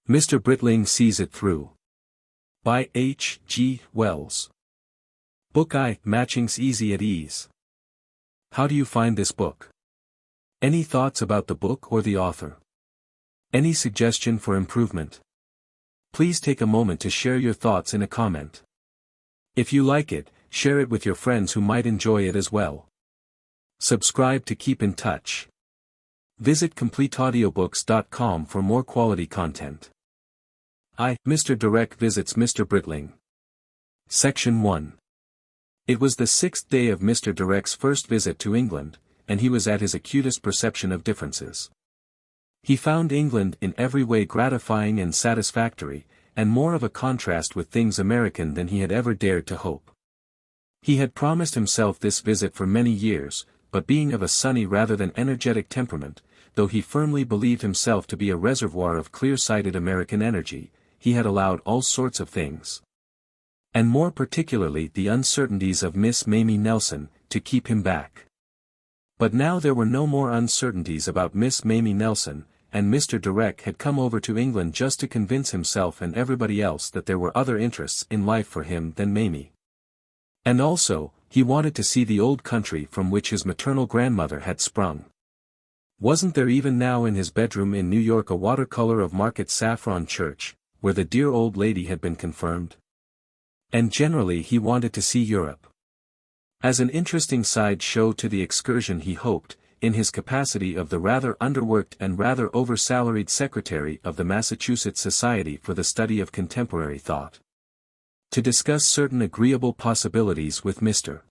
Mr. Britling Sees It Through. By H. G. Wells. Book I. Matching's Easy at Ease. How do you find this book? Any thoughts about the book or the author? Any suggestion for improvement? Please take a moment to share your thoughts in a comment. If you like it, share it with your friends who might enjoy it as well. Subscribe to keep in touch. Visit CompleteAudiobooks.com for more quality content. Mr. Direck visits Mr. Britling. Section 1. It was the 6th day of Mr. Direck's first visit to England, and he was at his acutest perception of differences. He found England in every way gratifying and satisfactory, and more of a contrast with things American than he had ever dared to hope. He had promised himself this visit for many years, but being of a sunny rather than energetic temperament, though he firmly believed himself to be a reservoir of clear-sighted American energy, he had allowed all sorts of things, and more particularly the uncertainties of Miss Mamie Nelson, to keep him back. But now there were no more uncertainties about Miss Mamie Nelson, and Mr. Direck had come over to England just to convince himself and everybody else that there were other interests in life for him than Mamie. And also, he wanted to see the old country from which his maternal grandmother had sprung. Wasn't there even now in his bedroom in New York a watercolor of Market Saffron Church, where the dear old lady had been confirmed? And generally he wanted to see Europe. As an interesting side show to the excursion he hoped, in his capacity of the rather underworked and rather over-salaried secretary of the Massachusetts Society for the Study of Contemporary Thought, to discuss certain agreeable possibilities with Mr.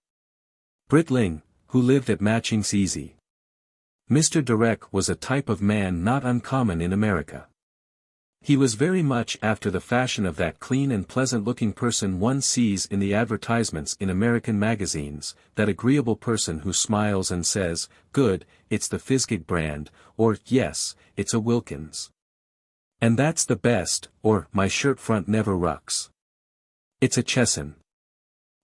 Britling, who lived at Matching's Easy. Mr. Direck was a type of man not uncommon in America. He was very much after the fashion of that clean and pleasant-looking person one sees in the advertisements in American magazines, that agreeable person who smiles and says, "Good, it's the Fisgig brand," or "Yes, it's a Wilkins. And that's the best," or "My shirt front never rucks. It's a Chesson."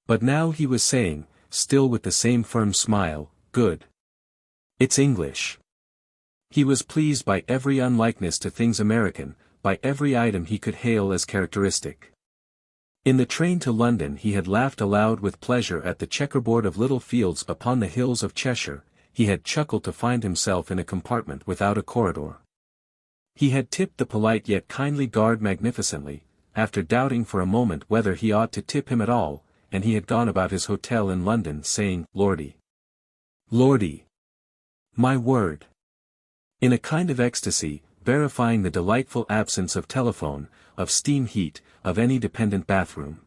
But now he was saying, still with the same firm smile, "Good. It's English." He was pleased by every unlikeness to things American, by every item he could hail as characteristic. In the train to London he had laughed aloud with pleasure at the checkerboard of little fields upon the hills of Cheshire, he had chuckled to find himself in a compartment without a corridor. He had tipped the polite yet kindly guard magnificently, after doubting for a moment whether he ought to tip him at all, and he had gone about his hotel in London saying, "Lordy. Lordy. My word." In a kind of ecstasy, verifying the delightful absence of telephone, of steam heat, of any dependent bathroom.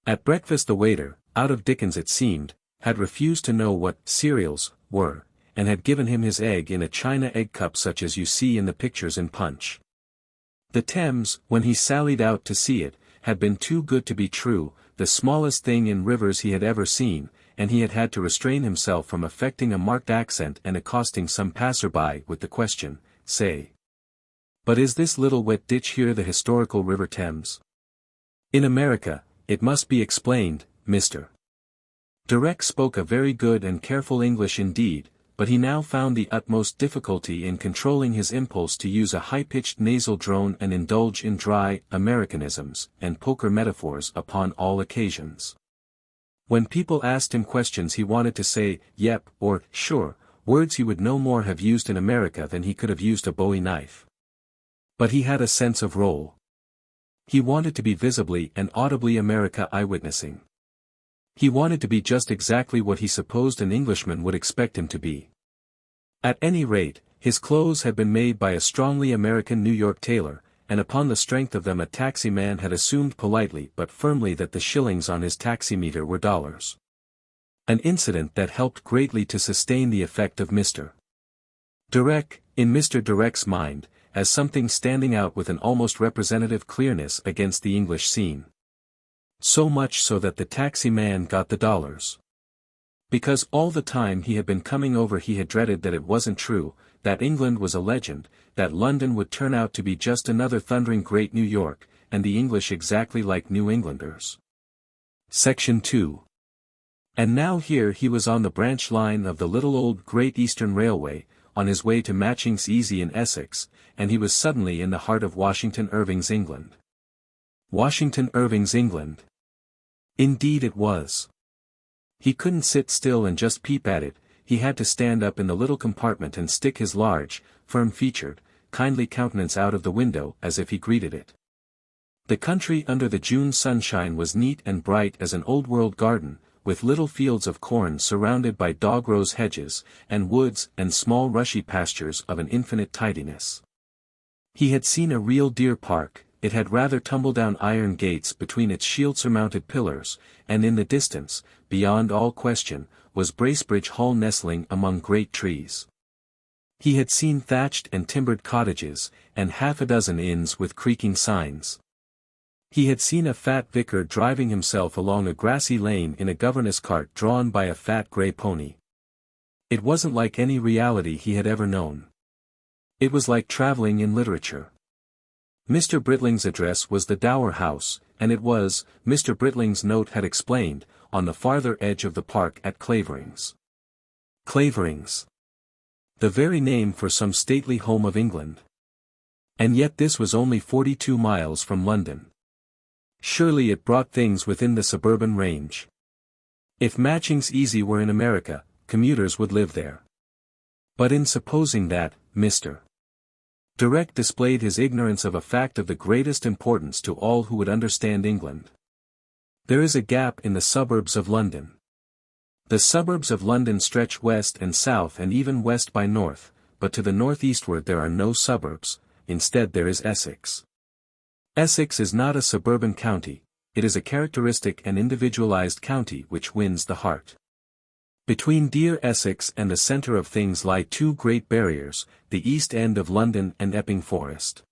At breakfast the waiter, out of Dickens it seemed, had refused to know what cereals were, and had given him his egg in a china egg cup such as you see in the pictures in Punch. The Thames, when he sallied out to see it, had been too good to be true, the smallest thing in rivers he had ever seen, and he had had to restrain himself from affecting a marked accent and accosting some passer-by with the question, "Say, but is this little wet ditch here the historical River Thames?" In America, it must be explained, Mr. Direck spoke a very good and careful English indeed, but he now found the utmost difficulty in controlling his impulse to use a high-pitched nasal drone and indulge in dry Americanisms and poker metaphors upon all occasions. When people asked him questions he wanted to say, "Yep," or "Sure," words he would no more have used in America than he could have used a Bowie knife. But he had a sense of role. He wanted to be visibly and audibly America eyewitnessing. He wanted to be just exactly what he supposed an Englishman would expect him to be. At any rate, his clothes had been made by a strongly American New York tailor, and upon the strength of them a taxi man had assumed politely but firmly that the shillings on his taximeter were dollars. An incident that helped greatly to sustain the effect of Mr. Direck, in Mr. Direck's mind, as something standing out with an almost representative clearness against the English scene. So much so that the taxi man got the dollars. Because all the time he had been coming over he had dreaded that it wasn't true, that England was a legend, that London would turn out to be just another thundering great New York, and the English exactly like New Englanders. Section 2. And now here he was on the branch line of the little old Great Eastern Railway, on his way to Matchings Easy in Essex, and he was suddenly in the heart of Washington Irving's England. Washington Irving's England. Indeed it was. He couldn't sit still and just peep at it, he had to stand up in the little compartment and stick his large, firm-featured, kindly countenance out of the window as if he greeted it. The country under the June sunshine was neat and bright as an old-world garden, with little fields of corn surrounded by dog-rose hedges, and woods and small rushy pastures of an infinite tidiness. He had seen a real deer park. It had rather tumble-down iron gates between its shield-surmounted pillars, and in the distance, beyond all question, was Bracebridge Hall nestling among great trees. He had seen thatched and timbered cottages, and half a dozen inns with creaking signs. He had seen a fat vicar driving himself along a grassy lane in a governess cart drawn by a fat grey pony. It wasn't like any reality he had ever known. It was like travelling in literature. Mr. Britling's address was the Dower House, and it was, Mr. Britling's note had explained, on the farther edge of the park at Claverings. Claverings. The very name for some stately home of England. And yet this was only 42 miles from London. Surely it brought things within the suburban range. If Matchings Easy were in America, commuters would live there. But in supposing that, Mr. Direck displayed his ignorance of a fact of the greatest importance to all who would understand England. There is a gap in the suburbs of London. The suburbs of London stretch west and south and even west by north, but to the northeastward there are no suburbs, instead there is Essex. Essex is not a suburban county, it is a characteristic and individualized county which wins the heart. Between dear Essex and the centre of things lie two great barriers, the East End of London and Epping Forest.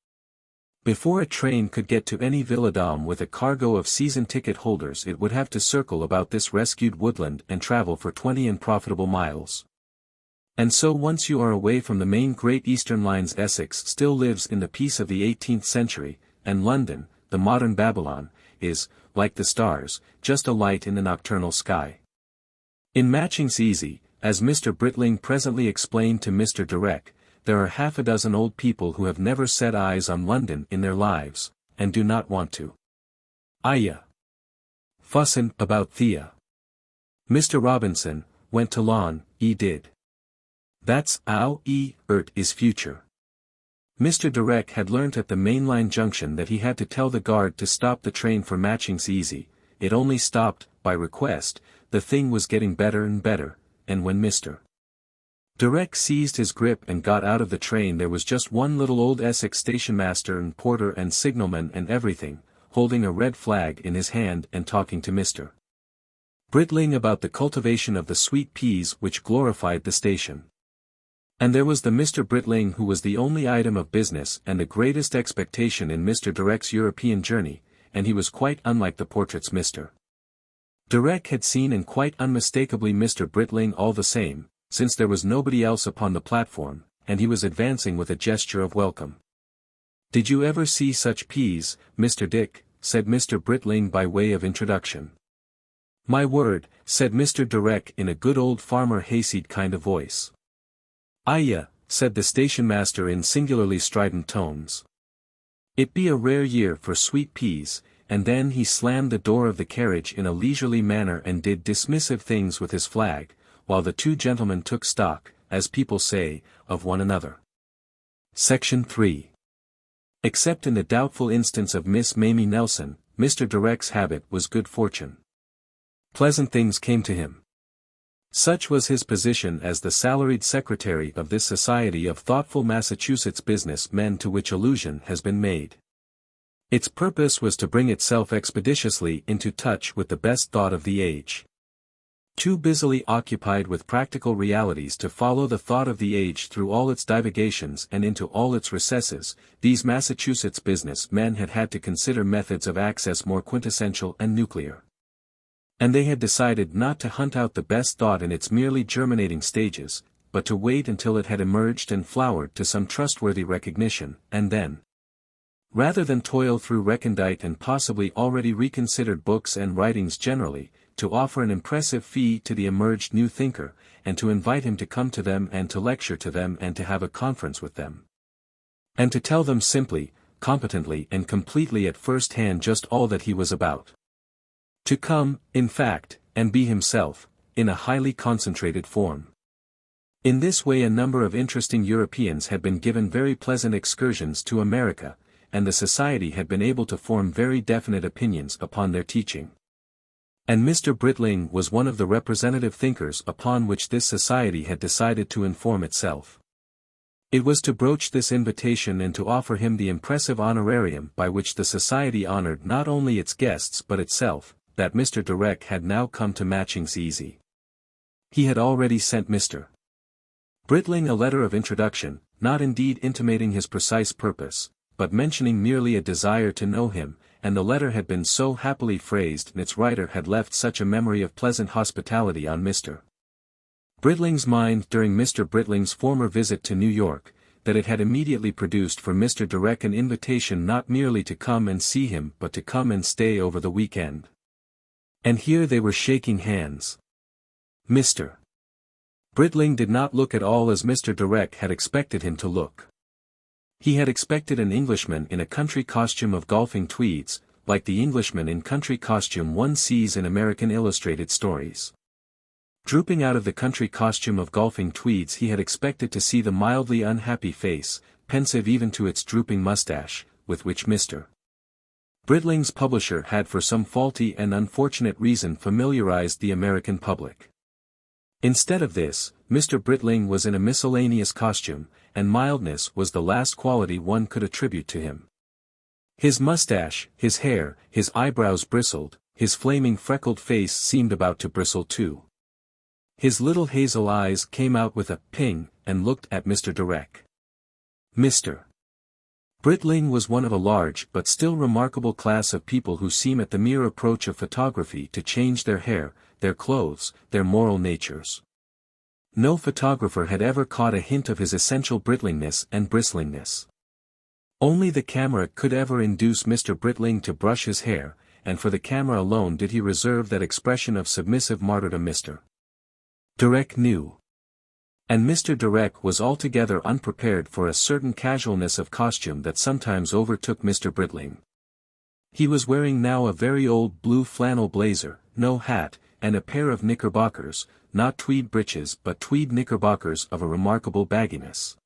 Before a train could get to any villadom with a cargo of season ticket holders it would have to circle about this rescued woodland and travel for 20 unprofitable miles. And so once you are away from the main Great Eastern lines Essex still lives in the peace of the 18th century, and London, the modern Babylon, is, like the stars, just a light in the nocturnal sky. In Matchings Easy, as Mr. Britling presently explained to Mr. Direck, there are half a dozen old people who have never set eyes on London in their lives, and do not want to. Aya. Fussin' about Thea. Mr. Robinson, went to lawn, did. That's 'ow is future. Mr. Direck had learnt at the mainline junction that he had to tell the guard to stop the train for Matchings Easy. It only stopped, by request. The thing was getting better and better, and when Mr. Direck seized his grip and got out of the train there was just one little old Essex stationmaster and porter and signalman and everything, holding a red flag in his hand and talking to Mr. Britling about the cultivation of the sweet peas which glorified the station. And there was the Mr. Britling who was the only item of business and the greatest expectation in Mr. Direck's European journey, and he was quite unlike the portraits Mr. Direck had seen and quite unmistakably Mr. Britling all the same, since there was nobody else upon the platform, and he was advancing with a gesture of welcome. "Did you ever see such peas, Mr. Dick?" said Mr. Britling by way of introduction. "My word," said Mr. Direck in a good old farmer hayseed kind of voice. "Aya," said the station-master in singularly strident tones. "It be a rare year for sweet peas," and then he slammed the door of the carriage in a leisurely manner and did dismissive things with his flag, while the two gentlemen took stock, as people say, of one another. Section 3. Except in the doubtful instance of Miss Mamie Nelson, Mr. Direck's habit was good fortune. Pleasant things came to him. Such was his position as the salaried secretary of this Society of Thoughtful Massachusetts Business Men to which allusion has been made. Its purpose was to bring itself expeditiously into touch with the best thought of the age. Too busily occupied with practical realities to follow the thought of the age through all its divagations and into all its recesses, these Massachusetts business men had had to consider methods of access more quintessential and nuclear. And they had decided not to hunt out the best thought in its merely germinating stages, but to wait until it had emerged and flowered to some trustworthy recognition, and then, rather than toil through recondite and possibly already reconsidered books and writings generally, to offer an impressive fee to the emerged new thinker, and to invite him to come to them and to lecture to them and to have a conference with them. And to tell them simply, competently and completely at first hand just all that he was about. To come, in fact, and be himself, in a highly concentrated form. In this way a number of interesting Europeans had been given very pleasant excursions to America, and the society had been able to form very definite opinions upon their teaching. And Mr. Britling was one of the representative thinkers upon which this society had decided to inform itself. It was to broach this invitation and to offer him the impressive honorarium by which the society honored not only its guests but itself, that Mr. Direck had now come to Matching's Easy. He had already sent Mr. Britling a letter of introduction, not indeed intimating his precise purpose, but mentioning merely a desire to know him, and the letter had been so happily phrased and its writer had left such a memory of pleasant hospitality on Mr. Britling's mind during Mr. Britling's former visit to New York, that it had immediately produced for Mr. Direck an invitation not merely to come and see him but to come and stay over the weekend. And here they were shaking hands. Mr. Britling did not look at all as Mr. Direck had expected him to look. He had expected an Englishman in a country costume of golfing tweeds, like the Englishman in country costume one sees in American illustrated stories. Drooping out of the country costume of golfing tweeds he had expected to see the mildly unhappy face, pensive even to its drooping mustache, with which Mr. Britling's publisher had for some faulty and unfortunate reason familiarized the American public. Instead of this, Mr. Britling was in a miscellaneous costume, and mildness was the last quality one could attribute to him. His mustache, his hair, his eyebrows bristled, his flaming freckled face seemed about to bristle too. His little hazel eyes came out with a ping, and looked at Mr. Direck. Mr. Britling was one of a large but still remarkable class of people who seem at the mere approach of photography to change their hair, their clothes, their moral natures. No photographer had ever caught a hint of his essential Britlingness and bristlingness. Only the camera could ever induce Mr. Britling to brush his hair, and for the camera alone did he reserve that expression of submissive martyrdom Mr. Direck knew. And Mr. Direck was altogether unprepared for a certain casualness of costume that sometimes overtook Mr. Britling. He was wearing now a very old blue flannel blazer, no hat, and a pair of knickerbockers, not tweed breeches but tweed knickerbockers of a remarkable bagginess.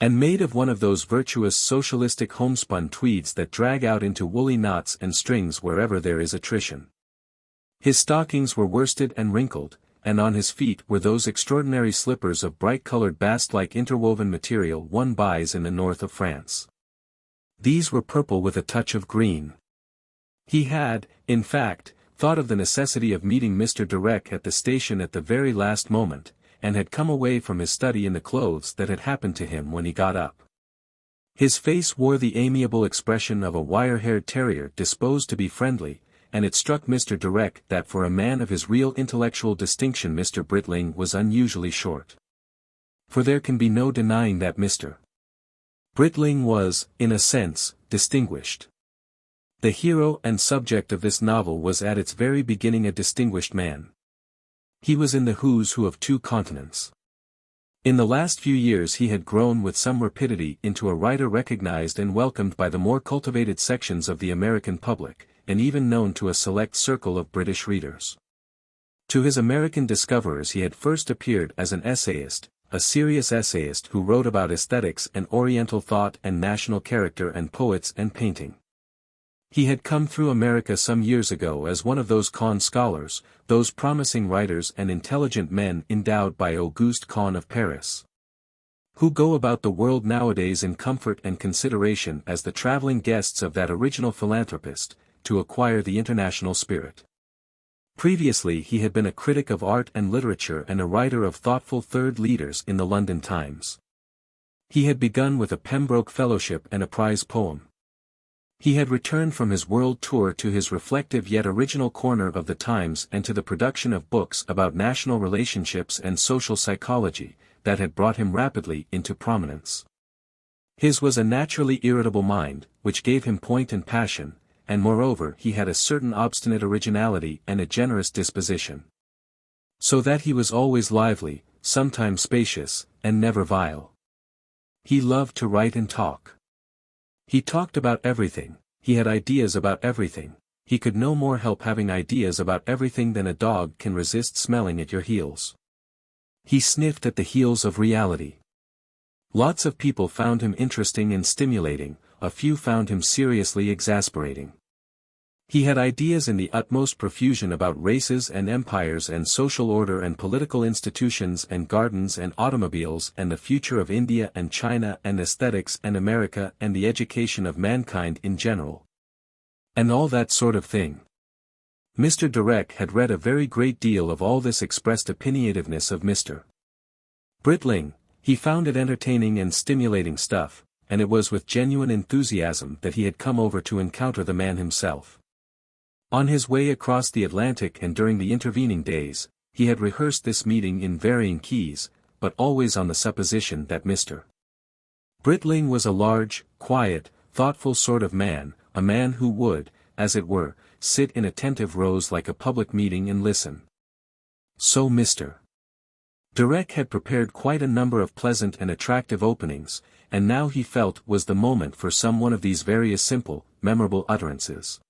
And made of one of those virtuous socialistic homespun tweeds that drag out into woolly knots and strings wherever there is attrition. His stockings were worsted and wrinkled, and on his feet were those extraordinary slippers of bright-colored bast-like interwoven material one buys in the north of France. These were purple with a touch of green. He had, in fact, thought of the necessity of meeting Mr. Direck at the station at the very last moment, and had come away from his study in the clothes that had happened to him when he got up. His face wore the amiable expression of a wire-haired terrier disposed to be friendly, and it struck Mr. Direck that for a man of his real intellectual distinction Mr. Britling was unusually short. For there can be no denying that Mr. Britling was, in a sense, distinguished. The hero and subject of this novel was at its very beginning a distinguished man. He was in the who's who of 2 continents. In the last few years he had grown with some rapidity into a writer recognized and welcomed by the more cultivated sections of the American public, and even known to a select circle of British readers. To his American discoverers he had first appeared as an essayist, a serious essayist who wrote about aesthetics and Oriental thought and national character and poets and painting. He had come through America some years ago as one of those Caen scholars, those promising writers and intelligent men endowed by Auguste Caen of Paris, who go about the world nowadays in comfort and consideration as the traveling guests of that original philanthropist, to acquire the international spirit. Previously he had been a critic of art and literature and a writer of thoughtful third leaders in the London Times. He had begun with a Pembroke Fellowship and a prize poem. He had returned from his world tour to his reflective yet original corner of the Times and to the production of books about national relationships and social psychology, that had brought him rapidly into prominence. His was a naturally irritable mind, which gave him point and passion, and moreover he had a certain obstinate originality and a generous disposition. So that he was always lively, sometimes spacious, and never vile. He loved to write and talk. He talked about everything, he had ideas about everything, he could no more help having ideas about everything than a dog can resist smelling at your heels. He sniffed at the heels of reality. Lots of people found him interesting and stimulating, a few found him seriously exasperating. He had ideas in the utmost profusion about races and empires and social order and political institutions and gardens and automobiles and the future of India and China and aesthetics and America and the education of mankind in general. And all that sort of thing. Mr. Direck had read a very great deal of all this expressed opinionativeness of Mr. Britling. He found it entertaining and stimulating stuff, and it was with genuine enthusiasm that he had come over to encounter the man himself. On his way across the Atlantic and during the intervening days, he had rehearsed this meeting in varying keys, but always on the supposition that Mr. Britling was a large, quiet, thoughtful sort of man, a man who would, as it were, sit in attentive rows like a public meeting and listen. So Mr. Direck had prepared quite a number of pleasant and attractive openings, and now he felt was the moment for some one of these various simple, memorable utterances.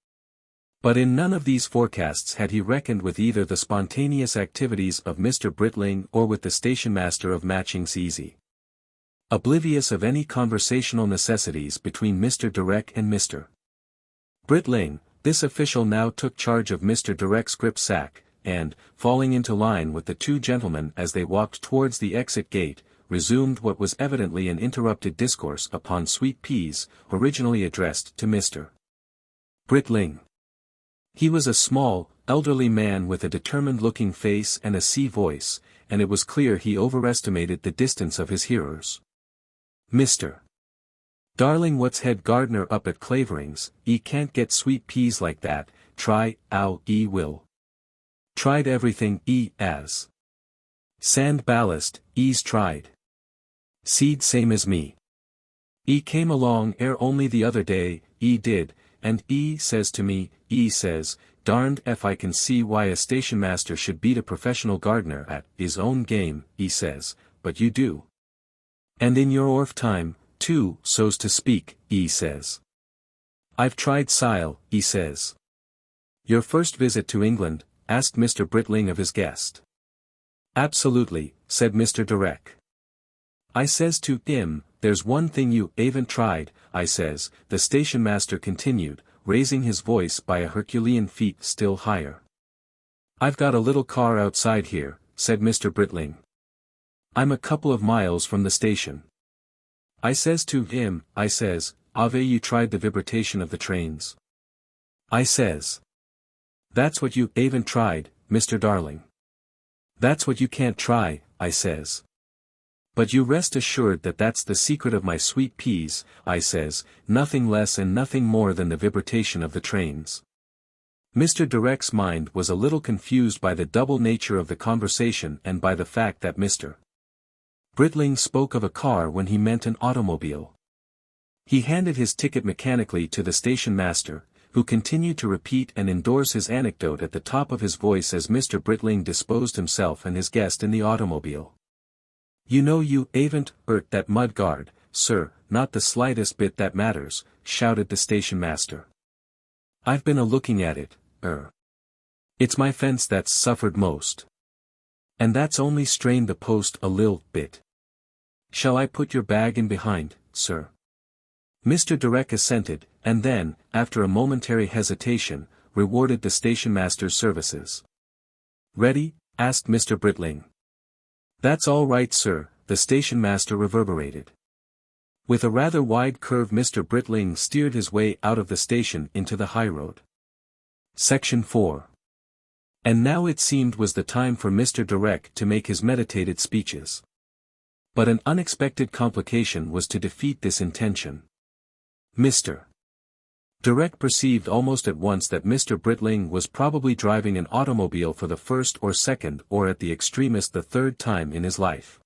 But in none of these forecasts had he reckoned with either the spontaneous activities of Mr. Britling or with the station-master of Matching Cissie. Oblivious of any conversational necessities between Mr. Direck and Mr. Britling, this official now took charge of Mr. Direck's gripsack, and, falling into line with the two gentlemen as they walked towards the exit gate, resumed what was evidently an interrupted discourse upon sweet peas, originally addressed to Mr. Britling. He was a small, elderly man with a determined-looking face and a sea voice, and it was clear he overestimated the distance of his hearers. Mr. Darling, what's head gardener up at Clavering's, can't get sweet peas like that, try, will. Tried everything, as. Sand ballast, tried. Seed same as me. Came along only the other day, did, and says to me, says, darned if I can see why a station master should beat a professional gardener at his own game, says, but you do. And in your orf time, too, so's to speak, says. I've tried sile, says. Your first visit to England, asked Mr. Britling of his guest. Absolutely, said Mr. Direck. I says to him, there's one thing you haven't tried, I says, the station master continued, raising his voice by a Herculean feat still higher. I've got a little car outside here, said Mr. Britling. I'm a couple of miles from the station. I says to him, I says, have you tried the vibration of the trains? I says. That's what you haven't tried, Mr. Darling. That's what you can't try, I says. But you rest assured that that's the secret of my sweet peas, I says, nothing less and nothing more than the vibration of the trains. Mr. Direck's mind was a little confused by the double nature of the conversation and by the fact that Mr. Britling spoke of a car when he meant an automobile. He handed his ticket mechanically to the station master, who continued to repeat and endorse his anecdote at the top of his voice as Mr. Britling disposed himself and his guest in the automobile. You know you haven't hurt that mud guard, sir, not the slightest bit that matters, shouted the station master. I've been a-looking at it, It's my fence that's suffered most. And that's only strained the post a lil bit. Shall I put your bag in behind, sir? Mr. Direck assented, and then, after a momentary hesitation, rewarded the station-master's services. Ready? Asked Mr. Britling. That's all right, sir, the station-master reverberated. With a rather wide curve Mr. Britling steered his way out of the station into the highroad. Section 4. And now it seemed was the time for Mr. Direck to make his meditated speeches. But an unexpected complication was to defeat this intention. Mr. Direck perceived almost at once that Mr. Britling was probably driving an automobile for the first or second or at the extremest the third time in his life.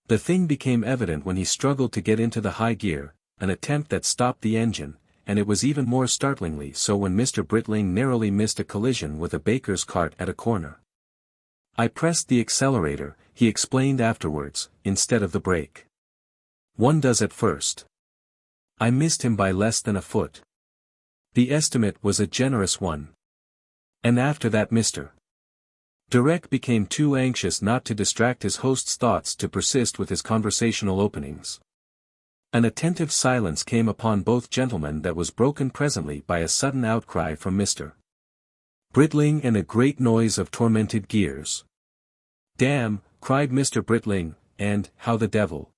The thing became evident when he struggled to get into the high gear, an attempt that stopped the engine, and it was even more startlingly so when Mr. Britling narrowly missed a collision with a baker's cart at a corner. I pressed the accelerator, he explained afterwards, instead of the brake. One does at first. I missed him by less than a foot. The estimate was a generous one. And after that Mr. Direck became too anxious not to distract his host's thoughts to persist with his conversational openings. An attentive silence came upon both gentlemen that was broken presently by a sudden outcry from Mr. Britling and a great noise of tormented gears. "Damn!" cried Mr. Britling, and "how the devil?"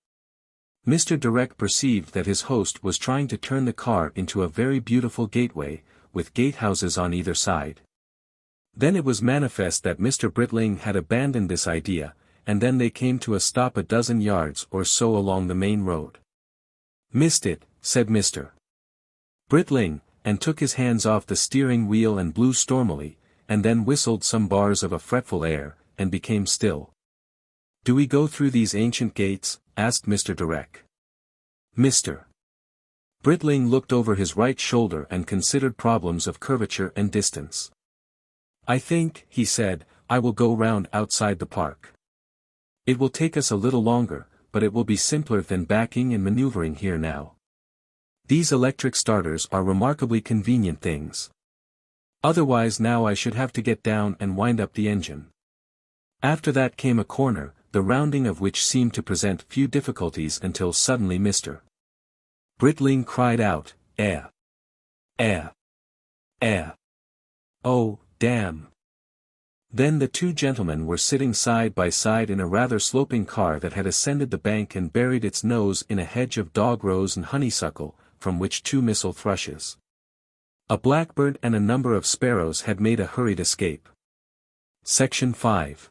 Mr. Direck perceived that his host was trying to turn the car into a very beautiful gateway, with gatehouses on either side. Then it was manifest that Mr. Britling had abandoned this idea, and then they came to a stop a dozen yards or so along the main road. "Missed it," said Mr. Britling, and took his hands off the steering wheel and blew stormily, and then whistled some bars of a fretful air, and became still. "Do we go through these ancient gates?" asked Mr. Direck. Mr. Britling looked over his right shoulder and considered problems of curvature and distance. "I think," he said, "I will go round outside the park. It will take us a little longer, but it will be simpler than backing and maneuvering here now. These electric starters are remarkably convenient things. Otherwise now I should have to get down and wind up the engine." After that came a corner, the rounding of which seemed to present few difficulties until suddenly Mr. Britling cried out, "Eh! Eh! Eh! Oh, damn!" Then the two gentlemen were sitting side by side in a rather sloping car that had ascended the bank and buried its nose in a hedge of dog rose and honeysuckle, from which two missel thrushes, a blackbird and a number of sparrows had made a hurried escape. Section 5.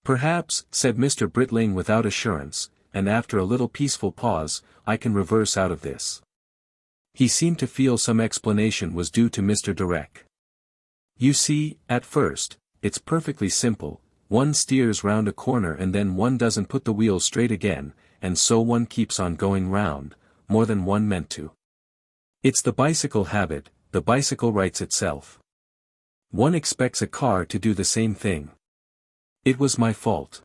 "Perhaps," said Mr. Britling without assurance, and after a little peaceful pause, "I can reverse out of this." He seemed to feel some explanation was due to Mr. Direck. "You see, at first, it's perfectly simple, one steers round a corner and then one doesn't put the wheel straight again, and so one keeps on going round, more than one meant to. It's the bicycle habit, the bicycle rights itself. One expects a car to do the same thing. It was my fault.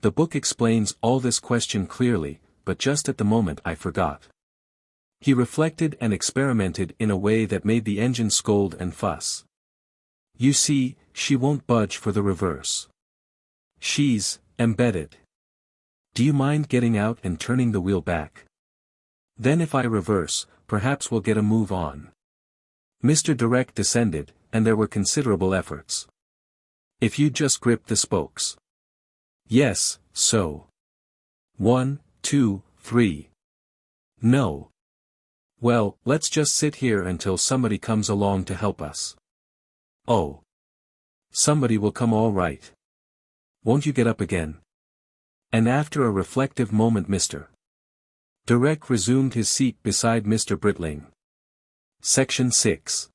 The book explains all this question clearly, but just at the moment I forgot." He reflected and experimented in a way that made the engine scold and fuss. "You see, she won't budge for the reverse. She's embedded. Do you mind getting out and turning the wheel back? Then if I reverse, perhaps we'll get a move on." Mr. Direck descended, and there were considerable efforts. "If you'd just grip the spokes. Yes, so. 1, 2, 3. No. Well, let's just sit here until somebody comes along to help us." "Oh. Somebody will come all right. Won't you get up again?" And after a reflective moment Mr. Direck resumed his seat beside Mr. Britling. Section 6.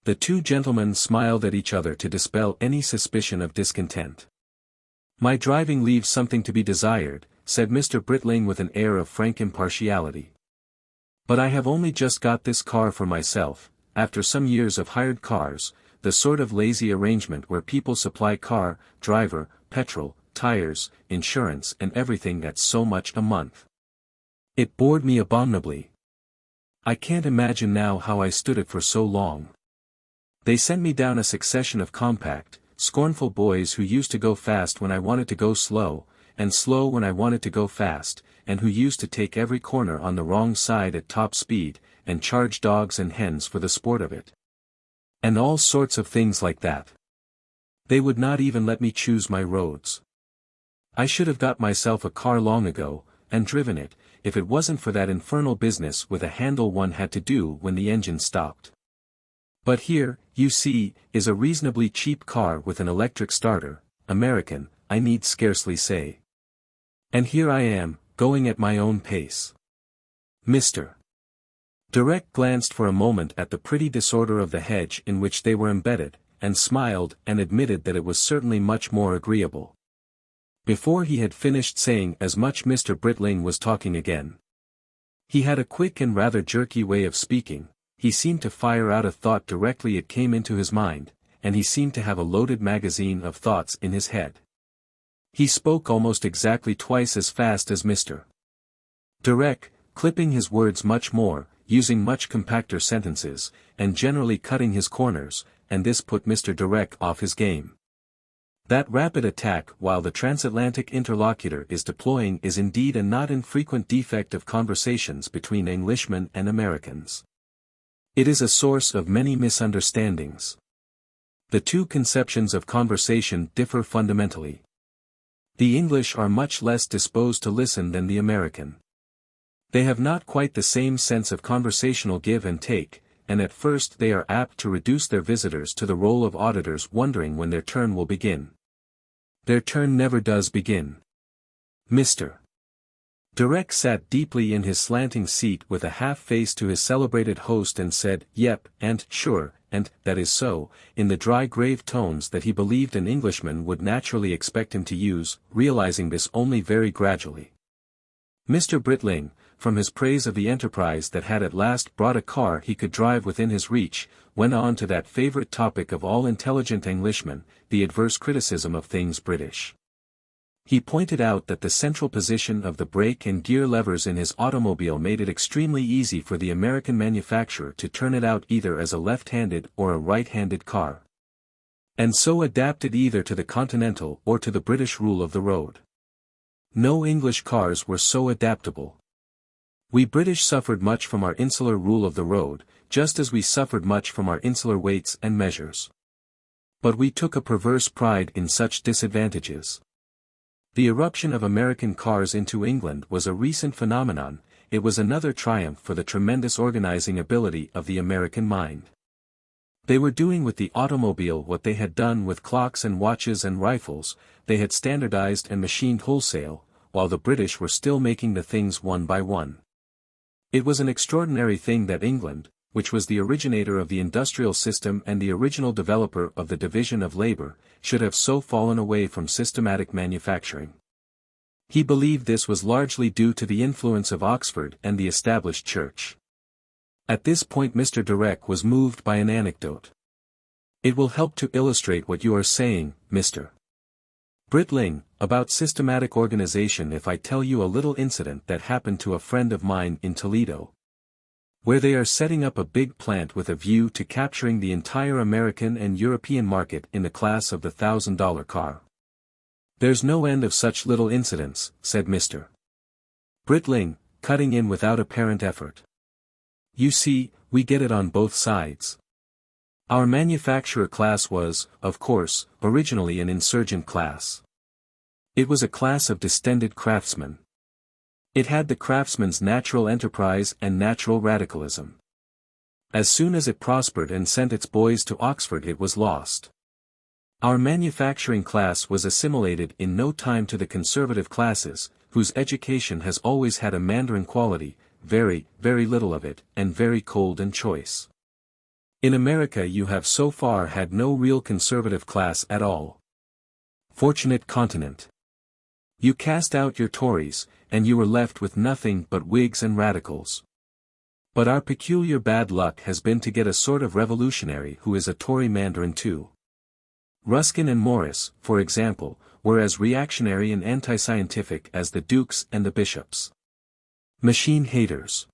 The two gentlemen smiled at each other to dispel any suspicion of discontent. "My driving leaves something to be desired," said Mr. Britling with an air of frank impartiality. "But I have only just got this car for myself, after some years of hired cars, the sort of lazy arrangement where people supply car, driver, petrol, tires, insurance and everything at so much a month. It bored me abominably. I can't imagine now how I stood it for so long. They sent me down a succession of compact, scornful boys who used to go fast when I wanted to go slow, and slow when I wanted to go fast, and who used to take every corner on the wrong side at top speed, and charge dogs and hens for the sport of it. And all sorts of things like that. They would not even let me choose my roads. I should have got myself a car long ago, and driven it, if it wasn't for that infernal business with a handle one had to do when the engine stopped. But here, you see, is a reasonably cheap car with an electric starter, American, I need scarcely say. And here I am, going at my own pace." Mr. Direck glanced for a moment at the pretty disorder of the hedge in which they were embedded, and smiled and admitted that it was certainly much more agreeable. Before he had finished saying as much Mr. Britling was talking again. He had a quick and rather jerky way of speaking. He seemed to fire out a thought directly it came into his mind, and he seemed to have a loaded magazine of thoughts in his head. He spoke almost exactly twice as fast as Mr. Direck, clipping his words much more, using much compacter sentences, and generally cutting his corners, and this put Mr. Direck off his game. That rapid attack while the transatlantic interlocutor is deploying is indeed a not infrequent defect of conversations between Englishmen and Americans. It is a source of many misunderstandings. The two conceptions of conversation differ fundamentally. The English are much less disposed to listen than the American. They have not quite the same sense of conversational give and take, and at first they are apt to reduce their visitors to the role of auditors wondering when their turn will begin. Their turn never does begin. Mr. Direck sat deeply in his slanting seat with a half-face to his celebrated host and said, "Yep, and sure, and that is so," in the dry grave tones that he believed an Englishman would naturally expect him to use, realizing this only very gradually. Mr. Britling, from his praise of the enterprise that had at last brought a car he could drive within his reach, went on to that favorite topic of all intelligent Englishmen, the adverse criticism of things British. He pointed out that the central position of the brake and gear levers in his automobile made it extremely easy for the American manufacturer to turn it out either as a left-handed or a right-handed car. And so adapt it either to the continental or to the British rule of the road. No English cars were so adaptable. We British suffered much from our insular rule of the road, just as we suffered much from our insular weights and measures. But we took a perverse pride in such disadvantages. The eruption of American cars into England was a recent phenomenon. It was another triumph for the tremendous organizing ability of the American mind. They were doing with the automobile what they had done with clocks and watches and rifles. They had standardized and machined wholesale, while the British were still making the things one by one. It was an extraordinary thing that England, which was the originator of the industrial system and the original developer of the division of labor, should have so fallen away from systematic manufacturing. He believed this was largely due to the influence of Oxford and the established church. At this point Mr. Direck was moved by an anecdote. "It will help to illustrate what you are saying, Mr. Britling, about systematic organization if I tell you a little incident that happened to a friend of mine in Toledo, where they are setting up a big plant with a view to capturing the entire American and European market in the class of the $1,000 car. There's no end of such little incidents," said Mr. Britling, cutting in without apparent effort. "You see, we get it on both sides. Our manufacturer class was, of course, originally an insurgent class. It was a class of distended craftsmen. It had the craftsman's natural enterprise and natural radicalism. As soon as it prospered and sent its boys to Oxford it was lost. Our manufacturing class was assimilated in no time to the conservative classes, whose education has always had a Mandarin quality, very, very little of it, and very cold and choice. In America you have so far had no real conservative class at all. Fortunate continent. You cast out your Tories, and you were left with nothing but Whigs and Radicals. But our peculiar bad luck has been to get a sort of revolutionary who is a Tory Mandarin too. Ruskin and Morris, for example, were as reactionary and anti-scientific as the dukes and the bishops. Machine haters.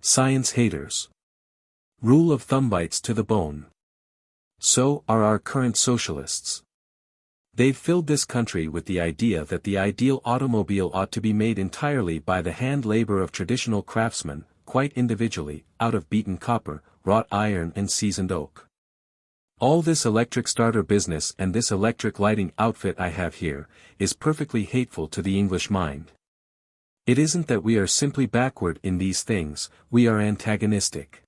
Science haters. Rule of thumbites to the bone. So are our current socialists. They've filled this country with the idea that the ideal automobile ought to be made entirely by the hand labor of traditional craftsmen, quite individually, out of beaten copper, wrought iron and seasoned oak. All this electric starter business and this electric lighting outfit I have here, is perfectly hateful to the English mind. It isn't that we are simply backward in these things, we are antagonistic.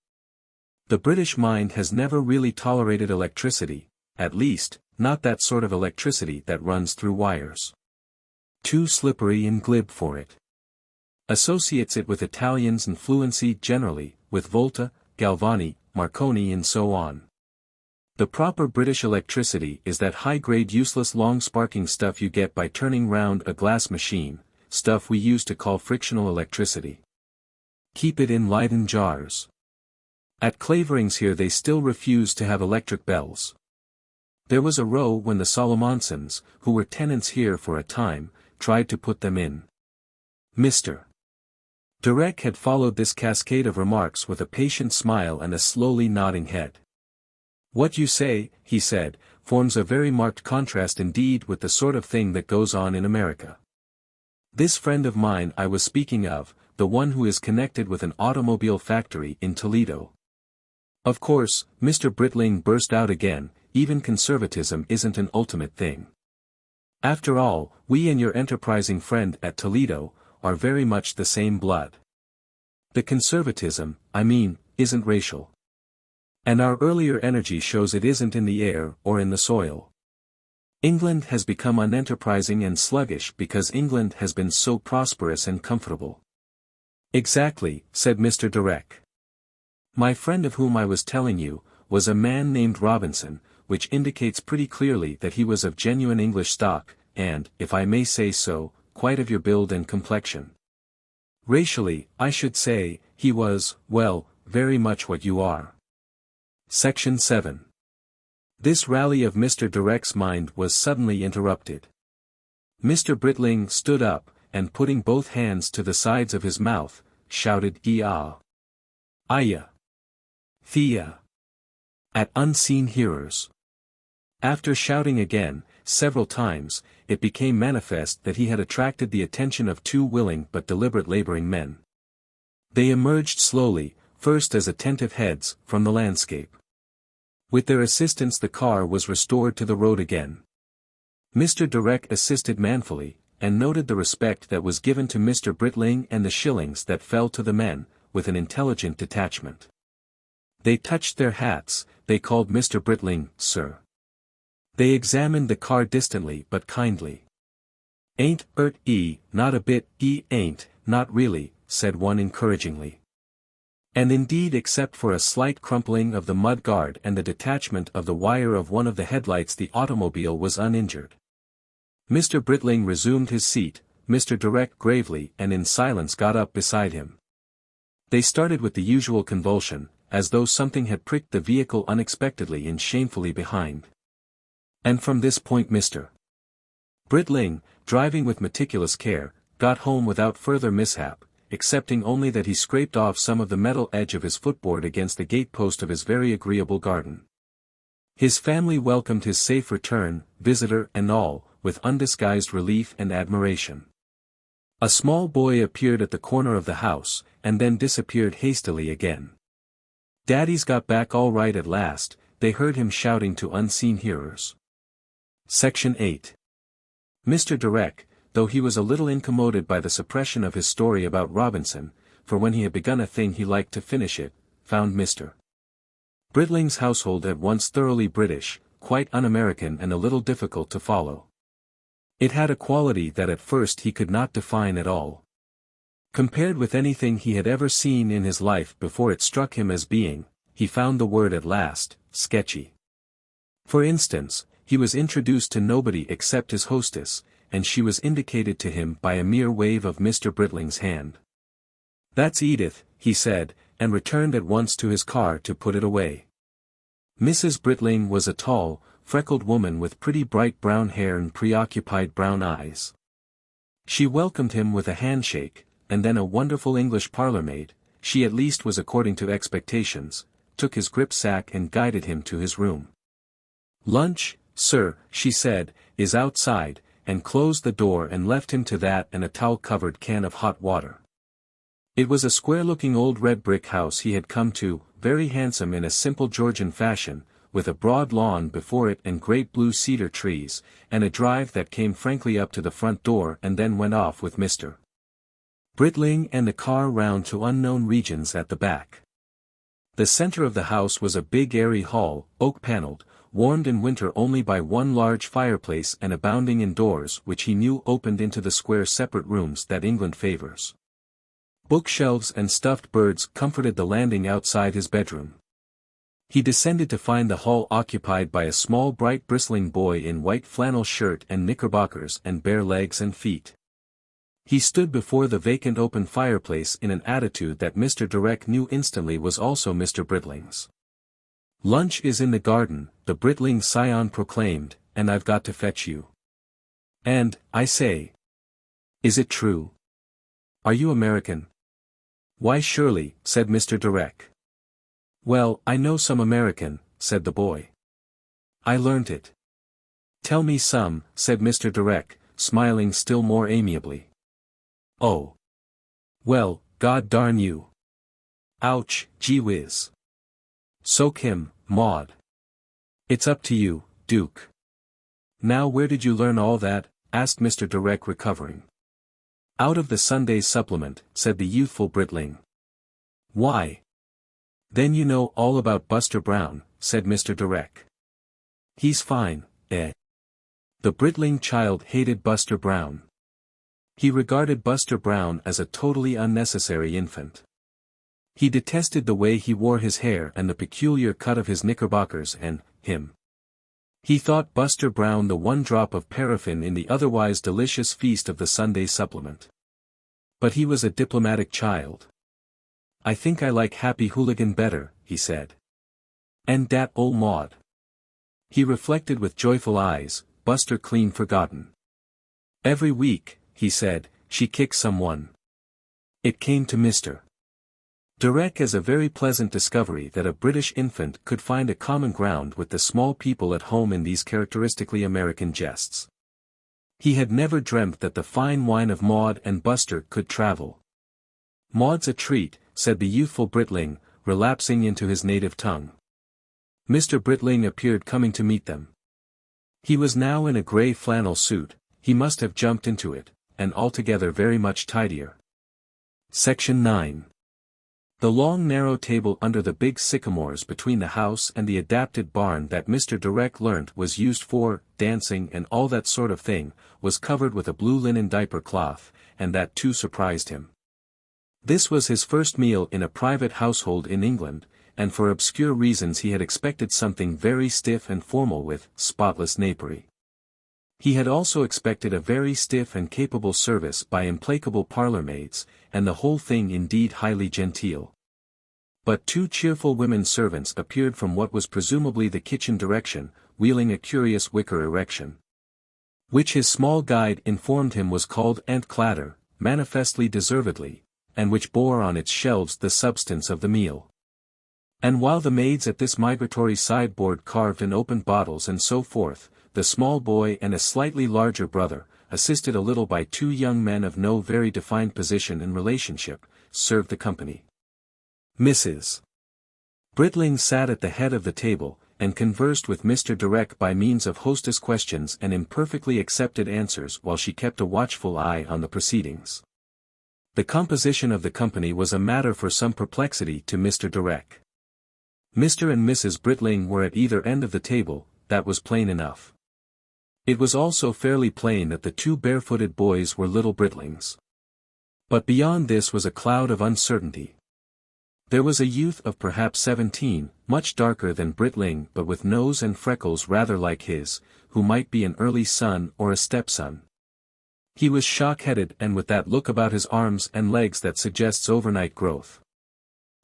The British mind has never really tolerated electricity, at least, not that sort of electricity that runs through wires. Too slippery and glib for it. Associates it with Italians and fluency generally, with Volta, Galvani, Marconi and so on. The proper British electricity is that high-grade useless long sparking stuff you get by turning round a glass machine, stuff we used to call frictional electricity. Keep it in Leyden jars. At Clavering's here they still refuse to have electric bells. There was a row when the Solomonsons, who were tenants here for a time, tried to put them in. Mr. Direck had followed this cascade of remarks with a patient smile and a slowly nodding head. What you say, he said, forms a very marked contrast indeed with the sort of thing that goes on in America. This friend of mine I was speaking of, the one who is connected with an automobile factory in Toledo. Of course, Mr. Britling burst out again, even conservatism isn't an ultimate thing. After all, we and your enterprising friend at Toledo, are very much the same blood. The conservatism, I mean, isn't racial. And our earlier energy shows it isn't in the air or in the soil. England has become unenterprising and sluggish because England has been so prosperous and comfortable. Exactly, said Mr. Direck. My friend of whom I was telling you, was a man named Robinson, which indicates pretty clearly that he was of genuine English stock, and, if I may say so, quite of your build and complexion. Racially, I should say, he was, well, very much what you are. Section 7. This rally of Mr. Direck's mind was suddenly interrupted. Mr. Britling stood up, and putting both hands to the sides of his mouth, shouted "Ea! Aya! Thea!" at unseen hearers. After shouting again, several times, it became manifest that he had attracted the attention of two willing but deliberate laboring men. They emerged slowly, first as attentive heads, from the landscape. With their assistance the car was restored to the road again. Mr. Direck assisted manfully, and noted the respect that was given to Mr. Britling and the shillings that fell to the men, with an intelligent detachment. They touched their hats, they called Mr. Britling, sir. They examined the car distantly but kindly. "Ain't ert not a bit, ain't, not really," said one encouragingly. And indeed except for a slight crumpling of the mud guard and the detachment of the wire of one of the headlights the automobile was uninjured. Mr. Britling resumed his seat, Mr. Direck gravely and in silence got up beside him. They started with the usual convulsion, as though something had pricked the vehicle unexpectedly and shamefully behind. And from this point Mr. Britling, driving with meticulous care, got home without further mishap, excepting only that he scraped off some of the metal edge of his footboard against the gate-post of his very agreeable garden. His family welcomed his safe return, visitor and all, with undisguised relief and admiration. A small boy appeared at the corner of the house, and then disappeared hastily again. "Daddy's got back all right at last," they heard him shouting to unseen hearers. Section 8. Mr. Direck, though he was a little incommoded by the suppression of his story about Robinson, for when he had begun a thing he liked to finish it, found Mr. Britling's household at once thoroughly British, quite un-American and a little difficult to follow. It had a quality that at first he could not define at all. Compared with anything he had ever seen in his life before it struck him as being, he found the word at last, sketchy. For instance, he was introduced to nobody except his hostess, and she was indicated to him by a mere wave of Mr. Britling's hand. "That's Edith," he said, and returned at once to his car to put it away. Mrs. Britling was a tall, freckled woman with pretty bright brown hair and preoccupied brown eyes. She welcomed him with a handshake, and then a wonderful English parlour-maid, she at least was according to expectations, took his grip-sack and guided him to his room. "Lunch, sir," she said, "is outside," and closed the door and left him to that and a towel-covered can of hot water. It was a square-looking old red brick house he had come to, very handsome in a simple Georgian fashion, with a broad lawn before it and great blue cedar trees, and a drive that came frankly up to the front door and then went off with Mr. Britling and the car round to unknown regions at the back. The center of the house was a big airy hall, oak-paneled, warmed in winter only by one large fireplace and abounding in doors which he knew opened into the square separate rooms that England favors. Bookshelves and stuffed birds comforted the landing outside his bedroom. He descended to find the hall occupied by a small bright bristling boy in white flannel shirt and knickerbockers and bare legs and feet. He stood before the vacant open fireplace in an attitude that Mr. Direck knew instantly was also Mr. Britling's. "Lunch is in the garden," the Britling scion proclaimed, "and I've got to fetch you. And, I say. Is it true? Are you American?" "Why surely," said Mr. Direck. "Well, I know some American," said the boy. "I learnt it." "Tell me some," said Mr. Direck, smiling still more amiably. "Oh. Well, God darn you. Ouch, gee whiz. Soak him, Maud. It's up to you, Duke." "Now where did you learn all that?" asked Mr. Direck, recovering. "Out of the Sunday supplement," said the youthful Britling. "Why? Then you know all about Buster Brown," said Mr. Direck. "He's fine, eh?" The Britling child hated Buster Brown. He regarded Buster Brown as a totally unnecessary infant. He detested the way he wore his hair and the peculiar cut of his knickerbockers and him. He thought Buster Brown the one drop of paraffin in the otherwise delicious feast of the Sunday supplement. But he was a diplomatic child. "I think I like Happy Hooligan better," he said. "And dat ol' Maud." He reflected with joyful eyes, Buster clean forgotten. "Every week," he said, "she kicks someone." It came to Mr. Direck as a very pleasant discovery that a British infant could find a common ground with the small people at home in these characteristically American jests. He had never dreamt that the fine wine of Maud and Buster could travel. "Maud's a treat," said the youthful Britling, relapsing into his native tongue. Mr. Britling appeared coming to meet them. He was now in a grey flannel suit, he must have jumped into it, and altogether very much tidier. Section 9. The long narrow table under the big sycamores between the house and the adapted barn that Mr. Direck learnt was used for dancing and all that sort of thing, was covered with a blue linen diaper cloth, and that too surprised him. This was his first meal in a private household in England, and for obscure reasons he had expected something very stiff and formal with spotless napery. He had also expected a very stiff and capable service by implacable parlour-maids, and the whole thing indeed highly genteel. But two cheerful women servants appeared from what was presumably the kitchen direction, wheeling a curious wicker erection, which his small guide informed him was called Ant Clatter, manifestly deservedly, and which bore on its shelves the substance of the meal. And while the maids at this migratory sideboard carved and opened bottles and so forth, the small boy and a slightly larger brother, assisted a little by two young men of no very defined position and relationship, served the company. Mrs. Britling sat at the head of the table, and conversed with Mr. Direck by means of hostess questions and imperfectly accepted answers while she kept a watchful eye on the proceedings. The composition of the company was a matter for some perplexity to Mr. Direck. Mr. and Mrs. Britling were at either end of the table, that was plain enough. It was also fairly plain that the two barefooted boys were little Britlings. But beyond this was a cloud of uncertainty. There was a youth of perhaps 17, much darker than Britling but with nose and freckles rather like his, who might be an early son or a stepson. He was shock-headed and with that look about his arms and legs that suggests overnight growth.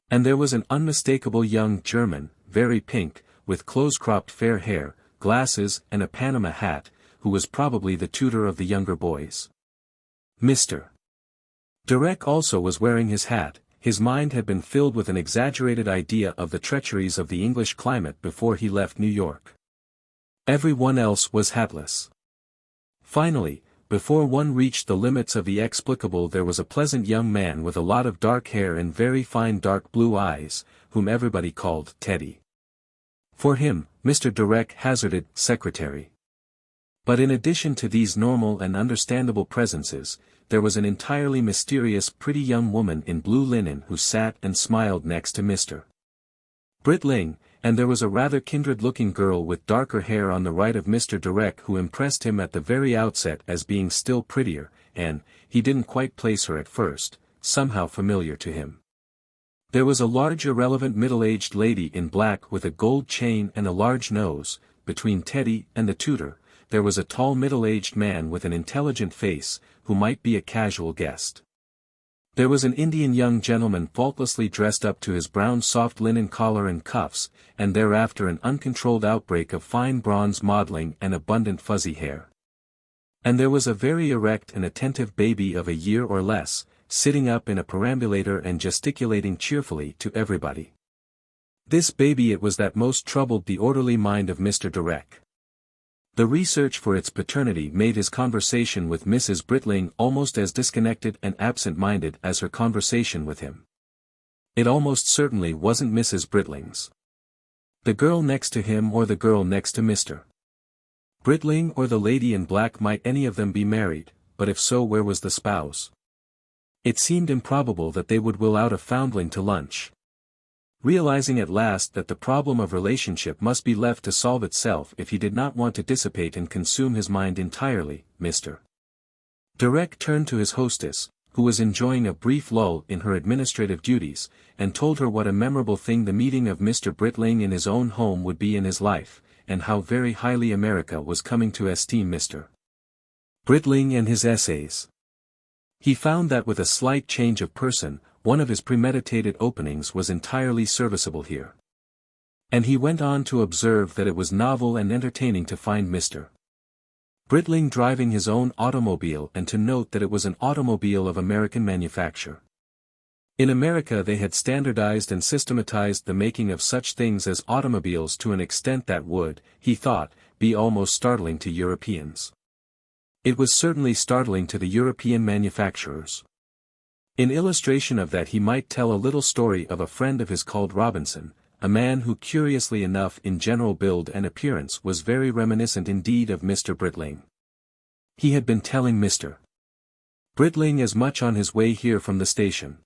And there was an unmistakable young German, very pink, with close-cropped fair hair, glasses and a Panama hat, who was probably the tutor of the younger boys. Mr. Direck also was wearing his hat. His mind had been filled with an exaggerated idea of the treacheries of the English climate before he left New York. Everyone else was hatless. Finally, before one reached the limits of the explicable, there was a pleasant young man with a lot of dark hair and very fine dark blue eyes, whom everybody called Teddy. For him, Mr. Direck hazarded secretary. But in addition to these normal and understandable presences, there was an entirely mysterious pretty young woman in blue linen who sat and smiled next to Mr. Britling, and there was a rather kindred-looking girl with darker hair on the right of Mr. Direck who impressed him at the very outset as being still prettier, and, he didn't quite place her at first, somehow familiar to him. There was a large irrelevant middle-aged lady in black with a gold chain and a large nose, between Teddy and the tutor, there was a tall middle-aged man with an intelligent face, who might be a casual guest. There was an Indian young gentleman faultlessly dressed up to his brown soft linen collar and cuffs, and thereafter an uncontrolled outbreak of fine bronze modeling and abundant fuzzy hair. And there was a very erect and attentive baby of a year or less, sitting up in a perambulator and gesticulating cheerfully to everybody. This baby it was that most troubled the orderly mind of Mr. Direck. The research for its paternity made his conversation with Mrs. Britling almost as disconnected and absent-minded as her conversation with him. It almost certainly wasn't Mrs. Britling's. The girl next to him or the girl next to Mr. Britling or the lady in black might any of them be married, but if so, where was the spouse? It seemed improbable that they would will out a foundling to lunch. Realizing at last that the problem of relationship must be left to solve itself if he did not want to dissipate and consume his mind entirely, Mr. Direck turned to his hostess, who was enjoying a brief lull in her administrative duties, and told her what a memorable thing the meeting of Mr. Britling in his own home would be in his life, and how very highly America was coming to esteem Mr. Britling and his essays. He found that with a slight change of person, one of his premeditated openings was entirely serviceable here. And he went on to observe that it was novel and entertaining to find Mr. Britling driving his own automobile and to note that it was an automobile of American manufacture. In America they had standardized and systematized the making of such things as automobiles to an extent that would, he thought, be almost startling to Europeans. It was certainly startling to the European manufacturers. In illustration of that he might tell a little story of a friend of his called Robinson, a man who curiously enough in general build and appearance was very reminiscent indeed of Mr. Britling. He had been telling Mr. Britling as much on his way here from the station.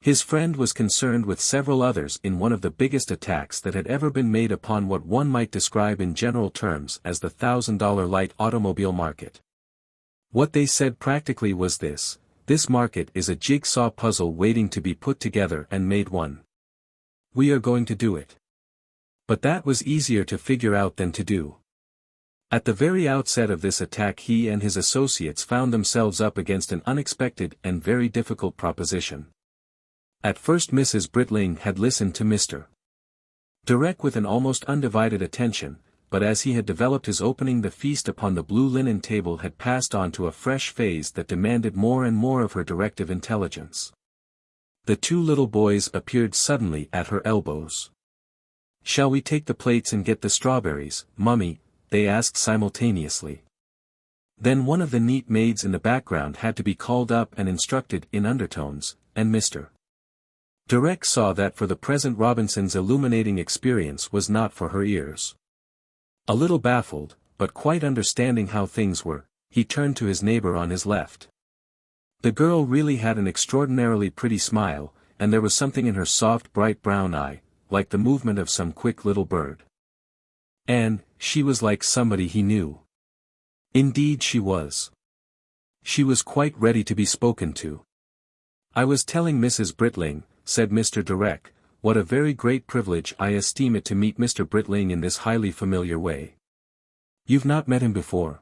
His friend was concerned with several others in one of the biggest attacks that had ever been made upon what one might describe in general terms as the $1,000 light automobile market. What they said practically was this: this market is a jigsaw puzzle waiting to be put together and made one. We are going to do it. But that was easier to figure out than to do. At the very outset of this attack he and his associates found themselves up against an unexpected and very difficult proposition. At first Mrs. Britling had listened to Mr. Direck with an almost undivided attention, but as he had developed his opening the feast upon the blue linen table had passed on to a fresh phase that demanded more and more of her directive intelligence. The two little boys appeared suddenly at her elbows. "Shall we take the plates and get the strawberries, Mummy?" they asked simultaneously. Then one of the neat maids in the background had to be called up and instructed in undertones, and Mr. Direck saw that for the present Robinson's illuminating experience was not for her ears. A little baffled, but quite understanding how things were, he turned to his neighbor on his left. The girl really had an extraordinarily pretty smile, and there was something in her soft bright brown eye, like the movement of some quick little bird. And, she was like somebody he knew. Indeed she was. She was quite ready to be spoken to. "I was telling Mrs. Britling," said Mr. Direck, "what a very great privilege I esteem it to meet Mr. Britling in this highly familiar way. You've not met him before?"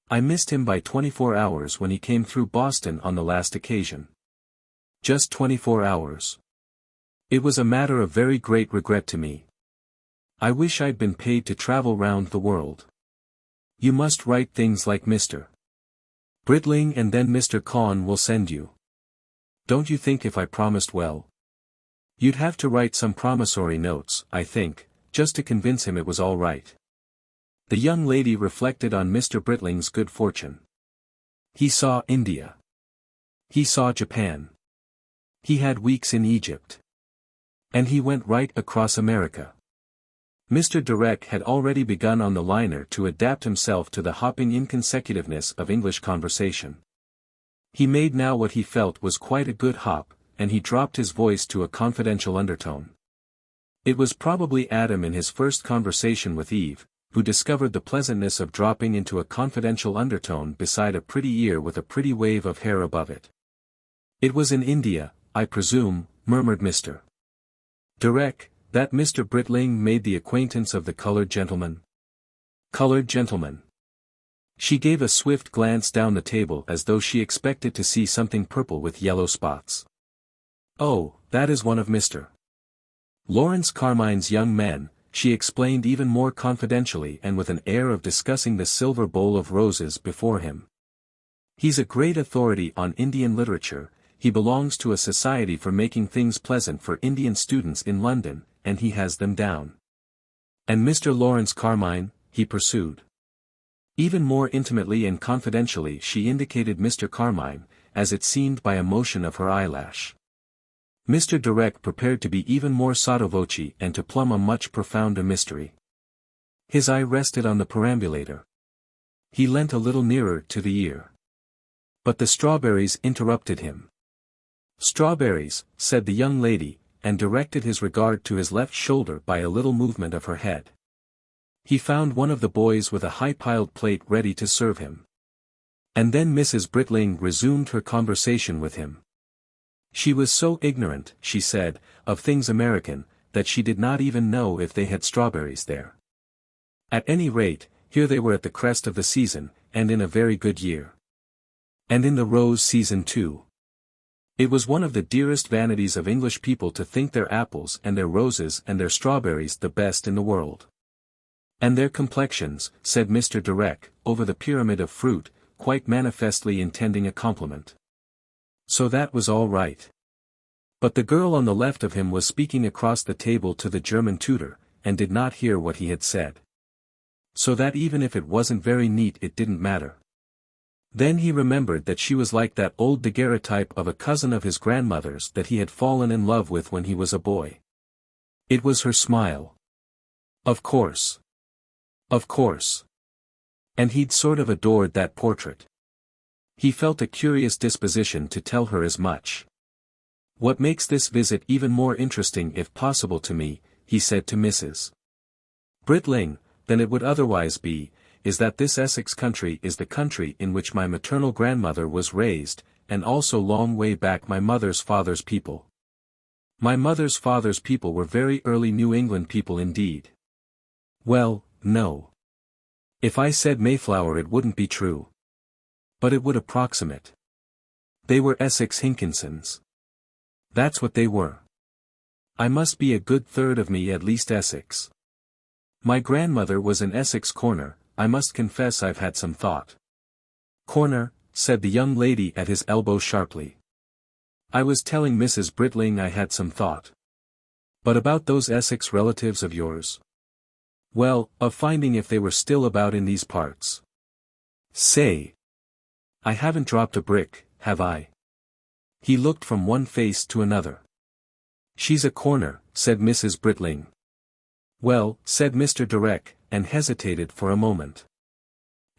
"I missed him by 24 hours when he came through Boston on the last occasion." "Just 24 hours. It was a matter of very great regret to me. I wish I'd been paid to travel round the world. You must write things like Mr. Britling and then Mr. Cawn will send you. Don't you think if I promised well? You'd have to write some promissory notes, I think, just to convince him it was all right." The young lady reflected on Mr. Britling's good fortune. He saw India. He saw Japan. He had weeks in Egypt. And he went right across America. Mr. Direck had already begun on the liner to adapt himself to the hopping inconsecutiveness of English conversation. He made now what he felt was quite a good hop, and he dropped his voice to a confidential undertone. It was probably Adam in his first conversation with Eve, who discovered the pleasantness of dropping into a confidential undertone beside a pretty ear with a pretty wave of hair above it. "It was in India, I presume," murmured Mr. Direck, "that Mr. Britling made the acquaintance of the colored gentleman?" Colored gentleman. She gave a swift glance down the table as though she expected to see something purple with yellow spots. Oh, that is one of Mr. Lawrence Carmine's young men, she explained even more confidentially and with an air of discussing the silver bowl of roses before him. He's a great authority on Indian literature, he belongs to a society for making things pleasant for Indian students in London, and he has them down. And Mr. Lawrence Carmine, he pursued. Even more intimately and confidentially she indicated Mr. Carmine, as it seemed by a motion of her eyelash. Mr. Direck prepared to be even more sotto voce and to plumb a much profounder mystery. His eye rested on the perambulator. He leant a little nearer to the ear. But the strawberries interrupted him. Strawberries, said the young lady, and directed his regard to his left shoulder by a little movement of her head. He found one of the boys with a high-piled plate ready to serve him. And then Mrs. Britling resumed her conversation with him. She was so ignorant, she said, of things American, that she did not even know if they had strawberries there. At any rate, here they were at the crest of the season, and in a very good year. And in the rose season too. It was one of the dearest vanities of English people to think their apples and their roses and their strawberries the best in the world. And their complexions, said Mr. Direck, over the pyramid of fruit, quite manifestly intending a compliment. So that was all right. But the girl on the left of him was speaking across the table to the German tutor, and did not hear what he had said. So that even if it wasn't very neat it didn't matter. Then he remembered that she was like that old daguerreotype of a cousin of his grandmother's that he had fallen in love with when he was a boy. It was her smile. Of course. Of course. And he'd sort of adored that portrait. He felt a curious disposition to tell her as much. What makes this visit even more interesting if possible to me, he said to Mrs. Britling, than it would otherwise be, is that this Essex country is the country in which my maternal grandmother was raised, and also long way back my mother's father's people. My mother's father's people were very early New England people indeed. Well, no. If I said Mayflower it wouldn't be true. But it would approximate. They were Essex Hinkinsons. That's what they were. I must be a good third of me at least Essex. My grandmother was an Essex Corner, I must confess I've had some thought. Corner, said the young lady at his elbow sharply. I was telling Mrs. Britling I had some thought. But about those Essex relatives of yours? Well, of finding if they were still about in these parts. Say. I haven't dropped a brick, have I? He looked from one face to another. She's a Corner, said Mrs. Britling. Well, said Mr. Direck, and hesitated for a moment.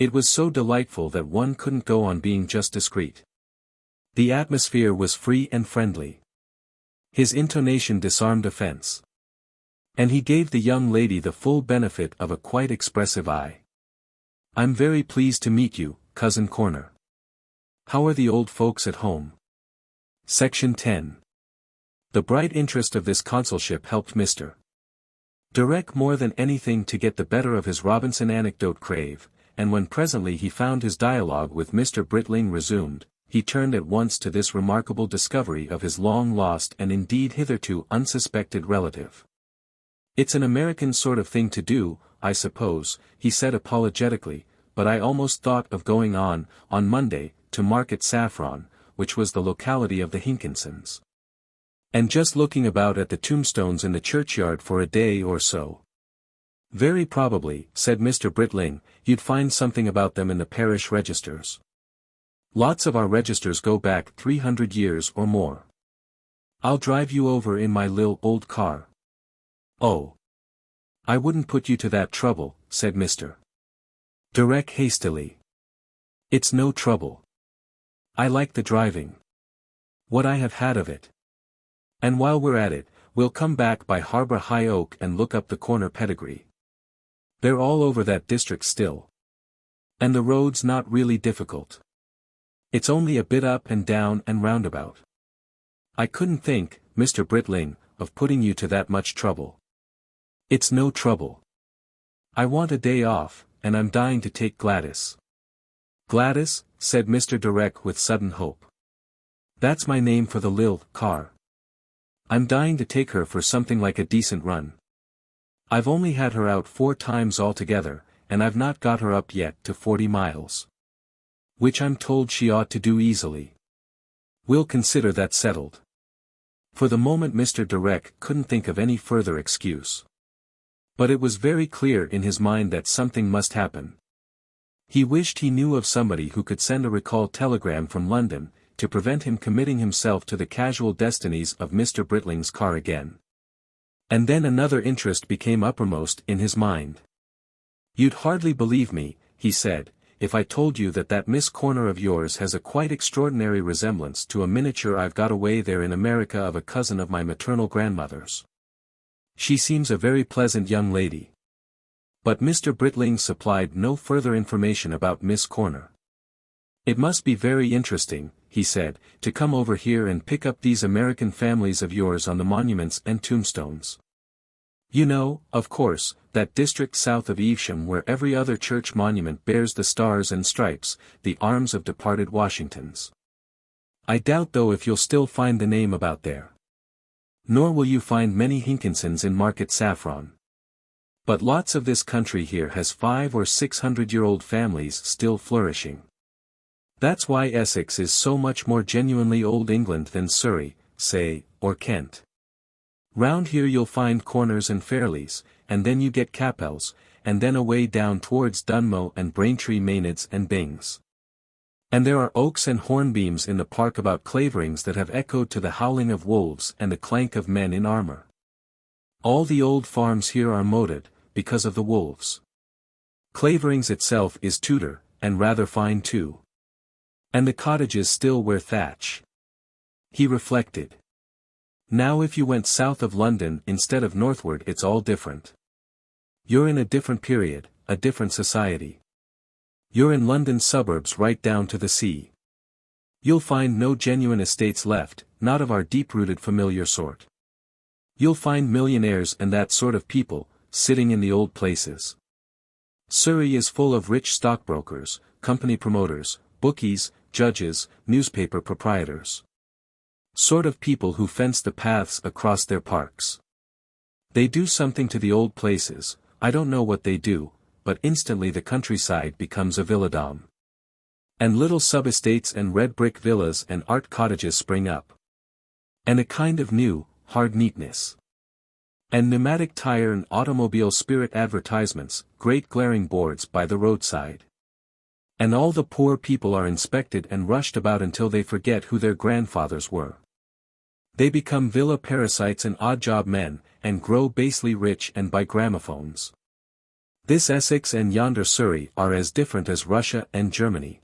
It was so delightful that one couldn't go on being just discreet. The atmosphere was free and friendly. His intonation disarmed offense. And he gave the young lady the full benefit of a quite expressive eye. I'm very pleased to meet you, Cousin Corner. How are the old folks at home? Section 10. The bright interest of this consulship helped Mr. Direck more than anything to get the better of his Robinson anecdote crave, and when presently he found his dialogue with Mr. Britling resumed, he turned at once to this remarkable discovery of his long-lost and indeed hitherto unsuspected relative. It's an American sort of thing to do, I suppose, he said apologetically, but I almost thought of going on Monday, to Market Saffron, which was the locality of the Hinkinsons. And just looking about at the tombstones in the churchyard for a day or so. Very probably, said Mr. Britling, you'd find something about them in the parish registers. Lots of our registers go back 300 years or more. I'll drive you over in my lil old car. Oh. I wouldn't put you to that trouble, said Mr. Direck hastily. It's no trouble. I like the driving. What I have had of it. And while we're at it, we'll come back by Harbour High Oak and look up the Corner pedigree. They're all over that district still. And the road's not really difficult. It's only a bit up and down and roundabout. I couldn't think, Mr. Britling, of putting you to that much trouble. It's no trouble. I want a day off, and I'm dying to take Gladys. Gladys, said Mr. Direck with sudden hope. That's my name for the lil car. I'm dying to take her for something like a decent run. I've only had her out 4 times altogether, and I've not got her up yet to 40 miles. Which I'm told she ought to do easily. We'll consider that settled. For the moment Mr. Direck couldn't think of any further excuse. But it was very clear in his mind that something must happen. He wished he knew of somebody who could send a recall telegram from London, to prevent him committing himself to the casual destinies of Mr. Britling's car again. And then another interest became uppermost in his mind. You'd hardly believe me, he said, if I told you that Miss Corner of yours has a quite extraordinary resemblance to a miniature I've got away there in America of a cousin of my maternal grandmother's. She seems a very pleasant young lady. But Mr. Britling supplied no further information about Miss Corner. It must be very interesting, he said, to come over here and pick up these American families of yours on the monuments and tombstones. You know, of course, that district south of Evesham where every other church monument bears the stars and stripes, the arms of departed Washingtons. I doubt though if you'll still find the name about there. Nor will you find many Hinkinsons in Market Saffron. But lots of this country here has 500 or 600-year-old families still flourishing. That's why Essex is so much more genuinely Old England than Surrey, say, or Kent. Round here you'll find Corners and Fairleys, and then you get Capels, and then away down towards Dunmow and Braintree Maynards and Bings. And there are oaks and hornbeams in the park about Claverings that have echoed to the howling of wolves and the clank of men in armour. All the old farms here are moated, because of the wolves. Claverings itself is Tudor, and rather fine too. And the cottages still wear thatch. He reflected. Now if you went south of London instead of northward it's all different. You're in a different period, a different society. You're in London's suburbs right down to the sea. You'll find no genuine estates left, not of our deep-rooted familiar sort. You'll find millionaires and that sort of people, sitting in the old places. Surrey is full of rich stockbrokers, company promoters, bookies, judges, newspaper proprietors. Sort of people who fence the paths across their parks. They do something to the old places, I don't know what they do, but instantly the countryside becomes a villadom. And little sub-estates and red-brick villas and art cottages spring up. And a kind of new, hard neatness. And pneumatic tire and automobile spirit advertisements, great glaring boards by the roadside. And all the poor people are inspected and rushed about until they forget who their grandfathers were. They become villa parasites and odd-job men, and grow basely rich and buy gramophones. This Essex and yonder Surrey are as different as Russia and Germany.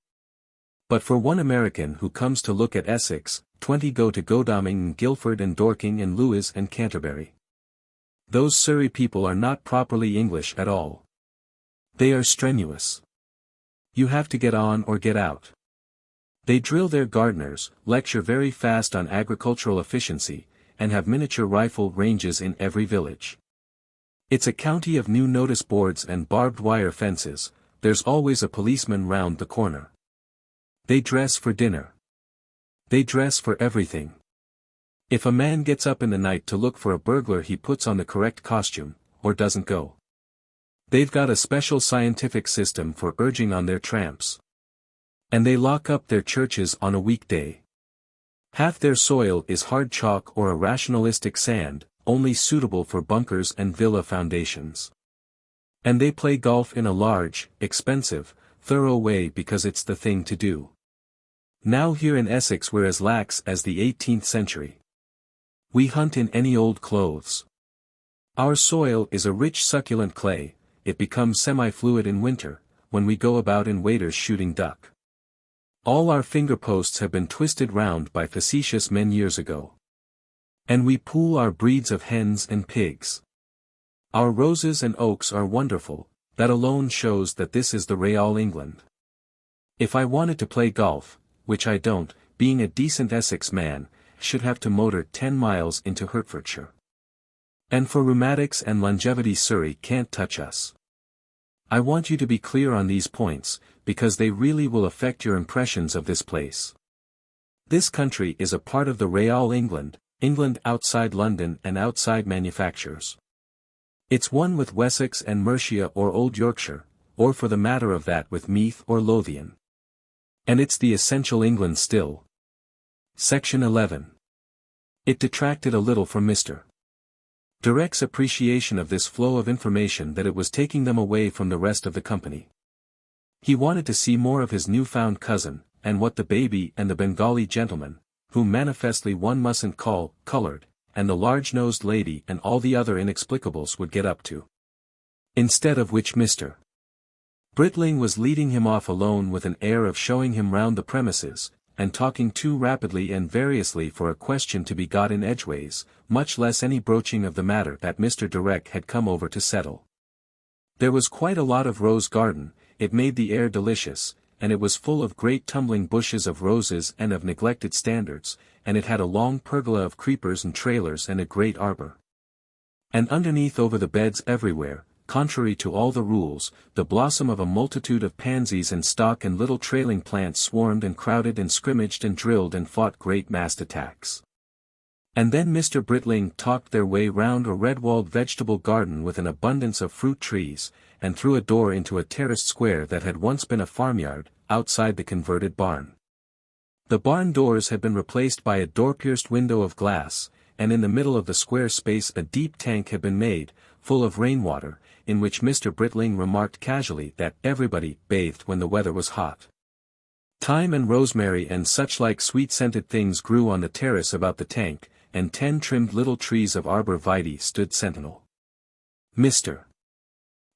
But for one American who comes to look at Essex, 20 go to Godalming and Guildford and Dorking and Lewes and Canterbury. Those Surrey people are not properly English at all. They are strenuous. You have to get on or get out. They drill their gardeners, lecture very fast on agricultural efficiency, and have miniature rifle ranges in every village. It's a county of new notice boards and barbed wire fences, there's always a policeman round the corner. They dress for dinner. They dress for everything. If a man gets up in the night to look for a burglar he puts on the correct costume, or doesn't go. They've got a special scientific system for urging on their tramps. And they lock up their churches on a weekday. Half their soil is hard chalk or a rationalistic sand, only suitable for bunkers and villa foundations. And they play golf in a large, expensive, thorough way because it's the thing to do. Now here in Essex we're as lax as the 18th century. We hunt in any old clothes. Our soil is a rich succulent clay, it becomes semi-fluid in winter, when we go about in waders shooting duck. All our finger posts have been twisted round by facetious men years ago. And we pool our breeds of hens and pigs. Our roses and oaks are wonderful, that alone shows that this is the real England. If I wanted to play golf, which I don't, being a decent Essex man, should have to motor 10 miles into Hertfordshire. And for rheumatics and longevity Surrey can't touch us. I want you to be clear on these points, because they really will affect your impressions of this place. This country is a part of the Real England, England outside London and outside manufactures. It's one with Wessex and Mercia or Old Yorkshire, or for the matter of that with Meath or Lothian. And it's the essential England still. Section 11. It detracted a little from Mr. Direck's appreciation of this flow of information that it was taking them away from the rest of the company. He wanted to see more of his newfound cousin, and what the baby and the Bengali gentleman, whom manifestly one mustn't call coloured, and the large-nosed lady and all the other inexplicables would get up to. Instead of which Mr. Britling was leading him off alone with an air of showing him round the premises, and talking too rapidly and variously for a question to be got in edgeways, much less any broaching of the matter that Mr. Direck had come over to settle. There was quite a lot of rose garden, it made the air delicious, and it was full of great tumbling bushes of roses and of neglected standards, and it had a long pergola of creepers and trailers and a great arbor. And underneath over the beds everywhere, contrary to all the rules, the blossom of a multitude of pansies and stock and little trailing plants swarmed and crowded and scrimmaged and drilled and fought great massed attacks. And then Mr. Britling talked their way round a red-walled vegetable garden with an abundance of fruit trees, and through a door into a terraced square that had once been a farmyard, outside the converted barn. The barn doors had been replaced by a door-pierced window of glass, and in the middle of the square space a deep tank had been made, full of rainwater, in which Mr. Britling remarked casually that everybody bathed when the weather was hot. Thyme and rosemary and such-like sweet-scented things grew on the terrace about the tank, and 10 trimmed little trees of arbor vitae stood sentinel. Mr.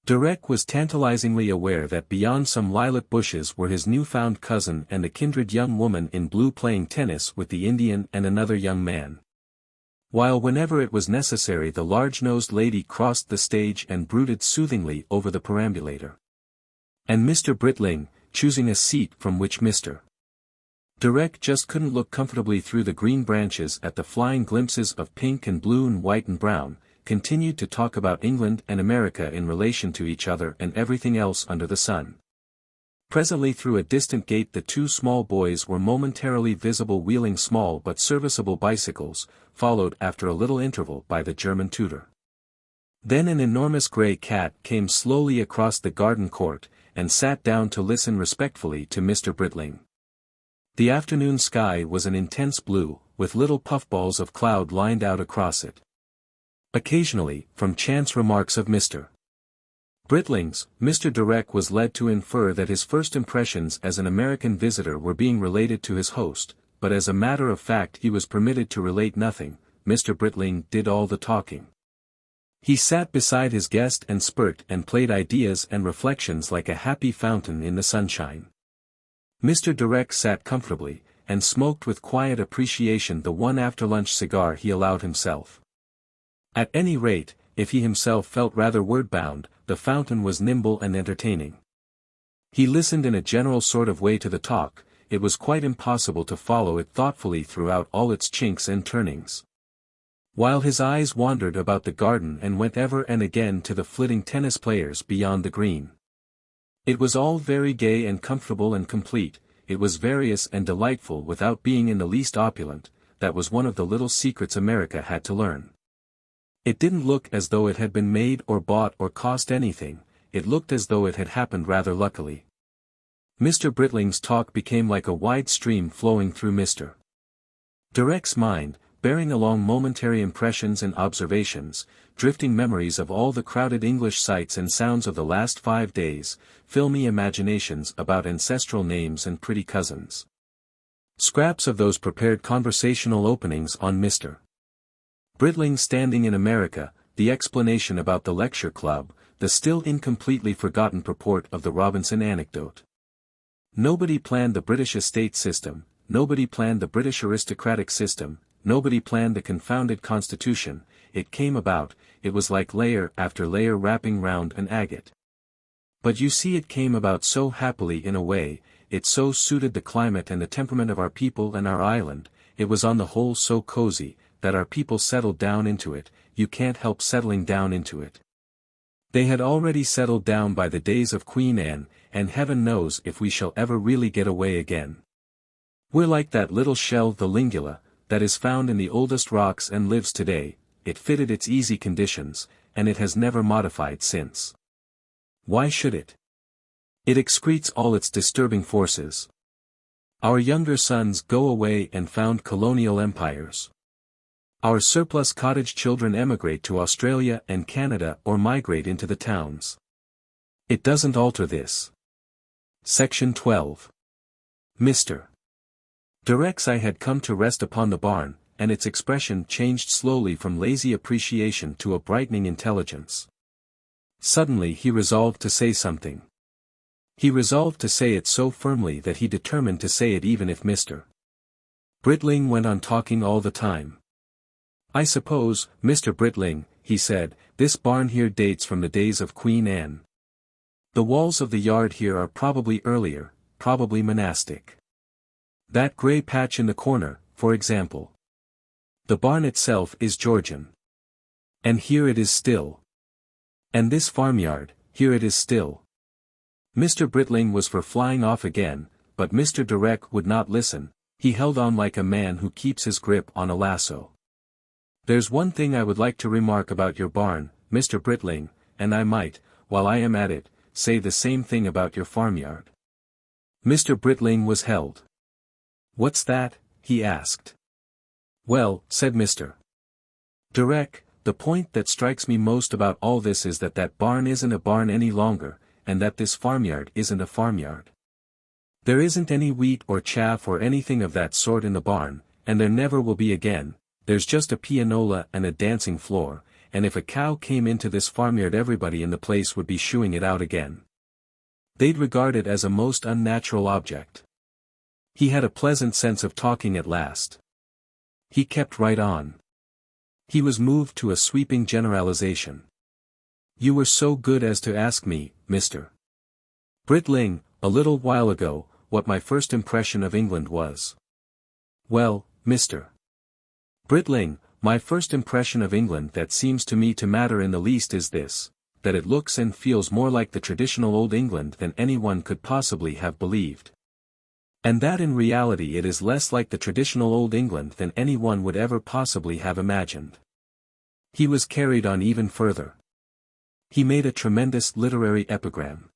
Direck was tantalizingly aware that beyond some lilac bushes were his newfound cousin and a kindred young woman in blue playing tennis with the Indian and another young man. While whenever it was necessary the large-nosed lady crossed the stage and brooded soothingly over the perambulator. And Mr. Britling, choosing a seat from which Mr. Direck just couldn't look comfortably through the green branches at the flying glimpses of pink and blue and white and brown, continued to talk about England and America in relation to each other and everything else under the sun. Presently through a distant gate the 2 small boys were momentarily visible wheeling small but serviceable bicycles, followed after a little interval by the German tutor. Then an enormous grey cat came slowly across the garden court, and sat down to listen respectfully to Mr. Britling. The afternoon sky was an intense blue, with little puffballs of cloud lined out across it. Occasionally, from chance remarks of Mr. Britling's, Mr. Direck was led to infer that his first impressions as an American visitor were being related to his host, but as a matter of fact he was permitted to relate nothing. Mr. Britling did all the talking. He sat beside his guest and spurt and played ideas and reflections like a happy fountain in the sunshine. Mr. Direck sat comfortably, and smoked with quiet appreciation the one after-lunch cigar he allowed himself. At any rate, if he himself felt rather word-bound, the fountain was nimble and entertaining. He listened in a general sort of way to the talk, it was quite impossible to follow it thoughtfully throughout all its chinks and turnings. While his eyes wandered about the garden and went ever and again to the flitting tennis players beyond the green. It was all very gay and comfortable and complete, it was various and delightful without being in the least opulent, that was one of the little secrets America had to learn. It didn't look as though it had been made or bought or cost anything, it looked as though it had happened rather luckily. Mr. Britling's talk became like a wide stream flowing through Mr. Direck's mind, bearing along momentary impressions and observations, drifting memories of all the crowded English sights and sounds of the last 5 days, filmy imaginations about ancestral names and pretty cousins. Scraps of those prepared conversational openings on Mr. Britling standing in America, the explanation about the lecture club, the still incompletely forgotten purport of the Robinson anecdote. Nobody planned the British estate system, nobody planned the British aristocratic system, nobody planned the confounded constitution, it came about, it was like layer after layer wrapping round an agate. But you see it came about so happily in a way, it so suited the climate and the temperament of our people and our island, it was on the whole so cozy, that our people settled down into it, you can't help settling down into it. They had already settled down by the days of Queen Anne, and heaven knows if we shall ever really get away again. We're like that little shell, the lingula, that is found in the oldest rocks and lives today. It fitted its easy conditions, and it has never modified since. Why should it? It excretes all its disturbing forces. Our younger sons go away and found colonial empires. Our surplus cottage children emigrate to Australia and Canada or migrate into the towns. It doesn't alter this. Section 12. Mr. Direck's eye had come to rest upon the barn, and its expression changed slowly from lazy appreciation to a brightening intelligence. Suddenly he resolved to say something. He resolved to say it so firmly that he determined to say it even if Mr. Britling went on talking all the time. I suppose, Mr. Britling, he said, this barn here dates from the days of Queen Anne. The walls of the yard here are probably earlier, probably monastic. That grey patch in the corner, for example. The barn itself is Georgian. And here it is still. And this farmyard, here it is still. Mr. Britling was for flying off again, but Mr. Direck would not listen. He held on like a man who keeps his grip on a lasso. There's one thing I would like to remark about your barn, Mr. Britling, and I might, while I am at it, say the same thing about your farmyard. Mr. Britling was held. What's that? He asked. Well, said Mr. Direck, the point that strikes me most about all this is that that barn isn't a barn any longer, and that this farmyard isn't a farmyard. There isn't any wheat or chaff or anything of that sort in the barn, and there never will be again. There's just a pianola and a dancing floor, and if a cow came into this farmyard everybody in the place would be shooing it out again. They'd regard it as a most unnatural object. He had a pleasant sense of talking at last. He kept right on. He was moved to a sweeping generalization. You were so good as to ask me, Mr. Britling, a little while ago, what my first impression of England was. Well, Mr. Britling, my first impression of England that seems to me to matter in the least is this, that it looks and feels more like the traditional old England than anyone could possibly have believed. And that in reality it is less like the traditional old England than anyone would ever possibly have imagined. He was carried on even further. He made a tremendous literary epigram.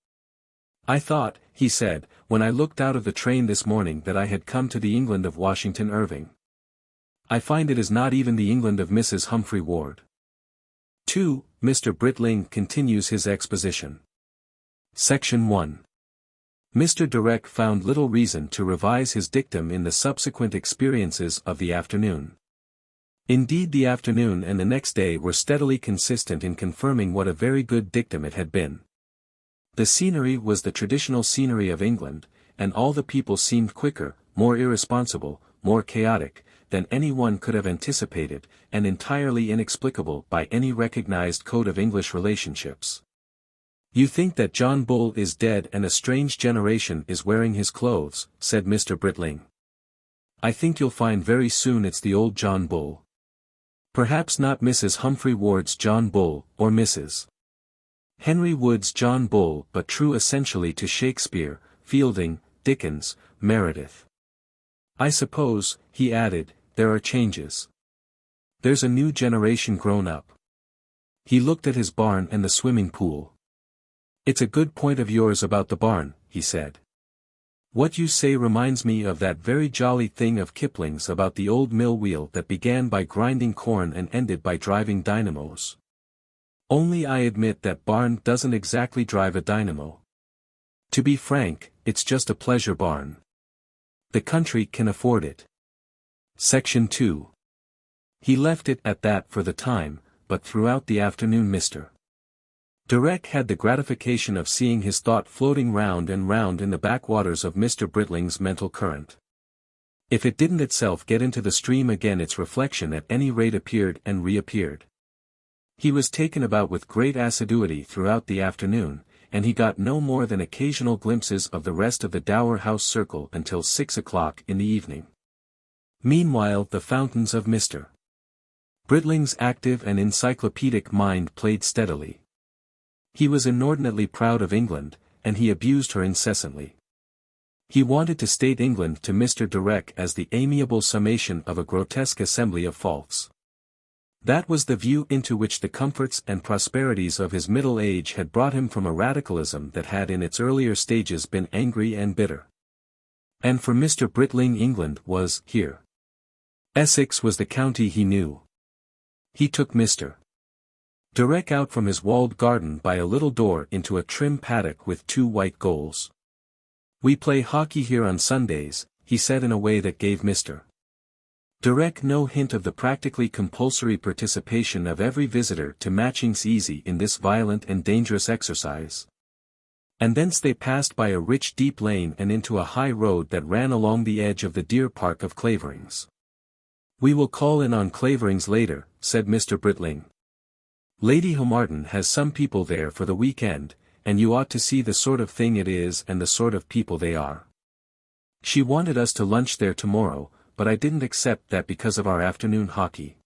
I thought, he said, when I looked out of the train this morning that I had come to the England of Washington Irving. I find it is not even the England of Mrs. Humphrey Ward. 2. Mr. Britling continues his exposition. Section 1. Mr. Direck found little reason to revise his dictum in the subsequent experiences of the afternoon. Indeed, the afternoon and the next day were steadily consistent in confirming what a very good dictum it had been. The scenery was the traditional scenery of England, and all the people seemed quicker, more irresponsible, more chaotic, than anyone could have anticipated, and entirely inexplicable by any recognized code of English relationships. You think that John Bull is dead and a strange generation is wearing his clothes, said Mr. Britling. I think you'll find very soon it's the old John Bull. Perhaps not Mrs. Humphrey Ward's John Bull, or Mrs. Henry Wood's John Bull, but true essentially to Shakespeare, Fielding, Dickens, Meredith. I suppose, he added, there are changes. There's a new generation grown up. He looked at his barn and the swimming pool. It's a good point of yours about the barn, he said. What you say reminds me of that very jolly thing of Kipling's about the old mill wheel that began by grinding corn and ended by driving dynamos. Only I admit that barn doesn't exactly drive a dynamo. To be frank, it's just a pleasure barn. The country can afford it. Section 2. He left it at that for the time, but throughout the afternoon Mr. Direck had the gratification of seeing his thought floating round and round in the backwaters of Mr. Britling's mental current. If it didn't itself get into the stream again, its reflection at any rate appeared and reappeared. He was taken about with great assiduity throughout the afternoon, and he got no more than occasional glimpses of the rest of the Dower House circle until 6 o'clock in the evening. Meanwhile the fountains of Mr. Britling's active and encyclopedic mind played steadily. He was inordinately proud of England, and he abused her incessantly. He wanted to state England to Mr. Direck as the amiable summation of a grotesque assembly of faults. That was the view into which the comforts and prosperities of his middle age had brought him from a radicalism that had in its earlier stages been angry and bitter. And for Mr. Britling England was here. Essex was the county he knew. He took Mr. Direck out from his walled garden by a little door into a trim paddock with 2 white goals. "We play hockey here on Sundays," he said in a way that gave Mr. Direck no hint of the practically compulsory participation of every visitor to Matching's Easy in this violent and dangerous exercise. And thence they passed by a rich deep lane and into a high road that ran along the edge of the deer park of Claverings. "We will call in on Claverings later," said Mr. Britling. "Lady Homarton has some people there for the weekend, and you ought to see the sort of thing it is and the sort of people they are. She wanted us to lunch there tomorrow, but I didn't accept that because of our afternoon hockey."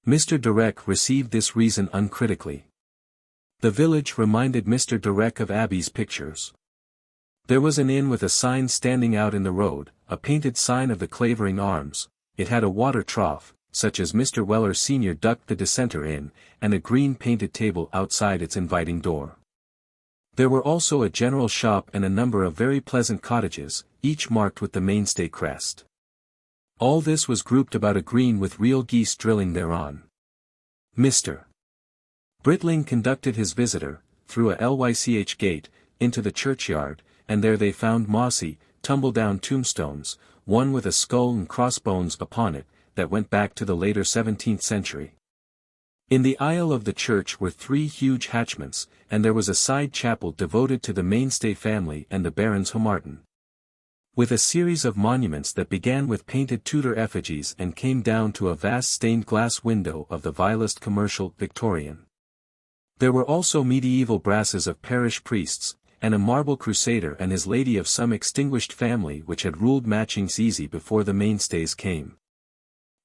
Mr. Direck received this reason uncritically. The village reminded Mr. Direck of Abbey's pictures. There was an inn with a sign standing out in the road, a painted sign of the Clavering Arms. It had a water trough, such as Mr. Weller Sr. ducked the dissenter in, and a green painted table outside its inviting door. There were also a general shop and a number of very pleasant cottages, each marked with the mainstay crest. All this was grouped about a green with real geese drilling thereon. Mr. Britling conducted his visitor, through a Lych gate, into the churchyard, and there they found mossy, tumble-down tombstones, one with a skull and crossbones upon it, that went back to the later 17th century. In the aisle of the church were 3 huge hatchments, and there was a side chapel devoted to the Mainstay family and the Barons Homarton. With a series of monuments that began with painted Tudor effigies and came down to a vast stained glass window of the vilest commercial Victorian. There were also medieval brasses of parish priests, and a marble crusader and his lady of some extinguished family which had ruled Matching's Easy before the Mainstays came.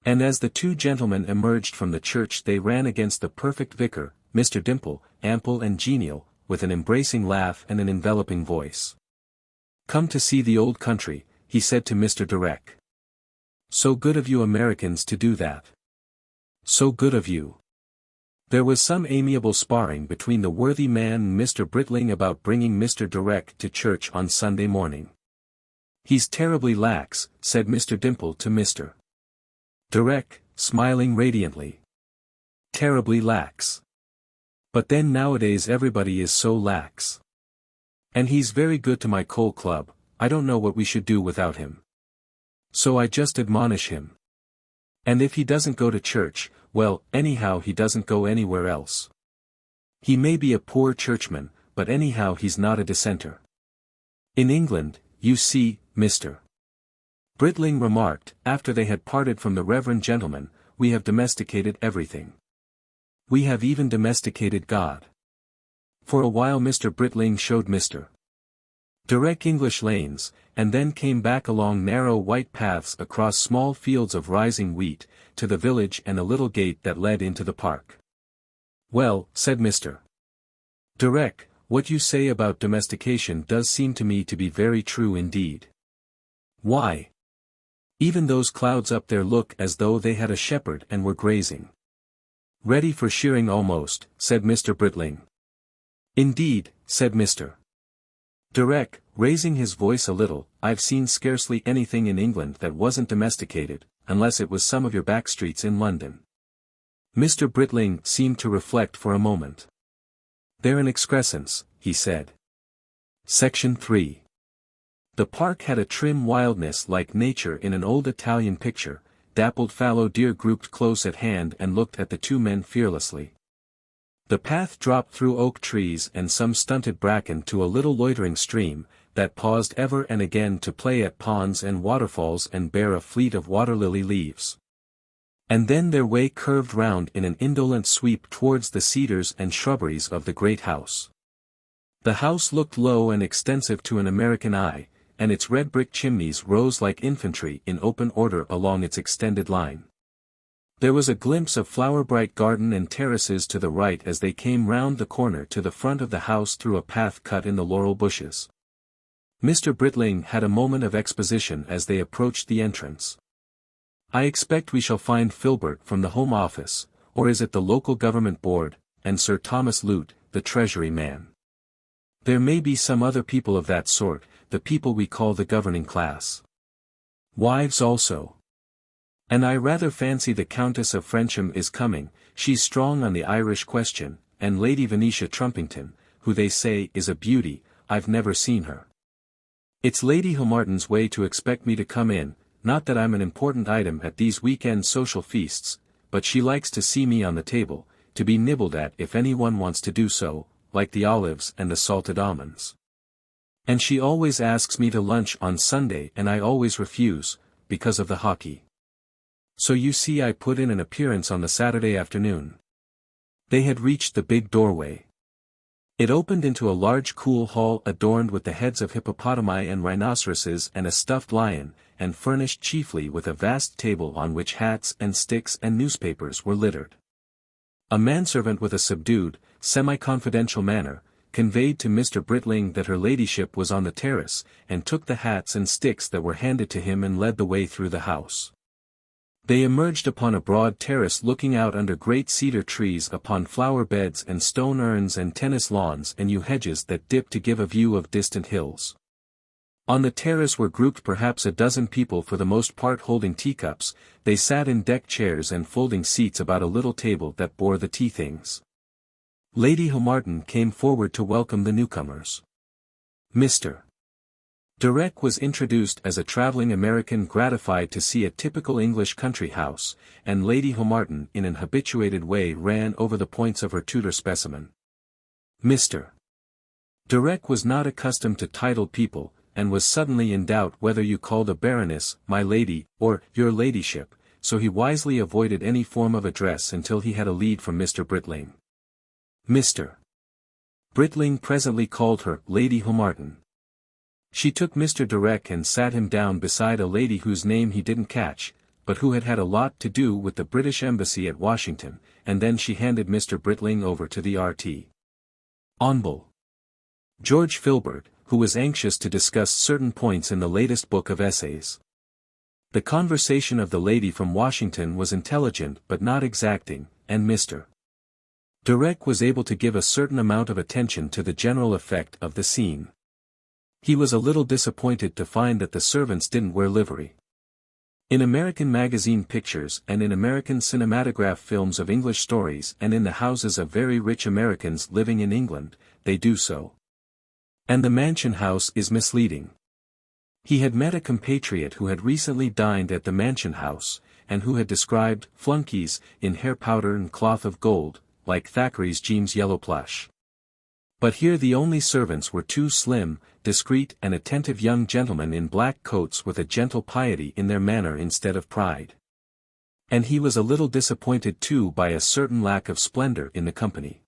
And as the 2 gentlemen emerged from the church they ran against the perfect vicar, Mr. Dimple, ample and genial, with an embracing laugh and an enveloping voice. "Come to see the old country," he said to Mr. Direck. "So good of you Americans to do that. So good of you." There was some amiable sparring between the worthy man and Mr. Britling about bringing Mr. Direck to church on Sunday morning. "He's terribly lax," said Mr. Dimple to Mr. Direck, smiling radiantly. "Terribly lax. But then nowadays everybody is so lax. And he's very good to my coal club, I don't know what we should do without him. So I just admonish him. And if he doesn't go to church, well, anyhow he doesn't go anywhere else. He may be a poor churchman, but anyhow he's not a dissenter. In England, you see, Mr. Britling remarked, after they had parted from the reverend gentleman, we have domesticated everything. We have even domesticated God." For a while Mr. Britling showed Mr. Direck English lanes, and then came back along narrow white paths across small fields of rising wheat, to the village and a little gate that led into the park. "Well," said Mr. Direck, "what you say about domestication does seem to me to be very true indeed. Why? Even those clouds up there look as though they had a shepherd and were grazing. Ready for shearing almost," said Mr. Britling. "Indeed," said Mr. Direck, raising his voice a little, "I've seen scarcely anything in England that wasn't domesticated, unless it was some of your back streets in London." Mr. Britling seemed to reflect for a moment. "They're an excrescence," he said. Section 3. The park had a trim wildness like nature in an old Italian picture. Dappled fallow deer grouped close at hand and looked at the 2 men fearlessly. The path dropped through oak trees and some stunted bracken to a little loitering stream, that paused ever and again to play at ponds and waterfalls and bear a fleet of water-lily leaves. And then their way curved round in an indolent sweep towards the cedars and shrubberies of the great house. The house looked low and extensive to an American eye, and its red brick chimneys rose like infantry in open order along its extended line. There was a glimpse of flower-bright garden and terraces to the right as they came round the corner to the front of the house through a path cut in the laurel bushes. Mr. Britling had a moment of exposition as they approached the entrance. "I expect we shall find Filbert from the Home Office, or is it the Local Government Board, and Sir Thomas Lute, the Treasury man. There may be some other people of that sort, the people we call the governing class. Wives also. And I rather fancy the Countess of Frensham is coming, she's strong on the Irish question, and Lady Venetia Trumpington, who they say is a beauty, I've never seen her. It's Lady Homarton's way to expect me to come in, not that I'm an important item at these weekend social feasts, but she likes to see me on the table, to be nibbled at if anyone wants to do so, like the olives and the salted almonds. And she always asks me to lunch on Sunday and I always refuse, because of the hockey. So you see I put in an appearance on the Saturday afternoon." They had reached the big doorway. It opened into a large cool hall adorned with the heads of hippopotami and rhinoceroses and a stuffed lion, and furnished chiefly with a vast table on which hats and sticks and newspapers were littered. A manservant with a subdued, semi-confidential manner, conveyed to Mr. Britling that her ladyship was on the terrace, and took the hats and sticks that were handed to him and led the way through the house. They emerged upon a broad terrace looking out under great cedar trees upon flower beds and stone urns and tennis lawns and yew hedges that dipped to give a view of distant hills. On the terrace were grouped perhaps a dozen people, for the most part holding teacups. They sat in deck chairs and folding seats about a little table that bore the tea things. Lady Homarton came forward to welcome the newcomers. Mr. Direck was introduced as a traveling American gratified to see a typical English country house, and Lady Homarton in an habituated way ran over the points of her Tudor specimen. Mr. Direck was not accustomed to titled people, and was suddenly in doubt whether you called a baroness, my lady, or your ladyship, so he wisely avoided any form of address until he had a lead from Mr. Britling. Mr. Britling presently called her Lady Homarton. She took Mr. Direck and sat him down beside a lady whose name he didn't catch, but who had had a lot to do with the British Embassy at Washington, and then she handed Mr. Britling over to the RT. Honorable George Filbert, who was anxious to discuss certain points in the latest book of essays. The conversation of the lady from Washington was intelligent but not exacting, and Mr. Direck was able to give a certain amount of attention to the general effect of the scene. He was a little disappointed to find that the servants didn't wear livery. In American magazine pictures and in American cinematograph films of English stories and in the houses of very rich Americans living in England, they do so. And the mansion house is misleading. He had met a compatriot who had recently dined at the mansion house, and who had described flunkies in hair powder and cloth of gold, like Thackeray's Jeames Yellow Plush. But here the only servants were two slim, discreet and attentive young gentlemen in black coats with a gentle piety in their manner instead of pride. And he was a little disappointed too by a certain lack of splendor in the company.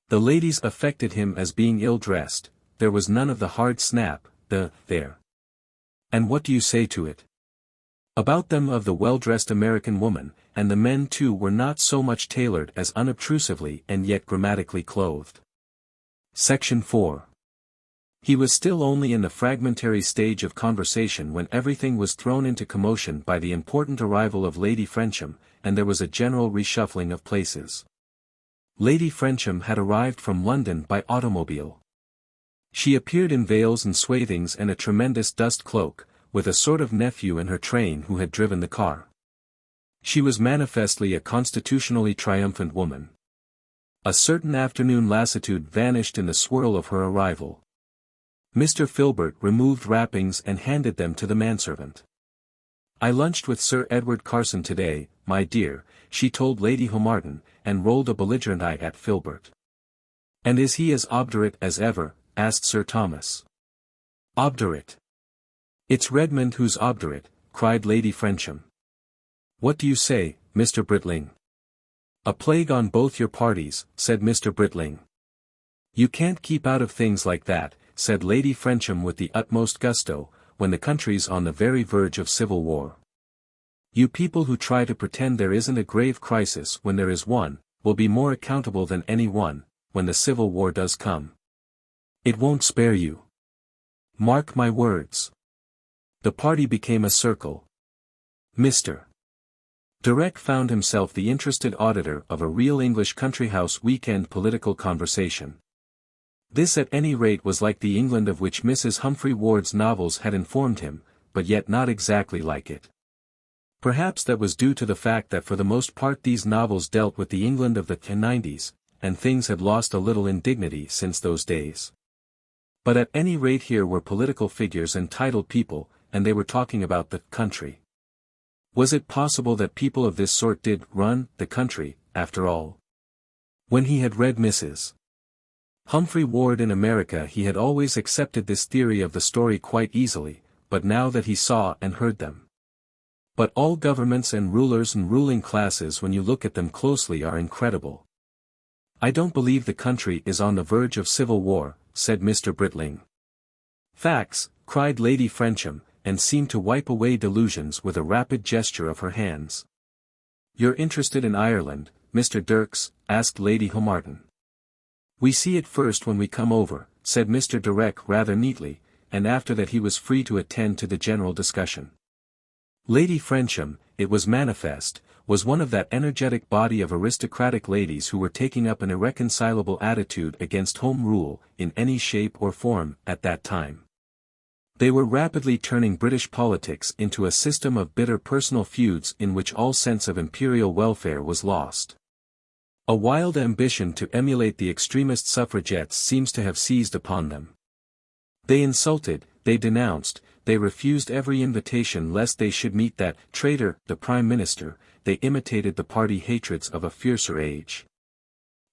The ladies affected him as being ill-dressed, there was none of the hard snap, there. And what do you say to it? About them of the well-dressed American woman, and the men too were not so much tailored as unobtrusively and yet grammatically clothed. Section 4. He was still only in the fragmentary stage of conversation when everything was thrown into commotion by the important arrival of Lady Frensham, and there was a general reshuffling of places. Lady Frensham had arrived from London by automobile. She appeared in veils and swathings and a tremendous dust cloak, with a sort of nephew in her train who had driven the car. She was manifestly a constitutionally triumphant woman. A certain afternoon lassitude vanished in the swirl of her arrival. Mr. Filbert removed wrappings and handed them to the manservant. "I lunched with Sir Edward Carson today, my dear," she told Lady Homarton, and rolled a belligerent eye at Filbert. "And is he as obdurate as ever?" asked Sir Thomas. "Obdurate? It's Redmond who's obdurate," cried Lady Frensham. "What do you say, Mr. Britling?" "A plague on both your parties," said Mr. Britling. "You can't keep out of things like that," said Lady Frensham with the utmost gusto, "when the country's on the very verge of civil war." You people who try to pretend there isn't a grave crisis when there is one, will be more accountable than anyone, when the Civil War does come. It won't spare you. Mark my words. The party became a circle. Mr. Direck found himself the interested auditor of a real English country house weekend political conversation. This at any rate was like the England of which Mrs. Humphrey Ward's novels had informed him, but yet not exactly like it. Perhaps that was due to the fact that for the most part these novels dealt with the England of the 90s, and things had lost a little in dignity since those days. But at any rate here were political figures and titled people, and they were talking about the country. Was it possible that people of this sort did run the country, after all? When he had read Mrs. Humphrey Ward in America he had always accepted this theory of the story quite easily, but now that he saw and heard them. But all governments and rulers and ruling classes when you look at them closely are incredible. I don't believe the country is on the verge of civil war, said Mr. Britling. Facts, cried Lady Frensham, and seemed to wipe away delusions with a rapid gesture of her hands. You're interested in Ireland, Mr. Dirks? Asked Lady Homarton. We see it first when we come over, said Mr. Direck rather neatly, and after that he was free to attend to the general discussion. Lady Frensham, it was manifest, was one of that energetic body of aristocratic ladies who were taking up an irreconcilable attitude against Home Rule, in any shape or form, at that time. They were rapidly turning British politics into a system of bitter personal feuds in which all sense of imperial welfare was lost. A wild ambition to emulate the extremist suffragettes seems to have seized upon them. They insulted, they denounced, they refused every invitation lest they should meet that traitor, the Prime Minister, they imitated the party hatreds of a fiercer age.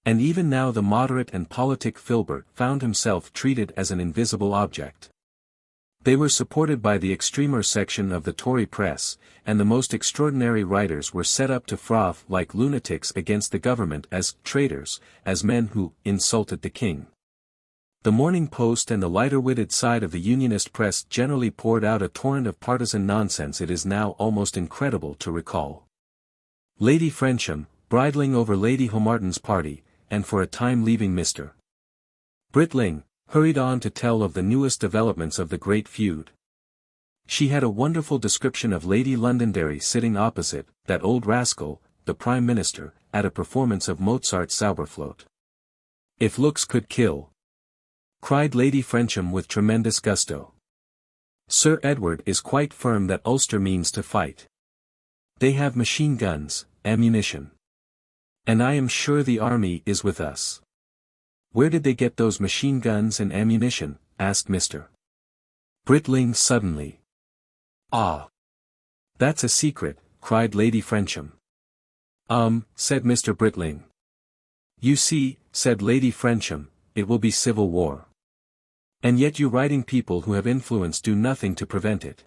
And even now the moderate and politic Filbert found himself treated as an invisible object. They were supported by the extremer section of the Tory press, and the most extraordinary writers were set up to froth like lunatics against the government as traitors, as men who insulted the king. The Morning Post and the lighter-witted side of the Unionist press generally poured out a torrent of partisan nonsense it is now almost incredible to recall. Lady Frensham, bridling over Lady Homarton's party, and for a time leaving Mr. Britling, hurried on to tell of the newest developments of the great feud. She had a wonderful description of Lady Londonderry sitting opposite, that old rascal, the Prime Minister, at a performance of Mozart's Zauberflöte. If looks could kill, cried Lady Frensham with tremendous gusto. Sir Edward is quite firm that Ulster means to fight. They have machine guns, ammunition. And I am sure the army is with us. Where did they get those machine guns and ammunition? Asked Mr. Britling suddenly. Ah! That's a secret, cried Lady Frensham. Said Mr. Britling. You see, said Lady Frensham, it will be civil war. And yet you writing people who have influence do nothing to prevent it.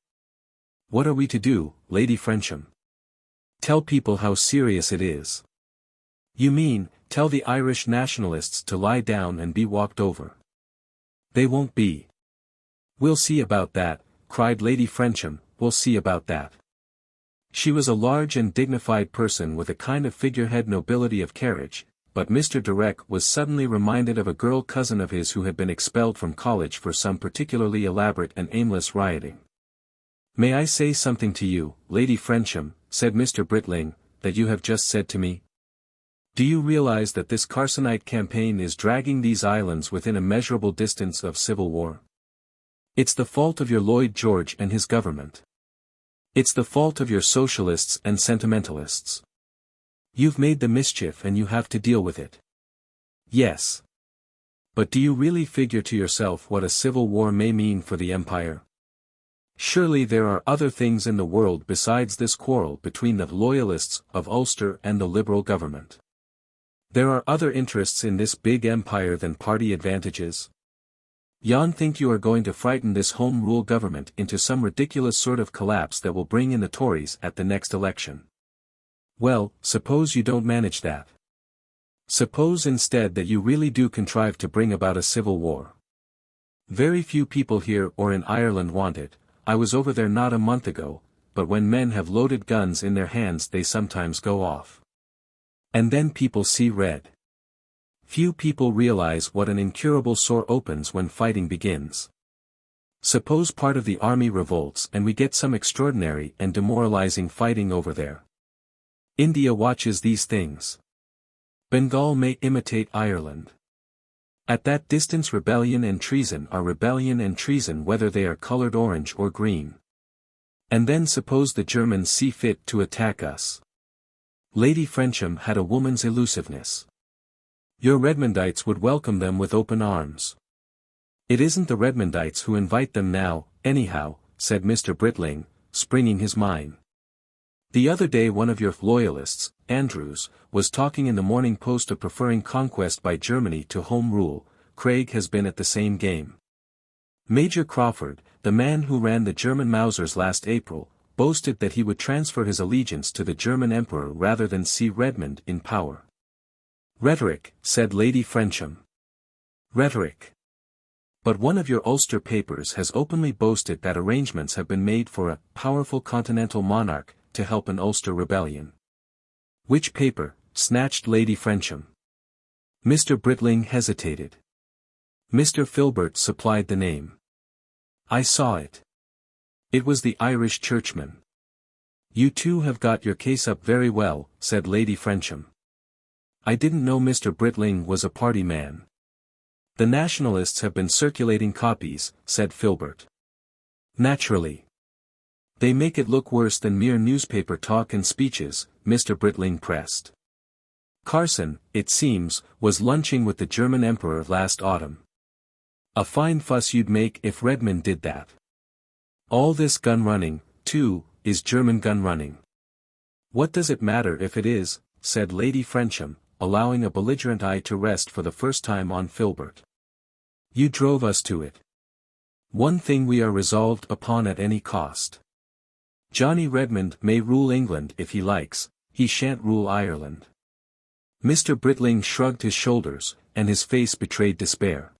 What are we to do, Lady Frensham? Tell people how serious it is. You mean, tell the Irish nationalists to lie down and be walked over. They won't be. We'll see about that, cried Lady Frensham, we'll see about that. She was a large and dignified person with a kind of figurehead nobility of carriage, but Mr. Direck was suddenly reminded of a girl cousin of his who had been expelled from college for some particularly elaborate and aimless rioting. May I say something to you, Lady Frensham, said Mr. Britling, that you have just said to me? Do you realize that this Carsonite campaign is dragging these islands within a measurable distance of civil war? It's the fault of your Lloyd George and his government. It's the fault of your socialists and sentimentalists. You've made the mischief and you have to deal with it. Yes. But do you really figure to yourself what a civil war may mean for the empire? Surely there are other things in the world besides this quarrel between the loyalists of Ulster and the Liberal government. There are other interests in this big empire than party advantages. Yon think you are going to frighten this Home Rule government into some ridiculous sort of collapse that will bring in the Tories at the next election. Well, suppose you don't manage that. Suppose instead that you really do contrive to bring about a civil war. Very few people here or in Ireland want it. I was over there not a month ago, but when men have loaded guns in their hands they sometimes go off. And then people see red. Few people realize what an incurable sore opens when fighting begins. Suppose part of the army revolts and we get some extraordinary and demoralizing fighting over there. India watches these things. Bengal may imitate Ireland. At that distance rebellion and treason are rebellion and treason whether they are colored orange or green. And then suppose the Germans see fit to attack us. Lady Frensham had a woman's elusiveness. Your Redmondites would welcome them with open arms. It isn't the Redmondites who invite them now, anyhow, said Mr. Britling, springing his mine. The other day one of your loyalists, Andrews, was talking in the Morning Post of preferring conquest by Germany to home rule. Craig has been at the same game. Major Crawford, the man who ran the German Mausers last April, boasted that he would transfer his allegiance to the German Emperor rather than see Redmond in power. Rhetoric, said Lady Frensham. Rhetoric. But one of your Ulster papers has openly boasted that arrangements have been made for a powerful continental monarch to help an Ulster rebellion. Which paper? Snatched Lady Frensham. Mr. Britling hesitated. Mr. Filbert supplied the name. I saw it. It was the Irish Churchman. You two have got your case up very well, said Lady Frensham. I didn't know Mr. Britling was a party man. The Nationalists have been circulating copies, said Filbert. Naturally. They make it look worse than mere newspaper talk and speeches, Mr. Britling pressed. Carson, it seems, was lunching with the German Emperor last autumn. A fine fuss you'd make if Redmond did that. All this gun running, too, is German gun running. What does it matter if it is, said Lady Frensham, allowing a belligerent eye to rest for the first time on Filbert. You drove us to it. One thing we are resolved upon at any cost. Johnny Redmond may rule England if he likes, he shan't rule Ireland. Mr. Britling shrugged his shoulders, and his face betrayed despair.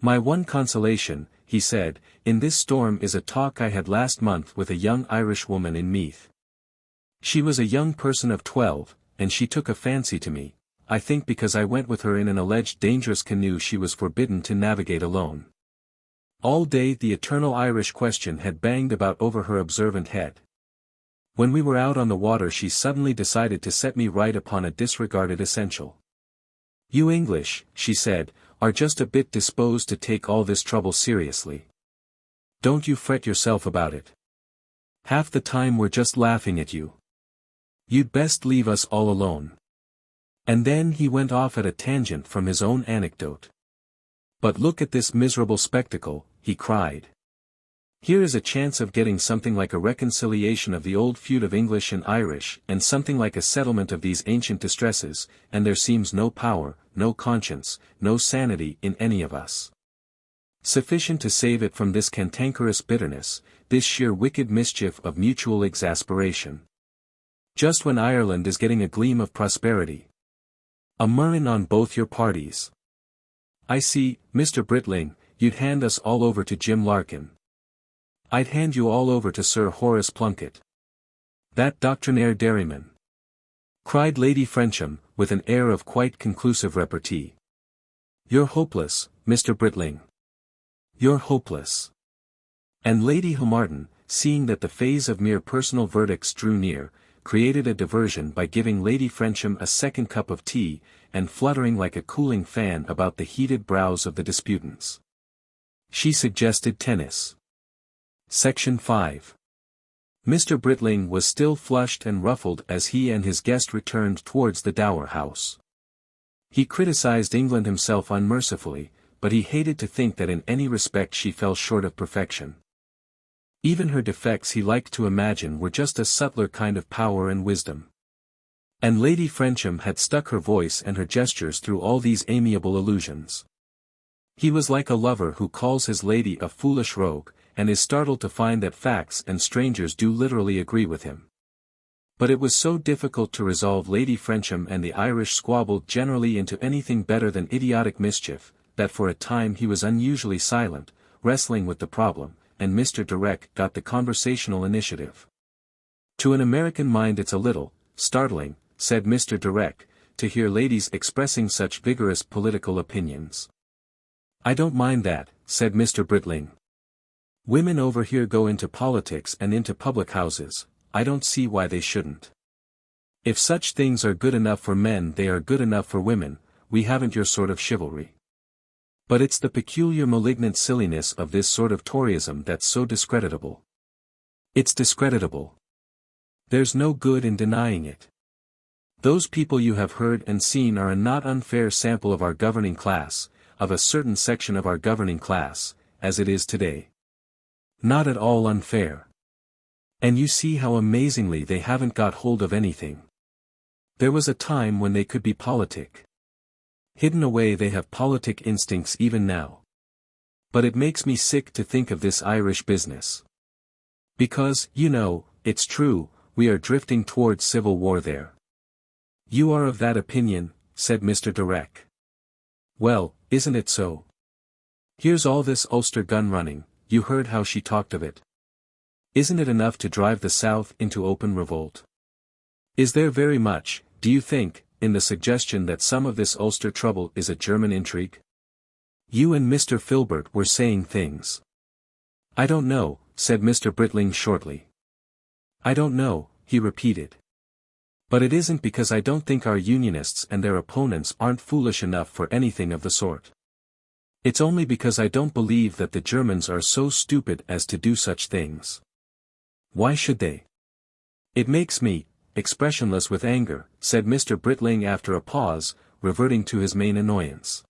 My one consolation, he said, in this storm is a talk I had last month with a young Irish woman in Meath. She was a young person of 12, and she took a fancy to me, I think because I went with her in an alleged dangerous canoe she was forbidden to navigate alone. All day the eternal Irish question had banged about over her observant head. When we were out on the water she suddenly decided to set me right upon a disregarded essential. You English, she said, are just a bit disposed to take all this trouble seriously. Don't you fret yourself about it. Half the time we're just laughing at you. You'd best leave us all alone. And then he went off at a tangent from his own anecdote. But look at this miserable spectacle, he cried. Here is a chance of getting something like a reconciliation of the old feud of English and Irish, and something like a settlement of these ancient distresses, and there seems no power, no conscience, no sanity in any of us. Sufficient to save it from this cantankerous bitterness, this sheer wicked mischief of mutual exasperation. Just when Ireland is getting a gleam of prosperity. A murrain on both your parties. I see, Mr. Britling, you'd hand us all over to Jim Larkin. I'd hand you all over to Sir Horace Plunkett. That doctrinaire dairyman. Cried Lady Frensham, with an air of quite conclusive repartee. You're hopeless, Mr. Britling. You're hopeless. And Lady Homarton, seeing that the phase of mere personal verdicts drew near, created a diversion by giving Lady Frensham a second cup of tea, and fluttering like a cooling fan about the heated brows of the disputants. She suggested tennis. Section 5. Mr. Britling was still flushed and ruffled as he and his guest returned towards the Dower House. He criticized England himself unmercifully, but he hated to think that in any respect she fell short of perfection. Even her defects he liked to imagine were just a subtler kind of power and wisdom. And Lady Frensham had stuck her voice and her gestures through all these amiable allusions. He was like a lover who calls his lady a foolish rogue, and is startled to find that facts and strangers do literally agree with him. But it was so difficult to resolve Lady Frensham and the Irish squabble generally into anything better than idiotic mischief, that for a time he was unusually silent, wrestling with the problem, and Mr. Direck got the conversational initiative. To an American mind it's a little startling, said Mr. Direck, to hear ladies expressing such vigorous political opinions. I don't mind that, said Mr. Britling. Women over here go into politics and into public houses, I don't see why they shouldn't. If such things are good enough for men they are good enough for women, we haven't your sort of chivalry. But it's the peculiar malignant silliness of this sort of Toryism that's so discreditable. It's discreditable. There's no good in denying it. Those people you have heard and seen are a not unfair sample of our governing class, of a certain section of our governing class, as it is today. Not at all unfair. And you see how amazingly they haven't got hold of anything. There was a time when they could be politic. Hidden away they have politic instincts even now. But it makes me sick to think of this Irish business. Because, you know, it's true, we are drifting towards civil war there. You are of that opinion, said Mr. Direck. Well, isn't it so? Here's all this Ulster gun running, you heard how she talked of it. Isn't it enough to drive the South into open revolt? Is there very much, do you think, in the suggestion that some of this Ulster trouble is a German intrigue? You and Mr. Filbert were saying things. I don't know, said Mr. Britling shortly. I don't know, he repeated. But it isn't because I don't think our Unionists and their opponents aren't foolish enough for anything of the sort. It's only because I don't believe that the Germans are so stupid as to do such things. Why should they? It makes me expressionless with anger, said Mr. Britling after a pause, reverting to his main annoyance.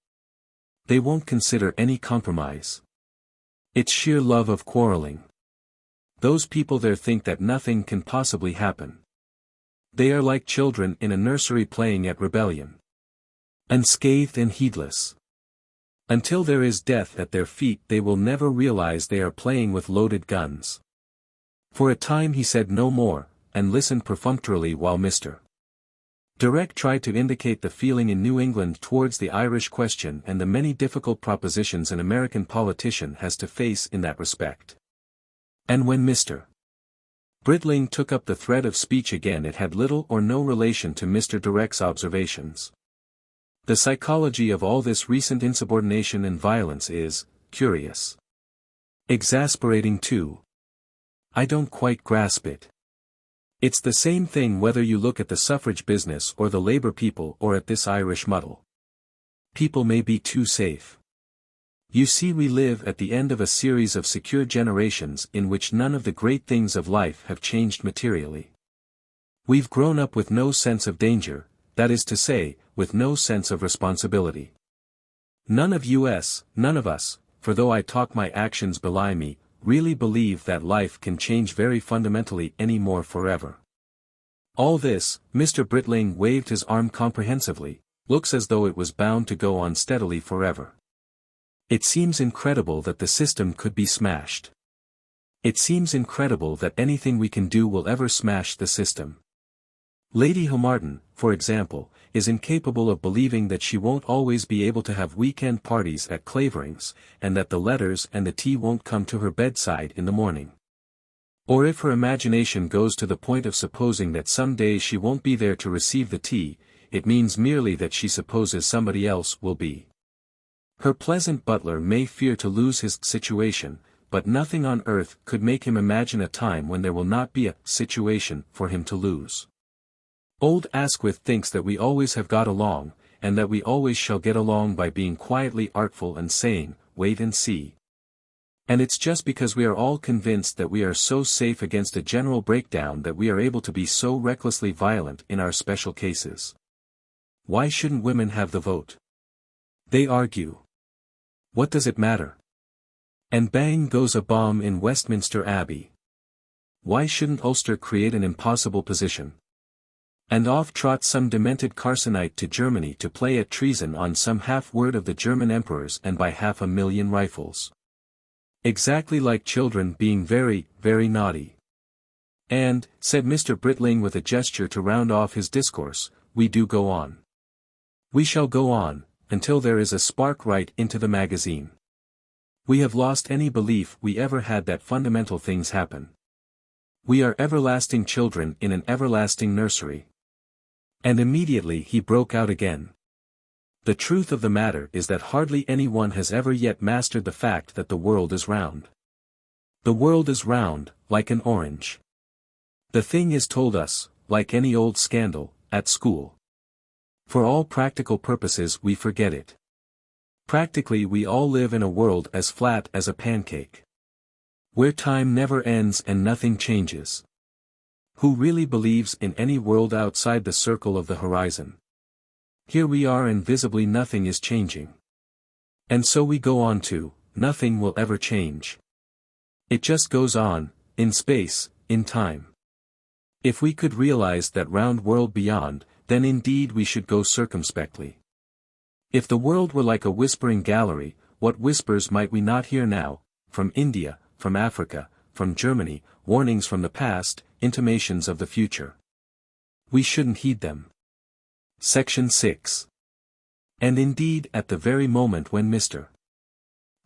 They won't consider any compromise. It's sheer love of quarreling. Those people there think that nothing can possibly happen. They are like children in a nursery playing at rebellion. Unscathed and heedless. Until there is death at their feet they will never realize they are playing with loaded guns. For a time he said no more, and listened perfunctorily while Mr. Direck tried to indicate the feeling in New England towards the Irish question and the many difficult propositions an American politician has to face in that respect. And when Mr. Britling took up the thread of speech again it had little or no relation to Mr. Direck's observations. The psychology of all this recent insubordination and violence is curious. Exasperating too. I don't quite grasp it. It's the same thing whether you look at the suffrage business or the Labour people or at this Irish muddle. People may be too safe. You see, we live at the end of a series of secure generations in which none of the great things of life have changed materially. We've grown up with no sense of danger, that is to say, with no sense of responsibility. None of us, for though I talk my actions belie me, really believe that life can change very fundamentally any more forever. All this, Mr. Britling waved his arm comprehensively, looks as though it was bound to go on steadily forever. It seems incredible that the system could be smashed. It seems incredible that anything we can do will ever smash the system. Lady Homarton, for example, is incapable of believing that she won't always be able to have weekend parties at Clavering's, and that the letters and the tea won't come to her bedside in the morning. Or if her imagination goes to the point of supposing that some day she won't be there to receive the tea, it means merely that she supposes somebody else will be. Her pleasant butler may fear to lose his situation, but nothing on earth could make him imagine a time when there will not be a situation for him to lose. Old Asquith thinks that we always have got along, and that we always shall get along by being quietly artful and saying, wait and see. And it's just because we are all convinced that we are so safe against a general breakdown that we are able to be so recklessly violent in our special cases. Why shouldn't women have the vote? They argue. What does it matter? And bang goes a bomb in Westminster Abbey. Why shouldn't Ulster create an impossible position? And off trots some demented Carsonite to Germany to play at treason on some half-word of the German emperors and buy 500,000 rifles. Exactly like children being very, very naughty. And, said Mr. Britling with a gesture to round off his discourse, we do go on. We shall go on, until there is a spark right into the magazine. We have lost any belief we ever had that fundamental things happen. We are everlasting children in an everlasting nursery. And immediately he broke out again. The truth of the matter is that hardly anyone has ever yet mastered the fact that the world is round. The world is round, like an orange. The thing is told us, like any old scandal, at school. For all practical purposes we forget it. Practically we all live in a world as flat as a pancake. Where time never ends and nothing changes. Who really believes in any world outside the circle of the horizon? Here we are and visibly nothing is changing. And so we go on to, nothing will ever change. It just goes on, in space, in time. If we could realize that round world beyond, then indeed we should go circumspectly. If the world were like a whispering gallery, what whispers might we not hear now, from India, from Africa, from Germany, warnings from the past, intimations of the future. We shouldn't heed them. Section 6. And indeed at the very moment when Mr.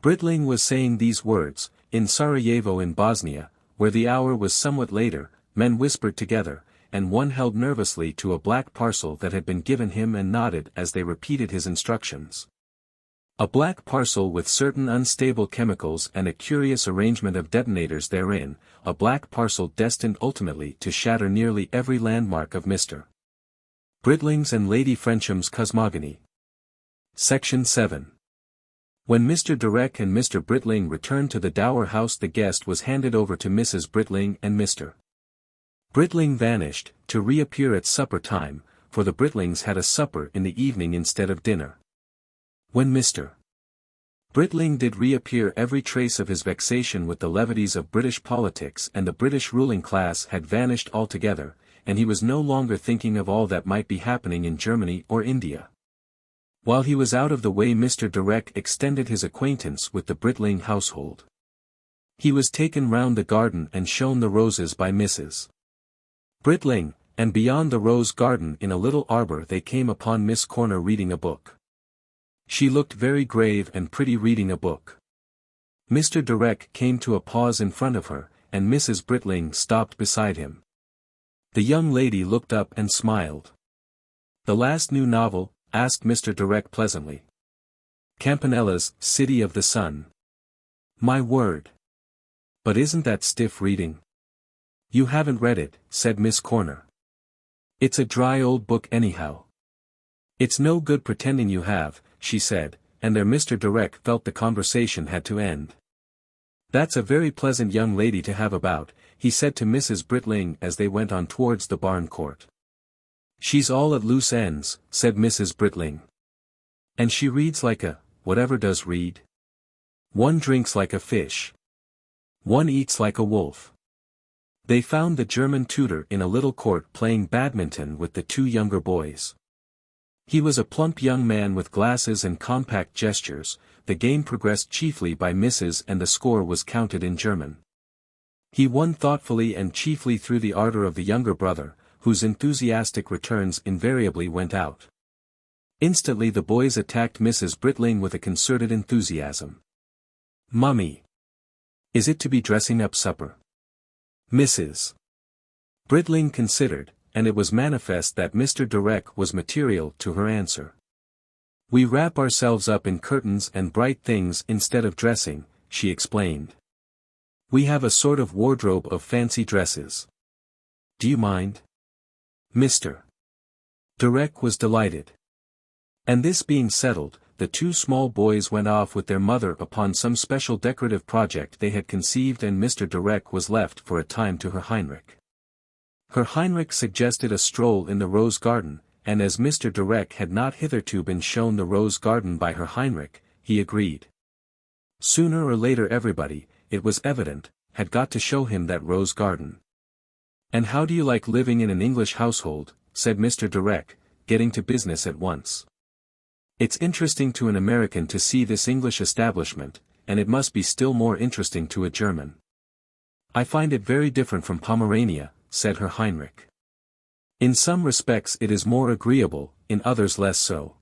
Britling was saying these words, in Sarajevo in Bosnia, where the hour was somewhat later, men whispered together, and one held nervously to a black parcel that had been given him and nodded as they repeated his instructions. A black parcel with certain unstable chemicals and a curious arrangement of detonators therein, a black parcel destined ultimately to shatter nearly every landmark of Mr. Britling's and Lady Frencham's cosmogony. Section 7. When Mr. Direck and Mr. Britling returned to the Dower House, the guest was handed over to Mrs. Britling, and Mr. Britling vanished, to reappear at supper time, for the Britlings had a supper in the evening instead of dinner. When Mr. Britling did reappear, every trace of his vexation with the levities of British politics and the British ruling class had vanished altogether, and he was no longer thinking of all that might be happening in Germany or India. While he was out of the way, Mr. Direck extended his acquaintance with the Britling household. He was taken round the garden and shown the roses by Mrs. Britling, and beyond the rose garden in a little arbor they came upon Miss Corner reading a book. She looked very grave and pretty reading a book. Mr. Direck came to a pause in front of her, and Mrs. Britling stopped beside him. The young lady looked up and smiled. "The last new novel?" asked Mr. Direck pleasantly. "Campanella's City of the Sun." "My word! But isn't that stiff reading?" "You haven't read it," said Miss Corner. "It's a dry old book anyhow." "It's no good pretending you have," she said, and there Mr. Direck felt the conversation had to end. "That's a very pleasant young lady to have about," he said to Mrs. Britling as they went on towards the barn court. "She's all at loose ends," said Mrs. Britling. "And she reads like a, whatever does read? One drinks like a fish. One eats like a wolf." They found the German tutor in a little court playing badminton with the two younger boys. He was a plump young man with glasses and compact gestures. The game progressed chiefly by misses and the score was counted in German. He won thoughtfully and chiefly through the ardor of the younger brother, whose enthusiastic returns invariably went out. Instantly the boys attacked Mrs. Britling with a concerted enthusiasm. "Mummy! Is it to be dressing up supper?" Mrs. Britling considered, and it was manifest that Mr. Direck was material to her answer. "We wrap ourselves up in curtains and bright things instead of dressing," she explained. "We have a sort of wardrobe of fancy dresses. Do you mind?" Mr. Direck was delighted. And this being settled, the two small boys went off with their mother upon some special decorative project they had conceived, and Mr. Direck was left for a time to Herr Heinrich. Herr Heinrich suggested a stroll in the rose garden, and as Mr. Direck had not hitherto been shown the rose garden by Herr Heinrich, he agreed. Sooner or later everybody, it was evident, had got to show him that rose garden. "And how do you like living in an English household?" said Mr. Direck, getting to business at once. "It's interesting to an American to see this English establishment, and it must be still more interesting to a German." "I find it very different from Pomerania," said Herr Heinrich. "In some respects it is more agreeable, in others less so.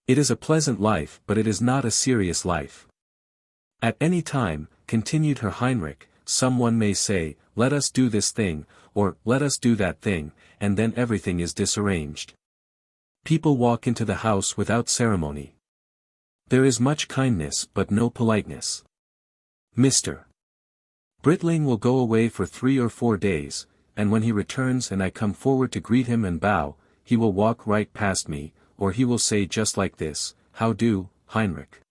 It is a pleasant life, but it is not a serious life. At any time," continued Herr Heinrich, "someone may say, let us do this thing, or let us do that thing, and then everything is disarranged. People walk into the house without ceremony. There is much kindness but no politeness. Mr. Britling will go away for 3 or 4 days, and when he returns and I come forward to greet him and bow, he will walk right past me, or he will say just like this, "How do, Heinrich?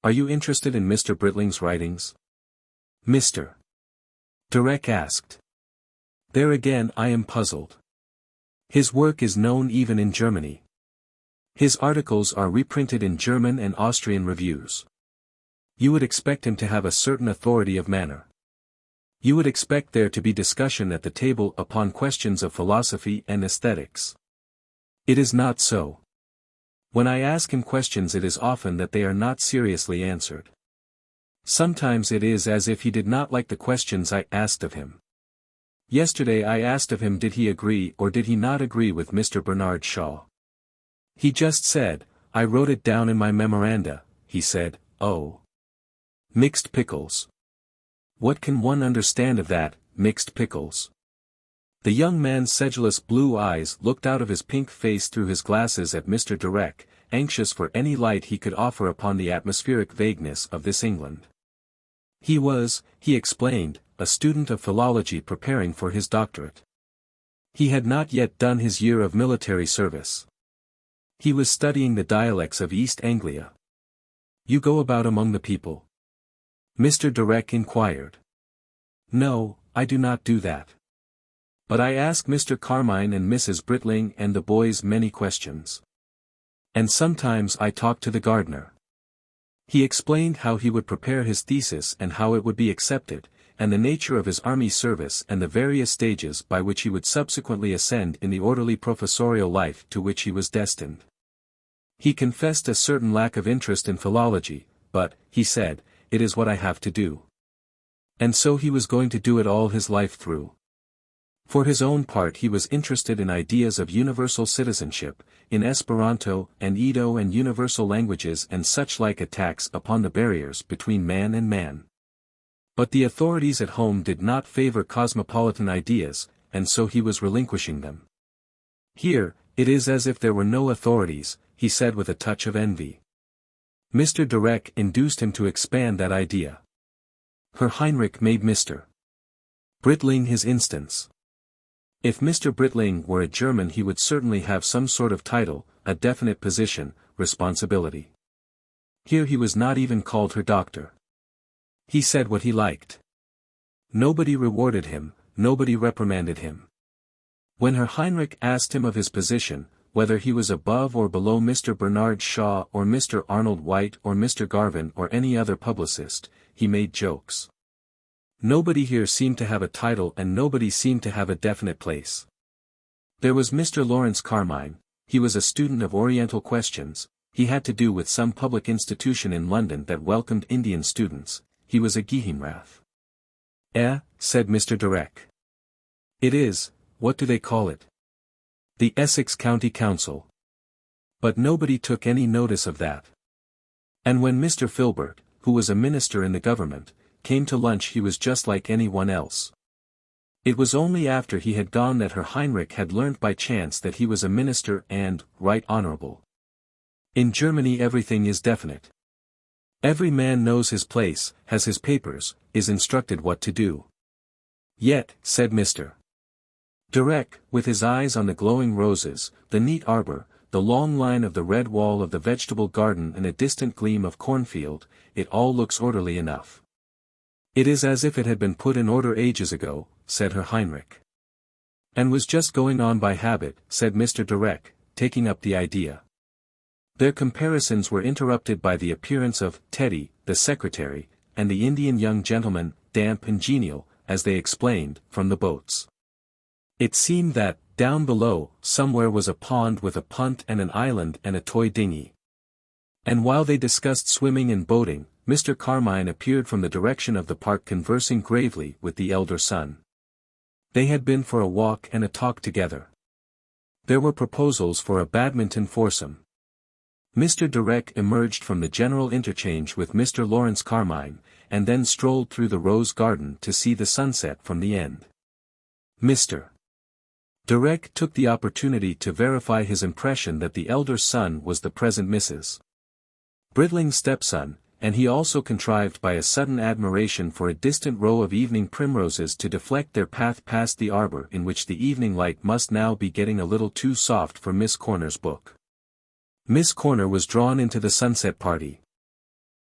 Are you interested in Mr. Britling's writings?" Mr. Direck asked. There again I am puzzled. His work is known even in Germany. His articles are reprinted in German and Austrian reviews. You would expect him to have a certain authority of manner. You would expect there to be discussion at the table upon questions of philosophy and aesthetics. It is not so. When I ask him questions, it is often that they are not seriously answered. Sometimes it is as if he did not like the questions I asked of him. Yesterday I asked of him did he agree or did he not agree with Mr. Bernard Shaw. He just said, I wrote it down in my memoranda, he said, "Oh. Mixed pickles. What can one understand of that, mixed pickles?" The young man's sedulous blue eyes looked out of his pink face through his glasses at Mr. Direck, anxious for any light he could offer upon the atmospheric vagueness of this England. He was, he explained, a student of philology preparing for his doctorate. He had not yet done his year of military service. He was studying the dialects of East Anglia. You go about among the people? Mr. Direck inquired. No, I do not do that. But I ask Mr. Carmine and Mrs. Britling and the boys many questions. And sometimes I talk to the gardener. He explained how he would prepare his thesis and how it would be accepted, and the nature of his army service and the various stages by which he would subsequently ascend in the orderly professorial life to which he was destined. He confessed a certain lack of interest in philology, but, he said, it is what I have to do. And so he was going to do it all his life through. For his own part he was interested in ideas of universal citizenship, in Esperanto and Edo and universal languages and such like attacks upon the barriers between man and man. But the authorities at home did not favor cosmopolitan ideas, and so he was relinquishing them. Here, it is as if there were no authorities, he said with a touch of envy. Mr. Direck induced him to expand that idea. Herr Heinrich made Mr. Britling his instance. If Mr. Britling were a German he would certainly have some sort of title, a definite position, responsibility. Here he was not even called Herr Doctor. He said what he liked. Nobody rewarded him, nobody reprimanded him. When Herr Heinrich asked him of his position, whether he was above or below Mr. Bernard Shaw or Mr. Arnold White or Mr. Garvin or any other publicist, he made jokes. Nobody here seemed to have a title and nobody seemed to have a definite place. There was Mr. Lawrence Carmine, he was a student of Oriental questions, he had to do with some public institution in London that welcomed Indian students, he was a Geheimrath. Said Mr. Direck. It is, what do they call it? The Essex County Council. But nobody took any notice of that. And when Mr. Filbert, who was a minister in the government, came to lunch he was just like anyone else. It was only after he had gone that Herr Heinrich had learnt by chance that he was a minister and, right honorable. In Germany everything is definite. Every man knows his place, has his papers, is instructed what to do. Yet, said Mr. Direck, with his eyes on the glowing roses, the neat arbor, the long line of the red wall of the vegetable garden and a distant gleam of cornfield, it all looks orderly enough. It is as if it had been put in order ages ago, said Herr Heinrich. And was just going on by habit, said Mr. Direck, taking up the idea. Their comparisons were interrupted by the appearance of Teddy, the secretary, and the Indian young gentleman, damp and genial, as they explained, from the boats. It seemed that, down below, somewhere was a pond with a punt and an island and a toy dinghy. And while they discussed swimming and boating, Mr. Carmine appeared from the direction of the park conversing gravely with the elder son. They had been for a walk and a talk together. There were proposals for a badminton foursome. Mr. Direck emerged from the general interchange with Mr. Lawrence Carmine, and then strolled through the rose garden to see the sunset from the end. Mr. Direck took the opportunity to verify his impression that the elder son was the present Mrs. Britling's stepson, and he also contrived by a sudden admiration for a distant row of evening primroses to deflect their path past the arbor in which the evening light must now be getting a little too soft for Miss Corner's book. Miss Corner was drawn into the sunset party.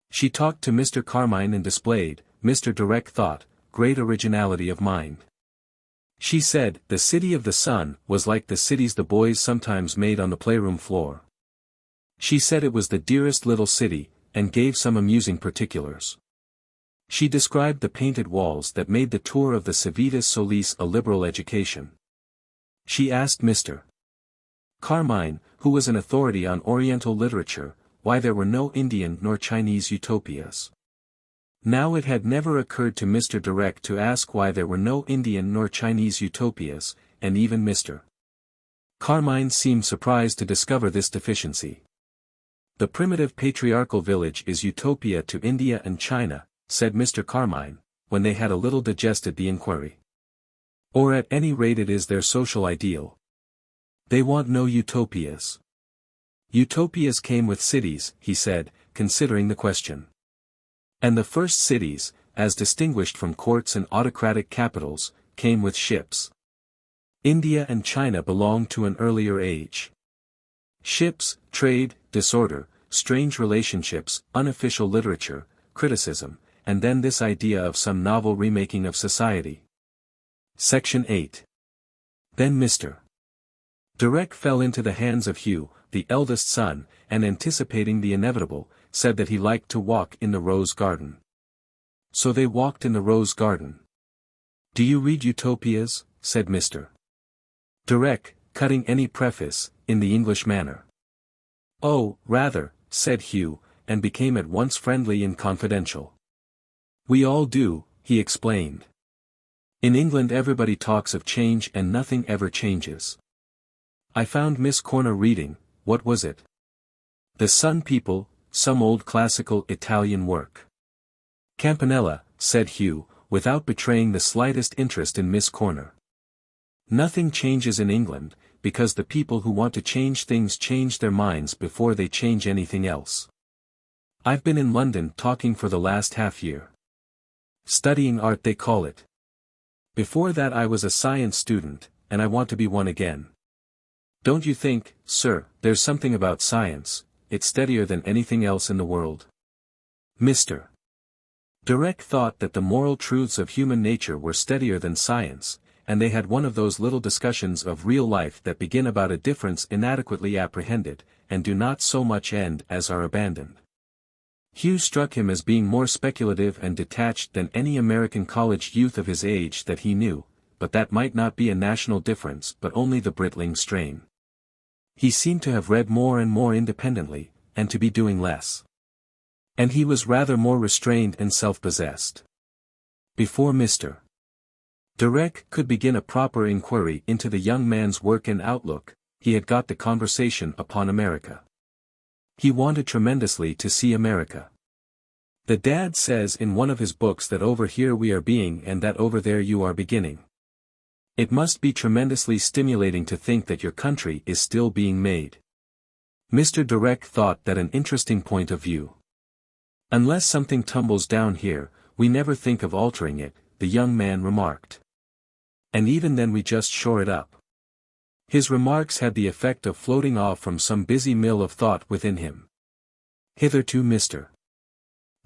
She talked to Mr. Carmine and displayed, Mr. Direck thought, great originality of mind. She said, the city of the sun was like the cities the boys sometimes made on the playroom floor. She said it was the dearest little city, and gave some amusing particulars. She described the painted walls that made the tour of the Civitas Solis a liberal education. She asked Mr. Carmine, who was an authority on Oriental literature, why there were no Indian nor Chinese utopias. Now it had never occurred to Mr. Direck to ask why there were no Indian nor Chinese utopias, and even Mr. Carmine seemed surprised to discover this deficiency. The primitive patriarchal village is utopia to India and China, said Mr. Carmine, when they had a little digested the inquiry. Or at any rate it is their social ideal. They want no utopias. Utopias came with cities, he said, considering the question. And the first cities, as distinguished from courts and autocratic capitals, came with ships. India and China belong to an earlier age. Ships, trade, disorder, strange relationships, unofficial literature, criticism, and then this idea of some novel remaking of society. Section 8. Then Mr. Direck fell into the hands of Hugh, the eldest son, and anticipating the inevitable, said that he liked to walk in the rose garden. So they walked in the rose garden. Do you read utopias? Said Mr. Direck, cutting any preface, in the English manner. Oh, rather, said Hugh, and became at once friendly and confidential. We all do, he explained. In England everybody talks of change and nothing ever changes. I found Miss Corner reading, what was it? The Sun People, some old classical Italian work. Campanella, said Hugh, without betraying the slightest interest in Miss Corner. Nothing changes in England, because the people who want to change things change their minds before they change anything else. I've been in London talking for the last half-year. Studying art they call it. Before that I was a science student, and I want to be one again. Don't you think, sir, there's something about science, it's steadier than anything else in the world? Mr. Direck thought that the moral truths of human nature were steadier than science, and they had one of those little discussions of real life that begin about a difference inadequately apprehended, and do not so much end as are abandoned. Hugh struck him as being more speculative and detached than any American college youth of his age that he knew, but that might not be a national difference but only the Britling strain. He seemed to have read more and more independently, and to be doing less. And he was rather more restrained and self-possessed. Before Mr. Direck could begin a proper inquiry into the young man's work and outlook, he had got the conversation upon America. He wanted tremendously to see America. The dad says in one of his books that over here we are being and that over there you are beginning. It must be tremendously stimulating to think that your country is still being made. Mr. Direck thought that an interesting point of view. Unless something tumbles down here, we never think of altering it, the young man remarked. And even then we just shore it up. His remarks had the effect of floating off from some busy mill of thought within him. Hitherto Mr.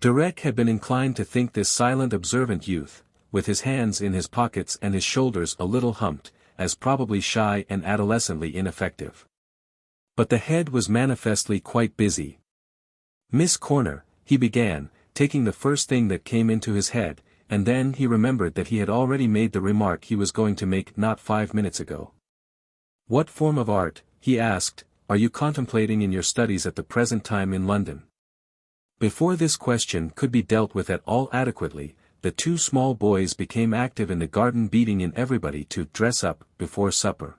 Direck had been inclined to think this silent observant youth, with his hands in his pockets and his shoulders a little humped, as probably shy and adolescently ineffective. But the head was manifestly quite busy. Miss Corner, he began, taking the first thing that came into his head, and then he remembered that he had already made the remark he was going to make not 5 minutes ago. What form of art, he asked, are you contemplating in your studies at the present time in London? Before this question could be dealt with at all adequately, the two small boys became active in the garden beating in everybody to dress up before supper.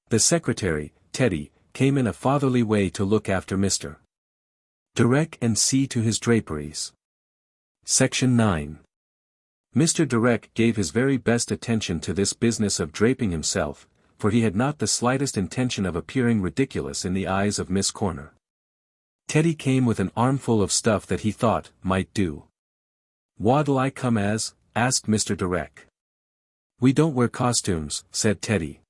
The secretary, Teddy, came in a fatherly way to look after Mr. Direck and see to his draperies. Section 9. Mr. Direck gave his very best attention to this business of draping himself, for he had not the slightest intention of appearing ridiculous in the eyes of Miss Corner. Teddy came with an armful of stuff that he thought might do. "What'll I come as?" asked Mr. Direck. "We don't wear costumes," said Teddy.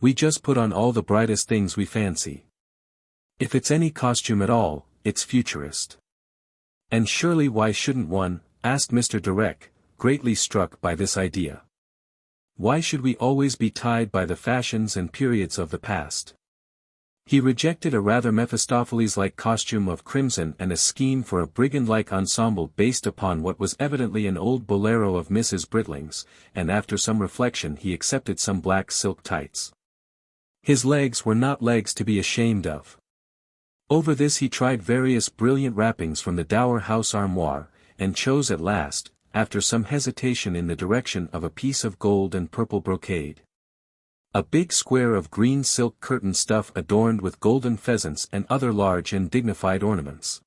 "We just put on all the brightest things we fancy. If it's any costume at all, it's futurist." "And surely why shouldn't one?" asked Mr. Direck, greatly struck by this idea. "Why should we always be tied by the fashions and periods of the past?" He rejected a rather Mephistopheles-like costume of crimson and a scheme for a brigand-like ensemble based upon what was evidently an old bolero of Mrs. Britling's, and after some reflection he accepted some black silk tights. His legs were not legs to be ashamed of. Over this he tried various brilliant wrappings from the Dower House armoire, and chose at last, after some hesitation, in the direction of a piece of gold and purple brocade. A big square of green silk curtain stuff adorned with golden pheasants and other large and dignified ornaments.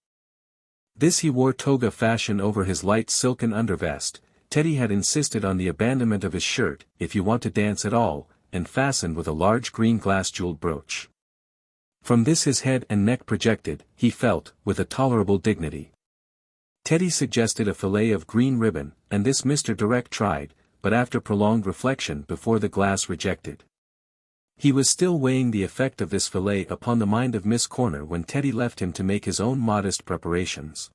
This he wore toga fashion over his light silken undervest. Teddy had insisted on the abandonment of his shirt, "if you want to dance at all," and fastened with a large green glass jeweled brooch. From this his head and neck projected, he felt, with a tolerable dignity. Teddy suggested a fillet of green ribbon, and this Mr. Direck tried, but after prolonged reflection before the glass rejected. He was still weighing the effect of this fillet upon the mind of Miss Corner when Teddy left him to make his own modest preparations.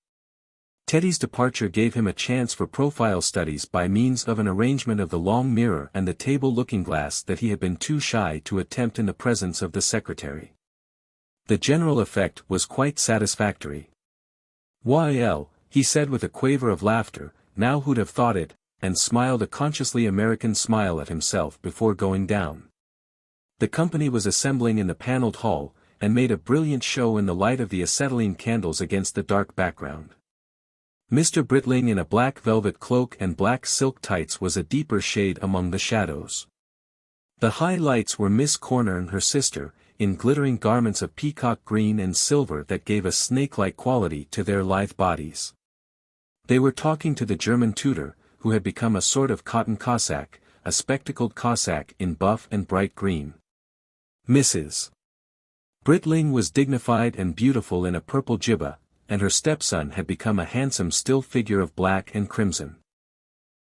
Teddy's departure gave him a chance for profile studies by means of an arrangement of the long mirror and the table looking-glass that he had been too shy to attempt in the presence of the secretary. The general effect was quite satisfactory. "Well," he said with a quaver of laughter, "now who'd have thought it," and smiled a consciously American smile at himself before going down. The company was assembling in the panelled hall, and made a brilliant show in the light of the acetylene candles against the dark background. Mr. Britling in a black velvet cloak and black silk tights was a deeper shade among the shadows. The high lights were Miss Corner and her sister, in glittering garments of peacock green and silver that gave a snake-like quality to their lithe bodies. They were talking to the German tutor, who had become a sort of cotton Cossack, a spectacled Cossack in buff and bright green. Mrs. Britling was dignified and beautiful in a purple jibba, and her stepson had become a handsome still figure of black and crimson.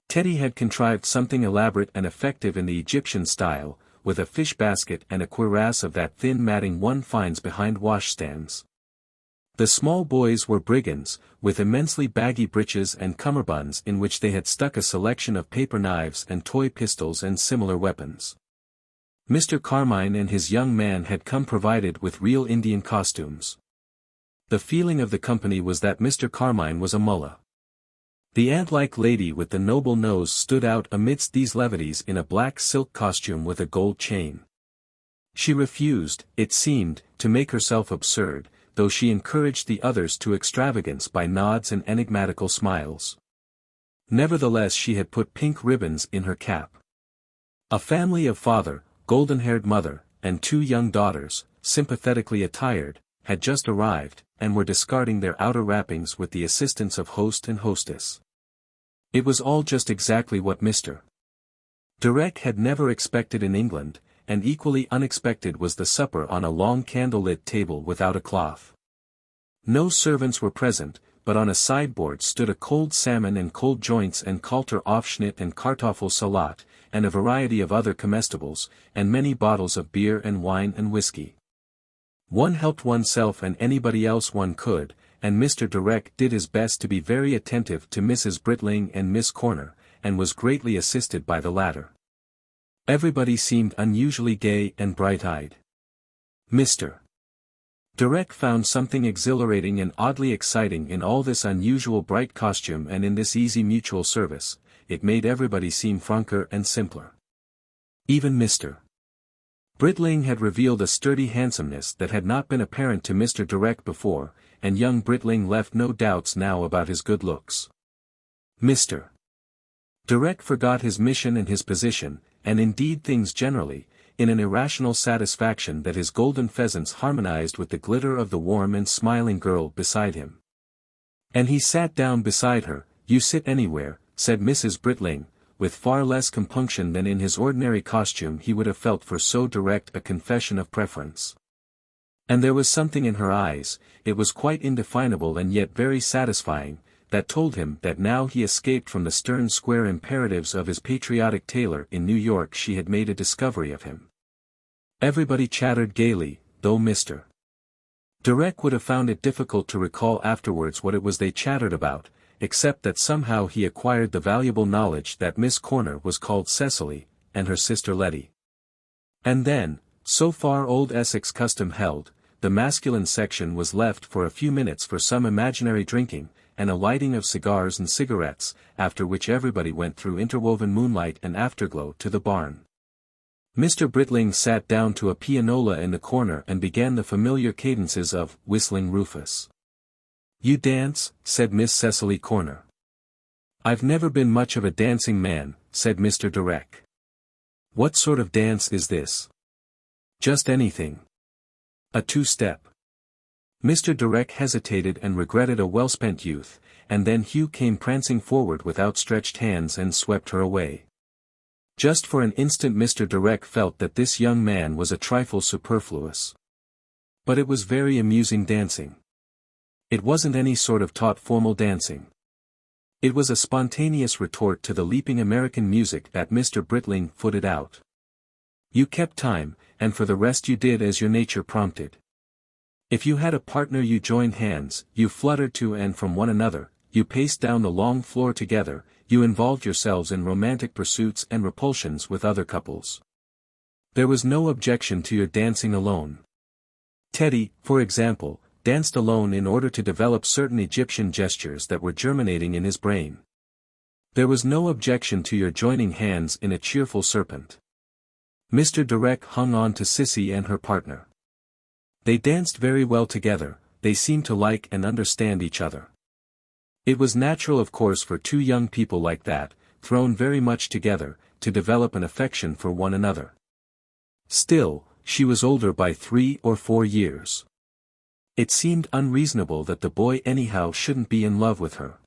Teddy had contrived something elaborate and effective in the Egyptian style, with a fish basket and a cuirass of that thin matting one finds behind washstands. The small boys were brigands, with immensely baggy breeches and cummerbunds in which they had stuck a selection of paper knives and toy pistols and similar weapons. Mr. Carmine and his young man had come provided with real Indian costumes. The feeling of the company was that Mr. Carmine was a mullah. The ant-like lady with the noble nose stood out amidst these levities in a black silk costume with a gold chain. She refused, it seemed, to make herself absurd, though she encouraged the others to extravagance by nods and enigmatical smiles. Nevertheless she had put pink ribbons in her cap. A family of father, golden-haired mother, and 2 young daughters, sympathetically attired, had just arrived, and were discarding their outer wrappings with the assistance of host and hostess. It was all just exactly what Mr. Direck had never expected in England, and equally unexpected was the supper on a long candle-lit table without a cloth. No servants were present, but on a sideboard stood a cold salmon and cold joints and kalter aufschnitt and kartoffel salat, and a variety of other comestibles, and many bottles of beer and wine and whiskey. One helped oneself and anybody else one could, and Mr. Direck did his best to be very attentive to Mrs. Britling and Miss Corner, and was greatly assisted by the latter. Everybody seemed unusually gay and bright-eyed. Mr. Direck found something exhilarating and oddly exciting in all this unusual bright costume and in this easy mutual service. It made everybody seem franker and simpler. Even Mr. Britling had revealed a sturdy handsomeness that had not been apparent to Mr. Direck before, and young Britling left no doubts now about his good looks. Mr. Direck forgot his mission and his position, and indeed things generally, in an irrational satisfaction that his golden pheasants harmonized with the glitter of the warm and smiling girl beside him. And he sat down beside her, you sit anywhere," said Mrs. Britling, with far less compunction than in his ordinary costume he would have felt for so direct a confession of preference. And there was something in her eyes, it was quite indefinable and yet very satisfying, that told him that now he escaped from the stern square imperatives of his patriotic tailor in New York she had made a discovery of him. Everybody chattered gaily, though Mr. Direck would have found it difficult to recall afterwards what it was they chattered about, except that somehow he acquired the valuable knowledge that Miss Corner was called Cecily, and her sister Letty. And then, so far old Essex custom held, the masculine section was left for a few minutes for some imaginary drinking, and a lighting of cigars and cigarettes, after which everybody went through interwoven moonlight and afterglow to the barn. Mr. Britling sat down to a pianola in the corner and began the familiar cadences of Whistling Rufus. "You dance?" said Miss Cecily Corner. "I've never been much of a dancing man," said Mr. Direck. "What sort of dance is this?" "Just anything. A two-step." Mr. Direck hesitated and regretted a well-spent youth, and then Hugh came prancing forward with outstretched hands and swept her away. Just for an instant Mr. Direck felt that this young man was a trifle superfluous. But it was very amusing dancing. It wasn't any sort of taught formal dancing. It was a spontaneous retort to the leaping American music that Mr. Britling footed out. You kept time, and for the rest you did as your nature prompted. If you had a partner you joined hands, you fluttered to and from one another, you paced down the long floor together, you involved yourselves in romantic pursuits and repulsions with other couples. There was no objection to your dancing alone. Teddy, for example, danced alone in order to develop certain Egyptian gestures that were germinating in his brain. There was no objection to your joining hands in a cheerful serpent. Mr. Direck hung on to Cissie and her partner. They danced very well together, they seemed to like and understand each other. It was natural of course for two young people like that, thrown very much together, to develop an affection for one another. Still, she was older by 3 or 4 years. It seemed unreasonable that the boy anyhow shouldn't be in love with her.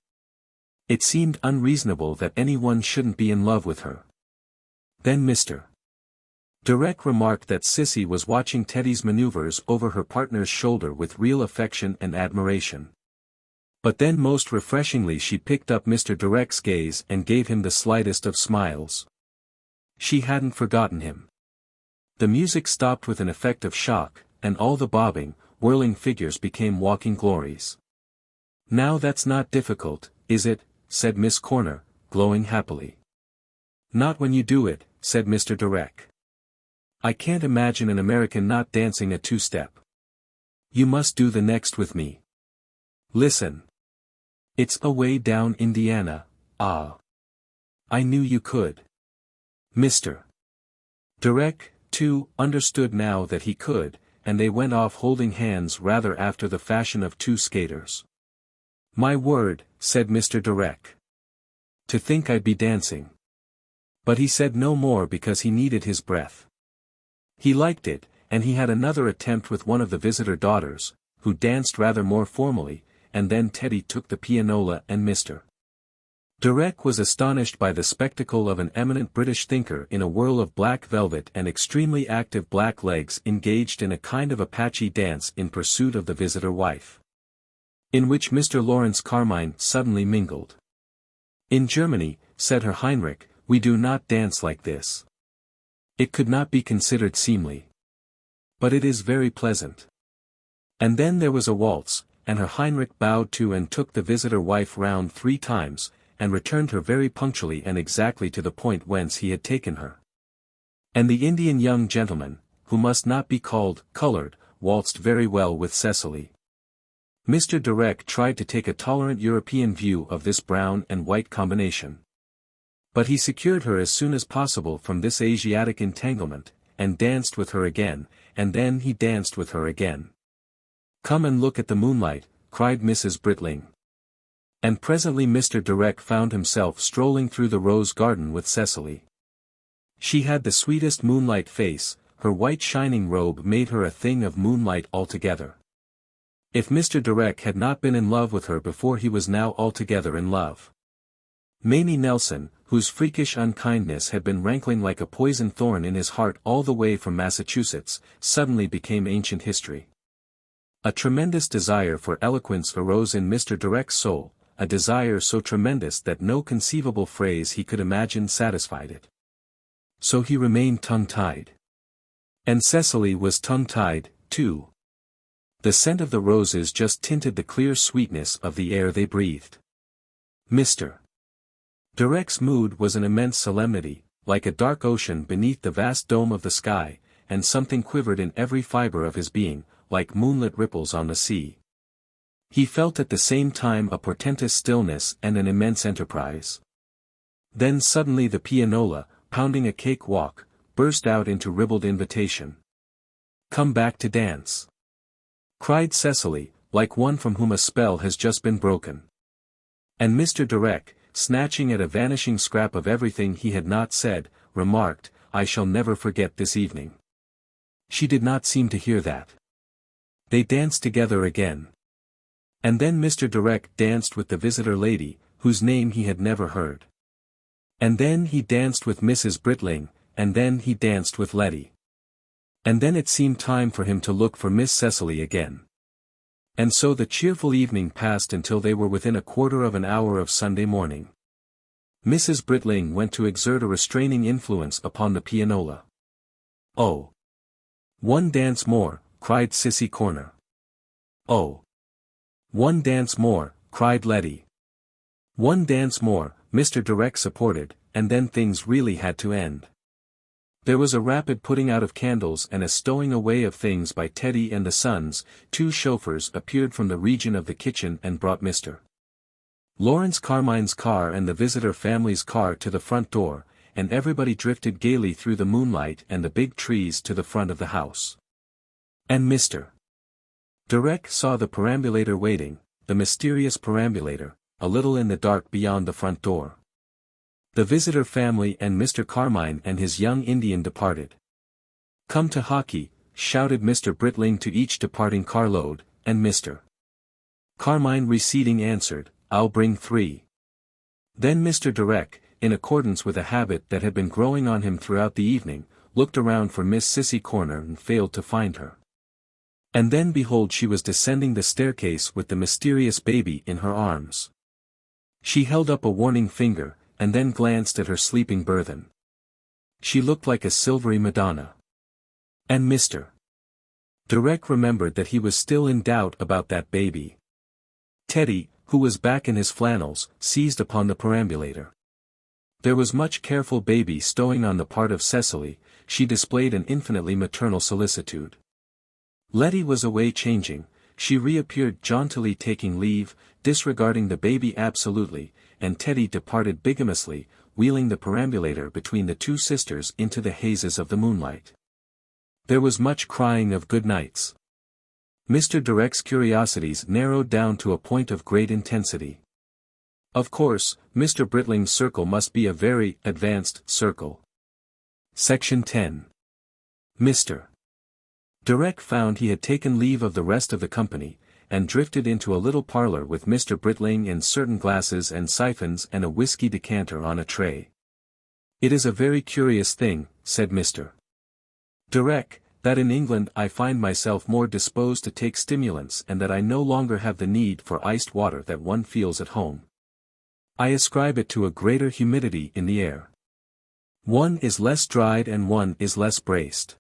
It seemed unreasonable that anyone shouldn't be in love with her. Then Mr. Direck remarked that Cissie was watching Teddy's maneuvers over her partner's shoulder with real affection and admiration. But then most refreshingly she picked up Mr. Direck's gaze and gave him the slightest of smiles. She hadn't forgotten him. The music stopped with an effect of shock, and all the bobbing, whirling figures became walking glories. "Now that's not difficult, is it?" said Miss Corner, glowing happily. "Not when you do it," said Mr. Direck. "I can't imagine an American not dancing a two-step. You must do the next with me. Listen. It's Away Down Indiana, ah. I knew you could." Mr. Direck, too, understood now that he could, and they went off holding hands rather after the fashion of two skaters. "My word," said Mr. Direck. "To think I'd be dancing." But he said no more because he needed his breath. He liked it, and he had another attempt with one of the visitor daughters, who danced rather more formally, and then Teddy took the pianola and Mr. Direck was astonished by the spectacle of an eminent British thinker in a whirl of black velvet and extremely active black legs engaged in a kind of Apache dance in pursuit of the visitor wife. In which Mr. Lawrence Carmine suddenly mingled. "In Germany," said Herr Heinrich, "we do not dance like this. It could not be considered seemly. But it is very pleasant." And then there was a waltz, and Herr Heinrich bowed to and took the visitor wife round 3 times, and returned her very punctually and exactly to the point whence he had taken her. And the Indian young gentleman, who must not be called colored, waltzed very well with Cecily. Mr. Direck tried to take a tolerant European view of this brown and white combination. But he secured her as soon as possible from this Asiatic entanglement, and danced with her again, and then he danced with her again. "Come and look at the moonlight," cried Mrs. Britling. And presently Mr. Direck found himself strolling through the rose garden with Cecily. She had the sweetest moonlight face, her white shining robe made her a thing of moonlight altogether. If Mr. Direck had not been in love with her before he was now altogether in love. Mamie Nelson, whose freakish unkindness had been rankling like a poison thorn in his heart all the way from Massachusetts, suddenly became ancient history. A tremendous desire for eloquence arose in Mr. Direck's soul, a desire so tremendous that no conceivable phrase he could imagine satisfied it. So he remained tongue-tied. And Cecily was tongue-tied, too. The scent of the roses just tinted the clear sweetness of the air they breathed. Mr. Direck's mood was an immense solemnity, like a dark ocean beneath the vast dome of the sky, and something quivered in every fiber of his being, like moonlit ripples on the sea. He felt at the same time a portentous stillness and an immense enterprise. Then suddenly the pianola, pounding a cake walk, burst out into ribald invitation. "Come back to dance!" cried Cecily, like one from whom a spell has just been broken. And Mr. Direck, snatching at a vanishing scrap of everything he had not said, remarked, "I shall never forget this evening." She did not seem to hear that. They danced together again. And then Mr. Direck danced with the visitor lady, whose name he had never heard. And then he danced with Mrs. Britling, and then he danced with Letty. And then it seemed time for him to look for Miss Cecily again. And so the cheerful evening passed until they were within a quarter of an hour of Sunday morning. Mrs. Britling went to exert a restraining influence upon the pianola. "Oh! One dance more," cried Cissie Corner. "Oh! One dance more," cried Letty. "One dance more," Mr. Direck supported, and then things really had to end. There was a rapid putting out of candles and a stowing away of things by Teddy and the sons. 2 chauffeurs appeared from the region of the kitchen and brought Mr. Lawrence Carmine's car and the visitor family's car to the front door, and everybody drifted gaily through the moonlight and the big trees to the front of the house. And Mr. Direck saw the perambulator waiting, the mysterious perambulator, a little in the dark beyond the front door. The visitor family and Mr. Carmine and his young Indian departed. "Come to hockey," shouted Mr. Britling to each departing carload, and Mr. Carmine receding answered, "I'll bring 3. Then Mr. Direck, in accordance with a habit that had been growing on him throughout the evening, looked around for Miss Cissie Corner and failed to find her. And then behold, she was descending the staircase with the mysterious baby in her arms. She held up a warning finger, and then glanced at her sleeping burthen. She looked like a silvery Madonna. And Mr. Direck remembered that he was still in doubt about that baby. Teddy, who was back in his flannels, seized upon the perambulator. There was much careful baby stowing on the part of Cecily. She displayed an infinitely maternal solicitude. Letty was away changing. She reappeared jauntily taking leave, disregarding the baby absolutely, and Teddy departed bigamously, wheeling the perambulator between the 2 sisters into the hazes of the moonlight. There was much crying of good nights. Mr. Direck's curiosities narrowed down to a point of great intensity. Of course, Mr. Britling's circle must be a very advanced circle. Section 10. Mr. Direck found he had taken leave of the rest of the company, and drifted into a little parlor with Mr. Britling in certain glasses and siphons and a whiskey decanter on a tray. "It is a very curious thing," said Mr. Direck, "that in England I find myself more disposed to take stimulants and that I no longer have the need for iced water that one feels at home. I ascribe it to a greater humidity in the air. One is less dried and one is less braced.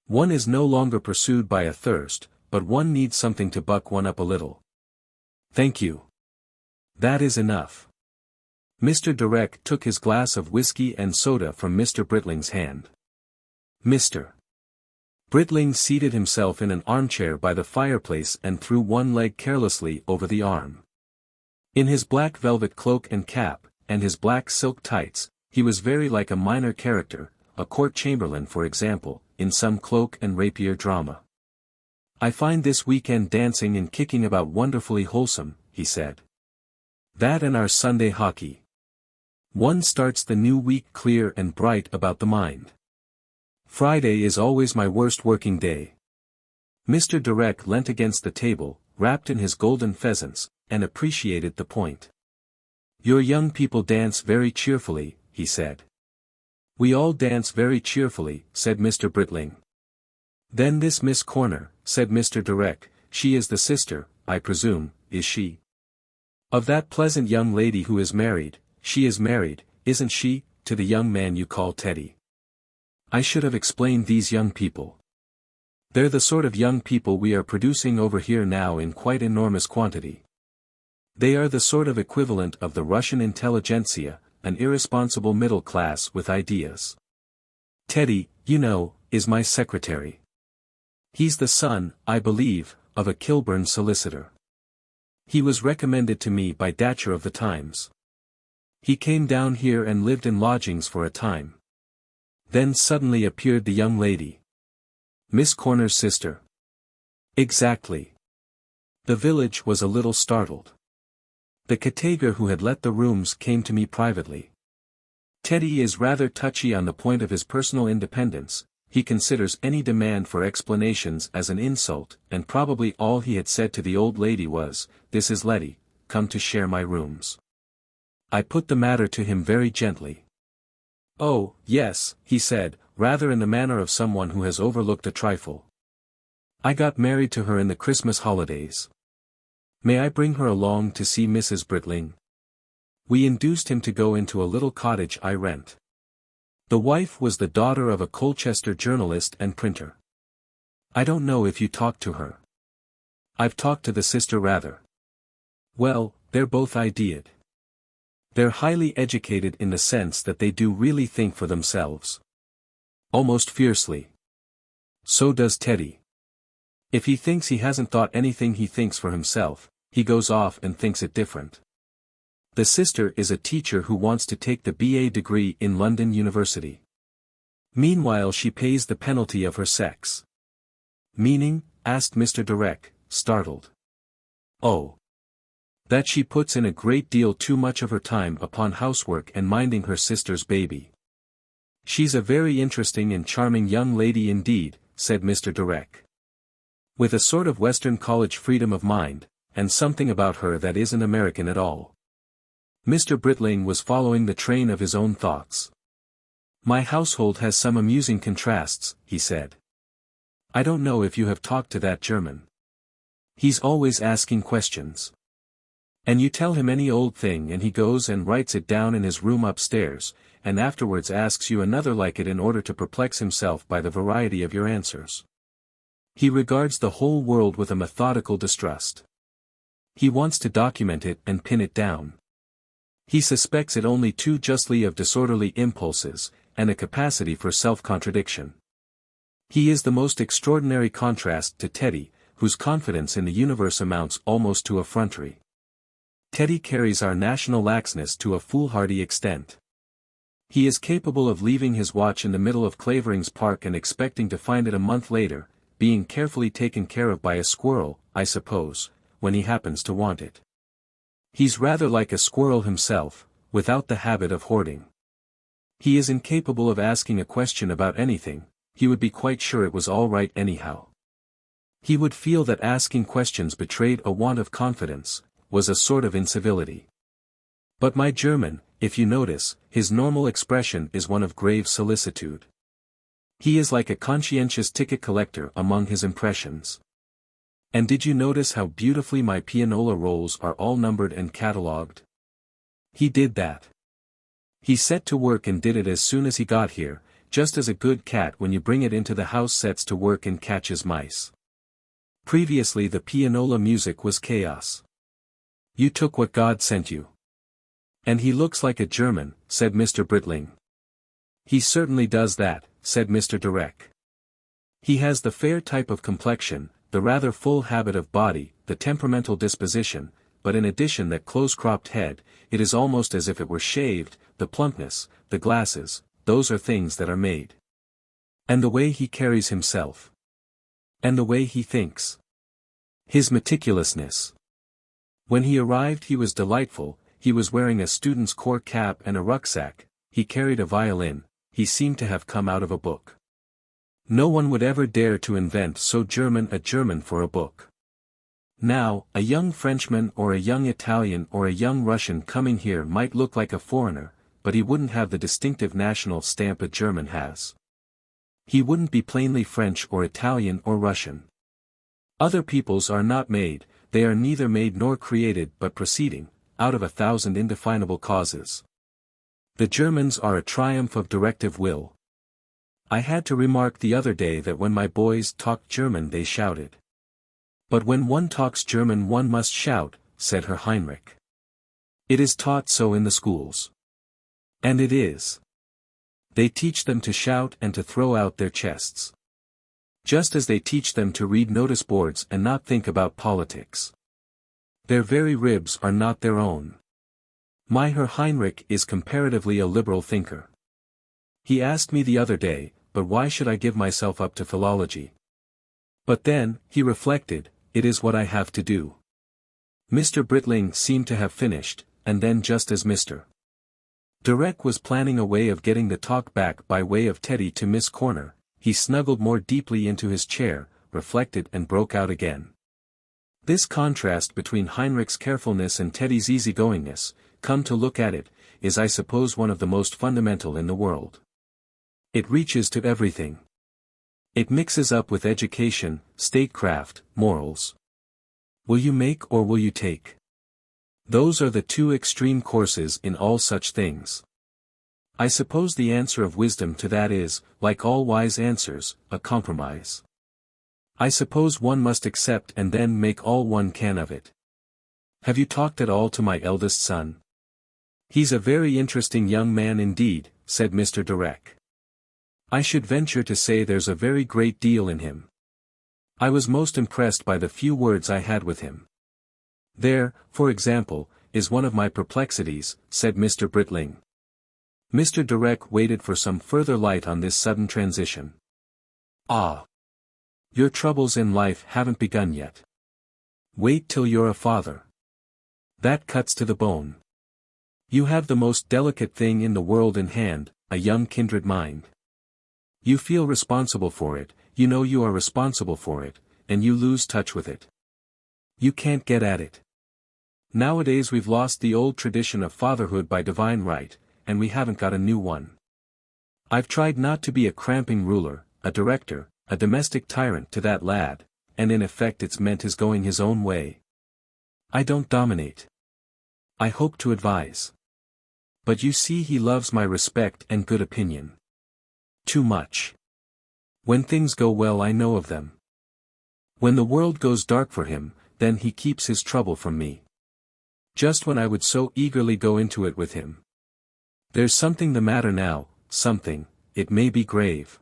One is no longer pursued by a thirst, but one needs something to buck one up a little. Thank you. That is enough." Mr. Direck took his glass of whiskey and soda from Mr. Britling's hand. Mr. Britling seated himself in an armchair by the fireplace and threw one leg carelessly over the arm. In his black velvet cloak and cap, and his black silk tights, he was very like a minor character, a court chamberlain for example, in some cloak and rapier drama. "I find this weekend dancing and kicking about wonderfully wholesome," he said. "That and our Sunday hockey. One starts the new week clear and bright about the mind. Friday is always my worst working day." Mr. Direck leant against the table, wrapped in his golden pheasants, and appreciated the point. Your young people dance very cheerfully, he said. We all dance very cheerfully, said Mr. Britling. Then this Miss Corner, said Mr. Direck, she is the sister, I presume, is she? Of that pleasant young lady who is married, she is married, isn't she, to the young man you call Teddy? I should have explained these young people. They're the sort of young people we are producing over here now in quite enormous quantity. They are the sort of equivalent of the Russian intelligentsia, an irresponsible middle class with ideas. Teddy, you know, is my secretary. He's the son, I believe, of a Kilburn solicitor. He was recommended to me by Datcher of the Times. He came down here and lived in lodgings for a time. Then suddenly appeared the young lady. Miss Corner's sister. Exactly. The village was a little startled. The caretaker who had let the rooms came to me privately. Teddy is rather touchy on the point of his personal independence. He considers any demand for explanations as an insult, and probably all he had said to the old lady was, "This is Letty, come to share my rooms." I put the matter to him very gently. "Oh, yes," he said, rather in the manner of someone who has overlooked a trifle. "I got married to her in the Christmas holidays. May I bring her along to see Mrs. Britling?" We induced him to go into a little cottage I rent. The wife was the daughter of a Colchester journalist and printer. I don't know if you talked to her. I've talked to the sister rather. Well, they're both ideaed. They're highly educated in the sense that they do really think for themselves. Almost fiercely. So does Teddy. If he thinks he hasn't thought anything he thinks for himself, he goes off and thinks it different. The sister is a teacher who wants to take the BA degree in London University. Meanwhile she pays the penalty of her sex. Meaning? Asked Mr. Direck, startled. Oh. That she puts in a great deal too much of her time upon housework and minding her sister's baby. She's a very interesting and charming young lady indeed, said Mr. Direck. With a sort of Western college freedom of mind, and something about her that isn't American at all. Mr. Britling was following the train of his own thoughts. My household has some amusing contrasts, he said. I don't know if you have talked to that German. He's always asking questions. And you tell him any old thing and he goes and writes it down in his room upstairs, and afterwards asks you another like it in order to perplex himself by the variety of your answers. He regards the whole world with a methodical distrust. He wants to document it and pin it down. He suspects it only too justly of disorderly impulses, and a capacity for self-contradiction. He is the most extraordinary contrast to Teddy, whose confidence in the universe amounts almost to effrontery. Teddy carries our national laxness to a foolhardy extent. He is capable of leaving his watch in the middle of Clavering's Park and expecting to find it a month later, being carefully taken care of by a squirrel, I suppose, when he happens to want it. He's rather like a squirrel himself, without the habit of hoarding. He is incapable of asking a question about anything, he would be quite sure it was all right anyhow. He would feel that asking questions betrayed a want of confidence, was a sort of incivility. But my German, if you notice, his normal expression is one of grave solicitude. He is like a conscientious ticket collector among his impressions. And did you notice how beautifully my pianola rolls are all numbered and catalogued? He did that. He set to work and did it as soon as he got here, just as a good cat when you bring it into the house sets to work and catches mice. Previously the pianola music was chaos. You took what God sent you. And he looks like a German, said Mr. Britling. He certainly does that, said Mr. Direck. He has the fair type of complexion, the rather full habit of body, the temperamental disposition, but in addition that close-cropped head, it is almost as if it were shaved, the plumpness, the glasses, those are things that are made. And the way he carries himself. And the way he thinks. His meticulousness. When he arrived he was delightful, he was wearing a student's cork cap and a rucksack, he carried a violin, he seemed to have come out of a book. No one would ever dare to invent so German a German for a book. Now, a young Frenchman or a young Italian or a young Russian coming here might look like a foreigner, but he wouldn't have the distinctive national stamp a German has. He wouldn't be plainly French or Italian or Russian. Other peoples are not made, they are neither made nor created but proceeding, out of 1,000 indefinable causes. The Germans are a triumph of directive will. I had to remark the other day that when my boys talked German they shouted. But when one talks German one must shout, said Herr Heinrich. It is taught so in the schools. And it is. They teach them to shout and to throw out their chests. Just as they teach them to read notice boards and not think about politics. Their very ribs are not their own. My Herr Heinrich is comparatively a liberal thinker. He asked me the other day, but why should I give myself up to philology? But then, he reflected, it is what I have to do. Mr. Britling seemed to have finished, and then just as Mr. Direck was planning a way of getting the talk back by way of Teddy to Miss Corner, he snuggled more deeply into his chair, reflected and broke out again. This contrast between Heinrich's carefulness and Teddy's easygoingness, come to look at it, is I suppose one of the most fundamental in the world. It reaches to everything. It mixes up with education, statecraft, morals. Will you make or will you take? Those are the two extreme courses in all such things. I suppose the answer of wisdom to that is, like all wise answers, a compromise. I suppose one must accept and then make all one can of it. Have you talked at all to my eldest son? He's a very interesting young man indeed, said Mr. Direck. I should venture to say there's a very great deal in him. I was most impressed by the few words I had with him. There, for example, is one of my perplexities, said Mr. Britling. Mr. Direck waited for some further light on this sudden transition. Ah! Your troubles in life haven't begun yet. Wait till you're a father. That cuts to the bone. You have the most delicate thing in the world in hand, a young kindred mind. You feel responsible for it, you know you are responsible for it, and you lose touch with it. You can't get at it. Nowadays we've lost the old tradition of fatherhood by divine right, and we haven't got a new one. I've tried not to be a cramping ruler, a director, a domestic tyrant to that lad, and in effect it's meant his going his own way. I don't dominate. I hope to advise. But you see he loves my respect and good opinion. Too much. When things go well I know of them. When the world goes dark for him, then he keeps his trouble from me. Just when I would so eagerly go into it with him. There's something the matter now, something, it may be grave.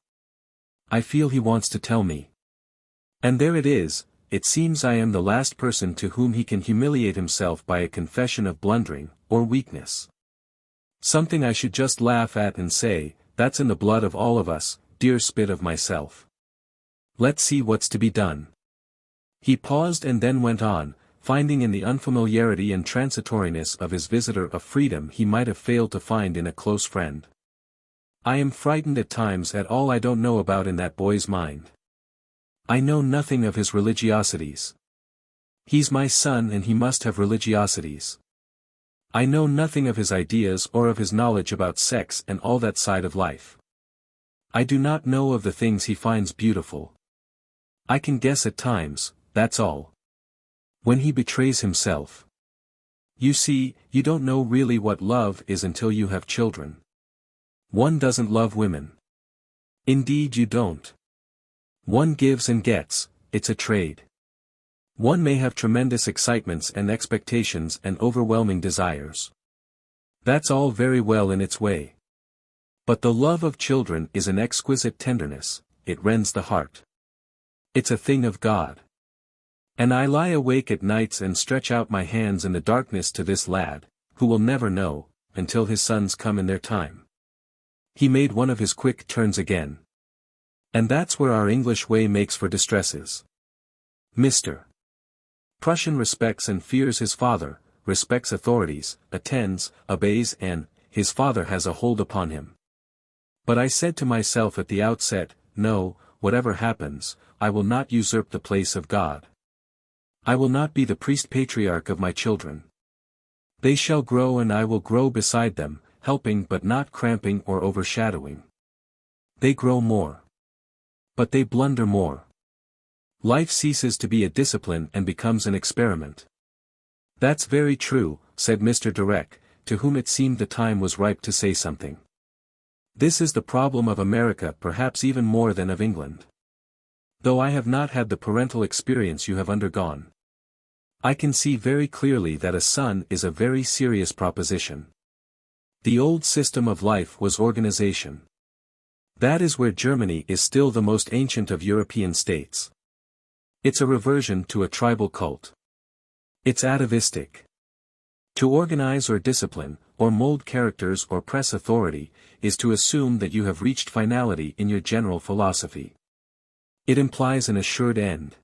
I feel he wants to tell me. And there it is, it seems I am the last person to whom he can humiliate himself by a confession of blundering, or weakness. Something I should just laugh at and say, that's in the blood of all of us, dear spit of myself. Let's see what's to be done. He paused and then went on, finding in the unfamiliarity and transitoriness of his visitor a freedom he might have failed to find in a close friend. I am frightened at times at all I don't know about in that boy's mind. I know nothing of his religiosities. He's my son and he must have religiosities. I know nothing of his ideas or of his knowledge about sex and all that side of life. I do not know of the things he finds beautiful. I can guess at times, that's all. When he betrays himself. You see, you don't know really what love is until you have children. One doesn't love women. Indeed you don't. One gives and gets, it's a trade. One may have tremendous excitements and expectations and overwhelming desires. That's all very well in its way. But the love of children is an exquisite tenderness, it rends the heart. It's a thing of God. And I lie awake at nights and stretch out my hands in the darkness to this lad, who will never know, until his sons come in their time. He made one of his quick turns again. And that's where our English way makes for distresses. Mr. Prussian respects and fears his father, respects authorities, attends, obeys and, his father has a hold upon him. But I said to myself at the outset, no, whatever happens, I will not usurp the place of God. I will not be the priest patriarch of my children. They shall grow and I will grow beside them, helping but not cramping or overshadowing. They grow more. But they blunder more. Life ceases to be a discipline and becomes an experiment. That's very true, said Mr. Direck, to whom it seemed the time was ripe to say something. This is the problem of America, perhaps even more than of England. Though I have not had the parental experience you have undergone, I can see very clearly that a son is a very serious proposition. The old system of life was organization. That is where Germany is still the most ancient of European states. It's a reversion to a tribal cult. It's atavistic. To organize or discipline, or mold characters or press authority, is to assume that you have reached finality in your general philosophy. It implies an assured end.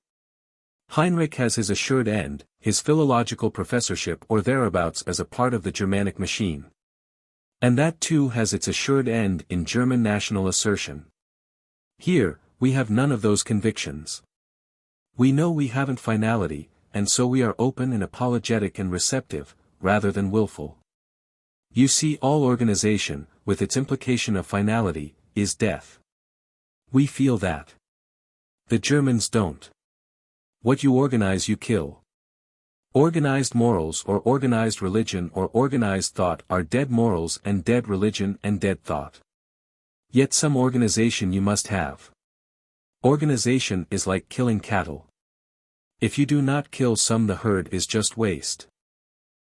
Heinrich has his assured end, his philological professorship or thereabouts as a part of the Germanic machine. And that too has its assured end in German national assertion. Here, we have none of those convictions. We know we haven't finality, and so we are open and apologetic and receptive, rather than willful. You see, all organization, with its implication of finality, is death. We feel that. The Germans don't. What you organize you kill. Organized morals or organized religion or organized thought are dead morals and dead religion and dead thought. Yet some organization you must have. Organization is like killing cattle. If you do not kill some, the herd is just waste.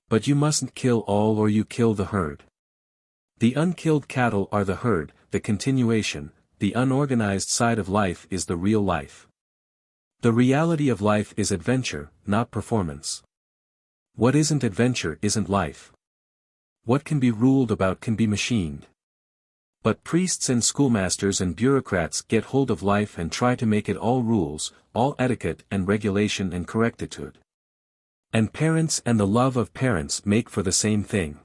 But you mustn't kill all or you kill the herd. The unkilled cattle are the herd, the continuation, the unorganized side of life is the real life. The reality of life is adventure, not performance. What isn't adventure isn't life. What can be ruled about can be machined. But priests and schoolmasters and bureaucrats get hold of life and try to make it all rules, all etiquette and regulation and correctitude. And parents and the love of parents make for the same thing.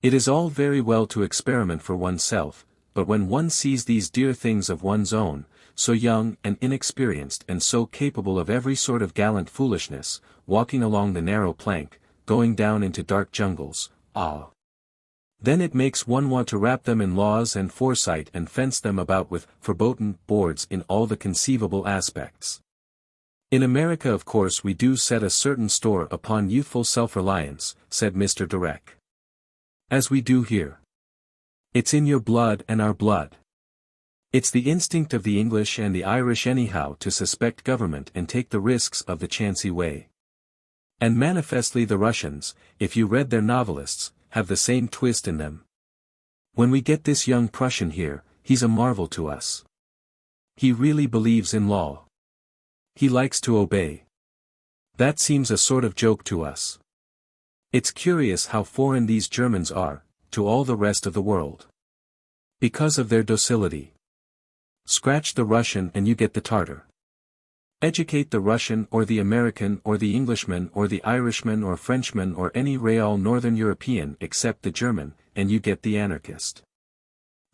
It is all very well to experiment for oneself, but when one sees these dear things of one's own, so young and inexperienced and so capable of every sort of gallant foolishness, walking along the narrow plank, going down into dark jungles, then it makes one want to wrap them in laws and foresight and fence them about with verboten boards in all the conceivable aspects. In America, of course, we do set a certain store upon youthful self-reliance, said Mr. Direck. As we do here. It's in your blood and our blood. It's the instinct of the English and the Irish anyhow to suspect government and take the risks of the chancy way. And manifestly the Russians, if you read their novelists, have the same twist in them. When we get this young Prussian here, he's a marvel to us. He really believes in law. He likes to obey. That seems a sort of joke to us. It's curious how foreign these Germans are, to all the rest of the world. Because of their docility. Scratch the Russian and you get the Tartar. Educate the Russian or the American or the Englishman or the Irishman or Frenchman or any real Northern European except the German, and you get the anarchist.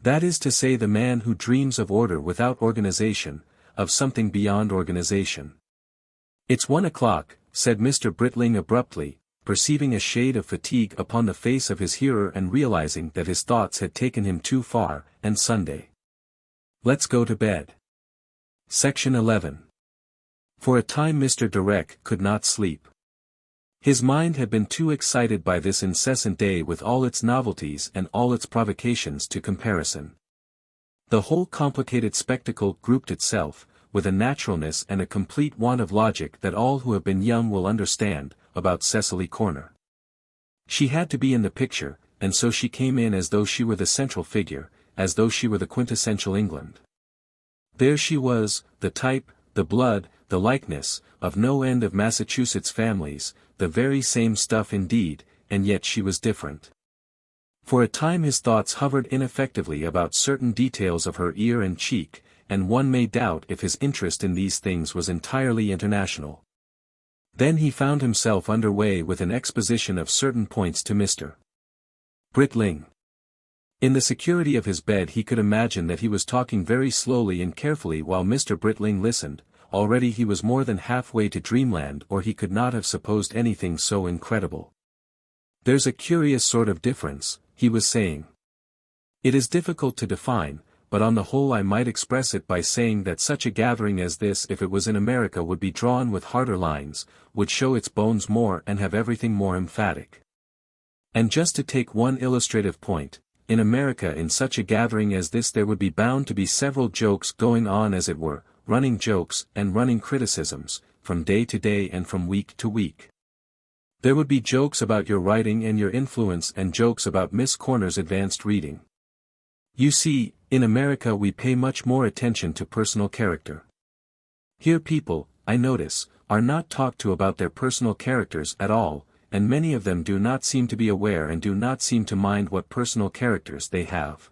That is to say, the man who dreams of order without organization, of something beyond organization. It's 1 o'clock, said Mr. Britling abruptly, perceiving a shade of fatigue upon the face of his hearer and realizing that his thoughts had taken him too far, and Sunday. Let's go to bed. Section 11. For a time Mr. Direck could not sleep. His mind had been too excited by this incessant day with all its novelties and all its provocations to comparison. The whole complicated spectacle grouped itself, with a naturalness and a complete want of logic that all who have been young will understand, about Cecily Corner. She had to be in the picture, and so she came in as though she were the central figure, as though she were the quintessential England. There she was, the type, the blood, the likeness, of no end of Massachusetts families, the very same stuff indeed, and yet she was different. For a time his thoughts hovered ineffectively about certain details of her ear and cheek, and one may doubt if his interest in these things was entirely international. Then he found himself under way with an exposition of certain points to Mr. Britling. In the security of his bed he could imagine that he was talking very slowly and carefully while Mr. Britling listened, already he was more than halfway to dreamland, or he could not have supposed anything so incredible. There's a curious sort of difference, he was saying. It is difficult to define, but on the whole I might express it by saying that such a gathering as this, if it was in America, would be drawn with harder lines, would show its bones more and have everything more emphatic. And just to take one illustrative point, in America in such a gathering as this there would be bound to be several jokes going on, as it were, running jokes and running criticisms, from day to day and from week to week. There would be jokes about your writing and your influence, and jokes about Miss Corner's advanced reading. You see, in America we pay much more attention to personal character. Here people, I notice, are not talked to about their personal characters at all, and many of them do not seem to be aware and do not seem to mind what personal characters they have.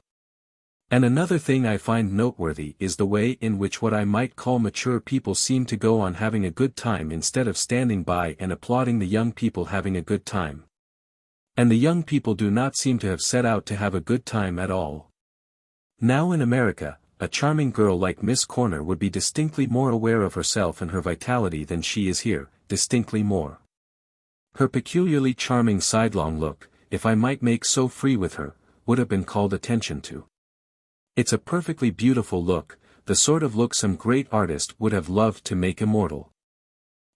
And another thing I find noteworthy is the way in which what I might call mature people seem to go on having a good time instead of standing by and applauding the young people having a good time. And the young people do not seem to have set out to have a good time at all. Now in America, a charming girl like Miss Corner would be distinctly more aware of herself and her vitality than she is here, distinctly more. Her peculiarly charming sidelong look, if I might make so free with her, would have been called attention to. It's a perfectly beautiful look, the sort of look some great artist would have loved to make immortal.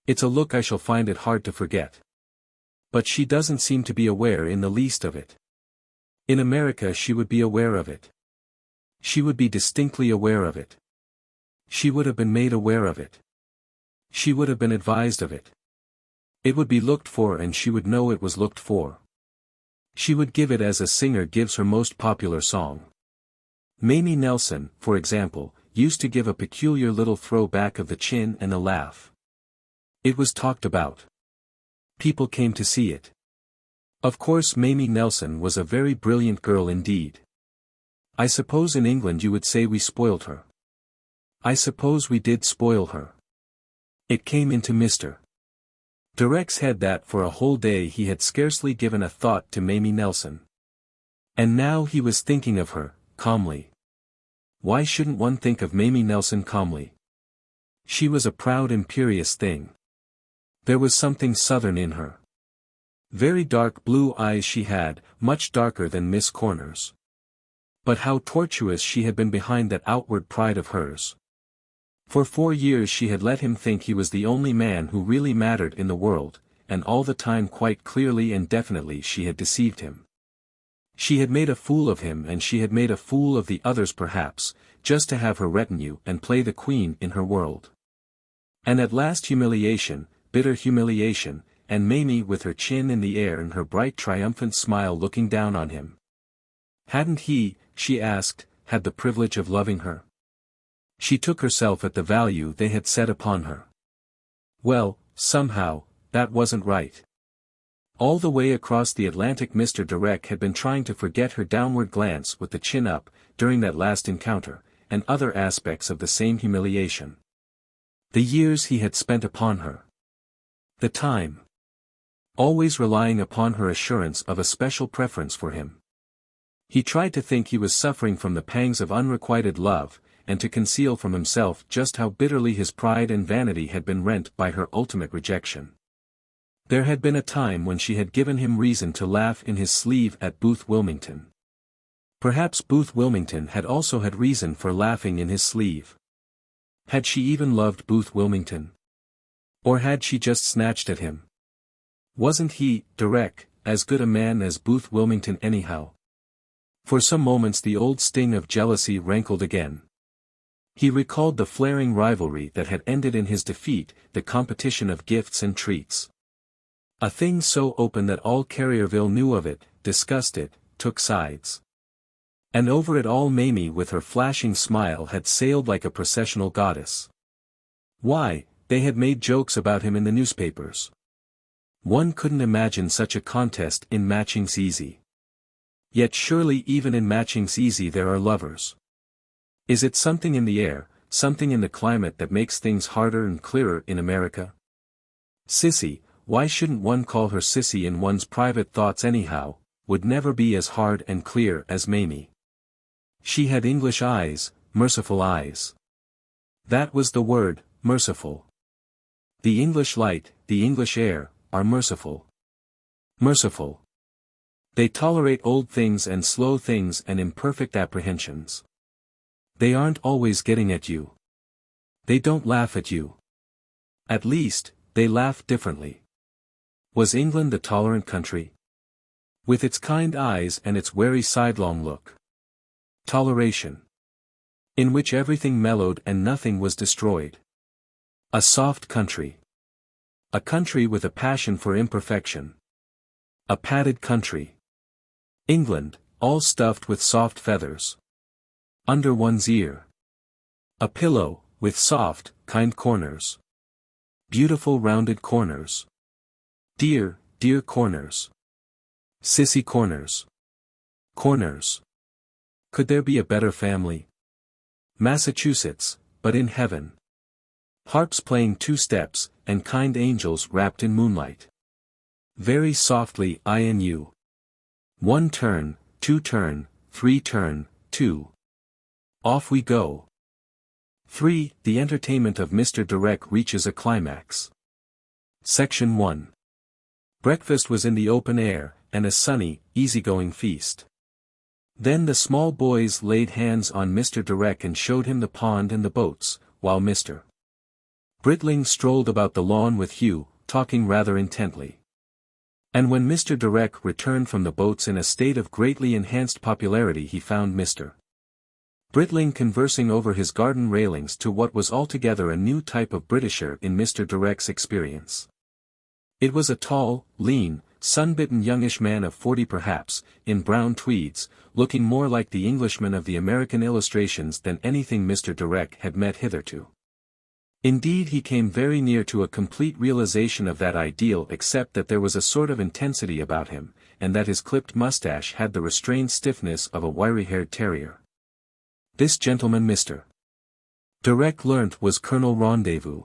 It's a look I shall find it hard to forget. But she doesn't seem to be aware in the least of it. In America she would be aware of it. She would be distinctly aware of it. She would have been made aware of it. She would have been advised of it. It would be looked for, and she would know it was looked for. She would give it as a singer gives her most popular song. Mamie Nelson, for example, used to give a peculiar little throw back of the chin and a laugh. It was talked about. People came to see it. Of course Mamie Nelson was a very brilliant girl indeed. I suppose in England you would say we spoiled her. I suppose we did spoil her. It came into Mr. Direck's head that for a whole day he had scarcely given a thought to Mamie Nelson. And now he was thinking of her, calmly. Why shouldn't one think of Mamie Nelson calmly? She was a proud, imperious thing. There was something southern in her. Very dark blue eyes she had, much darker than Miss Corner's. But how tortuous she had been behind that outward pride of hers. For 4 years she had let him think he was the only man who really mattered in the world, and all the time quite clearly and definitely she had deceived him. She had made a fool of him, and she had made a fool of the others perhaps, just to have her retinue and play the queen in her world. And at last humiliation, bitter humiliation, and Mamie with her chin in the air and her bright triumphant smile looking down on him. Hadn't he, she asked, had the privilege of loving her? She took herself at the value they had set upon her. Well, somehow, that wasn't right. All the way across the Atlantic Mr. Direck had been trying to forget her downward glance with the chin up, during that last encounter, and other aspects of the same humiliation. The years he had spent upon her. The time. Always relying upon her assurance of a special preference for him. He tried to think he was suffering from the pangs of unrequited love, and to conceal from himself just how bitterly his pride and vanity had been rent by her ultimate rejection. There had been a time when she had given him reason to laugh in his sleeve at Booth Wilmington. Perhaps Booth Wilmington had also had reason for laughing in his sleeve. Had she even loved Booth Wilmington? Or had she just snatched at him? Wasn't he, Direck, as good a man as Booth Wilmington anyhow? For some moments the old sting of jealousy rankled again. He recalled the flaring rivalry that had ended in his defeat, the competition of gifts and treats. A thing so open that all Carrierville knew of it, discussed it, took sides. And over it all Mamie with her flashing smile had sailed like a processional goddess. Why, they had made jokes about him in the newspapers. One couldn't imagine such a contest in Matching's Easy. Yet surely even in Matching's Easy there are lovers. Is it something in the air, something in the climate that makes things harder and clearer in America? Cissie, why shouldn't one call her Cissie in one's private thoughts anyhow, would never be as hard and clear as Mamie. She had English eyes, merciful eyes. That was the word, merciful. The English light, the English air, are merciful. Merciful. They tolerate old things and slow things and imperfect apprehensions. They aren't always getting at you. They don't laugh at you. At least, they laugh differently. Was England the tolerant country? With its kind eyes and its wary sidelong look. Toleration. In which everything mellowed and nothing was destroyed. A soft country. A country with a passion for imperfection. A padded country. England, all stuffed with soft feathers. Under one's ear. A pillow, with soft, kind corners. Beautiful rounded corners. Dear, dear corners. Cissie corners. Corners. Could there be a better family? Massachusetts, but in heaven. Harps playing two steps, and kind angels wrapped in moonlight. Very softly inu. One turn, two turn, three turn, two. Off we go. 3. The entertainment of Mr. Direck reaches a climax. Section 1. Breakfast was in the open air, and a sunny, easygoing feast. Then the small boys laid hands on Mr. Direck and showed him the pond and the boats, while Mr. Britling strolled about the lawn with Hugh, talking rather intently. And when Mr. Direck returned from the boats in a state of greatly enhanced popularity, he found Mr. Britling conversing over his garden railings to what was altogether a new type of Britisher in Mr. Direck's experience. It was a tall, lean, sun-bitten youngish man of 40 perhaps, in brown tweeds, looking more like the Englishman of the American illustrations than anything Mr. Direck had met hitherto. Indeed, he came very near to a complete realization of that ideal, except that there was a sort of intensity about him, and that his clipped mustache had the restrained stiffness of a wiry-haired terrier. This gentleman Mr. Direck learnt was Colonel Rendezvous.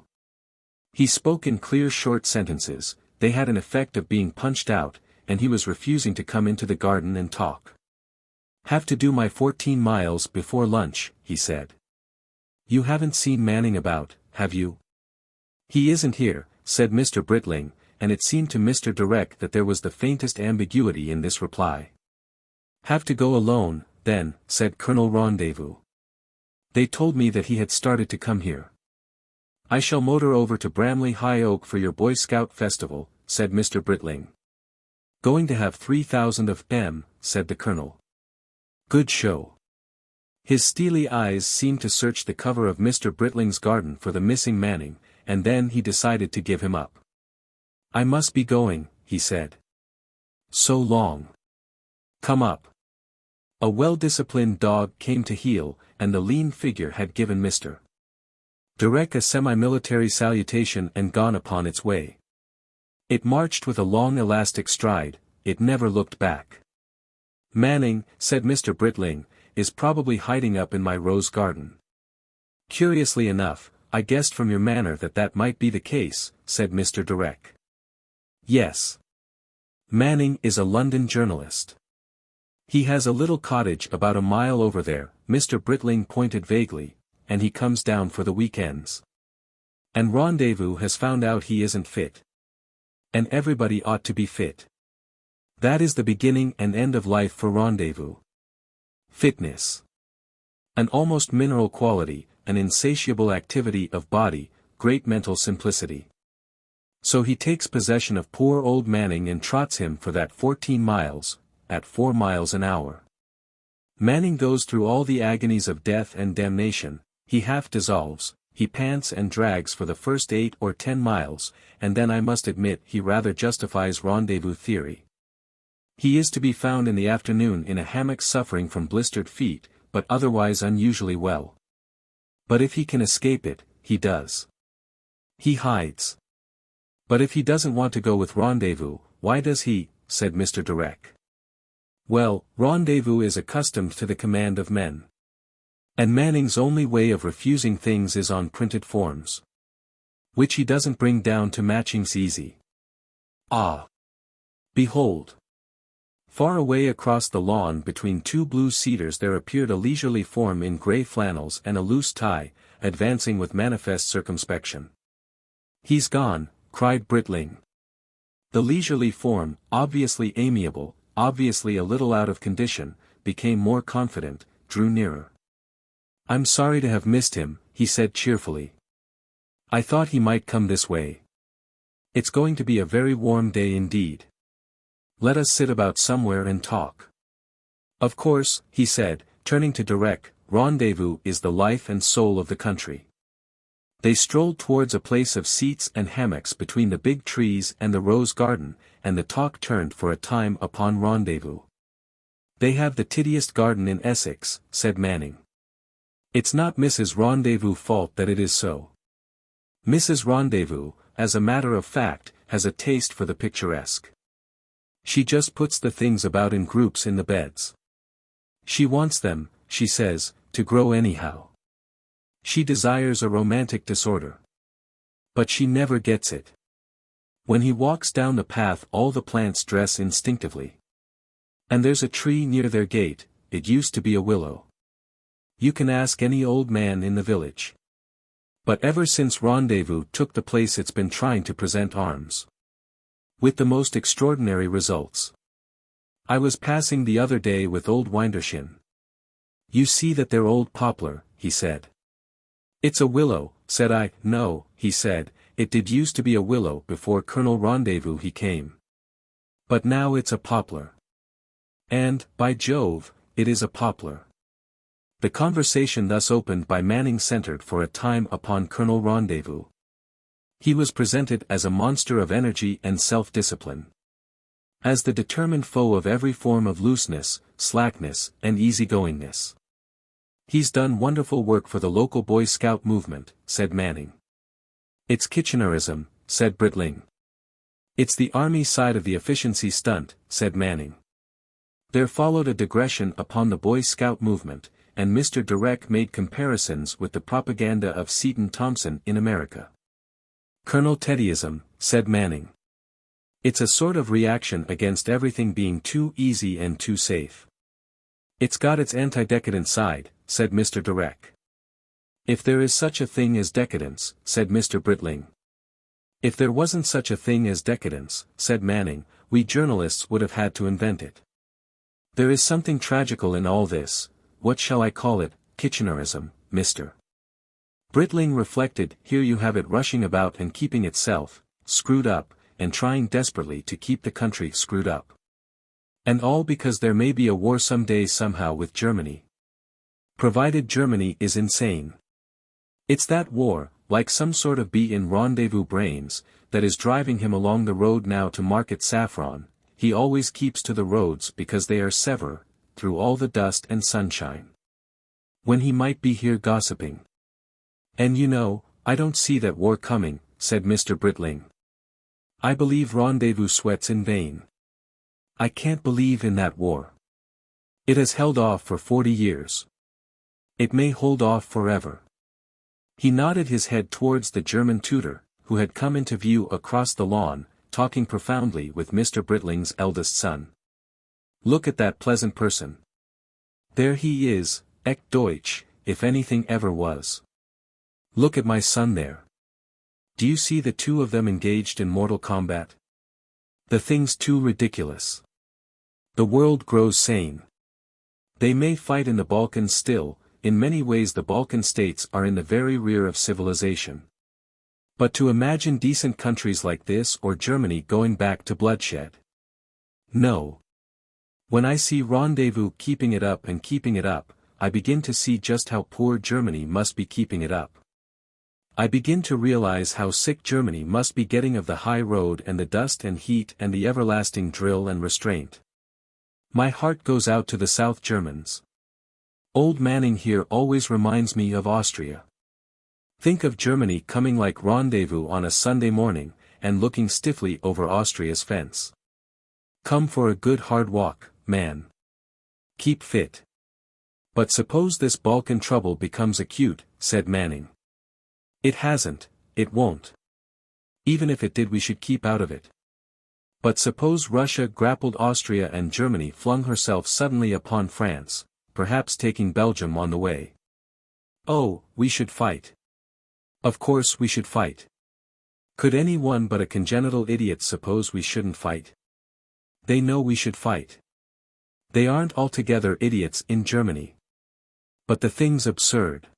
He spoke in clear short sentences, they had an effect of being punched out, and he was refusing to come into the garden and talk. "Have to do my 14 miles before lunch," he said. "You haven't seen Manning about, have you?" "He isn't here," said Mr. Britling, and it seemed to Mr. Direck that there was the faintest ambiguity in this reply. "Have to go alone, then," said Colonel Rendezvous. "They told me that he had started to come here." "I shall motor over to Bramley High Oak for your Boy Scout festival," said Mr. Britling. "Going to have 3,000 of them," said the Colonel. "Good show." His steely eyes seemed to search the cover of Mr. Britling's garden for the missing Manning, and then he decided to give him up. "I must be going," he said. "So long." "Come up." A well-disciplined dog came to heel, and the lean figure had given Mr. Direck a semi-military salutation and gone upon its way. It marched with a long elastic stride, it never looked back. "Manning," said Mr. Britling, "is probably hiding up in my rose garden." "Curiously enough, I guessed from your manner that that might be the case," said Mr. Direck. "Yes. Manning is a London journalist. He has a little cottage about a mile over there," Mr. Britling pointed vaguely, "and he comes down for the weekends. And Rendezvous has found out he isn't fit. And everybody ought to be fit. That is the beginning and end of life for Rendezvous. Fitness. An almost mineral quality, an insatiable activity of body, great mental simplicity. So he takes possession of poor old Manning and trots him for that 14 miles, at 4 miles an hour. Manning goes through all the agonies of death and damnation, he half dissolves, he pants and drags for the first 8 or 10 miles, and then I must admit he rather justifies Rendezvous theory. He is to be found in the afternoon in a hammock suffering from blistered feet, but otherwise unusually well. But if he can escape it, he does. He hides. But if he doesn't want to go with Rendezvous, why does he, said Mr. Direck. Well, Rendezvous is accustomed to the command of men. And Manning's only way of refusing things is on printed forms. Which he doesn't bring down to Matching's easy. Ah! Behold! Far away across the lawn between two blue cedars there appeared a leisurely form in grey flannels and a loose tie, advancing with manifest circumspection. "He's gone," cried Britling. The leisurely form, obviously amiable, obviously a little out of condition, became more confident, drew nearer. "I'm sorry to have missed him," he said cheerfully. "I thought he might come this way. It's going to be a very warm day indeed. Let us sit about somewhere and talk." "Of course," he said, turning to Direck, "Rendezvous is the life and soul of the country." They strolled towards a place of seats and hammocks between the big trees and the rose garden, and the talk turned for a time upon Rendezvous. "They have the tiddiest garden in Essex," said Manning. "It's not Mrs. Rendezvous' fault that it is so. Mrs. Rendezvous, as a matter of fact, has a taste for the picturesque. She just puts the things about in groups in the beds. She wants them, she says, to grow anyhow. She desires a romantic disorder. But she never gets it. When he walks down the path all the plants dress instinctively. And there's a tree near their gate, it used to be a willow. You can ask any old man in the village. But ever since Rendezvous took the place it's been trying to present arms. With the most extraordinary results. I was passing the other day with old Windershin. You see that they're old poplar," he said. "It's a willow," said I. "No," he said, "it did used to be a willow before Colonel Rendezvous he came. But now it's a poplar. And, by Jove, it is a poplar." The conversation thus opened by Manning centered for a time upon Colonel Rendezvous. He was presented as a monster of energy and self-discipline. As the determined foe of every form of looseness, slackness, and easygoingness. "He's done wonderful work for the local Boy Scout movement," said Manning. "It's Kitchenerism," said Britling. "It's the army side of the efficiency stunt," said Manning. There followed a digression upon the Boy Scout movement, and Mr. Direck made comparisons with the propaganda of Seton Thompson in America. "Colonel Teddyism," said Manning. "It's a sort of reaction against everything being too easy and too safe. It's got its anti-decadent side," said Mr. Direck. "If there is such a thing as decadence," said Mr. Britling. "If there wasn't such a thing as decadence," said Manning, "we journalists would have had to invent it. There is something tragical in all this, what shall I call it, Kitchenerism, Mr. Britling reflected. Here you have it rushing about and keeping itself, screwed up, and trying desperately to keep the country screwed up. And all because there may be a war some day somehow with Germany. Provided Germany is insane. It's that war, like some sort of bee in Rendezvous brains, that is driving him along the road now to market saffron. He always keeps to the roads because they are sever, through all the dust and sunshine. When he might be here gossiping. And you know, I don't see that war coming," said Mr. Britling. "I believe Rendezvous sweats in vain. I can't believe in that war. It has held off for 40 years. It may hold off forever." He nodded his head towards the German tutor, who had come into view across the lawn, talking profoundly with Mr. Britling's eldest son. "Look at that pleasant person. There he is, echt Deutsch, if anything ever was. Look at my son there. Do you see the two of them engaged in mortal combat? The thing's too ridiculous. The world grows sane. They may fight in the Balkans still, in many ways the Balkan states are in the very rear of civilization. But to imagine decent countries like this or Germany going back to bloodshed. No. When I see Rendezvous keeping it up and keeping it up, I begin to see just how poor Germany must be keeping it up. I begin to realize how sick Germany must be getting of the high road and the dust and heat and the everlasting drill and restraint. My heart goes out to the South Germans. Old Manning here always reminds me of Austria. Think of Germany coming like Rendezvous on a Sunday morning, and looking stiffly over Austria's fence. Come for a good hard walk, man. Keep fit. But suppose this Balkan trouble becomes acute, said Manning. It hasn't, it won't. Even if it did we should keep out of it. But suppose Russia grappled Austria and Germany flung herself suddenly upon France, perhaps taking Belgium on the way. Oh, we should fight. Of course we should fight. Could anyone but a congenital idiot suppose we shouldn't fight? They know we should fight. They aren't altogether idiots in Germany. But the thing's absurd.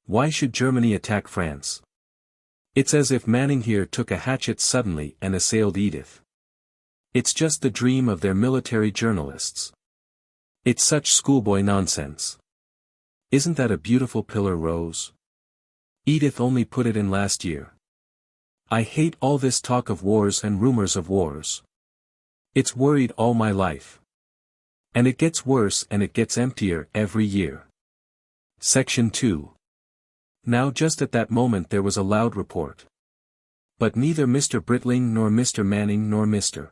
Why should Germany attack France? It's as if Manning here took a hatchet suddenly and assailed Edith. It's just the dream of their military journalists. It's such schoolboy nonsense. Isn't that a beautiful pillar rose? Edith only put it in last year. I hate all this talk of wars and rumors of wars. It's worried all my life. And it gets worse and it gets emptier every year. Section 2. Now just at that moment there was a loud report. But neither Mr. Britling nor Mr. Manning nor Mr.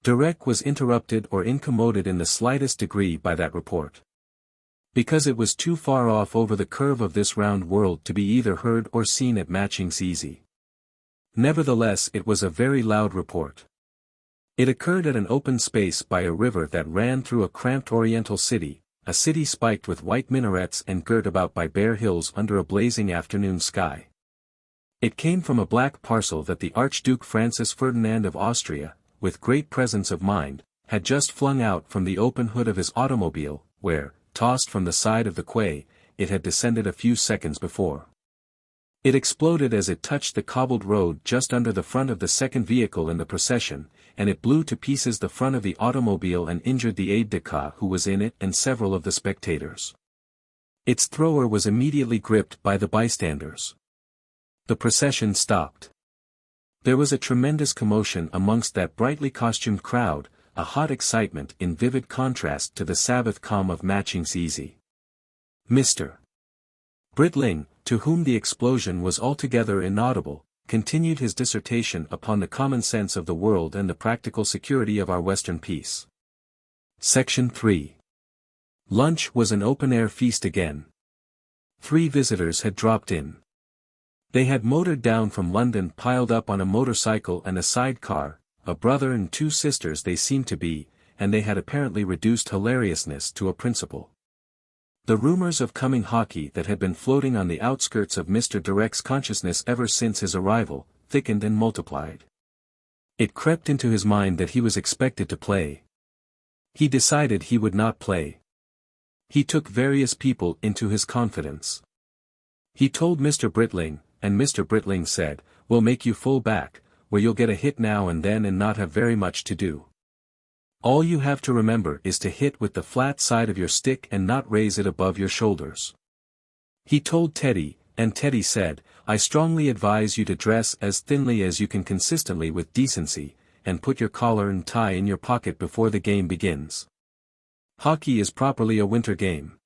Direck was interrupted or incommoded in the slightest degree by that report. Because it was too far off over the curve of this round world to be either heard or seen at Matching's Easy. Nevertheless it was a very loud report. It occurred at an open space by a river that ran through a cramped oriental city, a city spiked with white minarets and girt about by bare hills under a blazing afternoon sky. It came from a black parcel that the Archduke Francis Ferdinand of Austria, with great presence of mind, had just flung out from the open hood of his automobile, where, tossed from the side of the quay, it had descended a few seconds before. It exploded as it touched the cobbled road just under the front of the second vehicle in the procession, and it blew to pieces the front of the automobile and injured the aide-de-camp who was in it and several of the spectators. Its thrower was immediately gripped by the bystanders. The procession stopped. There was a tremendous commotion amongst that brightly costumed crowd, a hot excitement in vivid contrast to the Sabbath calm of Matching's Easy. Mr. Britling, to whom the explosion was altogether inaudible, continued his dissertation upon the common sense of the world and the practical security of our Western peace. Section 3. Lunch was an open-air feast again. 3 visitors had dropped in. They had motored down from London piled up on a motorcycle and a sidecar, a brother and 2 sisters they seemed to be, and they had apparently reduced hilariousness to a principle. The rumors of coming hockey that had been floating on the outskirts of Mr. Direck's consciousness ever since his arrival, thickened and multiplied. It crept into his mind that he was expected to play. He decided he would not play. He took various people into his confidence. He told Mr. Britling, and Mr. Britling said, "We'll make you full back, where you'll get a hit now and then and not have very much to do. All you have to remember is to hit with the flat side of your stick and not raise it above your shoulders." He told Teddy, and Teddy said, "I strongly advise you to dress as thinly as you can consistently with decency, and put your collar and tie in your pocket before the game begins. Hockey is properly a winter game."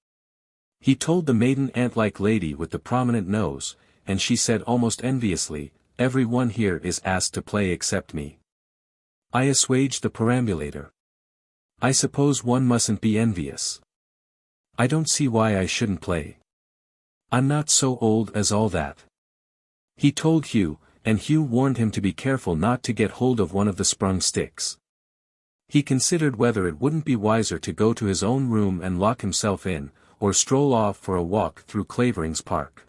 He told the maiden ant-like lady with the prominent nose, and she said almost enviously, "Every one here is asked to play except me." I assuaged the perambulator. "I suppose one mustn't be envious. I don't see why I shouldn't play. I'm not so old as all that." He told Hugh, and Hugh warned him to be careful not to get hold of one of the sprung sticks. He considered whether it wouldn't be wiser to go to his own room and lock himself in, or stroll off for a walk through Clavering's Park.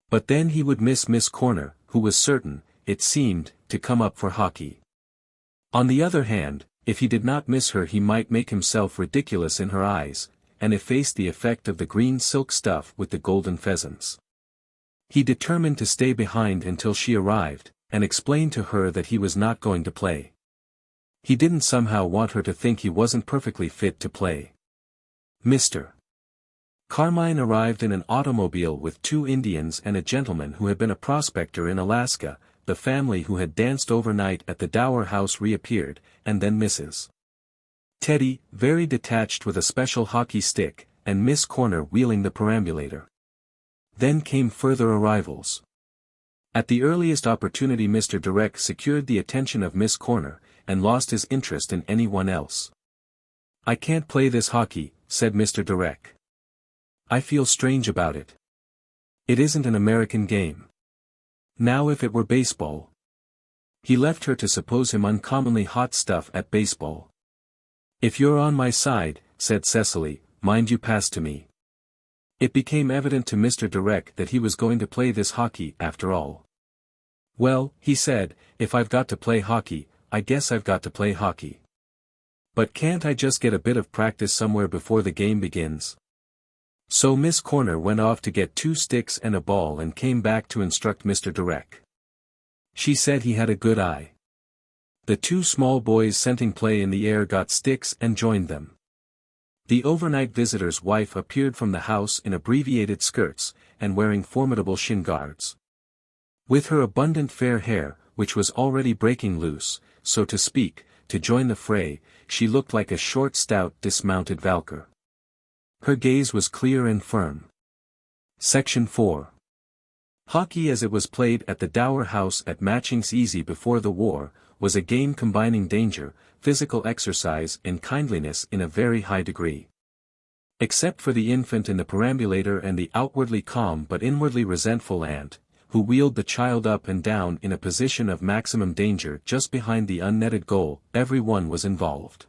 But then he would miss Miss Corner, who was certain, it seemed, to come up for hockey. On the other hand, if he did not miss her he might make himself ridiculous in her eyes, and efface the effect of the green silk stuff with the golden pheasants. He determined to stay behind until she arrived, and explain to her that he was not going to play. He didn't somehow want her to think he wasn't perfectly fit to play. Mr. Carmine arrived in an automobile with 2 Indians and a gentleman who had been a prospector in Alaska. The family who had danced overnight at the Dower House reappeared, and then Mrs. Teddy, very detached with a special hockey stick, and Miss Corner wheeling the perambulator. Then came further arrivals. At the earliest opportunity Mr. Direck secured the attention of Miss Corner, and lost his interest in anyone else. "I can't play this hockey," said Mr. Direck. "I feel strange about it. It isn't an American game. Now if it were baseball." He left her to suppose him uncommonly hot stuff at baseball. "If you're on my side," said Cecily, "mind you pass to me." It became evident to Mr. Direck that he was going to play this hockey after all. "Well," he said, "if I've got to play hockey, I guess I've got to play hockey. But can't I just get a bit of practice somewhere before the game begins?" So Miss Corner went off to get 2 sticks and a ball and came back to instruct Mr. Direck. She said he had a good eye. The 2 small boys scenting play in the air got sticks and joined them. The overnight visitor's wife appeared from the house in abbreviated skirts, and wearing formidable shin guards. With her abundant fair hair, which was already breaking loose, so to speak, to join the fray, she looked like a short stout dismounted Valkyr. Her gaze was clear and firm. Section 4. Hockey as it was played at the Dower House at Matching's Easy before the war, was a game combining danger, physical exercise and kindliness in a very high degree. Except for the infant in the perambulator and the outwardly calm but inwardly resentful aunt, who wheeled the child up and down in a position of maximum danger just behind the unnetted goal, everyone was involved.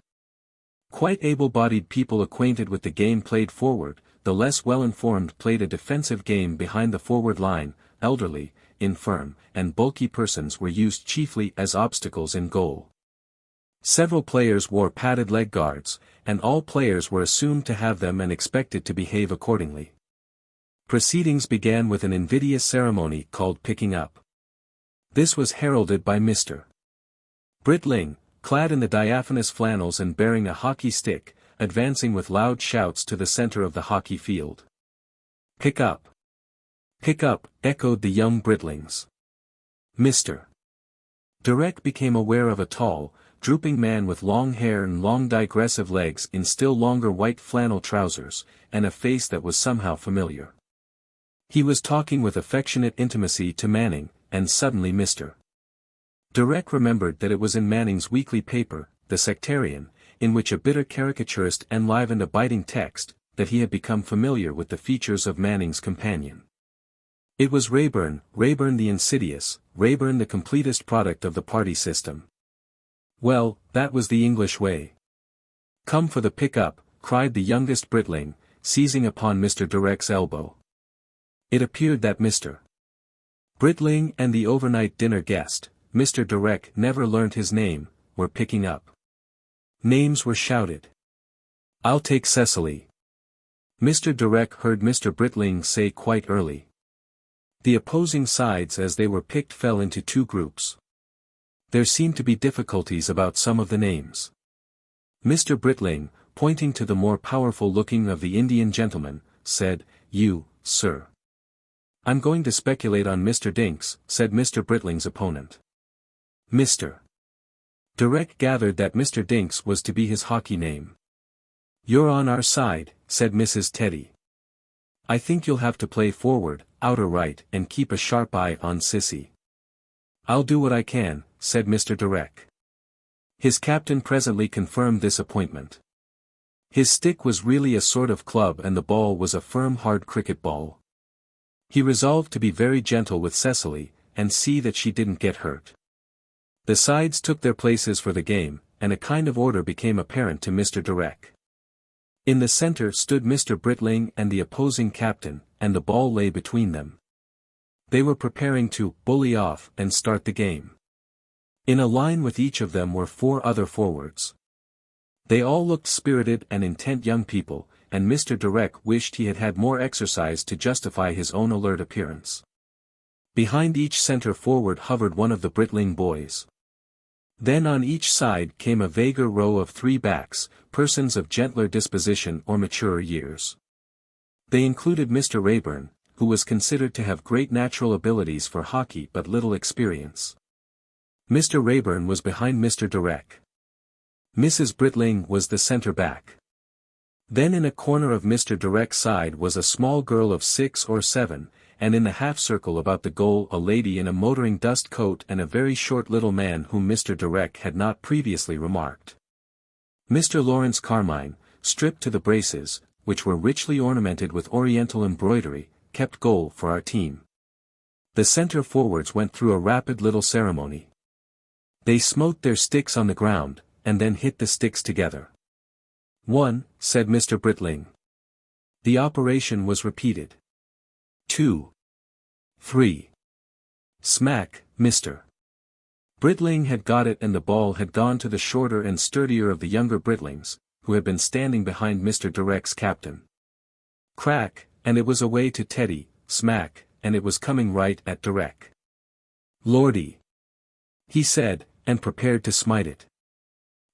Quite able-bodied people acquainted with the game played forward, the less well-informed played a defensive game behind the forward line, elderly, infirm, and bulky persons were used chiefly as obstacles in goal. Several players wore padded leg guards, and all players were assumed to have them and expected to behave accordingly. Proceedings began with an invidious ceremony called picking up. This was heralded by Mr. Britling, clad in the diaphanous flannels and bearing a hockey stick, advancing with loud shouts to the center of the hockey field. "Pick up! Pick up!" echoed the young Britlings. Mr. Direck became aware of a tall, drooping man with long hair and long digressive legs in still longer white flannel trousers, and a face that was somehow familiar. He was talking with affectionate intimacy to Manning, and suddenly Mr. Direck remembered that it was in Manning's weekly paper, The Sectarian, in which a bitter caricaturist enlivened a biting text, that he had become familiar with the features of Manning's companion. It was Rayburn, Rayburn the insidious, Rayburn the completest product of the party system. Well, that was the English way. "Come for the pick-up," cried the youngest Britling, seizing upon Mr. Direck's elbow. It appeared that Mr. Britling and the overnight dinner guest, Mr. Direck never learnt his name, were picking up. Names were shouted. "I'll take Cecily," Mr. Direck heard Mr. Britling say quite early. The opposing sides as they were picked fell into 2 groups. There seemed to be difficulties about some of the names. Mr. Britling, pointing to the more powerful-looking of the Indian gentlemen, said, "You, sir." "I'm going to speculate on Mr. Dinks," said Mr. Britling's opponent. Mr. Direck gathered that Mr. Dinks was to be his hockey name. "You're on our side," said Mrs. Teddy. "I think you'll have to play forward, outer right, and keep a sharp eye on Cissie." "I'll do what I can," said Mr. Direck. His captain presently confirmed this appointment. His stick was really a sort of club and the ball was a firm hard cricket ball. He resolved to be very gentle with Cecily, and see that she didn't get hurt. The sides took their places for the game, and a kind of order became apparent to Mr. Direck. In the center stood Mr. Britling and the opposing captain, and the ball lay between them. They were preparing to bully off and start the game. In a line with each of them were 4 other forwards. They all looked spirited and intent young people, and Mr. Direck wished he had had more exercise to justify his own alert appearance. Behind each center forward hovered one of the Britling boys. Then on each side came a vaguer row of 3 backs, persons of gentler disposition or maturer years. They included Mr. Rayburn, who was considered to have great natural abilities for hockey but little experience. Mr. Rayburn was behind Mr. Direck. Mrs. Britling was the center back. Then in a corner of Mr. Direck's side was a small girl of 6 or 7, and in the half-circle about the goal a lady in a motoring dust coat and a very short little man whom Mr. Direck had not previously remarked. Mr. Lawrence Carmine, stripped to the braces, which were richly ornamented with oriental embroidery, kept goal for our team. The center forwards went through a rapid little ceremony. They smote their sticks on the ground, and then hit the sticks together. "1," said Mr. Britling. The operation was repeated. 2. 3. Smack, Mr. Britling had got it, and the ball had gone to the shorter and sturdier of the younger Britlings, who had been standing behind Mr. Direck's captain. Crack, and it was away to Teddy. Smack, and it was coming right at Direck. "Lordy!" he said, and prepared to smite it.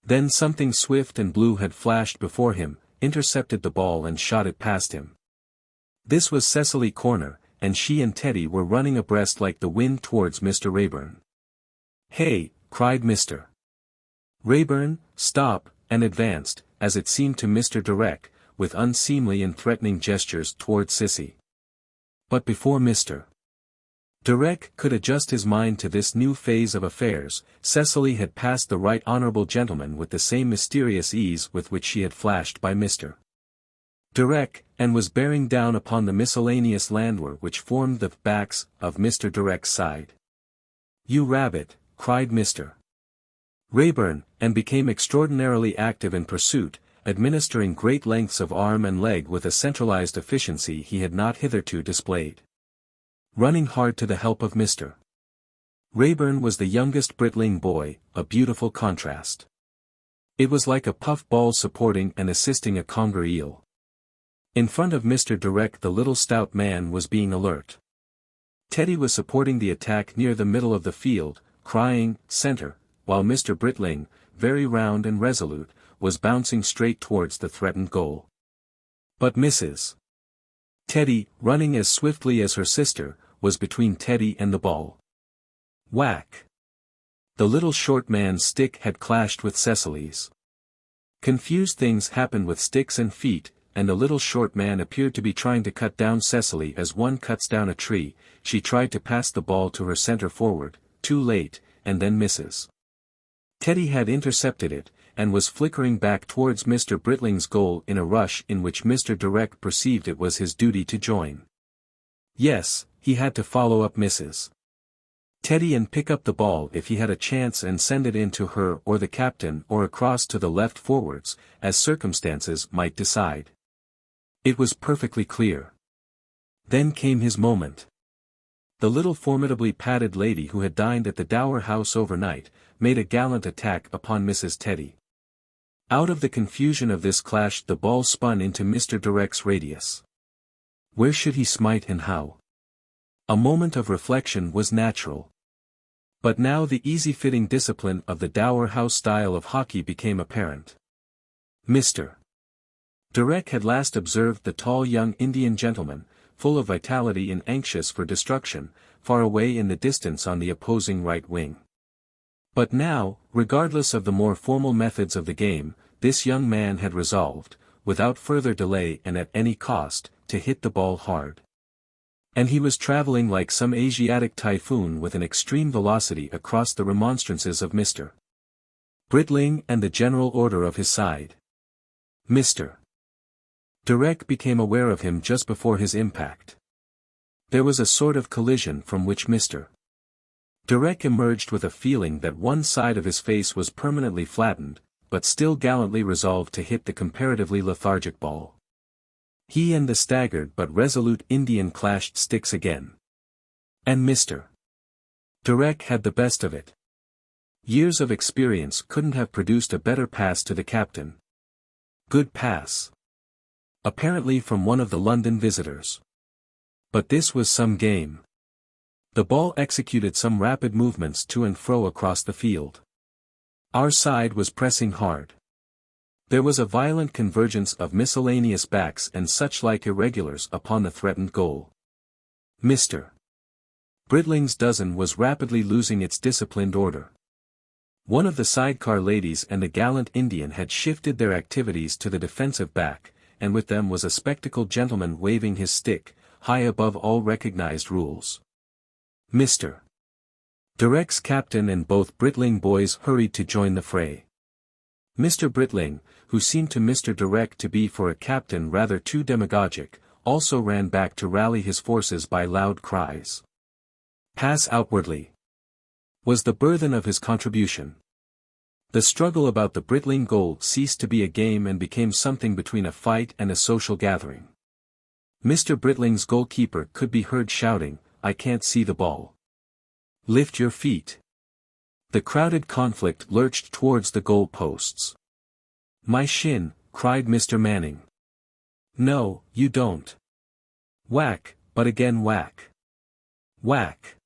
Then something swift and blue had flashed before him, intercepted the ball and shot it past him. This was Cecily Corner, and she and Teddy were running abreast like the wind towards Mr. Raeburn. "Hey!" cried Mr. Raeburn, "stop," and advanced, as it seemed to Mr. Direck, with unseemly and threatening gestures towards Cissie. But before Mr. Direck could adjust his mind to this new phase of affairs, Cecily had passed the right honourable gentleman with the same mysterious ease with which she had flashed by Mr. Direck, and was bearing down upon the miscellaneous landwehr which formed the backs of Mr. Direck's side. "You rabbit!" cried Mr. Raeburn, and became extraordinarily active in pursuit, administering great lengths of arm and leg with a centralized efficiency he had not hitherto displayed. Running hard to the help of Mr. Raeburn was the youngest Britling boy, a beautiful contrast. It was like a puff ball supporting and assisting a conger eel. In front of Mr. Direck the little stout man was being alert. Teddy was supporting the attack near the middle of the field, crying, "Centre," while Mr. Britling, very round and resolute, was bouncing straight towards the threatened goal. But Mrs. Teddy, running as swiftly as her sister, was between Teddy and the ball. Whack! The little short man's stick had clashed with Cecily's. Confused things happened with sticks and feet, and the little short man appeared to be trying to cut down Cecily as one cuts down a tree. She tried to pass the ball to her centre forward, too late, and then misses. Teddy had intercepted it, and was flickering back towards Mr. Britling's goal in a rush in which Mr. Direck perceived it was his duty to join. Yes, he had to follow up Mrs. Teddy and pick up the ball if he had a chance and send it in to her or the captain or across to the left forwards, as circumstances might decide. It was perfectly clear. Then came his moment. The little formidably padded lady who had dined at the Dower House overnight, made a gallant attack upon Mrs. Teddy. Out of the confusion of this clash the ball spun into Mr. Direck's radius. Where should he smite and how? A moment of reflection was natural. But now the easy-fitting discipline of the Dower House style of hockey became apparent. Mr. Direck had last observed the tall young Indian gentleman, full of vitality and anxious for destruction, far away in the distance on the opposing right wing. But now, regardless of the more formal methods of the game, this young man had resolved, without further delay and at any cost, to hit the ball hard. And he was travelling like some Asiatic typhoon with an extreme velocity across the remonstrances of Mr. Britling and the general order of his side. Mr. Direck became aware of him just before his impact. There was a sort of collision from which Mr. Direck emerged with a feeling that one side of his face was permanently flattened, but still gallantly resolved to hit the comparatively lethargic ball. He and the staggered but resolute Indian clashed sticks again. And Mr. Direck had the best of it. Years of experience couldn't have produced a better pass to the captain. Good pass. Apparently from one of the London visitors. But this was some game. The ball executed some rapid movements to and fro across the field. Our side was pressing hard. There was a violent convergence of miscellaneous backs and such like irregulars upon the threatened goal. Mr. Britling's dozen was rapidly losing its disciplined order. One of the sidecar ladies and the gallant Indian had shifted their activities to the defensive back, and with them was a spectacled gentleman waving his stick, high above all recognized rules. Mr. Direck's captain and both Britling boys hurried to join the fray. Mr. Britling, who seemed to Mr. Direck to be for a captain rather too demagogic, also ran back to rally his forces by loud cries. Pass outwardly was the burthen of his contribution. The struggle about the Britling goal ceased to be a game and became something between a fight and a social gathering. Mr. Britling's goalkeeper could be heard shouting, "I can't see the ball. Lift your feet." The crowded conflict lurched towards the goal posts. "My shin," cried Mr. Manning. "No, you don't." Whack, but again whack. Whack.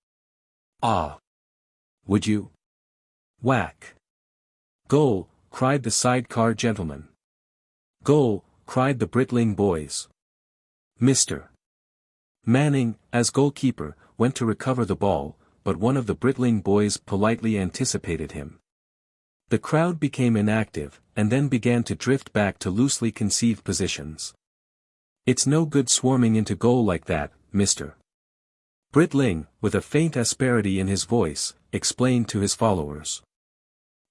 "Ah. Would you?" Whack. "Goal," cried the sidecar gentleman. "Goal," cried the Britling boys. Mr. Manning, as goalkeeper, went to recover the ball, but one of the Britling boys politely anticipated him. The crowd became inactive, and then began to drift back to loosely conceived positions. "It's no good swarming into goal like that, Mr. Britling, with a faint asperity in his voice, explained to his followers.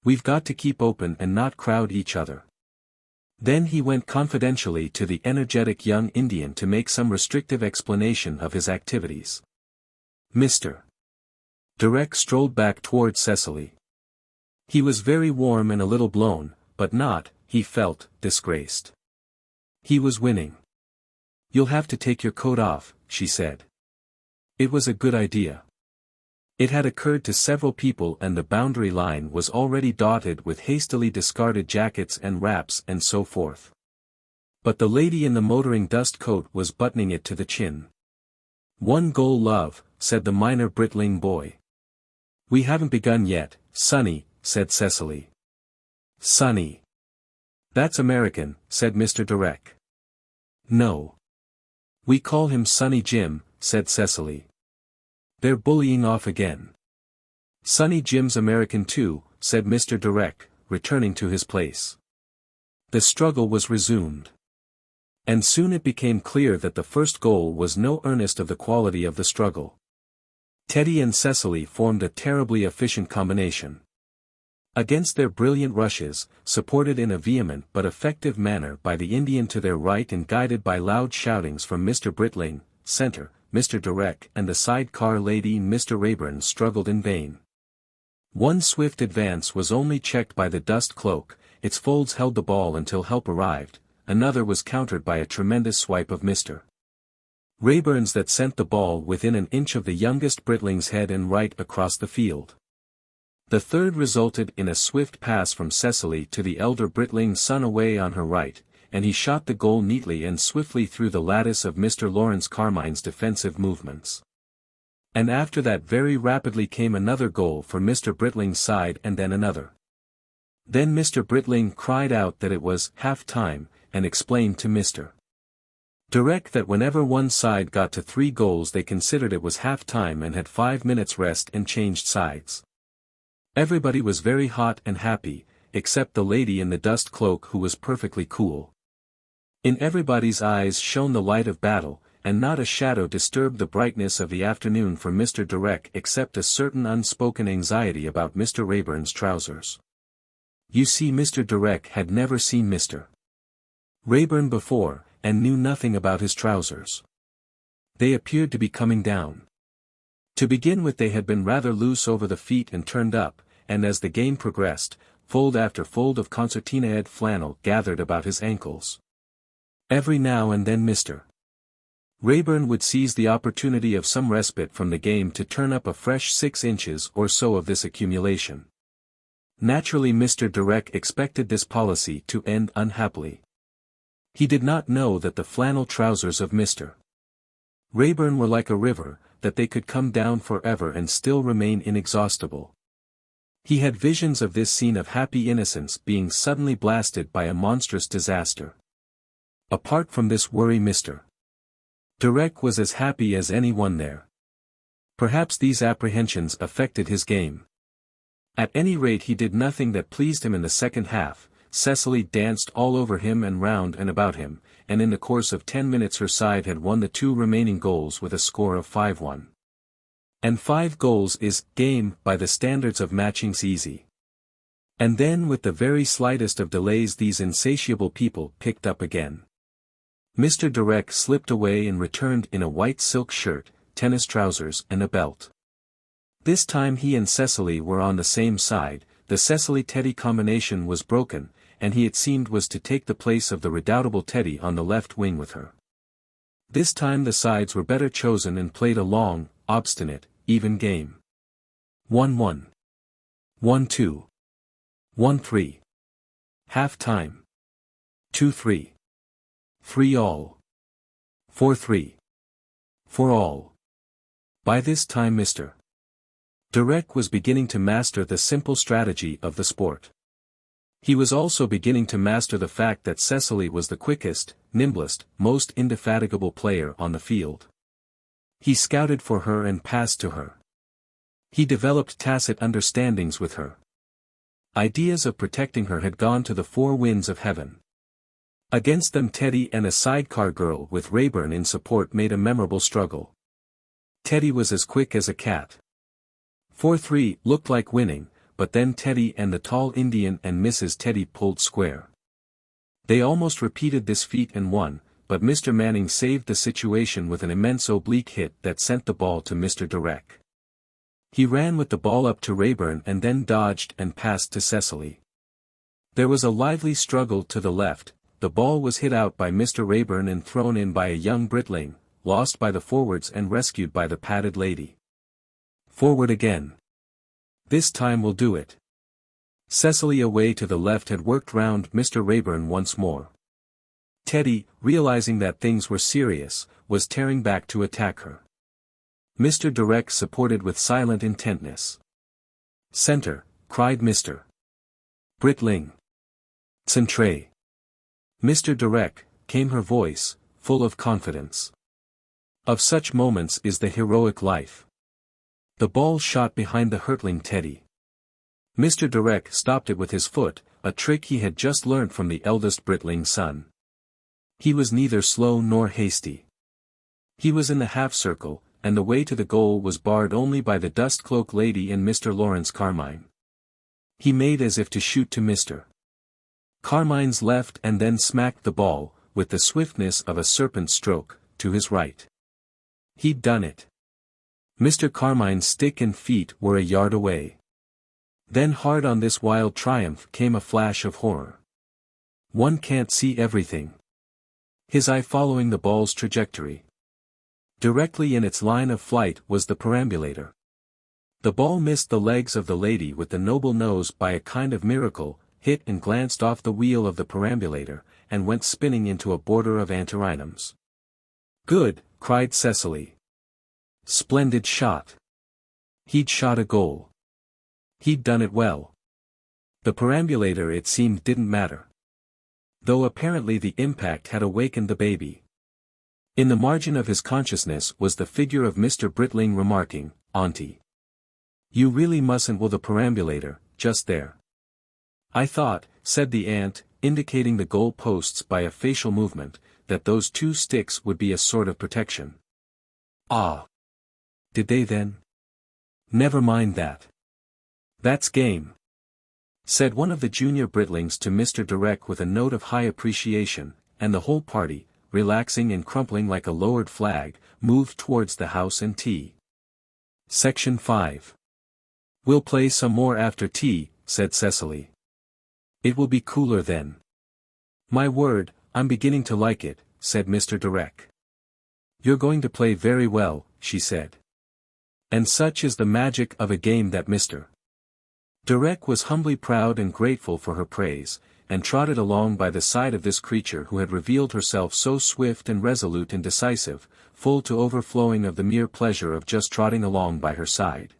"We've got to keep open and not crowd each other." Then he went confidentially to the energetic young Indian to make some restrictive explanation of his activities. Mr. Direck strolled back toward Cecily. He was very warm and a little blown, but not, he felt, disgraced. He was winning. "You'll have to take your coat off," she said. It was a good idea. It had occurred to several people, and the boundary line was already dotted with hastily discarded jackets and wraps and so forth. But the lady in the motoring dust coat was buttoning it to the chin. "One goal, love," said the minor Britling boy. "We haven't begun yet, Sonny," said Cecily. "Sonny. That's American," said Mr. Direck. "No. We call him Sonny Jim," said Cecily. "They're bullying off again." "Sonny Jim's American too," said Mr. Direck, returning to his place. The struggle was resumed. And soon it became clear that the first goal was no earnest of the quality of the struggle. Teddy and Cecily formed a terribly efficient combination. Against their brilliant rushes, supported in a vehement but effective manner by the Indian to their right and guided by loud shoutings from Mr. Britling, center, Mr. Direck and the sidecar lady Mr. Rayburn struggled in vain. One swift advance was only checked by the dust cloak, its folds held the ball until help arrived, another was countered by a tremendous swipe of Mr. Rayburn's that sent the ball within an inch of the youngest Britling's head and right across the field. The third resulted in a swift pass from Cecily to the elder Britling's son away on her right, and he shot the goal neatly and swiftly through the lattice of Mr. Lawrence Carmine's defensive movements. And after that very rapidly came another goal for Mr. Britling's side and then another. Then Mr. Britling cried out that it was half-time, and explained to Mr. Direck that whenever one side got to 3 goals they considered it was half-time and had 5 minutes rest and changed sides. Everybody was very hot and happy, except the lady in the dust cloak who was perfectly cool. In everybody's eyes shone the light of battle, and not a shadow disturbed the brightness of the afternoon for Mr. Direck except a certain unspoken anxiety about Mr. Rayburn's trousers. You see, Mr. Direck had never seen Mr. Rayburn before, and knew nothing about his trousers. They appeared to be coming down. To begin with, they had been rather loose over the feet and turned up, and as the game progressed, fold after fold of concertina-ed flannel gathered about his ankles. Every now and then Mr. Rayburn would seize the opportunity of some respite from the game to turn up a fresh 6 inches or so of this accumulation. Naturally Mr. Direck expected this policy to end unhappily. He did not know that the flannel trousers of Mr. Rayburn were like a river, that they could come down forever and still remain inexhaustible. He had visions of this scene of happy innocence being suddenly blasted by a monstrous disaster. Apart from this worry, Mr. Direck was as happy as anyone there. Perhaps these apprehensions affected his game. At any rate, he did nothing that pleased him in the second half. Cecily danced all over him and round and about him, and in the course of 10 minutes her side had won the 2 remaining goals with a score of 5-1. And 5 goals is game by the standards of matching's easy. And then with the very slightest of delays these insatiable people picked up again. Mr. Direck slipped away and returned in a white silk shirt, tennis trousers and a belt. This time he and Cecily were on the same side. The Cecily-Teddy combination was broken, and he it seemed was to take the place of the redoubtable Teddy on the left wing with her. This time the sides were better chosen and played a long, obstinate, even game. 1-1. 1-2. 1-3. Half time. 2-3. 3-all. 4-3. 4-all. By this time Mr. Direck was beginning to master the simple strategy of the sport. He was also beginning to master the fact that Cissie was the quickest, nimblest, most indefatigable player on the field. He scouted for her and passed to her. He developed tacit understandings with her. Ideas of protecting her had gone to the four winds of heaven. Against them Teddy and a sidecar girl with Rayburn in support made a memorable struggle. Teddy was as quick as a cat. 4-3 looked like winning, but then Teddy and the tall Indian and Mrs. Teddy pulled square. They almost repeated this feat and won, but Mr. Manning saved the situation with an immense oblique hit that sent the ball to Mr. Direck. He ran with the ball up to Rayburn and then dodged and passed to Cissie. There was a lively struggle to the left, the ball was hit out by Mr. Rayburn and thrown in by a young Britling, lost by the forwards and rescued by the padded lady. Forward again. This time we'll do it. Cissie away to the left had worked round Mr. Rayburn once more. Teddy, realizing that things were serious, was tearing back to attack her. Mr. Direck supported with silent intentness. Center, cried Mr. Britling. Centre. Mr. Direck, came her voice, full of confidence. Of such moments is the heroic life. The ball shot behind the hurtling Teddy. Mr. Direck stopped it with his foot, a trick he had just learnt from the eldest Britling son. He was neither slow nor hasty. He was in the half-circle, and the way to the goal was barred only by the dust-cloak lady and Mr. Lawrence Carmine. He made as if to shoot to Mr. Carmine's left and then smacked the ball, with the swiftness of a serpent stroke, to his right. He'd done it. Mr. Carmine's stick and feet were a yard away. Then hard on this wild triumph came a flash of horror. One can't see everything. His eye following the ball's trajectory. Directly in its line of flight was the perambulator. The ball missed the legs of the lady with the noble nose by a kind of miracle, hit and glanced off the wheel of the perambulator, and went spinning into a border of antirrhinums. Good, cried Cissie. Splendid shot. He'd shot a goal. He'd done it well. The perambulator it seemed didn't matter. Though apparently the impact had awakened the baby. In the margin of his consciousness was the figure of Mr. Britling remarking, Auntie. You really mustn't will the perambulator, just there. I thought, said the aunt, indicating the goal posts by a facial movement, that those two sticks would be a sort of protection. Ah! Did they then? Never mind that. That's game. Said one of the junior Britlings to Mr. Direck with a note of high appreciation, and the whole party, relaxing and crumpling like a lowered flag, moved towards the house and tea. Section 5. We'll play some more after tea, said Cissie. It will be cooler then. My word, I'm beginning to like it, said Mr. Direck. You're going to play very well, she said. And such is the magic of a game that Mr. Direck was humbly proud and grateful for her praise, and trotted along by the side of this creature who had revealed herself so swift and resolute and decisive, full to overflowing of the mere pleasure of just trotting along by her side.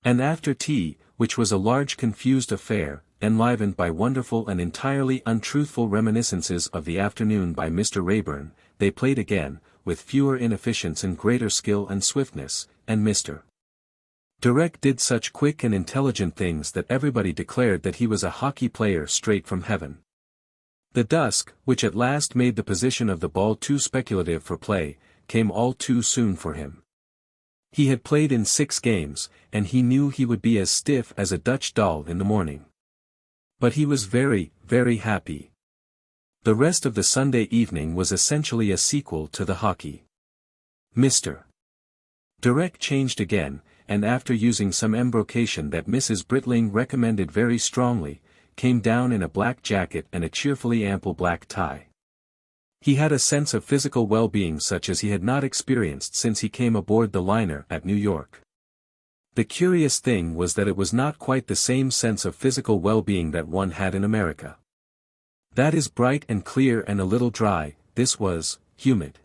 And after tea, which was a large confused affair, enlivened by wonderful and entirely untruthful reminiscences of the afternoon by Mr. Rayburn, they played again, with fewer inefficiencies and greater skill and swiftness, and Mr. Direck did such quick and intelligent things that everybody declared that he was a hockey player straight from heaven. The dusk, which at last made the position of the ball too speculative for play, came all too soon for him. He had played in 6 games, and he knew he would be as stiff as a Dutch doll in the morning. But he was very, very happy. The rest of the Sunday evening was essentially a sequel to the hockey. Mr. Direck changed again, and after using some embrocation that Mrs. Britling recommended very strongly, came down in a black jacket and a cheerfully ample black tie. He had a sense of physical well-being such as he had not experienced since he came aboard the liner at New York. The curious thing was that it was not quite the same sense of physical well-being that one had in America. That is bright and clear and a little dry, this was humid.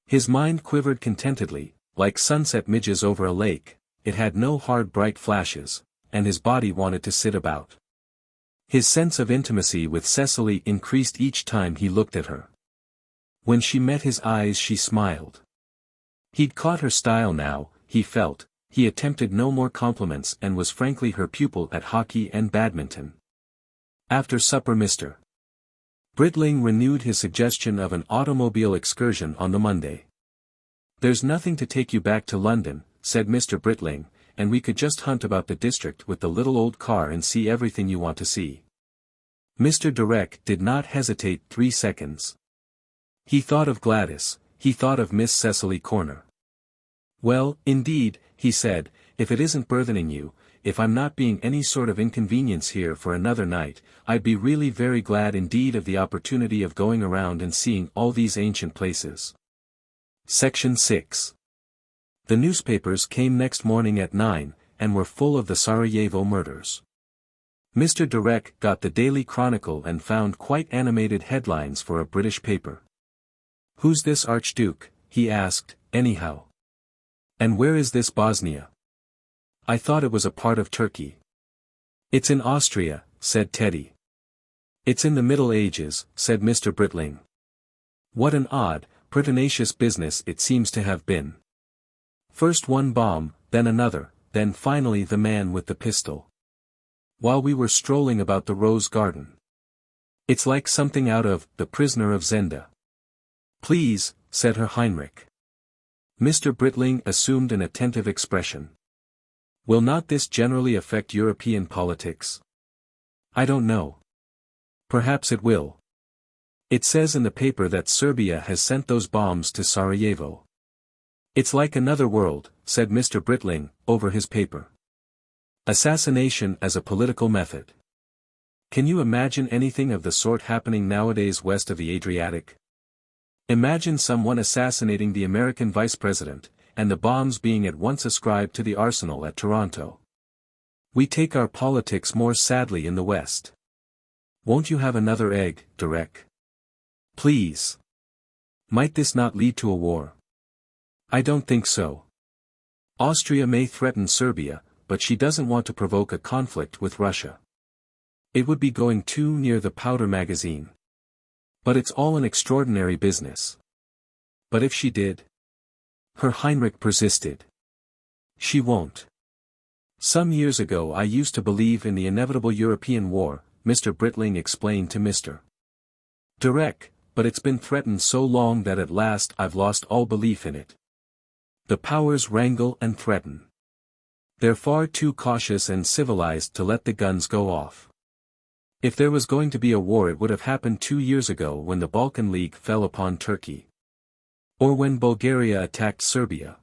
His mind quivered contentedly, like sunset midges over a lake, it had no hard bright flashes, and his body wanted to sit about. His sense of intimacy with Cicely increased each time he looked at her. When she met his eyes she smiled. He'd caught her style now, he felt, he attempted no more compliments and was frankly her pupil at hockey and badminton. After supper Mr. Britling renewed his suggestion of an automobile excursion on the Monday. "There's nothing to take you back to London," said Mr. Britling, "and we could just hunt about the district with the little old car and see everything you want to see." Mr. Direck did not hesitate 3 seconds. He thought of Gladys, he thought of Miss Cicely Corner. "Well, indeed," he said, "if it isn't burthening you, if I'm not being any sort of inconvenience here for another night, I'd be really very glad indeed of the opportunity of going around and seeing all these ancient places." Section 6. The newspapers came next morning at 9, and were full of the Sarajevo murders. Mr. Direck got the Daily Chronicle and found quite animated headlines for a British paper. "Who's this Archduke?" he asked, anyhow. "And where is this Bosnia? I thought it was a part of Turkey." "It's in Austria," said Teddy. "It's in the Middle Ages," said Mr. Britling. "What an odd, pertinacious business it seems to have been. First one bomb, then another, then finally the man with the pistol. While we were strolling about the rose garden. It's like something out of The Prisoner of Zenda." "Please," said Herr Heinrich. Mr. Britling assumed an attentive expression. "Will not this generally affect European politics?" "I don't know. Perhaps it will. It says in the paper that Serbia has sent those bombs to Sarajevo." "It's like another world," said Mr. Britling, over his paper. "Assassination as a political method. Can you imagine anything of the sort happening nowadays west of the Adriatic? Imagine someone assassinating the American vice president, and the bombs being at once ascribed to the arsenal at Toronto. We take our politics more sadly in the West. Won't you have another egg, Direck? Please. Might this not lead to a war?" "I don't think so. Austria may threaten Serbia, but she doesn't want to provoke a conflict with Russia. It would be going too near the powder magazine. But it's all an extraordinary business." "But if she did?" Herr Heinrich persisted. "She won't. Some years ago I used to believe in the inevitable European war," Mr. Britling explained to Mr. Direck, "but it's been threatened so long that at last I've lost all belief in it. The powers wrangle and threaten. They're far too cautious and civilized to let the guns go off. If there was going to be a war it would have happened 2 years ago when the Balkan League fell upon Turkey. Or when Bulgaria attacked Serbia."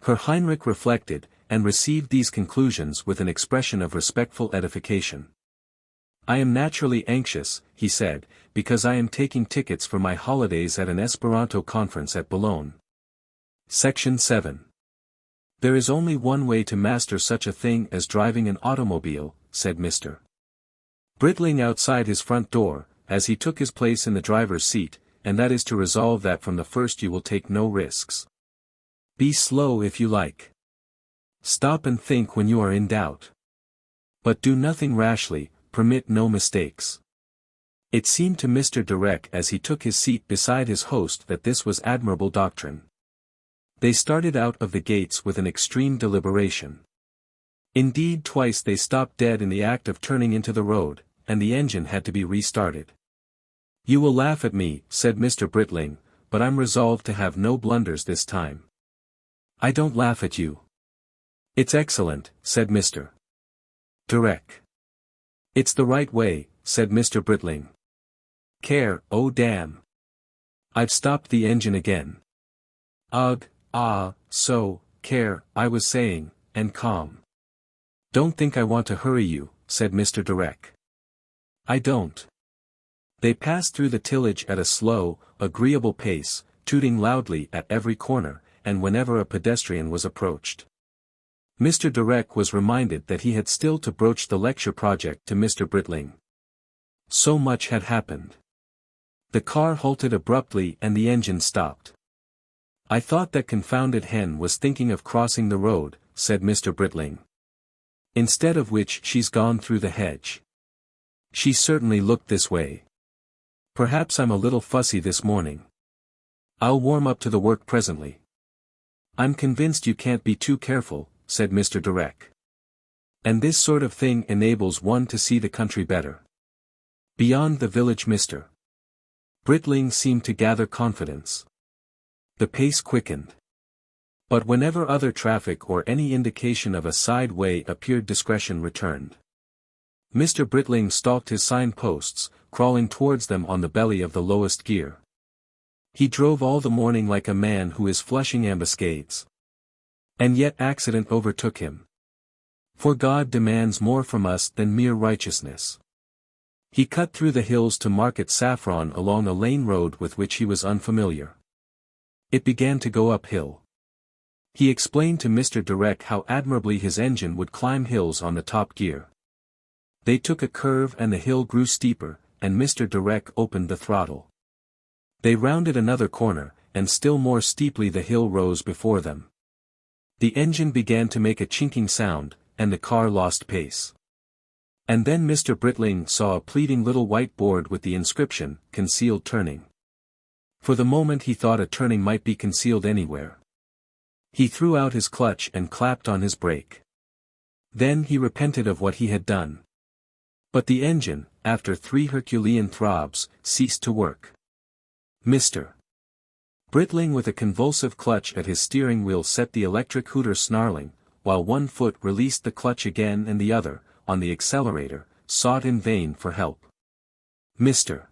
Herr Heinrich reflected, and received these conclusions with an expression of respectful edification. "I am naturally anxious," he said, "because I am taking tickets for my holidays at an Esperanto conference at Boulogne." Section 7. "There is only one way to master such a thing as driving an automobile," said Mr. Britling outside his front door, as he took his place in the driver's seat, "and that is to resolve that from the first you will take no risks. Be slow if you like. Stop and think when you are in doubt. But do nothing rashly, permit no mistakes." It seemed to Mr. Direck as he took his seat beside his host that this was admirable doctrine. They started out of the gates with an extreme deliberation. Indeed twice they stopped dead in the act of turning into the road, and the engine had to be restarted. "You will laugh at me," said Mr. Britling, "but I'm resolved to have no blunders this time." "I don't laugh at you. It's excellent," said Mr. Direck. "It's the right way," said Mr. Britling. "Care, oh damn. I've stopped the engine again. Ugh, so, care, I was saying, and calm. Don't think I want to hurry you," said Mr. Direck. "I don't. They passed through the tillage at a slow, agreeable pace, tooting loudly at every corner, and whenever a pedestrian was approached. Mr. Direck was reminded that he had still to broach the lecture project to Mr. Britling. So much had happened. The car halted abruptly and the engine stopped. "I thought that confounded hen was thinking of crossing the road," said Mr. Britling. "Instead of which she's gone through the hedge. She certainly looked this way. Perhaps I'm a little fussy this morning. I'll warm up to the work presently." "I'm convinced you can't be too careful," said Mr. Direck. "And this sort of thing enables one to see the country better. Beyond the village Mr. Britling seemed to gather confidence. The pace quickened. But whenever other traffic or any indication of a side way appeared, discretion returned. Mr. Britling stalked his signposts, crawling towards them on the belly of the lowest gear. He drove all the morning like a man who is flushing ambuscades. And yet accident overtook him. For God demands more from us than mere righteousness. He cut through the hills to Market Saffron along a lane road with which he was unfamiliar. It began to go uphill. He explained to Mr. Direck how admirably his engine would climb hills on the top gear. They took a curve and the hill grew steeper, and Mr. Direck opened the throttle. They rounded another corner, and still more steeply the hill rose before them. The engine began to make a chinking sound, and the car lost pace. And then Mr. Britling saw a pleading little white board with the inscription, "Concealed Turning." For the moment he thought a turning might be concealed anywhere. He threw out his clutch and clapped on his brake. Then he repented of what he had done. But the engine, after 3 Herculean throbs, ceased to work. Mr. Britling with a convulsive clutch at his steering wheel set the electric hooter snarling, while one foot released the clutch again and the other, on the accelerator, sought in vain for help. Mr.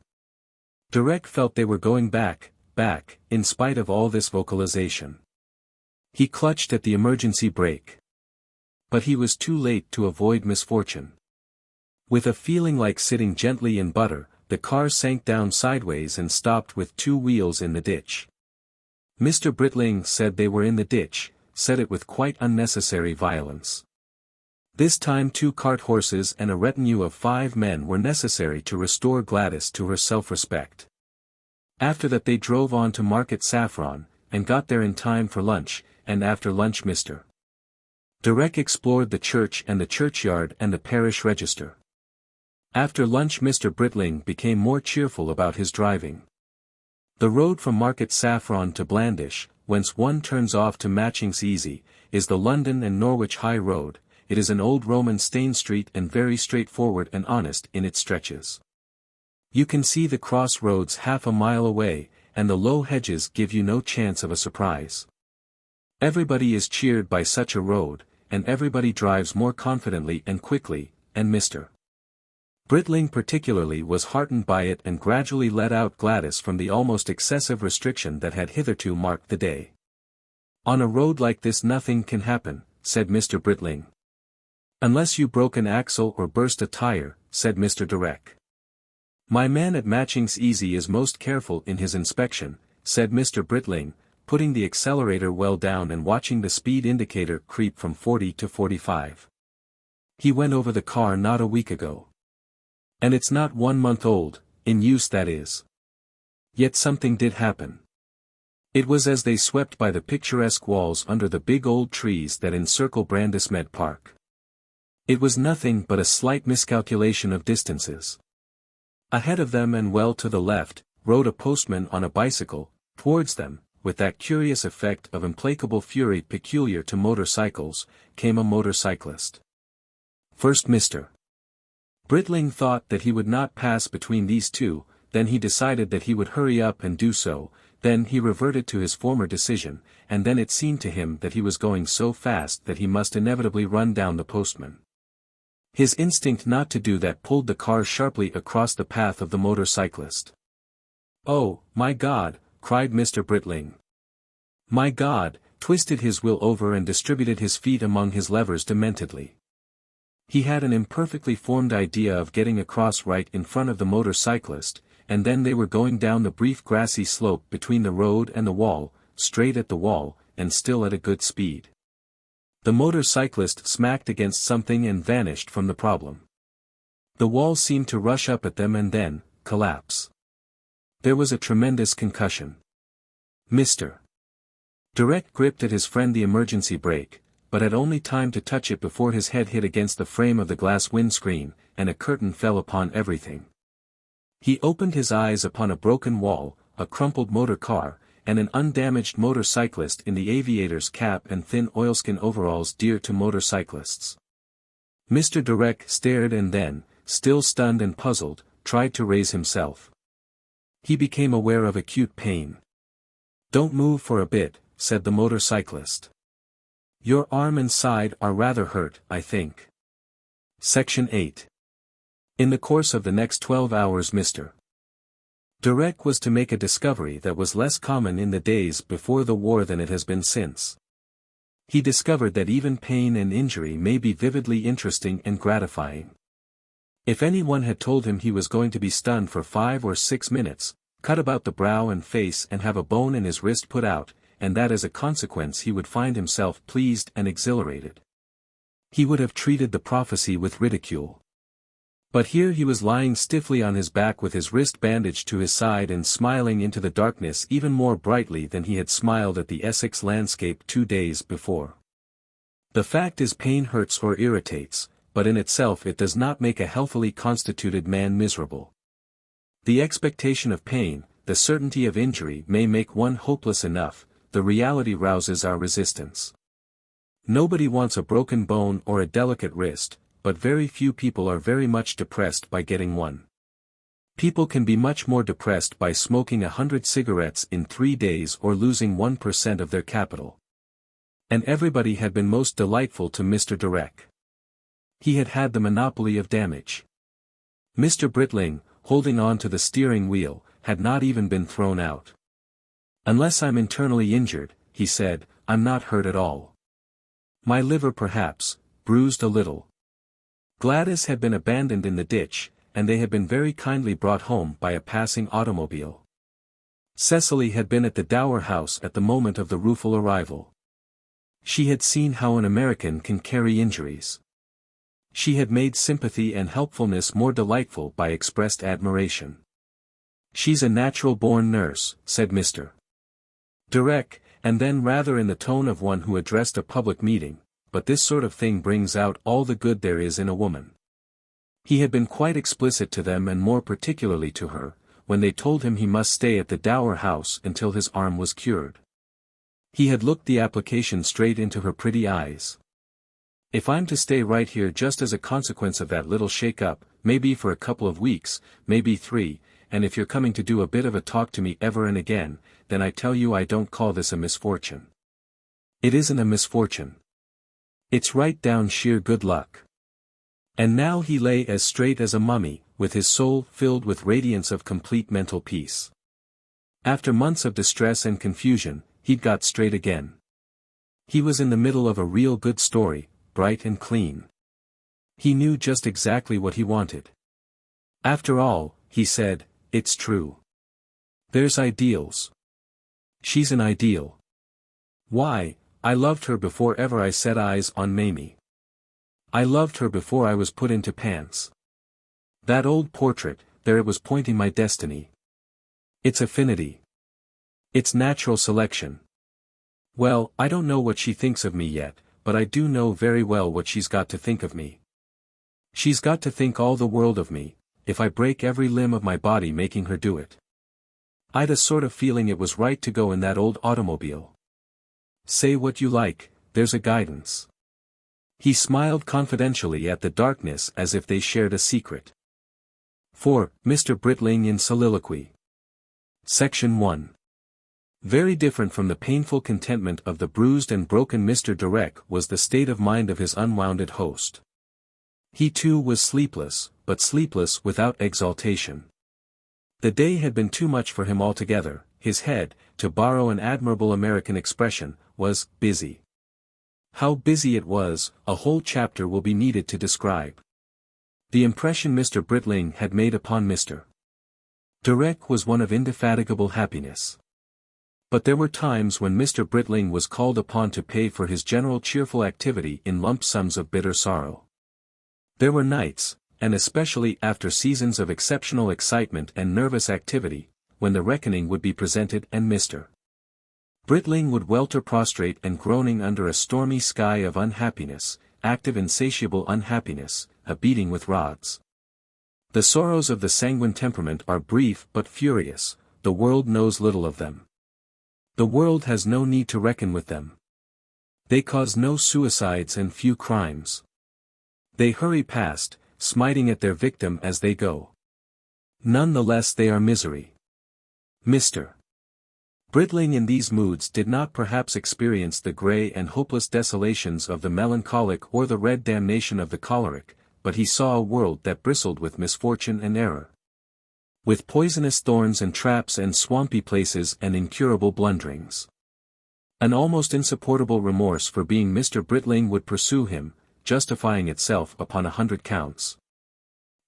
Direck felt they were going back, in spite of all this vocalization. He clutched at the emergency brake. But he was too late to avoid misfortune. With a feeling like sitting gently in butter, the car sank down sideways and stopped with 2 wheels in the ditch. Mr. Britling said they were in the ditch, said it with quite unnecessary violence. This time 2 cart horses and a retinue of 5 men were necessary to restore Gladys to her self-respect. After that they drove on to Market Saffron, and got there in time for lunch, and after lunch Mr. Direck explored the church and the churchyard and the parish register. After lunch Mr. Britling became more cheerful about his driving. The road from Market Saffron to Blandish, whence one turns off to Matching's Easy, is the London and Norwich High Road. It is an old Roman stone street and very straightforward and honest in its stretches. You can see the cross roads half a mile away, and the low hedges give you no chance of a surprise. Everybody is cheered by such a road, and everybody drives more confidently and quickly, and Mr. Britling particularly was heartened by it and gradually let out Gladys from the almost excessive restriction that had hitherto marked the day. "On a road like this nothing can happen," said Mr. Britling. "Unless you broke an axle or burst a tire," said Mr. Direck. "My man at Matching's Easy is most careful in his inspection," said Mr. Britling, putting the accelerator well down and watching the speed indicator creep from 40 to 45. "He went over the car not a week ago. And it's not 1 month old, in use that is. Yet something did happen. It was as they swept by the picturesque walls under the big old trees that encircle Brandismed Park. It was nothing but a slight miscalculation of distances. Ahead of them and well to the left, rode a postman on a bicycle. Towards them, with that curious effect of implacable fury peculiar to motorcycles, came a motorcyclist. First Mr. Britling thought that he would not pass between these two, then he decided that he would hurry up and do so, then he reverted to his former decision, and then it seemed to him that he was going so fast that he must inevitably run down the postman. His instinct not to do that pulled the car sharply across the path of the motorcyclist. "Oh, my God!" cried Mr. Britling. "My God!" twisted his wheel over and distributed his feet among his levers dementedly. He had an imperfectly formed idea of getting across right in front of the motorcyclist, and then they were going down the brief grassy slope between the road and the wall, straight at the wall, and still at a good speed. The motorcyclist smacked against something and vanished from the problem. The wall seemed to rush up at them and then collapse. There was a tremendous concussion. Mr. Direck gripped at his friend the emergency brake, but had only time to touch it before his head hit against the frame of the glass windscreen, and a curtain fell upon everything. He opened his eyes upon a broken wall, a crumpled motor car, and an undamaged motorcyclist in the aviator's cap and thin oilskin overalls dear to motorcyclists. Mr. Direck stared and then, still stunned and puzzled, tried to raise himself. He became aware of acute pain. "Don't move for a bit," said the motorcyclist. "Your arm and side are rather hurt, I think." Section 8. In the course of the next 12 hours Mr. Direck was to make a discovery that was less common in the days before the war than it has been since. He discovered that even pain and injury may be vividly interesting and gratifying. If anyone had told him he was going to be stunned for 5 or 6 minutes, cut about the brow and face and have a bone in his wrist put out, and that as a consequence he would find himself pleased and exhilarated, he would have treated the prophecy with ridicule. But here he was lying stiffly on his back with his wrist bandaged to his side and smiling into the darkness even more brightly than he had smiled at the Essex landscape 2 days before. The fact is pain hurts or irritates, but in itself it does not make a healthily constituted man miserable. The expectation of pain, the certainty of injury may make one hopeless enough, the reality rouses our resistance. Nobody wants a broken bone or a delicate wrist, but very few people are very much depressed by getting one. People can be much more depressed by smoking 100 cigarettes in 3 days or losing 1% of their capital. And everybody had been most delightful to Mr. Direck. He had had the monopoly of damage. Mr. Britling, holding on to the steering wheel, had not even been thrown out. "Unless I'm internally injured," he said, "I'm not hurt at all. My liver perhaps, bruised a little." Gladys had been abandoned in the ditch, and they had been very kindly brought home by a passing automobile. Cicely had been at the Dower House at the moment of the rueful arrival. She had seen how an American can carry injuries. She had made sympathy and helpfulness more delightful by expressed admiration. "She's a natural-born nurse," said Mr. Direck, and then rather in the tone of one who addressed a public meeting, "but this sort of thing brings out all the good there is in a woman." He had been quite explicit to them and more particularly to her, when they told him he must stay at the Dower House until his arm was cured. He had looked the application straight into her pretty eyes. "If I'm to stay right here just as a consequence of that little shake-up, maybe for a couple of weeks, maybe 3, and if you're coming to do a bit of a talk to me ever and again, then I tell you I don't call this a misfortune. It isn't a misfortune. It's right down sheer good luck." And now he lay as straight as a mummy, with his soul filled with radiance of complete mental peace. After months of distress and confusion, he'd got straight again. He was in the middle of a real good story, bright and clean. He knew just exactly what he wanted. "After all," he said, "it's true. There's ideals. She's an ideal. Why, I loved her before ever I set eyes on Mamie. I loved her before I was put into pants. That old portrait, there it was pointing my destiny. It's affinity. It's natural selection. Well, I don't know what she thinks of me yet, but I do know very well what she's got to think of me. She's got to think all the world of me, if I break every limb of my body making her do it. I'd a sort of feeling it was right to go in that old automobile. Say what you like, there's a guidance." He smiled confidentially at the darkness as if they shared a secret. 4. Mr. Britling in Soliloquy. Section 1. Very different from the painful contentment of the bruised and broken Mr. Direck was the state of mind of his unwounded host. He too was sleepless, but sleepless without exaltation. The day had been too much for him altogether. His head, to borrow an admirable American expression, was busy. How busy it was, a whole chapter will be needed to describe. The impression Mr. Britling had made upon Mr. Direck was one of indefatigable happiness. But there were times when Mr. Britling was called upon to pay for his general cheerful activity in lump sums of bitter sorrow. There were nights, and especially after seasons of exceptional excitement and nervous activity, when the reckoning would be presented and Mr. Britling would welter prostrate and groaning under a stormy sky of unhappiness, active insatiable unhappiness, a beating with rods. The sorrows of the sanguine temperament are brief but furious, the world knows little of them. The world has no need to reckon with them. They cause no suicides and few crimes. They hurry past, smiting at their victim as they go. None the less they are misery. Mr. Britling in these moods did not perhaps experience the grey and hopeless desolations of the melancholic or the red damnation of the choleric, but he saw a world that bristled with misfortune and error. With poisonous thorns and traps and swampy places and incurable blunderings. An almost insupportable remorse for being Mr. Britling would pursue him, justifying itself upon 100 counts.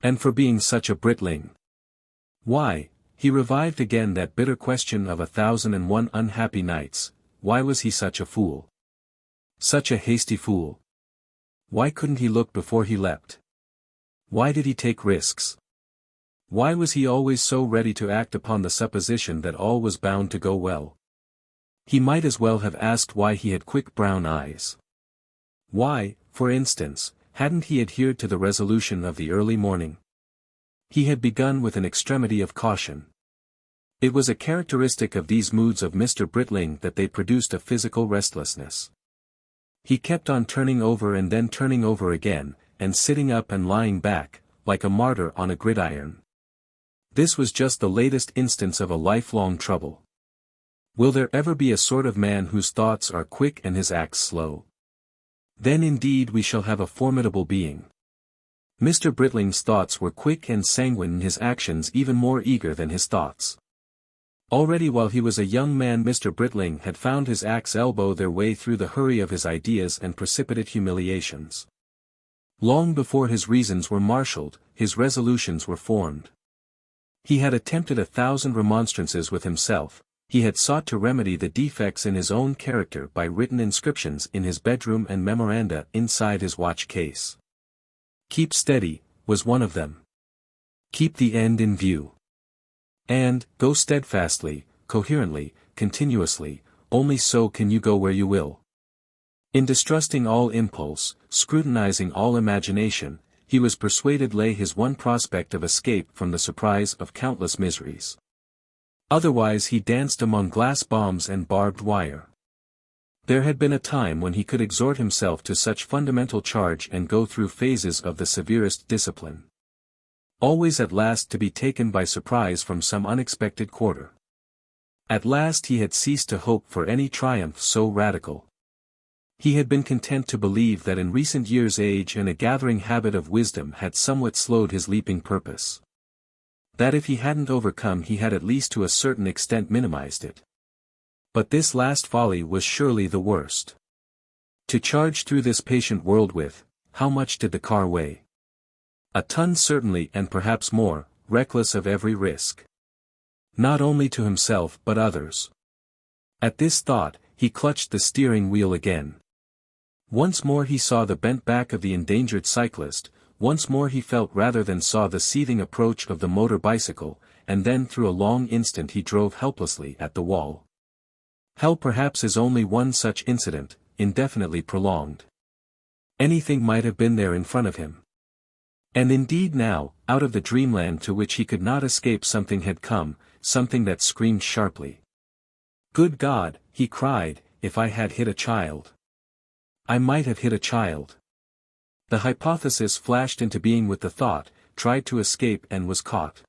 And for being such a Britling. Why, he revived again that bitter question of 1,001 unhappy nights, why was he such a fool? Such a hasty fool. Why couldn't he look before he leapt? Why did he take risks? Why was he always so ready to act upon the supposition that all was bound to go well? He might as well have asked why he had quick brown eyes. Why, for instance, hadn't he adhered to the resolution of the early morning? He had begun with an extremity of caution. It was a characteristic of these moods of Mr. Britling that they produced a physical restlessness. He kept on turning over and then turning over again, and sitting up and lying back, like a martyr on a gridiron. This was just the latest instance of a lifelong trouble. Will there ever be a sort of man whose thoughts are quick and his acts slow? Then indeed we shall have a formidable being. Mr. Britling's thoughts were quick and sanguine and his actions even more eager than his thoughts. Already while he was a young man Mr. Britling had found his acts elbow their way through the hurry of his ideas and precipitate humiliations. Long before his reasons were marshalled, his resolutions were formed. He had attempted 1,000 remonstrances with himself, he had sought to remedy the defects in his own character by written inscriptions in his bedroom and memoranda inside his watch case. Keep steady, was one of them. Keep the end in view. And, go steadfastly, coherently, continuously, only so can you go where you will. In distrusting all impulse, scrutinizing all imagination, he was persuaded lay his one prospect of escape from the surprise of countless miseries. Otherwise he danced among glass bombs and barbed wire. There had been a time when he could exhort himself to such fundamental charge and go through phases of the severest discipline. Always at last to be taken by surprise from some unexpected quarter. At last he had ceased to hope for any triumph so radical. He had been content to believe that in recent years age and a gathering habit of wisdom had somewhat slowed his leaping purpose. That if he hadn't overcome he had at least to a certain extent minimized it. But this last folly was surely the worst. To charge through this patient world with, how much did the car weigh? A ton certainly and perhaps more, reckless of every risk. Not only to himself but others. At this thought, he clutched the steering wheel again. Once more he saw the bent back of the endangered cyclist, once more he felt rather than saw the seething approach of the motor bicycle, and then through a long instant he drove helplessly at the wall. Hell perhaps is only one such incident, indefinitely prolonged. Anything might have been there in front of him. And indeed now, out of the dreamland to which he could not escape something had come, something that screamed sharply. Good God, he cried, if I had hit a child. I might have hit a child. The hypothesis flashed into being with the thought, tried to escape and was caught.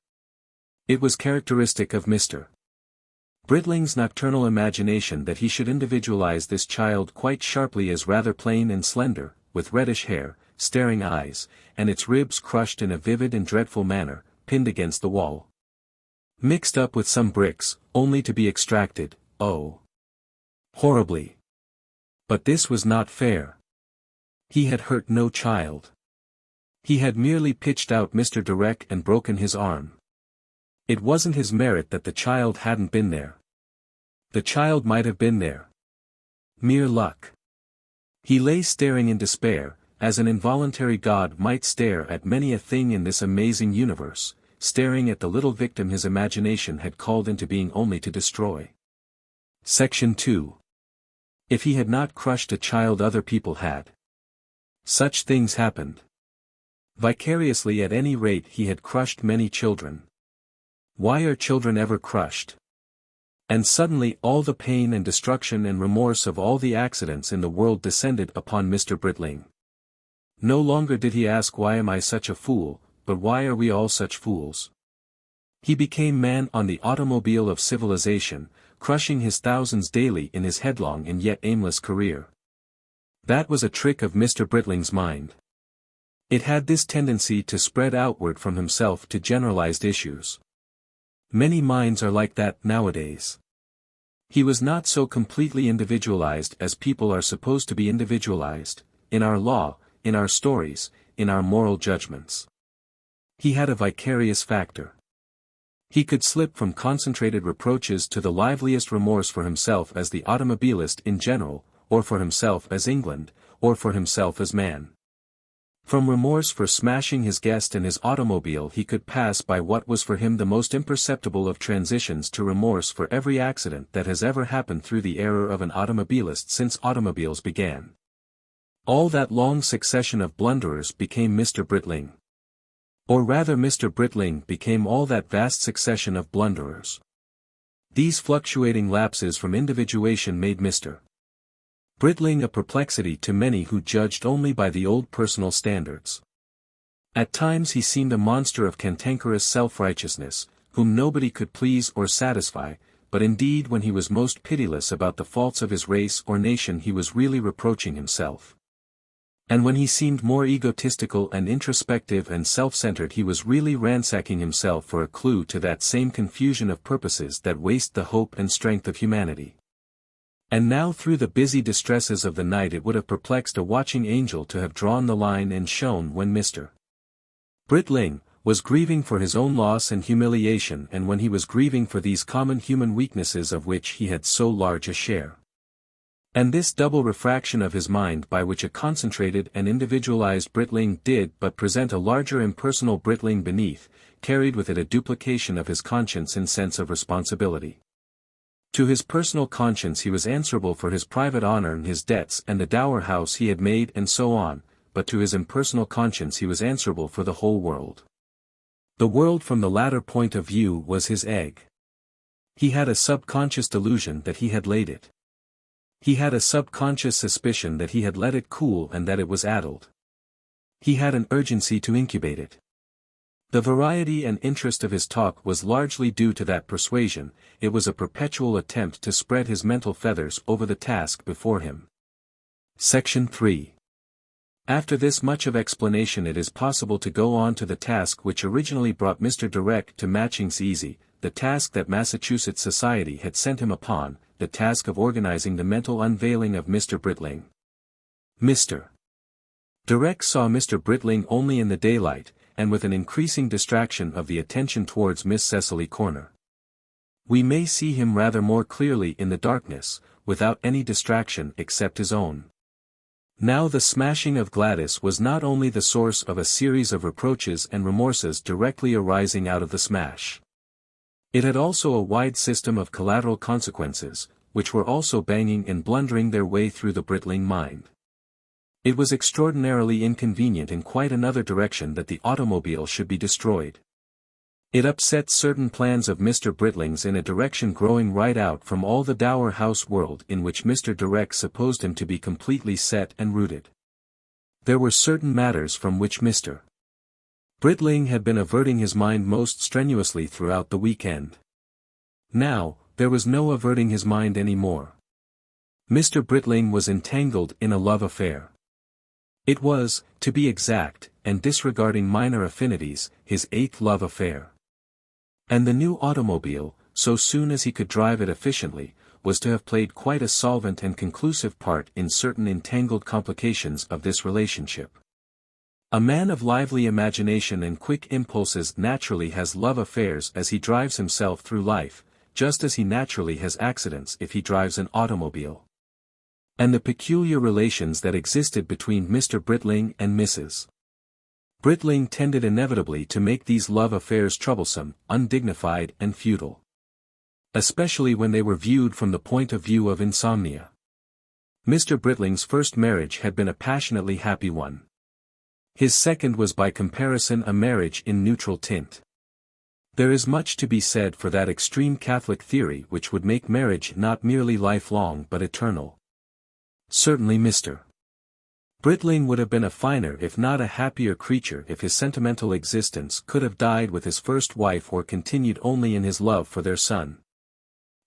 It was characteristic of Mr. Britling's nocturnal imagination that he should individualize this child quite sharply as rather plain and slender, with reddish hair, staring eyes, and its ribs crushed in a vivid and dreadful manner, pinned against the wall. Mixed up with some bricks, only to be extracted, oh! Horribly. But this was not fair. He had hurt no child. He had merely pitched out Mr. Direck and broken his arm. It wasn't his merit that the child hadn't been there. The child might have been there. Mere luck. He lay staring in despair, as an involuntary god might stare at many a thing in this amazing universe, staring at the little victim his imagination had called into being only to destroy. Section 2. If he had not crushed a child, other people had. Such things happened. Vicariously, at any rate, he had crushed many children. Why are children ever crushed? And suddenly all the pain and destruction and remorse of all the accidents in the world descended upon Mr. Britling. No longer did he ask, why am I such a fool, but why are we all such fools? He became man on the automobile of civilization, crushing his thousands daily in his headlong and yet aimless career. That was a trick of Mr. Britling's mind. It had this tendency to spread outward from himself to generalized issues. Many minds are like that nowadays. He was not so completely individualized as people are supposed to be individualized, in our law, in our stories, in our moral judgments. He had a vicarious factor. He could slip from concentrated reproaches to the liveliest remorse for himself as the automobilist in general, or for himself as England, or for himself as man. From remorse for smashing his guest and his automobile he could pass by what was for him the most imperceptible of transitions to remorse for every accident that has ever happened through the error of an automobilist since automobiles began. All that long succession of blunderers became Mr. Britling. Or rather, Mr. Britling became all that vast succession of blunderers. These fluctuating lapses from individuation made Mr. Britling a perplexity to many who judged only by the old personal standards. At times he seemed a monster of cantankerous self-righteousness, whom nobody could please or satisfy, but indeed when he was most pitiless about the faults of his race or nation he was really reproaching himself. And when he seemed more egotistical and introspective and self-centered he was really ransacking himself for a clue to that same confusion of purposes that waste the hope and strength of humanity. And now through the busy distresses of the night it would have perplexed a watching angel to have drawn the line and shown when Mr. Britling was grieving for his own loss and humiliation, and when he was grieving for these common human weaknesses of which he had so large a share. And this double refraction of his mind by which a concentrated and individualized Britling did but present a larger impersonal Britling beneath, carried with it a duplication of his conscience and sense of responsibility. To his personal conscience he was answerable for his private honor and his debts and the Dower House he had made and so on, but to his impersonal conscience he was answerable for the whole world. The world from the latter point of view was his egg. He had a subconscious delusion that he had laid it. He had a subconscious suspicion that he had let it cool and that it was addled. He had an urgency to incubate it. The variety and interest of his talk was largely due to that persuasion. It was a perpetual attempt to spread his mental feathers over the task before him. Section 3. After this much of explanation it is possible to go on to the task which originally brought Mr. Direck to Matchings Easy, the task that Massachusetts society had sent him upon, the task of organizing the mental unveiling of Mr. Britling. Mr. Direck saw Mr. Britling only in the daylight, and with an increasing distraction of the attention towards Miss Cecily Corner. We may see him rather more clearly in the darkness, without any distraction except his own. Now the smashing of Gladys was not only the source of a series of reproaches and remorses directly arising out of the smash. It had also a wide system of collateral consequences, which were also banging and blundering their way through the Britling mind. It was extraordinarily inconvenient in quite another direction that the automobile should be destroyed. It upset certain plans of Mr. Britling's in a direction growing right out from all the Dower House world in which Mr. Direck supposed him to be completely set and rooted. There were certain matters from which Mr. Britling had been averting his mind most strenuously throughout the weekend. Now, there was no averting his mind any more. Mr. Britling was entangled in a love affair. It was, to be exact, and disregarding minor affinities, his 8th love affair. And the new automobile, so soon as he could drive it efficiently, was to have played quite a solvent and conclusive part in certain entangled complications of this relationship. A man of lively imagination and quick impulses naturally has love affairs as he drives himself through life, just as he naturally has accidents if he drives an automobile. And the peculiar relations that existed between Mr. Britling and Mrs. Britling tended inevitably to make these love affairs troublesome, undignified and futile. Especially when they were viewed from the point of view of insomnia. Mr. Britling's first marriage had been a passionately happy one. His second was by comparison a marriage in neutral tint. There is much to be said for that extreme Catholic theory which would make marriage not merely lifelong but eternal. Certainly Mr. Britling would have been a finer if not a happier creature if his sentimental existence could have died with his first wife or continued only in his love for their son.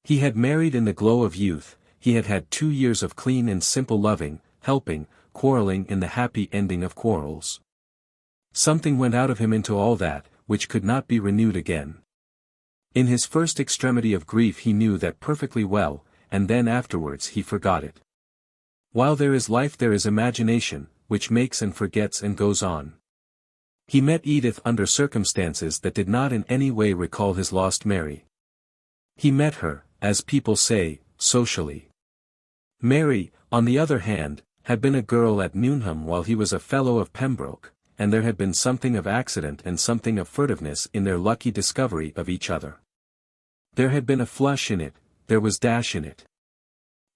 He had married in the glow of youth, he had had 2 years of clean and simple loving, helping, quarreling in the happy ending of quarrels. Something went out of him into all that, which could not be renewed again. In his first extremity of grief he knew that perfectly well, and then afterwards he forgot it. While there is life there is imagination, which makes and forgets and goes on. He met Edith under circumstances that did not in any way recall his lost Mary. He met her, as people say, socially. Mary, on the other hand, had been a girl at Newnham while he was a fellow of Pembroke, and there had been something of accident and something of furtiveness in their lucky discovery of each other. There had been a flush in it, there was dash in it.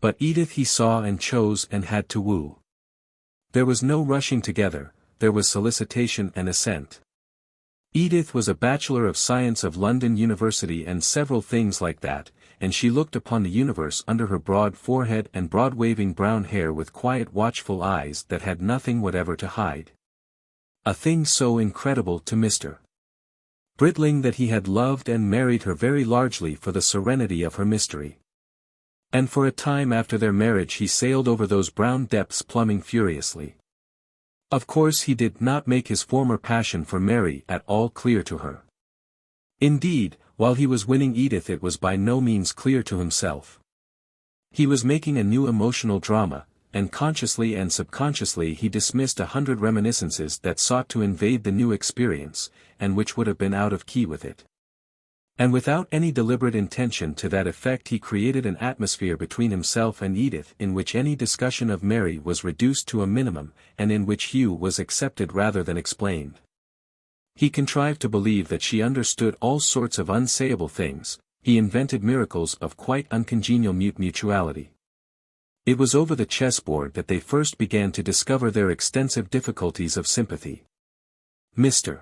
But Edith he saw and chose and had to woo. There was no rushing together, there was solicitation and assent. Edith was a Bachelor of Science of London University and several things like that, and she looked upon the universe under her broad forehead and broad waving brown hair with quiet watchful eyes that had nothing whatever to hide. A thing so incredible to Mr. Britling that he had loved and married her very largely for the serenity of her mystery. And for a time after their marriage he sailed over those brown depths plumbing furiously. Of course he did not make his former passion for Mary at all clear to her. Indeed, while he was winning Edith it was by no means clear to himself. He was making a new emotional drama, and consciously and subconsciously he dismissed 100 reminiscences that sought to invade the new experience, and which would have been out of key with it. And without any deliberate intention to that effect he created an atmosphere between himself and Edith in which any discussion of Mary was reduced to a minimum, and in which Hugh was accepted rather than explained. He contrived to believe that she understood all sorts of unsayable things, he invented miracles of quite uncongenial mutuality. It was over the chessboard that they first began to discover their extensive difficulties of sympathy. Mr.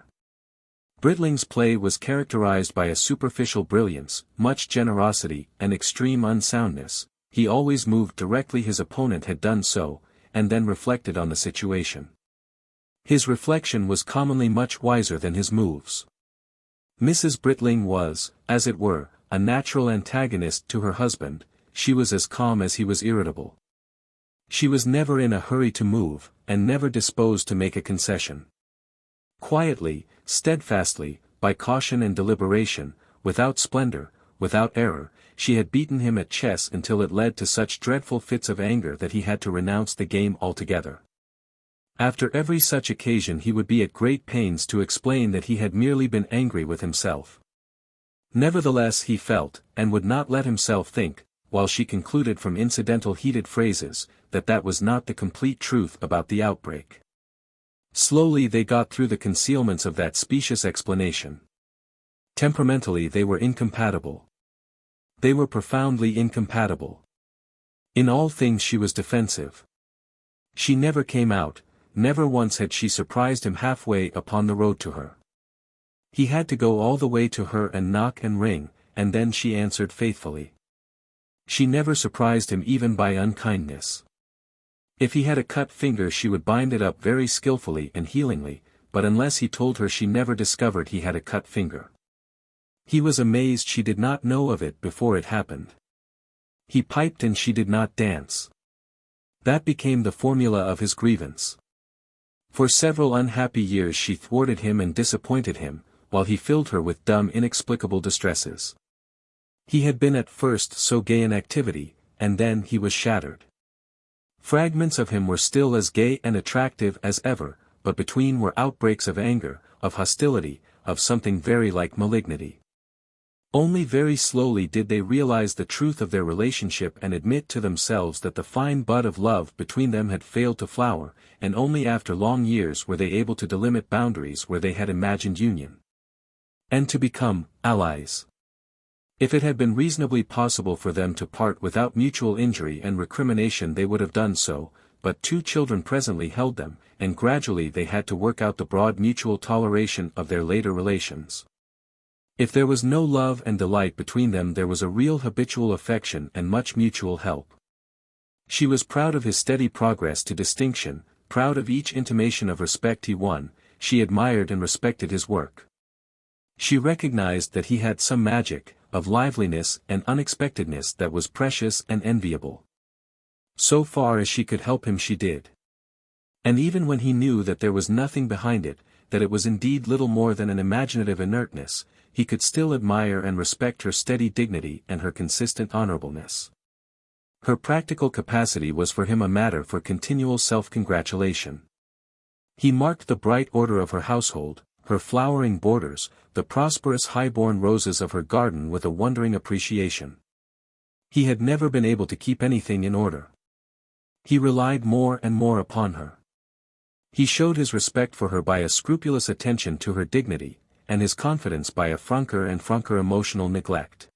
Britling's play was characterized by a superficial brilliance, much generosity, and extreme unsoundness. He always moved directly his opponent had done so, and then reflected on the situation. His reflection was commonly much wiser than his moves. Mrs. Britling was, as it were, a natural antagonist to her husband. She was as calm as he was irritable. She was never in a hurry to move, and never disposed to make a concession. Quietly, steadfastly, by caution and deliberation, without splendor, without error, she had beaten him at chess until it led to such dreadful fits of anger that he had to renounce the game altogether. After every such occasion he would be at great pains to explain that he had merely been angry with himself. Nevertheless he felt, and would not let himself think, while she concluded from incidental heated phrases, that that was not the complete truth about the outbreak. Slowly they got through the concealments of that specious explanation. Temperamentally they were incompatible. They were profoundly incompatible. In all things she was defensive. She never came out, never once had she surprised him halfway upon the road to her. He had to go all the way to her and knock and ring, and then she answered faithfully. She never surprised him even by unkindness. If he had a cut finger she would bind it up very skillfully and healingly, but unless he told her she never discovered he had a cut finger. He was amazed she did not know of it before it happened. He piped and she did not dance. That became the formula of his grievance. For several unhappy years she thwarted him and disappointed him, while he filled her with dumb inexplicable distresses. He had been at first so gay in activity, and then he was shattered. Fragments of him were still as gay and attractive as ever, but between were outbreaks of anger, of hostility, of something very like malignity. Only very slowly did they realize the truth of their relationship and admit to themselves that the fine bud of love between them had failed to flower, and only after long years were they able to delimit boundaries where they had imagined union. And to become allies. If it had been reasonably possible for them to part without mutual injury and recrimination, they would have done so, but 2 children presently held them, and gradually they had to work out the broad mutual toleration of their later relations. If there was no love and delight between them, there was a real habitual affection and much mutual help. She was proud of his steady progress to distinction, proud of each intimation of respect he won. She admired and respected his work. She recognized that he had some magic, of liveliness and unexpectedness that was precious and enviable. So far as she could help him she did. And even when he knew that there was nothing behind it, that it was indeed little more than an imaginative inertness, he could still admire and respect her steady dignity and her consistent honorableness. Her practical capacity was for him a matter for continual self-congratulation. He marked the bright order of her household, her flowering borders, the prosperous high-born roses of her garden with a wondering appreciation. He had never been able to keep anything in order. He relied more and more upon her. He showed his respect for her by a scrupulous attention to her dignity, and his confidence by a franker and franker emotional neglect.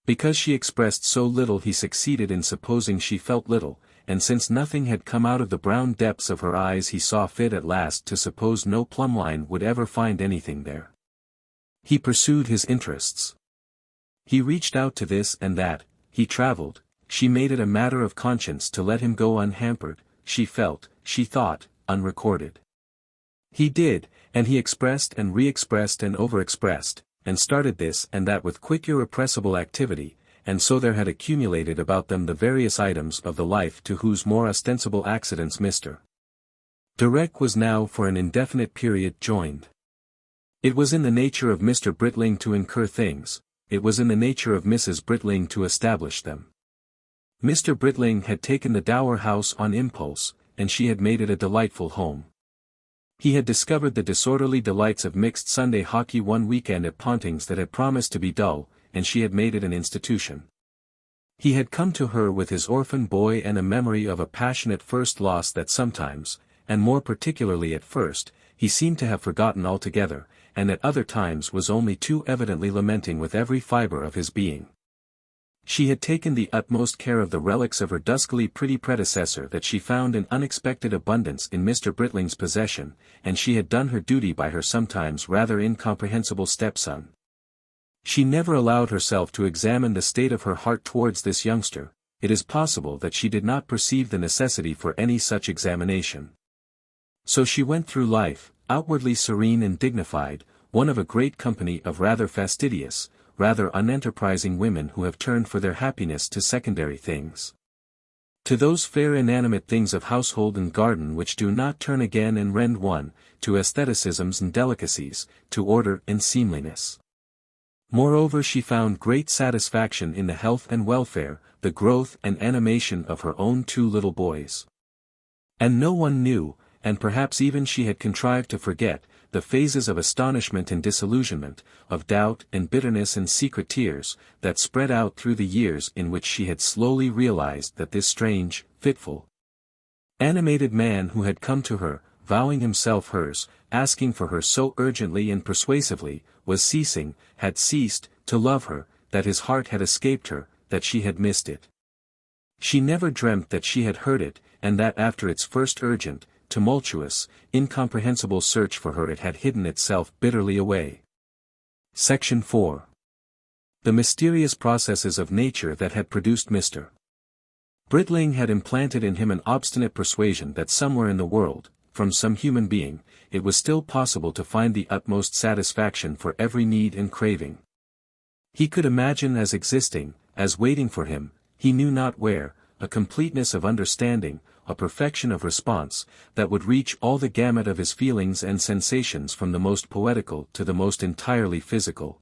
Because she expressed so little, he succeeded in supposing she felt little, and since nothing had come out of the brown depths of her eyes, he saw fit at last to suppose no plumbline would ever find anything there. He pursued his interests. He reached out to this and that, he traveled. She made it a matter of conscience to let him go unhampered, she felt, she thought, unrecorded. He did, and he expressed and re-expressed and over-expressed, and started this and that with quick irrepressible activity, and so there had accumulated about them the various items of the life to whose more ostensible accidents Mr. Direck was now for an indefinite period joined. It was in the nature of Mr. Britling to incur things, it was in the nature of Mrs. Britling to establish them. Mr. Britling had taken the Dower House on impulse, and she had made it a delightful home. He had discovered the disorderly delights of mixed Sunday hockey one weekend at Pontings that had promised to be dull, and she had made it an institution. He had come to her with his orphan boy and a memory of a passionate first loss that sometimes, and more particularly at first, he seemed to have forgotten altogether, and at other times was only too evidently lamenting with every fibre of his being. She had taken the utmost care of the relics of her duskily pretty predecessor that she found in unexpected abundance in Mr. Britling's possession, and she had done her duty by her sometimes rather incomprehensible stepson. She never allowed herself to examine the state of her heart towards this youngster. It is possible that she did not perceive the necessity for any such examination. So she went through life, outwardly serene and dignified, one of a great company of rather fastidious, rather unenterprising women who have turned for their happiness to secondary things. To those fair inanimate things of household and garden which do not turn again and rend one, to aestheticisms and delicacies, to order and seemliness. Moreover, she found great satisfaction in the health and welfare, the growth and animation of her own 2 little boys. And no one knew, and perhaps even she had contrived to forget, the phases of astonishment and disillusionment, of doubt and bitterness and secret tears, that spread out through the years in which she had slowly realized that this strange, fitful, animated man who had come to her, vowing himself hers, asking for her so urgently and persuasively, had ceased, to love her, that his heart had escaped her, that she had missed it. She never dreamt that she had heard it, and that after its first urgent, tumultuous, incomprehensible search for her it had hidden itself bitterly away. Section 4. The mysterious processes of nature that had produced Mr. Britling had implanted in him an obstinate persuasion that somewhere in the world, from some human being, it was still possible to find the utmost satisfaction for every need and craving. He could imagine as existing, as waiting for him, he knew not where, a completeness of understanding, a perfection of response, that would reach all the gamut of his feelings and sensations from the most poetical to the most entirely physical.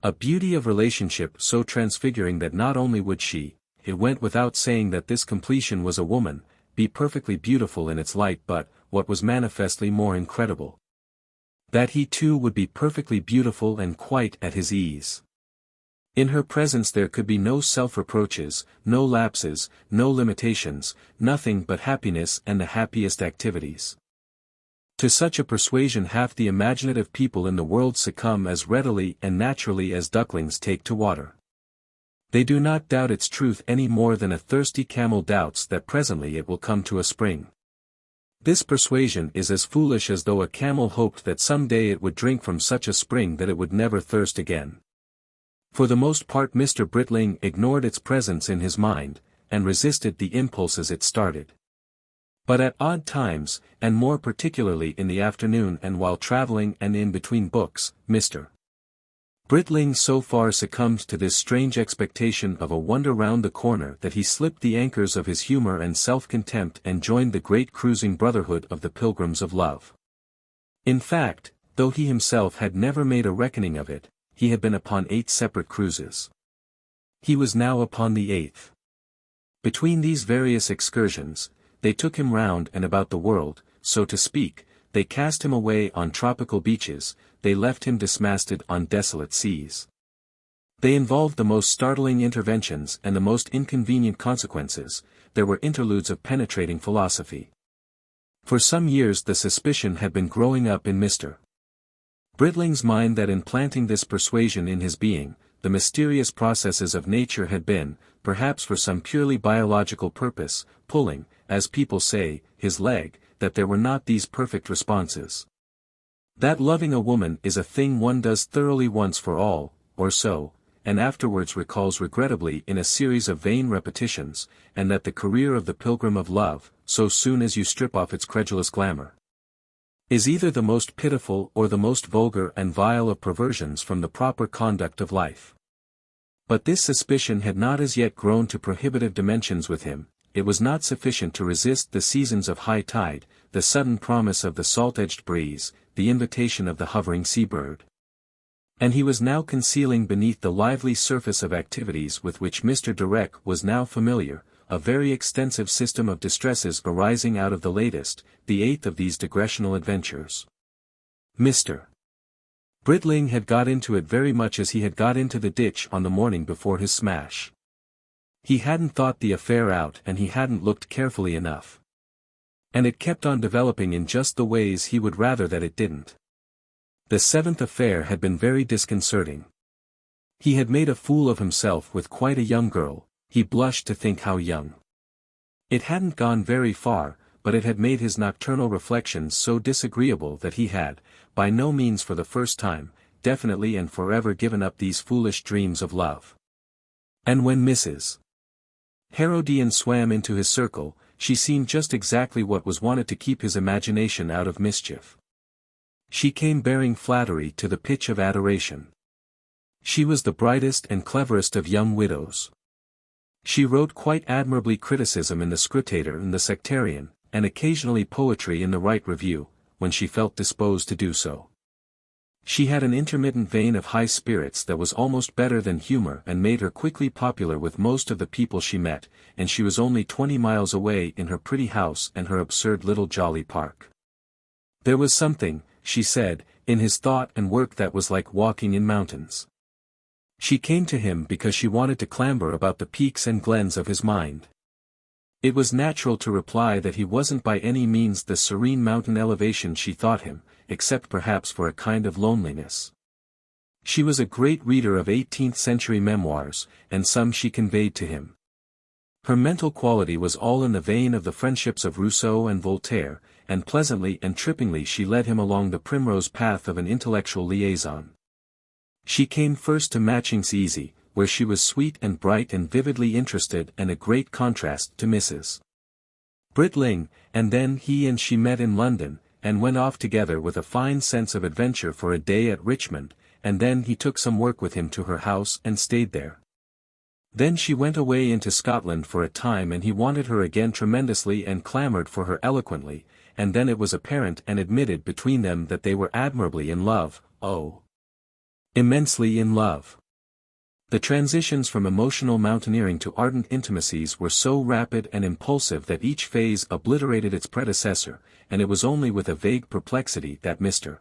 A beauty of relationship so transfiguring that not only would she, it went without saying that this completion was a woman, be perfectly beautiful in its light but, what was manifestly more incredible. That he too would be perfectly beautiful and quite at his ease. In her presence there could be no self-reproaches, no lapses, no limitations, nothing but happiness and the happiest activities. To such a persuasion half the imaginative people in the world succumb as readily and naturally as ducklings take to water. They do not doubt its truth any more than a thirsty camel doubts that presently it will come to a spring. This persuasion is as foolish as though a camel hoped that some day it would drink from such a spring that it would never thirst again. For the most part Mr. Britling ignored its presence in his mind, and resisted the impulses it started. But at odd times, and more particularly in the afternoon and while traveling and in between books, Mr. Britling so far succumbed to this strange expectation of a wonder round the corner that he slipped the anchors of his humor and self-contempt and joined the great cruising brotherhood of the Pilgrims of Love. In fact, though he himself had never made a reckoning of it, he had been upon 8 separate cruises. He was now upon the 8th. Between these various excursions, they took him round and about the world, so to speak, they cast him away on tropical beaches, they left him dismasted on desolate seas. They involved the most startling interventions and the most inconvenient consequences, there were interludes of penetrating philosophy. For some years the suspicion had been growing up in Mr. Britling's mind that in planting this persuasion in his being, the mysterious processes of nature had been, perhaps for some purely biological purpose, pulling, as people say, his leg, that there were not these perfect responses. That loving a woman is a thing one does thoroughly once for all, or so, and afterwards recalls regrettably in a series of vain repetitions, and that the career of the pilgrim of love, so soon as you strip off its credulous glamour, is either the most pitiful or the most vulgar and vile of perversions from the proper conduct of life. But this suspicion had not as yet grown to prohibitive dimensions with him. It was not sufficient to resist the seasons of high tide, the sudden promise of the salt-edged breeze, the invitation of the hovering sea-bird. And he was now concealing beneath the lively surface of activities with which Mr. Direck was now familiar, a very extensive system of distresses arising out of the latest, the 8th of these digressional adventures. Mr. Britling had got into it very much as he had got into the ditch on the morning before his smash. He hadn't thought the affair out and he hadn't looked carefully enough. And it kept on developing in just the ways he would rather that it didn't. The 7th affair had been very disconcerting. He had made a fool of himself with quite a young girl, he blushed to think how young. It hadn't gone very far, but it had made his nocturnal reflections so disagreeable that he had, by no means for the first time, definitely and forever given up these foolish dreams of love. And when Mrs. Herodian swam into his circle, she seemed just exactly what was wanted to keep his imagination out of mischief. She came bearing flattery to the pitch of adoration. She was the brightest and cleverest of young widows. She wrote quite admirably criticism in the Scrutator and the Sectarian, and occasionally poetry in the Right Review, when she felt disposed to do so. She had an intermittent vein of high spirits that was almost better than humor and made her quickly popular with most of the people she met, and she was only 20 miles away in her pretty house and her absurd little jolly park. There was something, she said, in his thought and work that was like walking in mountains. She came to him because she wanted to clamber about the peaks and glens of his mind. It was natural to reply that he wasn't by any means the serene mountain elevation she thought him, except perhaps for a kind of loneliness. She was a great reader of 18th-century memoirs, and some she conveyed to him. Her mental quality was all in the vein of the friendships of Rousseau and Voltaire, and pleasantly and trippingly she led him along the primrose path of an intellectual liaison. She came first to Matching's Easy, where she was sweet and bright and vividly interested and a great contrast to Mrs. Britling, and then he and she met in London, and went off together with a fine sense of adventure for a day at Richmond, and then he took some work with him to her house and stayed there. Then she went away into Scotland for a time and he wanted her again tremendously and clamoured for her eloquently, and then it was apparent and admitted between them that they were admirably in love, oh, immensely in love. The transitions from emotional mountaineering to ardent intimacies were so rapid and impulsive that each phase obliterated its predecessor, and it was only with a vague perplexity that Mr.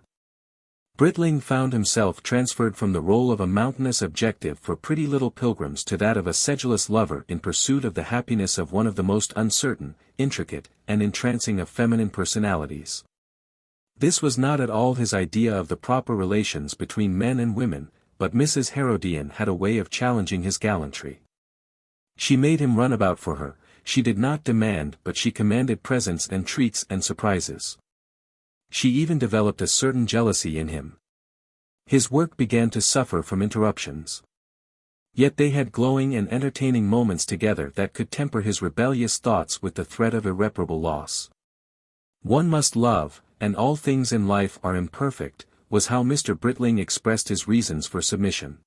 Britling found himself transferred from the role of a mountainous objective for pretty little pilgrims to that of a sedulous lover in pursuit of the happiness of one of the most uncertain, intricate, and entrancing of feminine personalities. This was not at all his idea of the proper relations between men and women, but Mrs. Herodian had a way of challenging his gallantry. She made him run about for her, she did not demand but she commanded presents and treats and surprises. She even developed a certain jealousy in him. His work began to suffer from interruptions. Yet they had glowing and entertaining moments together that could temper his rebellious thoughts with the threat of irreparable loss. One must love, and all things in life are imperfect, was how Mr. Britling expressed his reasons for submission.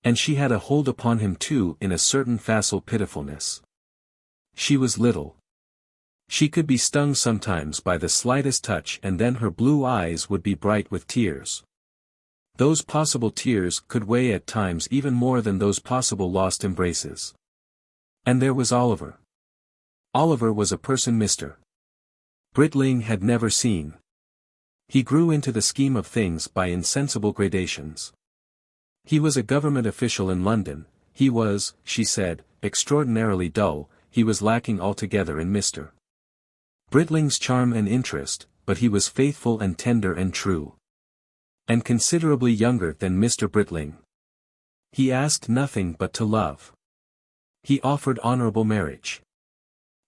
And she had a hold upon him too in a certain facile pitifulness. She was little. She could be stung sometimes by the slightest touch and then her blue eyes would be bright with tears. Those possible tears could weigh at times even more than those possible lost embraces. And there was Oliver. Oliver was a person Mr. Britling had never seen. He grew into the scheme of things by insensible gradations. He was a government official in London, he was, she said, extraordinarily dull, he was lacking altogether in Mr. Britling's charm and interest, but he was faithful and tender and true. And considerably younger than Mr. Britling. He asked nothing but to love. He offered honorable marriage.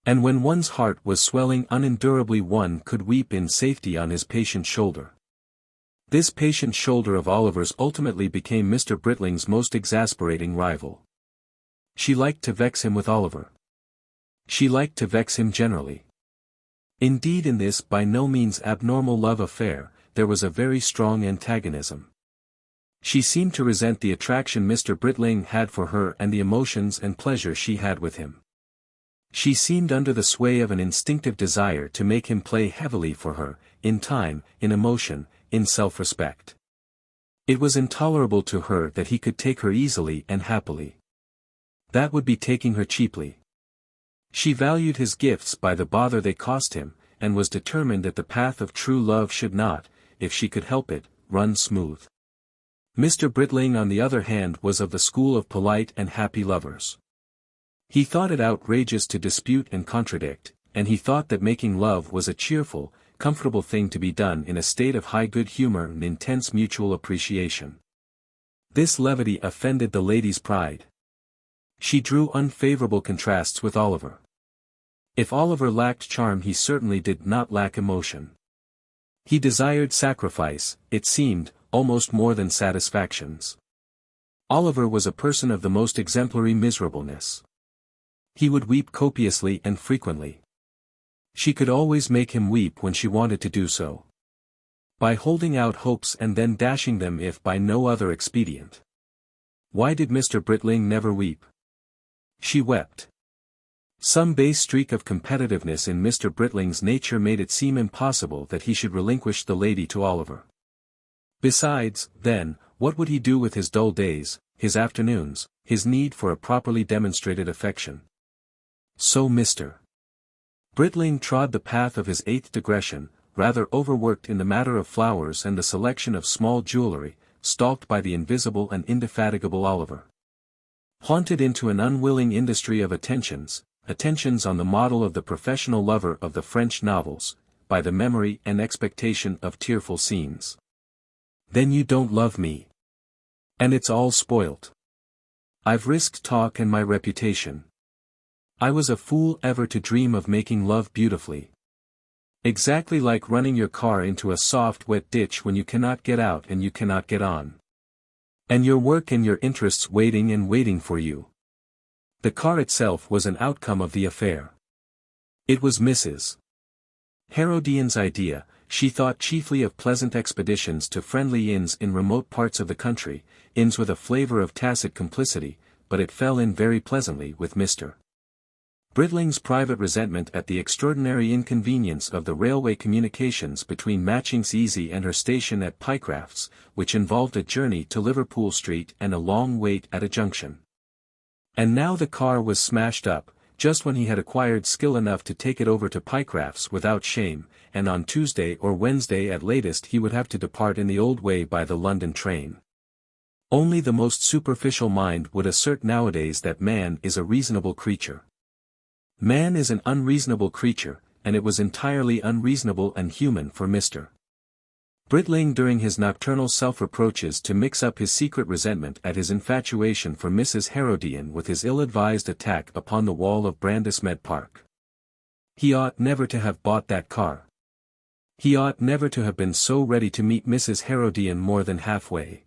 And when one's heart was swelling unendurably one could weep in safety on his patient shoulder. This patient shoulder of Oliver's ultimately became Mr. Britling's most exasperating rival. She liked to vex him with Oliver. She liked to vex him generally. Indeed, in this by no means abnormal love affair, there was a very strong antagonism. She seemed to resent the attraction Mr. Britling had for her and the emotions and pleasure she had with him. She seemed under the sway of an instinctive desire to make him play heavily for her, in time, in emotion, in self-respect. It was intolerable to her that he could take her easily and happily. That would be taking her cheaply. She valued his gifts by the bother they cost him, and was determined that the path of true love should not, if she could help it, run smooth. Mr. Britling on the other hand was of the school of polite and happy lovers. He thought it outrageous to dispute and contradict, and he thought that making love was a cheerful, comfortable thing to be done in a state of high good humor and intense mutual appreciation. This levity offended the lady's pride. She drew unfavorable contrasts with Oliver. If Oliver lacked charm he certainly did not lack emotion. He desired sacrifice, it seemed, almost more than satisfactions. Oliver was a person of the most exemplary miserableness. He would weep copiously and frequently. She could always make him weep when she wanted to do so. By holding out hopes and then dashing them if by no other expedient. Why did Mr. Britling never weep? She wept. Some base streak of competitiveness in Mr. Britling's nature made it seem impossible that he should relinquish the lady to Oliver. Besides, then, what would he do with his dull days, his afternoons, his need for a properly demonstrated affection? So Mr. Britling trod the path of his eighth digression, rather overworked in the matter of flowers and the selection of small jewelry, stalked by the invisible and indefatigable Oliver. Haunted into an unwilling industry of attentions on the model of the professional lover of the French novels, by the memory and expectation of tearful scenes. Then you don't love me. And it's all spoilt. I've risked talk and my reputation. I was a fool ever to dream of making love beautifully. Exactly like running your car into a soft wet ditch when you cannot get out and you cannot get on. And your work and your interests waiting and waiting for you. The car itself was an outcome of the affair. It was Mrs. Herodian's idea. She thought chiefly of pleasant expeditions to friendly inns in remote parts of the country, inns with a flavor of tacit complicity, but it fell in very pleasantly with Mr. Britling's private resentment at the extraordinary inconvenience of the railway communications between Matching Cissie and her station at Pycraft's, which involved a journey to Liverpool Street and a long wait at a junction. And now the car was smashed up, just when he had acquired skill enough to take it over to Pycraft's without shame, and on Tuesday or Wednesday at latest he would have to depart in the old way by the London train. Only the most superficial mind would assert nowadays that man is a reasonable creature. Man is an unreasonable creature, and it was entirely unreasonable and human for Mr. Britling during his nocturnal self-reproaches to mix up his secret resentment at his infatuation for Mrs. Herodian with his ill-advised attack upon the wall of Brandismed Park. He ought never to have bought that car. He ought never to have been so ready to meet Mrs. Herodian more than halfway.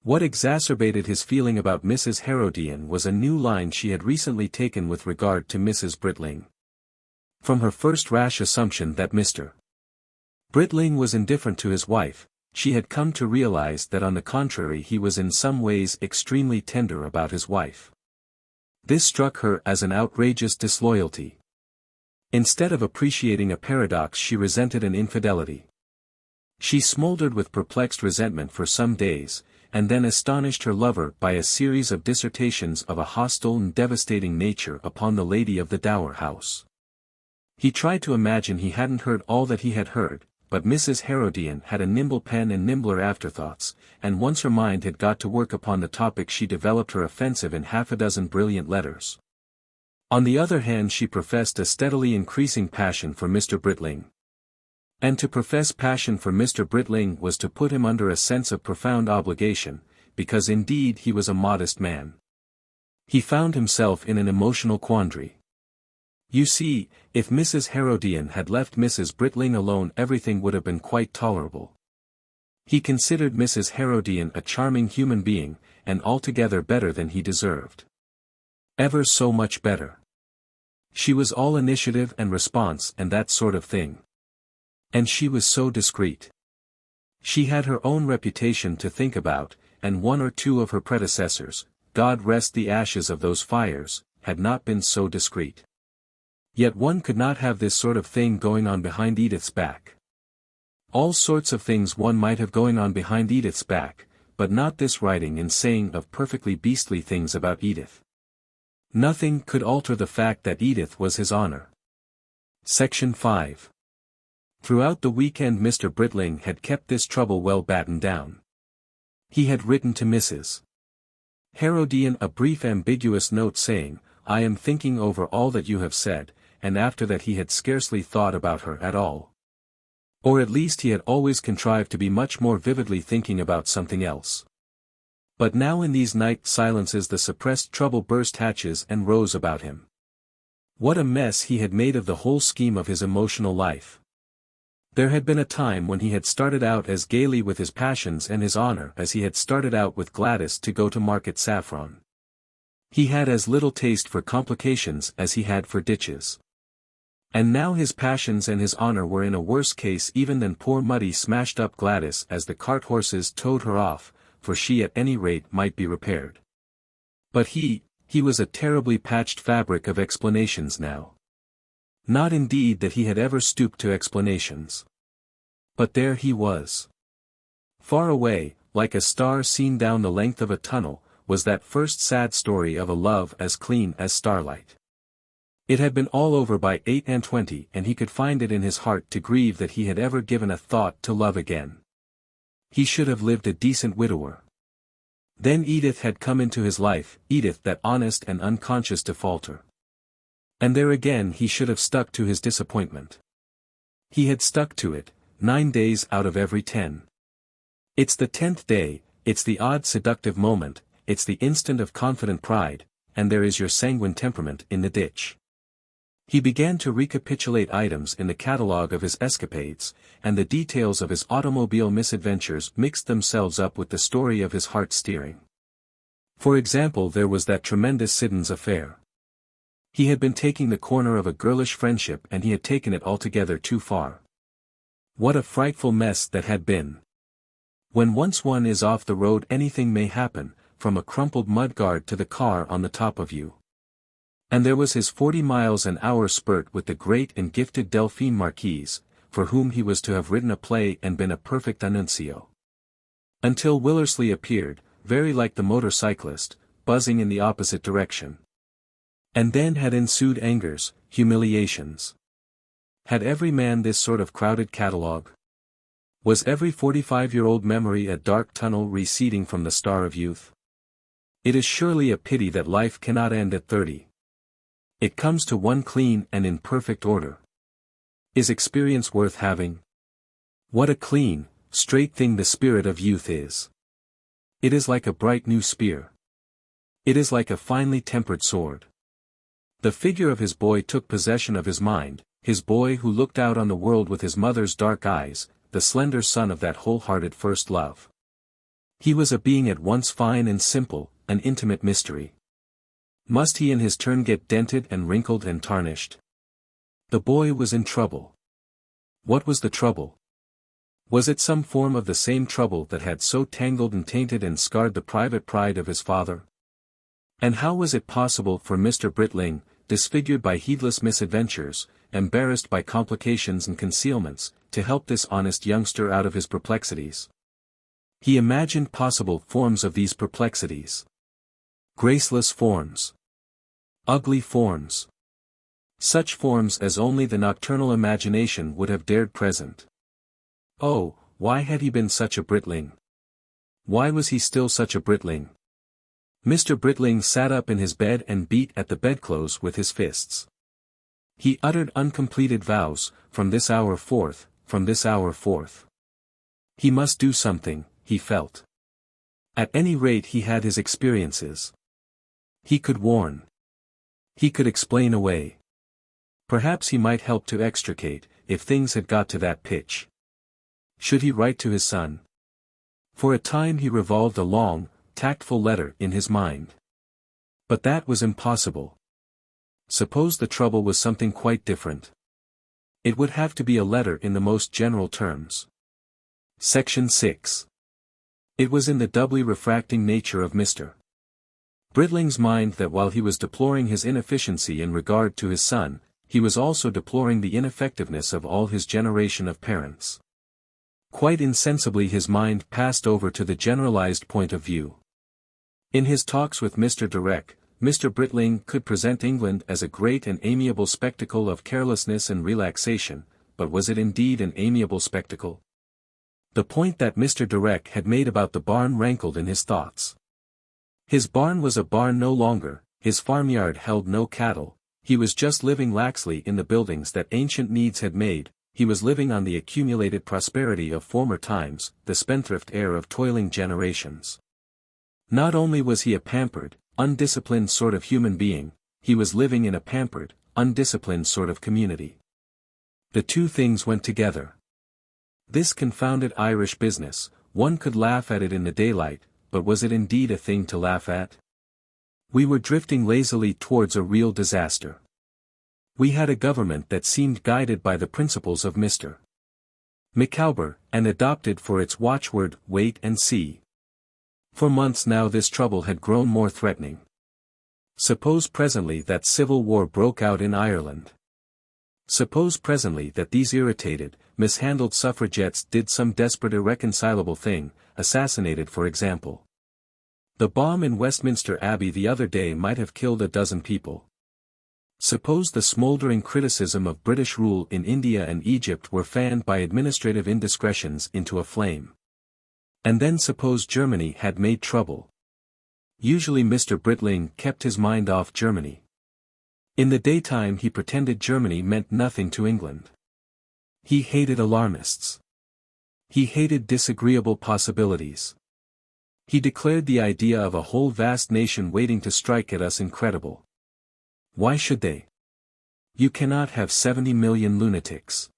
What exacerbated his feeling about Mrs. Herodian was a new line she had recently taken with regard to Mrs. Britling. From her first rash assumption that Mr. Britling was indifferent to his wife, she had come to realize that on the contrary he was in some ways extremely tender about his wife. This struck her as an outrageous disloyalty. Instead of appreciating a paradox, she resented an infidelity. She smoldered with perplexed resentment for some days, and then astonished her lover by a series of dissertations of a hostile and devastating nature upon the lady of the Dower House. He tried to imagine he hadn't heard all that he had heard, but Mrs. Herodian had a nimble pen and nimbler afterthoughts, and once her mind had got to work upon the topic she developed her offensive in half a dozen brilliant letters. On the other hand, she professed a steadily increasing passion for Mr. Britling. And to profess passion for Mr. Britling was to put him under a sense of profound obligation, because indeed he was a modest man. He found himself in an emotional quandary. You see, if Mrs. Herodian had left Mrs. Britling alone, everything would have been quite tolerable. He considered Mrs. Herodian a charming human being, and altogether better than he deserved. Ever so much better. She was all initiative and response and that sort of thing. And she was so discreet. She had her own reputation to think about, and one or two of her predecessors, God rest the ashes of those fires, had not been so discreet. Yet one could not have this sort of thing going on behind Edith's back. All sorts of things one might have going on behind Edith's back, but not this writing and saying of perfectly beastly things about Edith. Nothing could alter the fact that Edith was his honor. Section 5. Throughout the weekend Mr. Britling had kept this trouble well battened down. He had written to Mrs. Herodian a brief ambiguous note saying, "I am thinking over all that you have said," and after that he had scarcely thought about her at all. Or at least he had always contrived to be much more vividly thinking about something else. But now in these night silences the suppressed trouble burst hatches and rose about him. What a mess he had made of the whole scheme of his emotional life. There had been a time when he had started out as gaily with his passions and his honor as he had started out with Gladys to go to market saffron. He had as little taste for complications as he had for ditches. And now his passions and his honor were in a worse case even than poor muddy smashed up Gladys as the cart horses towed her off, for she at any rate might be repaired. But he was a terribly patched fabric of explanations now. Not indeed that he had ever stooped to explanations. But there he was. Far away, like a star seen down the length of a tunnel, was that first sad story of a love as clean as starlight. It had been all over by 28, and he could find it in his heart to grieve that he had ever given a thought to love again. He should have lived a decent widower. Then Edith had come into his life, Edith that honest and unconscious defaulter. And there again he should have stuck to his disappointment. He had stuck to it, 9 days out of every 10. It's the 10th day, it's the odd seductive moment, it's the instant of confident pride, and there is your sanguine temperament in the ditch. He began to recapitulate items in the catalogue of his escapades, and the details of his automobile misadventures mixed themselves up with the story of his heart steering. For example, there was that tremendous Siddons affair. He had been taking the corner of a girlish friendship and he had taken it altogether too far. What a frightful mess that had been. When once one is off the road anything may happen, from a crumpled mudguard to the car on the top of you. And there was his 40 miles an hour spurt with the great and gifted Delphine Marquise, for whom he was to have written a play and been a perfect annuncio. Until Willersley appeared, very like the motorcyclist, buzzing in the opposite direction. And then had ensued angers, humiliations. Had every man this sort of crowded catalogue? Was every 45-year-old memory a dark tunnel receding from the star of youth? It is surely a pity that life cannot end at 30. It comes to one clean and in perfect order. Is experience worth having? What a clean, straight thing the spirit of youth is. It is like a bright new spear. It is like a finely tempered sword. The figure of his boy took possession of his mind, his boy who looked out on the world with his mother's dark eyes, the slender son of that wholehearted first love. He was a being at once fine and simple, an intimate mystery. Must he in his turn get dented and wrinkled and tarnished? The boy was in trouble. What was the trouble? Was it some form of the same trouble that had so tangled and tainted and scarred the private pride of his father? And how was it possible for Mr. Britling, disfigured by heedless misadventures, embarrassed by complications and concealments, to help this honest youngster out of his perplexities? He imagined possible forms of these perplexities. Graceless forms. Ugly forms. Such forms as only the nocturnal imagination would have dared present. Oh, why had he been such a Britling? Why was he still such a Britling? Mr. Britling sat up in his bed and beat at the bedclothes with his fists. He uttered uncompleted vows, from this hour forth, from this hour forth. He must do something, he felt. At any rate he had his experiences. He could warn. He could explain away. Perhaps he might help to extricate, if things had got to that pitch. Should he write to his son? For a time he revolved a long, tactful letter in his mind. But that was impossible. Suppose the trouble was something quite different. It would have to be a letter in the most general terms. Section 6. It was in the doubly refracting nature of Mr. Britling's mind that while he was deploring his inefficiency in regard to his son, he was also deploring the ineffectiveness of all his generation of parents. Quite insensibly his mind passed over to the generalized point of view. In his talks with Mr. Direck, Mr. Britling could present England as a great and amiable spectacle of carelessness and relaxation, but was it indeed an amiable spectacle? The point that Mr. Direck had made about the barn rankled in his thoughts. His barn was a barn no longer, his farmyard held no cattle, he was just living laxly in the buildings that ancient needs had made, he was living on the accumulated prosperity of former times, the spendthrift air of toiling generations. Not only was he a pampered, undisciplined sort of human being, he was living in a pampered, undisciplined sort of community. The two things went together. This confounded Irish business, one could laugh at it in the daylight, but was it indeed a thing to laugh at? We were drifting lazily towards a real disaster. We had a government that seemed guided by the principles of Mr. Micawber, and adopted for its watchword, wait and see. For months now this trouble had grown more threatening. Suppose presently that civil war broke out in Ireland. Suppose presently that these irritated, mishandled suffragettes did some desperate irreconcilable thing, assassinated for example. The bomb in Westminster Abbey the other day might have killed a dozen people. Suppose the smouldering criticism of British rule in India and Egypt were fanned by administrative indiscretions into a flame. And then suppose Germany had made trouble. Usually Mr. Britling kept his mind off Germany. In the daytime he pretended Germany meant nothing to England. He hated alarmists. He hated disagreeable possibilities. He declared the idea of a whole vast nation waiting to strike at us incredible. Why should they? You cannot have 70 million lunatics.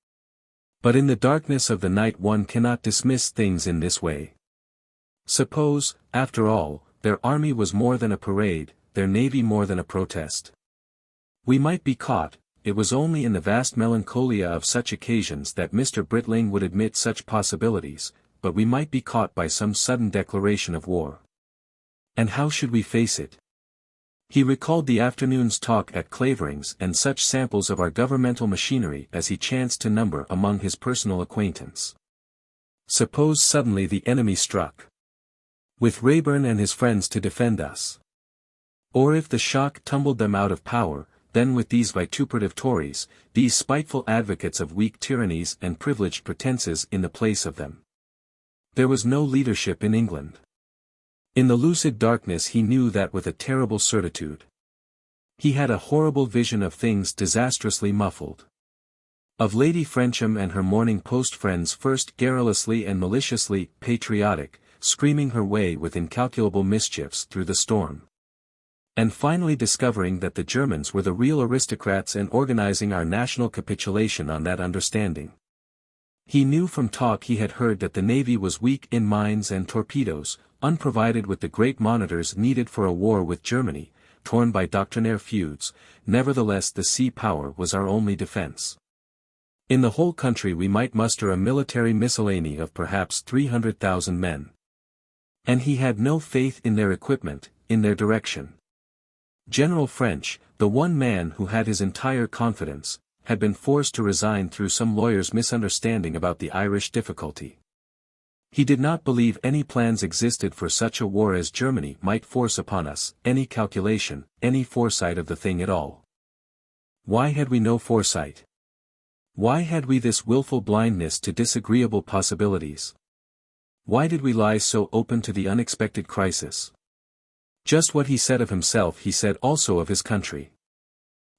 But in the darkness of the night one cannot dismiss things in this way. Suppose, after all, their army was more than a parade, their navy more than a protest. We might be caught, it was only in the vast melancholia of such occasions that Mr. Britling would admit such possibilities, but we might be caught by some sudden declaration of war. And how should we face it? He recalled the afternoon's talk at Clavering's and such samples of our governmental machinery as he chanced to number among his personal acquaintance. Suppose suddenly the enemy struck, with Rayburn and his friends to defend us. Or if the shock tumbled them out of power, then with these vituperative Tories, these spiteful advocates of weak tyrannies and privileged pretences in the place of them. There was no leadership in England. In the lucid darkness he knew that with a terrible certitude. He had a horrible vision of things disastrously muffled. Of Lady Frensham and her Morning Post friends first garrulously and maliciously patriotic, screaming her way with incalculable mischiefs through the storm. And finally discovering that the Germans were the real aristocrats and organizing our national capitulation on that understanding. He knew from talk he had heard that the Navy was weak in mines and torpedoes, unprovided with the great monitors needed for a war with Germany, torn by doctrinaire feuds. Nevertheless the sea power was our only defense. In the whole country we might muster a military miscellany of perhaps 300,000 men. And he had no faith in their equipment, in their direction. General French, the one man who had his entire confidence, had been forced to resign through some lawyer's misunderstanding about the Irish difficulty. He did not believe any plans existed for such a war as Germany might force upon us, any calculation, any foresight of the thing at all. Why had we no foresight? Why had we this willful blindness to disagreeable possibilities? Why did we lie so open to the unexpected crisis? Just what he said of himself he said also of his country.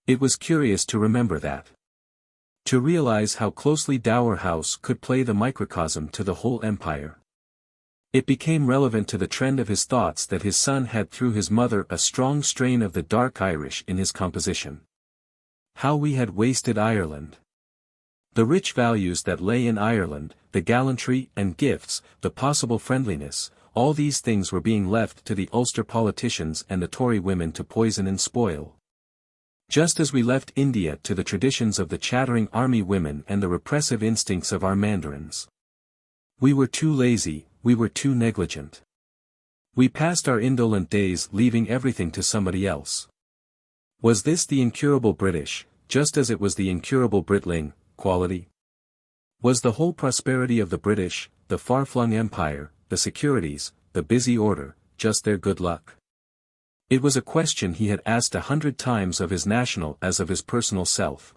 It was curious to remember that. To realize how closely Dower House could play the microcosm to the whole empire. It became relevant to the trend of his thoughts that his son had through his mother a strong strain of the dark Irish in his composition. How we had wasted Ireland. The rich values that lay in Ireland, the gallantry and gifts, the possible friendliness, all these things were being left to the Ulster politicians and the Tory women to poison and spoil. Just as we left India to the traditions of the chattering army women and the repressive instincts of our mandarins. We were too lazy, we were too negligent. We passed our indolent days leaving everything to somebody else. Was this the incurable British, just as it was the incurable Britling, quality? Was the whole prosperity of the British, the far-flung empire, the securities, the busy order, just their good luck? It was a question he had asked 100 times of his national as of his personal self.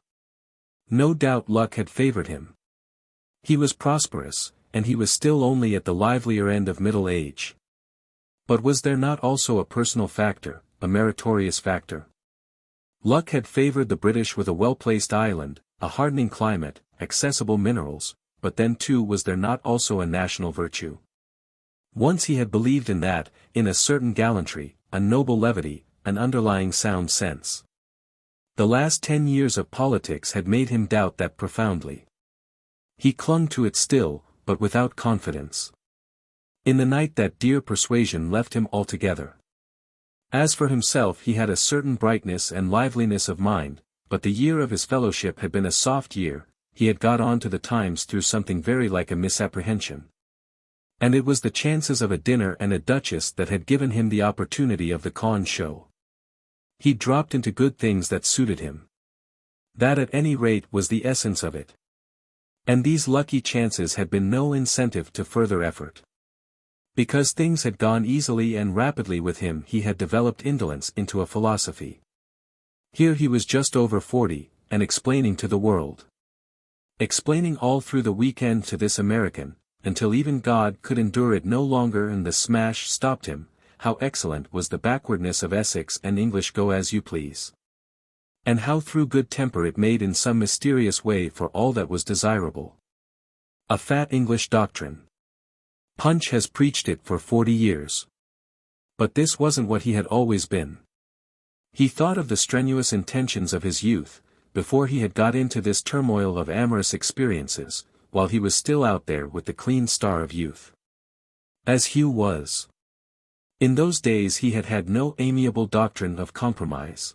No doubt luck had favored him. He was prosperous, and he was still only at the livelier end of middle age. But was there not also a personal factor, a meritorious factor? Luck had favored the British with a well-placed island, a hardening climate, accessible minerals, but then too was there not also a national virtue? Once he had believed in that, in a certain gallantry, a noble levity, an underlying sound sense. The last 10 years of politics had made him doubt that profoundly. He clung to it still, but without confidence. In the night that dear persuasion left him altogether. As for himself he had a certain brightness and liveliness of mind, but the year of his fellowship had been a soft year, he had got on to the times through something very like a misapprehension. And it was the chances of a dinner and a duchess that had given him the opportunity of the Caen show. He dropped into good things that suited him. That at any rate was the essence of it. And these lucky chances had been no incentive to further effort. Because things had gone easily and rapidly with him he had developed indolence into a philosophy. Here he was just over 40, and explaining to the world. Explaining all through the weekend to this American, until even God could endure it no longer and the smash stopped him, how excellent was the backwardness of Essex and English go as you please. And how through good temper it made in some mysterious way for all that was desirable. A fat English doctrine. Punch has preached it for 40 years. But this wasn't what he had always been. He thought of the strenuous intentions of his youth, before he had got into this turmoil of amorous experiences, while he was still out there with the clean star of youth. As Hugh was. In those days he had had no amiable doctrine of compromise.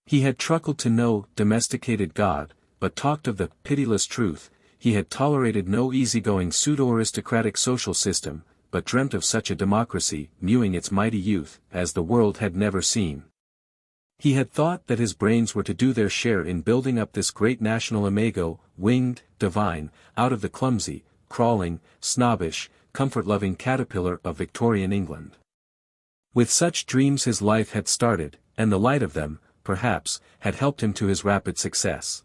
He had truckled to no domesticated God, but talked of the pitiless truth. He had tolerated no easygoing pseudo-aristocratic social system, but dreamt of such a democracy, mewing its mighty youth, as the world had never seen. He had thought that his brains were to do their share in building up this great national imago, winged, divine, out of the clumsy, crawling, snobbish, comfort-loving caterpillar of Victorian England. With such dreams his life had started, and the light of them, perhaps, had helped him to his rapid success.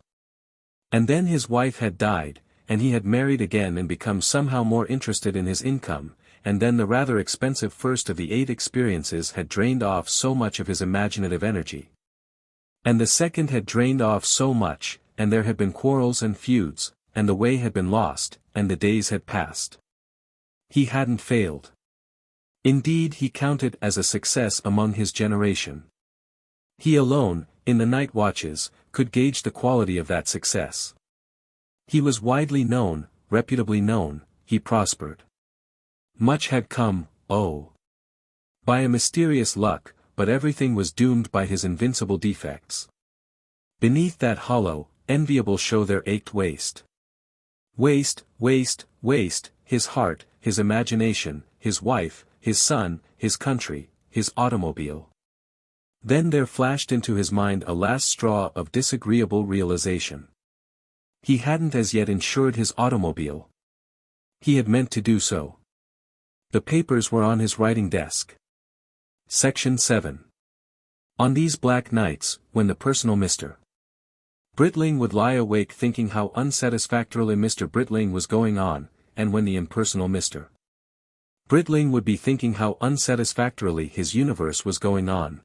And then his wife had died, and he had married again and become somehow more interested in his income, and then the rather expensive first of the 8 experiences had drained off so much of his imaginative energy. And the second had drained off so much, and there had been quarrels and feuds, and the way had been lost, and the days had passed. He hadn't failed. Indeed, he counted as a success among his generation. He alone, in the night watches, could gauge the quality of that success. He was widely known, reputably known, he prospered. Much had come, by a mysterious luck, but everything was doomed by his invincible defects. Beneath that hollow, enviable show there ached waste. Waste, waste, waste, his heart, his imagination, his wife, his son, his country, his automobile. Then there flashed into his mind a last straw of disagreeable realization. He hadn't as yet insured his automobile. He had meant to do so. The papers were on his writing desk. Section 7. On these black nights, when the personal Mr. Britling would lie awake thinking how unsatisfactorily Mr. Britling was going on, and when the impersonal Mr. Britling would be thinking how unsatisfactorily his universe was going on.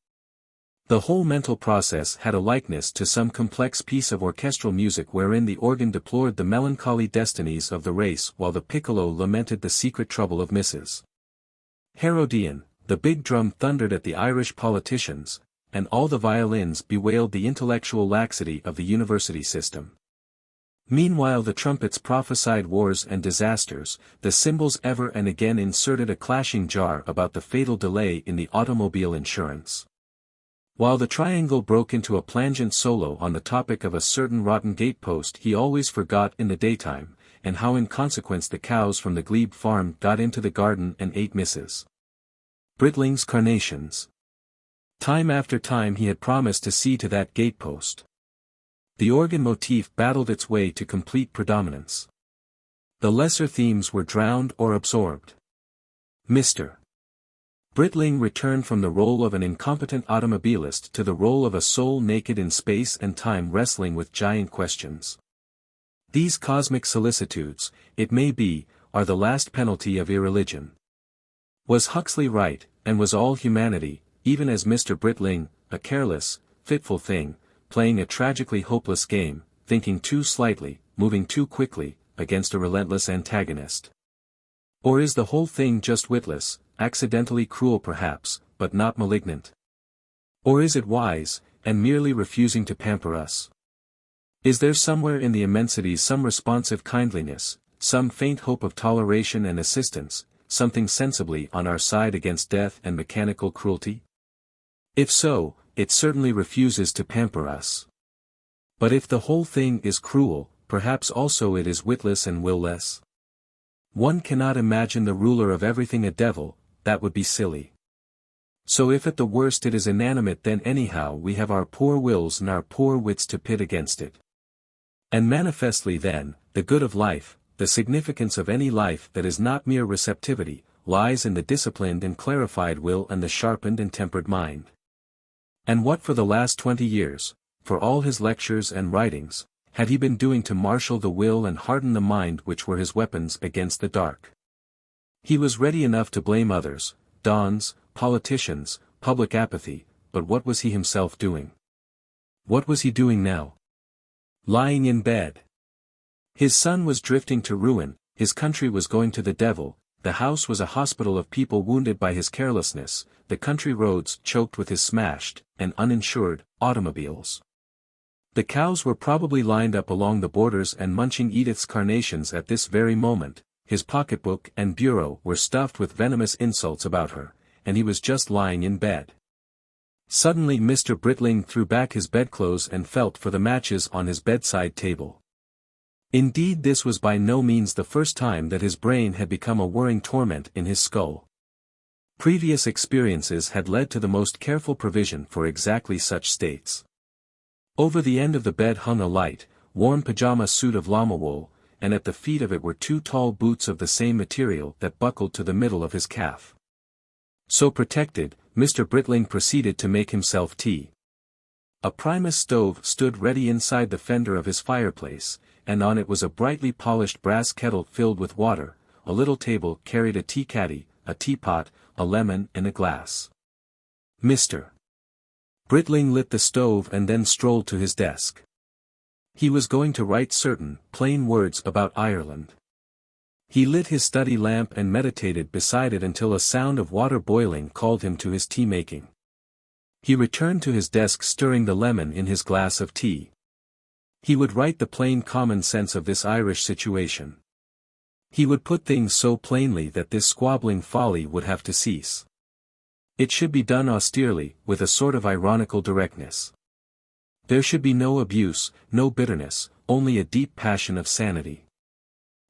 The whole mental process had a likeness to some complex piece of orchestral music wherein the organ deplored the melancholy destinies of the race while the piccolo lamented the secret trouble of Mrs. Herodian, the big drum thundered at the Irish politicians, and all the violins bewailed the intellectual laxity of the university system. Meanwhile the trumpets prophesied wars and disasters, the cymbals ever and again inserted a clashing jar about the fatal delay in the automobile insurance. While the triangle broke into a plangent solo on the topic of a certain rotten gatepost he always forgot in the daytime, and how in consequence the cows from the glebe farm got into the garden and ate Mrs. Britling's carnations. Time after time he had promised to see to that gatepost. The organ motif battled its way to complete predominance. The lesser themes were drowned or absorbed. Mr. Britling returned from the role of an incompetent automobilist to the role of a soul naked in space and time wrestling with giant questions. These cosmic solicitudes, it may be, are the last penalty of irreligion. Was Huxley right, and was all humanity, even as Mr. Britling, a careless, fitful thing, playing a tragically hopeless game, thinking too slightly, moving too quickly, against a relentless antagonist? Or is the whole thing just witless, accidentally cruel perhaps, but not malignant? Or is it wise, and merely refusing to pamper us? Is there somewhere in the immensities some responsive kindliness, some faint hope of toleration and assistance, something sensibly on our side against death and mechanical cruelty? If so, it certainly refuses to pamper us. But if the whole thing is cruel, perhaps also it is witless and will-less. One cannot imagine the ruler of everything a devil, that would be silly. So if at the worst it is inanimate, then anyhow we have our poor wills and our poor wits to pit against it. And manifestly then, the good of life, the significance of any life that is not mere receptivity, lies in the disciplined and clarified will and the sharpened and tempered mind. And what for the last 20 years, for all his lectures and writings, had he been doing to marshal the will and harden the mind which were his weapons against the dark? He was ready enough to blame others, dons, politicians, public apathy, but what was he himself doing? What was he doing now? Lying in bed. His son was drifting to ruin, his country was going to the devil, the house was a hospital of people wounded by his carelessness, the country roads choked with his smashed, and uninsured, automobiles. The cows were probably lined up along the borders and munching Edith's carnations at this very moment, his pocketbook and bureau were stuffed with venomous insults about her, and he was just lying in bed. Suddenly Mr. Britling threw back his bedclothes and felt for the matches on his bedside table. Indeed, this was by no means the first time that his brain had become a whirring torment in his skull. Previous experiences had led to the most careful provision for exactly such states. Over the end of the bed hung a light, warm pajama suit of llama wool, and at the feet of it were 2 tall boots of the same material that buckled to the middle of his calf. So protected, Mr. Britling proceeded to make himself tea. A Primus stove stood ready inside the fender of his fireplace, and on it was a brightly polished brass kettle filled with water. A little table carried a tea caddy, a teapot, a lemon and a glass. Mr. Britling lit the stove and then strolled to his desk. He was going to write certain, plain words about Ireland. He lit his study lamp and meditated beside it until a sound of water boiling called him to his tea-making. He returned to his desk stirring the lemon in his glass of tea. He would write the plain common sense of this Irish situation. He would put things so plainly that this squabbling folly would have to cease. It should be done austerely, with a sort of ironical directness. There should be no abuse, no bitterness, only a deep passion of sanity.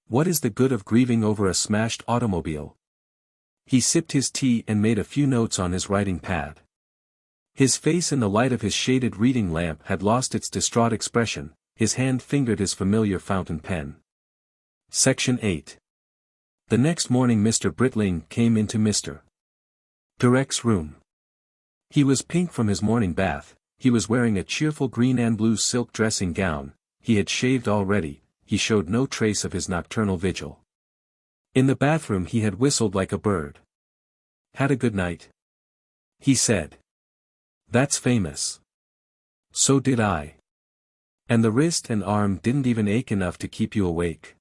What is the good of grieving over a smashed automobile? He sipped his tea and made a few notes on his writing pad. His face in the light of his shaded reading lamp had lost its distraught expression. His hand fingered his familiar fountain pen. Section 8. The next morning Mr. Britling came into Mr. Direck's room. He was pink from his morning bath, he was wearing a cheerful green and blue silk dressing gown, he had shaved already, he showed no trace of his nocturnal vigil. In the bathroom he had whistled like a bird. "Had a good night?" he said. "That's famous." "So did I. And the wrist and arm didn't even ache enough to keep you awake."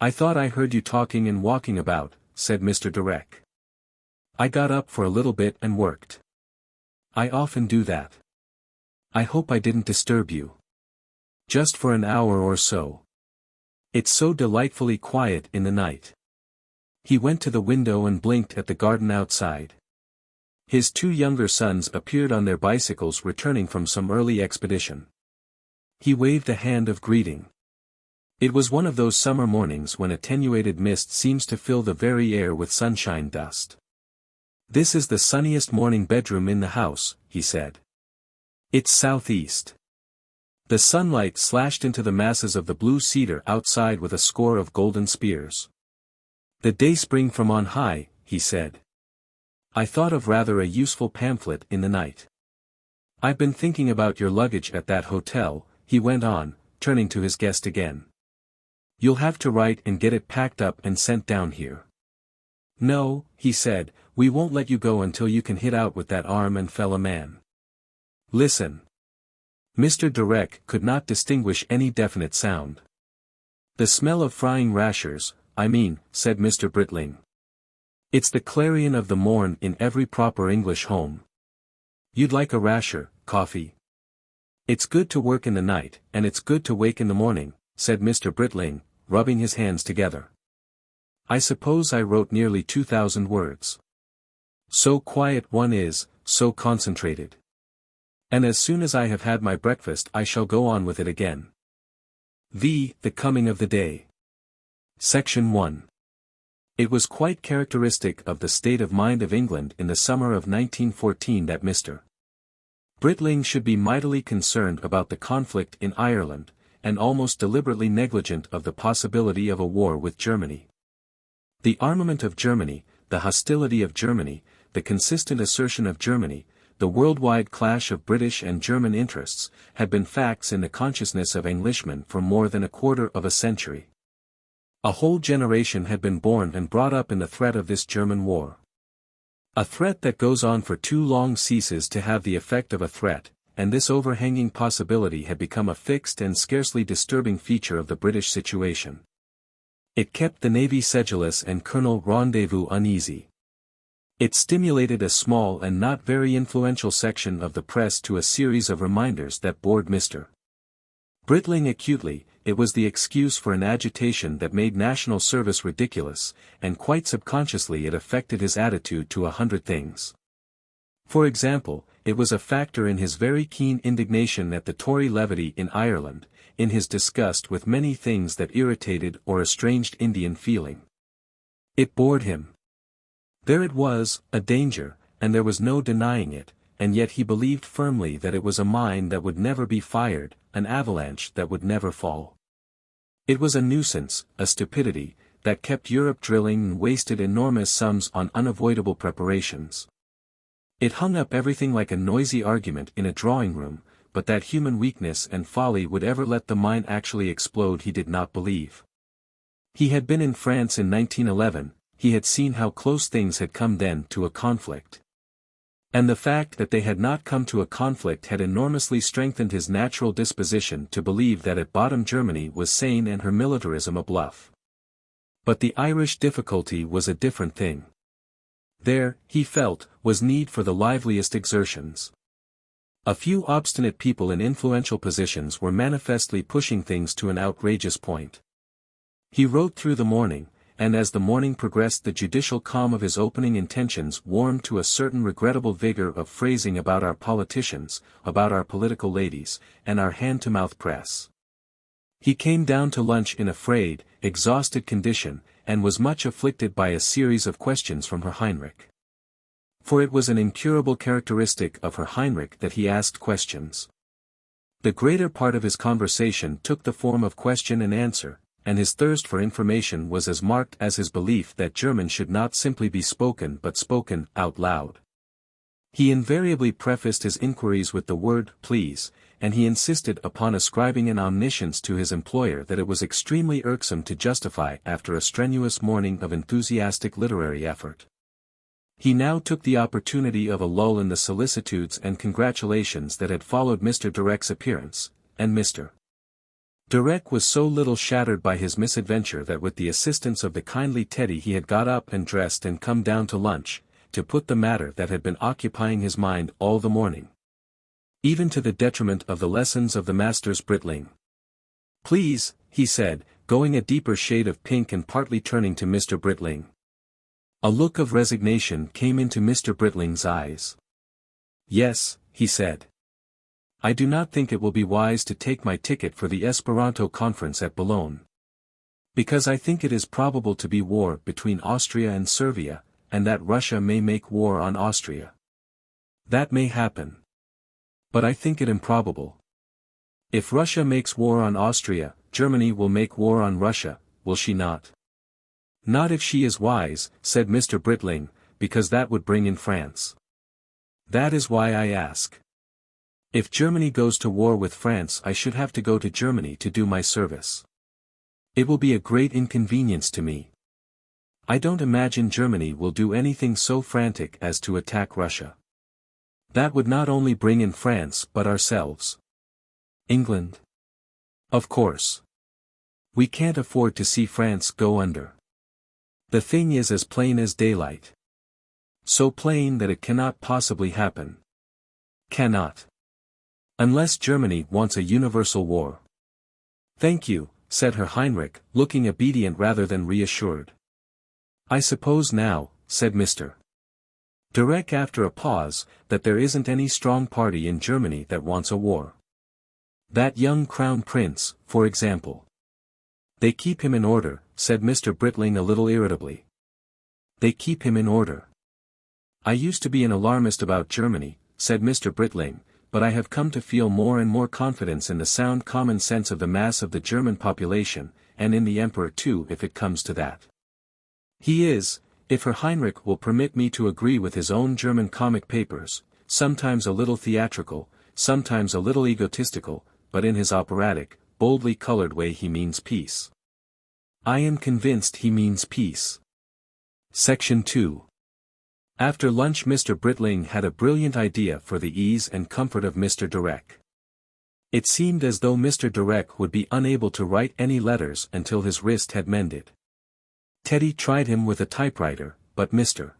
"I thought I heard you talking and walking about," said Mr. Direck. "I got up for a little bit and worked. I often do that. I hope I didn't disturb you. Just for an hour or so. It's so delightfully quiet in the night." He went to the window and blinked at the garden outside. His 2 younger sons appeared on their bicycles returning from some early expedition. He waved a hand of greeting. It was one of those summer mornings when attenuated mist seems to fill the very air with sunshine dust. "This is the sunniest morning bedroom in the house," he said. "It's southeast." The sunlight slashed into the masses of the blue cedar outside with a score of golden spears. "The dayspring from on high," he said. "I thought of rather a useful pamphlet in the night. I've been thinking about your luggage at that hotel," he went on, turning to his guest again. "You'll have to write and get it packed up and sent down here." "No," he said, "we won't let you go until you can hit out with that arm and fell a man. Listen." Mr. Direck could not distinguish any definite sound. "The smell of frying rashers, I mean," said Mr. Britling. "It's the clarion of the morn in every proper English home. You'd like a rasher, coffee? It's good to work in the night, and it's good to wake in the morning," said Mr. Britling, rubbing his hands together. "I suppose I wrote nearly 2,000 words. So quiet one is, so concentrated. And as soon as I have had my breakfast I shall go on with it again." The coming of the day. Section 1. It was quite characteristic of the state of mind of England in the summer of 1914 that Mr. Britling should be mightily concerned about the conflict in Ireland, and almost deliberately negligent of the possibility of a war with Germany. The armament of Germany, the hostility of Germany, the consistent assertion of Germany, the worldwide clash of British and German interests, had been facts in the consciousness of Englishmen for more than a quarter of a century. A whole generation had been born and brought up in the threat of this German war. A threat that goes on for too long ceases to have the effect of a threat, and this overhanging possibility had become a fixed and scarcely disturbing feature of the British situation. It kept the Navy sedulous and Colonel Rendezvous uneasy. It stimulated a small and not very influential section of the press to a series of reminders that bored Mr. Britling acutely. It was the excuse for an agitation that made national service ridiculous, and quite subconsciously it affected his attitude to 100 things. For example, it was a factor in his very keen indignation at the Tory levity in Ireland, in his disgust with many things that irritated or estranged Indian feeling. It bored him. There it was, a danger, and there was no denying it, and yet he believed firmly that it was a mine that would never be fired, an avalanche that would never fall. It was a nuisance, a stupidity, that kept Europe drilling and wasted enormous sums on unavoidable preparations. It hung up everything like a noisy argument in a drawing room, but that human weakness and folly would ever let the mine actually explode he did not believe. He had been in France in 1911, he had seen how close things had come then to a conflict. And the fact that they had not come to a conflict had enormously strengthened his natural disposition to believe that at bottom Germany was sane and her militarism a bluff. But the Irish difficulty was a different thing. There, he felt, was need for the liveliest exertions. A few obstinate people in influential positions were manifestly pushing things to an outrageous point. He wrote through the morning, and as the morning progressed the judicial calm of his opening intentions warmed to a certain regrettable vigor of phrasing about our politicians, about our political ladies, and our hand-to-mouth press. He came down to lunch in a frayed, exhausted condition, and was much afflicted by a series of questions from Herr Heinrich. For it was an incurable characteristic of Herr Heinrich that he asked questions. The greater part of his conversation took the form of question and answer, and his thirst for information was as marked as his belief that German should not simply be spoken but spoken out loud. He invariably prefaced his inquiries with the word please, and he insisted upon ascribing an omniscience to his employer that it was extremely irksome to justify after a strenuous morning of enthusiastic literary effort. He now took the opportunity of a lull in the solicitudes and congratulations that had followed Mr. Direck's appearance, and Mr. Direck was so little shattered by his misadventure that with the assistance of the kindly Teddy he had got up and dressed and come down to lunch, to put the matter that had been occupying his mind all the morning. Even to the detriment of the lessons of the master's Britling. Please, he said, going a deeper shade of pink and partly turning to Mr. Britling. A look of resignation came into Mr. Britling's eyes. Yes, he said. I do not think it will be wise to take my ticket for the Esperanto conference at Boulogne. Because I think it is probable to be war between Austria and Servia, and that Russia may make war on Austria. That may happen. But I think it improbable. If Russia makes war on Austria, Germany will make war on Russia, will she not? Not if she is wise, said Mr. Britling, because that would bring in France. That is why I ask. If Germany goes to war with France I should have to go to Germany to do my service. It will be a great inconvenience to me. I don't imagine Germany will do anything so frantic as to attack Russia. That would not only bring in France but ourselves. England? Of course. We can't afford to see France go under. The thing is as plain as daylight. So plain that it cannot possibly happen. Cannot. Unless Germany wants a universal war. Thank you, said Herr Heinrich, looking obedient rather than reassured. I suppose now, said Mr. Direck after a pause, that there isn't any strong party in Germany that wants a war. That young crown prince, for example. They keep him in order, said Mr. Britling a little irritably. They keep him in order. I used to be an alarmist about Germany, said Mr. Britling, but I have come to feel more and more confidence in the sound common sense of the mass of the German population, and in the Emperor too if it comes to that. He is, if Herr Heinrich will permit me to agree with his own German comic papers, sometimes a little theatrical, sometimes a little egotistical, but in his operatic, boldly colored way he means peace. I am convinced he means peace. Section 2. After lunch Mr. Britling had a brilliant idea for the ease and comfort of Mr. Direck. It seemed as though Mr. Direck would be unable to write any letters until his wrist had mended. Teddy tried him with a typewriter, but Mr.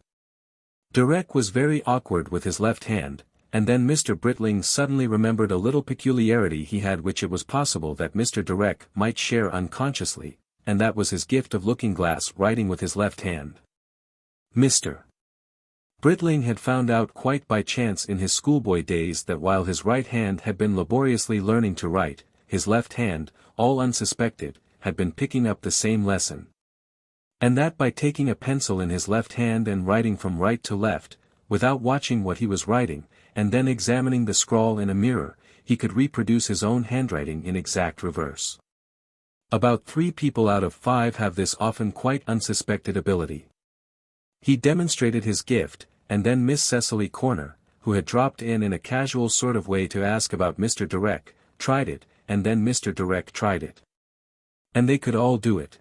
Direck was very awkward with his left hand, and then Mr. Britling suddenly remembered a little peculiarity he had which it was possible that Mr. Direck might share unconsciously, and that was his gift of looking-glass writing with his left hand. Mr. Britling had found out quite by chance in his schoolboy days that while his right hand had been laboriously learning to write, his left hand, all unsuspected, had been picking up the same lesson. And that by taking a pencil in his left hand and writing from right to left, without watching what he was writing, and then examining the scrawl in a mirror, he could reproduce his own handwriting in exact reverse. About 3 people out of 5 have this often quite unsuspected ability. He demonstrated his gift, and then Miss Cecily Corner, who had dropped in a casual sort of way to ask about Mr. Direck, tried it, and then Mr. Direck tried it. And they could all do it.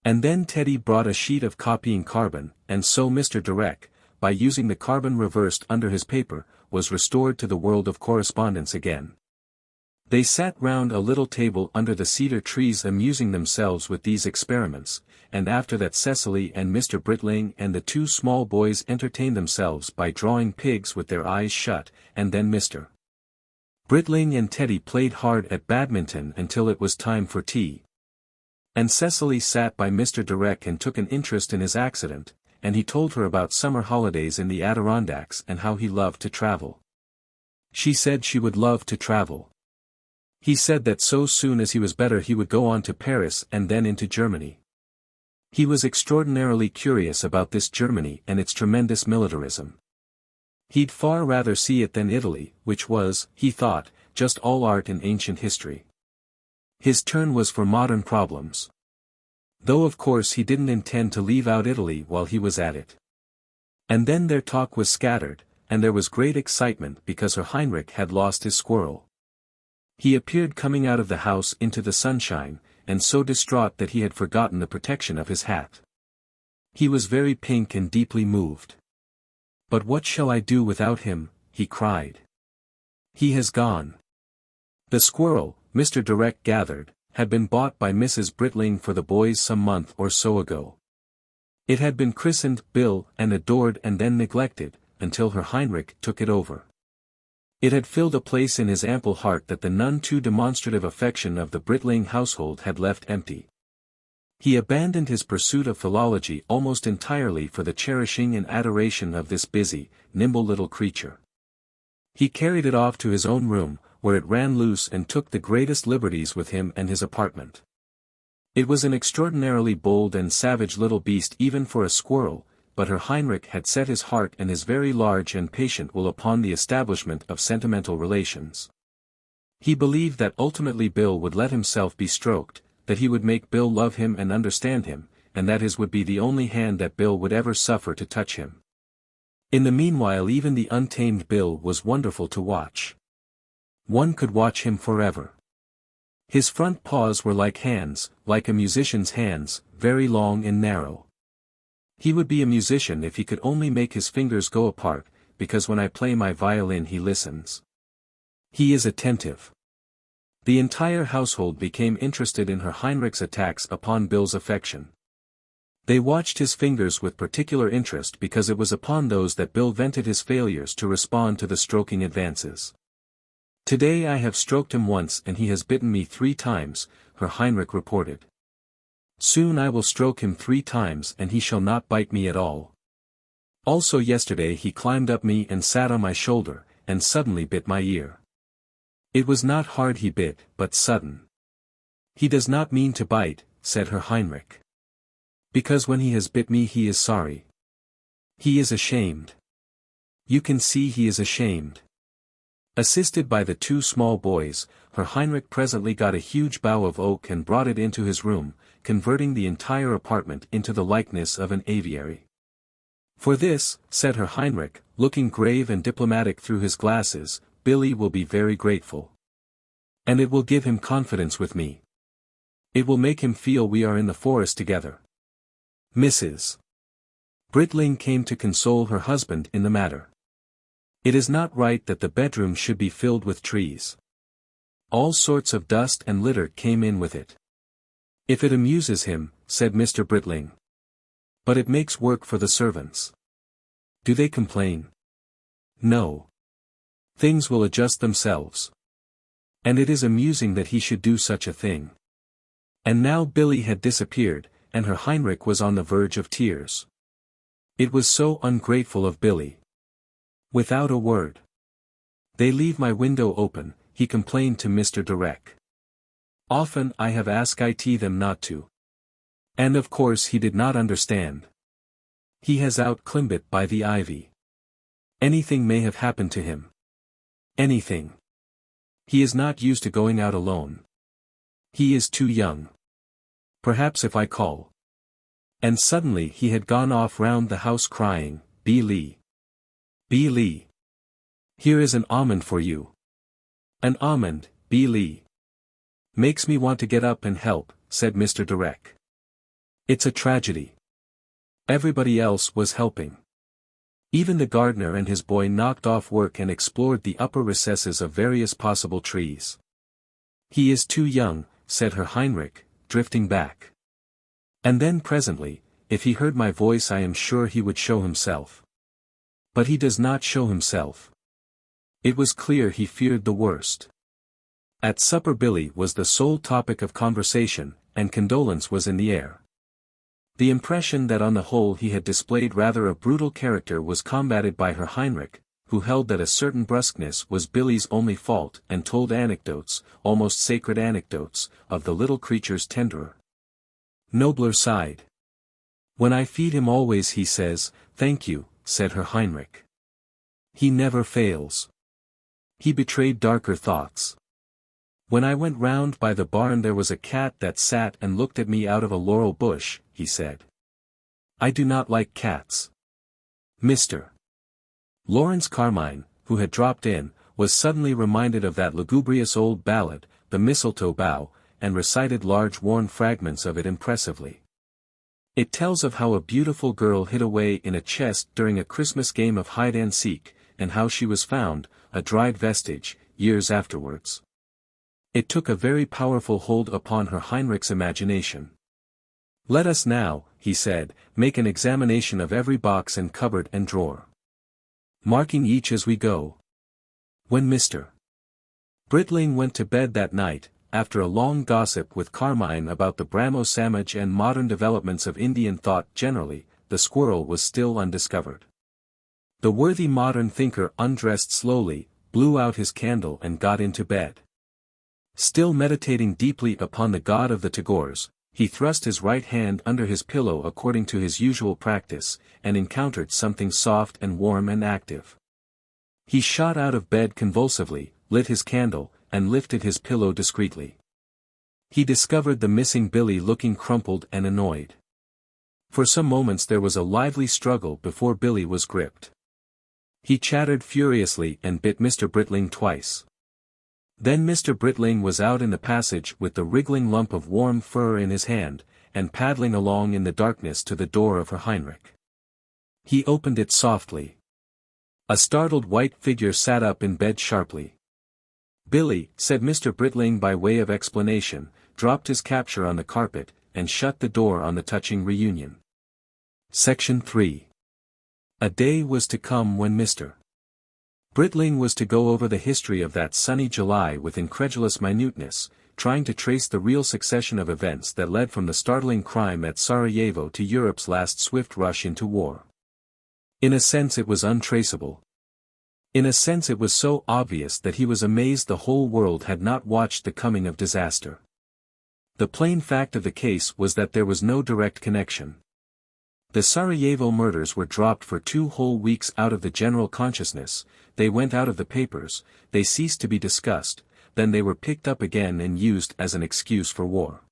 And then Teddy brought a sheet of copying carbon, and so Mr. Direck, by using the carbon reversed under his paper, was restored to the world of correspondence again. They sat round a little table under the cedar trees amusing themselves with these experiments, and after that Cecily and Mr. Britling and the 2 small boys entertained themselves by drawing pigs with their eyes shut, and then Mr. Britling and Teddy played hard at badminton until it was time for tea. And Cecily sat by Mr. Direck and took an interest in his accident, and he told her about summer holidays in the Adirondacks and how he loved to travel. She said she would love to travel. He said that so soon as he was better he would go on to Paris and then into Germany. He was extraordinarily curious about this Germany and its tremendous militarism. He'd far rather see it than Italy, which was, he thought, just all art and ancient history. His turn was for modern problems. Though of course he didn't intend to leave out Italy while he was at it. And then their talk was scattered, and there was great excitement because Herr Heinrich had lost his squirrel. He appeared coming out of the house into the sunshine, and so distraught that he had forgotten the protection of his hat. He was very pink and deeply moved. "But what shall I do without him?" he cried. "He has gone." The squirrel, Mr. Direck gathered, had been bought by Mrs. Britling for the boys some month or so ago. It had been christened Bill and adored and then neglected, until Herr Heinrich took it over. It had filled a place in his ample heart that the none too demonstrative affection of the Britling household had left empty. He abandoned his pursuit of philology almost entirely for the cherishing and adoration of this busy, nimble little creature. He carried it off to his own room, where it ran loose and took the greatest liberties with him and his apartment. It was an extraordinarily bold and savage little beast even for a squirrel, but Herr Heinrich had set his heart and his very large and patient will upon the establishment of sentimental relations. He believed that ultimately Bill would let himself be stroked, that he would make Bill love him and understand him, and that his would be the only hand that Bill would ever suffer to touch him. In the meanwhile even the untamed Bill was wonderful to watch. One could watch him forever. His front paws were like hands, like a musician's hands, very long and narrow. He would be a musician if he could only make his fingers go apart, because when I play my violin he listens. He is attentive. The entire household became interested in Herr Heinrich's attacks upon Bill's affection. They watched his fingers with particular interest because it was upon those that Bill vented his failures to respond to the stroking advances. "Today I have stroked him once and he has bitten me 3 times, Herr Heinrich reported. "Soon I will stroke him 3 times and he shall not bite me at all. Also yesterday he climbed up me and sat on my shoulder, and suddenly bit my ear. It was not hard he bit, but sudden." "He does not mean to bite," said Herr Heinrich. "Because when he has bit me he is sorry. He is ashamed. You can see he is ashamed." Assisted by the 2 small boys, Herr Heinrich presently got a huge bough of oak and brought it into his room, converting the entire apartment into the likeness of an aviary. "For this," said Herr Heinrich, looking grave and diplomatic through his glasses, "Billy will be very grateful. And it will give him confidence with me. It will make him feel we are in the forest together." Mrs. Britling came to console her husband in the matter. "It is not right that the bedroom should be filled with trees. All sorts of dust and litter came in with it." "If it amuses him," said Mr. Britling. "But it makes work for the servants." "Do they complain?" "No. Things will adjust themselves. And it is amusing that he should do such a thing." And now Billy had disappeared, and Herr Heinrich was on the verge of tears. It was so ungrateful of Billy. Without a word. "They leave my window open," he complained to Mr. Direck. "Often I have asked it them not to. And of course he did not understand. He has outclimbed it by the ivy. Anything may have happened to him. Anything. He is not used to going out alone. He is too young. Perhaps if I call. And suddenly he had gone off round the house crying, "Billy. Billy. Here is an almond for you. An almond, Billy. Makes me want to get up and help," said Mr. Direck. It's a tragedy. Everybody else was helping. Even the gardener and his boy knocked off work and explored the upper recesses of various possible trees. "He is too young," said Herr Heinrich, drifting back. "And then presently, if he heard my voice I am sure he would show himself. But he does not show himself." It was clear he feared the worst. At supper Billy was the sole topic of conversation, and condolence was in the air. The impression that on the whole he had displayed rather a brutal character was combated by Herr Heinrich, who held that a certain brusqueness was Billy's only fault and told anecdotes, almost sacred anecdotes, of the little creature's tenderer, nobler side. "When I feed him always he says, 'Thank you,'" said Herr Heinrich. "He never fails." He betrayed darker thoughts. "When I went round by the barn there was a cat that sat and looked at me out of a laurel bush," he said. "I do not like cats." Mr. Lawrence Carmine, who had dropped in, was suddenly reminded of that lugubrious old ballad, The Mistletoe Bough, and recited large worn fragments of it impressively. It tells of how a beautiful girl hid away in a chest during a Christmas game of hide-and-seek, and how she was found, a dried vestige, years afterwards. It took a very powerful hold upon Herr Heinrich's imagination. "Let us now," he said, "make an examination of every box and cupboard and drawer, marking each as we go." When Mr. Britling went to bed that night, after a long gossip with Carmine about the Brahmo Samaj and modern developments of Indian thought generally, the squirrel was still undiscovered. The worthy modern thinker undressed slowly, blew out his candle and got into bed. Still meditating deeply upon the god of the Tagores, he thrust his right hand under his pillow according to his usual practice, and encountered something soft and warm and active. He shot out of bed convulsively, lit his candle, and lifted his pillow discreetly. He discovered the missing Billy looking crumpled and annoyed. For some moments there was a lively struggle before Billy was gripped. He chattered furiously and bit Mr. Britling twice. Then Mr. Britling was out in the passage with the wriggling lump of warm fur in his hand, and paddling along in the darkness to the door of Herr Heinrich. He opened it softly. A startled white figure sat up in bed sharply. "Billy," said Mr. Britling by way of explanation, dropped his capture on the carpet, and shut the door on the touching reunion. Section 3. A day was to come when Mr. Britling was to go over the history of that sunny July with incredulous minuteness, trying to trace the real succession of events that led from the startling crime at Sarajevo to Europe's last swift rush into war. In a sense it was untraceable. In a sense it was so obvious that he was amazed the whole world had not watched the coming of disaster. The plain fact of the case was that there was no direct connection. The Sarajevo murders were dropped for 2 whole weeks out of the general consciousness, they went out of the papers, they ceased to be discussed, then they were picked up again and used as an excuse for war.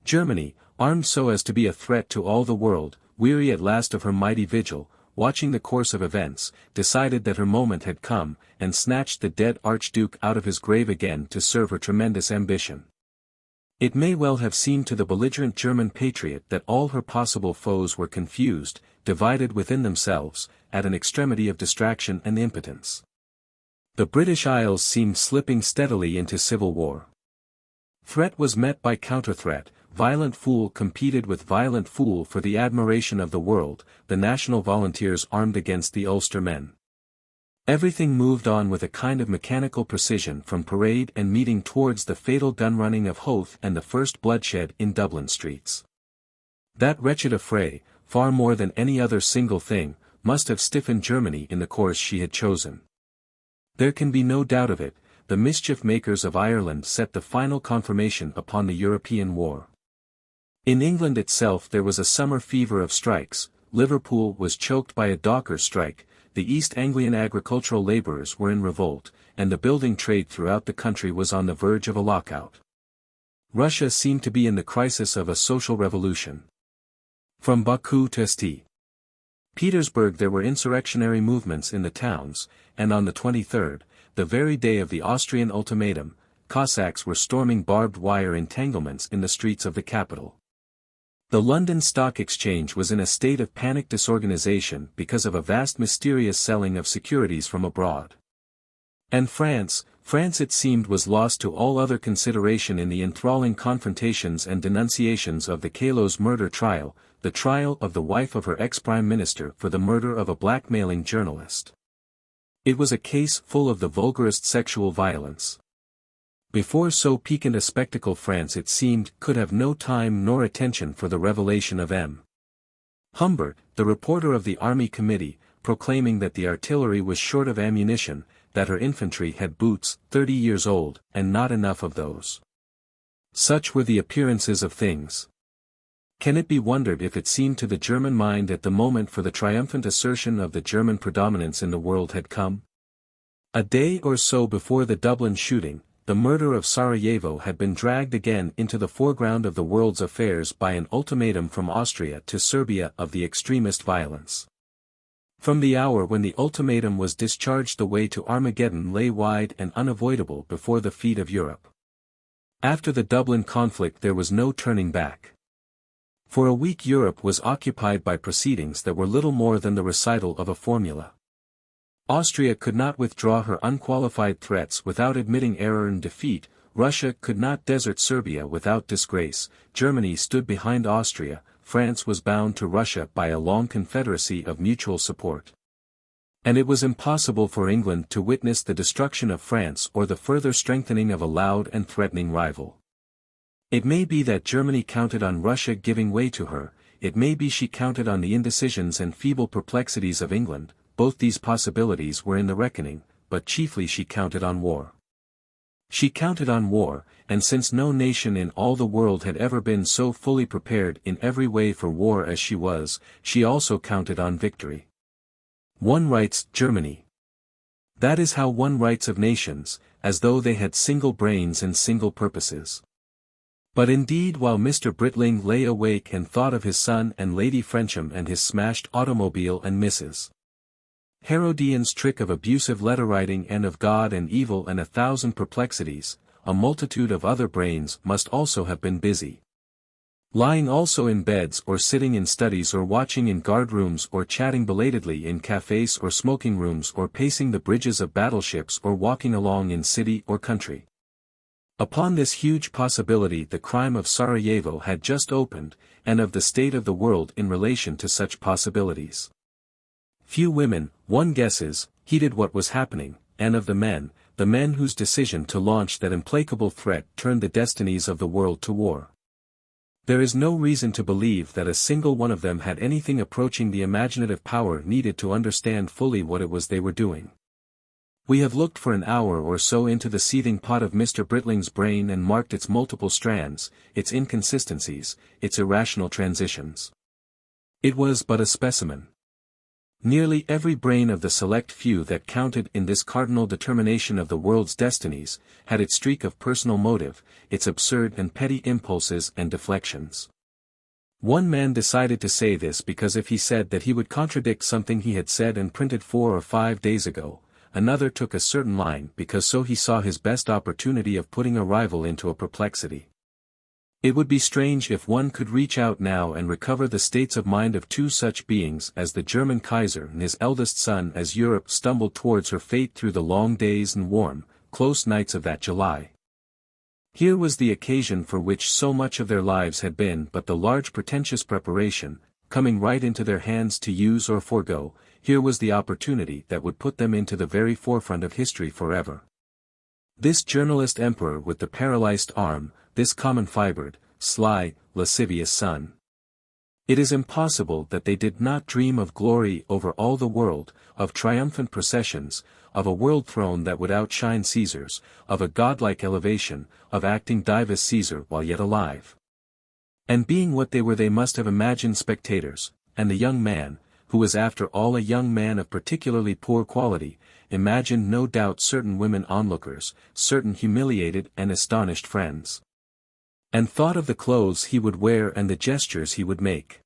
Germany, armed so as to be a threat to all the world, weary at last of her mighty vigil, watching the course of events, decided that her moment had come, and snatched the dead Archduke out of his grave again to serve her tremendous ambition. It may well have seemed to the belligerent German patriot that all her possible foes were confused, divided within themselves, at an extremity of distraction and impotence. The British Isles seemed slipping steadily into civil war. Threat was met by counter-threat, violent fool competed with violent fool for the admiration of the world, the National Volunteers armed against the Ulster men. Everything moved on with a kind of mechanical precision from parade and meeting towards the fatal gun-running of Howth and the first bloodshed in Dublin streets. That wretched affray, far more than any other single thing, must have stiffened Germany in the course she had chosen. There can be no doubt of it, the mischief makers of Ireland set the final confirmation upon the European war. In England itself there was a summer fever of strikes. Liverpool was choked by a dockers' strike, the East Anglian agricultural labourers were in revolt, and the building trade throughout the country was on the verge of a lockout. Russia seemed to be in the crisis of a social revolution. From Baku to St. Petersburg there were insurrectionary movements in the towns, and on the 23rd, the very day of the Austrian ultimatum, Cossacks were storming barbed wire entanglements in the streets of the capital. The London Stock Exchange was in a state of panic disorganization because of a vast mysterious selling of securities from abroad. And France it seemed was lost to all other consideration in the enthralling confrontations and denunciations of the Calos murder trial, the trial of the wife of her ex-prime minister for the murder of a blackmailing journalist. It was a case full of the vulgarest sexual violence. Before so piquant a spectacle France it seemed could have no time nor attention for the revelation of M. Humbert, the reporter of the Army Committee, proclaiming that the artillery was short of ammunition, that her infantry had boots 30 years old, and not enough of those. Such were the appearances of things. Can it be wondered if it seemed to the German mind at the moment for the triumphant assertion of the German predominance in the world had come? A day or so before the Dublin shooting, the murder of Sarajevo had been dragged again into the foreground of the world's affairs by an ultimatum from Austria to Serbia of the extremist violence. From the hour when the ultimatum was discharged the way to Armageddon lay wide and unavoidable before the feet of Europe. After the Dublin conflict there was no turning back. For a week Europe was occupied by proceedings that were little more than the recital of a formula. Austria could not withdraw her unqualified threats without admitting error and defeat, Russia could not desert Serbia without disgrace, Germany stood behind Austria, France was bound to Russia by a long confederacy of mutual support. And it was impossible for England to witness the destruction of France or the further strengthening of a loud and threatening rival. It may be that Germany counted on Russia giving way to her, it may be she counted on the indecisions and feeble perplexities of England, both these possibilities were in the reckoning, but chiefly she counted on war. She counted on war, and since no nation in all the world had ever been so fully prepared in every way for war as she was, she also counted on victory. One writes, Germany. That is how one writes of nations, as though they had single brains and single purposes. But indeed while Mr. Britling lay awake and thought of his son and Lady Frensham and his smashed automobile and Mrs. Herodian's trick of abusive letter-writing and of God and evil and 1,000 perplexities, a multitude of other brains must also have been busy. Lying also in beds or sitting in studies or watching in guard-rooms or chatting belatedly in cafes or smoking rooms or pacing the bridges of battleships or walking along in city or country. Upon this huge possibility the crime of Sarajevo had just opened, and of the state of the world in relation to such possibilities. Few women, one guesses, heeded what was happening, and of the men whose decision to launch that implacable threat turned the destinies of the world to war. There is no reason to believe that a single one of them had anything approaching the imaginative power needed to understand fully what it was they were doing. We have looked for an hour or so into the seething pot of Mr. Britling's brain and marked its multiple strands, its inconsistencies, its irrational transitions. It was but a specimen. Nearly every brain of the select few that counted in this cardinal determination of the world's destinies, had its streak of personal motive, its absurd and petty impulses and deflections. One man decided to say this because if he said that he would contradict something he had said and printed 4 or 5 days ago, another took a certain line because so he saw his best opportunity of putting a rival into a perplexity. It would be strange if one could reach out now and recover the states of mind of two such beings as the German Kaiser and his eldest son as Europe stumbled towards her fate through the long days and warm, close nights of that July. Here was the occasion for which so much of their lives had been but the large pretentious preparation, coming right into their hands to use or forego. Here was the opportunity that would put them into the very forefront of history forever. This journalist emperor with the paralyzed arm, this common-fibred, sly, lascivious son. It is impossible that they did not dream of glory over all the world, of triumphant processions, of a world throne that would outshine Caesar's, of a godlike elevation, of acting divus Caesar while yet alive. And being what they were, they must have imagined spectators, and the young man, who was after all a young man of particularly poor quality, imagined no doubt certain women onlookers, certain humiliated and astonished friends. And thought of the clothes he would wear and the gestures he would make.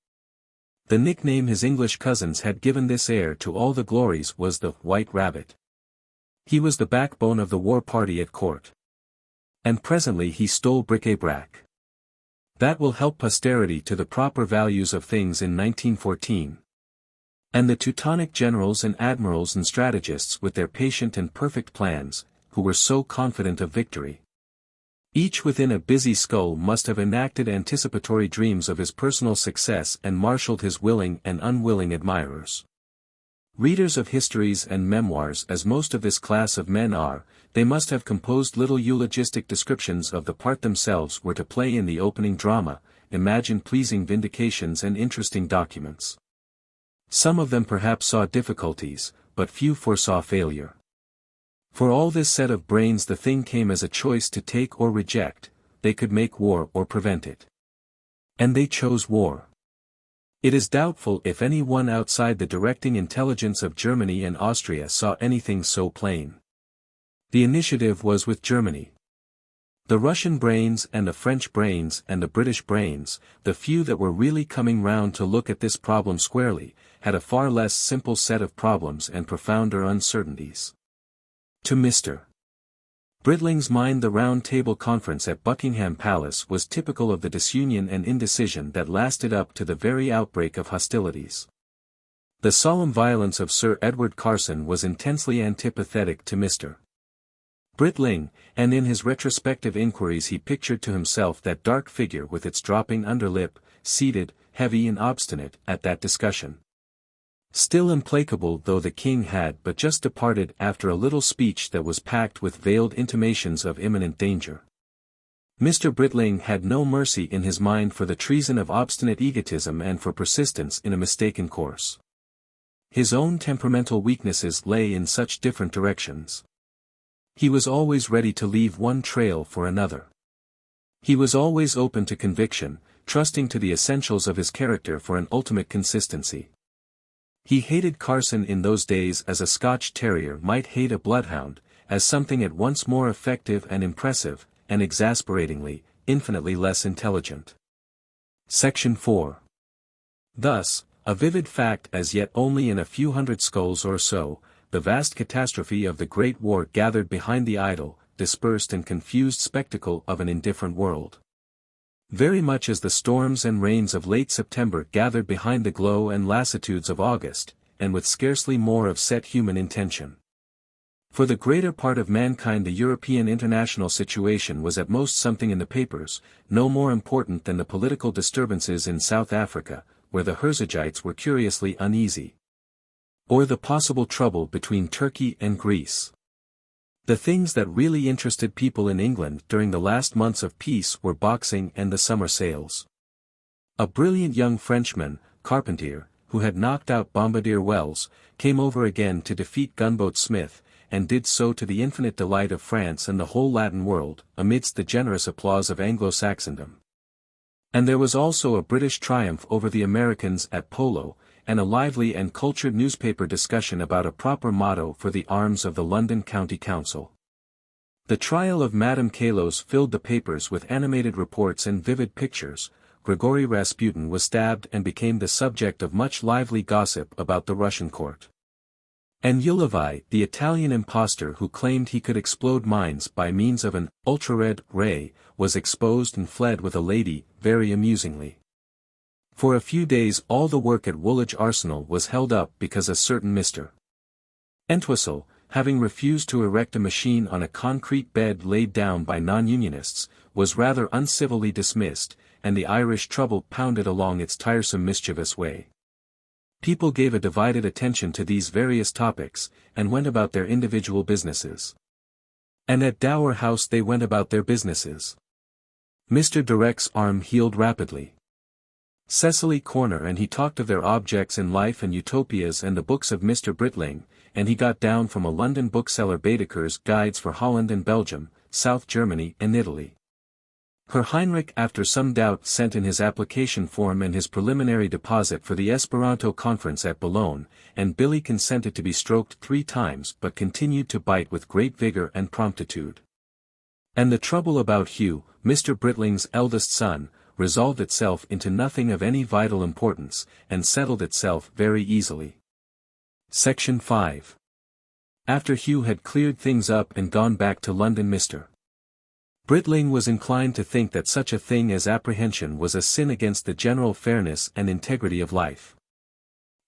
The nickname his English cousins had given this heir to all the glories was the White Rabbit. He was the backbone of the war party at court. And presently he stole bric-a-brac. That will help posterity to the proper values of things in 1914. And the Teutonic generals and admirals and strategists with their patient and perfect plans, who were so confident of victory. Each within a busy skull must have enacted anticipatory dreams of his personal success and marshaled his willing and unwilling admirers. Readers of histories and memoirs, as most of this class of men are, they must have composed little eulogistic descriptions of the part themselves were to play in the opening drama, imagined pleasing vindications and interesting documents. Some of them perhaps saw difficulties, but few foresaw failure. For all this set of brains, the thing came as a choice to take or reject. They could make war or prevent it. And they chose war. It is doubtful if any one outside the directing intelligence of Germany and Austria saw anything so plain. The initiative was with Germany. The Russian brains and the French brains and the British brains, the few that were really coming round to look at this problem squarely, had a far less simple set of problems and profounder uncertainties. To Mr. Britling's mind, the Round Table Conference at Buckingham Palace was typical of the disunion and indecision that lasted up to the very outbreak of hostilities. The solemn violence of Sir Edward Carson was intensely antipathetic to Mr. Britling, and in his retrospective inquiries he pictured to himself that dark figure with its dropping underlip, seated, heavy and obstinate, at that discussion. Still implacable, though the king had but just departed after a little speech that was packed with veiled intimations of imminent danger. Mr. Britling had no mercy in his mind for the treason of obstinate egotism and for persistence in a mistaken course. His own temperamental weaknesses lay in such different directions. He was always ready to leave one trail for another. He was always open to conviction, trusting to the essentials of his character for an ultimate consistency. He hated Carson in those days as a Scotch terrier might hate a bloodhound, as something at once more effective and impressive, and exasperatingly, infinitely less intelligent. Section 4. Thus, a vivid fact as yet only in a few hundred skulls or so, the vast catastrophe of the Great War gathered behind the idle, dispersed and confused spectacle of an indifferent world. Very much as the storms and rains of late September gathered behind the glow and lassitudes of August, and with scarcely more of set human intention. For the greater part of mankind the European international situation was at most something in the papers, no more important than the political disturbances in South Africa, where the Herzogites were curiously uneasy. Or the possible trouble between Turkey and Greece. The things that really interested people in England during the last months of peace were boxing and the summer sales. A brilliant young Frenchman, Carpentier, who had knocked out Bombardier Wells, came over again to defeat Gunboat Smith, and did so to the infinite delight of France and the whole Latin world, amidst the generous applause of Anglo-Saxondom. And there was also a British triumph over the Americans at polo, and a lively and cultured newspaper discussion about a proper motto for the arms of the London County Council. The trial of Madame Kalos filled the papers with animated reports and vivid pictures. Grigory Rasputin was stabbed and became the subject of much lively gossip about the Russian court. And Ulivi, the Italian impostor who claimed he could explode mines by means of an ultra-red ray, was exposed and fled with a lady, very amusingly. For a few days all the work at Woolwich Arsenal was held up because a certain Mr. Entwistle, having refused to erect a machine on a concrete bed laid down by non-unionists, was rather uncivilly dismissed, and the Irish trouble pounded along its tiresome mischievous way. People gave a divided attention to these various topics, and went about their individual businesses. And at Dower House they went about their businesses. Mr. Direck's arm healed rapidly. Cecily Corner and he talked of their objects in life and utopias and the books of Mr. Britling, and he got down from a London bookseller Baedeker's Guides for Holland and Belgium, South Germany and Italy. Herr Heinrich after some doubt sent in his application form and his preliminary deposit for the Esperanto conference at Boulogne, and Billy consented to be stroked 3 times but continued to bite with great vigor and promptitude. And the trouble about Hugh, Mr. Britling's eldest son, resolved itself into nothing of any vital importance, and settled itself very easily. Section 5. After Hugh had cleared things up and gone back to London, Mr. Britling was inclined to think that such a thing as apprehension was a sin against the general fairness and integrity of life.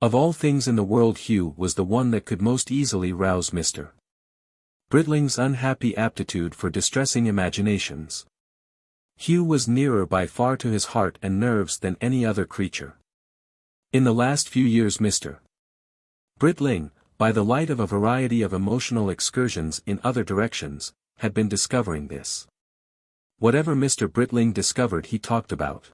Of all things in the world, Hugh was the one that could most easily rouse Mr. Britling's unhappy aptitude for distressing imaginations. Hugh was nearer by far to his heart and nerves than any other creature. In the last few years Mr. Britling, by the light of a variety of emotional excursions in other directions, had been discovering this. Whatever Mr. Britling discovered he talked about.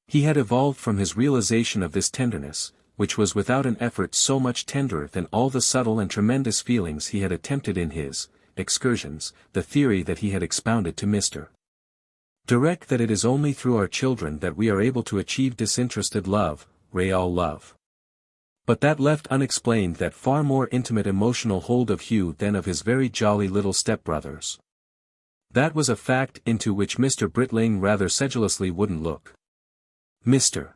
He had evolved from his realization of this tenderness, which was without an effort so much tenderer than all the subtle and tremendous feelings he had attempted in his excursions, the theory that he had expounded to Mr. Direck, that it is only through our children that we are able to achieve disinterested love, real love. But that left unexplained that far more intimate emotional hold of Hugh than of his very jolly little stepbrothers. That was a fact into which Mr. Britling rather sedulously wouldn't look. Mr.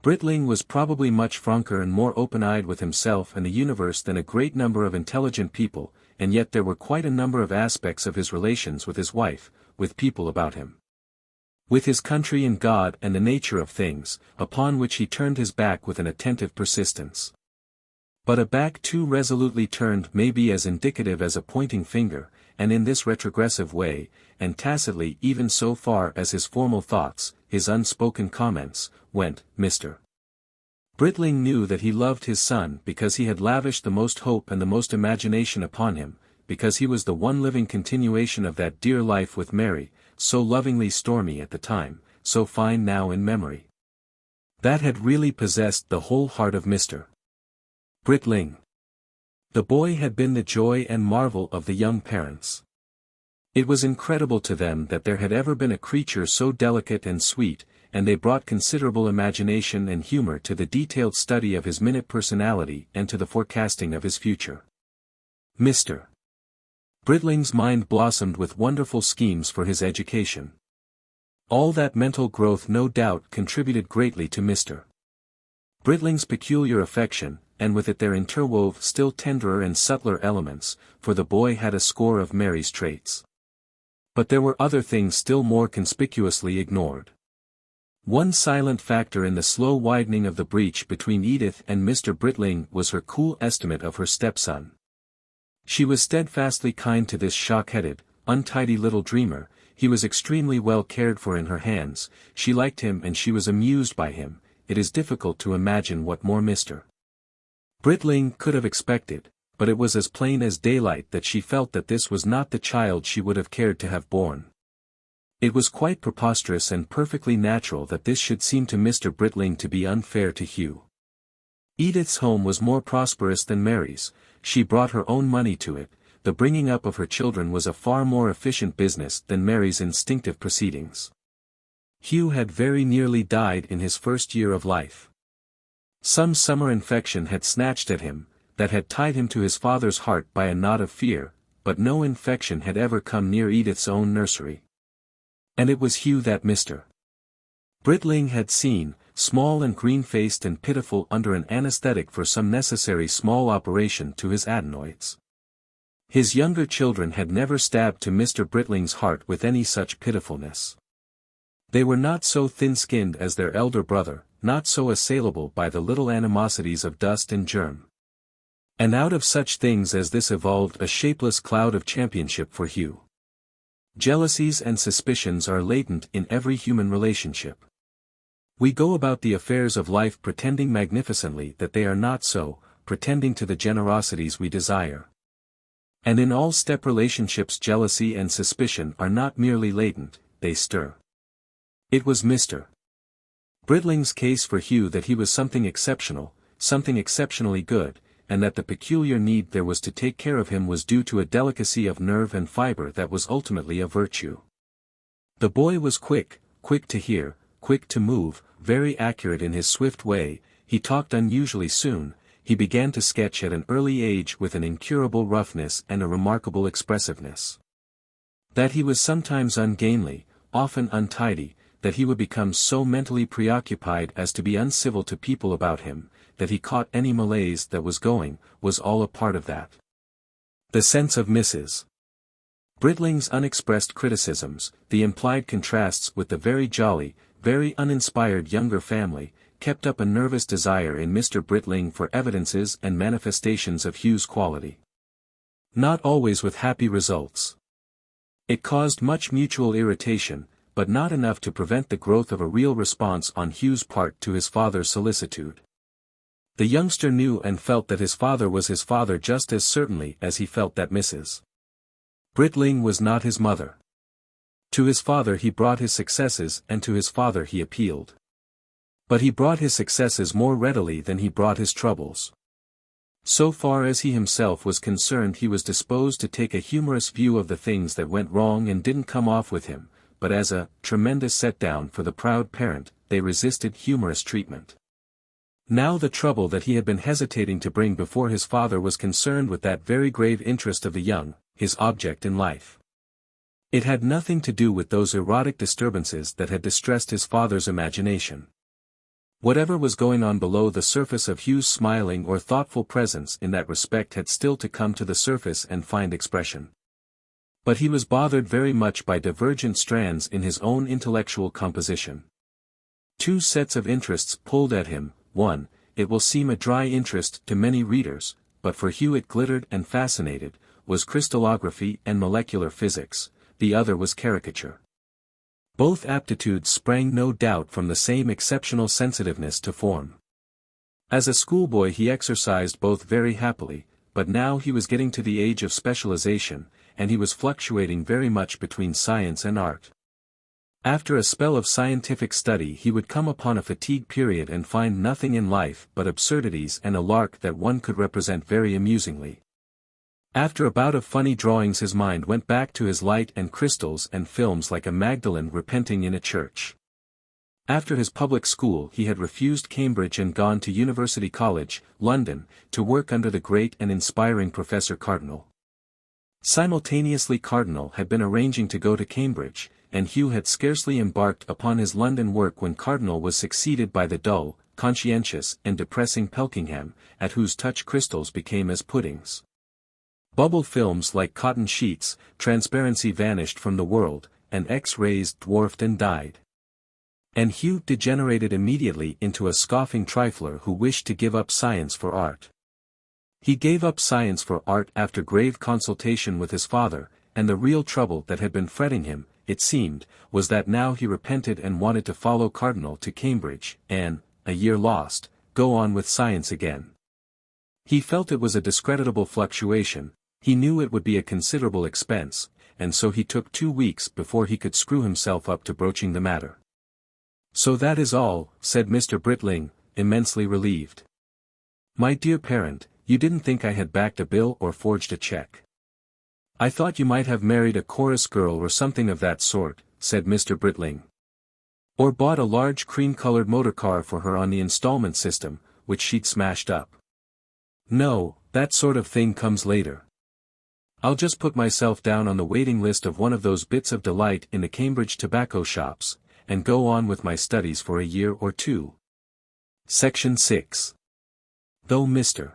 Britling was probably much franker and more open-eyed with himself and the universe than a great number of intelligent people, and yet there were quite a number of aspects of his relations with his wife, with people about him, with his country and God and the nature of things, upon which he turned his back with an attentive persistence. But a back too resolutely turned may be as indicative as a pointing finger, and in this retrogressive way, and tacitly even so far as his formal thoughts, his unspoken comments, went, Mr. Britling knew that he loved his son because he had lavished the most hope and the most imagination upon him, because he was the one living continuation of that dear life with Mary, so lovingly stormy at the time, so fine now in memory. That had really possessed the whole heart of Mr. Britling. The boy had been the joy and marvel of the young parents. It was incredible to them that there had ever been a creature so delicate and sweet, and they brought considerable imagination and humor to the detailed study of his minute personality and to the forecasting of his future. Mr. Britling's mind blossomed with wonderful schemes for his education. All that mental growth no doubt contributed greatly to Mr. Britling's peculiar affection, and with it there interwove still tenderer and subtler elements, for the boy had a score of Mary's traits. But there were other things still more conspicuously ignored. One silent factor in the slow widening of the breach between Edith and Mr. Britling was her cool estimate of her stepson. She was steadfastly kind to this shock-headed, untidy little dreamer, he was extremely well cared for in her hands, she liked him and she was amused by him. It is difficult to imagine what more Mr. Britling could have expected, but it was as plain as daylight that she felt that this was not the child she would have cared to have born. It was quite preposterous and perfectly natural that this should seem to Mr. Britling to be unfair to Hugh. Edith's home was more prosperous than Mary's, she brought her own money to it, the bringing up of her children was a far more efficient business than Mary's instinctive proceedings. Hugh had very nearly died in his first year of life. Some summer infection had snatched at him, that had tied him to his father's heart by a knot of fear, but no infection had ever come near Edith's own nursery. And it was Hugh that Mr. Britling had seen, small and green-faced and pitiful under an anesthetic for some necessary small operation to his adenoids. His younger children had never stabbed to Mr. Britling's heart with any such pitifulness. They were not so thin-skinned as their elder brother, not so assailable by the little animosities of dust and germ. And out of such things as this evolved a shapeless cloud of championship for Hugh. Jealousies and suspicions are latent in every human relationship. We go about the affairs of life pretending magnificently that they are not so, pretending to the generosities we desire. And in all step relationships jealousy and suspicion are not merely latent, they stir. It was Mr. Britling's case for Hugh that he was something exceptional, something exceptionally good, and that the peculiar need there was to take care of him was due to a delicacy of nerve and fiber that was ultimately a virtue. The boy was quick to hear, quick to move, very accurate in his swift way. He talked unusually soon. He began to sketch at an early age with an incurable roughness and a remarkable expressiveness. That he was sometimes ungainly, often untidy, that he would become so mentally preoccupied as to be uncivil to people about him, that he caught any malaise that was going, was all a part of that. The sense of Mrs. Britling's unexpressed criticisms, the implied contrasts with the very jolly, very uninspired younger family, kept up a nervous desire in Mr. Britling for evidences and manifestations of Hugh's quality. Not always with happy results. It caused much mutual irritation, but not enough to prevent the growth of a real response on Hugh's part to his father's solicitude. The youngster knew and felt that his father was his father just as certainly as he felt that Mrs. Britling was not his mother. To his father he brought his successes and to his father he appealed. But he brought his successes more readily than he brought his troubles. So far as he himself was concerned he was disposed to take a humorous view of the things that went wrong and didn't come off with him, but as a tremendous set-down for the proud parent, they resisted humorous treatment. Now the trouble that he had been hesitating to bring before his father was concerned with that very grave interest of the young, his object in life. It had nothing to do with those erotic disturbances that had distressed his father's imagination. Whatever was going on below the surface of Hugh's smiling or thoughtful presence in that respect had still to come to the surface and find expression. But he was bothered very much by divergent strands in his own intellectual composition. Two sets of interests pulled at him. One, it will seem a dry interest to many readers, but for Hugh it glittered and fascinated, was crystallography and molecular physics. The other was caricature. Both aptitudes sprang no doubt from the same exceptional sensitiveness to form. As a schoolboy he exercised both very happily, but now he was getting to the age of specialization, and he was fluctuating very much between science and art. After a spell of scientific study he would come upon a fatigue period and find nothing in life but absurdities and a lark that one could represent very amusingly. After a bout of funny drawings his mind went back to his light and crystals and films like a Magdalene repenting in a church. After his public school he had refused Cambridge and gone to University College, London, to work under the great and inspiring Professor Cardinal. Simultaneously Cardinal had been arranging to go to Cambridge, and Hugh had scarcely embarked upon his London work when Cardinal was succeeded by the dull, conscientious and depressing Pelkingham, at whose touch crystals became as puddings. Bubbled films like cotton sheets, transparency vanished from the world, and X-rays dwarfed and died. And Hugh degenerated immediately into a scoffing trifler who wished to give up science for art. He gave up science for art after grave consultation with his father, and the real trouble that had been fretting him, it seemed, was that now he repented and wanted to follow Cardinal to Cambridge, and, a year lost, go on with science again. He felt it was a discreditable fluctuation. He knew it would be a considerable expense, and so he took 2 weeks before he could screw himself up to broaching the matter. "So that is all," said Mr. Britling, immensely relieved. "My dear parent, you didn't think I had backed a bill or forged a check. I thought you might have married a chorus girl or something of that sort," said Mr. Britling. "Or bought a large cream-colored motor car for her on the installment system, which she'd smashed up. No, that sort of thing comes later. I'll just put myself down on the waiting list of one of those bits of delight in the Cambridge tobacco shops, and go on with my studies for a year or two." Section 6. Though Mr.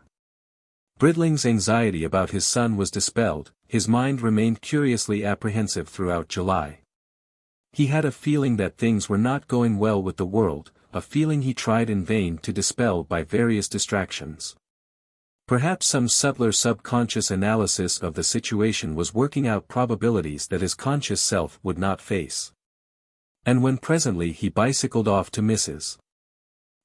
Britling's anxiety about his son was dispelled, his mind remained curiously apprehensive throughout July. He had a feeling that things were not going well with the world, a feeling he tried in vain to dispel by various distractions. Perhaps some subtler subconscious analysis of the situation was working out probabilities that his conscious self would not face. And when presently he bicycled off to Mrs.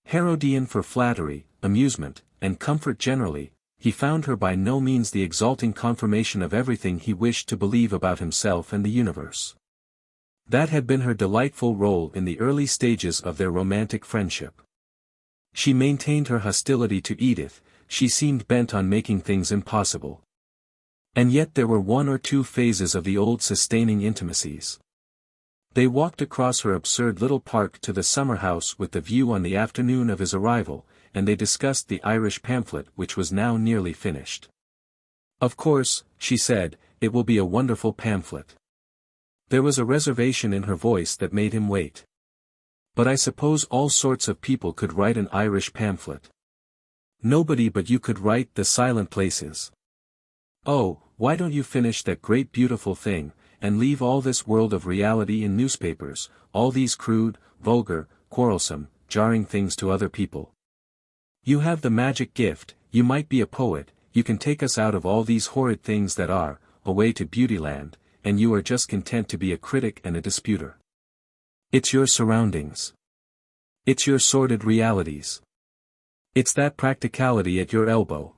Herodian for flattery, amusement, and comfort generally, he found her by no means the exalting confirmation of everything he wished to believe about himself and the universe. That had been her delightful role in the early stages of their romantic friendship. She maintained her hostility to Edith. She seemed bent on making things impossible. And yet there were 1 or 2 phases of the old sustaining intimacies. They walked across her absurd little park to the summer house with the view on the afternoon of his arrival, and they discussed the Irish pamphlet which was now nearly finished. "Of course," she said, "it will be a wonderful pamphlet." There was a reservation in her voice that made him wait. "But I suppose all sorts of people could write an Irish pamphlet." "Nobody but you could write The Silent Places." "Oh, why don't you finish that great beautiful thing, and leave all this world of reality in newspapers, all these crude, vulgar, quarrelsome, jarring things to other people? You have the magic gift, you might be a poet, you can take us out of all these horrid things that are, away to Beautyland, and you are just content to be a critic and a disputer. It's your surroundings. It's your sordid realities. It's that practicality at your elbow.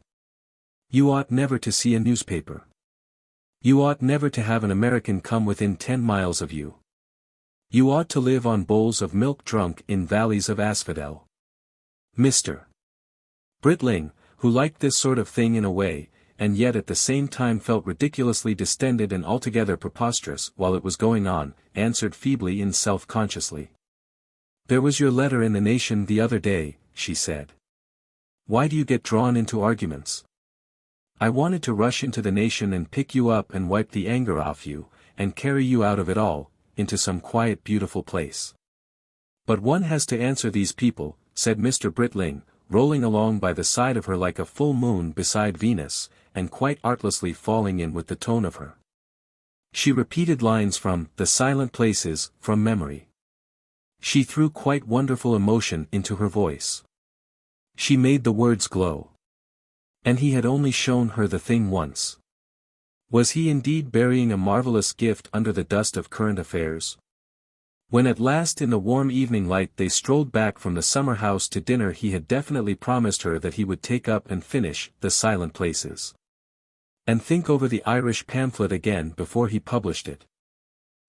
You ought never to see a newspaper. You ought never to have an American come within 10 miles of you. You ought to live on bowls of milk drunk in valleys of asphodel." Mr. Britling, who liked this sort of thing in a way, and yet at the same time felt ridiculously distended and altogether preposterous while it was going on, answered feebly and self-consciously. "There was your letter in the Nation the other day," she said. "Why do you get drawn into arguments? I wanted to rush into the Nation and pick you up and wipe the anger off you, and carry you out of it all, into some quiet beautiful place. But one has to answer these people," said Mr. Britling, rolling along by the side of her like a full moon beside Venus, and quite artlessly falling in with the tone of her. She repeated lines from The Silent Places, from memory. She threw quite wonderful emotion into her voice. She made the words glow. And he had only shown her the thing once. Was he indeed burying a marvelous gift under the dust of current affairs? When at last in the warm evening light they strolled back from the summer house to dinner, he had definitely promised her that he would take up and finish The Silent Places. And think over the Irish pamphlet again before he published it.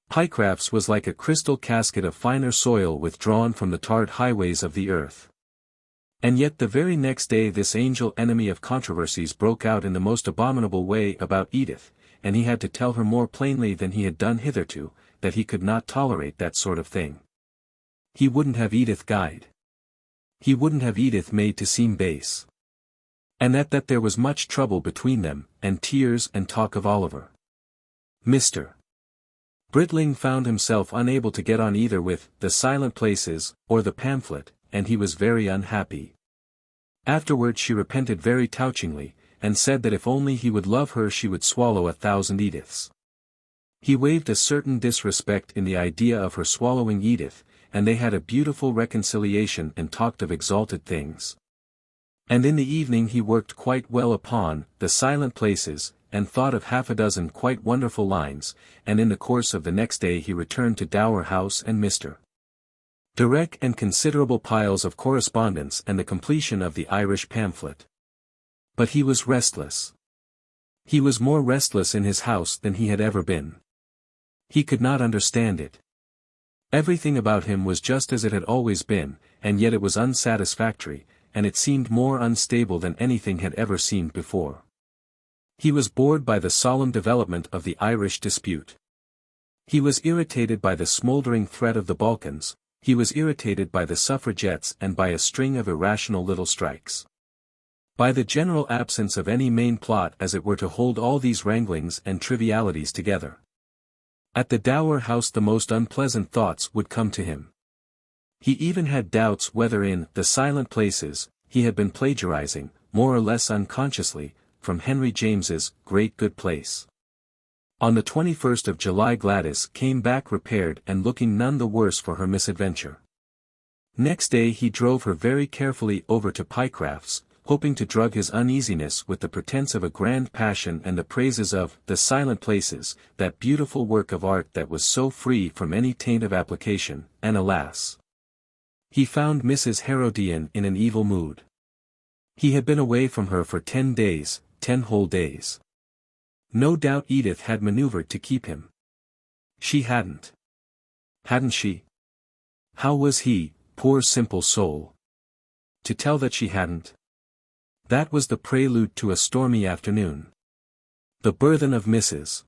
Pycraft's was like a crystal casket of finer soil withdrawn from the tarred highways of the earth. And yet the very next day this angel enemy of controversies broke out in the most abominable way about Edith, and he had to tell her more plainly than he had done hitherto, that he could not tolerate that sort of thing. He wouldn't have Edith guyed. He wouldn't have Edith made to seem base. And that there was much trouble between them, and tears and talk of Oliver. Mr. Britling found himself unable to get on either with The Silent Places, or the pamphlet, and he was very unhappy. Afterward she repented very touchingly, and said that if only he would love her she would swallow 1,000 Ediths. He waved a certain disrespect in the idea of her swallowing Edith, and they had a beautiful reconciliation and talked of exalted things. And in the evening he worked quite well upon The Silent Places, and thought of 6 quite wonderful lines, and in the course of the next day he returned to Dower House and Mr. Direck and considerable piles of correspondence and the completion of the Irish pamphlet. But he was restless. He was more restless in his house than he had ever been. He could not understand it. Everything about him was just as it had always been, and yet it was unsatisfactory, and it seemed more unstable than anything had ever seemed before. He was bored by the solemn development of the Irish dispute. He was irritated by the smoldering threat of the Balkans, he was irritated by the suffragettes and by a string of irrational little strikes. By the general absence of any main plot as it were to hold all these wranglings and trivialities together. At the Dower House the most unpleasant thoughts would come to him. He even had doubts whether in The Silent Places, he had been plagiarizing, more or less unconsciously, from Henry James's Great Good Place. On the 21st of July Gladys came back repaired and looking none the worse for her misadventure. Next day he drove her very carefully over to Pycraft's, hoping to drug his uneasiness with the pretense of a grand passion and the praises of The Silent Places, that beautiful work of art that was so free from any taint of application, and alas! He found Mrs. Herodian in an evil mood. He had been away from her for 10 days, 10 whole days. No doubt Edith had maneuvered to keep him. She hadn't. Hadn't she? How was he, poor simple soul, to tell that she hadn't? That was the prelude to a stormy afternoon. The burthen of Mrs.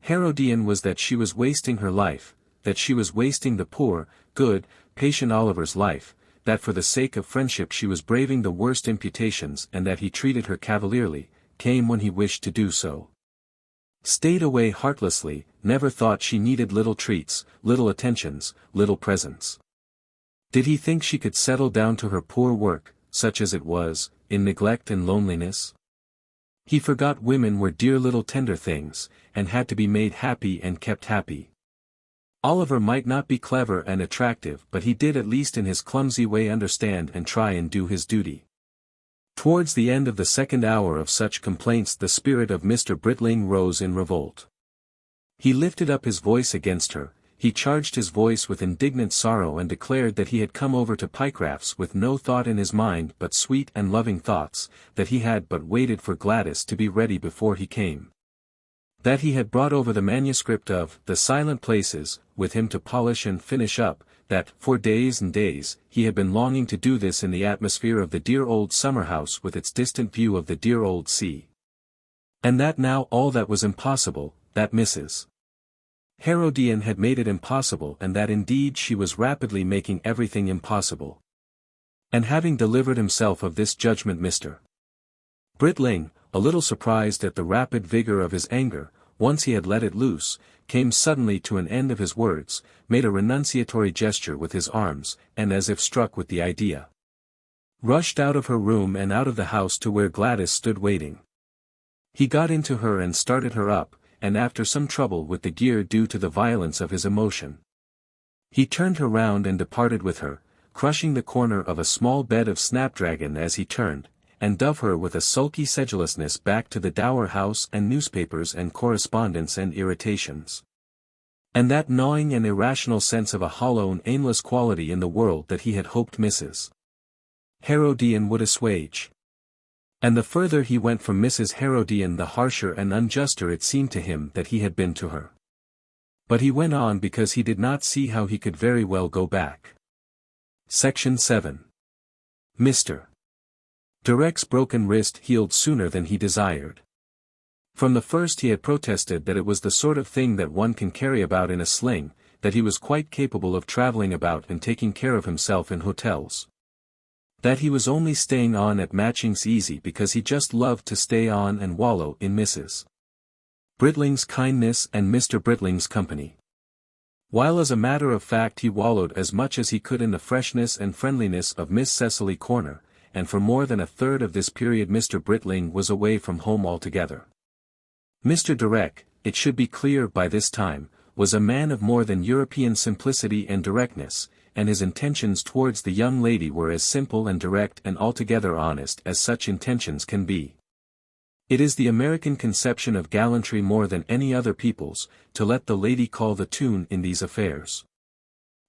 Herodian was that she was wasting her life, that she was wasting the poor, good, patient Oliver's life, that for the sake of friendship she was braving the worst imputations and that he treated her cavalierly, came when he wished to do so. Stayed away heartlessly, never thought she needed little treats, little attentions, little presents. Did he think she could settle down to her poor work, such as it was, in neglect and loneliness? He forgot women were dear little tender things, and had to be made happy and kept happy. Oliver might not be clever and attractive, but he did at least in his clumsy way understand and try and do his duty. Towards the end of the second hour of such complaints the spirit of Mr. Britling rose in revolt. He lifted up his voice against her, he charged his voice with indignant sorrow and declared that he had come over to Pycraft's with no thought in his mind but sweet and loving thoughts, that he had but waited for Gladys to be ready before he came. That he had brought over the manuscript of The Silent Places, with him to polish and finish up, that, for days and days, he had been longing to do this in the atmosphere of the dear old summer house with its distant view of the dear old sea. And that now all that was impossible, that Mrs. Herodian had made it impossible and that indeed she was rapidly making everything impossible. And having delivered himself of this judgment Mr. Britling, a little surprised at the rapid vigor of his anger, once he had let it loose, came suddenly to an end of his words, made a renunciatory gesture with his arms, and as if struck with the idea, rushed out of her room and out of the house to where Gladys stood waiting. He got into her and started her up, and after some trouble with the gear due to the violence of his emotion, he turned her round and departed with her, crushing the corner of a small bed of snapdragon as he turned, and dove her with a sulky sedulousness back to the Dower House and newspapers and correspondence and irritations. And that gnawing and irrational sense of a hollow and aimless quality in the world that he had hoped Mrs. Herodian would assuage. And the further he went from Mrs. Herodian the harsher and unjuster it seemed to him that he had been to her. But he went on because he did not see how he could very well go back. Section 7. Mr. Direck's broken wrist healed sooner than he desired. From the first he had protested that it was the sort of thing that one can carry about in a sling, that he was quite capable of traveling about and taking care of himself in hotels. That he was only staying on at Matching's Easy because he just loved to stay on and wallow in Mrs. Britling's kindness and Mr. Britling's company. While as a matter of fact he wallowed as much as he could in the freshness and friendliness of Miss Cecily Corner, and for more than a third of this period Mr. Britling was away from home altogether. Mr. Direck, it should be clear by this time, was a man of more than European simplicity and directness, and his intentions towards the young lady were as simple and direct and altogether honest as such intentions can be. It is the American conception of gallantry more than any other people's, to let the lady call the tune in these affairs.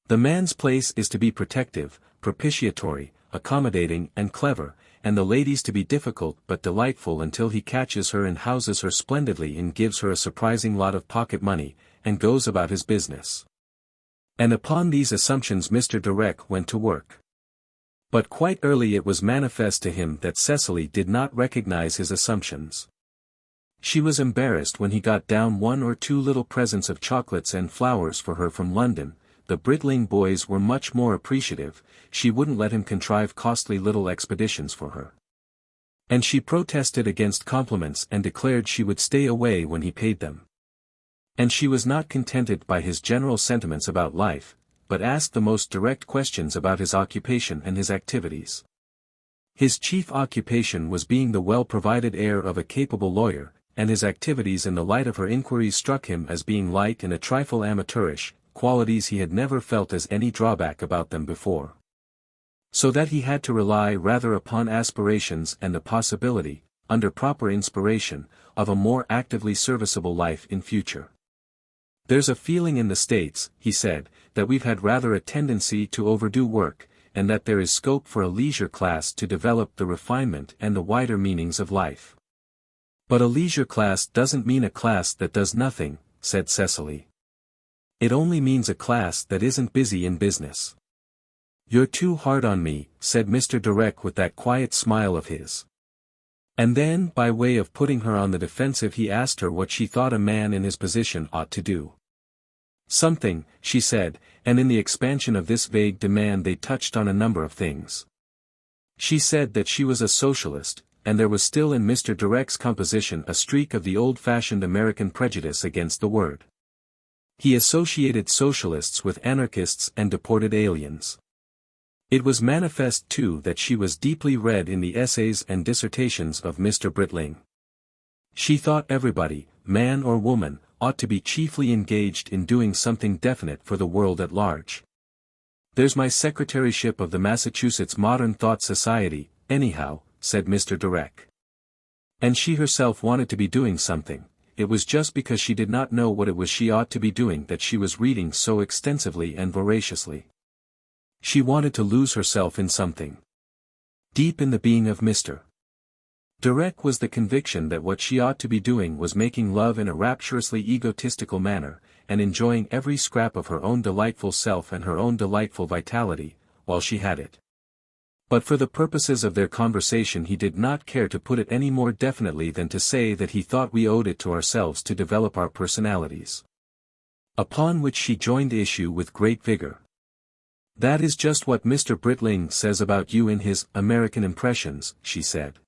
The man's place is to be protective, propitiatory, accommodating and clever, and the lady's to be difficult but delightful until he catches her and houses her splendidly and gives her a surprising lot of pocket money, and goes about his business. And upon these assumptions Mr. Direck went to work. But quite early it was manifest to him that Cecily did not recognize his assumptions. She was embarrassed when he got down one or two little presents of chocolates and flowers for her from London. The Britling boys were much more appreciative, she wouldn't let him contrive costly little expeditions for her. And she protested against compliments and declared she would stay away when he paid them. And she was not contented by his general sentiments about life, but asked the most direct questions about his occupation and his activities. His chief occupation was being the well-provided heir of a capable lawyer, and his activities in the light of her inquiries struck him as being light and a trifle amateurish, qualities he had never felt as any drawback about them before. So that he had to rely rather upon aspirations and the possibility, under proper inspiration, of a more actively serviceable life in future. "There's a feeling in the States," he said, "that we've had rather a tendency to overdo work, and that there is scope for a leisure class to develop the refinement and the wider meanings of life." "But a leisure class doesn't mean a class that does nothing," said Cecily. "It only means a class that isn't busy in business." "You're too hard on me," said Mr. Direck with that quiet smile of his. And then, by way of putting her on the defensive, he asked her what she thought a man in his position ought to do. Something, she said, and in the expansion of this vague demand they touched on a number of things. She said that she was a socialist, and there was still in Mr. Direck's composition a streak of the old-fashioned American prejudice against the word. He associated socialists with anarchists and deported aliens. It was manifest too that she was deeply read in the essays and dissertations of Mr. Britling. She thought everybody, man or woman, ought to be chiefly engaged in doing something definite for the world at large. "There's my secretaryship of the Massachusetts Modern Thought Society, anyhow," said Mr. Direck. And she herself wanted to be doing something. It was just because she did not know what it was she ought to be doing that she was reading so extensively and voraciously. She wanted to lose herself in something deep in the being of Mr. Direck was the conviction that what she ought to be doing was making love in a rapturously egotistical manner, and enjoying every scrap of her own delightful self and her own delightful vitality, while she had it. But for the purposes of their conversation he did not care to put it any more definitely than to say that he thought we owed it to ourselves to develop our personalities. Upon which she joined issue with great vigor. "That is just what Mr. Britling says about you in his American Impressions," she said.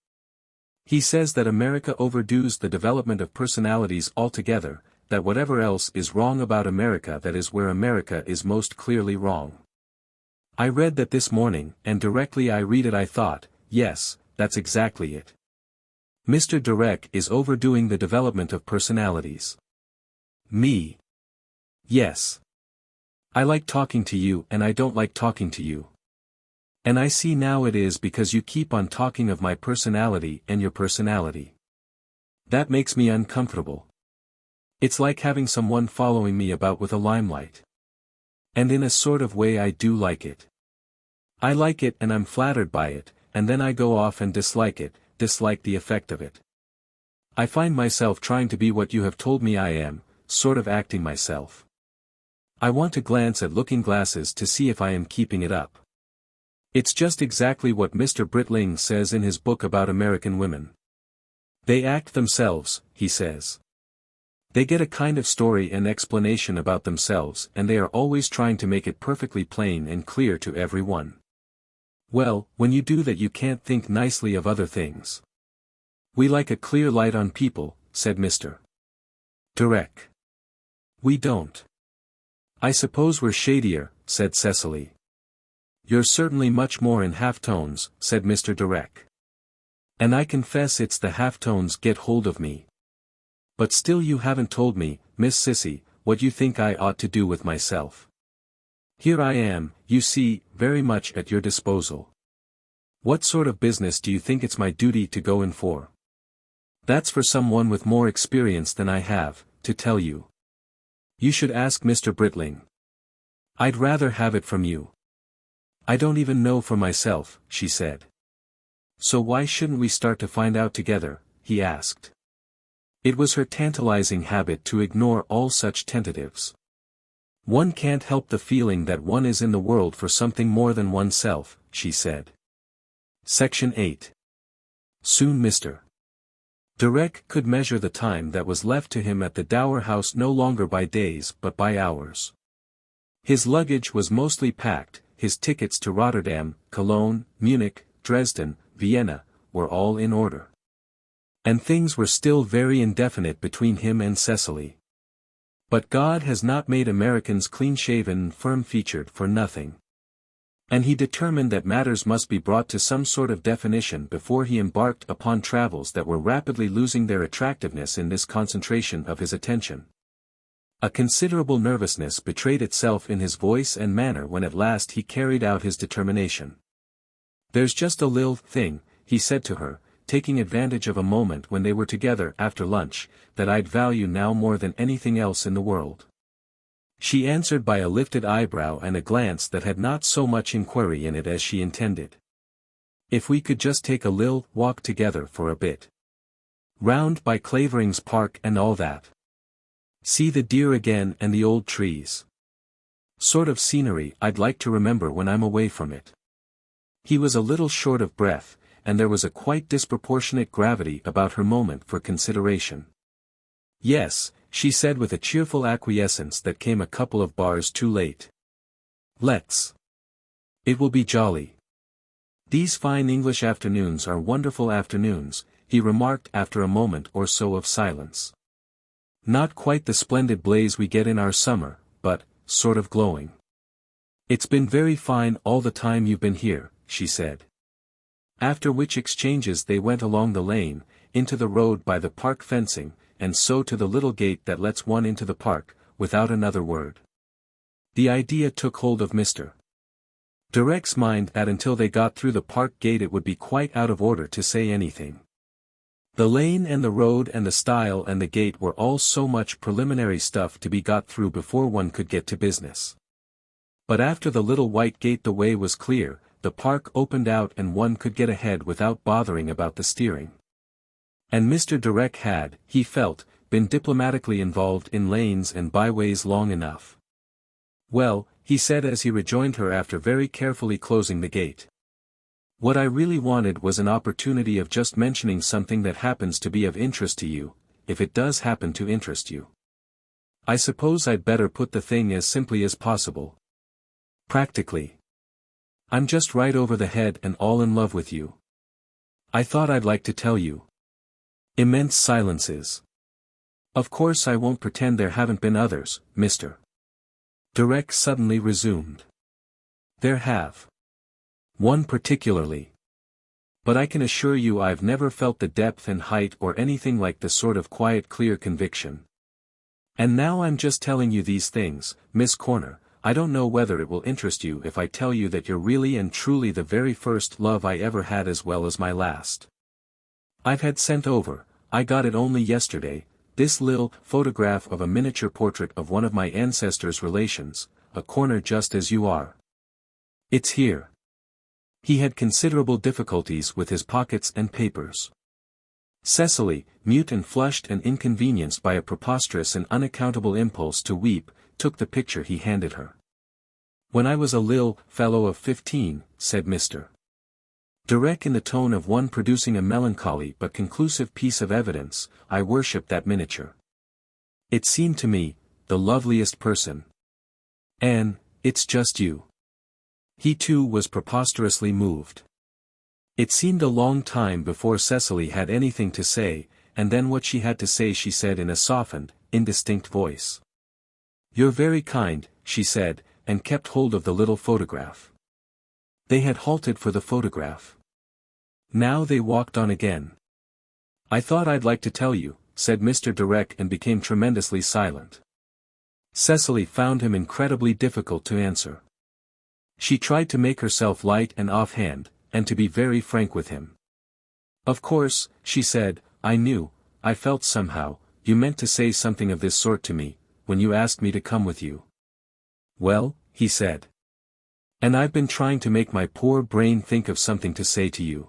"He says that America overdoes the development of personalities altogether, that whatever else is wrong about America that is where America is most clearly wrong. I read that this morning, and directly I read it I thought, yes, that's exactly it. Mr. Direck is overdoing the development of personalities. Me? Yes. I like talking to you and I don't like talking to you. And I see now it is because you keep on talking of my personality and your personality. That makes me uncomfortable. It's like having someone following me about with a limelight. And in a sort of way I do like it. I like it and I'm flattered by it, and then I go off and dislike the effect of it. I find myself trying to be what you have told me I am, sort of acting myself. I want to glance at looking glasses to see if I am keeping it up. It's just exactly what Mr. Britling says in his book about American women. They act themselves, he says. They get a kind of story and explanation about themselves and they are always trying to make it perfectly plain and clear to everyone. Well, when you do that you can't think nicely of other things. We like a clear light on people, said Mr. Direck. We don't. I suppose we're shadier, said Cecily. You're certainly much more in half-tones, said Mr. Direck. And I confess it's the half-tones get hold of me. But still you haven't told me, Miss Cissie, what you think I ought to do with myself. Here I am, you see, very much at your disposal. What sort of business do you think it's my duty to go in for? That's for someone with more experience than I have, to tell you. You should ask Mr. Britling. I'd rather have it from you. I don't even know for myself, she said. So why shouldn't we start to find out together, he asked. It was her tantalizing habit to ignore all such tentatives. One can't help the feeling that one is in the world for something more than oneself, she said. Section 8. Soon Mr. Direck could measure the time that was left to him at the Dower House no longer by days but by hours. His luggage was mostly packed, his tickets to Rotterdam, Cologne, Munich, Dresden, Vienna, were all in order. And things were still very indefinite between him and Cecily. But God has not made Americans clean-shaven and firm-featured for nothing. And he determined that matters must be brought to some sort of definition before he embarked upon travels that were rapidly losing their attractiveness in this concentration of his attention. A considerable nervousness betrayed itself in his voice and manner when at last he carried out his determination. There's just a little thing, he said to her, taking advantage of a moment when they were together after lunch, that I'd value now more than anything else in the world. She answered by a lifted eyebrow and a glance that had not so much inquiry in it as she intended. If we could just take a little walk together for a bit. Round by Clavering's Park and all that. See the deer again and the old trees. Sort of scenery I'd like to remember when I'm away from it. He was a little short of breath, and there was a quite disproportionate gravity about her moment for consideration. Yes, she said with a cheerful acquiescence that came a couple of bars too late. Let's. It will be jolly. These fine English afternoons are wonderful afternoons, he remarked after a moment or so of silence. Not quite the splendid blaze we get in our summer, but, sort of glowing. It's been very fine all the time you've been here, she said. After which exchanges they went along the lane, into the road by the park fencing, and so to the little gate that lets one into the park, without another word. The idea took hold of Mr. Direck's mind that until they got through the park gate it would be quite out of order to say anything. The lane and the road and the stile and the gate were all so much preliminary stuff to be got through before one could get to business. But after the little white gate the way was clear, the park opened out and one could get ahead without bothering about the steering. And Mr. Direck had, he felt, been diplomatically involved in lanes and byways long enough. Well, he said as he rejoined her after very carefully closing the gate. What I really wanted was an opportunity of just mentioning something that happens to be of interest to you, if it does happen to interest you. I suppose I'd better put the thing as simply as possible. Practically. I'm just right over the head and all in love with you. I thought I'd like to tell you. Immense silences. Of course I won't pretend there haven't been others, Mr. Direck suddenly resumed. There have. One particularly. But I can assure you I've never felt the depth and height or anything like the sort of quiet clear conviction. And now I'm just telling you these things, Miss Corner, I don't know whether it will interest you if I tell you that you're really and truly the very first love I ever had as well as my last. I've had sent over, I got it only yesterday, this little photograph of a miniature portrait of one of my ancestors' relations, a Corner just as you are. It's here. He had considerable difficulties with his pockets and papers. Cecily, mute and flushed and inconvenienced by a preposterous and unaccountable impulse to weep, took the picture he handed her. When I was a lil fellow of 15, said Mr. Direck in the tone of one producing a melancholy but conclusive piece of evidence, I worshipped that miniature. It seemed to me, the loveliest person. Anne, it's just you. He too was preposterously moved. It seemed a long time before Cecily had anything to say, and then what she had to say she said in a softened, indistinct voice. You're very kind, she said, and kept hold of the little photograph. They had halted for the photograph. Now they walked on again. I thought I'd like to tell you, said Mr. Direck and became tremendously silent. Cecily found him incredibly difficult to answer. She tried to make herself light and offhand, and to be very frank with him. Of course, she said, I felt somehow, you meant to say something of this sort to me, when you asked me to come with you. Well, he said. And I've been trying to make my poor brain think of something to say to you.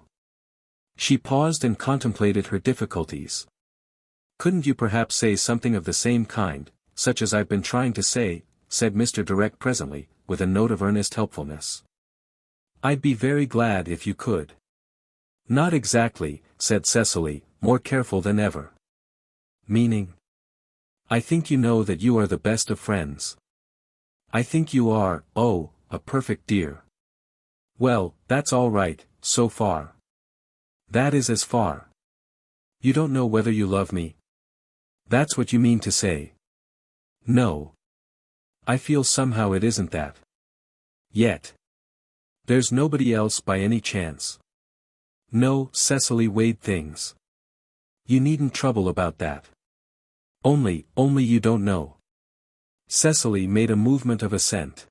She paused and contemplated her difficulties. Couldn't you perhaps say something of the same kind, such as I've been trying to say, said Mr. Direck presently, with a note of earnest helpfulness. I'd be very glad if you could. Not exactly, said Cecily, more careful than ever. Meaning? I think you know that you are the best of friends. I think you are, oh, a perfect dear. Well, that's all right, so far. That is as far. You don't know whether you love me? That's what you mean to say. No. I feel somehow it isn't that. Yet. There's nobody else by any chance. No, Cecily weighed things. You needn't trouble about that. Only you don't know. Cecily made a movement of assent.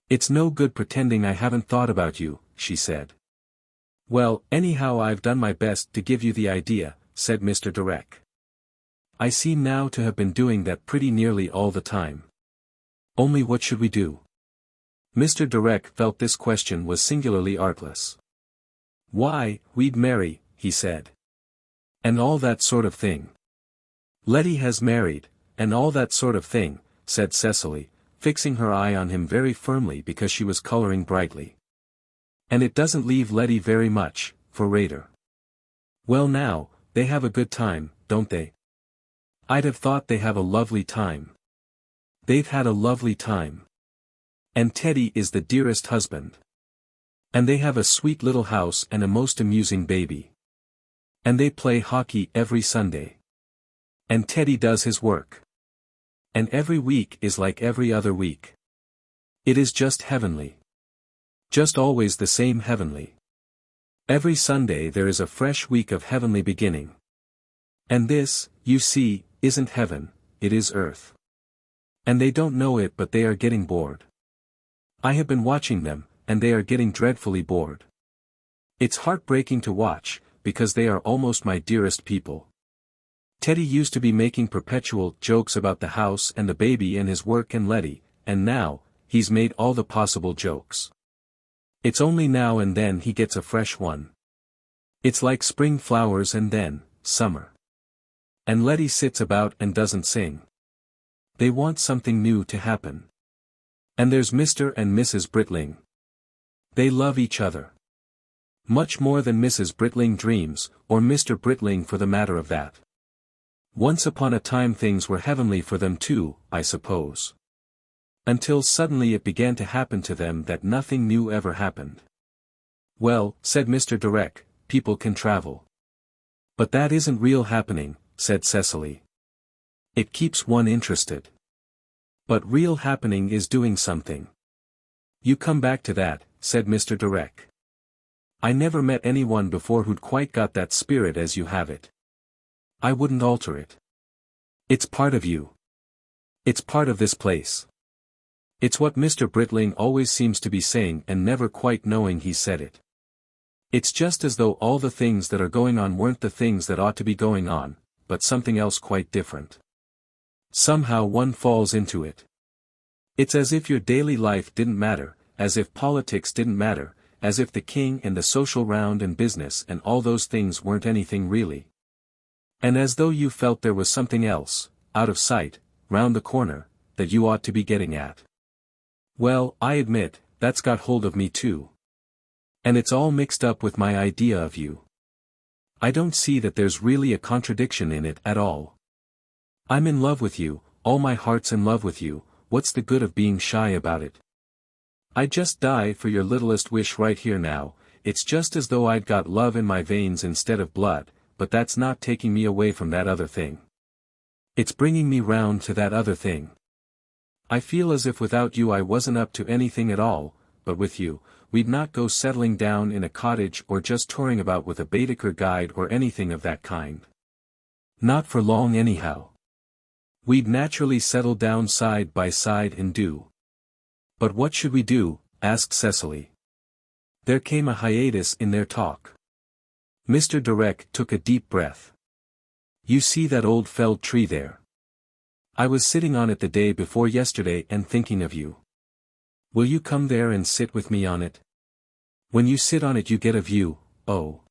It's no good pretending I haven't thought about you, she said. Well, anyhow I've done my best to give you the idea, said Mr. Direck. I seem now to have been doing that pretty nearly all the time. Only what should we do? Mr. Direck felt this question was singularly artless. Why, we'd marry, he said. And all that sort of thing. Letty has married, and all that sort of thing, said Cecily, fixing her eye on him very firmly because she was coloring brightly. And it doesn't leave Letty very much, for Raider. Well now, they have a good time, don't they? I'd have thought they have a lovely time. They've had a lovely time. And Teddy is the dearest husband. And they have a sweet little house and a most amusing baby. And they play hockey every Sunday. And Teddy does his work. And every week is like every other week. It is just heavenly. Just always the same heavenly. Every Sunday there is a fresh week of heavenly beginning. And this, you see, isn't heaven, it is earth. And they don't know it, but they are getting bored. I have been watching them, and they are getting dreadfully bored. It's heartbreaking to watch, because they are almost my dearest people. Teddy used to be making perpetual jokes about the house and the baby and his work and Letty, and now, he's made all the possible jokes. It's only now and then he gets a fresh one. It's like spring flowers and then, summer. And Letty sits about and doesn't sing. They want something new to happen. And there's Mr. and Mrs. Britling. They love each other. Much more than Mrs. Britling dreams, or Mr. Britling for the matter of that. Once upon a time things were heavenly for them too, I suppose. Until suddenly it began to happen to them that nothing new ever happened. Well, said Mr. Direck, people can travel. But that isn't real happening, said Cecily. It keeps one interested. But real happening is doing something. You come back to that, said Mr. Direck. I never met anyone before who'd quite got that spirit as you have it. I wouldn't alter it. It's part of you. It's part of this place. It's what Mr. Britling always seems to be saying and never quite knowing he said it. It's just as though all the things that are going on weren't the things that ought to be going on, but something else quite different. Somehow one falls into it. It's as if your daily life didn't matter, as if politics didn't matter, as if the king and the social round and business and all those things weren't anything really. And as though you felt there was something else, out of sight, round the corner, that you ought to be getting at. Well, I admit, that's got hold of me too. And it's all mixed up with my idea of you. I don't see that there's really a contradiction in it at all. I'm in love with you, all my heart's in love with you, what's the good of being shy about it? I'd just die for your littlest wish right here now, it's just as though I'd got love in my veins instead of blood, but that's not taking me away from that other thing. It's bringing me round to that other thing. I feel as if without you I wasn't up to anything at all, but with you, we'd not go settling down in a cottage or just touring about with a Baedeker guide or anything of that kind. Not for long anyhow. We'd naturally settle down side by side and do. But what should we do? Asked Cecily. There came a hiatus in their talk. Mr. Direck took a deep breath. You see that old felled tree there? I was sitting on it the day before yesterday and thinking of you. Will you come there and sit with me on it? When you sit on it you get a view, oh.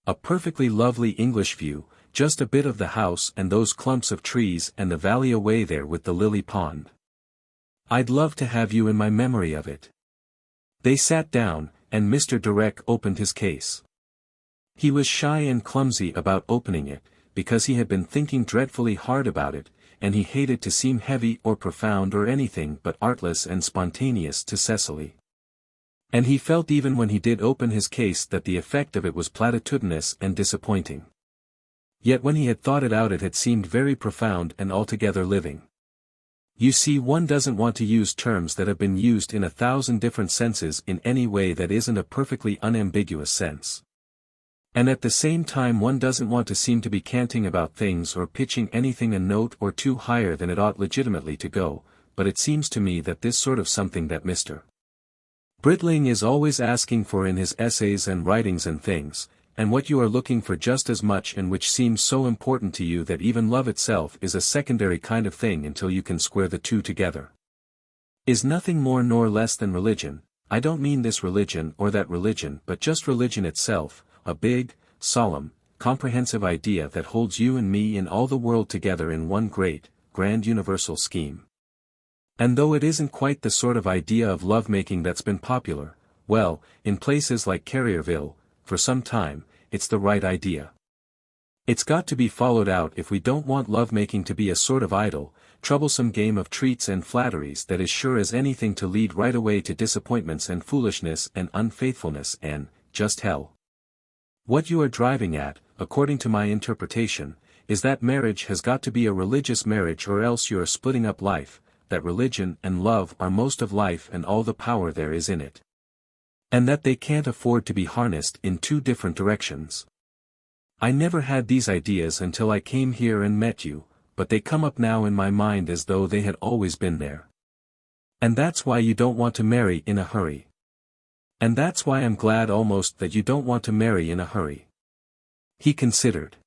A perfectly lovely English view, just a bit of the house and those clumps of trees and the valley away there with the lily pond. I'd love to have you in my memory of it. They sat down, and Mr. Direck opened his case. He was shy and clumsy about opening it, because he had been thinking dreadfully hard about it, and he hated to seem heavy or profound or anything but artless and spontaneous to Cecily. And he felt even when he did open his case that the effect of it was platitudinous and disappointing. Yet when he had thought it out it had seemed very profound and altogether living. You see, one doesn't want to use terms that have been used in 1,000 different senses in any way that isn't a perfectly unambiguous sense. And at the same time one doesn't want to seem to be canting about things or pitching anything a note or two higher than it ought legitimately to go, but it seems to me that this sort of something that Mr. Britling is always asking for in his essays and writings and things, and what you are looking for just as much and which seems so important to you that even love itself is a secondary kind of thing until you can square the two together, is nothing more nor less than religion. I don't mean this religion or that religion but just religion itself, a big, solemn, comprehensive idea that holds you and me and all the world together in one great, grand universal scheme. And though it isn't quite the sort of idea of love-making that's been popular, well, in places like Carrierville, for some time, it's the right idea. It's got to be followed out if we don't want lovemaking to be a sort of idle, troublesome game of treats and flatteries that is sure as anything to lead right away to disappointments and foolishness and unfaithfulness and, just hell. What you are driving at, according to my interpretation, is that marriage has got to be a religious marriage or else you are splitting up life, that religion and love are most of life and all the power there is in it. And that they can't afford to be harnessed in two different directions. I never had these ideas until I came here and met you, but they come up now in my mind as though they had always been there. And that's why you don't want to marry in a hurry. And that's why I'm glad almost that you don't want to marry in a hurry. He considered.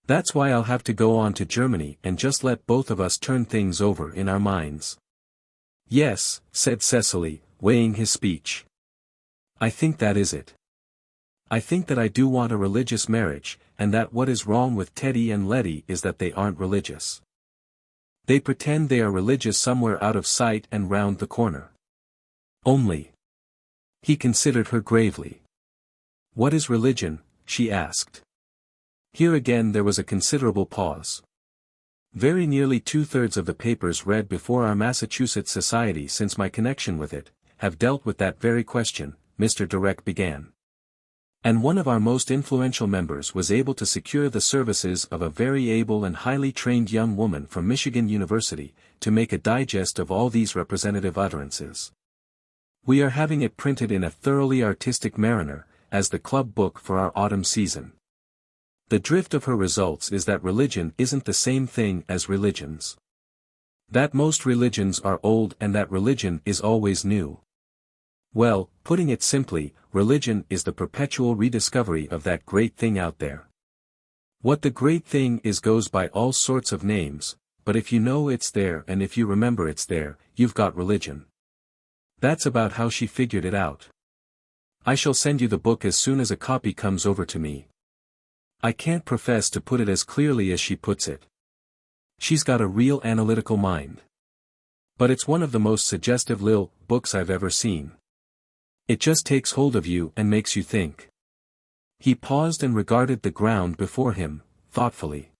That's why I'll have to go on to Germany and just let both of us turn things over in our minds. Yes, said Cecily, weighing his speech. I think that is it. I think that I do want a religious marriage, and that what is wrong with Teddy and Letty is that they aren't religious. They pretend they are religious somewhere out of sight and round the corner. Only. He considered her gravely. What is religion? She asked. Here again there was a considerable pause. Very nearly 2/3 of the papers read before our Massachusetts Society since my connection with it, have dealt with that very question, Mr. Direck began. And one of our most influential members was able to secure the services of a very able and highly trained young woman from Michigan University, to make a digest of all these representative utterances. We are having it printed in a thoroughly artistic mariner, as the club book for our autumn season. The drift of her results is that religion isn't the same thing as religions. That most religions are old and that religion is always new. Well, putting it simply, religion is the perpetual rediscovery of that great thing out there. What the great thing is goes by all sorts of names, but if you know it's there and if you remember it's there, you've got religion. That's about how she figured it out. I shall send you the book as soon as a copy comes over to me. I can't profess to put it as clearly as she puts it. She's got a real analytical mind. But it's one of the most suggestive lil books I've ever seen. It just takes hold of you and makes you think. He paused and regarded the ground before him, thoughtfully.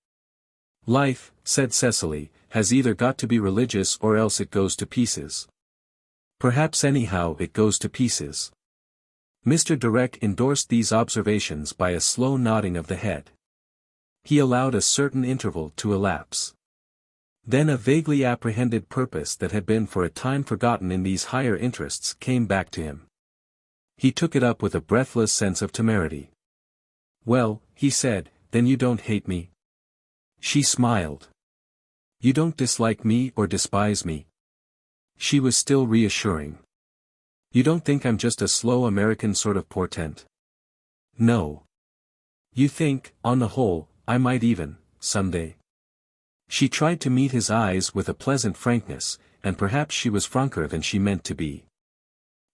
Life, said Cecily, has either got to be religious or else it goes to pieces. Perhaps anyhow it goes to pieces. Mr. Direck endorsed these observations by a slow nodding of the head. He allowed a certain interval to elapse. Then a vaguely apprehended purpose that had been for a time forgotten in these higher interests came back to him. He took it up with a breathless sense of temerity. Well, he said, then you don't hate me? She smiled. You don't dislike me or despise me? She was still reassuring. You don't think I'm just a slow American sort of portent? No. You think, on the whole, I might even, someday. She tried to meet his eyes with a pleasant frankness, and perhaps she was franker than she meant to be.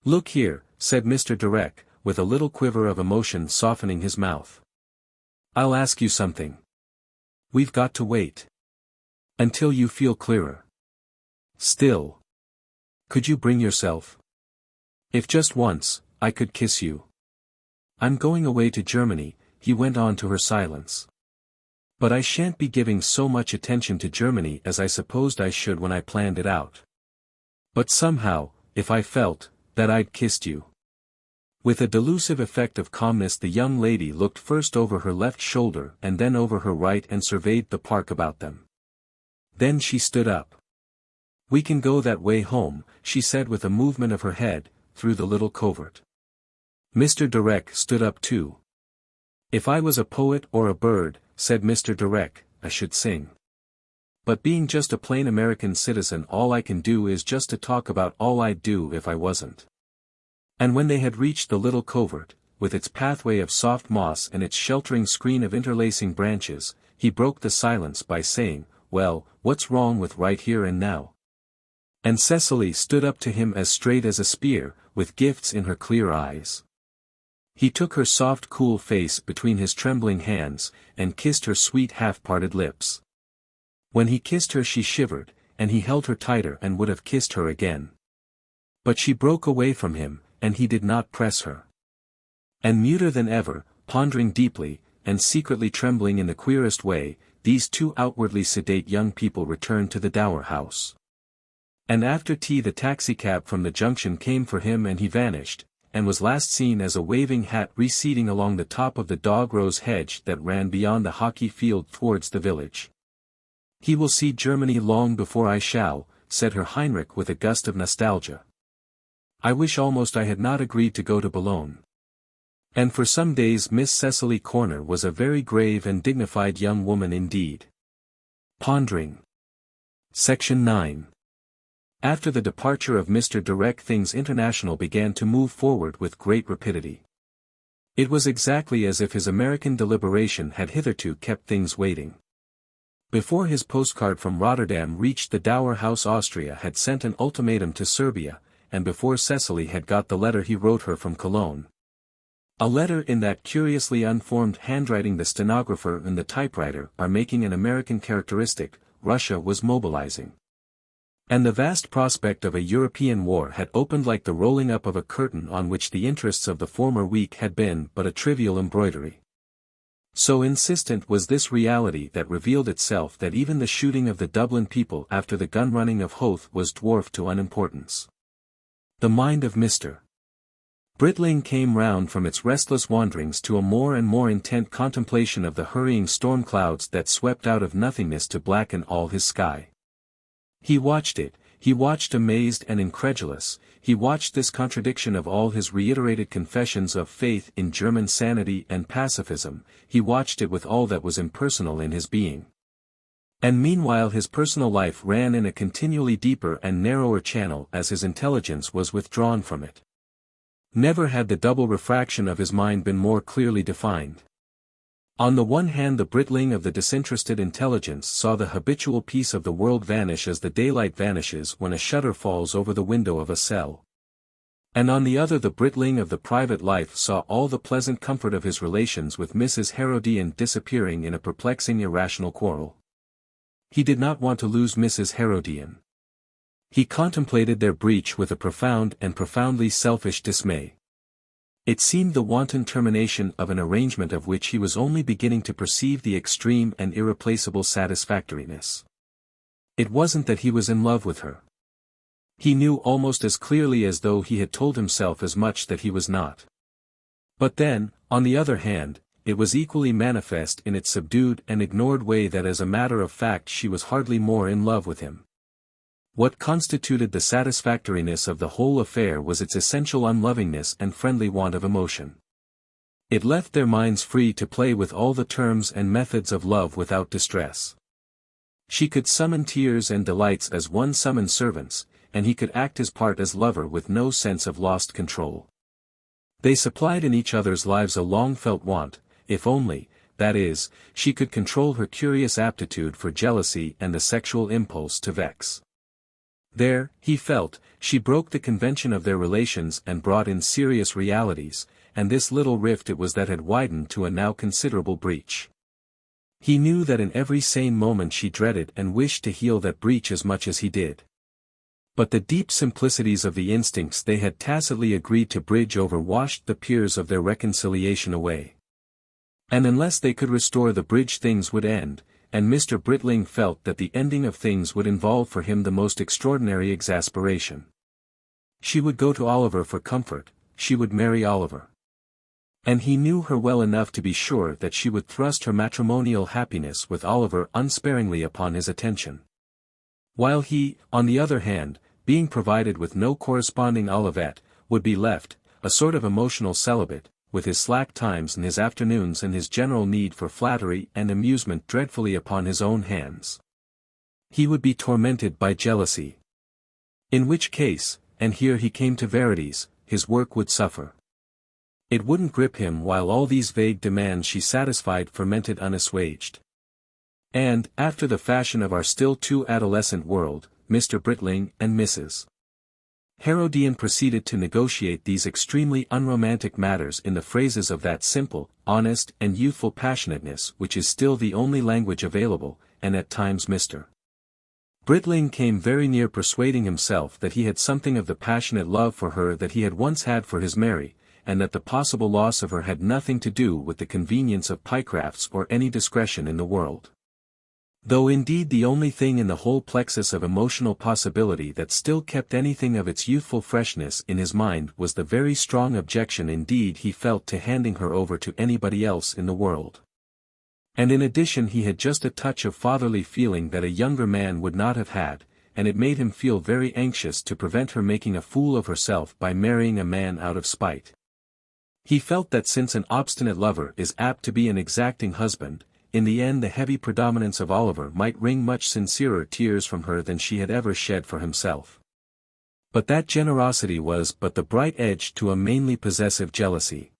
Look here, said Mr. Direck, with a little quiver of emotion softening his mouth. I'll ask you something. We've got to wait. Until you feel clearer. Still. Could you bring yourself? If just once, I could kiss you. I'm going away to Germany, he went on to her silence. But I shan't be giving so much attention to Germany as I supposed I should when I planned it out. But somehow, if I felt, that I'd kissed you. With a delusive effect of calmness the young lady looked first over her left shoulder and then over her right and surveyed the park about them. Then she stood up. We can go that way home, she said with a movement of her head, through the little covert. Mr. Direck stood up too. If I was a poet or a bird, said Mr. Direck, I should sing. But being just a plain American citizen all I can do is just to talk about all I'd do if I wasn't. And when they had reached the little covert, with its pathway of soft moss and its sheltering screen of interlacing branches, he broke the silence by saying, well, what's wrong with right here and now? And Cecily stood up to him as straight as a spear, with gifts in her clear eyes. He took her soft cool face between his trembling hands, and kissed her sweet half-parted lips. When he kissed her she shivered, and he held her tighter and would have kissed her again. But she broke away from him, and he did not press her. And muter than ever, pondering deeply, and secretly trembling in the queerest way, these two outwardly sedate young people returned to the Dower House. And after tea the taxicab from the junction came for him and he vanished, and was last seen as a waving hat receding along the top of the dog-rose hedge that ran beyond the hockey field towards the village. "He will see Germany long before I shall," said Herr Heinrich with a gust of nostalgia. "I wish almost I had not agreed to go to Boulogne." And for some days Miss Cecily Corner was a very grave and dignified young woman indeed. Pondering. Section 9. After the departure of Mr. Direck, things international began to move forward with great rapidity. It was exactly as if his American deliberation had hitherto kept things waiting. Before his postcard from Rotterdam reached the Dower House, Austria had sent an ultimatum to Serbia, and before Cecily had got the letter he wrote her from Cologne. A letter in that curiously unformed handwriting the stenographer and the typewriter are making an American characteristic. Russia was mobilizing. And the vast prospect of a European war had opened like the rolling up of a curtain on which the interests of the former week had been but a trivial embroidery. So insistent was this reality that revealed itself that even the shooting of the Dublin people after the gun-running of Hoth was dwarfed to unimportance. The mind of Mr. Britling came round from its restless wanderings to a more and more intent contemplation of the hurrying storm clouds that swept out of nothingness to blacken all his sky. He watched it, he watched amazed and incredulous, he watched this contradiction of all his reiterated confessions of faith in German sanity and pacifism, he watched it with all that was impersonal in his being. And meanwhile his personal life ran in a continually deeper and narrower channel as his intelligence was withdrawn from it. Never had the double refraction of his mind been more clearly defined. On the one hand the Britling of the disinterested intelligence saw the habitual peace of the world vanish as the daylight vanishes when a shutter falls over the window of a cell. And on the other the Britling of the private life saw all the pleasant comfort of his relations with Mrs. Herodian disappearing in a perplexing irrational quarrel. He did not want to lose Mrs. Herodian. He contemplated their breach with a profound and profoundly selfish dismay. It seemed the wanton termination of an arrangement of which he was only beginning to perceive the extreme and irreplaceable satisfactoriness. It wasn't that he was in love with her. He knew almost as clearly as though he had told himself as much that he was not. But then, on the other hand, it was equally manifest in its subdued and ignored way that as a matter of fact she was hardly more in love with him. What constituted the satisfactoriness of the whole affair was its essential unlovingness and friendly want of emotion. It left their minds free to play with all the terms and methods of love without distress. She could summon tears and delights as one summons servants, and he could act his part as lover with no sense of lost control. They supplied in each other's lives a long-felt want, if only, that is, she could control her curious aptitude for jealousy and the sexual impulse to vex. There, he felt, she broke the convention of their relations and brought in serious realities, and this little rift it was that had widened to a now considerable breach. He knew that in every sane moment she dreaded and wished to heal that breach as much as he did. But the deep simplicities of the instincts they had tacitly agreed to bridge over washed the piers of their reconciliation away. And unless they could restore the bridge things would end, and Mr. Britling felt that the ending of things would involve for him the most extraordinary exasperation. She would go to Oliver for comfort, she would marry Oliver. And he knew her well enough to be sure that she would thrust her matrimonial happiness with Oliver unsparingly upon his attention. While he, on the other hand, being provided with no corresponding Olivette, would be left, a sort of emotional celibate, with his slack times and his afternoons and his general need for flattery and amusement dreadfully upon his own hands. He would be tormented by jealousy. In which case, and here he came to verities, his work would suffer. It wouldn't grip him while all these vague demands she satisfied fermented unassuaged. And, after the fashion of our still too adolescent world, Mr. Britling and Mrs. Herodian proceeded to negotiate these extremely unromantic matters in the phrases of that simple, honest and youthful passionateness which is still the only language available, and at times Mr. Britling came very near persuading himself that he had something of the passionate love for her that he had once had for his Mary, and that the possible loss of her had nothing to do with the convenience of Pycrafts or any discretion in the world. Though indeed the only thing in the whole plexus of emotional possibility that still kept anything of its youthful freshness in his mind was the very strong objection indeed he felt to handing her over to anybody else in the world. And in addition he had just a touch of fatherly feeling that a younger man would not have had, and it made him feel very anxious to prevent her making a fool of herself by marrying a man out of spite. He felt that since an obstinate lover is apt to be an exacting husband, in the end the heavy predominance of Oliver might wring much sincerer tears from her than she had ever shed for himself. But that generosity was but the bright edge to a mainly possessive jealousy.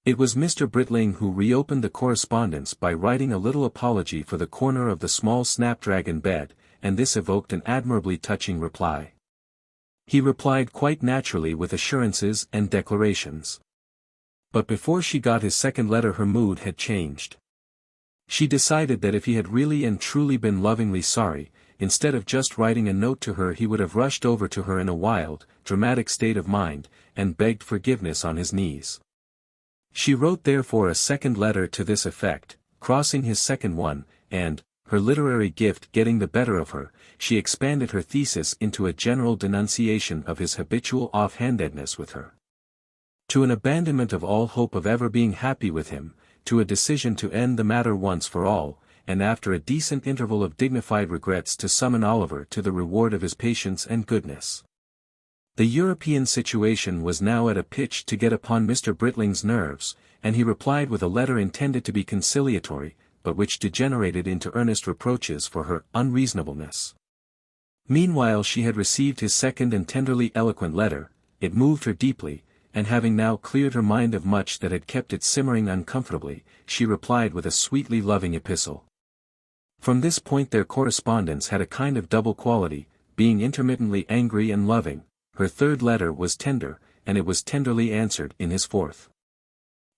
It was Mr. Britling who reopened the correspondence by writing a little apology for the corner of the small snapdragon bed, and this evoked an admirably touching reply. He replied quite naturally with assurances and declarations. But before she got his second letter her mood had changed. She decided that if he had really and truly been lovingly sorry, instead of just writing a note to her he would have rushed over to her in a wild, dramatic state of mind, and begged forgiveness on his knees. She wrote therefore a second letter to this effect, crossing his second one, and, her literary gift getting the better of her, she expanded her thesis into a general denunciation of his habitual off-handedness with her. To an abandonment of all hope of ever being happy with him, to a decision to end the matter once for all, and after a decent interval of dignified regrets to summon Oliver to the reward of his patience and goodness. The European situation was now at a pitch to get upon Mr. Britling's nerves, and he replied with a letter intended to be conciliatory, but which degenerated into earnest reproaches for her unreasonableness. Meanwhile she had received his second and tenderly eloquent letter, it moved her deeply, and having now cleared her mind of much that had kept it simmering uncomfortably, she replied with a sweetly loving epistle. From this point their correspondence had a kind of double quality, being intermittently angry and loving. Her third letter was tender, and it was tenderly answered in his fourth.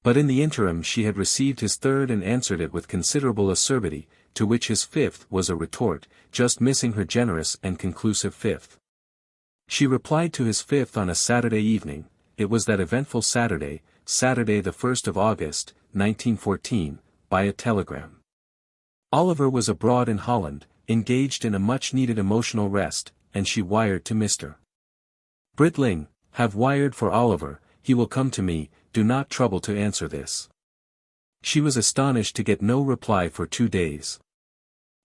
But in the interim she had received his third and answered it with considerable acerbity, to which his fifth was a retort, just missing her generous and conclusive fifth. She replied to his fifth on a Saturday evening. It was that eventful Saturday, Saturday the 1st of August, 1914, by a telegram. Oliver was abroad in Holland, engaged in a much-needed emotional rest, and she wired to Mr. Britling, "Have wired for Oliver, he will come to me, do not trouble to answer this." She was astonished to get no reply for 2 days.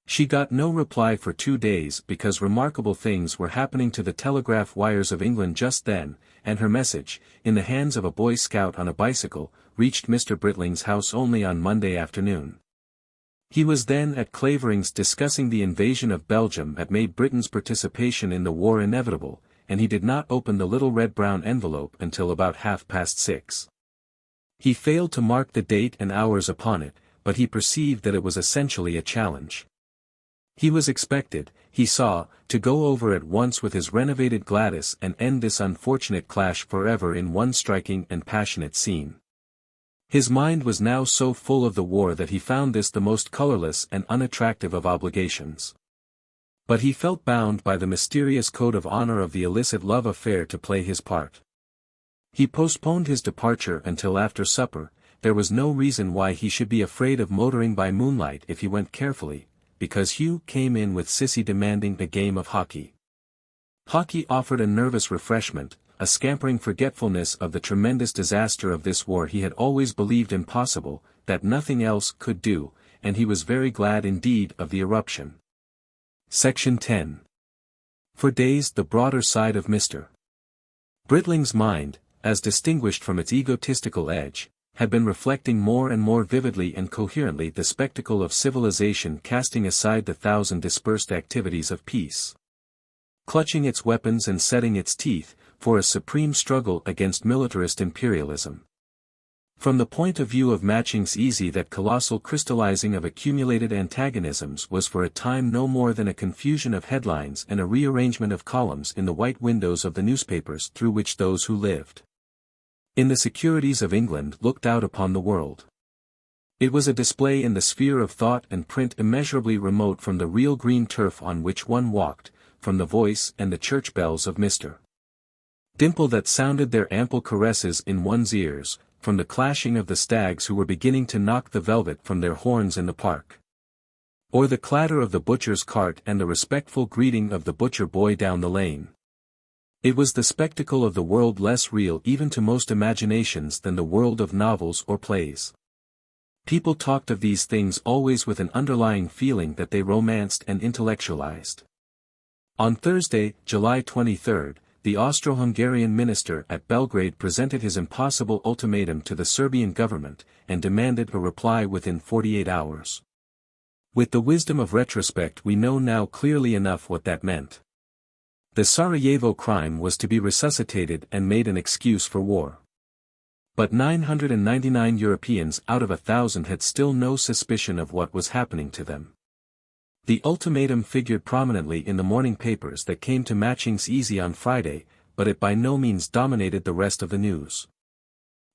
She got no reply for 2 days because remarkable things were happening to the telegraph wires of England just then, and her message, in the hands of a Boy Scout on a bicycle, reached Mr. Britling's house only on Monday afternoon. He was then at Clavering's discussing the invasion of Belgium that made Britain's participation in the war inevitable, and he did not open the little red-brown envelope until about 6:30. He failed to mark the date and hours upon it, but he perceived that it was essentially a challenge. He was expected, he saw, to go over at once with his renovated Gladys and end this unfortunate clash forever in one striking and passionate scene. His mind was now so full of the war that he found this the most colorless and unattractive of obligations. But he felt bound by the mysterious code of honor of the illicit love affair to play his part. He postponed his departure until after supper. There was no reason why he should be afraid of motoring by moonlight if he went carefully, because Hugh came in with Cissie demanding a game of hockey. Hockey offered a nervous refreshment, a scampering forgetfulness of the tremendous disaster of this war he had always believed impossible, that nothing else could do, and he was very glad indeed of the eruption. Section 10. For days the broader side of Mr. Britling's mind, as distinguished from its egotistical edge, had been reflecting more and more vividly and coherently the spectacle of civilization casting aside the thousand dispersed activities of peace. Clutching its weapons and setting its teeth, for a supreme struggle against militarist imperialism. From the point of view of Matching's Easy that colossal crystallizing of accumulated antagonisms was for a time no more than a confusion of headlines and a rearrangement of columns in the white windows of the newspapers through which those who lived in the securities of England looked out upon the world. It was a display in the sphere of thought and print immeasurably remote from the real green turf on which one walked, from the voice and the church bells of Mr. Dimple that sounded their ample caresses in one's ears, from the clashing of the stags who were beginning to knock the velvet from their horns in the park. Or the clatter of the butcher's cart and the respectful greeting of the butcher boy down the lane. It was the spectacle of the world less real even to most imaginations than the world of novels or plays. People talked of these things always with an underlying feeling that they romanced and intellectualized. On Thursday, July 23, the Austro-Hungarian minister at Belgrade presented his impossible ultimatum to the Serbian government, and demanded a reply within 48 hours. With the wisdom of retrospect we know now clearly enough what that meant. The Sarajevo crime was to be resuscitated and made an excuse for war. But 999 Europeans out of 1,000 had still no suspicion of what was happening to them. The ultimatum figured prominently in the morning papers that came to Matchings Easy on Friday, but it by no means dominated the rest of the news.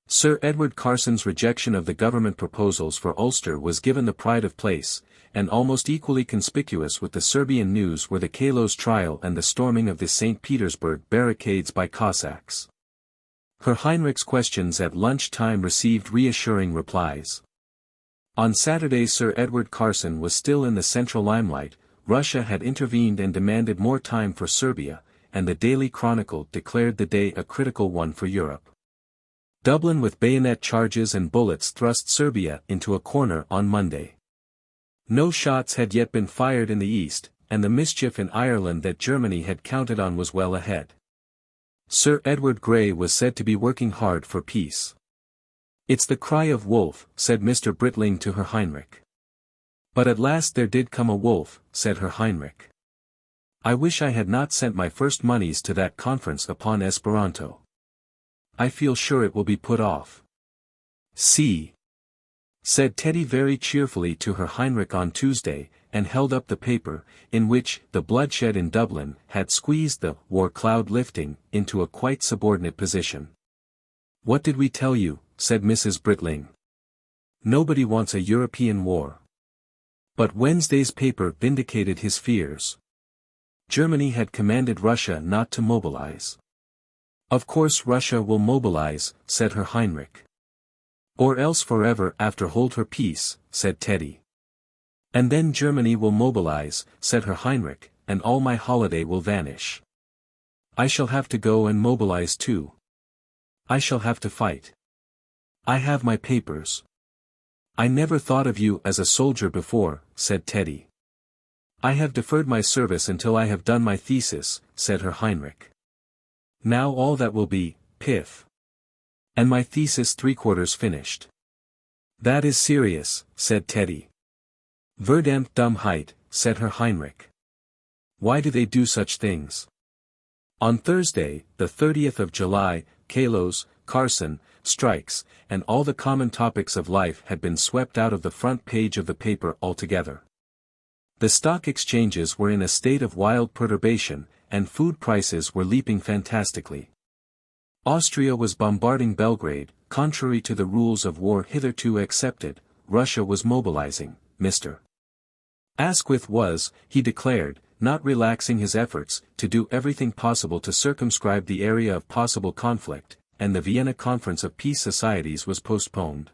Sir Edward Carson's rejection of the government proposals for Ulster was given the pride of place, and almost equally conspicuous with the Serbian news were the Kalos trial and the storming of the St. Petersburg barricades by Cossacks. Herr Heinrich's questions at lunch-time received reassuring replies. On Saturday Sir Edward Carson was still in the central limelight. Russia had intervened and demanded more time for Serbia, and the Daily Chronicle declared the day a critical one for Europe. Dublin with bayonet charges and bullets thrust Serbia into a corner on Monday. No shots had yet been fired in the east, and the mischief in Ireland that Germany had counted on was well ahead. Sir Edward Grey was said to be working hard for peace. "It's the cry of wolf," said Mr. Britling to Herr Heinrich. "But at last there did come a wolf," said Herr Heinrich. "I wish I had not sent my first moneys to that conference upon Esperanto. I feel sure it will be put off." "See," said Teddy very cheerfully to Herr Heinrich on Tuesday, and held up the paper, in which the bloodshed in Dublin had squeezed the war cloud lifting into a quite subordinate position. "What did we tell you?" said Mrs. Britling. "Nobody wants a European war." But Wednesday's paper vindicated his fears. Germany had commanded Russia not to mobilize. "Of course Russia will mobilize," said Herr Heinrich. "Or else forever after hold her peace," said Teddy. "And then Germany will mobilize," said Herr Heinrich, "and all my holiday will vanish. I shall have to go and mobilize too. I shall have to fight. I have my papers." "I never thought of you as a soldier before," said Teddy. "I have deferred my service until I have done my thesis," said Herr Heinrich. "Now all that will be, piff. And my thesis 3/4 finished." "That is serious," said Teddy. "Verdammt Dummheit," said Herr Heinrich. "Why do they do such things?" On Thursday, the 30th of July, Kalos, Carson, strikes, and all the common topics of life had been swept out of the front page of the paper altogether. The stock exchanges were in a state of wild perturbation, and food prices were leaping fantastically. Austria was bombarding Belgrade, contrary to the rules of war hitherto accepted. Russia was mobilizing. Mr. Asquith was, he declared, not relaxing his efforts to do everything possible to circumscribe the area of possible conflict, and the Vienna Conference of Peace Societies was postponed.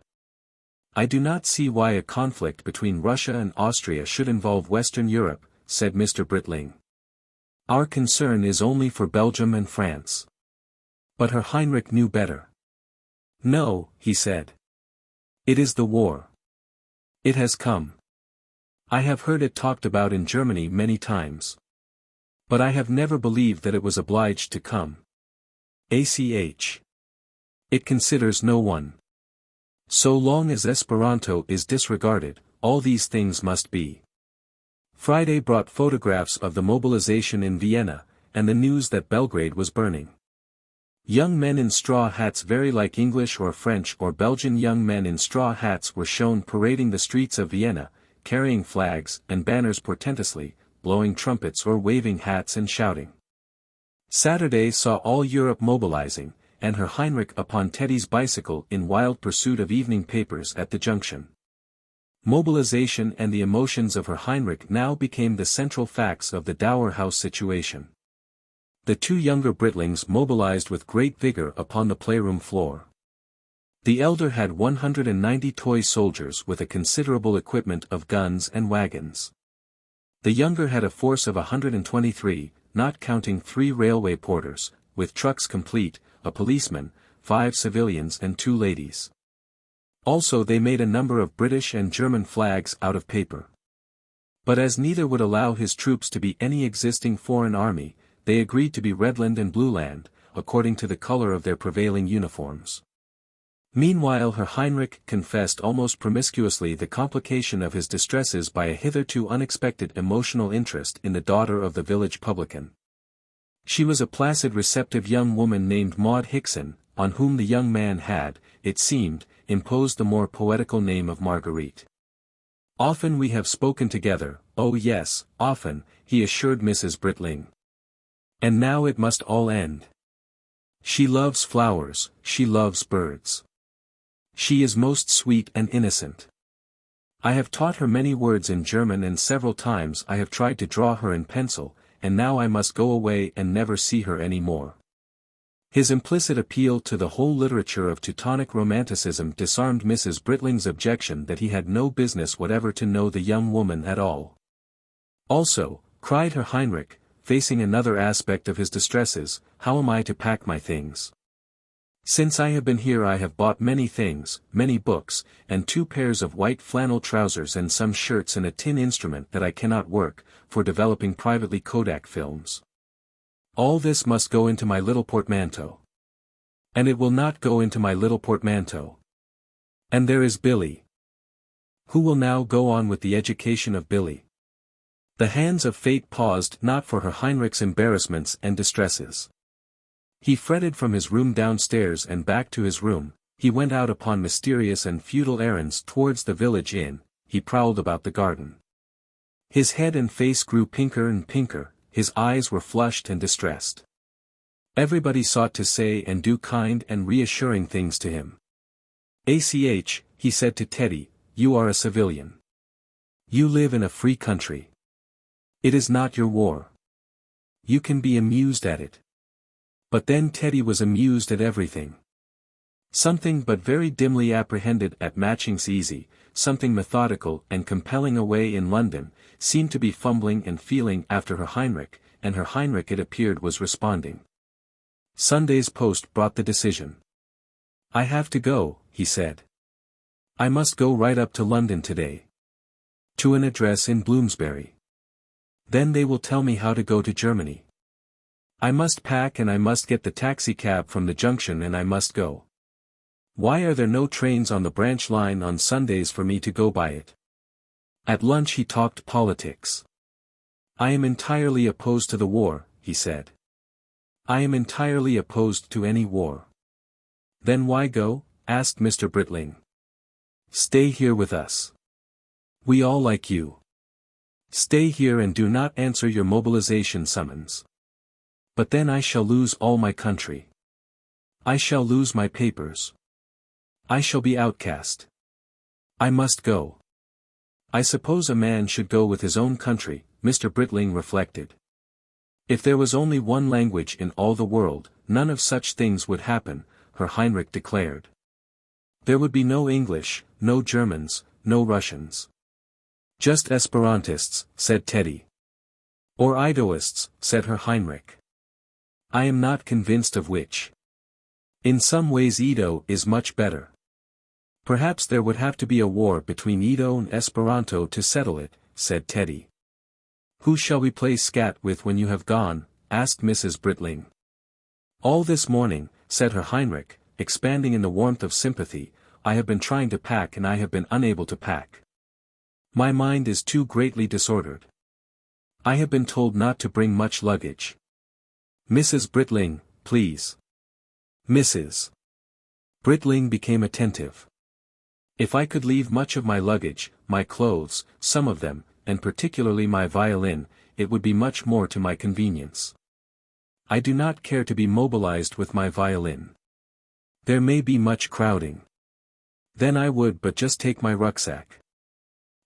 "I do not see why a conflict between Russia and Austria should involve Western Europe," said Mr. Britling. "Our concern is only for Belgium and France." But Herr Heinrich knew better. "No," he said. "It is the war. It has come. I have heard it talked about in Germany many times. But I have never believed that it was obliged to come. ACH. It considers no one. So long as Esperanto is disregarded, all these things must be." Friday brought photographs of the mobilization in Vienna, and the news that Belgrade was burning. Young men in straw hats very like English or French or Belgian young men in straw hats were shown parading the streets of Vienna, carrying flags and banners portentously, blowing trumpets or waving hats and shouting. Saturday saw all Europe mobilizing, and Herr Heinrich upon Teddy's bicycle in wild pursuit of evening papers at the junction. Mobilization and the emotions of Herr Heinrich now became the central facts of the Dower House situation. The two younger Britlings mobilized with great vigor upon the playroom floor. The elder had 190 toy soldiers with a considerable equipment of guns and wagons. The younger had a force of 123, not counting 3 railway porters, with trucks complete, a policeman, 5 civilians and 2 ladies. Also they made a number of British and German flags out of paper. But as neither would allow his troops to be any existing foreign army, they agreed to be Redland and Blueland, according to the color of their prevailing uniforms. Meanwhile Herr Heinrich confessed almost promiscuously the complication of his distresses by a hitherto unexpected emotional interest in the daughter of the village publican. She was a placid receptive young woman named Maud Hickson, on whom the young man had, it seemed, imposed the more poetical name of Marguerite. "Often we have spoken together, oh yes, often," he assured Mrs. Britling. "And now it must all end. She loves flowers, she loves birds. She is most sweet and innocent. I have taught her many words in German and several times I have tried to draw her in pencil, and now I must go away and never see her any more." His implicit appeal to the whole literature of Teutonic Romanticism disarmed Mrs. Britling's objection that he had no business whatever to know the young woman at all. "Also," cried Herr Heinrich, facing another aspect of his distresses, "how am I to pack my things? Since I have been here I have bought many things, many books, and 2 pairs of white flannel trousers and some shirts and a tin instrument that I cannot work, for developing privately Kodak films. All this must go into my little portmanteau. And it will not go into my little portmanteau. And there is Billy. Who will now go on with the education of Billy?" The hands of fate paused not for Herr Heinrich's embarrassments and distresses. He fretted from his room downstairs and back to his room, he went out upon mysterious and futile errands towards the village inn, he prowled about the garden. His head and face grew pinker and pinker, his eyes were flushed and distressed. Everybody sought to say and do kind and reassuring things to him. "Ach," he said to Teddy, "you are a civilian. You live in a free country. It is not your war. You can be amused at it." But then Teddy was amused at everything. Something but very dimly apprehended at Matching's Easy, something methodical and compelling away in London, seemed to be fumbling and feeling after Herr Heinrich, and Herr Heinrich it appeared was responding. Sunday's post brought the decision. "I have to go," he said. "I must go right up to London today. To an address in Bloomsbury. Then they will tell me how to go to Germany. I must pack and I must get the taxi-cab from the junction and I must go. Why are there no trains on the branch line on Sundays for me to go by it?" At lunch he talked politics. "I am entirely opposed to the war," he said. "I am entirely opposed to any war." "Then why go?" asked Mr. Britling. "Stay here with us. We all like you. Stay here and do not answer your mobilization summons. But then I shall lose all my country. I shall lose my papers. I shall be outcast. I must go." "I suppose a man should go with his own country," Mr. Britling reflected. "If there was only one language in all the world, none of such things would happen," Herr Heinrich declared. "There would be no English, no Germans, no Russians. Just Esperantists," said Teddy. "Or Idoists," said Herr Heinrich. "I am not convinced of which. In some ways Edo is much better." "Perhaps there would have to be a war between Edo and Esperanto to settle it," said Teddy. "Who shall we play scat with when you have gone?" asked Mrs. Britling. "All this morning," said Herr Heinrich, expanding in the warmth of sympathy, "I have been trying to pack and I have been unable to pack. My mind is too greatly disordered. I have been told not to bring much luggage. Mrs. Britling, please." Mrs. Britling became attentive. "If I could leave much of my luggage, my clothes, some of them, and particularly my violin, it would be much more to my convenience. I do not care to be mobilized with my violin. There may be much crowding. Then I would but just take my rucksack.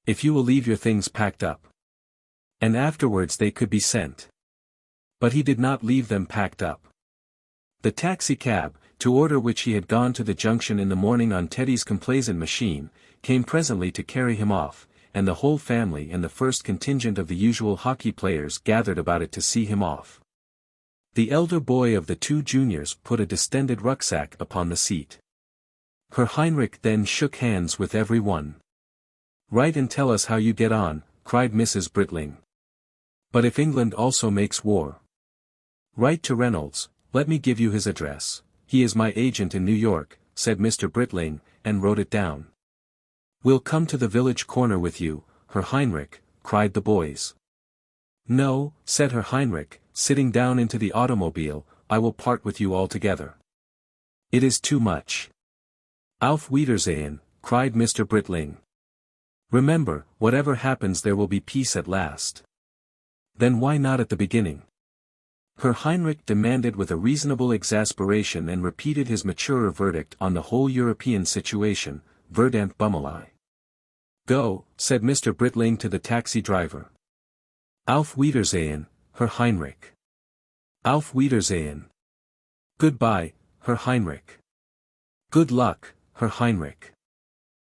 If you will leave your things packed up. And afterwards they could be sent. But he did not leave them packed up. The taxi-cab, to order which he had gone to the junction in the morning on Teddy's complaisant machine, came presently to carry him off, and the whole family and the first contingent of the usual hockey players gathered about it to see him off. The elder boy of the two juniors put a distended rucksack upon the seat. Herr Heinrich then shook hands with every one. "Write and tell us how you get on," cried Mrs. Britling. "But if England also makes war, write to Reynolds, let me give you his address, he is my agent in New York," said Mr. Britling, and wrote it down. "We'll come to the village corner with you, Herr Heinrich," cried the boys. "No," said Herr Heinrich, sitting down into the automobile, "I will part with you altogether. It is too much." "Auf Wiedersehen," cried Mr. Britling. "Remember, whatever happens there will be peace at last." "Then why not at the beginning?" Herr Heinrich demanded with a reasonable exasperation and repeated his maturer verdict on the whole European situation, verdammt Bummelei. "Go," said Mr. Britling to the taxi driver. "Auf Wiedersehen, Herr Heinrich." "Auf Wiedersehen." "Goodbye, Herr Heinrich." "Good luck, Herr Heinrich."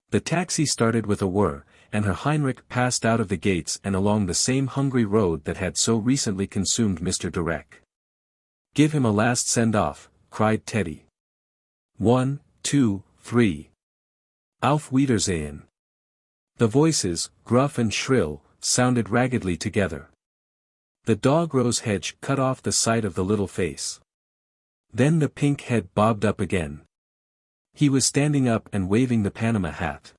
The taxi started with a whir, and Herr Heinrich passed out of the gates and along the same hungry road that had so recently consumed Mr. Direck. "Give him a last send-off," cried Teddy. 1, 2, 3. Auf Wiedersehen. The voices, gruff and shrill, sounded raggedly together. The dog rose hedge cut off the sight of the little face. Then the pink head bobbed up again. He was standing up and waving the Panama hat,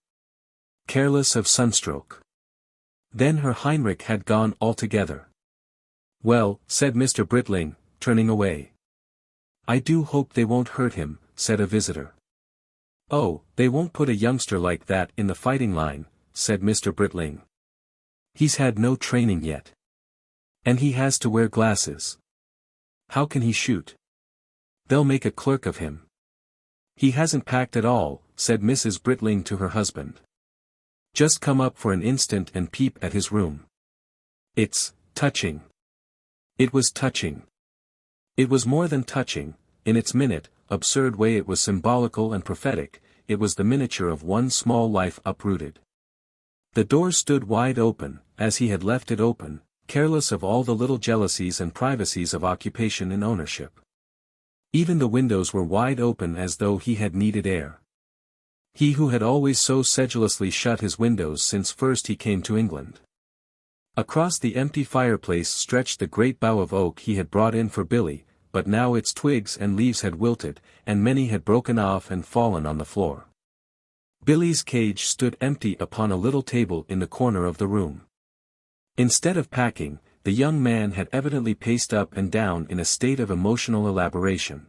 careless of sunstroke. Then Herr Heinrich had gone altogether. "Well," said Mr. Britling, turning away. "I do hope they won't hurt him," said a visitor. "Oh, they won't put a youngster like that in the fighting line," said Mr. Britling. "He's had no training yet. And he has to wear glasses. How can he shoot? They'll make a clerk of him." "He hasn't packed at all," said Mrs. Britling to her husband. "Just come up for an instant and peep at his room. It's touching." It was touching. It was more than touching, in its minute, absurd way it was symbolical and prophetic, it was the miniature of one small life uprooted. The door stood wide open, as he had left it open, careless of all the little jealousies and privacies of occupation and ownership. Even the windows were wide open as though he had needed air. He who had always so sedulously shut his windows since first he came to England. Across the empty fireplace stretched the great bough of oak he had brought in for Billy, but now its twigs and leaves had wilted, and many had broken off and fallen on the floor. Billy's cage stood empty upon a little table in the corner of the room. Instead of packing, the young man had evidently paced up and down in a state of emotional elaboration.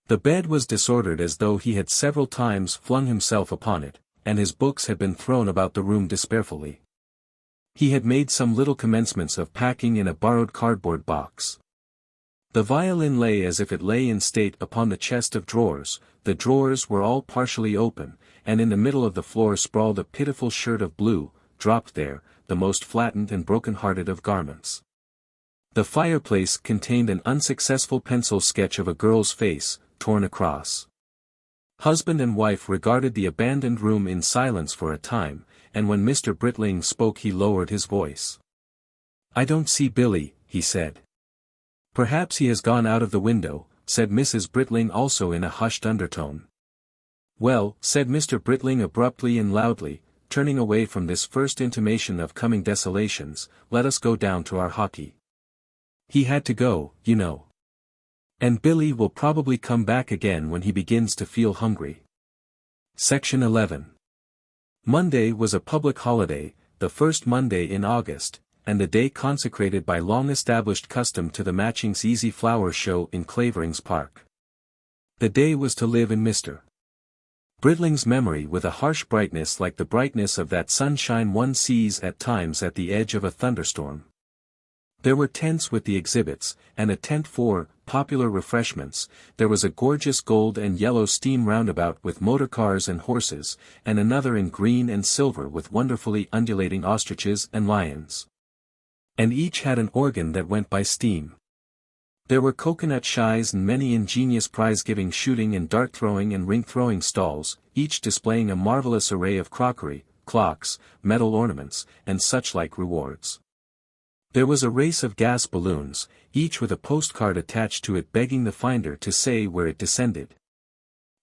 The bed was disordered as though he had several times flung himself upon it, and his books had been thrown about the room despairfully. He had made some little commencements of packing in a borrowed cardboard box. The violin lay as if it lay in state upon the chest of drawers, the drawers were all partially open, and in the middle of the floor sprawled a pitiful shirt of blue, dropped there, the most flattened and broken-hearted of garments. The fireplace contained an unsuccessful pencil sketch of a girl's face, torn across. Husband and wife regarded the abandoned room in silence for a time, and when Mr. Britling spoke he lowered his voice. "I don't see Billy," he said. "Perhaps he has gone out of the window," said Mrs. Britling also in a hushed undertone. "Well," said Mr. Britling abruptly and loudly, turning away from this first intimation of coming desolations, "let us go down to our hockey. He had to go, you know. And Billy will probably come back again when he begins to feel hungry." Section 11. Monday was a public holiday, the first Monday in August, and the day consecrated by long-established custom to the Matching's Easy Flower Show in Clavering's Park. The day was to live in Mr. Britling's memory with a harsh brightness like the brightness of that sunshine one sees at times at the edge of a thunderstorm. There were tents with the exhibits, and a tent for popular refreshments, there was a gorgeous gold and yellow steam roundabout with motorcars and horses, and another in green and silver with wonderfully undulating ostriches and lions. And each had an organ that went by steam. There were coconut shies and many ingenious prize-giving shooting and dart-throwing and ring-throwing stalls, each displaying a marvelous array of crockery, clocks, metal ornaments, and such-like rewards. There was a race of gas balloons, each with a postcard attached to it begging the finder to say where it descended.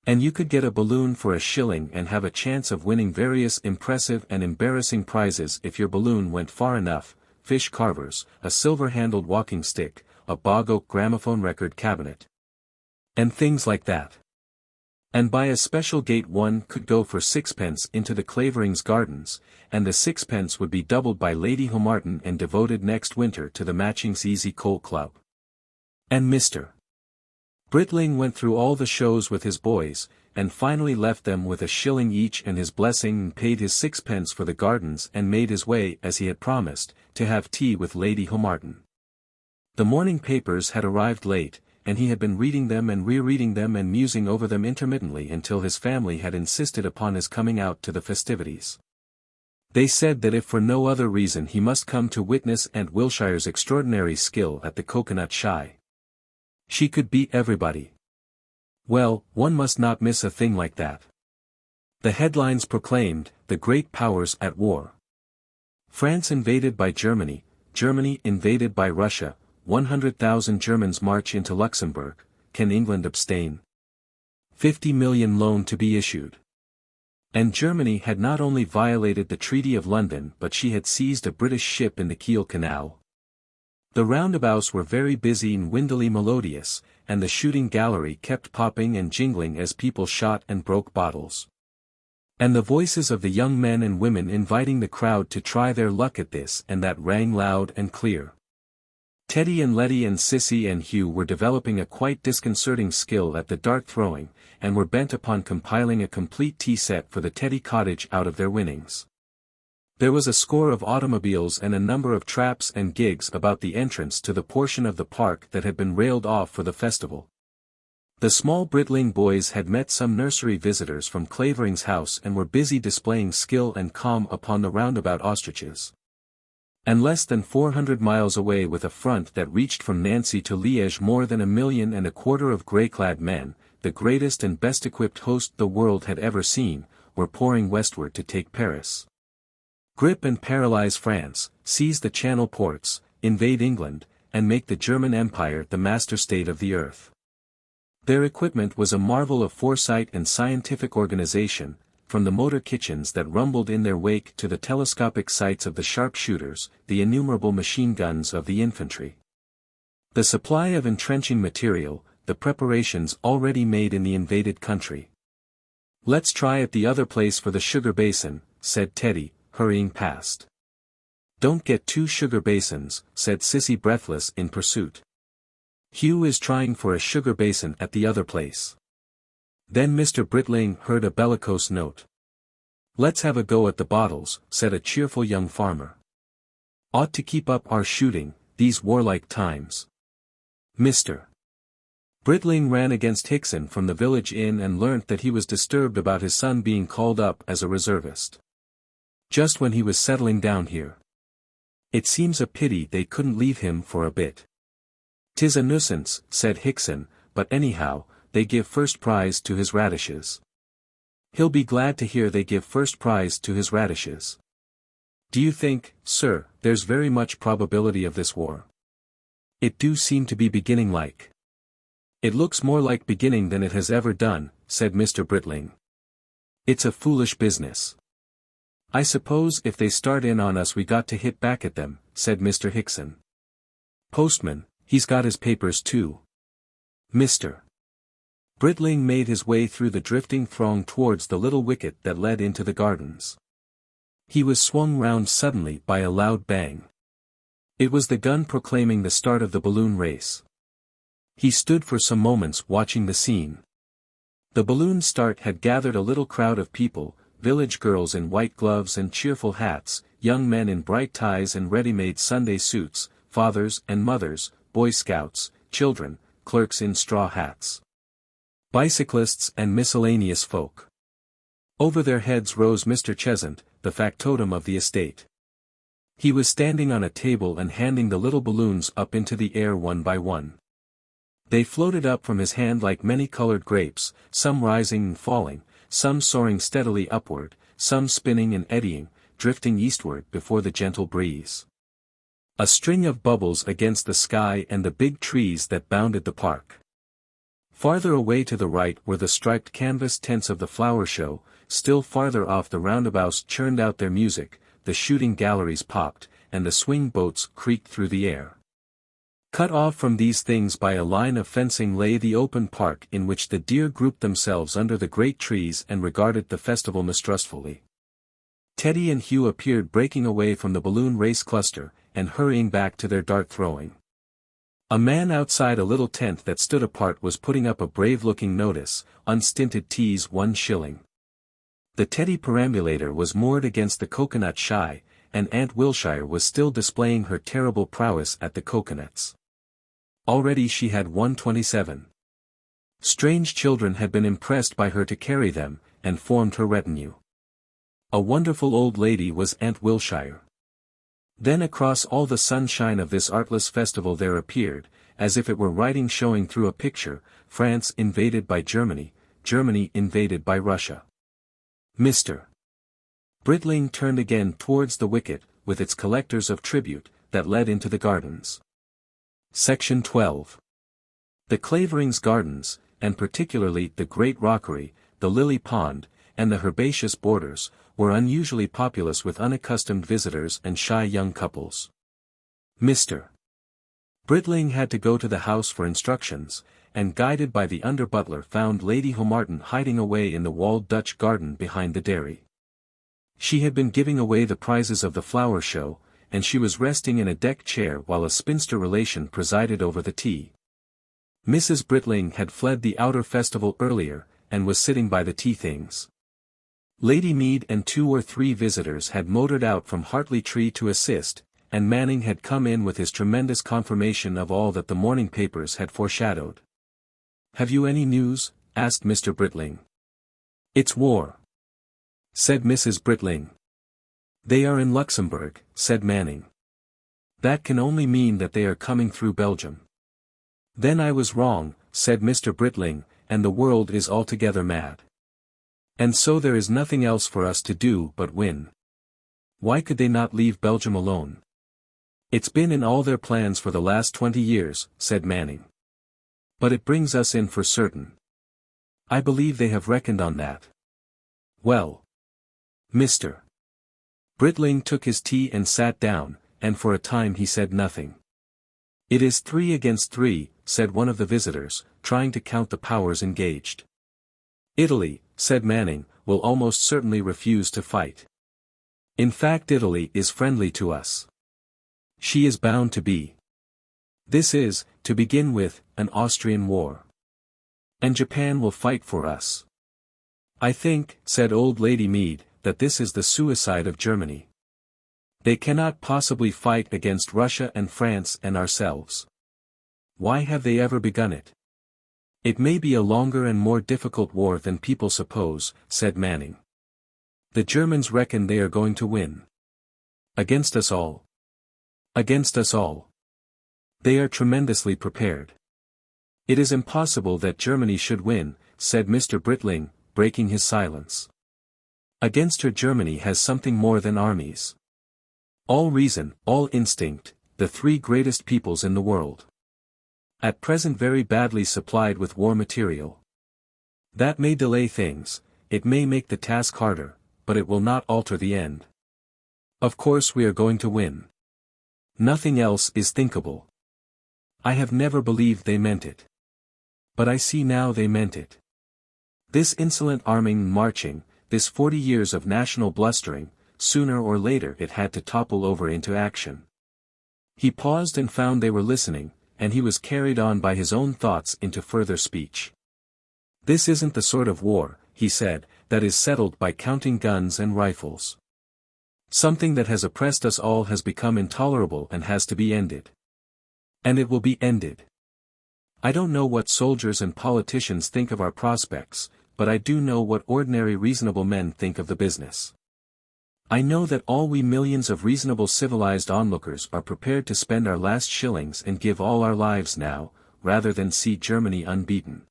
And you could get a balloon for $1 and have a chance of winning various impressive and embarrassing prizes if your balloon went far enough: fish carvers, a silver-handled walking stick, a bog oak gramophone record cabinet, and things like that. And by a special gate one could go for 6p into the Claverings Gardens, and the 6p would be doubled by Lady Homarton and devoted next winter to the Matching Easy Coal Club. And Mr. Britling went through all the shows with his boys, and finally left them with $1 each and his blessing, and paid his 6p for the gardens and made his way, as he had promised, to have tea with Lady Homarton. The morning papers had arrived late, and he had been reading them and rereading them and musing over them intermittently until his family had insisted upon his coming out to the festivities. They said that if for no other reason he must come to witness Aunt Wilshire's extraordinary skill at the coconut shy. She could beat everybody. Well, one must not miss a thing like that. The headlines proclaimed, "The Great Powers at War. France invaded by Germany, Germany invaded by Russia, 100,000 Germans march into Luxembourg, can England abstain? 50 million loan to be issued." And Germany had not only violated the Treaty of London but she had seized a British ship in the Kiel Canal. The roundabouts were very busy and windily melodious, and the shooting gallery kept popping and jingling as people shot and broke bottles. And the voices of the young men and women inviting the crowd to try their luck at this and that rang loud and clear. Teddy and Letty and Cissie and Hugh were developing a quite disconcerting skill at the dart-throwing, and were bent upon compiling a complete tea set for the Teddy cottage out of their winnings. There was a score of automobiles and a number of traps and gigs about the entrance to the portion of the park that had been railed off for the festival. The small Britling boys had met some nursery visitors from Clavering's house and were busy displaying skill and calm upon the roundabout ostriches. And less than 400 miles away, with a front that reached from Nancy to Liège, more than 1.25 million of grey-clad men, the greatest and best-equipped host the world had ever seen, were pouring westward to take Paris. Grip and paralyze France, seize the Channel ports, invade England, and make the German Empire the master state of the earth. Their equipment was a marvel of foresight and scientific organization, from the motor kitchens that rumbled in their wake to the telescopic sights of the sharpshooters, the innumerable machine guns of the infantry. The supply of entrenching material, the preparations already made in the invaded country. "Let's try at the other place for the sugar basin," said Teddy, hurrying past. "Don't get 2 sugar basins," said Cissie, breathless in pursuit. "Hugh is trying for a sugar basin at the other place." Then Mr. Britling heard a bellicose note. "Let's have a go at the bottles," said a cheerful young farmer. "Ought to keep up our shooting, these warlike times." Mr. Britling ran against Hickson from the village inn and learnt that he was disturbed about his son being called up as a reservist. Just when he was settling down here. "It seems a pity they couldn't leave him for a bit." "'Tis a nuisance," said Hickson, "but anyhow, they give first prize to his radishes." "He'll be glad to hear they give first prize to his radishes." "Do you think, sir, there's very much probability of this war?" "It do seem to be beginning like." "It looks more like beginning than it has ever done," said Mr. Britling. "It's a foolish business." "I suppose if they start in on us we got to hit back at them," said Mr. Hickson. "Postman, he's got his papers too." Mr. Britling made his way through the drifting throng towards the little wicket that led into the gardens. He was swung round suddenly by a loud bang. It was the gun proclaiming the start of the balloon race. He stood for some moments watching the scene. The balloon start had gathered a little crowd of people, village girls in white gloves and cheerful hats, young men in bright ties and ready-made Sunday suits, fathers and mothers, Boy Scouts, children, clerks in straw hats, bicyclists and miscellaneous folk. Over their heads rose Mr. Chesant, the factotum of the estate. He was standing on a table and handing the little balloons up into the air one by one. They floated up from his hand like many-colored grapes, some rising and falling, some soaring steadily upward, some spinning and eddying, drifting eastward before the gentle breeze. A string of bubbles against the sky and the big trees that bounded the park. Farther away to the right were the striped canvas tents of the flower show, still farther off the roundabouts churned out their music, the shooting galleries popped, and the swing boats creaked through the air. Cut off from these things by a line of fencing lay the open park in which the deer grouped themselves under the great trees and regarded the festival mistrustfully. Teddy and Hugh appeared breaking away from the balloon race cluster, and hurrying back to their dart throwing. A man outside a little tent that stood apart was putting up a brave-looking notice, unstinted teas 1 shilling. The Teddy perambulator was moored against the coconut shy, and Aunt Wilshire was still displaying her terrible prowess at the coconuts. Already she had 127. Strange children had been impressed by her to carry them, and formed her retinue. A wonderful old lady was Aunt Wilshire. Then across all the sunshine of this artless festival there appeared, as if it were writing showing through a picture, France invaded by Germany, Germany invaded by Russia. Mr. Britling turned again towards the wicket, with its collectors of tribute, that led into the gardens. Section 12. The Claverings Gardens, and particularly the Great Rockery, the Lily Pond, and the herbaceous borders, were unusually populous with unaccustomed visitors and shy young couples. Mr. Britling had to go to the house for instructions, and guided by the under-butler found Lady Homarton hiding away in the walled Dutch garden behind the dairy. She had been giving away the prizes of the flower show, and she was resting in a deck chair while a spinster relation presided over the tea. Mrs. Britling had fled the outer festival earlier, and was sitting by the tea things. Lady Mead and 2 or 3 visitors had motored out from Hartley Tree to assist, and Manning had come in with his tremendous confirmation of all that the morning papers had foreshadowed. "Have you any news?" asked Mr. Britling. "It's war," said Mrs. Britling. "They are in Luxembourg," said Manning. "That can only mean that they are coming through Belgium." "Then I was wrong," said Mr. Britling, "and the world is altogether mad. And so there is nothing else for us to do but win. Why could they not leave Belgium alone?" "It's been in all their plans for the last 20 years, said Manning. "But it brings us in for certain. I believe they have reckoned on that." "Well." Mr. Britling took his tea and sat down, and for a time he said nothing. "It is 3 against 3, said one of the visitors, trying to count the powers engaged. "Italy," said Manning, "will almost certainly refuse to fight. In fact, Italy is friendly to us. She is bound to be. This is, to begin with, an Austrian war. And Japan will fight for us. I think," said old Lady Mead, "that this is the suicide of Germany. They cannot possibly fight against Russia and France and ourselves. Why have they ever begun it? It may be a longer and more difficult war than people suppose," said Manning. "The Germans reckon they are going to win. Against us all. Against us all. They are tremendously prepared. It is impossible that Germany should win," said Mr. Britling, breaking his silence. "Against her Germany has something more than armies. All reason, all instinct, the 3 greatest peoples in the world. At present very badly supplied with war material. That may delay things, it may make the task harder, but it will not alter the end. Of course we are going to win. Nothing else is thinkable. I have never believed they meant it. But I see now they meant it. This insolent arming and marching, this 40 years of national blustering, sooner or later it had to topple over into action." He paused and found they were listening, and he was carried on by his own thoughts into further speech. "This isn't the sort of war," he said, "that is settled by counting guns and rifles. Something that has oppressed us all has become intolerable and has to be ended. And it will be ended. I don't know what soldiers and politicians think of our prospects, but I do know what ordinary reasonable men think of the business. I know that all we millions of reasonable civilized onlookers are prepared to spend our last shillings and give all our lives now, rather than see Germany unbeaten.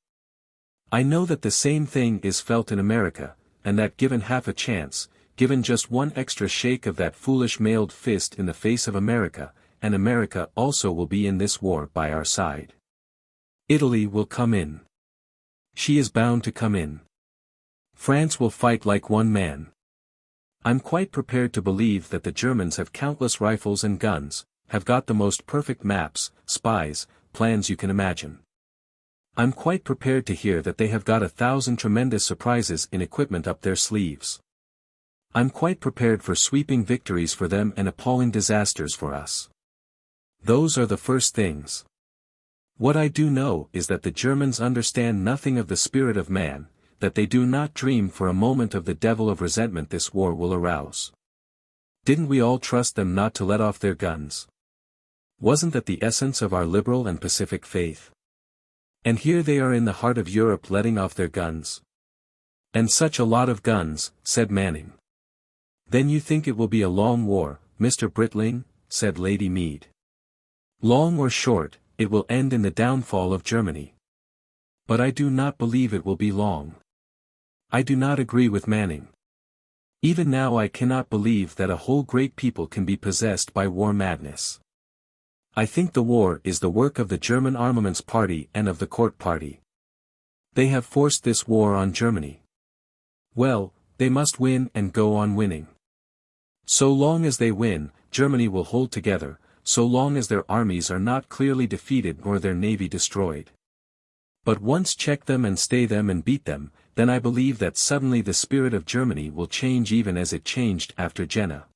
I know that the same thing is felt in America, and that given half a chance, given just one extra shake of that foolish mailed fist in the face of America, and America also will be in this war by our side. Italy will come in. She is bound to come in. France will fight like one man. I'm quite prepared to believe that the Germans have countless rifles and guns, have got the most perfect maps, spies, plans you can imagine. I'm quite prepared to hear that they have got 1,000 tremendous surprises in equipment up their sleeves. I'm quite prepared for sweeping victories for them and appalling disasters for us. Those are the first things. What I do know is that the Germans understand nothing of the spirit of man, that they do not dream for a moment of the devil of resentment this war will arouse. Didn't we all trust them not to let off their guns? Wasn't that the essence of our liberal and pacific faith? And here they are in the heart of Europe letting off their guns. And such a lot of guns, said Manning. Then you think it will be a long war, Mr. Britling, said Lady Mead. Long or short, it will end in the downfall of Germany. But I do not believe it will be long. I do not agree with Manning. Even now I cannot believe that a whole great people can be possessed by war madness. I think the war is the work of the German armaments party and of the court party. They have forced this war on Germany. Well, they must win and go on winning. So long as they win, Germany will hold together, so long as their armies are not clearly defeated nor their navy destroyed. But once check them and stay them and beat them, then I believe that suddenly the spirit of Germany will change even as it changed after Jena.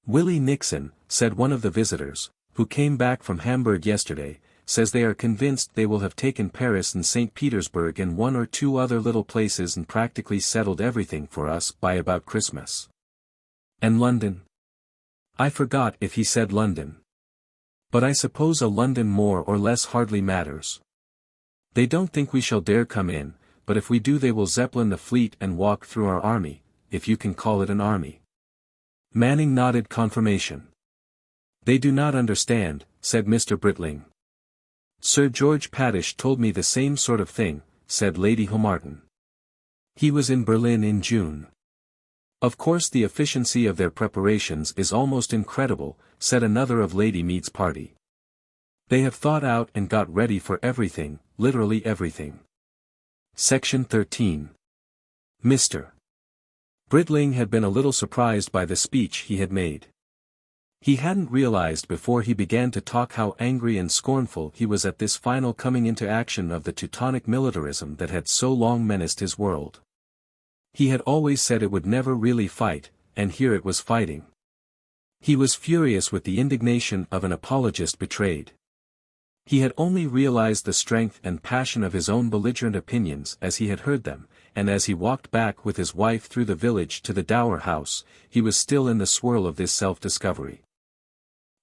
Willie Nixon, said one of the visitors, who came back from Hamburg yesterday, says they are convinced they will have taken Paris and St. Petersburg and one or two other little places and practically settled everything for us by about Christmas. And London? I forgot if he said London. But I suppose a London more or less hardly matters. They don't think we shall dare come in, but if we do they will Zeppelin the fleet and walk through our army, if you can call it an army. Manning nodded confirmation. They do not understand, said Mr. Britling. Sir George Padish told me the same sort of thing, said Lady Homarton. He was in Berlin in June. Of course the efficiency of their preparations is almost incredible, said another of Lady Mead's party. They have thought out and got ready for everything, literally everything. Section 13. Mr. Britling had been a little surprised by the speech he had made. He hadn't realized before he began to talk how angry and scornful he was at this final coming into action of the Teutonic militarism that had so long menaced his world. He had always said it would never really fight, and here it was fighting. He was furious with the indignation of an apologist betrayed. He had only realized the strength and passion of his own belligerent opinions as he had heard them, and as he walked back with his wife through the village to the Dower House, he was still in the swirl of this self-discovery.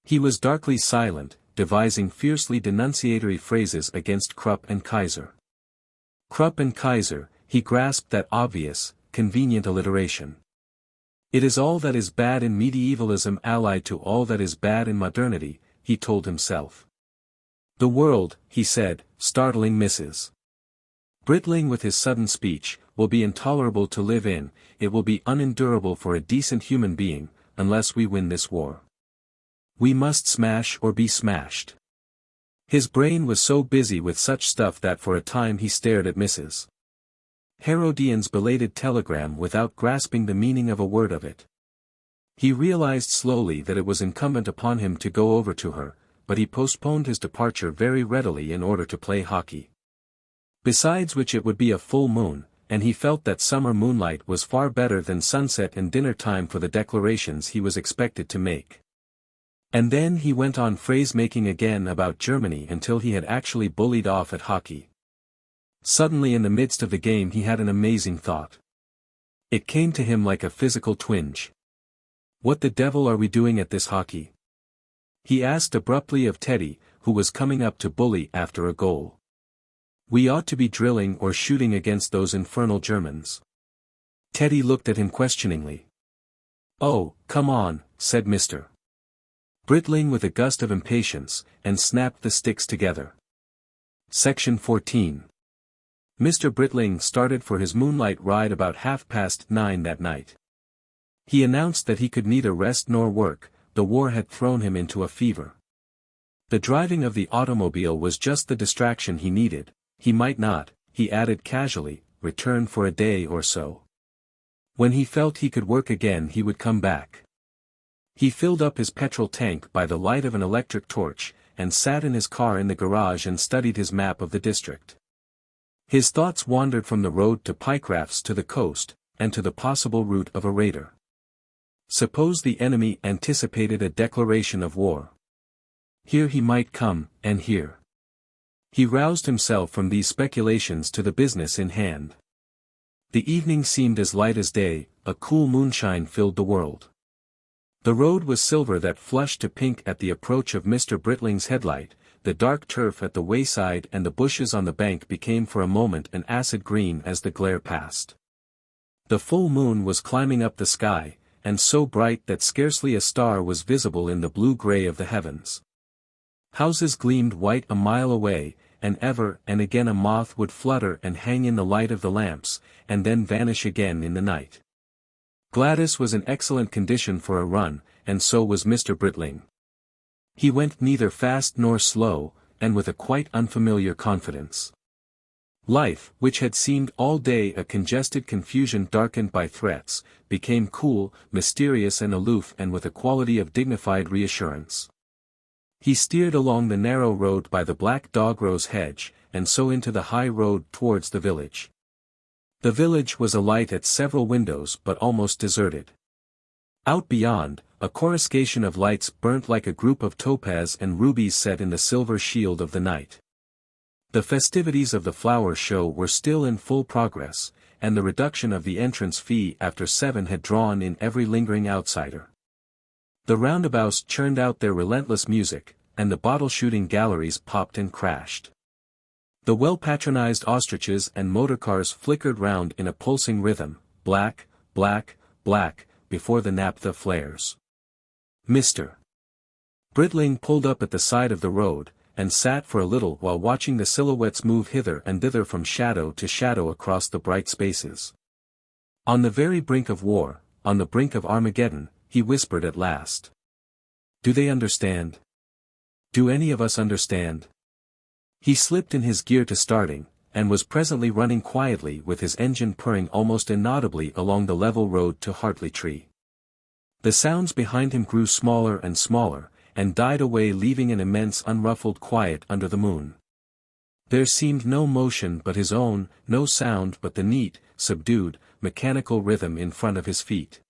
He was darkly silent, devising fiercely denunciatory phrases against Krupp and Kaiser. Krupp and Kaiser, he grasped that obvious, convenient alliteration. It is all that is bad in medievalism allied to all that is bad in modernity, he told himself. The world, he said, startling Mrs. Britling with his sudden speech, will be intolerable to live in, it will be unendurable for a decent human being, unless we win this war. We must smash or be smashed. His brain was so busy with such stuff that for a time he stared at Mrs. Herodian's belated telegram without grasping the meaning of a word of it. He realized slowly that it was incumbent upon him to go over to her, but he postponed his departure very readily in order to play hockey. Besides which it would be a full moon, and he felt that summer moonlight was far better than sunset and dinner time for the declarations he was expected to make. And then he went on phrase-making again about Germany until he had actually bullied off at hockey. Suddenly in the midst of the game he had an amazing thought. It came to him like a physical twinge. What the devil are we doing at this hockey? He asked abruptly of Teddy, who was coming up to bully after a goal. We ought to be drilling or shooting against those infernal Germans. Teddy looked at him questioningly. Oh, come on, said Mr. Britling with a gust of impatience, and snapped the sticks together. Section 14. Mr. Britling started for his moonlight ride about 9:30 that night. He announced that he could neither rest nor work, the war had thrown him into a fever. The driving of the automobile was just the distraction he needed. He might not, he added casually, return for a day or so. When he felt he could work again he would come back. He filled up his petrol tank by the light of an electric torch, and sat in his car in the garage and studied his map of the district. His thoughts wandered from the road to Pycraft's to the coast, and to the possible route of a raider. Suppose the enemy anticipated a declaration of war. Here he might come, and here. He roused himself from these speculations to the business in hand. The evening seemed as light as day, a cool moonshine filled the world. The road was silver that flushed to pink at the approach of Mr. Britling's headlight, the dark turf at the wayside and the bushes on the bank became for a moment an acid green as the glare passed. The full moon was climbing up the sky, and so bright that scarcely a star was visible in the blue-gray of the heavens. Houses gleamed white a mile away, and ever and again a moth would flutter and hang in the light of the lamps, and then vanish again in the night. Gladys was in excellent condition for a run, and so was Mr. Britling. He went neither fast nor slow, and with a quite unfamiliar confidence. Life, which had seemed all day a congested confusion darkened by threats, became cool, mysterious and aloof and with a quality of dignified reassurance. He steered along the narrow road by the black dog-rose hedge, and so into the high road towards the village. The village was alight at several windows but almost deserted. Out beyond, a coruscation of lights burnt like a group of topaz and rubies set in the silver shield of the night. The festivities of the flower show were still in full progress, and the reduction of the entrance fee after 7 had drawn in every lingering outsider. The roundabouts churned out their relentless music, and the bottle-shooting galleries popped and crashed. The well-patronized ostriches and motorcars flickered round in a pulsing rhythm, black, black, black, before the naphtha flares. Mr. Britling pulled up at the side of the road, and sat for a little while watching the silhouettes move hither and thither from shadow to shadow across the bright spaces. On the very brink of war, on the brink of Armageddon, he whispered at last. Do they understand? Do any of us understand? He slipped in his gear to starting, and was presently running quietly with his engine purring almost inaudibly along the level road to Hartley-Tree. The sounds behind him grew smaller and smaller, and died away leaving an immense unruffled quiet under the moon. There seemed no motion but his own, no sound but the neat, subdued, mechanical rhythm in front of his feet.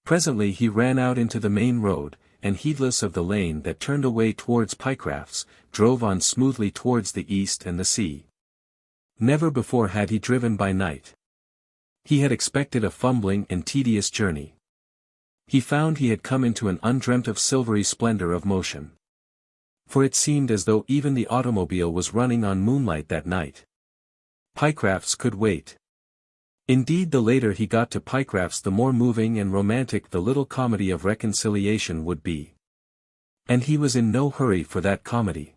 Presently he ran out into the main road, and heedless of the lane that turned away towards Pycraft's, drove on smoothly towards the east and the sea. Never before had he driven by night. He had expected a fumbling and tedious journey. He found he had come into an undreamt of silvery splendor of motion. For it seemed as though even the automobile was running on moonlight that night. Pycraft's could wait. Indeed, the later he got to Pycraft's the more moving and romantic the little comedy of reconciliation would be. And he was in no hurry for that comedy.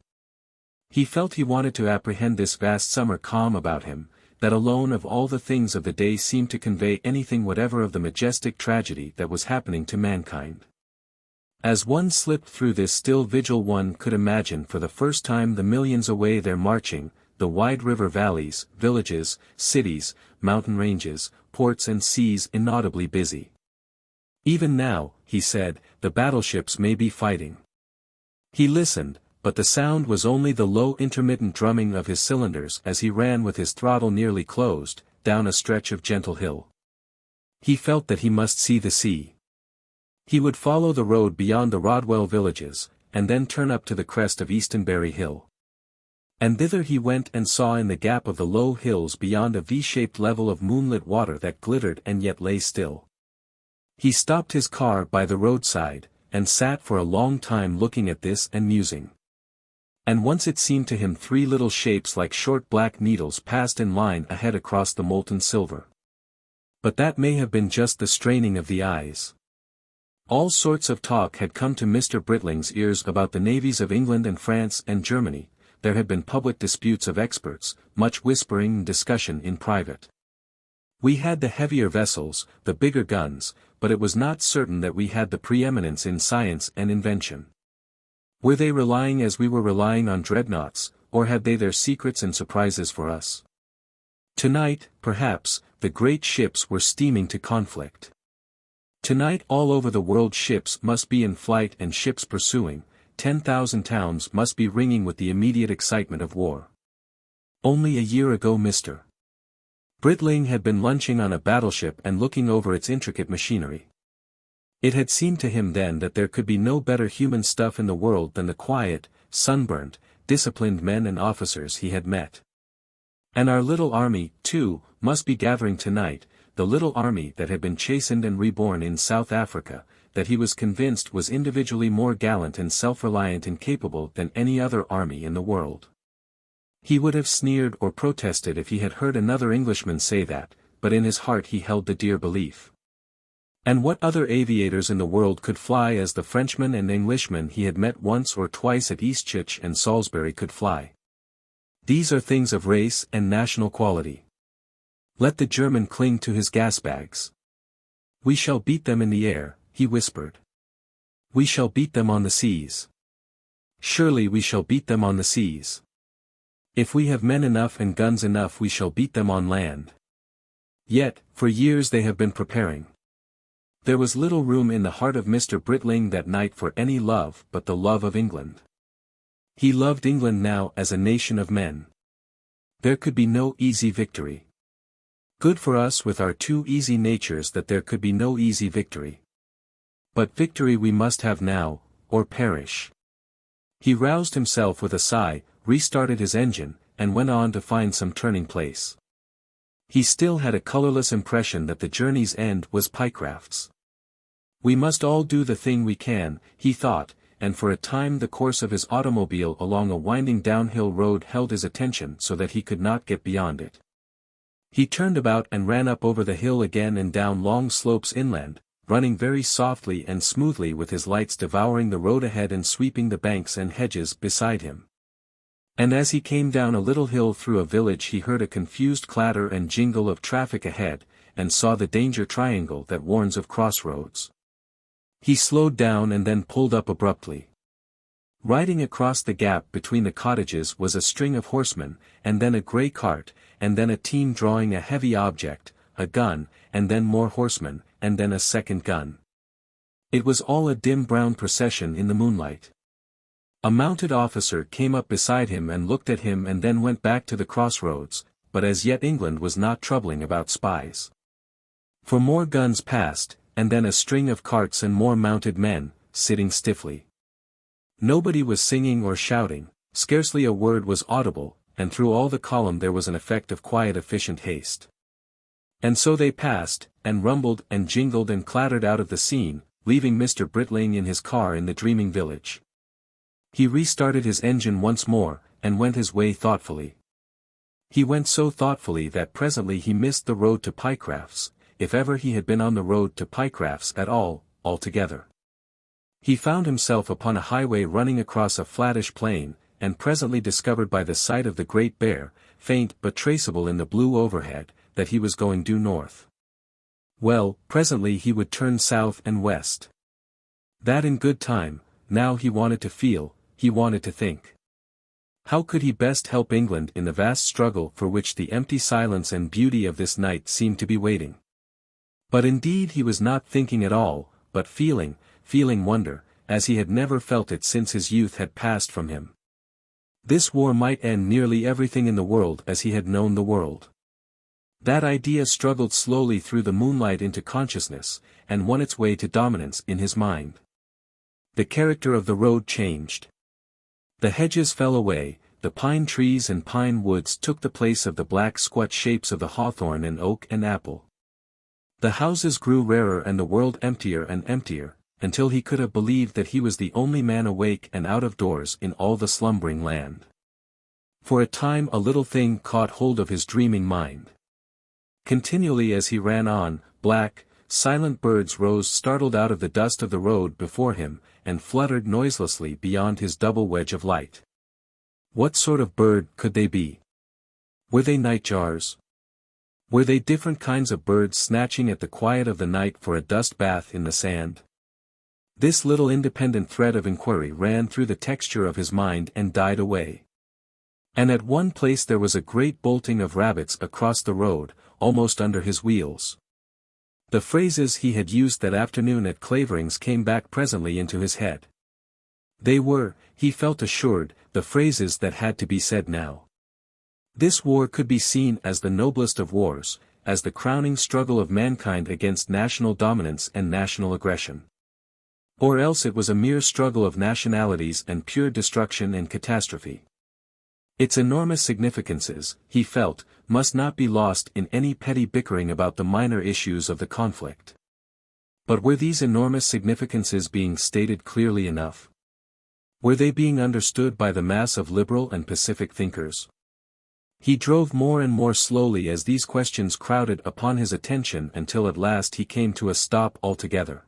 He felt he wanted to apprehend this vast summer calm about him, that alone of all the things of the day seemed to convey anything whatever of the majestic tragedy that was happening to mankind. As one slipped through this still vigil one could imagine for the first time the millions away there marching, the wide river valleys, villages, cities, mountain ranges, ports and seas inaudibly busy. Even now, he said, the battleships may be fighting. He listened, but the sound was only the low intermittent drumming of his cylinders as he ran with his throttle nearly closed, down a stretch of gentle hill. He felt that he must see the sea. He would follow the road beyond the Rodwell villages, and then turn up to the crest of Eastonbury Hill. And thither he went and saw in the gap of the low hills beyond a V-shaped level of moonlit water that glittered and yet lay still. He stopped his car by the roadside, and sat for a long time looking at this and musing. And once it seemed to him 3 little shapes like short black needles passed in line ahead across the molten silver. But that may have been just the straining of the eyes. All sorts of talk had come to Mr. Britling's ears about the navies of England and France and Germany, there had been public disputes of experts, much whispering and discussion in private. We had the heavier vessels, the bigger guns, but it was not certain that we had the preeminence in science and invention. Were they relying as we were relying on dreadnoughts, or had they their secrets and surprises for us? Tonight, perhaps, the great ships were steaming to conflict. Tonight all over the world ships must be in flight and ships pursuing, 10,000 towns must be ringing with the immediate excitement of war. Only a year ago Mr. Britling had been lunching on a battleship and looking over its intricate machinery. It had seemed to him then that there could be no better human stuff in the world than the quiet, sunburnt, disciplined men and officers he had met. And our little army, too, must be gathering tonight, the little army that had been chastened and reborn in South Africa, that he was convinced was individually more gallant and self-reliant and capable than any other army in the world. He would have sneered or protested if he had heard another Englishman say that, but in his heart he held the dear belief. And what other aviators in the world could fly as the Frenchmen and Englishmen he had met once or twice at Eastchurch and Salisbury could fly? These are things of race and national quality. Let the German cling to his gas bags. We shall beat them in the air, he whispered. We shall beat them on the seas. Surely we shall beat them on the seas. If we have men enough and guns enough we shall beat them on land. Yet, for years they have been preparing. There was little room in the heart of Mr. Britling that night for any love but the love of England. He loved England now as a nation of men. There could be no easy victory. Good for us with our two easy natures that there could be no easy victory. But victory we must have now, or perish. He roused himself with a sigh, restarted his engine, and went on to find some turning place. He still had a colorless impression that the journey's end was Pycraft's. We must all do the thing we can, he thought, and for a time the course of his automobile along a winding downhill road held his attention so that he could not get beyond it. He turned about and ran up over the hill again and down long slopes inland, running very softly and smoothly with his lights devouring the road ahead and sweeping the banks and hedges beside him. And as he came down a little hill through a village he heard a confused clatter and jingle of traffic ahead, and saw the danger triangle that warns of crossroads. He slowed down and then pulled up abruptly. Riding across the gap between the cottages was a string of horsemen, and then a grey cart, and then a team drawing a heavy object, a gun, and then more horsemen, and then a second gun. It was all a dim brown procession in the moonlight. A mounted officer came up beside him and looked at him and then went back to the crossroads, but as yet England was not troubling about spies. For more guns passed, and then a string of carts and more mounted men, sitting stiffly. Nobody was singing or shouting, scarcely a word was audible, and through all the column there was an effect of quiet efficient haste. And so they passed, and rumbled and jingled and clattered out of the scene, leaving Mr. Britling in his car in the dreaming village. He restarted his engine once more, and went his way thoughtfully. He went so thoughtfully that presently he missed the road to Pycraft's, if ever he had been on the road to Pycraft's at all, altogether. He found himself upon a highway running across a flattish plain, and presently discovered by the sight of the Great Bear, faint but traceable in the blue overhead, that he was going due north. Well, presently he would turn south and west. That in good time. Now he wanted to feel, he wanted to think. How could he best help England in the vast struggle for which the empty silence and beauty of this night seemed to be waiting? But indeed he was not thinking at all, but feeling wonder, as he had never felt it since his youth had passed from him. This war might end nearly everything in the world as he had known the world. That idea struggled slowly through the moonlight into consciousness, and won its way to dominance in his mind. The character of the road changed. The hedges fell away, the pine trees and pine woods took the place of the black squat shapes of the hawthorn and oak and apple. The houses grew rarer and the world emptier and emptier, until he could have believed that he was the only man awake and out of doors in all the slumbering land. For a time a little thing caught hold of his dreaming mind. Continually as he ran on, black, silent birds rose startled out of the dust of the road before him, and fluttered noiselessly beyond his double wedge of light. What sort of bird could they be? Were they nightjars? Were they different kinds of birds snatching at the quiet of the night for a dust bath in the sand? This little independent thread of inquiry ran through the texture of his mind and died away. And at one place there was a great bolting of rabbits across the road, almost under his wheels. The phrases he had used that afternoon at Clavering's came back presently into his head. They were, he felt assured, the phrases that had to be said now. This war could be seen as the noblest of wars, as the crowning struggle of mankind against national dominance and national aggression. Or else it was a mere struggle of nationalities and pure destruction and catastrophe. Its enormous significances, he felt, must not be lost in any petty bickering about the minor issues of the conflict. But were these enormous significances being stated clearly enough? Were they being understood by the mass of liberal and pacific thinkers? He drove more and more slowly as these questions crowded upon his attention until at last he came to a stop altogether.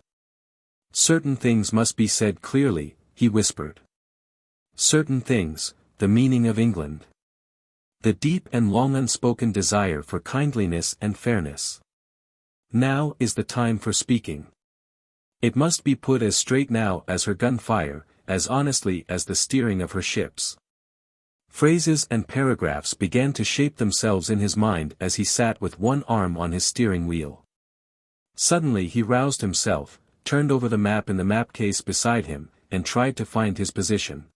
Certain things must be said clearly, he whispered. Certain things, the meaning of England. The deep and long unspoken desire for kindliness and fairness. Now is the time for speaking. It must be put as straight now as her gunfire, as honestly as the steering of her ships. Phrases and paragraphs began to shape themselves in his mind as he sat with one arm on his steering wheel. Suddenly he roused himself, turned over the map in the map case beside him, and tried to find his position.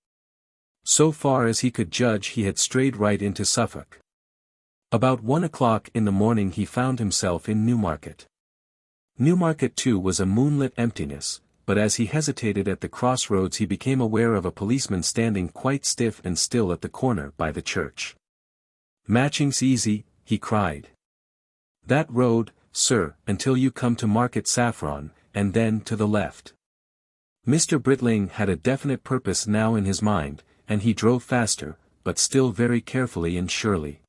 So far as he could judge he had strayed right into Suffolk. About 1 o'clock in the morning he found himself in Newmarket. Newmarket too was a moonlit emptiness, but as he hesitated at the crossroads he became aware of a policeman standing quite stiff and still at the corner by the church. "Matching's easy," he cried. "That road, sir, until you come to Market Saffron, and then to the left." Mr. Britling had a definite purpose now in his mind, and he drove faster, but still very carefully and surely.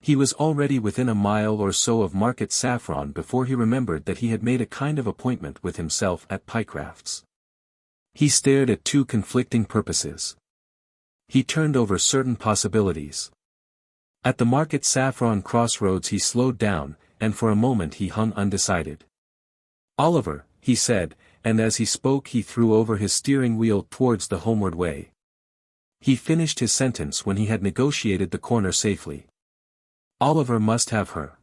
He was already within a mile or so of Market Saffron before he remembered that he had made a kind of appointment with himself at Pycraft's. He stared at two conflicting purposes. He turned over certain possibilities. At the Market Saffron crossroads he slowed down, and for a moment he hung undecided. "Oliver," he said, and as he spoke he threw over his steering wheel towards the homeward way. He finished his sentence when he had negotiated the corner safely. Oliver must have her.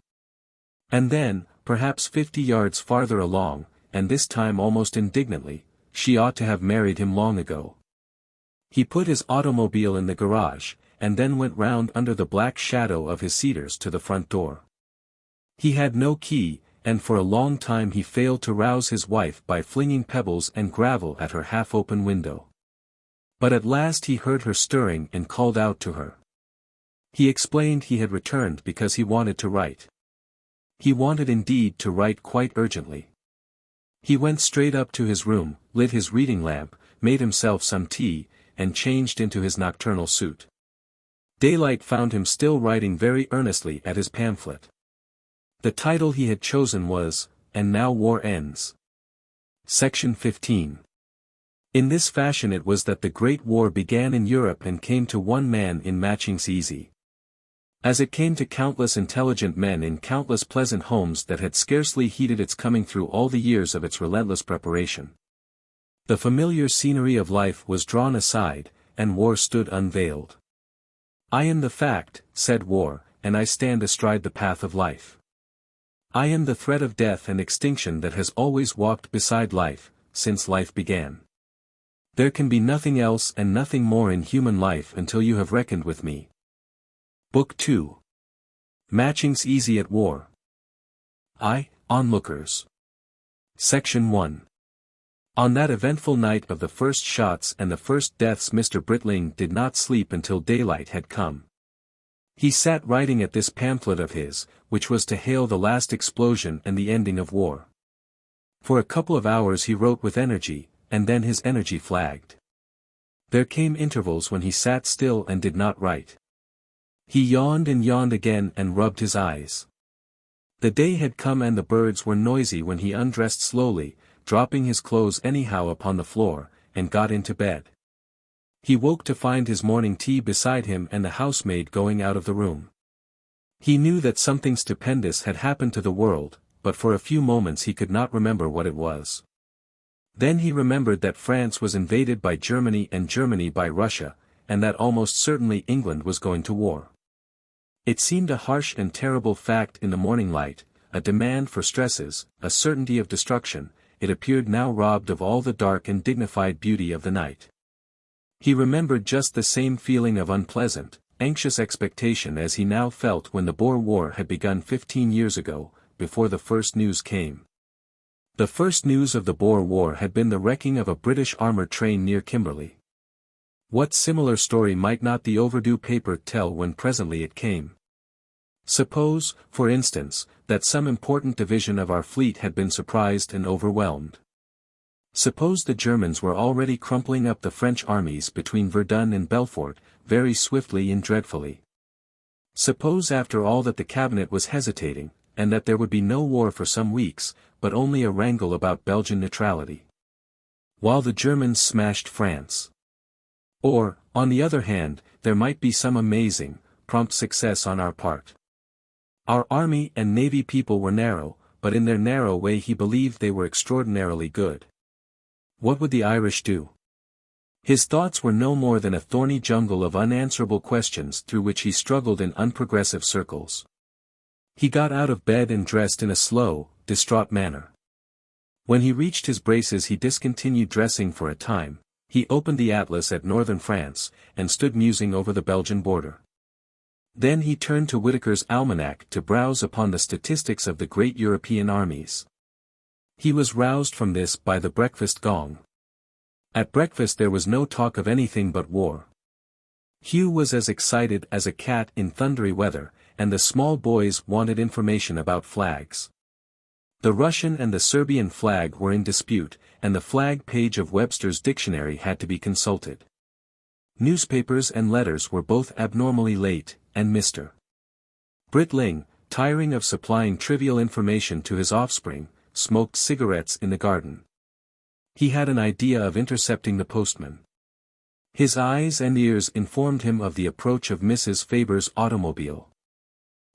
And then, perhaps 50 yards farther along, and this time almost indignantly, she ought to have married him long ago. He put his automobile in the garage, and then went round under the black shadow of his cedars to the front door. He had no key, and for a long time he failed to rouse his wife by flinging pebbles and gravel at her half-open window. But at last he heard her stirring and called out to her. He explained he had returned because he wanted to write. He wanted indeed to write quite urgently. He went straight up to his room, lit his reading lamp, made himself some tea, and changed into his nocturnal suit. Daylight found him still writing very earnestly at his pamphlet. The title he had chosen was, "And Now War Ends." Section 15. In this fashion it was that the Great War began in Europe and came to one man in Matching's Easy. As it came to countless intelligent men in countless pleasant homes that had scarcely heeded its coming through all the years of its relentless preparation. The familiar scenery of life was drawn aside, and war stood unveiled. "I am the fact," said war, "and I stand astride the path of life. I am the thread of death and extinction that has always walked beside life, since life began. There can be nothing else and nothing more in human life until you have reckoned with me." Book 2. Matching's Easy at War. Onlookers. Section 1. On that eventful night of the first shots and the first deaths Mr. Britling did not sleep until daylight had come. He sat writing at this pamphlet of his, which was to hail the last explosion and the ending of war. For a couple of hours he wrote with energy, and then his energy flagged. There came intervals when he sat still and did not write. He yawned and yawned again and rubbed his eyes. The day had come and the birds were noisy when he undressed slowly, dropping his clothes anyhow upon the floor, and got into bed. He woke to find his morning tea beside him and the housemaid going out of the room. He knew that something stupendous had happened to the world, but for a few moments he could not remember what it was. Then he remembered that France was invaded by Germany and Germany by Russia, and that almost certainly England was going to war. It seemed a harsh and terrible fact in the morning light, a demand for stresses, a certainty of destruction. It appeared now robbed of all the dark and dignified beauty of the night. He remembered just the same feeling of unpleasant, anxious expectation as he now felt when the Boer War had begun 15 years ago, before the first news came. The first news of the Boer War had been the wrecking of a British armoured train near Kimberley. What similar story might not the overdue paper tell when presently it came? Suppose, for instance, that some important division of our fleet had been surprised and overwhelmed. Suppose the Germans were already crumpling up the French armies between Verdun and Belfort, very swiftly and dreadfully. Suppose after all that the cabinet was hesitating, and that there would be no war for some weeks, but only a wrangle about Belgian neutrality, while the Germans smashed France. Or, on the other hand, there might be some amazing, prompt success on our part. Our army and navy people were narrow, but in their narrow way he believed they were extraordinarily good. What would the Irish do? His thoughts were no more than a thorny jungle of unanswerable questions through which he struggled in unprogressive circles. He got out of bed and dressed in a slow, distraught manner. When he reached his braces he discontinued dressing for a time. He opened the atlas at northern France, and stood musing over the Belgian border. Then he turned to Whitaker's Almanac to browse upon the statistics of the great European armies. He was roused from this by the breakfast gong. At breakfast there was no talk of anything but war. Hugh was as excited as a cat in thundery weather, and the small boys wanted information about flags. The Russian and the Serbian flag were in dispute, and the flag page of Webster's dictionary had to be consulted. Newspapers and letters were both abnormally late, and Mr. Britling, tiring of supplying trivial information to his offspring, smoked cigarettes in the garden. He had an idea of intercepting the postman. His eyes and ears informed him of the approach of Mrs. Faber's automobile.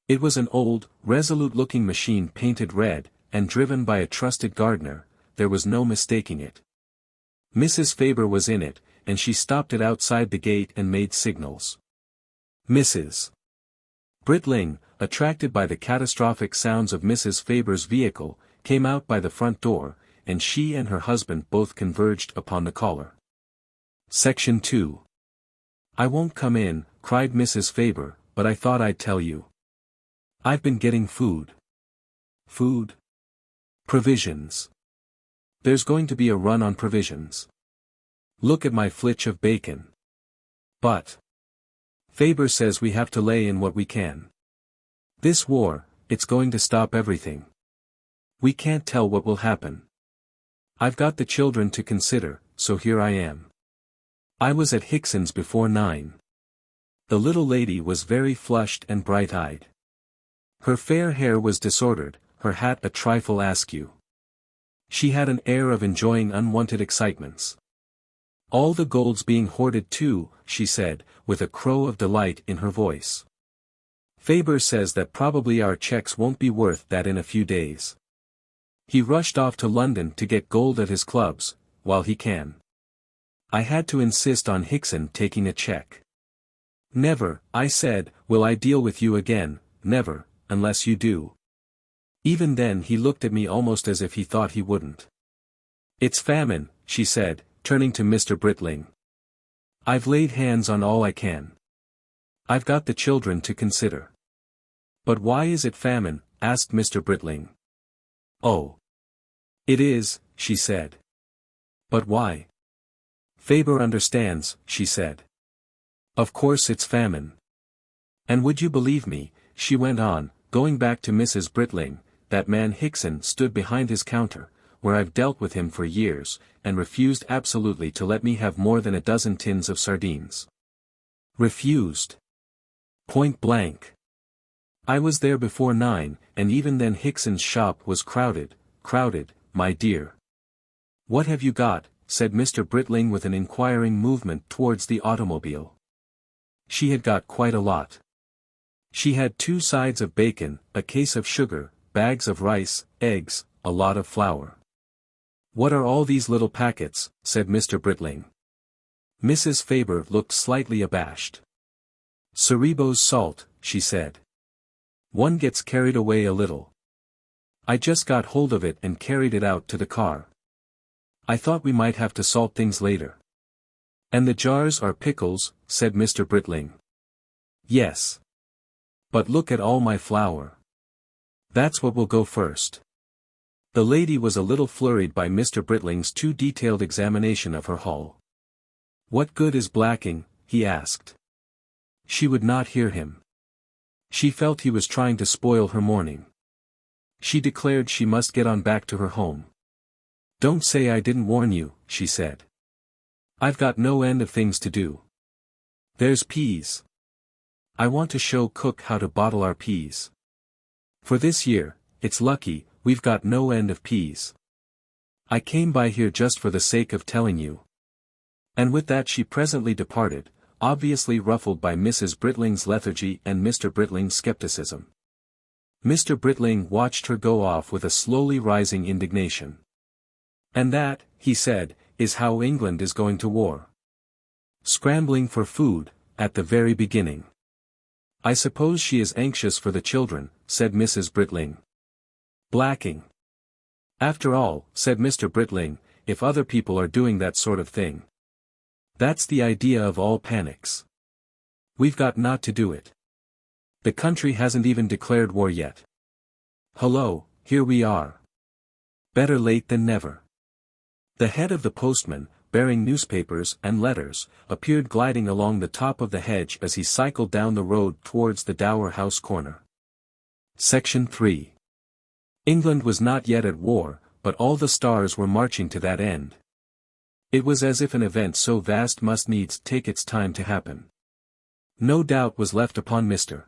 It was an old, resolute-looking machine painted red, and driven by a trusted gardener. There was no mistaking it. Mrs. Faber was in it, and she stopped it outside the gate and made signals. Mrs. Britling, attracted by the catastrophic sounds of Mrs. Faber's vehicle, came out by the front door, and she and her husband both converged upon the caller. Section 2. "I won't come in," cried Mrs. Faber, "but I thought I'd tell you. I've been getting food." "Food?" "Provisions. There's going to be a run on provisions. Look at my flitch of bacon." "But Faber says we have to lay in what we can. This war, it's going to stop everything. We can't tell what will happen. I've got the children to consider, so here I am. I was at Hickson's before 9. The little lady was very flushed and bright-eyed. Her fair hair was disordered, her hat a trifle askew. She had an air of enjoying unwonted excitements. "All the gold's being hoarded too," she said, with a crow of delight in her voice. "Faber says that probably our checks won't be worth that in a few days. He rushed off to London to get gold at his clubs, while he can. I had to insist on Hickson taking a check. 'Never,' I said, 'will I deal with you again, never, unless you do.' Even then he looked at me almost as if he thought he wouldn't. 'It's famine,' she said, turning to Mr. Britling. 'I've laid hands on all I can. I've got the children to consider.' 'But why is it famine?' asked Mr. Britling. 'Oh. It is,' she said. 'But why?' 'Faber understands,' she said. 'Of course it's famine. And would you believe me,' she went on, going back to Mrs. Britling, 'that man Hickson stood behind his counter, where I've dealt with him for years, and refused absolutely to let me have more than a dozen tins of sardines. Refused. Point blank. I was there before 9, and even then Hickson's shop was crowded, my dear. What have you got?' said Mr. Britling with an inquiring movement towards the automobile. She had got quite a lot. She had 2 sides of bacon, a case of sugar, bags of rice, eggs, a lot of flour. "What are all these little packets?" said Mr. Britling. Mrs. Faber looked slightly abashed. "Cerebos salt," she said. "One gets carried away a little. I just got hold of it and carried it out to the car. I thought we might have to salt things later." "And the jars are pickles," said Mr. Britling. "Yes. But look at all my flour. That's what will go first." The lady was a little flurried by Mr. Britling's too detailed examination of her haul. "What good is blacking?" he asked. She would not hear him. She felt he was trying to spoil her morning. She declared she must get on back to her home. "Don't say I didn't warn you," she said. "I've got no end of things to do. There's peas. I want to show Cook how to bottle our peas. For this year, it's lucky, we've got no end of peas. I came by here just for the sake of telling you." And with that she presently departed, obviously ruffled by Mrs. Britling's lethargy and Mr. Britling's skepticism. Mr. Britling watched her go off with a slowly rising indignation. "And that," he said, "is how England is going to war. Scrambling for food, at the very beginning." "I suppose she is anxious for the children," said Mrs. Britling. "Blacking. After all," said Mr. Britling, "if other people are doing that sort of thing. That's the idea of all panics. We've got not to do it. The country hasn't even declared war yet. Hullo, here we are. Better late than never." The head of the postman, bearing newspapers and letters, appeared gliding along the top of the hedge as he cycled down the road towards the Dower House corner. Section 3. England was not yet at war, but all the stars were marching to that end. It was as if an event so vast must needs take its time to happen. No doubt was left upon Mr.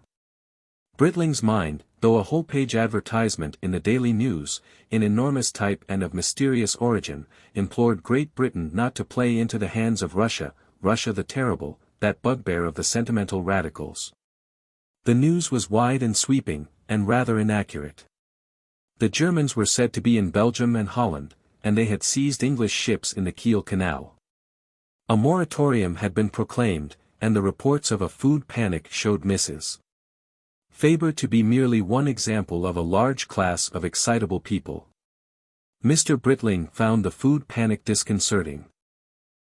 Britling's mind, though a whole-page advertisement in the Daily News, in enormous type and of mysterious origin, implored Great Britain not to play into the hands of Russia, Russia the terrible, that bugbear of the sentimental radicals. The news was wide and sweeping, and rather inaccurate. The Germans were said to be in Belgium and Holland, and they had seized English ships in the Kiel Canal. A moratorium had been proclaimed, and the reports of a food panic showed Mrs. Faber to be merely one example of a large class of excitable people. Mr. Britling found the food panic disconcerting.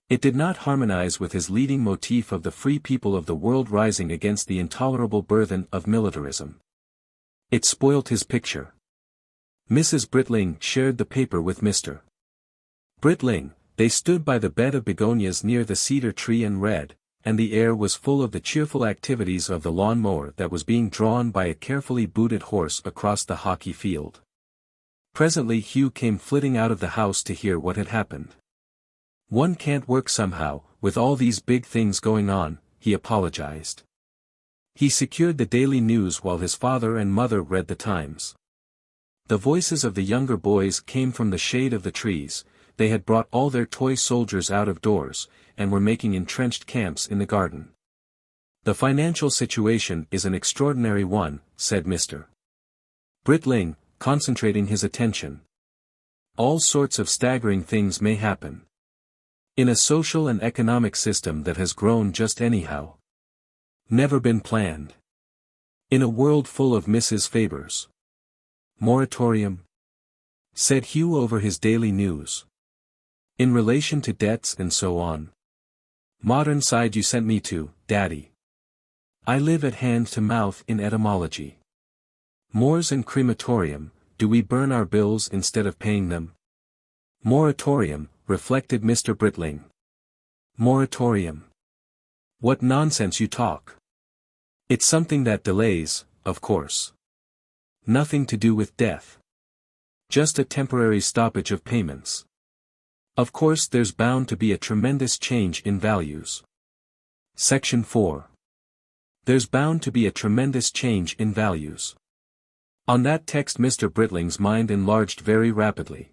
It did not harmonize with his leading motif of the free people of the world rising against the intolerable burthen of militarism. It spoilt his picture. Mrs. Britling shared the paper with Mr. Britling. They stood by the bed of begonias near the cedar tree and read, and the air was full of the cheerful activities of the lawn-mower that was being drawn by a carefully booted horse across the hockey field. Presently Hugh came flitting out of the house to hear what had happened. "One can't work somehow, with all these big things going on," he apologized. He secured the Daily News while his father and mother read the Times. The voices of the younger boys came from the shade of the trees. They had brought all their toy soldiers out of doors, and were making entrenched camps in the garden. "The financial situation is an extraordinary one," said Mr. Britling, concentrating his attention. "All sorts of staggering things may happen. In a social and economic system that has grown just anyhow. Never been planned. In a world full of Mrs. Fabers. Moratorium?" said Hugh over his Daily News. "In relation to debts and so on. Modern side you sent me to, Daddy. I live at hand to mouth in etymology. Moors and crematorium, do we burn our bills instead of paying them?" "Moratorium," reflected Mr. Britling. "Moratorium. What nonsense you talk. It's something that delays, of course. Nothing to do with death. Just a temporary stoppage of payments. Of course there's bound to be a tremendous change in values." Section 4. There's bound to be a tremendous change in values. On that text Mr. Britling's mind enlarged very rapidly.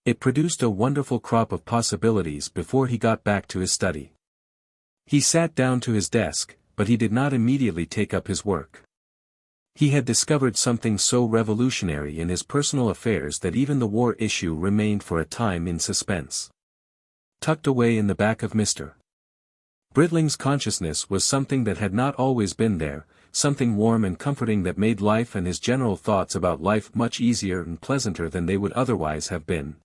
It produced a wonderful crop of possibilities before he got back to his study. He sat down to his desk, but he did not immediately take up his work. He had discovered something so revolutionary in his personal affairs that even the war issue remained for a time in suspense. Tucked away in the back of Mr. Britling's consciousness was something that had not always been there, something warm and comforting that made life and his general thoughts about life much easier and pleasanter than they would otherwise have been.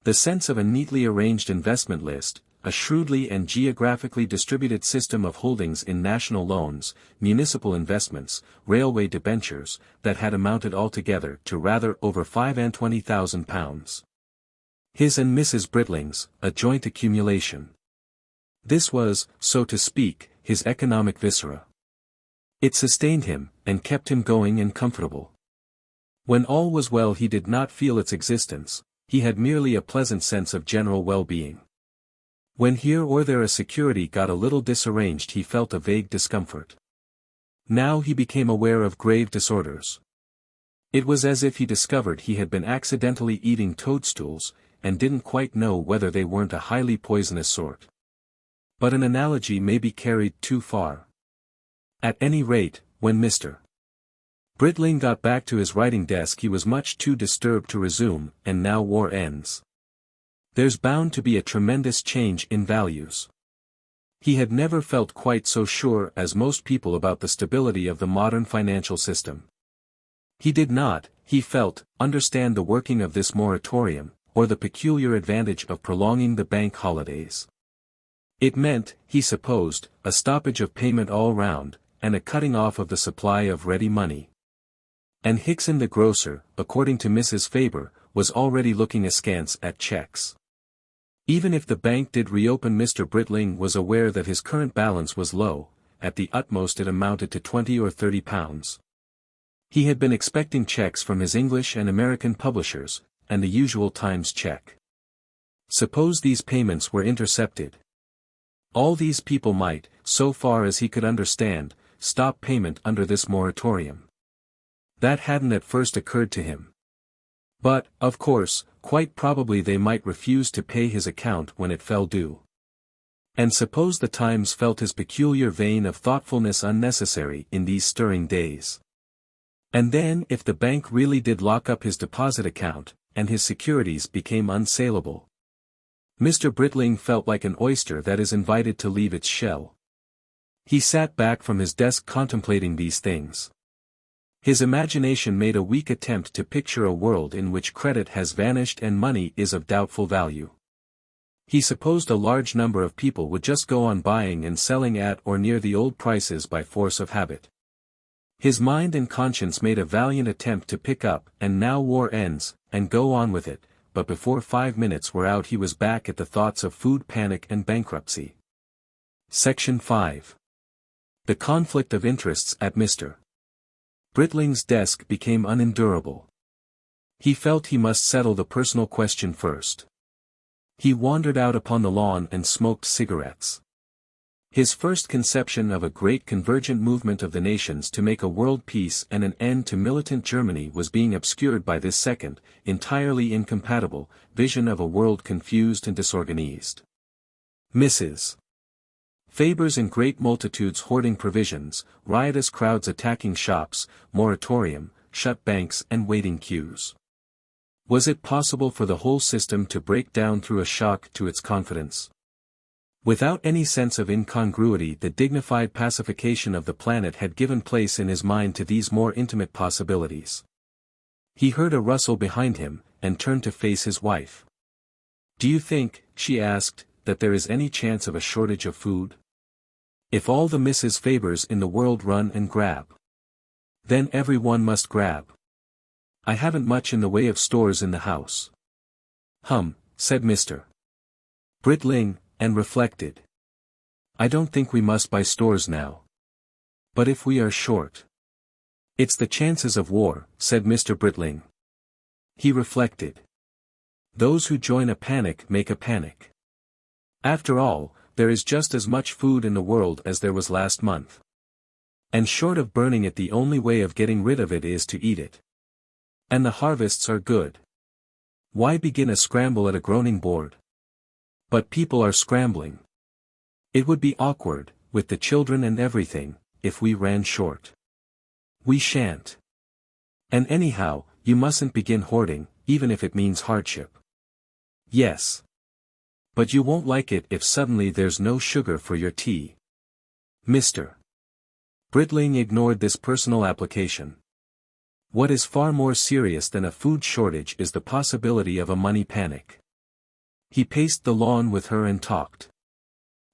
The sense of a neatly arranged investment list, a shrewdly and geographically distributed system of holdings in national loans, municipal investments, railway debentures, that had amounted altogether to rather over £25,000. His and Mrs. Britling's, a joint accumulation. This was, so to speak, his economic viscera. It sustained him, and kept him going and comfortable. When all was well he did not feel its existence, he had merely a pleasant sense of general well-being. When here or there a security got a little disarranged he felt a vague discomfort. Now he became aware of grave disorders. It was as if he discovered he had been accidentally eating toadstools, and didn't quite know whether they weren't a highly poisonous sort. But an analogy may be carried too far. At any rate, when Mr. Britling got back to his writing desk he was much too disturbed to resume, and now war ends. There's bound to be a tremendous change in values. He had never felt quite so sure as most people about the stability of the modern financial system. He did not, he felt, understand the working of this moratorium, or the peculiar advantage of prolonging the bank holidays. It meant, he supposed, a stoppage of payment all round, and a cutting off of the supply of ready money. And Hickson the grocer, according to Mrs. Faber, was already looking askance at checks. Even if the bank did reopen Mr. Britling was aware that his current balance was low, at the utmost it amounted to £20 or £30. He had been expecting checks from his English and American publishers, and the usual Times check. Suppose these payments were intercepted. All these people might, so far as he could understand, stop payment under this moratorium. That hadn't at first occurred to him. But, of course, quite probably they might refuse to pay his account when it fell due. And suppose the Times felt his peculiar vein of thoughtfulness unnecessary in these stirring days. And then if the bank really did lock up his deposit account, and his securities became unsaleable. Mr. Britling felt like an oyster that is invited to leave its shell. He sat back from his desk contemplating these things. His imagination made a weak attempt to picture a world in which credit has vanished and money is of doubtful value. He supposed a large number of people would just go on buying and selling at or near the old prices by force of habit. His mind and conscience made a valiant attempt to pick up "and now war ends," and go on with it, but before 5 minutes were out he was back at the thoughts of food panic and bankruptcy. Section 5. The conflict of interests at Mr. Britling's desk became unendurable. He felt he must settle the personal question first. He wandered out upon the lawn and smoked cigarettes. His first conception of a great convergent movement of the nations to make a world peace and an end to militant Germany was being obscured by this second, entirely incompatible, vision of a world confused and disorganized. Mrs. Faber's in great multitudes hoarding provisions, riotous crowds attacking shops, moratorium, shut banks and waiting queues. Was it possible for the whole system to break down through a shock to its confidence? Without any sense of incongruity, the dignified pacification of the planet had given place in his mind to these more intimate possibilities. He heard a rustle behind him, and turned to face his wife. "Do you think," she asked, "that there is any chance of a shortage of food? If all the Mrs. Fabers in the world run and grab, then every one must grab. I haven't much in the way of stores in the house." Said Mr. Britling, and reflected. "I don't think we must buy stores now. But if we are short. It's the chances of war," said Mr. Britling. He reflected. Those who join a panic make a panic. After all, there is just as much food in the world as there was last month. And short of burning it, the only way of getting rid of it is to eat it. And the harvests are good. Why begin a scramble at a groaning board? But people are scrambling. It would be awkward, with the children and everything, if we ran short. We shan't. And anyhow, you mustn't begin hoarding, even if it means hardship. Yes. But you won't like it if suddenly there's no sugar for your tea. Mr. Britling ignored this personal application. What is far more serious than a food shortage is the possibility of a money panic. He paced the lawn with her and talked.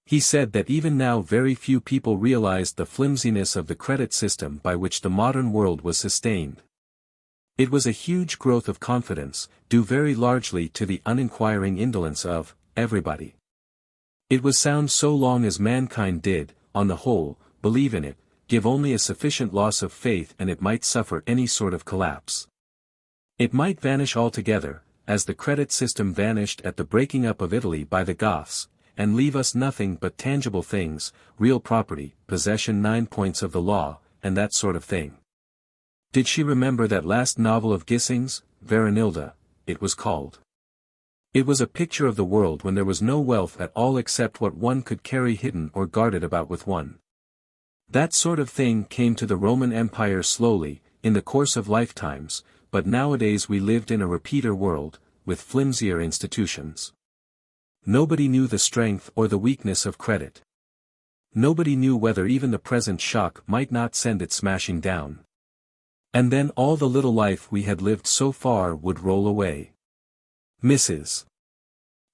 He said that even now very few people realized the flimsiness of the credit system by which the modern world was sustained. It was a huge growth of confidence, due very largely to the uninquiring indolence of everybody. It was sound so long as mankind did, on the whole, believe in it, give only a sufficient loss of faith and it might suffer any sort of collapse. It might vanish altogether, as the credit system vanished at the breaking up of Italy by the Goths, and leave us nothing but tangible things, real property, possession 9 points of the law, and that sort of thing. Did she remember that last novel of Gissing's, Veronilda, it was called? It was a picture of the world when there was no wealth at all except what one could carry hidden or guarded about with one. That sort of thing came to the Roman Empire slowly, in the course of lifetimes, but nowadays we lived in a repeater world, with flimsier institutions. Nobody knew the strength or the weakness of credit. Nobody knew whether even the present shock might not send it smashing down. And then all the little life we had lived so far would roll away. Mrs.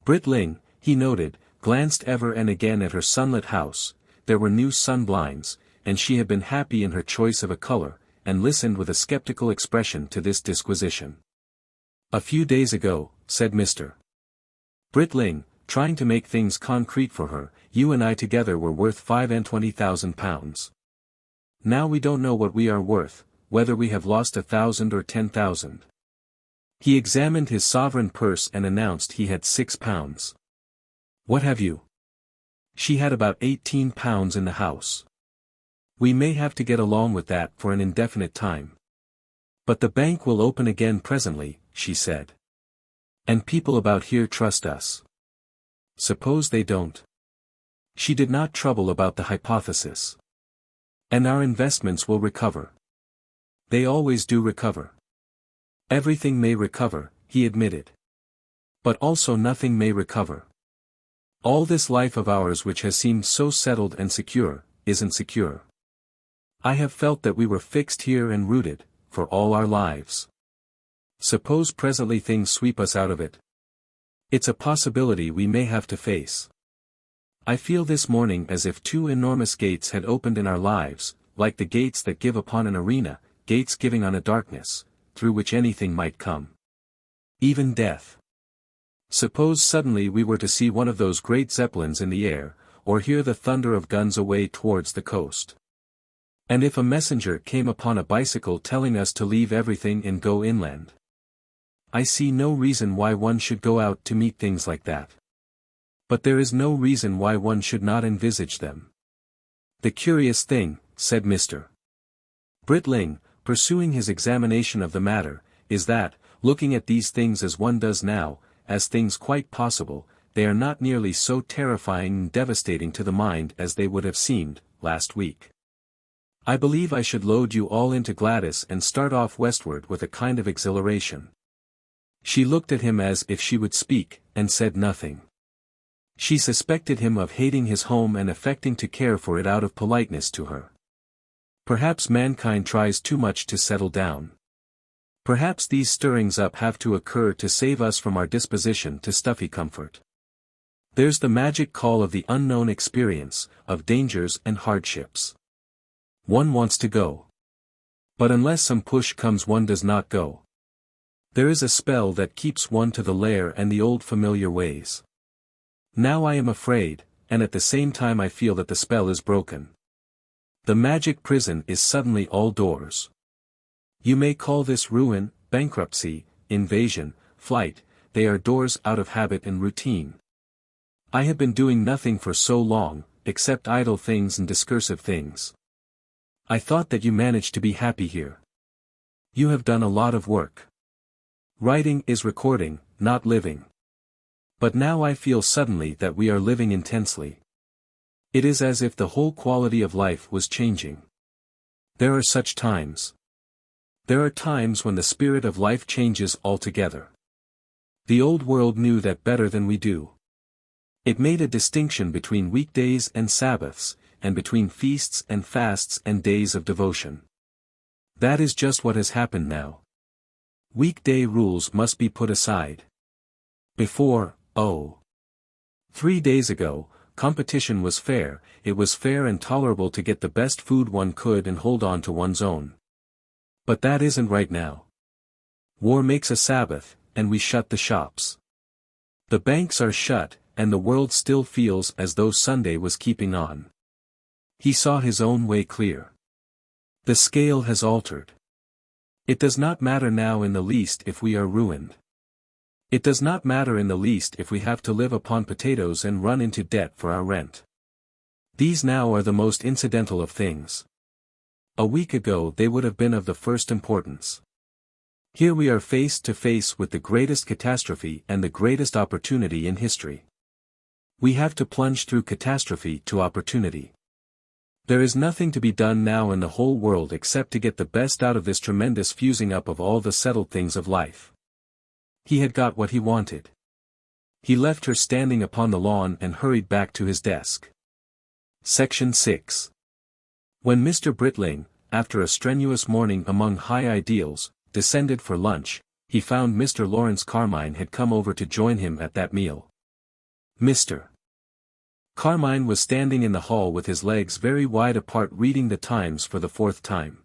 Britling, he noted, glanced ever and again at her sunlit house. There were new sunblinds, and she had been happy in her choice of a color, and listened with a skeptical expression to this disquisition. A few days ago, said Mr. Britling, trying to make things concrete for her, you and I together were worth £25,000. Now we don't know what we are worth, whether we have lost 1,000 or 10,000. He examined his sovereign purse and announced he had £6. What have you? She had about £18 in the house. We may have to get along with that for an indefinite time. But the bank will open again presently, she said. And people about here trust us. Suppose they don't? She did not trouble about the hypothesis. And our investments will recover. They always do recover. Everything may recover, he admitted. But also nothing may recover. All this life of ours which has seemed so settled and secure, isn't secure. I have felt that we were fixed here and rooted, for all our lives. Suppose presently things sweep us out of it. It's a possibility we may have to face. I feel this morning as if two enormous gates had opened in our lives, like the gates that give upon an arena, gates giving on a darkness, through which anything might come. Even death. Suppose suddenly we were to see one of those great zeppelins in the air, or hear the thunder of guns away towards the coast. And if a messenger came upon a bicycle telling us to leave everything and go inland. I see no reason why one should go out to meet things like that. But there is no reason why one should not envisage them. The curious thing, said Mr. Britling, pursuing his examination of the matter, is that, looking at these things as one does now, as things quite possible, they are not nearly so terrifying and devastating to the mind as they would have seemed, last week. I believe I should load you all into Gladys and start off westward with a kind of exhilaration. She looked at him as if she would speak, and said nothing. She suspected him of hating his home and affecting to care for it out of politeness to her. Perhaps mankind tries too much to settle down. Perhaps these stirrings up have to occur to save us from our disposition to stuffy comfort. There's the magic call of the unknown experience, of dangers and hardships. One wants to go. But unless some push comes one does not go. There is a spell that keeps one to the lair and the old familiar ways. Now I am afraid, and at the same time I feel that the spell is broken. The magic prison is suddenly all doors. You may call this ruin, bankruptcy, invasion, flight, they are doors out of habit and routine. I have been doing nothing for so long, except idle things and discursive things. I thought that you managed to be happy here. You have done a lot of work. Writing is recording, not living. But now I feel suddenly that we are living intensely. It is as if the whole quality of life was changing. There are such times. There are times when the spirit of life changes altogether. The old world knew that better than we do. It made a distinction between weekdays and Sabbaths, and between feasts and fasts and days of devotion. That is just what has happened now. Weekday rules must be put aside. Before, 3 days ago, competition was fair, it was fair and tolerable to get the best food one could and hold on to one's own. But that isn't right now. War makes a Sabbath, and we shut the shops. The banks are shut, and the world still feels as though Sunday was keeping on. He saw his own way clear. The scale has altered. It does not matter now in the least if we are ruined. It does not matter in the least if we have to live upon potatoes and run into debt for our rent. These now are the most incidental of things. A week ago they would have been of the first importance. Here we are face to face with the greatest catastrophe and the greatest opportunity in history. We have to plunge through catastrophe to opportunity. There is nothing to be done now in the whole world except to get the best out of this tremendous fusing up of all the settled things of life. He had got what he wanted. He left her standing upon the lawn and hurried back to his desk. Section 6. When Mr. Britling, after a strenuous morning among high ideals, descended for lunch, he found Mr. Lawrence Carmine had come over to join him at that meal. Mr. Carmine was standing in the hall with his legs very wide apart reading the Times for the 4th time.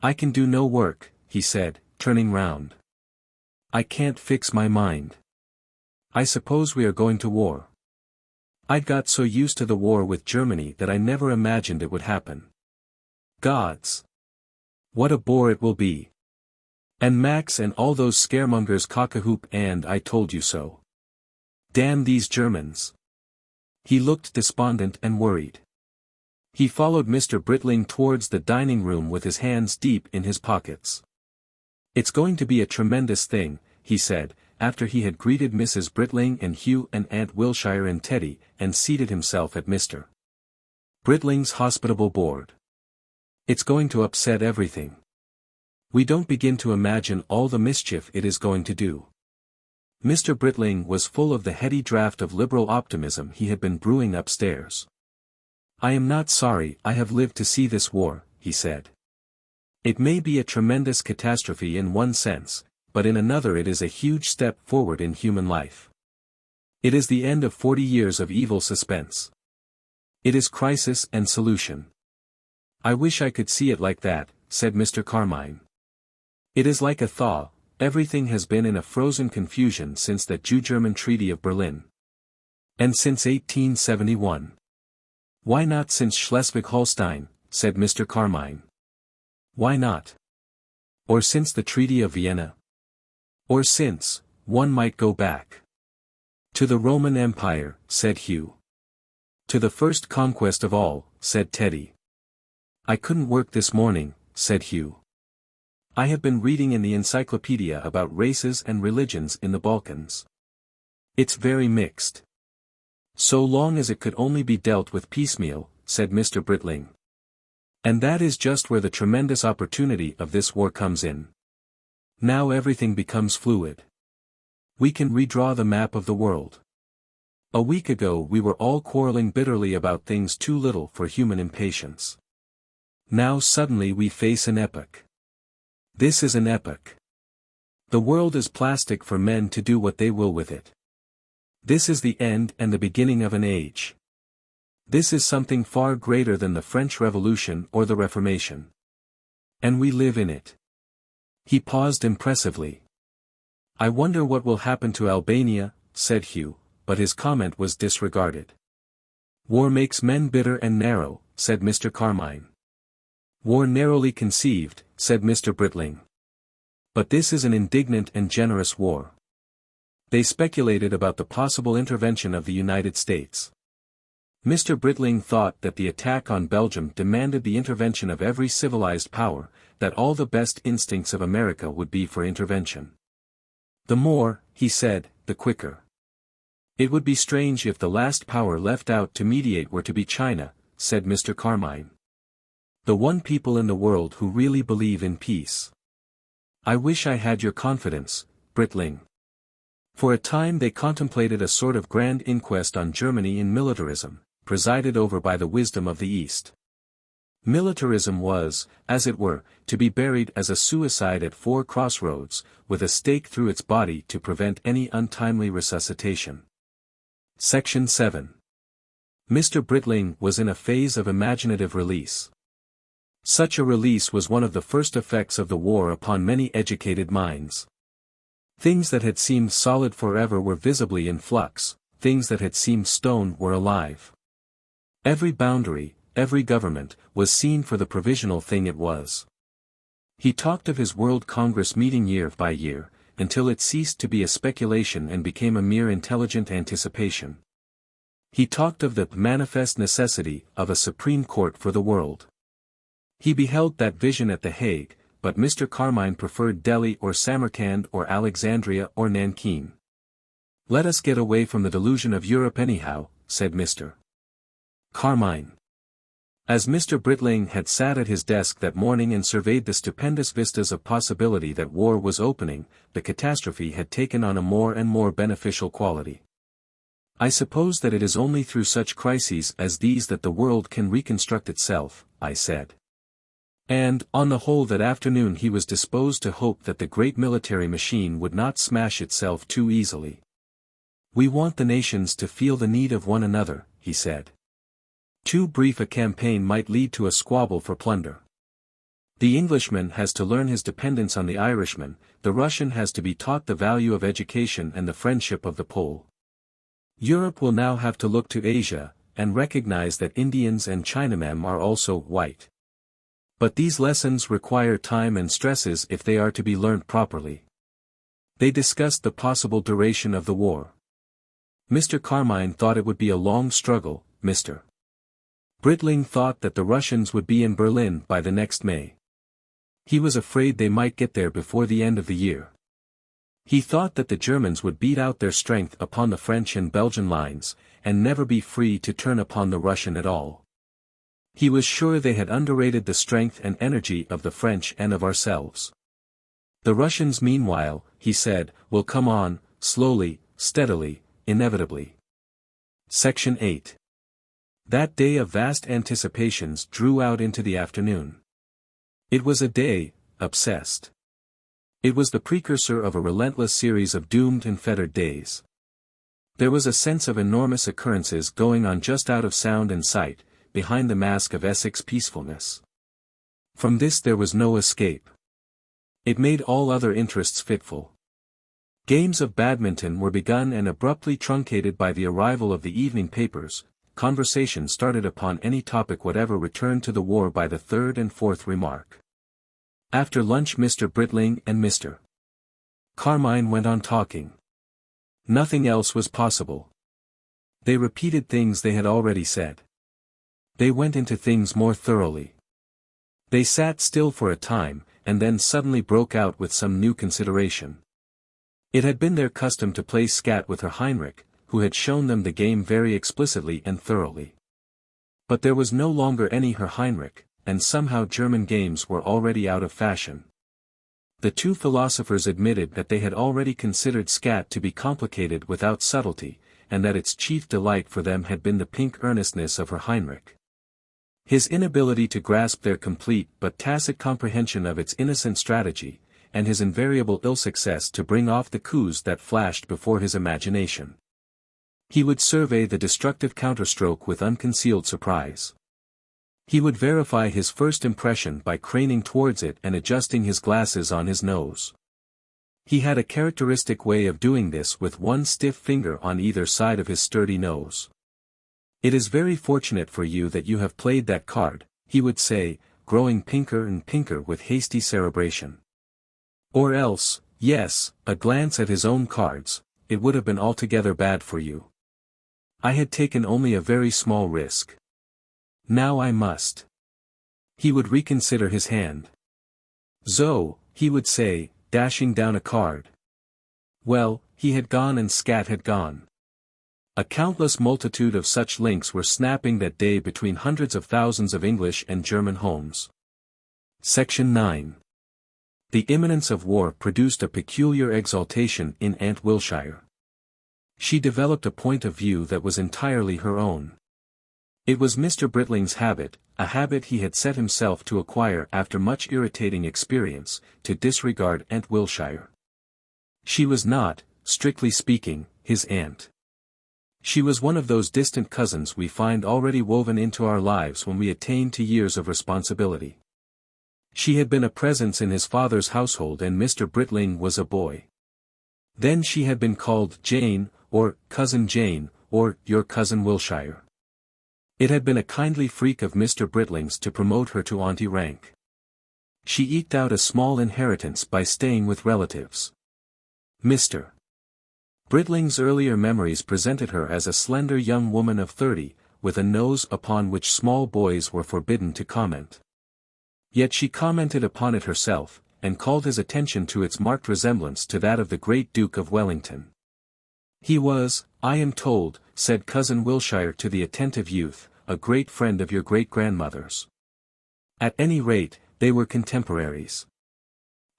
"I can do no work," he said, turning round. "I can't fix my mind. I suppose we are going to war. I'd got so used to the war with Germany that I never imagined it would happen. Gods! What a bore it will be. And Max and all those scaremongers cock-a-hoop and I told you so. Damn these Germans." He looked despondent and worried. He followed Mr. Britling towards the dining room with his hands deep in his pockets. "It's going to be a tremendous thing," he said, after he had greeted Mrs. Britling and Hugh and Aunt Wilshire and Teddy, and seated himself at Mr. Britling's hospitable board. "It's going to upset everything. We don't begin to imagine all the mischief it is going to do." Mr. Britling was full of the heady draught of liberal optimism he had been brewing upstairs. "I am not sorry I have lived to see this war," he said. "It may be a tremendous catastrophe in one sense, but in another it is a huge step forward in human life. It is the end of 40 years of evil suspense. It is crisis and solution." "I wish I could see it like that," said Mr. Carmine. "It is like a thaw, everything has been in a frozen confusion since that Jew-German Treaty of Berlin. And since 1871. "Why not since Schleswig-Holstein," said Mr. Carmine. "Why not? Or since the Treaty of Vienna? Or since, one might go back to the Roman Empire," said Hugh. "To the first conquest of all," said Teddy. "I couldn't work this morning," said Hugh. "I have been reading in the encyclopedia about races and religions in the Balkans. It's very mixed. So long as it could only be dealt with piecemeal," said Mr. Britling. "And that is just where the tremendous opportunity of this war comes in. Now everything becomes fluid. We can redraw the map of the world. A week ago we were all quarreling bitterly about things too little for human impatience. Now suddenly we face an epoch. This is an epoch. The world is plastic for men to do what they will with it. This is the end and the beginning of an age. This is something far greater than the French Revolution or the Reformation. And we live in it." He paused impressively. "I wonder what will happen to Albania," said Hugh, but his comment was disregarded. "War makes men bitter and narrow," said Mr. Carmine. "War narrowly conceived," said Mr. Britling. "But this is an indignant and generous war." They speculated about the possible intervention of the United States. Mr. Britling thought that the attack on Belgium demanded the intervention of every civilized power, that all the best instincts of America would be for intervention. The more, he said, the quicker. It would be strange if the last power left out to mediate were to be China, said Mr. Carmine. The one people in the world who really believe in peace. I wish I had your confidence, Britling. For a time they contemplated a sort of grand inquest on Germany in militarism, presided over by the wisdom of the East. Militarism was, as it were, to be buried as a suicide at 4 crossroads, with a stake through its body to prevent any untimely resuscitation. Section 7. Mr. Britling was in a phase of imaginative release. Such a release was one of the first effects of the war upon many educated minds. Things that had seemed solid forever were visibly in flux, things that had seemed stone were alive. Every boundary, every government, was seen for the provisional thing it was. He talked of his World Congress meeting year by year, until it ceased to be a speculation and became a mere intelligent anticipation. He talked of the manifest necessity of a Supreme Court for the world. He beheld that vision at The Hague, but Mr. Carmine preferred Delhi or Samarkand or Alexandria or Nanking. Let us get away from the delusion of Europe anyhow, said Mr. Carmine. As Mr. Britling had sat at his desk that morning and surveyed the stupendous vistas of possibility that war was opening, the catastrophe had taken on a more and more beneficial quality. I suppose that it is only through such crises as these that the world can reconstruct itself, I said. And, on the whole that afternoon he was disposed to hope that the great military machine would not smash itself too easily. We want the nations to feel the need of one another, he said. Too brief a campaign might lead to a squabble for plunder. The Englishman has to learn his dependence on the Irishman, the Russian has to be taught the value of education and the friendship of the Pole. Europe will now have to look to Asia, and recognize that Indians and Chinamen are also white. But these lessons require time and stresses if they are to be learnt properly. They discussed the possible duration of the war. Mr. Carmine thought it would be a long struggle, Mr. Britling thought that the Russians would be in Berlin by the next May. He was afraid they might get there before the end of the year. He thought that the Germans would beat out their strength upon the French and Belgian lines, and never be free to turn upon the Russian at all. He was sure they had underrated the strength and energy of the French and of ourselves. The Russians meanwhile, he said, will come on, slowly, steadily, inevitably. Section 8. That day of vast anticipations drew out into the afternoon. It was a day, obsessed. It was the precursor of a relentless series of doomed and fettered days. There was a sense of enormous occurrences going on just out of sound and sight, behind the mask of Essex peacefulness. From this there was no escape. It made all other interests fitful. Games of badminton were begun and abruptly truncated by the arrival of the evening papers. Conversation started upon any topic whatever returned to the war by the third and fourth remark. After lunch Mr. Britling and Mr. Carmine went on talking. Nothing else was possible. They repeated things they had already said. They went into things more thoroughly. They sat still for a time, and then suddenly broke out with some new consideration. It had been their custom to play scat with Herr Heinrich, who had shown them the game very explicitly and thoroughly. But there was no longer any Herr Heinrich, and somehow German games were already out of fashion. The two philosophers admitted that they had already considered scat to be complicated without subtlety, and that its chief delight for them had been the pink earnestness of Herr Heinrich. His inability to grasp their complete but tacit comprehension of its innocent strategy, and his invariable ill-success to bring off the coups that flashed before his imagination. He would survey the destructive counterstroke with unconcealed surprise. He would verify his first impression by craning towards it and adjusting his glasses on his nose. He had a characteristic way of doing this with one stiff finger on either side of his sturdy nose. It is very fortunate for you that you have played that card, he would say, growing pinker and pinker with hasty cerebration. Or else, yes, a glance at his own cards, it would have been altogether bad for you. I had taken only a very small risk. Now I must. He would reconsider his hand. So, he would say, dashing down a card. Well, he had gone and Scat had gone. A countless multitude of such links were snapping that day between hundreds of thousands of English and German homes. Section 9. The imminence of war produced a peculiar exaltation in Aunt Wilshire. She developed a point of view that was entirely her own. It was Mr. Britling's habit, a habit he had set himself to acquire after much irritating experience, to disregard Aunt Wilshire. She was not, strictly speaking, his aunt. She was one of those distant cousins we find already woven into our lives when we attain to years of responsibility. She had been a presence in his father's household and Mr. Britling was a boy. Then she had been called Jane, or Cousin Jane, or your Cousin Wilshire. It had been a kindly freak of Mr. Britling's to promote her to auntie rank. She eked out a small inheritance by staying with relatives. Mr. Britling's earlier memories presented her as a slender young woman of 30, with a nose upon which small boys were forbidden to comment. Yet she commented upon it herself, and called his attention to its marked resemblance to that of the great Duke of Wellington. He was, I am told, said Cousin Wilshire to the attentive youth, a great friend of your great-grandmother's. At any rate, they were contemporaries.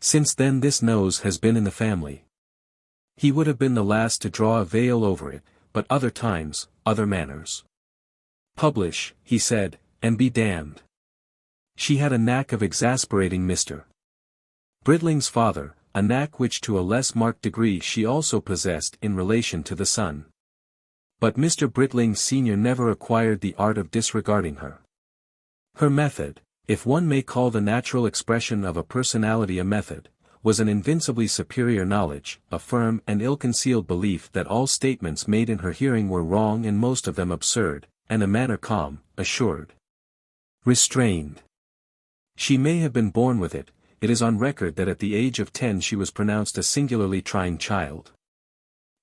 Since then this nose has been in the family. He would have been the last to draw a veil over it, but other times, other manners. Publish, he said, and be damned. She had a knack of exasperating Mr. Britling's father, a knack which to a less marked degree she also possessed in relation to the son. But Mr. Britling Sr. never acquired the art of disregarding her. Her method, if one may call the natural expression of a personality a method, was an invincibly superior knowledge, a firm and ill-concealed belief that all statements made in her hearing were wrong and most of them absurd, and a manner calm, assured, restrained. She may have been born with it. It is on record that at the age of 10 she was pronounced a singularly trying child.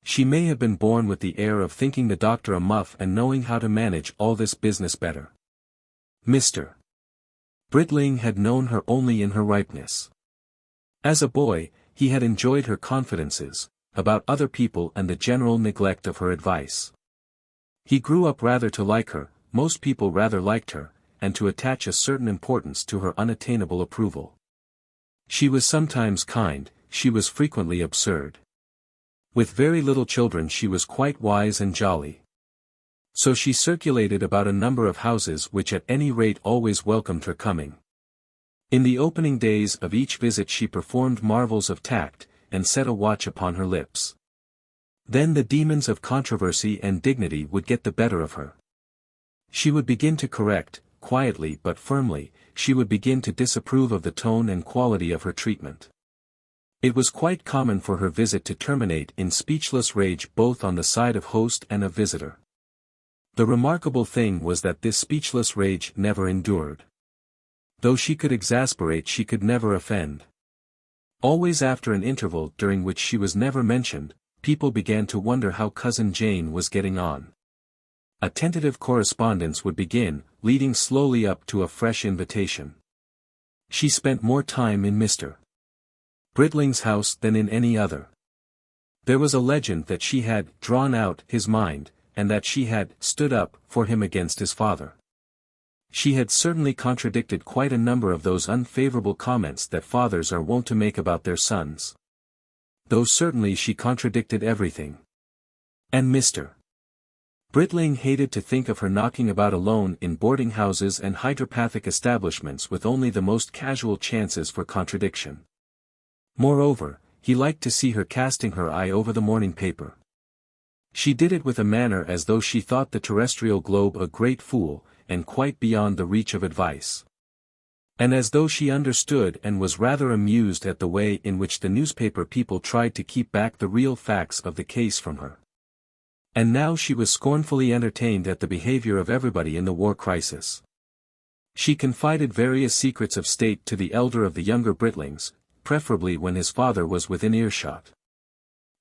She may have been born with the air of thinking the doctor a muff and knowing how to manage all this business better. Mr. Britling had known her only in her ripeness. As a boy, he had enjoyed her confidences, about other people and the general neglect of her advice. He grew up rather to like her, most people rather liked her, and to attach a certain importance to her unattainable approval. She was sometimes kind, she was frequently absurd. With very little children she was quite wise and jolly. So she circulated about a number of houses which at any rate always welcomed her coming. In the opening days of each visit she performed marvels of tact, and set a watch upon her lips. Then the demons of controversy and dignity would get the better of her. She would begin to correct, quietly but firmly, she would begin to disapprove of the tone and quality of her treatment. It was quite common for her visit to terminate in speechless rage both on the side of host and of visitor. The remarkable thing was that this speechless rage never endured. Though she could exasperate she could never offend. Always after an interval during which she was never mentioned, people began to wonder how Cousin Jane was getting on. A tentative correspondence would begin, leading slowly up to a fresh invitation. She spent more time in Mr. Britling's house than in any other. There was a legend that she had drawn out his mind, and that she had stood up for him against his father. She had certainly contradicted quite a number of those unfavorable comments that fathers are wont to make about their sons. Though certainly she contradicted everything. And Mr. Britling hated to think of her knocking about alone in boarding houses and hydropathic establishments with only the most casual chances for contradiction. Moreover, he liked to see her casting her eye over the morning paper. She did it with a manner as though she thought the terrestrial globe a great fool, and quite beyond the reach of advice. And as though she understood and was rather amused at the way in which the newspaper people tried to keep back the real facts of the case from her. And now she was scornfully entertained at the behavior of everybody in the war crisis. She confided various secrets of state to the elder of the younger Britlings, preferably when his father was within earshot.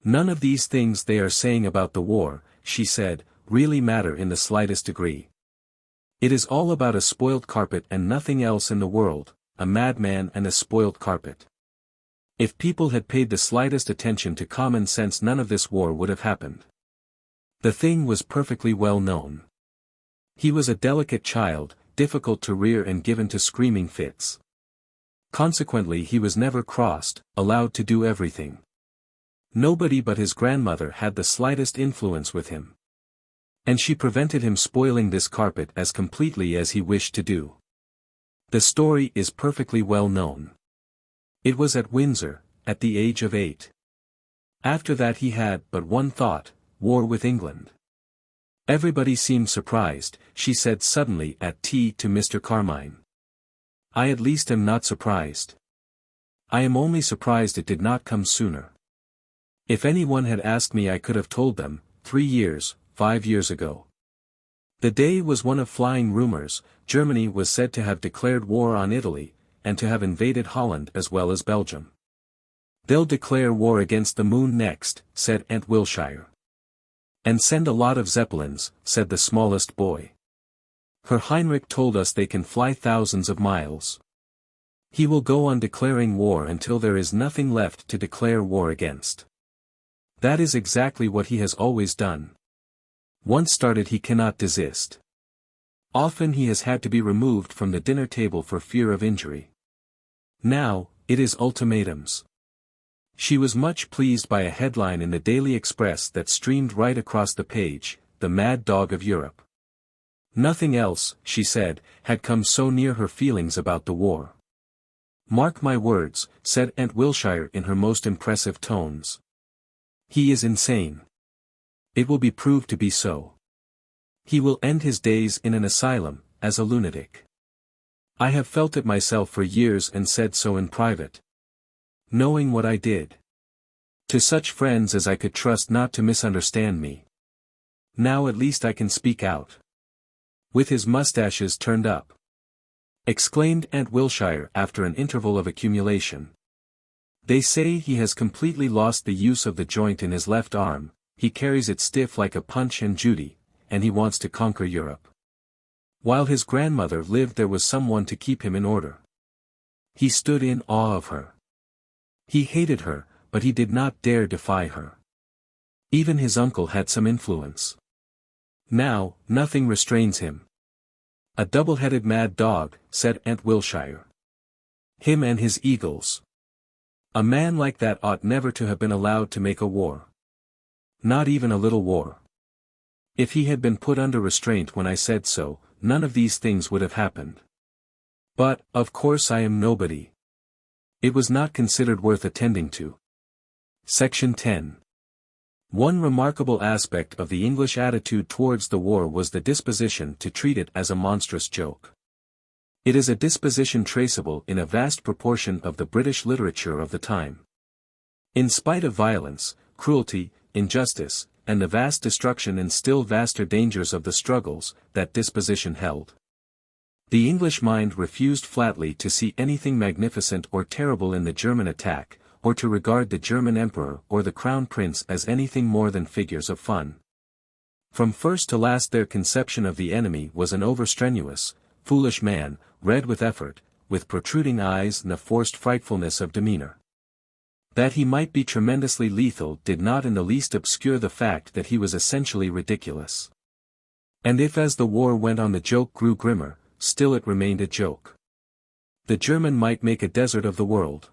None of these things they are saying about the war, she said, really matter in the slightest degree. It is all about a spoiled carpet and nothing else in the world, a madman and a spoiled carpet. If people had paid the slightest attention to common sense, none of this war would have happened. The thing was perfectly well known. He was a delicate child, difficult to rear and given to screaming fits. Consequently he was never crossed, allowed to do everything. Nobody but his grandmother had the slightest influence with him. And she prevented him spoiling this carpet as completely as he wished to do. The story is perfectly well known. It was at Windsor, at the age of 8. After that he had but one thought: war with England. Everybody seemed surprised, she said suddenly at tea to Mr. Carmine. I at least am not surprised. I am only surprised it did not come sooner. If anyone had asked me I could have told them, 3 years, 5 years ago. The day was one of flying rumors. Germany was said to have declared war on Italy, and to have invaded Holland as well as Belgium. They'll declare war against the moon next, said Aunt Wilshire. And send a lot of Zeppelins, said the smallest boy. Herr Heinrich told us they can fly thousands of miles. He will go on declaring war until there is nothing left to declare war against. That is exactly what he has always done. Once started he cannot desist. Often he has had to be removed from the dinner table for fear of injury. Now, it is ultimatums. She was much pleased by a headline in the Daily Express that streamed right across the page: "The Mad Dog of Europe." Nothing else, she said, had come so near her feelings about the war. "Mark my words," said Aunt Wilshire in her most impressive tones. "He is insane. It will be proved to be so. He will end his days in an asylum, as a lunatic. I have felt it myself for years and said so in private. Knowing what I did. To such friends as I could trust not to misunderstand me. Now at least I can speak out." "With his mustaches turned up," exclaimed Aunt Wilshire after an interval of accumulation. "They say he has completely lost the use of the joint in his left arm, he carries it stiff like a Punch and Judy, and he wants to conquer Europe. While his grandmother lived there was someone to keep him in order. He stood in awe of her. He hated her, but he did not dare defy her. Even his uncle had some influence. Now, nothing restrains him. A double-headed mad dog," said Aunt Wilshire. "Him and his eagles. A man like that ought never to have been allowed to make a war. Not even a little war. If he had been put under restraint when I said so, none of these things would have happened. But, of course I am nobody. It was not considered worth attending to." Section 10. One remarkable aspect of the English attitude towards the war was the disposition to treat it as a monstrous joke. It is a disposition traceable in a vast proportion of the British literature of the time. In spite of violence, cruelty, injustice, and the vast destruction and still vaster dangers of the struggles, that disposition held. The English mind refused flatly to see anything magnificent or terrible in the German attack, or to regard the German Emperor or the Crown Prince as anything more than figures of fun. From first to last their conception of the enemy was an overstrenuous, foolish man, red with effort, with protruding eyes and a forced frightfulness of demeanor. That he might be tremendously lethal did not in the least obscure the fact that he was essentially ridiculous. And if as the war went on the joke grew grimmer, still it remained a joke. The German might make a desert of the world.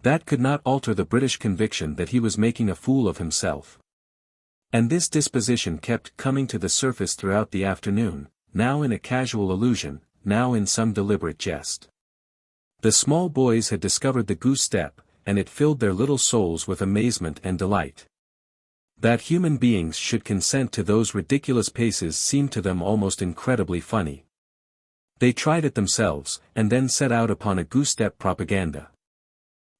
That could not alter the British conviction that he was making a fool of himself. And this disposition kept coming to the surface throughout the afternoon, now in a casual allusion, now in some deliberate jest. The small boys had discovered the goose step, and it filled their little souls with amazement and delight. That human beings should consent to those ridiculous paces seemed to them almost incredibly funny. They tried it themselves, and then set out upon a goose-step propaganda.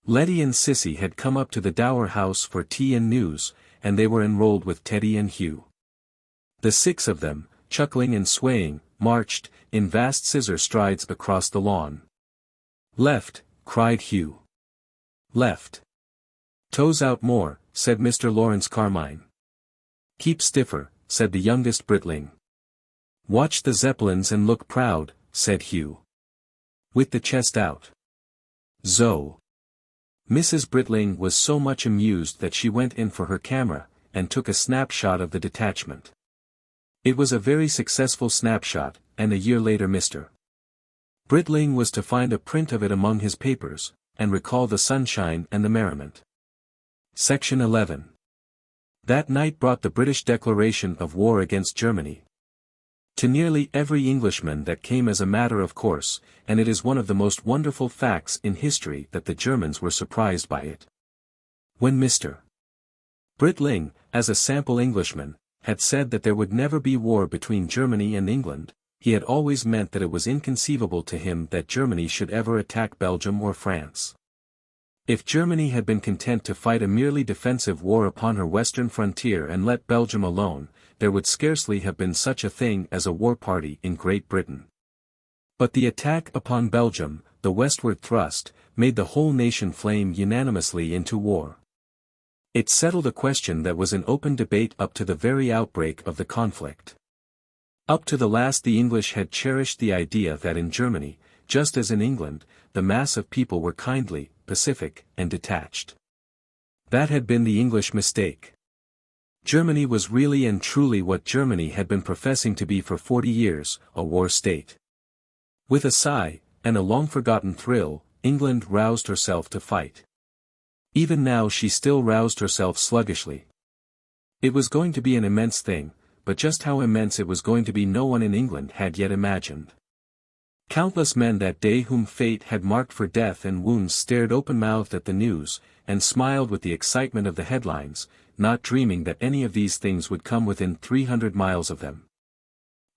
Letty and Cissie had come up to the Dower House for tea and news, and they were enrolled with Teddy and Hugh. The 6 of them, chuckling and swaying, marched, in vast scissor strides across the lawn. "Left," cried Hugh. "Left. Toes out more," said Mr. Lawrence Carmine. "Keep stiffer," said the youngest Britling. "Watch the Zeppelins and look proud," said Hugh. "With the chest out. Zo." Mrs. Britling was so much amused that she went in for her camera, and took a snapshot of the detachment. It was a very successful snapshot, and a year later Mr. Britling was to find a print of it among his papers, and recall the sunshine and the merriment. Section 11. That night brought the British declaration of war against Germany. To nearly every Englishman that came as a matter of course, and it is one of the most wonderful facts in history that the Germans were surprised by it. When Mr. Britling, as a sample Englishman, had said that there would never be war between Germany and England, he had always meant that it was inconceivable to him that Germany should ever attack Belgium or France. If Germany had been content to fight a merely defensive war upon her western frontier and let Belgium alone, there would scarcely have been such a thing as a war party in Great Britain. But the attack upon Belgium, the westward thrust, made the whole nation flame unanimously into war. It settled a question that was in open debate up to the very outbreak of the conflict. Up to the last the English had cherished the idea that in Germany, just as in England, the mass of people were kindly, pacific, and detached. That had been the English mistake. Germany was really and truly what Germany had been professing to be for 40 years, a war state. With a sigh, and a long-forgotten thrill, England roused herself to fight. Even now she still roused herself sluggishly. It was going to be an immense thing, but just how immense it was going to be no one in England had yet imagined. Countless men that day whom fate had marked for death and wounds stared open-mouthed at the news, and smiled with the excitement of the headlines, not dreaming that any of these things would come within 300 miles of them.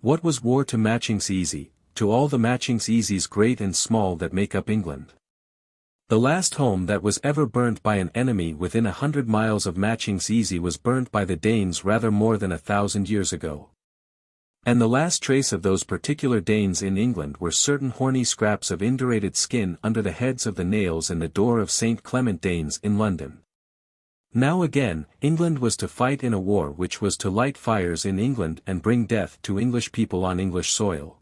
What was war to Matching's Easy, to all the Matching's Easies great and small that make up England? The last home that was ever burnt by an enemy within 100 miles of Matching's Easy was burnt by the Danes rather more than 1,000 years ago. And the last trace of those particular Danes in England were certain horny scraps of indurated skin under the heads of the nails in the door of St. Clement Danes in London. Now again, England was to fight in a war which was to light fires in England and bring death to English people on English soil.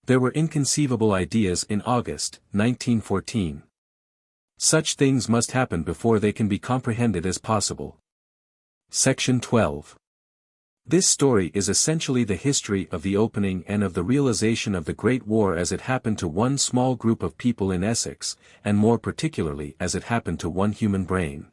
There were inconceivable ideas in August, 1914. Such things must happen before they can be comprehended as possible. Section 12. This story is essentially the history of the opening and of the realization of the Great War as it happened to one small group of people in Essex, and more particularly as it happened to one human brain.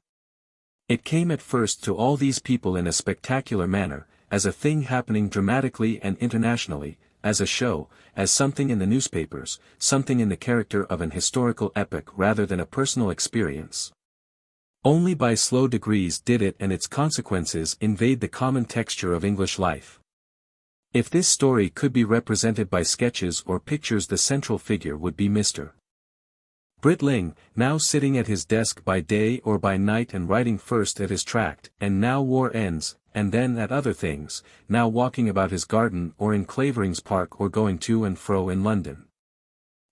It came at first to all these people in a spectacular manner, as a thing happening dramatically and internationally, as a show, as something in the newspapers, something in the character of an historical epic rather than a personal experience. Only by slow degrees did it and its consequences invade the common texture of English life. If this story could be represented by sketches or pictures, the central figure would be Mr. Britling, now sitting at his desk by day or by night and writing first at his tract, and now war ends, and then at other things, now walking about his garden or in Clavering's Park or going to and fro in London.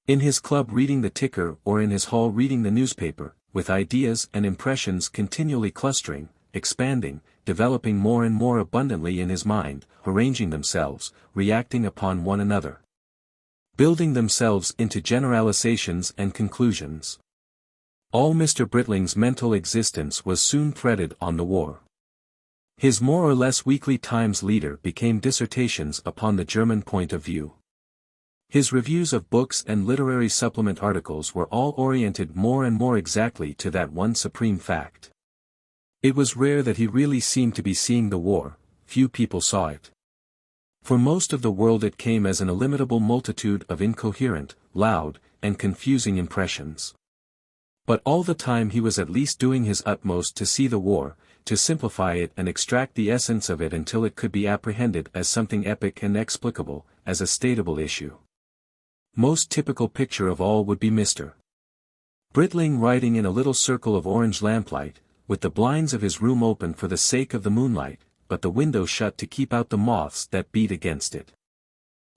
In his club reading the ticker or in his hall reading the newspaper, with ideas and impressions continually clustering, expanding, developing more and more abundantly in his mind, arranging themselves, reacting upon one another, building themselves into generalizations and conclusions. All Mr. Britling's mental existence was soon threaded on the war. His more or less weekly Times leader became dissertations upon the German point of view. His reviews of books and literary supplement articles were all oriented more and more exactly to that one supreme fact. It was rare that he really seemed to be seeing the war, few people saw it. For most of the world it came as an illimitable multitude of incoherent, loud, and confusing impressions. But all the time he was at least doing his utmost to see the war, to simplify it and extract the essence of it until it could be apprehended as something epic and explicable, as a stateable issue. Most typical picture of all would be Mr. Britling writing in a little circle of orange lamplight, with the blinds of his room open for the sake of the moonlight, but the window shut to keep out the moths that beat against it.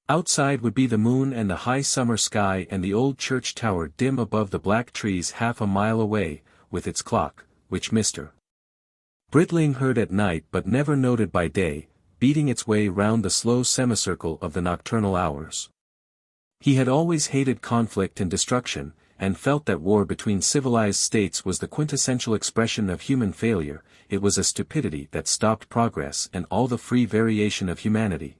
Outside would be the moon and the high summer sky and the old church tower dim above the black trees half a mile away, with its clock, which Mr. Britling heard at night but never noted by day, beating its way round the slow semicircle of the nocturnal hours. He had always hated conflict and destruction, and felt that war between civilized states was the quintessential expression of human failure. It was a stupidity that stopped progress and all the free variation of humanity.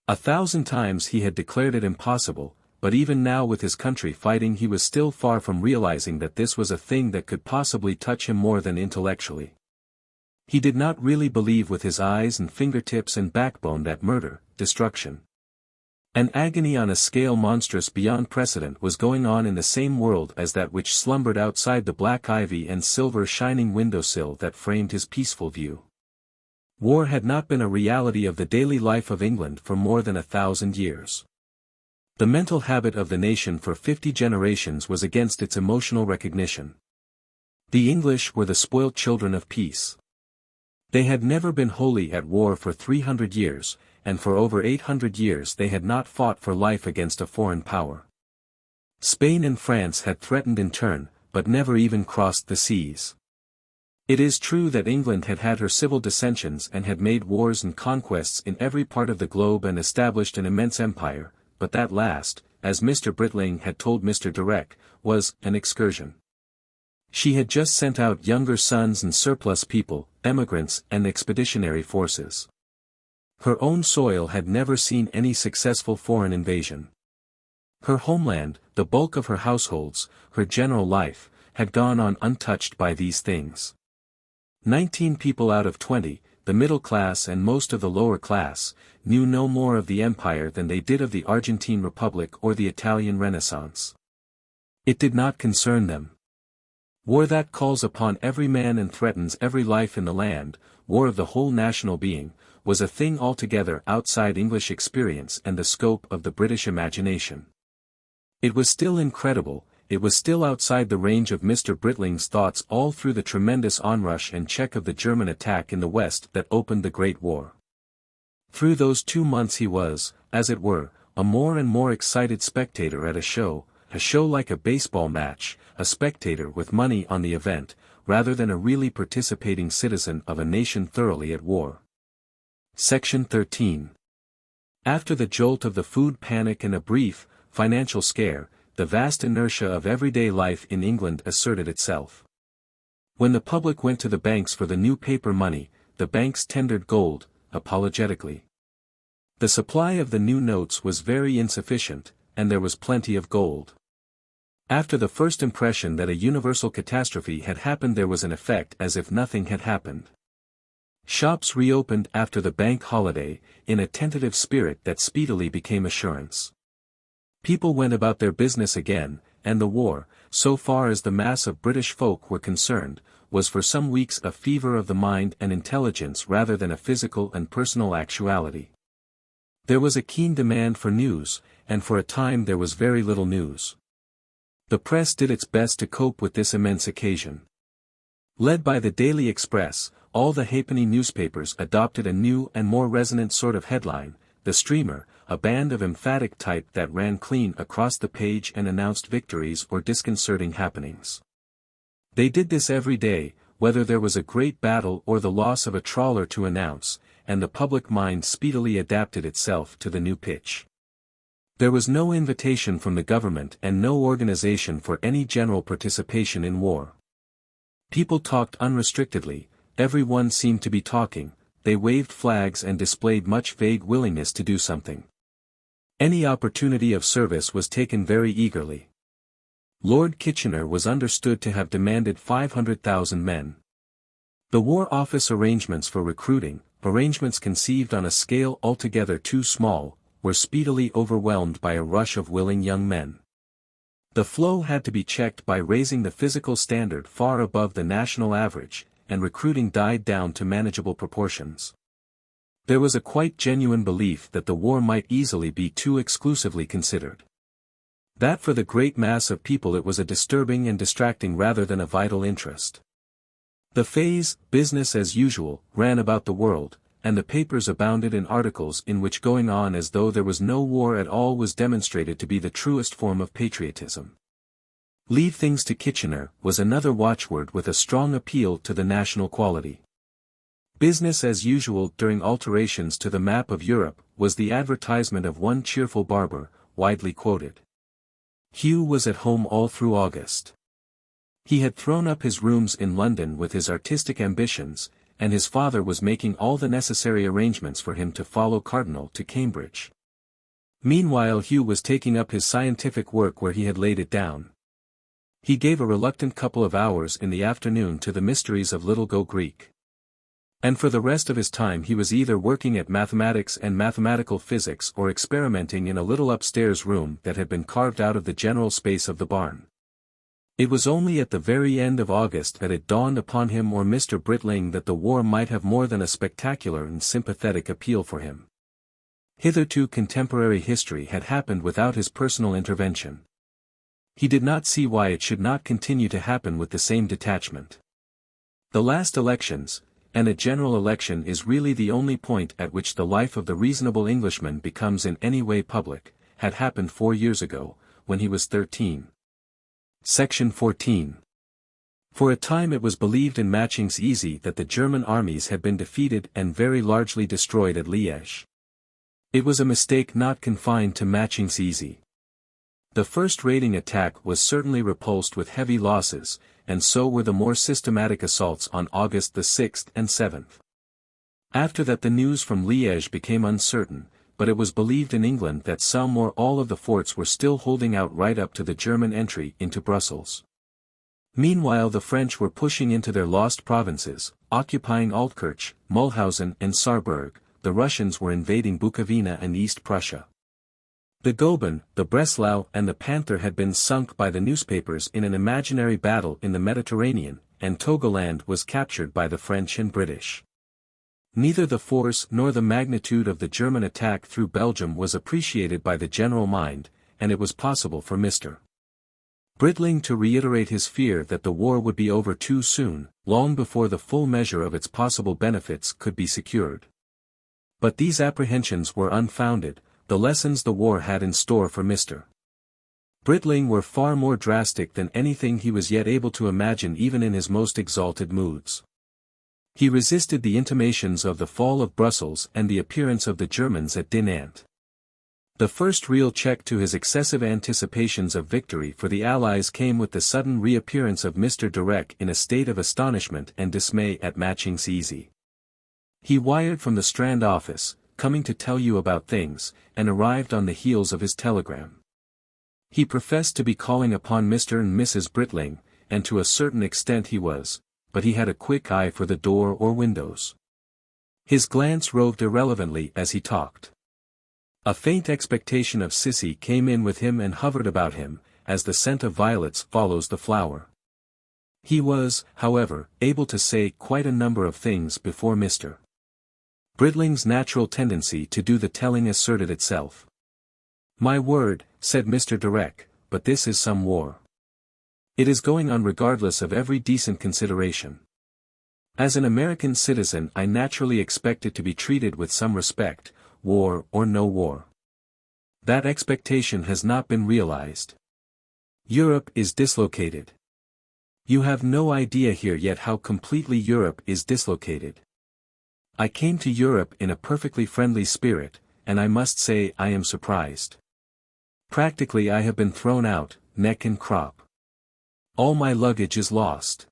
1,000 times he had declared it impossible, but even now with his country fighting he was still far from realizing that this was a thing that could possibly touch him more than intellectually. He did not really believe with his eyes and fingertips and backbone that murder, destruction, an agony on a scale monstrous beyond precedent was going on in the same world as that which slumbered outside the black ivy and silver shining windowsill that framed his peaceful view. War had not been a reality of the daily life of England for more than 1,000 years. The mental habit of the nation for 50 generations was against its emotional recognition. The English were the spoilt children of peace. They had never been wholly at war for 300 years, and for over 800 years they had not fought for life against a foreign power. Spain and France had threatened in turn, but never even crossed the seas. It is true that England had had her civil dissensions and had made wars and conquests in every part of the globe and established an immense empire, but that last, as Mr. Britling had told Mr. Direck, was an excursion. She had just sent out younger sons and surplus people, emigrants and expeditionary forces. Her own soil had never seen any successful foreign invasion. Her homeland, the bulk of her households, her general life, had gone on untouched by these things. 19 people out of 20, the middle class and most of the lower class, knew no more of the empire than they did of the Argentine Republic or the Italian Renaissance. It did not concern them. War that calls upon every man and threatens every life in the land, war of the whole national being, was a thing altogether outside English experience and the scope of the British imagination. It was still incredible, it was still outside the range of Mr. Britling's thoughts all through the tremendous onrush and check of the German attack in the West that opened the Great War. Through those 2 months he was, as it were, a more and more excited spectator at a show like a baseball match, a spectator with money on the event, rather than a really participating citizen of a nation thoroughly at war. Section 13. After the jolt of the food panic and a brief, financial scare, the vast inertia of everyday life in England asserted itself. When the public went to the banks for the new paper money, the banks tendered gold, apologetically. The supply of the new notes was very insufficient, and there was plenty of gold. After the first impression that a universal catastrophe had happened there was an effect as if nothing had happened. Shops reopened after the bank holiday, in a tentative spirit that speedily became assurance. People went about their business again, and the war, so far as the mass of British folk were concerned, was for some weeks a fever of the mind and intelligence rather than a physical and personal actuality. There was a keen demand for news, and for a time there was very little news. The press did its best to cope with this immense occasion. Led by the Daily Express, all the halfpenny newspapers adopted a new and more resonant sort of headline, the streamer, a band of emphatic type that ran clean across the page and announced victories or disconcerting happenings. They did this every day, whether there was a great battle or the loss of a trawler to announce, and the public mind speedily adapted itself to the new pitch. There was no invitation from the government and no organization for any general participation in war. People talked unrestrictedly, everyone seemed to be talking, they waved flags and displayed much vague willingness to do something. Any opportunity of service was taken very eagerly. Lord Kitchener was understood to have demanded 500,000 men. The War Office arrangements for recruiting, arrangements conceived on a scale altogether too small, were speedily overwhelmed by a rush of willing young men. The flow had to be checked by raising the physical standard far above the national average, and recruiting died down to manageable proportions. There was a quite genuine belief that the war might easily be too exclusively considered. That for the great mass of people it was a disturbing and distracting rather than a vital interest. The phase, business as usual, ran about the world, and the papers abounded in articles in which going on as though there was no war at all was demonstrated to be the truest form of patriotism. Leave things to Kitchener was another watchword with a strong appeal to the national quality. Business as usual during alterations to the map of Europe was the advertisement of one cheerful barber, widely quoted. Hugh was at home all through August. He had thrown up his rooms in London with his artistic ambitions, and his father was making all the necessary arrangements for him to follow Cardinal to Cambridge. Meanwhile Hugh was taking up his scientific work where he had laid it down. He gave a reluctant couple of hours in the afternoon to the mysteries of Little Go Greek. And for the rest of his time he was either working at mathematics and mathematical physics or experimenting in a little upstairs room that had been carved out of the general space of the barn. It was only at the very end of August that it dawned upon him or Mr. Britling that the war might have more than a spectacular and sympathetic appeal for him. Hitherto contemporary history had happened without his personal intervention. He did not see why it should not continue to happen with the same detachment. The last elections, and a general election is really the only point at which the life of the reasonable Englishman becomes in any way public, had happened 4 years ago, when he was 13. Section 14. For a time it was believed in Matching's Easy that the German armies had been defeated and very largely destroyed at Liège. It was a mistake not confined to Matching's Easy. The first raiding attack was certainly repulsed with heavy losses, and so were the more systematic assaults on August the 6th and 7th. After that the news from Liège became uncertain, but it was believed in England that some or all of the forts were still holding out right up to the German entry into Brussels. Meanwhile the French were pushing into their lost provinces, occupying Altkirch, Mulhausen and Saarburg. The Russians were invading Bukovina and East Prussia. The Goeben, the Breslau and the Panther had been sunk by the newspapers in an imaginary battle in the Mediterranean, and Togoland was captured by the French and British. Neither the force nor the magnitude of the German attack through Belgium was appreciated by the general mind, and it was possible for Mr. Britling to reiterate his fear that the war would be over too soon, long before the full measure of its possible benefits could be secured. But these apprehensions were unfounded. The lessons the war had in store for Mr. Britling were far more drastic than anything he was yet able to imagine even in his most exalted moods. He resisted the intimations of the fall of Brussels and the appearance of the Germans at Dinant. The first real check to his excessive anticipations of victory for the Allies came with the sudden reappearance of Mr. Direck in a state of astonishment and dismay at Matching's Easy. He wired from the Strand office, coming to tell you about things, and arrived on the heels of his telegram. He professed to be calling upon Mr. and Mrs. Britling, and to a certain extent he was, but he had a quick eye for the door or windows. His glance roved irrelevantly as he talked. A faint expectation of Cissie came in with him and hovered about him, as the scent of violets follows the flower. He was, however, able to say quite a number of things before Mr. Britling's natural tendency to do the telling asserted itself. "My word," said Mr. Direck, "but this is some war. It is going on regardless of every decent consideration. As an American citizen I naturally expect it to be treated with some respect, war or no war. That expectation has not been realized. Europe is dislocated. You have no idea here yet how completely Europe is dislocated. I came to Europe in a perfectly friendly spirit, and I must say I am surprised. Practically I have been thrown out, neck and crop. All my luggage is lost.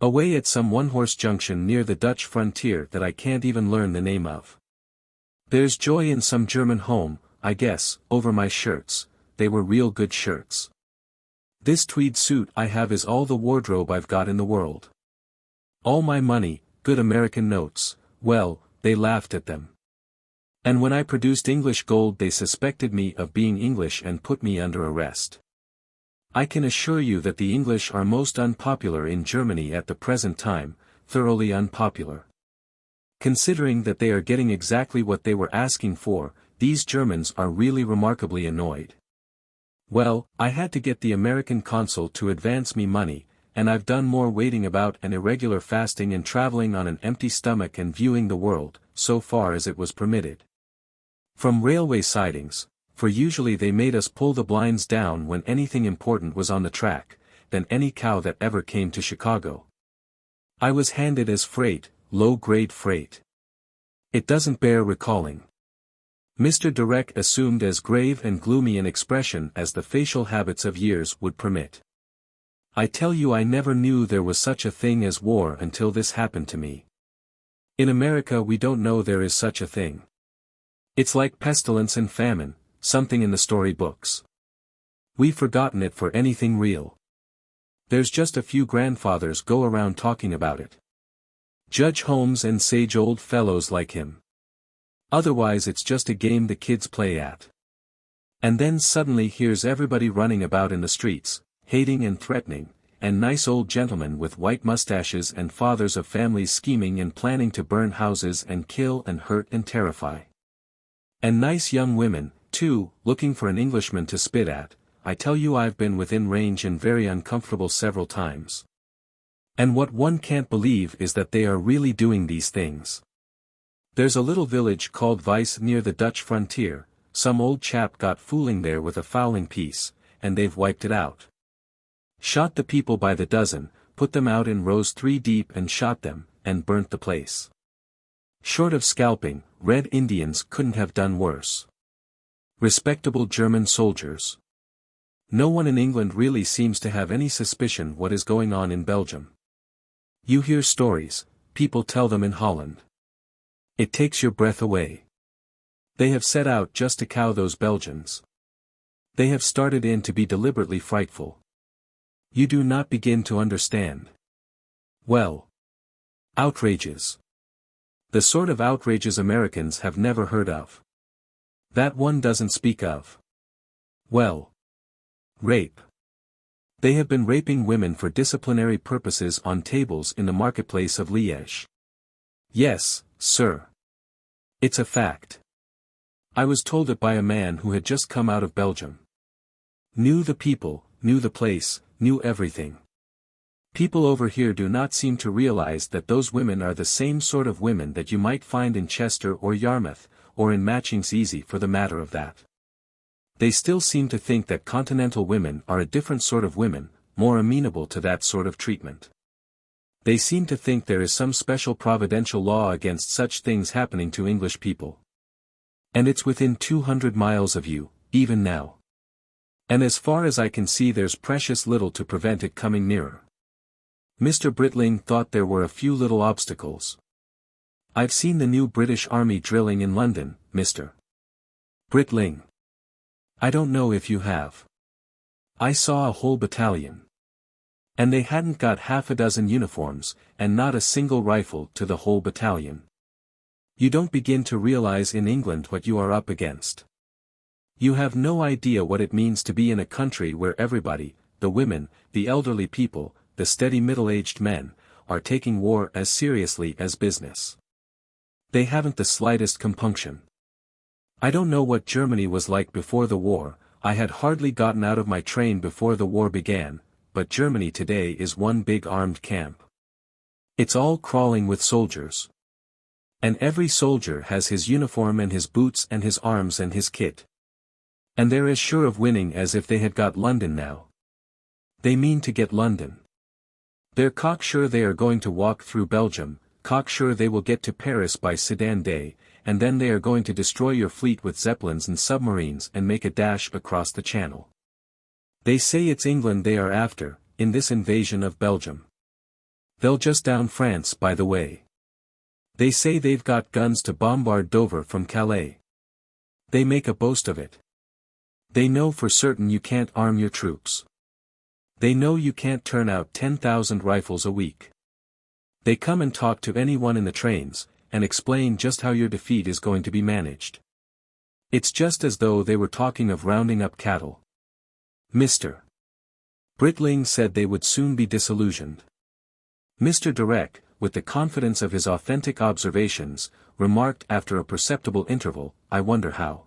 Away at some one-horse junction near the Dutch frontier that I can't even learn the name of. There's joy in some German home, I guess, over my shirts. They were real good shirts. This tweed suit I have is all the wardrobe I've got in the world. All my money, good American notes, well, they laughed at them. And when I produced English gold they suspected me of being English and put me under arrest. I can assure you that the English are most unpopular in Germany at the present time, thoroughly unpopular. Considering that they are getting exactly what they were asking for, these Germans are really remarkably annoyed. Well, I had to get the American consul to advance me money, and I've done more waiting about and irregular fasting and traveling on an empty stomach and viewing the world, so far as it was permitted. From railway sidings, for usually they made us pull the blinds down when anything important was on the track, than any cow that ever came to Chicago. I was handed as freight, low-grade freight. It doesn't bear recalling. Mr. Direck assumed as grave and gloomy an expression as the facial habits of years would permit. I tell you, I never knew there was such a thing as war until this happened to me. In America we don't know there is such a thing. It's like pestilence and famine, something in the story books. We've forgotten it for anything real. There's just a few grandfathers go around talking about it. Judge Holmes and sage old fellows like him. Otherwise it's just a game the kids play at. And then suddenly here's everybody running about in the streets, hating and threatening, and nice old gentlemen with white mustaches and fathers of families scheming and planning to burn houses and kill and hurt and terrify. And nice young women, too, looking for an Englishman to spit at. I tell you, I've been within range and very uncomfortable several times. And what one can't believe is that they are really doing these things. There's a little village called Vice near the Dutch frontier. Some old chap got fooling there with a fowling piece, and they've wiped it out. Shot the people by the dozen, put them out in rows 3 deep and shot them, and burnt the place. Short of scalping, Red Indians couldn't have done worse. Respectable German soldiers. No one in England really seems to have any suspicion what is going on in Belgium. You hear stories, people tell them in Holland. It takes your breath away. They have set out just to cow those Belgians. They have started in to be deliberately frightful. You do not begin to understand. Well. Outrages. The sort of outrages Americans have never heard of. That one doesn't speak of. Well. Rape. They have been raping women for disciplinary purposes on tables in the marketplace of Liège. Yes, sir. It's a fact. I was told it by a man who had just come out of Belgium. Knew the people, knew the place, knew everything. People over here do not seem to realize that those women are the same sort of women that you might find in Chester or Yarmouth, or in Matching's Easy for the matter of that. They still seem to think that continental women are a different sort of women, more amenable to that sort of treatment. They seem to think there is some special providential law against such things happening to English people. And it's within 200 miles of you, even now. And as far as I can see, there's precious little to prevent it coming nearer. Mr. Britling thought there were a few little obstacles. I've seen the new British Army drilling in London, Mr. Britling. I don't know if you have. I saw a whole battalion. And they hadn't got half a dozen uniforms, and not a single rifle to the whole battalion. You don't begin to realize in England what you are up against. You have no idea what it means to be in a country where everybody, the women, the elderly people, the steady middle-aged men, are taking war as seriously as business. They haven't the slightest compunction. I don't know what Germany was like before the war. I had hardly gotten out of my train before the war began, but Germany today is one big armed camp. It's all crawling with soldiers. And every soldier has his uniform and his boots and his arms and his kit. And they're as sure of winning as if they had got London now. They mean to get London. They're cocksure they are going to walk through Belgium, cocksure they will get to Paris by Sedan Day, and then they are going to destroy your fleet with zeppelins and submarines and make a dash across the Channel. They say it's England they are after, in this invasion of Belgium. They'll just down France, by the way. They say they've got guns to bombard Dover from Calais. They make a boast of it. They know for certain you can't arm your troops. They know you can't turn out 10,000 rifles a week. They come and talk to anyone in the trains, and explain just how your defeat is going to be managed. It's just as though they were talking of rounding up cattle. Mr. Britling said they would soon be disillusioned. Mr. Direck, with the confidence of his authentic observations, remarked after a perceptible interval, "I wonder how."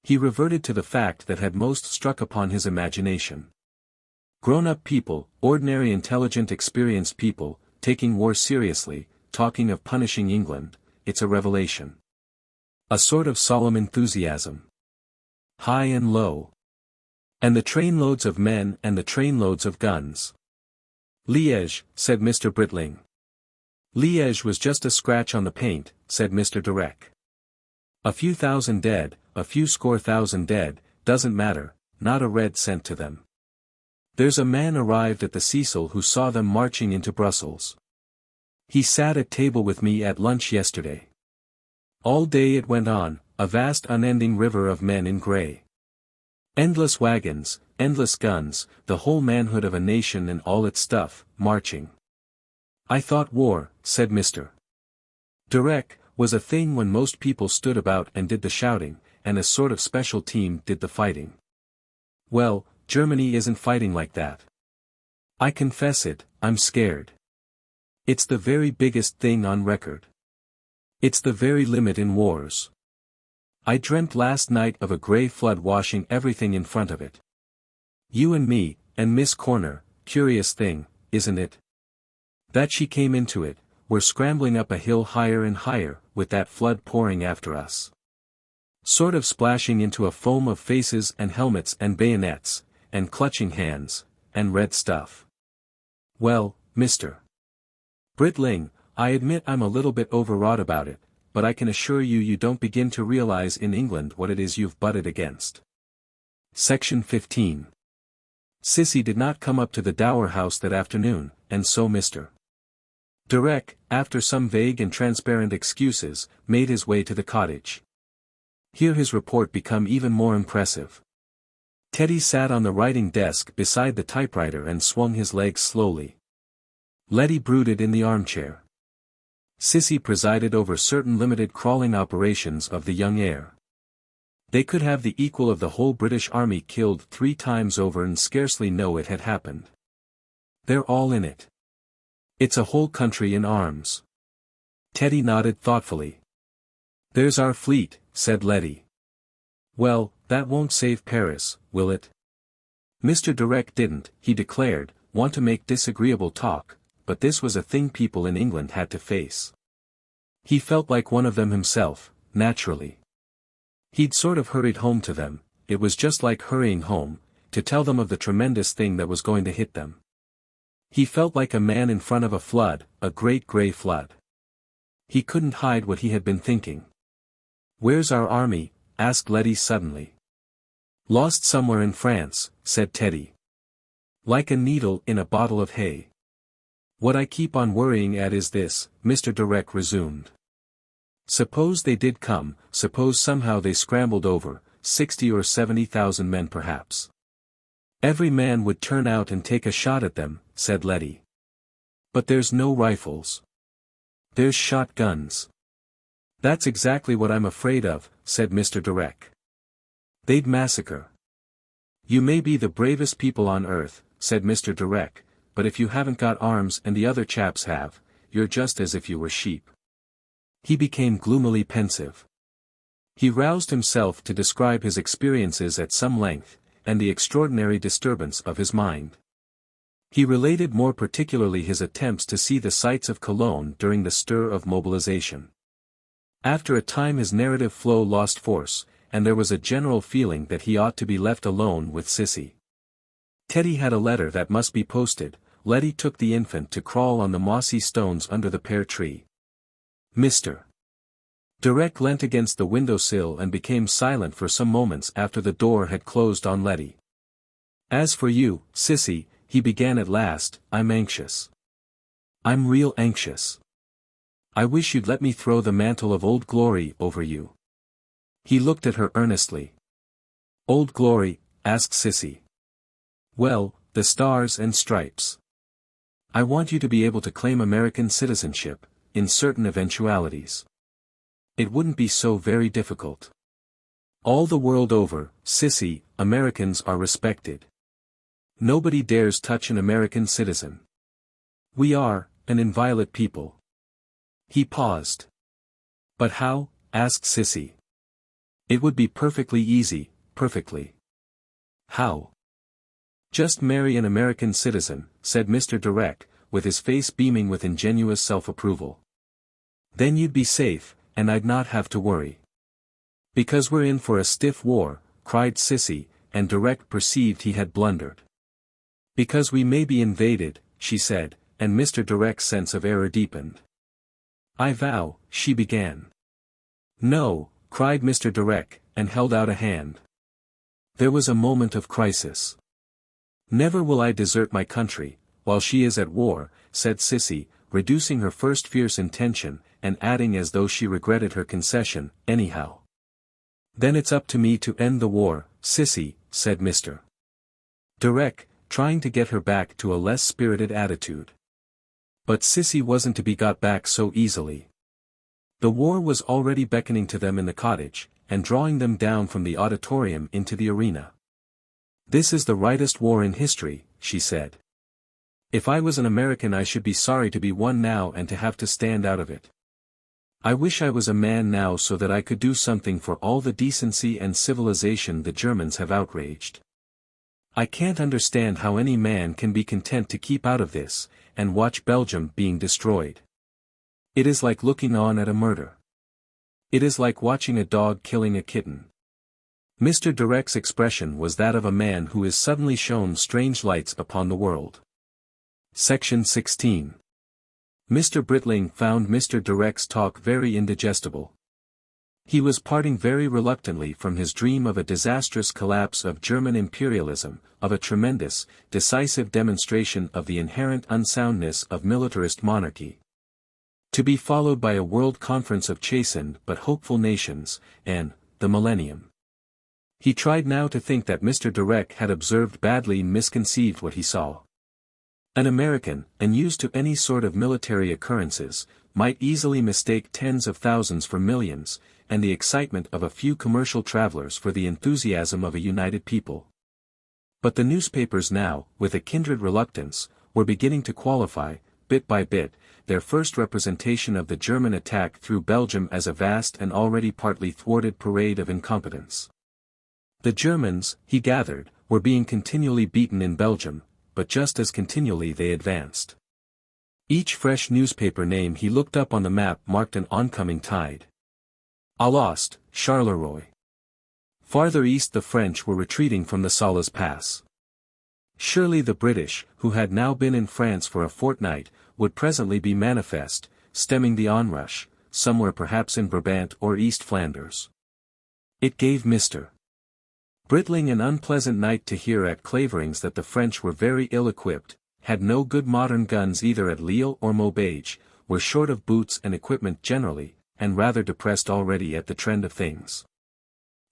He reverted to the fact that had most struck upon his imagination. Grown-up people, ordinary intelligent experienced people, taking war seriously, talking of punishing England, it's a revelation. A sort of solemn enthusiasm. High and low. And the trainloads of men and the trainloads of guns. Liège, said Mr. Britling. Liège was just a scratch on the paint, said Mr. Direck. A few thousand dead, a few score thousand dead, doesn't matter, not a red cent to them. There's a man arrived at the Cecil who saw them marching into Brussels. He sat at table with me at lunch yesterday. All day it went on, a vast unending river of men in grey. Endless wagons, endless guns, the whole manhood of a nation and all its stuff, marching. I thought war, said Mr. Direck, was a thing when most people stood about and did the shouting, and a sort of special team did the fighting. Well, Germany isn't fighting like that. I confess it, I'm scared. It's the very biggest thing on record. It's the very limit in wars. I dreamt last night of a grey flood washing everything in front of it. You and me, and Miss Corner, curious thing, isn't it? That she came into it, we're scrambling up a hill higher and higher, with that flood pouring after us. Sort of splashing into a foam of faces and helmets and bayonets, and clutching hands, and red stuff. Well, Mr. Britling, I admit I'm a little bit overwrought about it, but I can assure you you don't begin to realize in England what it is you've butted against. Section 15. Cissie did not come up to the Dower House that afternoon, and so Mr. Direck, after some vague and transparent excuses, made his way to the cottage. Here his report became even more impressive. Teddy sat on the writing desk beside the typewriter and swung his legs slowly. Letty brooded in the armchair. Cissie presided over certain limited crawling operations of the young heir. They could have the equal of the whole British army killed 3 times over and scarcely know it had happened. They're all in it. It's a whole country in arms. Teddy nodded thoughtfully. There's our fleet, said Letty. Well, that won't save Paris, will it? Mr. Direck didn't, he declared, want to make disagreeable talk, but this was a thing people in England had to face. He felt like one of them himself, naturally. He'd sort of hurried home to them, it was just like hurrying home, to tell them of the tremendous thing that was going to hit them. He felt like a man in front of a flood, a great grey flood. He couldn't hide what he had been thinking. Where's our army? Asked Letty suddenly. Lost somewhere in France, said Teddy. Like a needle in a bottle of hay. What I keep on worrying at is this, Mr. Direck resumed. Suppose they did come, suppose somehow they scrambled over, 60 or 70,000 men perhaps. Every man would turn out and take a shot at them, said Letty. But there's no rifles. There's shotguns. That's exactly what I'm afraid of, said Mr. Direck. They'd massacre. You may be the bravest people on earth, said Mr. Direck, but if you haven't got arms and the other chaps have, you're just as if you were sheep. He became gloomily pensive. He roused himself to describe his experiences at some length, and the extraordinary disturbance of his mind. He related more particularly his attempts to see the sights of Cologne during the stir of mobilization. After a time his narrative flow lost force, and there was a general feeling that he ought to be left alone with Cissie. Teddy had a letter that must be posted. Letty took the infant to crawl on the mossy stones under the pear tree. Mr. Direck leant against the window-sill and became silent for some moments after the door had closed on Letty. As for you, Cissie, he began at last, I'm anxious. I'm real anxious. I wish you'd let me throw the mantle of Old Glory over you. He looked at her earnestly. Old Glory? Asked Cissie. Well, the Stars and Stripes. I want you to be able to claim American citizenship, in certain eventualities. It wouldn't be so very difficult. All the world over, Cissie, Americans are respected. Nobody dares touch an American citizen. We are, an inviolate people. He paused. But how? Asked Cissie. It would be perfectly easy, perfectly. How? Just marry an American citizen, said Mr. Direck, with his face beaming with ingenuous self-approval. Then you'd be safe, and I'd not have to worry. Because we're in for a stiff war, cried Cissie, and Direck perceived he had blundered. Because we may be invaded, she said, and Mr. Direck's sense of error deepened. I vow, she began. No, cried Mr. Direck, and held out a hand. There was a moment of crisis. "Never will I desert my country, while she is at war," said Cissie, reducing her first fierce intention, and adding as though she regretted her concession, "anyhow." "Then it's up to me to end the war, Cissie," said Mr. Direck, trying to get her back to a less spirited attitude. But Cissie wasn't to be got back so easily. The war was already beckoning to them in the cottage, and drawing them down from the auditorium into the arena. "This is the rightest war in history," she said. "If I was an American I should be sorry to be one now and to have to stand out of it. I wish I was a man now so that I could do something for all the decency and civilization the Germans have outraged. I can't understand how any man can be content to keep out of this, and watch Belgium being destroyed. It is like looking on at a murder. It is like watching a dog killing a kitten." Mr. Direck's expression was that of a man who is suddenly shown strange lights upon the world. Section 16. Mr. Britling found Mr. Direck's talk very indigestible. He was parting very reluctantly from his dream of a disastrous collapse of German imperialism, of a tremendous, decisive demonstration of the inherent unsoundness of militarist monarchy, to be followed by a world conference of chastened but hopeful nations, and the millennium. He tried now to think that Mr. Direck had observed badly misconceived what he saw. An American, unused to any sort of military occurrences, might easily mistake tens of thousands for millions, and the excitement of a few commercial travelers for the enthusiasm of a united people. But the newspapers now, with a kindred reluctance, were beginning to qualify, bit by bit, their first representation of the German attack through Belgium as a vast and already partly thwarted parade of incompetence. The Germans, he gathered, were being continually beaten in Belgium, but just as continually they advanced. Each fresh newspaper name he looked up on the map marked an oncoming tide. Alost, Charleroi. Farther east the French were retreating from the Salas Pass. Surely the British, who had now been in France for a fortnight, would presently be manifest, stemming the onrush, somewhere perhaps in Brabant or East Flanders. It gave Mr. Britling an unpleasant night to hear at Claverings that the French were very ill-equipped, had no good modern guns either at Lille or Maubeuge, were short of boots and equipment generally, and rather depressed already at the trend of things.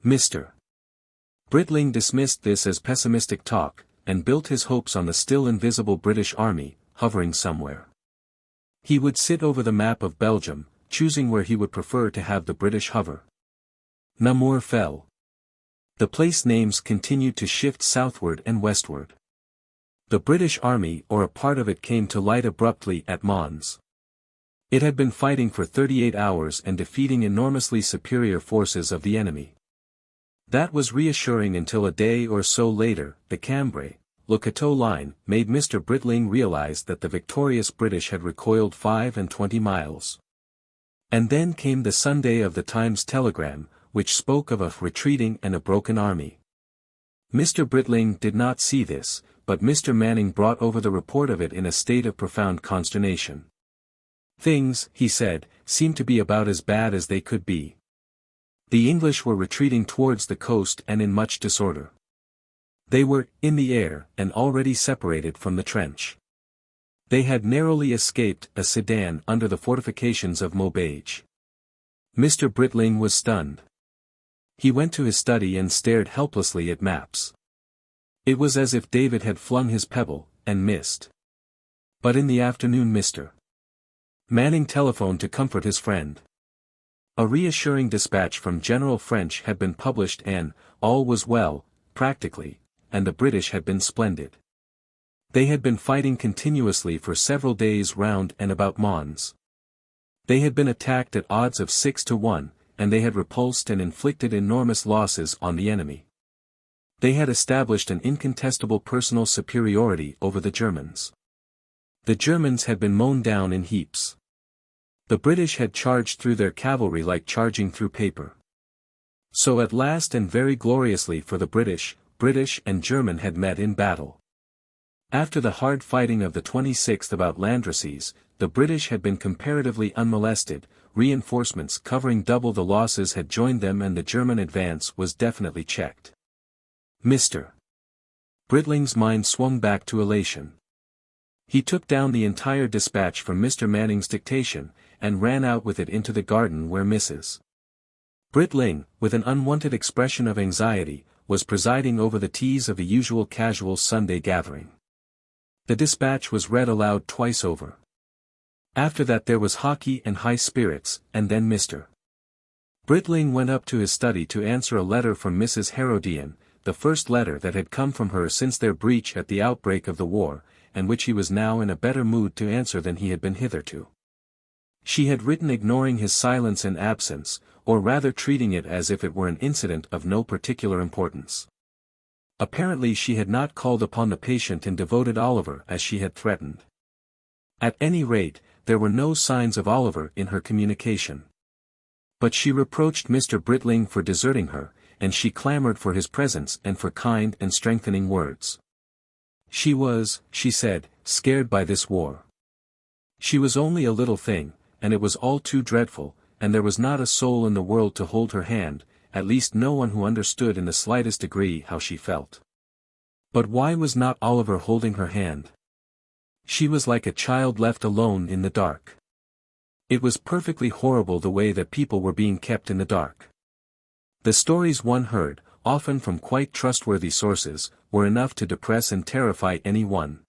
Mr. Britling dismissed this as pessimistic talk, and built his hopes on the still invisible British army, hovering somewhere. He would sit over the map of Belgium, choosing where he would prefer to have the British hover. Namur fell. The place names continued to shift southward and westward. The British army or a part of it came to light abruptly at Mons. It had been fighting for 38 hours and defeating enormously superior forces of the enemy. That was reassuring until a day or so later, the Cambrai-Le Cateau line made Mr. Britling realize that the victorious British had recoiled 25 miles. And then came the Sunday of the Times telegram, which spoke of a retreating and a broken army. Mr. Britling did not see this, but Mr. Manning brought over the report of it in a state of profound consternation. Things, he said, seemed to be about as bad as they could be. The English were retreating towards the coast and in much disorder. They were, in the air, and already separated from the trench. They had narrowly escaped a Sedan under the fortifications of Maubeuge. Mr. Britling was stunned. He went to his study and stared helplessly at maps. It was as if David had flung his pebble, and missed. But in the afternoon Mr. Manning telephoned to comfort his friend. A reassuring dispatch from General French had been published and, all was well, practically, and the British had been splendid. They had been fighting continuously for several days round and about Mons. They had been attacked at odds of 6 to 1, and they had repulsed and inflicted enormous losses on the enemy. They had established an incontestable personal superiority over the Germans. The Germans had been mown down in heaps. The British had charged through their cavalry like charging through paper. So at last and very gloriously for the British and German had met in battle. After the hard fighting of the 26th about Landrecies, the British had been comparatively unmolested, reinforcements covering double the losses had joined them and the German advance was definitely checked. Mr. Britling's mind swung back to elation. He took down the entire dispatch from Mr. Manning's dictation, and ran out with it into the garden where Mrs. Britling, with an unwanted expression of anxiety, was presiding over the teas of the usual casual Sunday gathering. The dispatch was read aloud twice over. After that there was hockey and high spirits, and then Mr. Britling went up to his study to answer a letter from Mrs. Herodian, the first letter that had come from her since their breach at the outbreak of the war, and which he was now in a better mood to answer than he had been hitherto. She had written ignoring his silence and absence, or rather treating it as if it were an incident of no particular importance. Apparently she had not called upon the patient and devoted Oliver as she had threatened. At any rate, there were no signs of Oliver in her communication. But she reproached Mr. Britling for deserting her, and she clamored for his presence and for kind and strengthening words. She was, she said, scared by this war. She was only a little thing, and it was all too dreadful, and there was not a soul in the world to hold her hand, at least no one who understood in the slightest degree how she felt. But why was not Oliver holding her hand? She was like a child left alone in the dark. It was perfectly horrible the way that people were being kept in the dark. The stories one heard, often from quite trustworthy sources, were enough to depress and terrify anyone.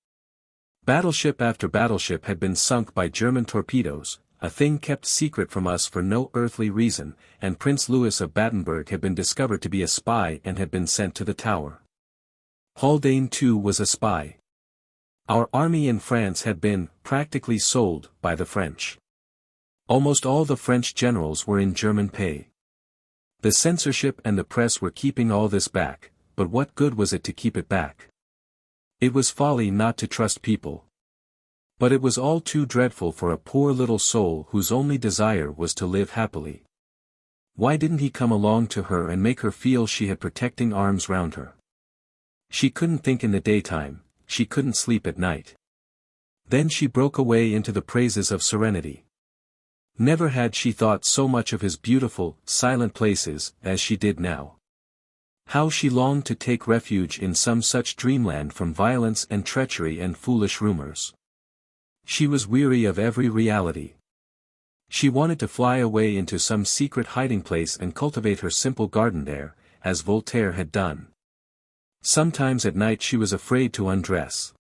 Battleship after battleship had been sunk by German torpedoes, a thing kept secret from us for no earthly reason, and Prince Louis of Battenberg had been discovered to be a spy and had been sent to the Tower. Haldane too was a spy. Our army in France had been, practically sold, by the French. Almost all the French generals were in German pay. The censorship and the press were keeping all this back, but what good was it to keep it back? It was folly not to trust people. But it was all too dreadful for a poor little soul whose only desire was to live happily. Why didn't he come along to her and make her feel she had protecting arms round her? She couldn't think in the daytime, she couldn't sleep at night. Then she broke away into the praises of serenity. Never had she thought so much of his beautiful, silent places, as she did now. How she longed to take refuge in some such dreamland from violence and treachery and foolish rumors. She was weary of every reality. She wanted to fly away into some secret hiding place and cultivate her simple garden there, as Voltaire had done. Sometimes at night she was afraid to undress.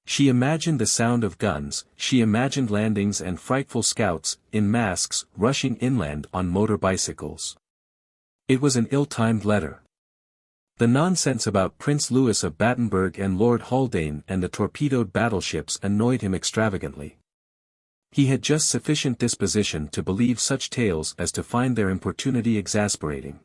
She imagined the sound of guns, she imagined landings and frightful scouts, in masks, rushing inland on motor bicycles. It was an ill-timed letter. The nonsense about Prince Louis of Battenberg and Lord Haldane and the torpedoed battleships annoyed him extravagantly. He had just sufficient disposition to believe such tales as to find their importunity exasperating.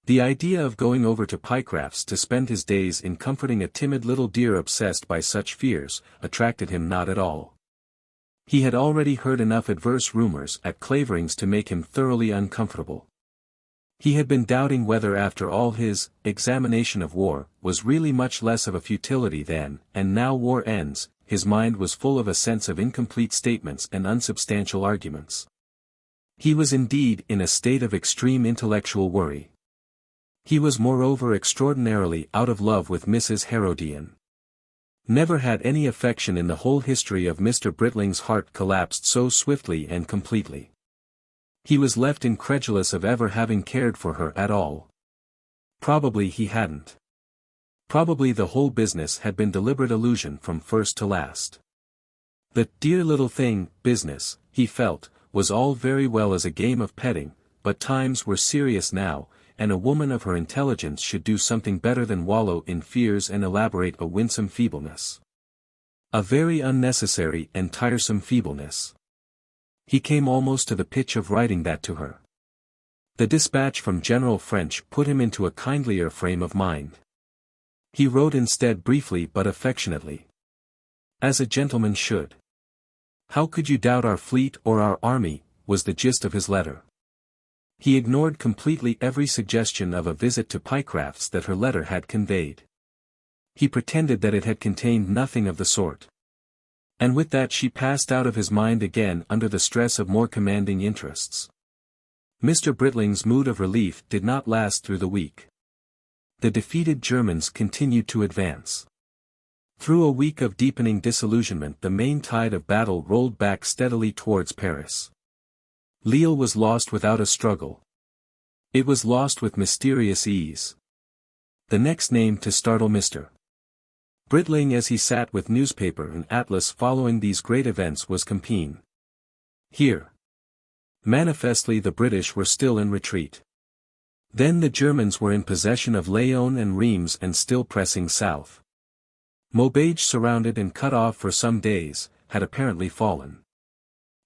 The idea of going over to Pycraft's to spend his days in comforting a timid little deer obsessed by such fears, attracted him not at all. He had already heard enough adverse rumors at Clavering's to make him thoroughly uncomfortable. He had been doubting whether after all his examination of war was really much less of a futility than, and now war ends, his mind was full of a sense of incomplete statements and unsubstantial arguments. He was indeed in a state of extreme intellectual worry. He was moreover extraordinarily out of love with Mrs. Herodian. Never had any affection in the whole history of Mr. Britling's heart collapsed so swiftly and completely. He was left incredulous of ever having cared for her at all. Probably he hadn't. Probably the whole business had been deliberate illusion from first to last. The dear little thing, business, he felt, was all very well as a game of petting, but times were serious now, and a woman of her intelligence should do something better than wallow in fears and elaborate a winsome feebleness. A very unnecessary and tiresome feebleness. He came almost to the pitch of writing that to her. The dispatch from General French put him into a kindlier frame of mind. He wrote instead briefly but affectionately. As a gentleman should. How could you doubt our fleet or our army, was the gist of his letter. He ignored completely every suggestion of a visit to Pycraft's that her letter had conveyed. He pretended that it had contained nothing of the sort. And with that she passed out of his mind again under the stress of more commanding interests. Mr. Britling's mood of relief did not last through the week. The defeated Germans continued to advance. Through a week of deepening disillusionment the main tide of battle rolled back steadily towards Paris. Lille was lost without a struggle. It was lost with mysterious ease. The next name to startle Mr. Britling as he sat with newspaper and atlas following these great events was Compiègne. Here. Manifestly the British were still in retreat. Then the Germans were in possession of Laon and Reims and still pressing south. Maubeuge, surrounded and cut off for some days, had apparently fallen.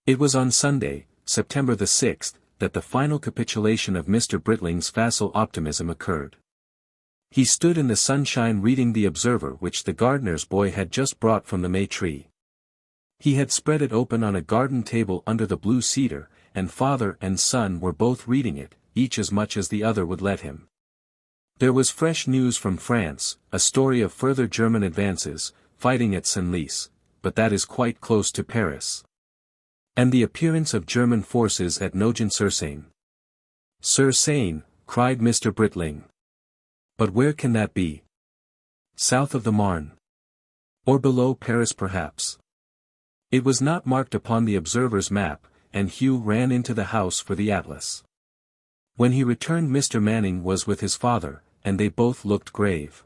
It was on Sunday, September the 6th, that the final capitulation of Mr. Britling's facile optimism occurred. He stood in the sunshine reading the Observer which the gardener's boy had just brought from the May tree. He had spread it open on a garden table under the blue cedar, and father and son were both reading it, each as much as the other would let him. There was fresh news from France, a story of further German advances, fighting at Senlis, but that is quite close to Paris. And the appearance of German forces at Nogent-sur-Seine. Sur-Seine, cried Mr. Britling. But where can that be? South of the Marne. Or below Paris perhaps. It was not marked upon the Observer's map, and Hugh ran into the house for the atlas. When he returned Mr. Manning was with his father, and they both looked grave.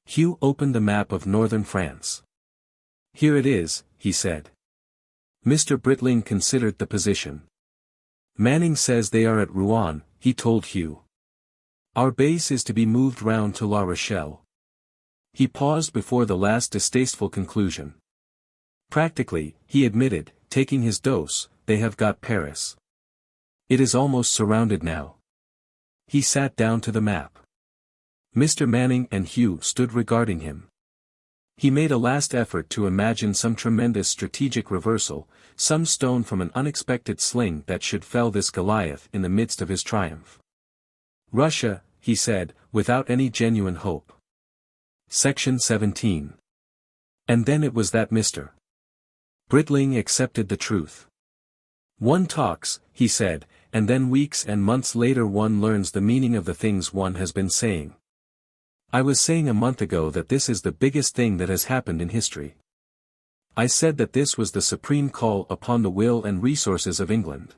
Hugh opened the map of northern France. Here it is, he said. Mr. Britling considered the position. Manning says they are at Rouen, he told Hugh. Our base is to be moved round to La Rochelle. He paused before the last distasteful conclusion. Practically, he admitted, taking his dose, they have got Paris. It is almost surrounded now. He sat down to the map. Mr. Manning and Hugh stood regarding him. He made a last effort to imagine some tremendous strategic reversal, some stone from an unexpected sling that should fell this Goliath in the midst of his triumph. Russia, he said, without any genuine hope. Section 17. And then it was that Mr. Britling accepted the truth. One talks, he said, and then weeks and months later one learns the meaning of the things one has been saying. I was saying a month ago that this is the biggest thing that has happened in history. I said that this was the supreme call upon the will and resources of England.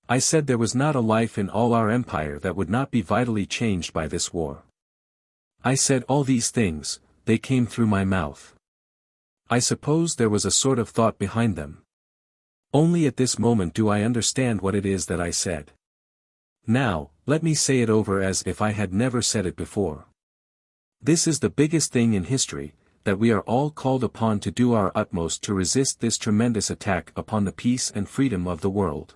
I said there was not a life in all our empire that would not be vitally changed by this war. I said all these things, they came through my mouth. I suppose there was a sort of thought behind them. Only at this moment do I understand what it is that I said. Now, let me say it over as if I had never said it before. This is the biggest thing in history, that we are all called upon to do our utmost to resist this tremendous attack upon the peace and freedom of the world.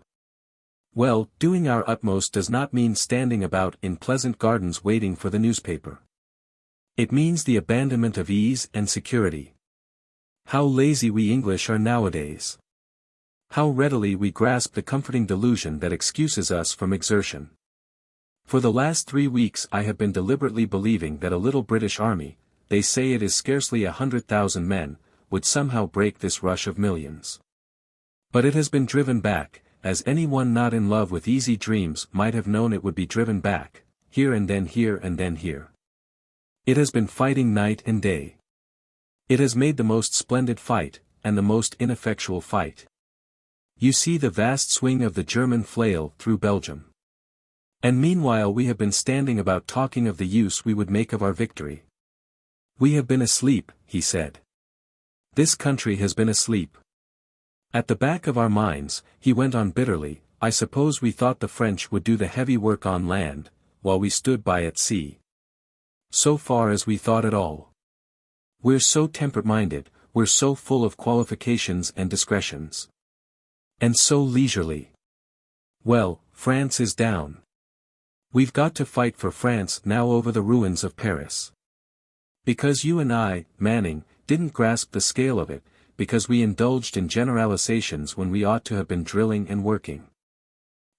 Well, doing our utmost does not mean standing about in pleasant gardens waiting for the newspaper. It means the abandonment of ease and security. How lazy we English are nowadays. How readily we grasp the comforting delusion that excuses us from exertion. For the last 3 weeks I have been deliberately believing that a little British army, they say it is scarcely 100,000 men, would somehow break this rush of millions. But it has been driven back, as anyone not in love with easy dreams might have known it would be driven back, here and then here and then here. It has been fighting night and day. It has made the most splendid fight, and the most ineffectual fight. You see the vast swing of the German flail through Belgium. And meanwhile we have been standing about talking of the use we would make of our victory. We have been asleep, he said. This country has been asleep. At the back of our minds, he went on bitterly, I suppose we thought the French would do the heavy work on land, while we stood by at sea. So far as we thought at all. We're so temperate-minded, we're so full of qualifications and discretions. And so leisurely. Well, France is down. We've got to fight for France now over the ruins of Paris. Because you and I, Manning, didn't grasp the scale of it, because we indulged in generalizations when we ought to have been drilling and working.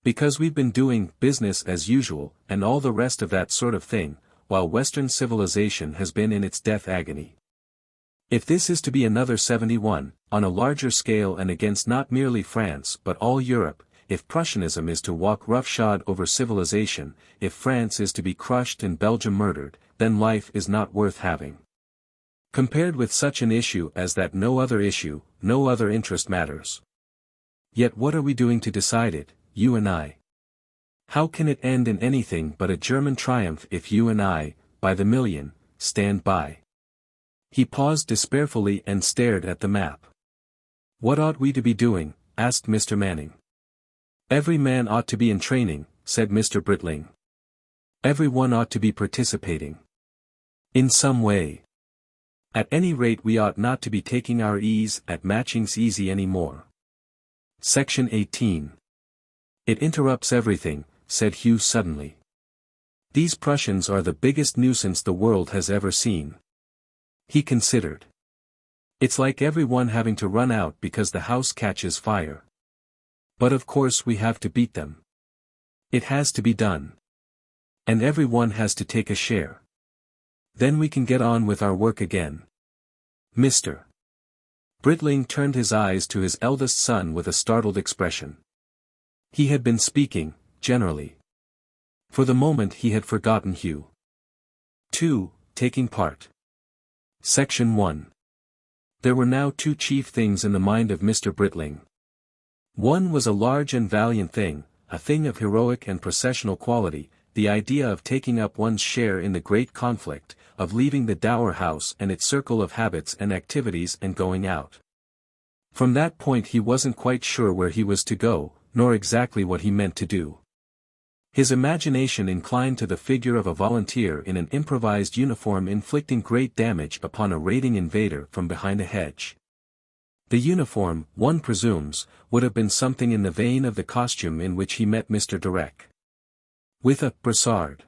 Because we've been doing business as usual, and all the rest of that sort of thing, while Western civilization has been in its death agony. If this is to be another 71, on a larger scale and against not merely France but all Europe, if Prussianism is to walk roughshod over civilization, if France is to be crushed and Belgium murdered, then life is not worth having. Compared with such an issue as that, no other issue, no other interest matters. Yet what are we doing to decide it, you and I? How can it end in anything but a German triumph if you and I, by the million, stand by? He paused despairfully and stared at the map. What ought we to be doing? Asked Mr. Manning. Every man ought to be in training, said Mr. Britling. Every one ought to be participating. In some way. At any rate we ought not to be taking our ease at matchings easy any more. Section 18. It interrupts everything, said Hugh suddenly. These Prussians are the biggest nuisance the world has ever seen. He considered. It's like everyone having to run out because the house catches fire. But of course we have to beat them. It has to be done. And everyone has to take a share. Then we can get on with our work again. Mr. Britling turned his eyes to his eldest son with a startled expression. He had been speaking, generally. For the moment he had forgotten Hugh. 2. Taking part. Section 1. There were now two chief things in the mind of Mr. Britling. One was a large and valiant thing, a thing of heroic and processional quality, the idea of taking up one's share in the great conflict, of leaving the Dower House and its circle of habits and activities and going out. From that point he wasn't quite sure where he was to go, nor exactly what he meant to do. His imagination inclined to the figure of a volunteer in an improvised uniform inflicting great damage upon a raiding invader from behind a hedge. The uniform, one presumes, would have been something in the vein of the costume in which he met Mr. Direck. With a brassard.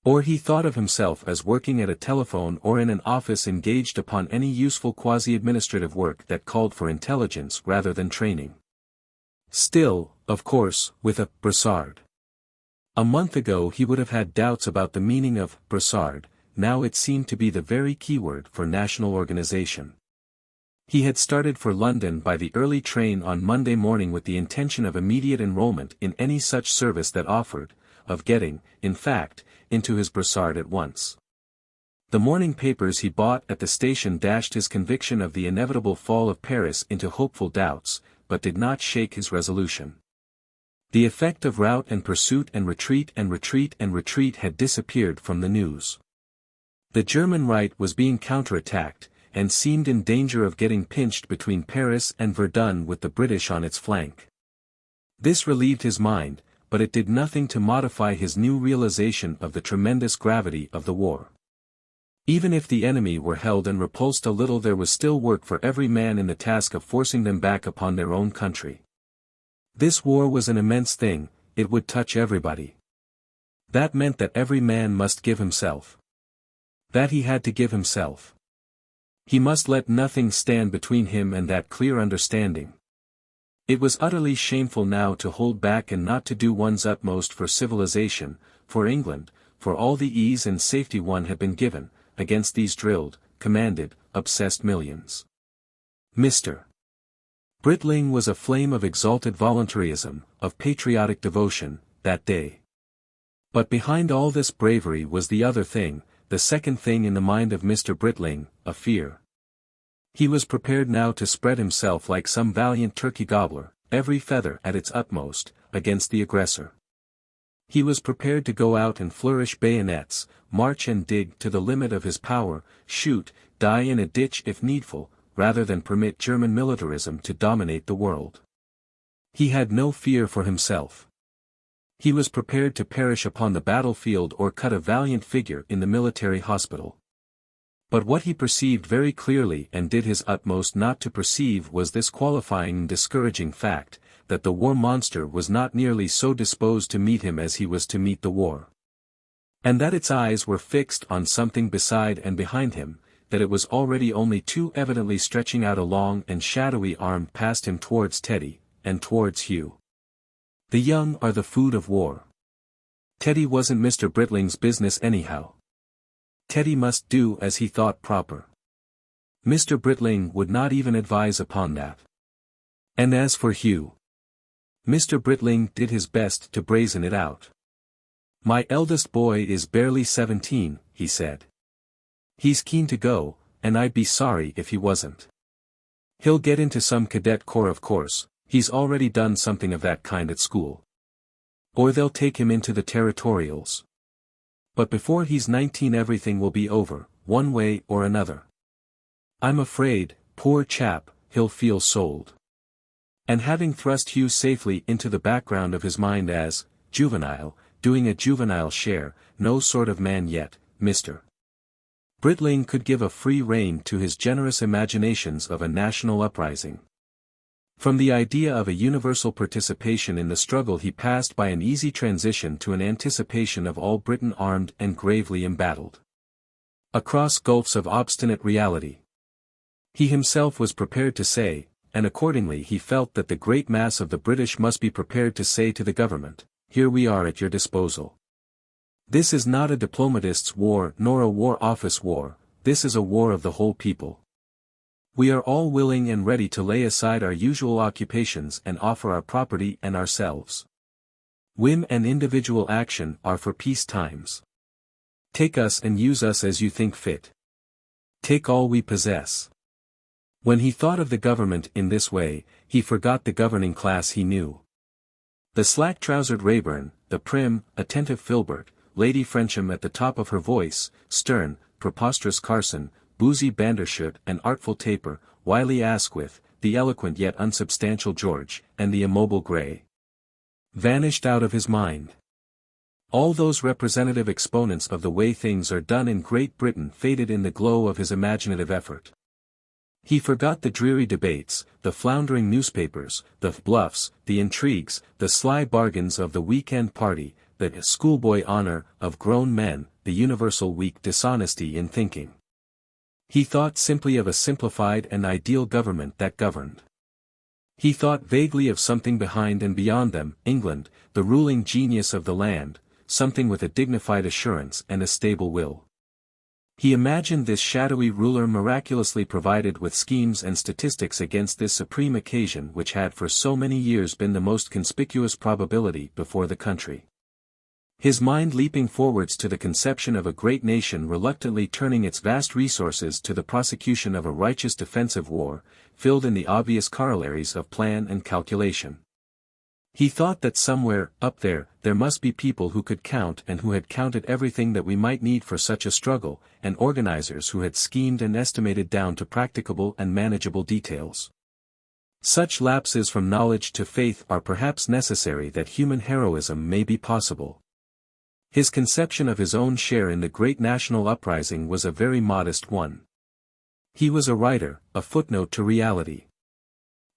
Or he thought of himself as working at a telephone or in an office engaged upon any useful quasi-administrative work that called for intelligence rather than training. Still, of course, with a brassard. A month ago he would have had doubts about the meaning of brassard, now it seemed to be the very keyword for national organization. He had started for London by the early train on Monday morning with the intention of immediate enrollment in any such service that offered, of getting, in fact, into his brassard at once. The morning papers he bought at the station dashed his conviction of the inevitable fall of Paris into hopeful doubts, but did not shake his resolution. The effect of rout and pursuit and retreat and retreat and retreat had disappeared from the news. The German right was being counterattacked, and seemed in danger of getting pinched between Paris and Verdun with the British on its flank. This relieved his mind, but it did nothing to modify his new realization of the tremendous gravity of the war. Even if the enemy were held and repulsed a little, there was still work for every man in the task of forcing them back upon their own country. This war was an immense thing, it would touch everybody. That meant that every man must give himself. That he had to give himself. He must let nothing stand between him and that clear understanding. It was utterly shameful now to hold back and not to do one's utmost for civilization, for England, for all the ease and safety one had been given, against these drilled, commanded, obsessed millions. Mr. Britling was a flame of exalted voluntarism, of patriotic devotion, that day. But behind all this bravery was the other thing, the second thing in the mind of Mr. Britling, a fear. He was prepared now to spread himself like some valiant turkey gobbler, every feather at its utmost, against the aggressor. He was prepared to go out and flourish bayonets, march and dig to the limit of his power, shoot, die in a ditch if needful, rather than permit German militarism to dominate the world. He had no fear for himself. He was prepared to perish upon the battlefield or cut a valiant figure in the military hospital. But what he perceived very clearly and did his utmost not to perceive was this qualifying and discouraging fact, that the war monster was not nearly so disposed to meet him as he was to meet the war. And that its eyes were fixed on something beside and behind him, that it was already only too evidently stretching out a long and shadowy arm past him towards Teddy, and towards Hugh. The young are the food of war. Teddy wasn't Mr. Britling's business anyhow. Teddy must do as he thought proper. Mr. Britling would not even advise upon that. And as for Hugh, Mr. Britling did his best to brazen it out. My eldest boy is barely 17, he said. He's keen to go, and I'd be sorry if he wasn't. He'll get into some cadet corps, of course. He's already done something of that kind at school. Or they'll take him into the territorials. But before he's 19 everything will be over, one way or another. I'm afraid, poor chap, he'll feel sold. And having thrust Hugh safely into the background of his mind as, juvenile, doing a juvenile share, no sort of man yet, Mr. Britling could give a free rein to his generous imaginations of a national uprising. From the idea of a universal participation in the struggle he passed by an easy transition to an anticipation of all Britain armed and gravely embattled. Across gulfs of obstinate reality. He himself was prepared to say, and accordingly he felt that the great mass of the British must be prepared to say to the government, here we are at your disposal. This is not a diplomatist's war nor a war office war, this is a war of the whole people. We are all willing and ready to lay aside our usual occupations and offer our property and ourselves. Whim and individual action are for peace times. Take us and use us as you think fit. Take all we possess. When he thought of the government in this way, he forgot the governing class he knew. The slack-trousered Rayburn, the prim, attentive Filbert, Lady Frensham at the top of her voice, stern, preposterous Carson, boozy Bandershoot and artful Taper, wily Asquith, the eloquent yet unsubstantial George, and the immobile Grey, vanished out of his mind. All those representative exponents of the way things are done in Great Britain faded in the glow of his imaginative effort. He forgot the dreary debates, the floundering newspapers, the bluffs, the intrigues, the sly bargains of the week-end party, the schoolboy honor of grown men, the universal weak dishonesty in thinking. He thought simply of a simplified and ideal government that governed. He thought vaguely of something behind and beyond them, England, the ruling genius of the land, something with a dignified assurance and a stable will. He imagined this shadowy ruler miraculously provided with schemes and statistics against this supreme occasion which had for so many years been the most conspicuous probability before the country. His mind leaping forwards to the conception of a great nation reluctantly turning its vast resources to the prosecution of a righteous defensive war, filled in the obvious corollaries of plan and calculation. He thought that somewhere, up there must be people who could count and who had counted everything that we might need for such a struggle, and organizers who had schemed and estimated down to practicable and manageable details. Such lapses from knowledge to faith are perhaps necessary that human heroism may be possible. His conception of his own share in the great national uprising was a very modest one. He was a writer, a footnote to reality.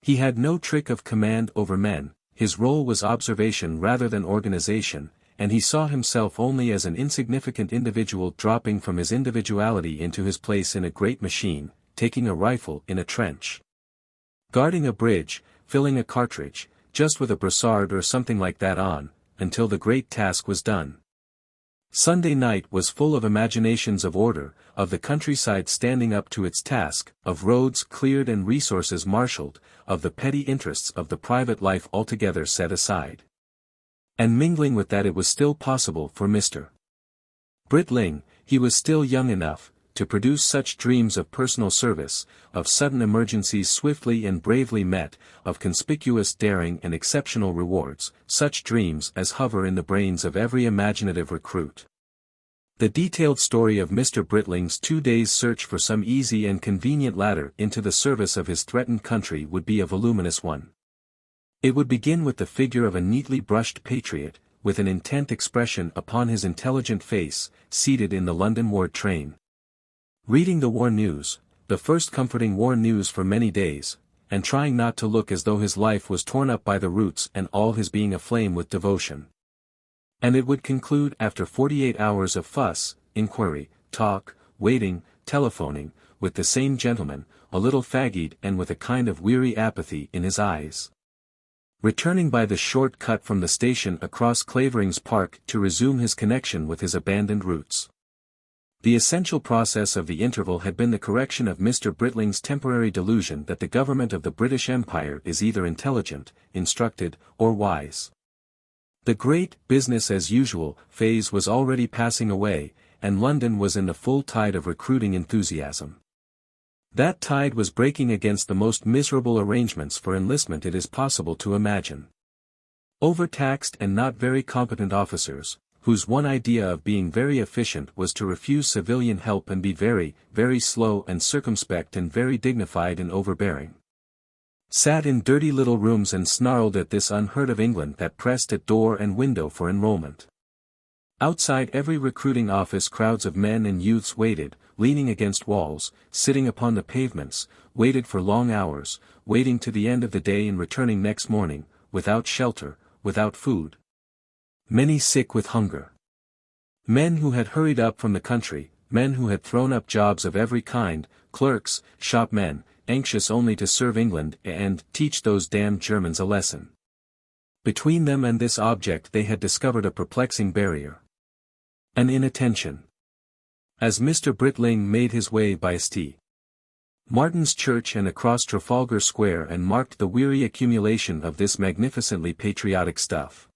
He had no trick of command over men. His role was observation rather than organization, and he saw himself only as an insignificant individual dropping from his individuality into his place in a great machine, taking a rifle in a trench, guarding a bridge, filling a cartridge, just with a brassard or something like that on, until the great task was done. Sunday night was full of imaginations of order, of the countryside standing up to its task, of roads cleared and resources marshaled, of the petty interests of the private life altogether set aside. And mingling with that it was still possible for Mr. Britling, he was still young enough, to produce such dreams of personal service, of sudden emergencies swiftly and bravely met, of conspicuous daring and exceptional rewards, such dreams as hover in the brains of every imaginative recruit. The detailed story of Mr. Britling's 2 days' search for some easy and convenient ladder into the service of his threatened country would be a voluminous one. It would begin with the figure of a neatly brushed patriot, with an intent expression upon his intelligent face, seated in the London ward train, reading the war news, the first comforting war news for many days, and trying not to look as though his life was torn up by the roots and all his being aflame with devotion. And it would conclude after 48 hours of fuss, inquiry, talk, waiting, telephoning, with the same gentleman, a little fagged and with a kind of weary apathy in his eyes, returning by the short cut from the station across Clavering's Park to resume his connection with his abandoned roots. The essential process of the interval had been the correction of Mr. Britling's temporary delusion that the government of the British Empire is either intelligent, instructed, or wise. The great business-as-usual phase was already passing away, and London was in the full tide of recruiting enthusiasm. That tide was breaking against the most miserable arrangements for enlistment it is possible to imagine. Overtaxed and not very competent officers, whose one idea of being very efficient was to refuse civilian help and be very, very slow and circumspect and very dignified and overbearing, sat in dirty little rooms and snarled at this unheard of England that pressed at door and window for enrollment. Outside every recruiting office crowds of men and youths waited, leaning against walls, sitting upon the pavements, waited for long hours, waiting to the end of the day and returning next morning, without shelter, without food. Many sick with hunger. Men who had hurried up from the country, men who had thrown up jobs of every kind, clerks, shopmen, anxious only to serve England and teach those damned Germans a lesson. Between them and this object they had discovered a perplexing barrier. An inattention. As Mr. Britling made his way by St. Martin's Church and across Trafalgar Square and marked the weary accumulation of this magnificently patriotic stuff,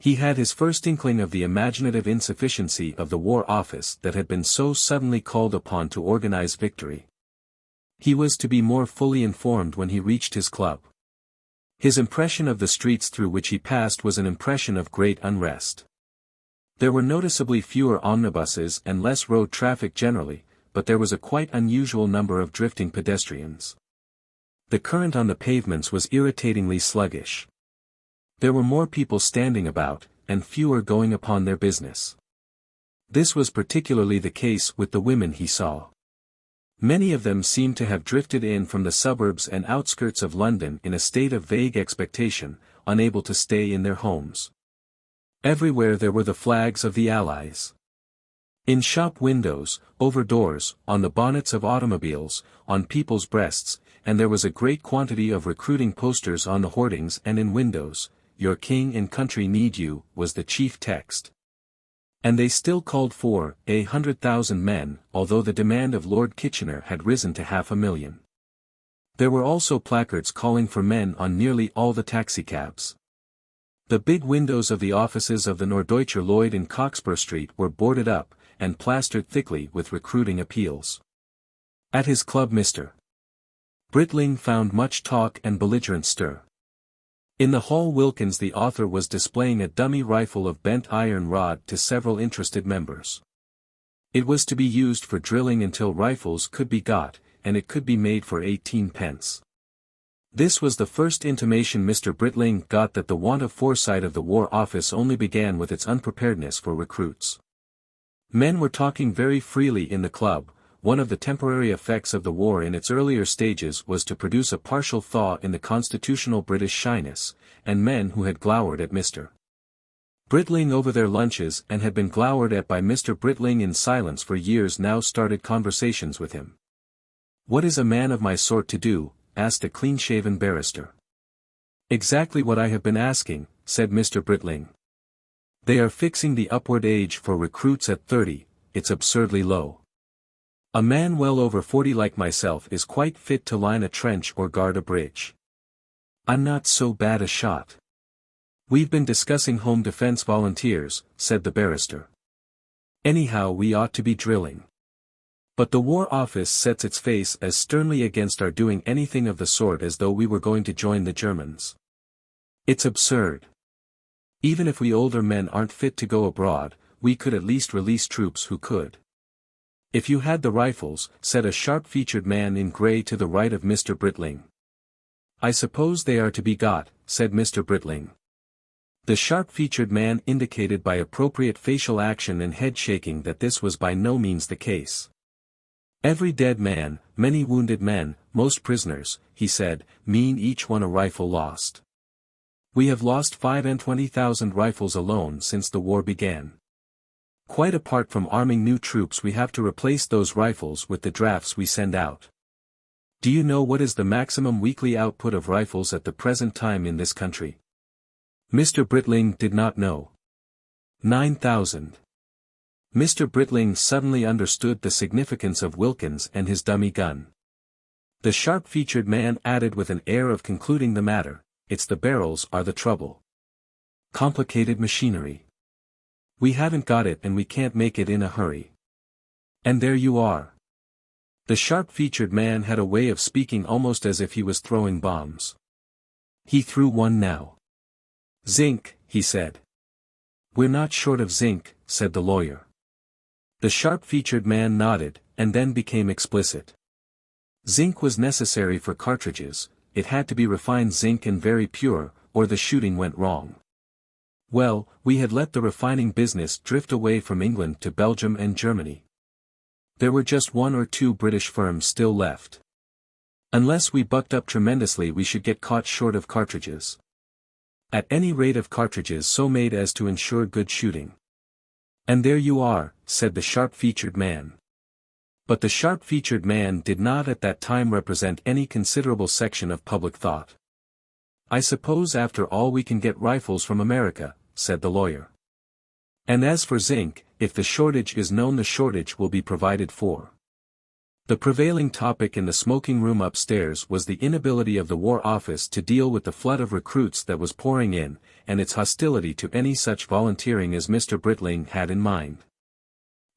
he had his first inkling of the imaginative insufficiency of the War Office that had been so suddenly called upon to organize victory. He was to be more fully informed when he reached his club. His impression of the streets through which he passed was an impression of great unrest. There were noticeably fewer omnibuses and less road traffic generally, but there was a quite unusual number of drifting pedestrians. The current on the pavements was irritatingly sluggish. There were more people standing about, and fewer going upon their business. This was particularly the case with the women he saw. Many of them seemed to have drifted in from the suburbs and outskirts of London in a state of vague expectation, unable to stay in their homes. Everywhere there were the flags of the Allies. In shop windows, over doors, on the bonnets of automobiles, on people's breasts, and there was a great quantity of recruiting posters on the hoardings and in windows. "Your king and country need you," was the chief text. And they still called for 100,000 men, although the demand of Lord Kitchener had risen to 500,000. There were also placards calling for men on nearly all the taxicabs. The big windows of the offices of the Norddeutscher Lloyd in Cockspur Street were boarded up, and plastered thickly with recruiting appeals. At his club Mr. Britling found much talk and belligerent stir. In the hall Wilkins the author was displaying a dummy rifle of bent iron rod to several interested members. It was to be used for drilling until rifles could be got, and it could be made for 18 pence. This was the first intimation Mr. Britling got that the want of foresight of the War Office only began with its unpreparedness for recruits. Men were talking very freely in the club. One of the temporary effects of the war in its earlier stages was to produce a partial thaw in the constitutional British shyness, and men who had glowered at Mr. Britling over their lunches and had been glowered at by Mr. Britling in silence for years now started conversations with him. "What is a man of my sort to do?" asked a clean-shaven barrister. "Exactly what I have been asking," said Mr. Britling. "They are fixing the upward age for recruits at 30, it's absurdly low. A man well over 40 like myself is quite fit to line a trench or guard a bridge. I'm not so bad a shot." "We've been discussing home defense volunteers," said the barrister. "Anyhow we ought to be drilling. But the War Office sets its face as sternly against our doing anything of the sort as though we were going to join the Germans. It's absurd. Even if we older men aren't fit to go abroad, we could at least release troops who could." "If you had the rifles," said a sharp-featured man in grey to the right of Mr. Britling. "I suppose they are to be got," said Mr. Britling. The sharp-featured man indicated by appropriate facial action and head shaking that this was by no means the case. "Every dead man, many wounded men, most prisoners," he said, "mean each one a rifle lost. We have lost 25,000 rifles alone since the war began. Quite apart from arming new troops we have to replace those rifles with the drafts we send out. Do you know what is the maximum weekly output of rifles at the present time in this country?" Mr. Britling did not know. 9,000. Mr. Britling suddenly understood the significance of Wilkins and his dummy gun. The sharp-featured man added with an air of concluding the matter, "It's the barrels are the trouble. Complicated machinery. We haven't got it and we can't make it in a hurry. And there you are." The sharp-featured man had a way of speaking almost as if he was throwing bombs. He threw one now. "Zinc," he said. "We're not short of zinc," said the lawyer. The sharp-featured man nodded, and then became explicit. Zinc was necessary for cartridges, it had to be refined zinc and very pure, or the shooting went wrong. Well, we had let the refining business drift away from England to Belgium and Germany. There were just one or two British firms still left. Unless we bucked up tremendously we should get caught short of cartridges. At any rate of cartridges so made as to ensure good shooting. "And there you are," said the sharp-featured man. But the sharp-featured man did not at that time represent any considerable section of public thought. "I suppose after all we can get rifles from America," said the lawyer. "And as for zinc, if the shortage is known the shortage will be provided for." The prevailing topic in the smoking room upstairs was the inability of the War Office to deal with the flood of recruits that was pouring in, and its hostility to any such volunteering as Mr. Britling had in mind.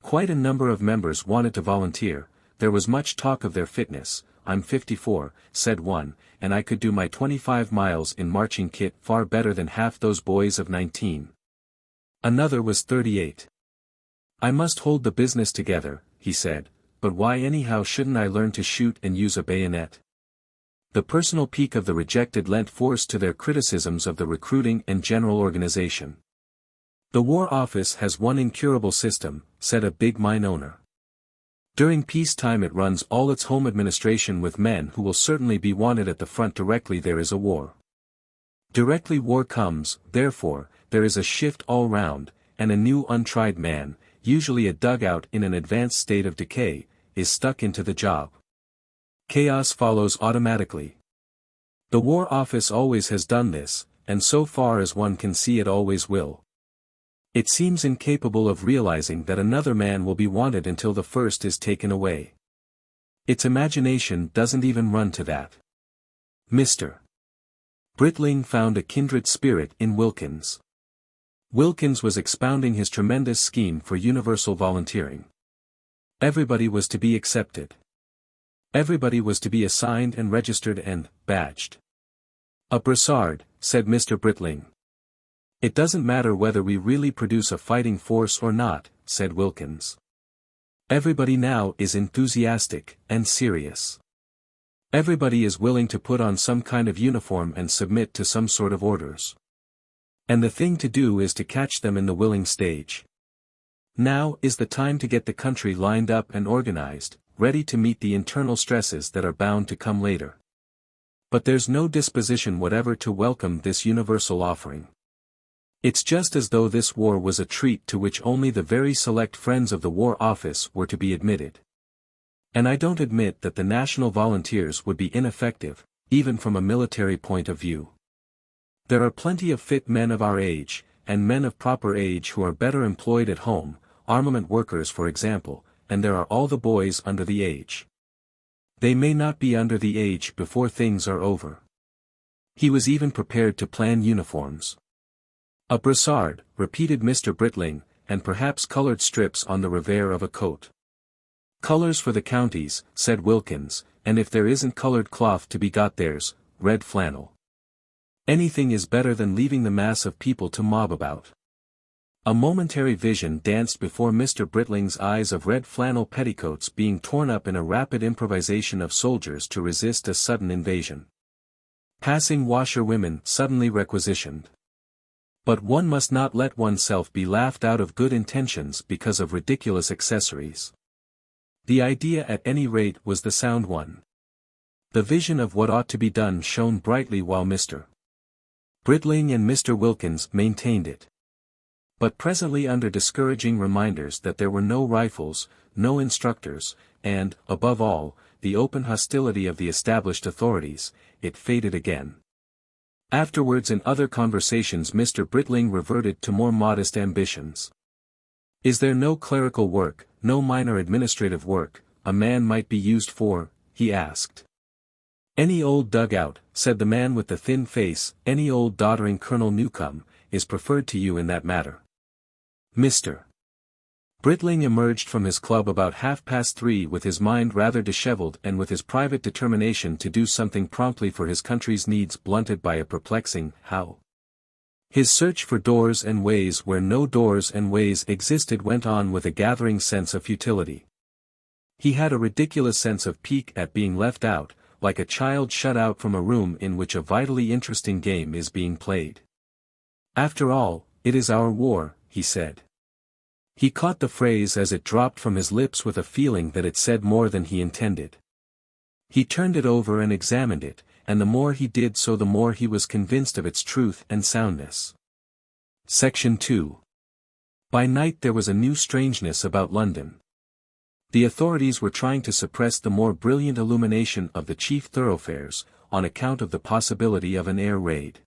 Quite a number of members wanted to volunteer, there was much talk of their fitness. "I'm 54, said one, "and I could do my 25 miles in marching kit far better than half those boys of 19. Another was 38. "I must hold the business together," he said. "But why anyhow shouldn't I learn to shoot and use a bayonet?" The personal pique of the rejected lent force to their criticisms of the recruiting and general organization. "The War Office has one incurable system," said a big mine owner. "During peacetime it runs all its home administration with men who will certainly be wanted at the front directly there is a war. Directly war comes, therefore, there is a shift all round, and a new untried man, usually a dugout in an advanced state of decay, is stuck into the job. Chaos follows automatically. The War Office always has done this, and so far as one can see it always will. It seems incapable of realizing that another man will be wanted until the first is taken away. Its imagination doesn't even run to that." Mr. Britling found a kindred spirit in Wilkins. Wilkins was expounding his tremendous scheme for universal volunteering. Everybody was to be accepted. Everybody was to be assigned and registered and badged. "A brassard," said Mr. Britling. "It doesn't matter whether we really produce a fighting force or not," said Wilkins. "Everybody now is enthusiastic and serious. Everybody is willing to put on some kind of uniform and submit to some sort of orders. And the thing to do is to catch them in the willing stage. Now is the time to get the country lined up and organized, ready to meet the internal stresses that are bound to come later. But there's no disposition whatever to welcome this universal offering. It's just as though this war was a treat to which only the very select friends of the War Office were to be admitted. And I don't admit that the national volunteers would be ineffective, even from a military point of view. There are plenty of fit men of our age, and men of proper age who are better employed at home, armament workers for example, and there are all the boys under the age. They may not be under the age before things are over." He was even prepared to plan uniforms. "A brassard," repeated Mr. Britling, "and perhaps colored strips on the revers of a coat." "Colors for the counties," said Wilkins, "and if there isn't colored cloth to be got there's red flannel. Anything is better than leaving the mass of people to mob about." A momentary vision danced before Mr. Britling's eyes of red flannel petticoats being torn up in a rapid improvisation of soldiers to resist a sudden invasion. Passing washerwomen suddenly requisitioned. But one must not let oneself be laughed out of good intentions because of ridiculous accessories. The idea at any rate was the sound one. The vision of what ought to be done shone brightly while Mr. Britling and Mr. Wilkins maintained it. But presently under discouraging reminders that there were no rifles, no instructors, and, above all, the open hostility of the established authorities, it faded again. Afterwards in other conversations Mr. Britling reverted to more modest ambitions. Is there no clerical work, no minor administrative work, a man might be used for, he asked. Any old dugout, said the man with the thin face, any old doddering Colonel Newcomb, is preferred to you in that matter. Mr. Britling emerged from his club about 3:30 with his mind rather dishevelled and with his private determination to do something promptly for his country's needs blunted by a perplexing how. His search for doors and ways where no doors and ways existed went on with a gathering sense of futility. He had a ridiculous sense of pique at being left out, like a child shut out from a room in which a vitally interesting game is being played. After all, it is our war, he said. He caught the phrase as it dropped from his lips with a feeling that it said more than he intended. He turned it over and examined it, and the more he did so the more he was convinced of its truth and soundness. Section 2. By night there was a new strangeness about London. The authorities were trying to suppress the more brilliant illumination of the chief thoroughfares, on account of the possibility of an air raid.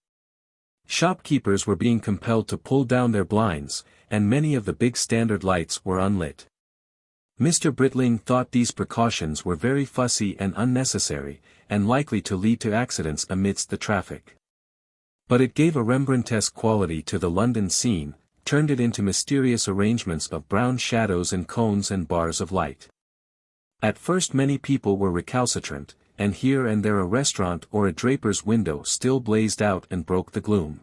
Shopkeepers were being compelled to pull down their blinds, and many of the big standard lights were unlit. Mr. Britling thought these precautions were very fussy and unnecessary, and likely to lead to accidents amidst the traffic. But it gave a Rembrandtesque quality to the London scene, turned it into mysterious arrangements of brown shadows and cones and bars of light. At first many people were recalcitrant, and here and there a restaurant or a draper's window still blazed out and broke the gloom.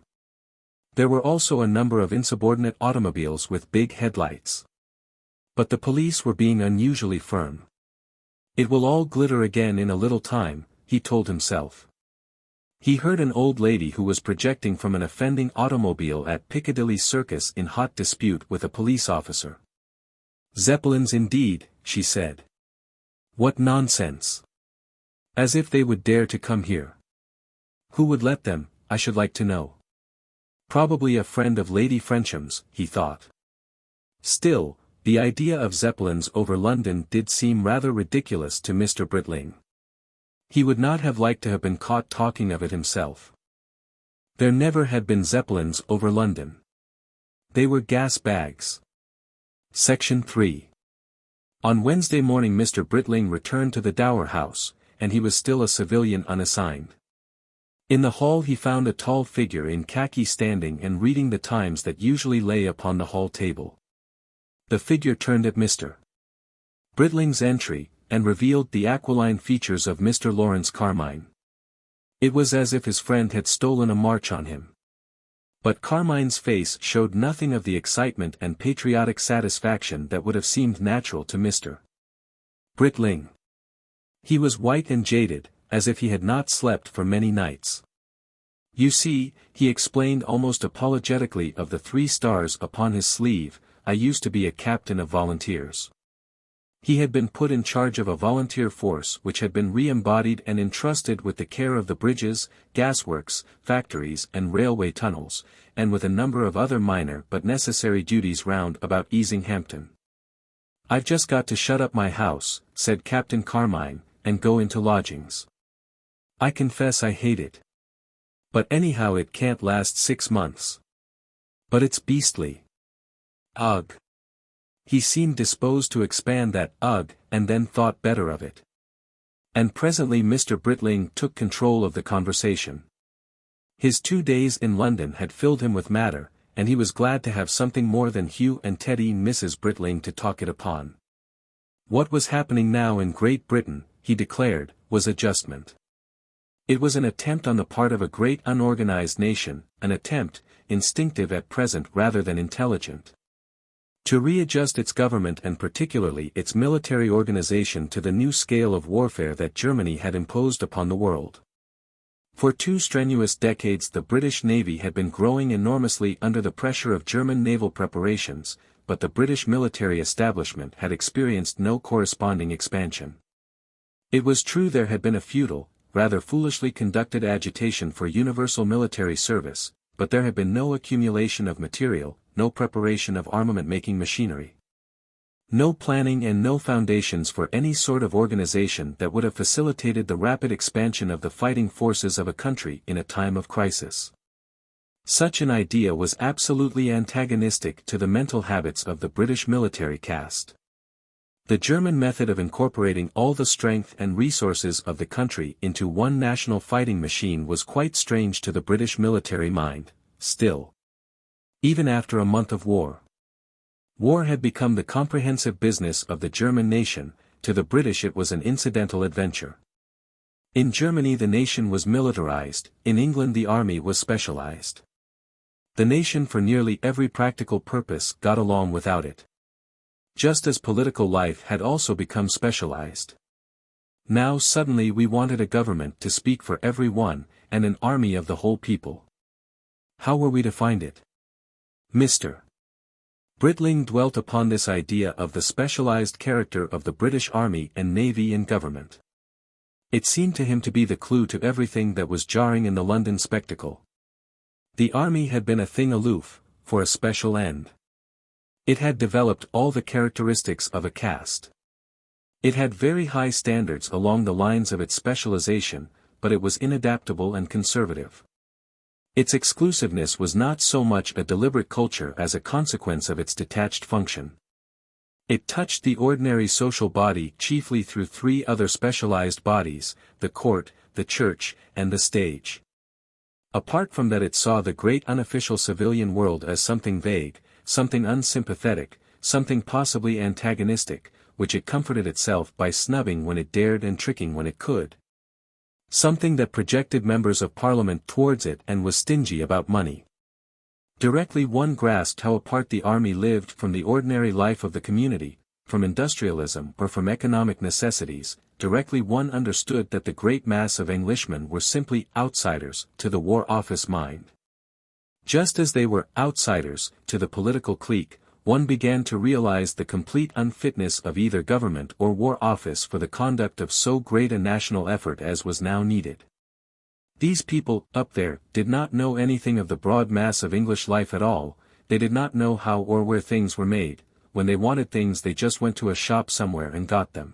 There were also a number of insubordinate automobiles with big headlights. But the police were being unusually firm. It will all glitter again in a little time, he told himself. He heard an old lady who was projecting from an offending automobile at Piccadilly Circus in hot dispute with a police officer. Zeppelins indeed, she said. What nonsense! As if they would dare to come here. Who would let them, I should like to know. Probably a friend of Lady Frencham's, he thought. Still, the idea of Zeppelins over London did seem rather ridiculous to Mr. Britling. He would not have liked to have been caught talking of it himself. There never had been Zeppelins over London. They were gas bags. Section 3. On Wednesday morning Mr. Britling returned to the Dower House, and he was still a civilian unassigned. In the hall he found a tall figure in khaki standing and reading the Times that usually lay upon the hall table. The figure turned at Mr. Britling's entry, and revealed the aquiline features of Mr. Lawrence Carmine. It was as if his friend had stolen a march on him. But Carmine's face showed nothing of the excitement and patriotic satisfaction that would have seemed natural to Mr. Britling. He was white and jaded, as if he had not slept for many nights. You see, he explained almost apologetically of the 3 stars upon his sleeve, I used to be a captain of volunteers. He had been put in charge of a volunteer force which had been re-embodied and entrusted with the care of the bridges, gasworks, factories and railway tunnels, and with a number of other minor but necessary duties round about Easinghampton. I've just got to shut up my house, said Captain Carmine, and go into lodgings. I confess I hate it. But anyhow it can't last 6 months. But it's beastly. Ugh. He seemed disposed to expand that ugh, and then thought better of it. And presently Mr. Britling took control of the conversation. His 2 days in London had filled him with matter, and he was glad to have something more than Hugh and Teddy Mrs. Britling to talk it upon. What was happening now in Great Britain, he declared, was adjustment. It was an attempt on the part of a great unorganized nation, an attempt, instinctive at present rather than intelligent, to readjust its government and particularly its military organization to the new scale of warfare that Germany had imposed upon the world. For 2 strenuous decades the British Navy had been growing enormously under the pressure of German naval preparations, but the British military establishment had experienced no corresponding expansion. It was true there had been a futile, rather foolishly conducted agitation for universal military service, but there had been no accumulation of material, no preparation of armament-making machinery. No planning and no foundations for any sort of organization that would have facilitated the rapid expansion of the fighting forces of a country in a time of crisis. Such an idea was absolutely antagonistic to the mental habits of the British military caste. The German method of incorporating all the strength and resources of the country into one national fighting machine was quite strange to the British military mind, still. Even after a month of war. War had become the comprehensive business of the German nation, to the British it was an incidental adventure. In Germany the nation was militarized, in England the army was specialized. The nation for nearly every practical purpose got along without it. Just as political life had also become specialized. Now suddenly we wanted a government to speak for everyone, and an army of the whole people. How were we to find it? Mr. Britling dwelt upon this idea of the specialized character of the British Army and Navy in government. It seemed to him to be the clue to everything that was jarring in the London spectacle. The army had been a thing aloof, for a special end. It had developed all the characteristics of a caste. It had very high standards along the lines of its specialization, but it was inadaptable and conservative. Its exclusiveness was not so much a deliberate culture as a consequence of its detached function. It touched the ordinary social body chiefly through three other specialized bodies, the court, the church, and the stage. Apart from that it saw the great unofficial civilian world as something vague, something unsympathetic, something possibly antagonistic, which it comforted itself by snubbing when it dared and tricking when it could. Something that projected members of parliament towards it and was stingy about money. Directly one grasped how apart the army lived from the ordinary life of the community, from industrialism or from economic necessities, directly one understood that the great mass of Englishmen were simply outsiders to the War Office mind. Just as they were outsiders to the political clique, one began to realize the complete unfitness of either government or War Office for the conduct of so great a national effort as was now needed. These people, up there, did not know anything of the broad mass of English life at all, they did not know how or where things were made, when they wanted things they just went to a shop somewhere and got them.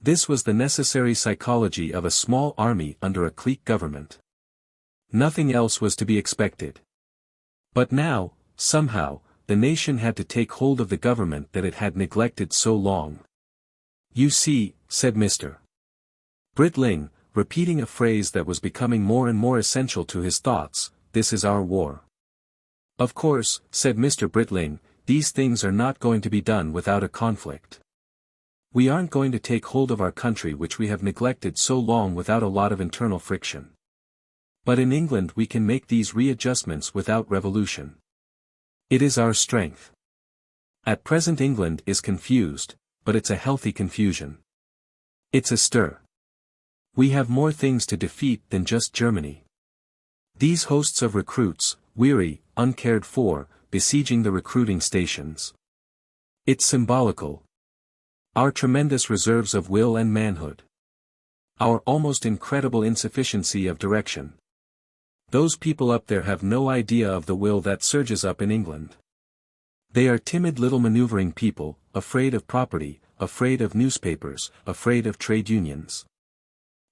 This was the necessary psychology of a small army under a clique government. Nothing else was to be expected. But now, somehow, the nation had to take hold of the government that it had neglected so long. You see, said Mr. Britling, repeating a phrase that was becoming more and more essential to his thoughts, this is our war. Of course, said Mr. Britling, these things are not going to be done without a conflict. We aren't going to take hold of our country which we have neglected so long without a lot of internal friction. But in England we can make these readjustments without revolution. It is our strength. At present England is confused, but it's a healthy confusion. It's a stir. We have more things to defeat than just Germany. These hosts of recruits, weary, uncared for, besieging the recruiting stations. It's symbolical. Our tremendous reserves of will and manhood. Our almost incredible insufficiency of direction. Those people up there have no idea of the will that surges up in England. They are timid little maneuvering people, afraid of property, afraid of newspapers, afraid of trade unions.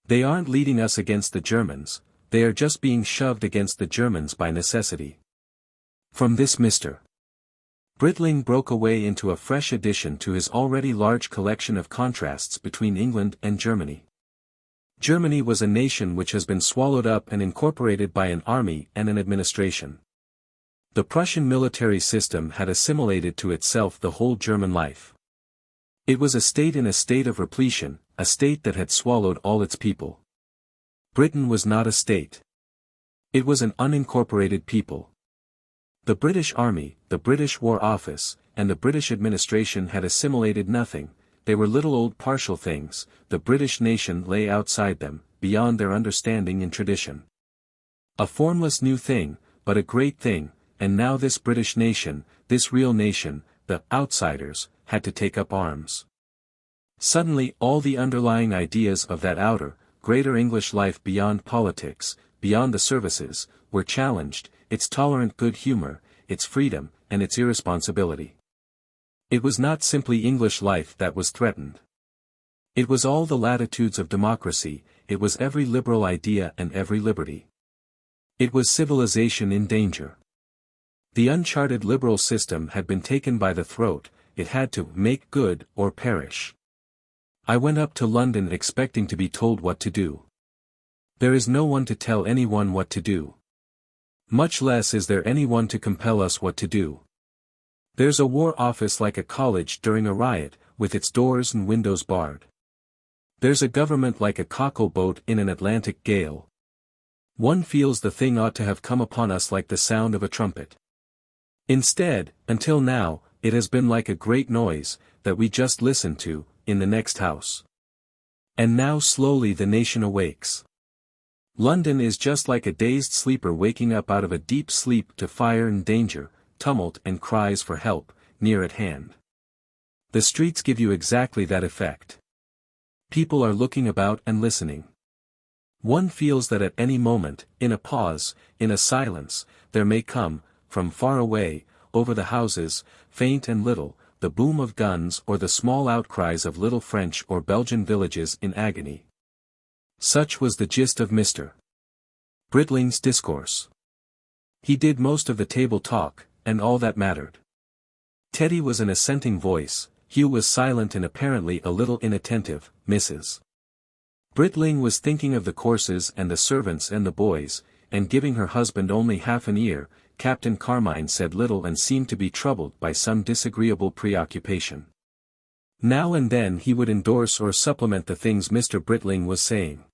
They aren't leading us against the Germans, they are just being shoved against the Germans by necessity. From this Mr. Britling broke away into a fresh addition to his already large collection of contrasts between England and Germany. Germany was a nation which has been swallowed up and incorporated by an army and an administration. The Prussian military system had assimilated to itself the whole German life. It was a state in a state of repletion, a state that had swallowed all its people. Britain was not a state. It was an unincorporated people. The British Army, the British War Office, and the British administration had assimilated nothing. They were little old partial things, the British nation lay outside them, beyond their understanding and tradition. A formless new thing, but a great thing, and now this British nation, this real nation, the outsiders, had to take up arms. Suddenly all the underlying ideas of that outer, greater English life beyond politics, beyond the services, were challenged, its tolerant good humor, its freedom, and its irresponsibility. It was not simply English life that was threatened. It was all the latitudes of democracy, it was every liberal idea and every liberty. It was civilization in danger. The uncharted liberal system had been taken by the throat, it had to make good or perish. I went up to London expecting to be told what to do. There is no one to tell anyone what to do. Much less is there anyone to compel us what to do. There's a war office like a college during a riot, with its doors and windows barred. There's a government like a cockle boat in an Atlantic gale. One feels the thing ought to have come upon us like the sound of a trumpet. Instead, until now, it has been like a great noise, that we just listened to, in the next house. And now slowly the nation awakes. London is just like a dazed sleeper waking up out of a deep sleep to fire and danger, tumult and cries for help, near at hand. The streets give you exactly that effect. People are looking about and listening. One feels that at any moment, in a pause, in a silence, there may come, from far away, over the houses, faint and little, the boom of guns or the small outcries of little French or Belgian villages in agony. Such was the gist of Mr. Britling's discourse. He did most of the table talk, and all that mattered. Teddy was an assenting voice, Hugh was silent and apparently a little inattentive, Mrs. Britling was thinking of the courses and the servants and the boys, and giving her husband only half an ear. Captain Carmine said little and seemed to be troubled by some disagreeable preoccupation. Now and then he would endorse or supplement the things Mr. Britling was saying.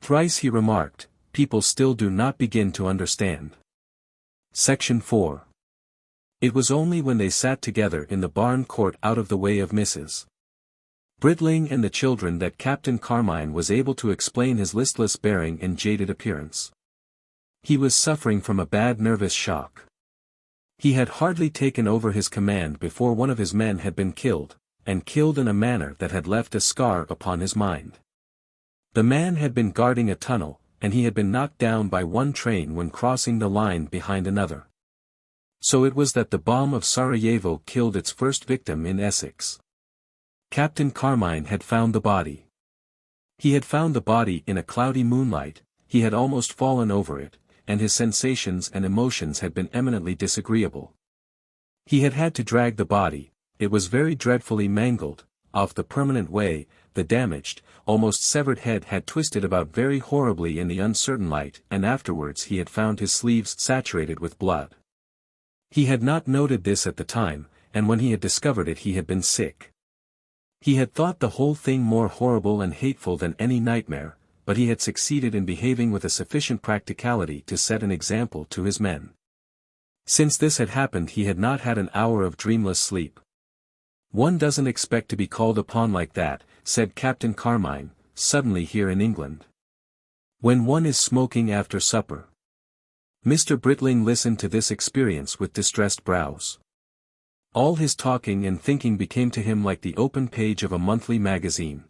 Thrice he remarked, "People still do not begin to understand." Section 4. It was only when they sat together in the barn court out of the way of Mrs. Britling and the children that Captain Carmine was able to explain his listless bearing and jaded appearance. He was suffering from a bad nervous shock. He had hardly taken over his command before one of his men had been killed, and killed in a manner that had left a scar upon his mind. The man had been guarding a tunnel, and he had been knocked down by one train when crossing the line behind another. So it was that the bomb of Sarajevo killed its first victim in Essex. Captain Carmine had found the body. He had found the body in a cloudy moonlight, he had almost fallen over it, and his sensations and emotions had been eminently disagreeable. He had had to drag the body, it was very dreadfully mangled, off the permanent way, the damaged, almost severed head had twisted about very horribly in the uncertain light, and afterwards he had found his sleeves saturated with blood. He had not noted this at the time, and when he had discovered it he had been sick. He had thought the whole thing more horrible and hateful than any nightmare, but he had succeeded in behaving with a sufficient practicality to set an example to his men. Since this had happened he had not had an hour of dreamless sleep. "One doesn't expect to be called upon like that," said Captain Carmine, "suddenly here in England. When one is smoking after supper." Mr. Britling listened to this experience with distressed brows. All his talking and thinking became to him like the open page of a monthly magazine.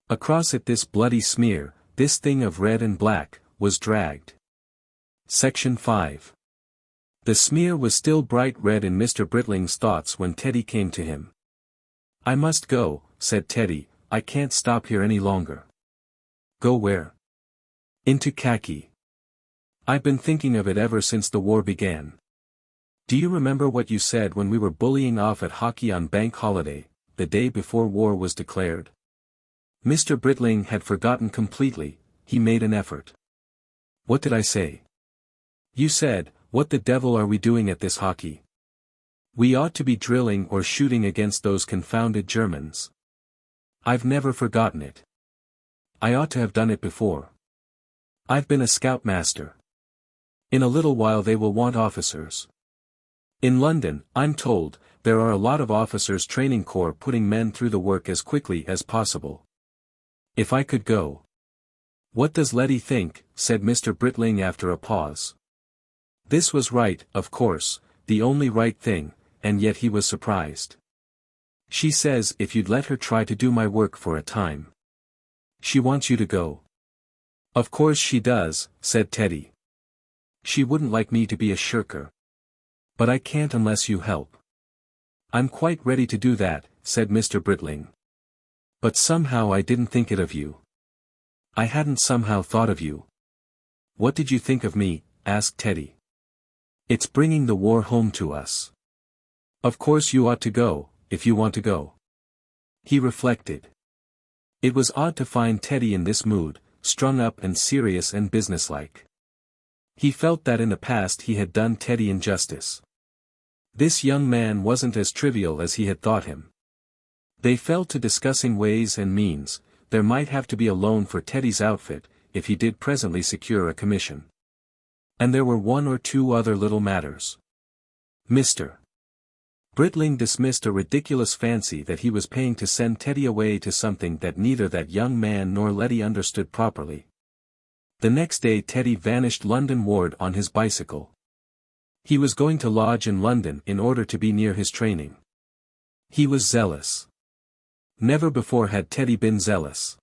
Across it this bloody smear, this thing of red and black, was dragged. Section 5. The smear was still bright red in Mr. Britling's thoughts when Teddy came to him. "I must go," said Teddy, "I can't stop here any longer." "Go where?" "Into khaki. I've been thinking of it ever since the war began. Do you remember what you said when we were bullying off at hockey on Bank Holiday, the day before war was declared?" Mr. Britling had forgotten completely, he made an effort. "What did I say?" "You said, 'What the devil are we doing at this hockey? We ought to be drilling or shooting against those confounded Germans.' I've never forgotten it. I ought to have done it before. I've been a scoutmaster. In a little while they will want officers. In London, I'm told, there are a lot of officers' training corps putting men through the work as quickly as possible. If I could go." "What does Letty think?" said Mr. Britling after a pause. This was right, of course, the only right thing, and yet he was surprised. "She says if you'd let her try to do my work for a time. She wants you to go." "Of course she does," said Teddy. "She wouldn't like me to be a shirker. But I can't unless you help." "I'm quite ready to do that," said Mr. Britling. "But somehow I didn't think it of you. I hadn't somehow thought of you." "What did you think of me?" asked Teddy. "It's bringing the war home to us. Of course you ought to go, if you want to go." He reflected. It was odd to find Teddy in this mood, strung up and serious and businesslike. He felt that in the past he had done Teddy injustice. This young man wasn't as trivial as he had thought him. They fell to discussing ways and means. There might have to be a loan for Teddy's outfit, if he did presently secure a commission. And there were one or two other little matters. Mr. Britling dismissed a ridiculous fancy that he was paying to send Teddy away to something that neither that young man nor Letty understood properly. The next day Teddy vanished London-ward on his bicycle. He was going to lodge in London in order to be near his training. He was zealous. Never before had Teddy been zealous.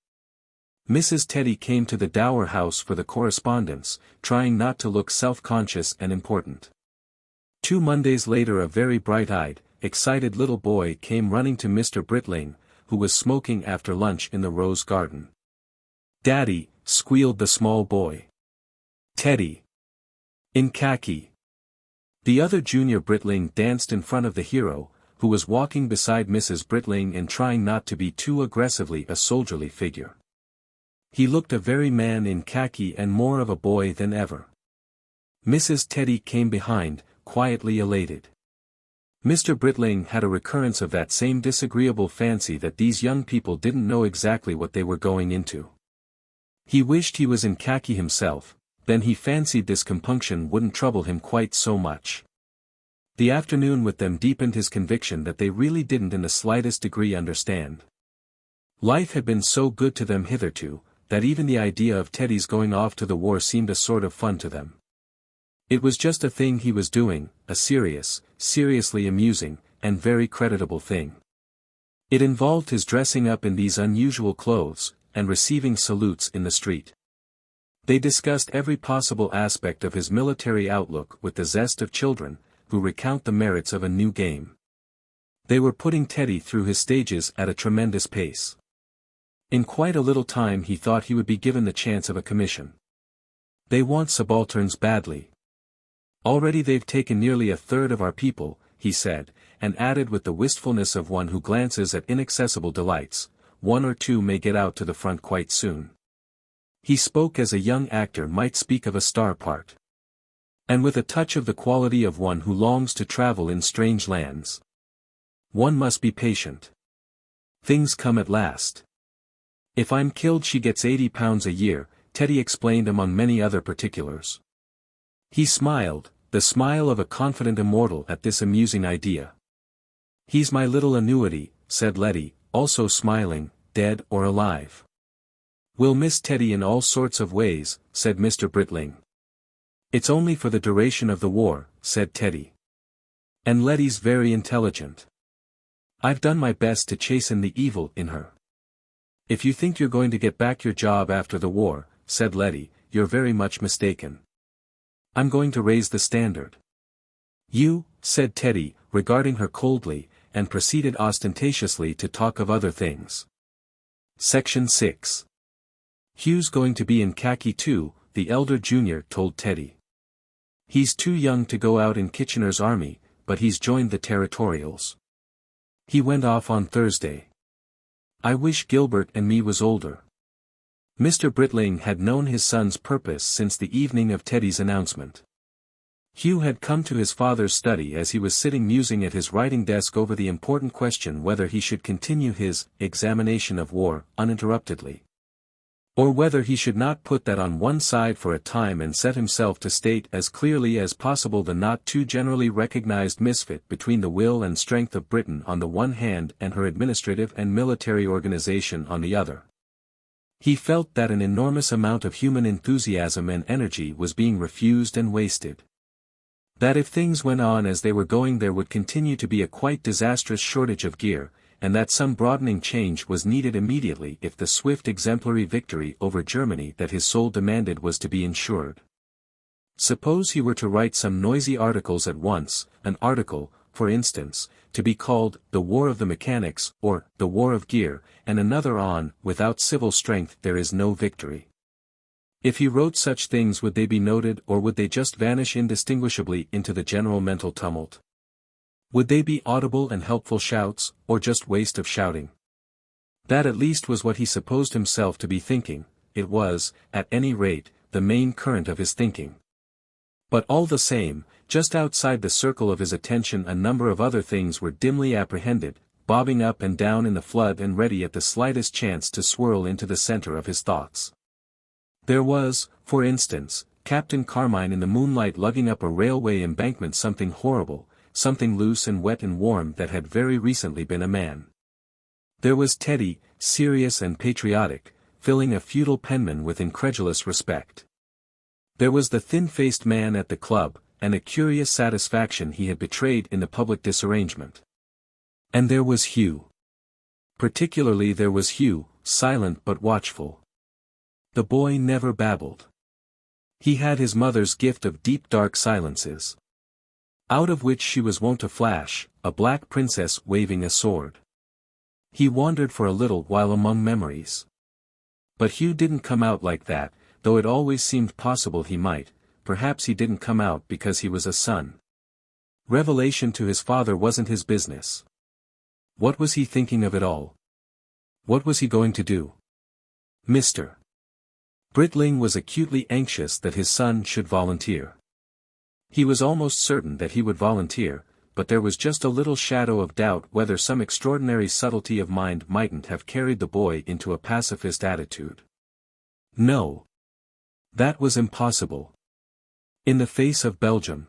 Mrs. Teddy came to the Dower House for the correspondence, trying not to look self-conscious and important. 2 Mondays later a very bright-eyed, excited little boy came running to Mr. Britling, who was smoking after lunch in the rose garden. "Daddy," squealed the small boy. "Teddy. In khaki." The other junior Britling danced in front of the hero, who was walking beside Mrs. Britling and trying not to be too aggressively a soldierly figure. He looked a very man in khaki and more of a boy than ever. Mrs. Teddy came behind, quietly elated. Mr. Britling had a recurrence of that same disagreeable fancy that these young people didn't know exactly what they were going into. He wished he was in khaki himself, then he fancied this compunction wouldn't trouble him quite so much. The afternoon with them deepened his conviction that they really didn't in the slightest degree understand. Life had been so good to them hitherto, that even the idea of Teddy's going off to the war seemed a sort of fun to them. It was just a thing he was doing, a serious, seriously amusing, and very creditable thing. It involved his dressing up in these unusual clothes, and receiving salutes in the street. They discussed every possible aspect of his military outlook with the zest of children, who recount the merits of a new game. They were putting Teddy through his stages at a tremendous pace. In quite a little time he thought he would be given the chance of a commission. "They want subalterns badly. Already they've taken nearly a third of our people," he said, and added with the wistfulness of one who glances at inaccessible delights, "1 or 2 may get out to the front quite soon." He spoke as a young actor might speak of a star part. And with a touch of the quality of one who longs to travel in strange lands. "One must be patient. Things come at last. If I'm killed she gets £80 a year," Teddy explained among many other particulars. He smiled, the smile of a confident immortal at this amusing idea. "He's my little annuity," said Letty, also smiling, "dead or alive." "We'll miss Teddy in all sorts of ways," said Mr. Britling. "It's only for the duration of the war," said Teddy. "And Letty's very intelligent. I've done my best to chasten the evil in her." "If you think you're going to get back your job after the war," said Letty, "you're very much mistaken. I'm going to raise the standard." "You," said Teddy, regarding her coldly, and proceeded ostentatiously to talk of other things. Section 6. "Hugh's going to be in khaki too," the elder junior told Teddy. "He's too young to go out in Kitchener's army, but he's joined the Territorials. He went off on Thursday. I wish Gilbert and me was older." Mr. Britling had known his son's purpose since the evening of Teddy's announcement. Hugh had come to his father's study as he was sitting musing at his writing desk over the important question whether he should continue his examination of war uninterruptedly, or whether he should not put that on one side for a time and set himself to state as clearly as possible the not too generally recognized misfit between the will and strength of Britain on the one hand and her administrative and military organization on the other. He felt that an enormous amount of human enthusiasm and energy was being refused and wasted. That if things went on as they were going there would continue to be a quite disastrous shortage of gear, and that some broadening change was needed immediately if the swift exemplary victory over Germany that his soul demanded was to be ensured. Suppose he were to write some noisy articles at once, an article, for instance, to be called "The War of the Mechanics," or "The War of Gear," and another on "Without Civil Strength There Is No Victory." If he wrote such things, would they be noted, or would they just vanish indistinguishably into the general mental tumult? Would they be audible and helpful shouts, or just waste of shouting? That at least was what he supposed himself to be thinking. It was, at any rate, the main current of his thinking. But all the same, just outside the circle of his attention a number of other things were dimly apprehended, bobbing up and down in the flood and ready at the slightest chance to swirl into the center of his thoughts. There was, for instance, Captain Carmine in the moonlight lugging up a railway embankment, something horrible, something loose and wet and warm that had very recently been a man. There was Teddy, serious and patriotic, filling a feudal penman with incredulous respect. There was the thin-faced man at the club, and a curious satisfaction he had betrayed in the public disarrangement. And there was Hugh. Particularly there was Hugh, silent but watchful. The boy never babbled. He had his mother's gift of deep dark silences, out of which she was wont to flash, a black princess waving a sword. He wandered for a little while among memories. But Hugh didn't come out like that, though it always seemed possible he might. Perhaps he didn't come out because he was a son. Revelation to his father wasn't his business. What was he thinking of it all? What was he going to do? Mr. Britling was acutely anxious that his son should volunteer. He was almost certain that he would volunteer, but there was just a little shadow of doubt whether some extraordinary subtlety of mind mightn't have carried the boy into a pacifist attitude. No. That was impossible. In the face of Belgium.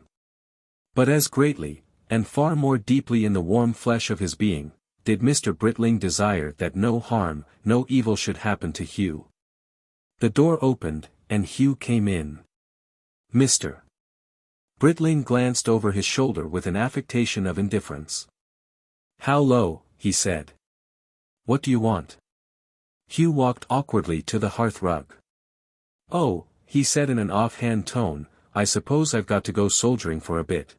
But as greatly, and far more deeply in the warm flesh of his being, did Mr. Britling desire that no harm, no evil should happen to Hugh. The door opened, and Hugh came in. Mr. Britling glanced over his shoulder with an affectation of indifference. "Hallo," he said. "What do you want?" Hugh walked awkwardly to the hearthrug. "Oh," he said in an offhand tone, "I suppose I've got to go soldiering for a bit.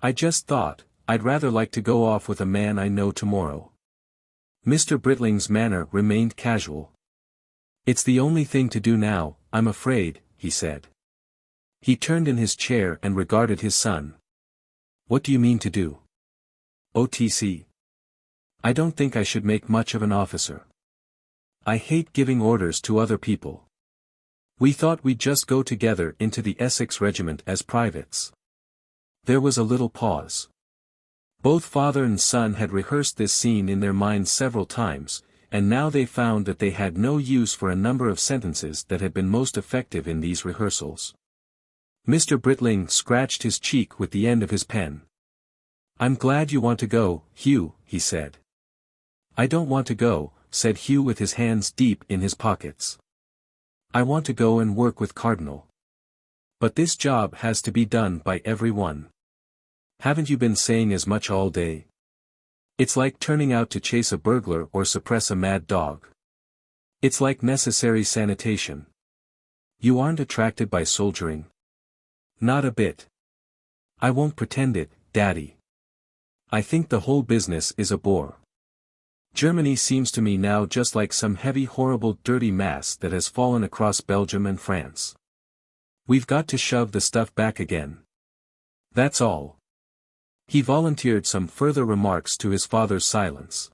I just thought, I'd rather like to go off with a man I know tomorrow." Mr. Britling's manner remained casual. "It's the only thing to do now, I'm afraid," he said. He turned in his chair and regarded his son. "What do you mean to do?" "OTC. I don't think I should make much of an officer. I hate giving orders to other people. We thought we'd just go together into the Essex regiment as privates." There was a little pause. Both father and son had rehearsed this scene in their minds several times, and now they found that they had no use for a number of sentences that had been most effective in these rehearsals. Mr. Britling scratched his cheek with the end of his pen. "I'm glad you want to go, Hugh," he said. "I don't want to go," said Hugh with his hands deep in his pockets. "I want to go and work with Cardinal. But this job has to be done by everyone. Haven't you been saying as much all day? It's like turning out to chase a burglar or suppress a mad dog. It's like necessary sanitation. You aren't attracted by soldiering?" "Not a bit. I won't pretend it, Daddy. I think the whole business is a bore. Germany seems to me now just like some heavy, horrible, dirty mass that has fallen across Belgium and France. We've got to shove the stuff back again. That's all." He volunteered some further remarks to his father's silence.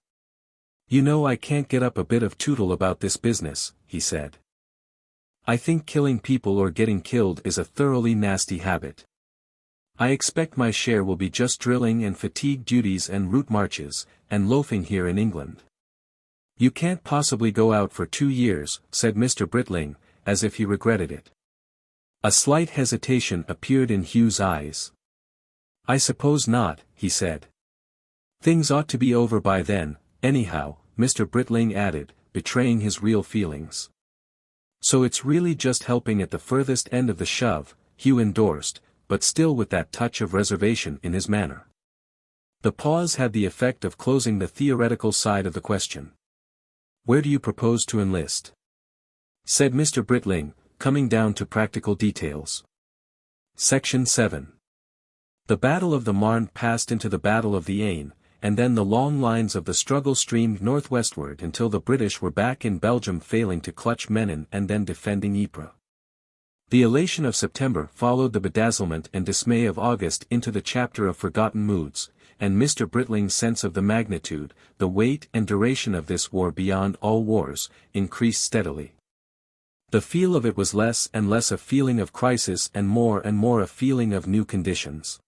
"You know, I can't get up a bit of tootle about this business," he said. "I think killing people or getting killed is a thoroughly nasty habit. I expect my share will be just drilling and fatigue duties and route marches, and loafing here in England." "You can't possibly go out for 2 years, said Mr. Britling, as if he regretted it. A slight hesitation appeared in Hugh's eyes. "I suppose not," he said. "Things ought to be over by then, anyhow," Mr. Britling added, betraying his real feelings. "So it's really just helping at the furthest end of the shove," Hugh endorsed, but still with that touch of reservation in his manner. The pause had the effect of closing the theoretical side of the question. "Where do you propose to enlist?" said Mr. Britling, coming down to practical details. Section 7. The Battle of the Marne passed into the Battle of the Aisne, and then the long lines of the struggle streamed northwestward until the British were back in Belgium, failing to clutch Menin and then defending Ypres. The elation of September followed the bedazzlement and dismay of August into the chapter of forgotten moods, and Mr. Britling's sense of the magnitude, the weight and duration of this war beyond all wars, increased steadily. The feel of it was less and less a feeling of crisis and more a feeling of new conditions.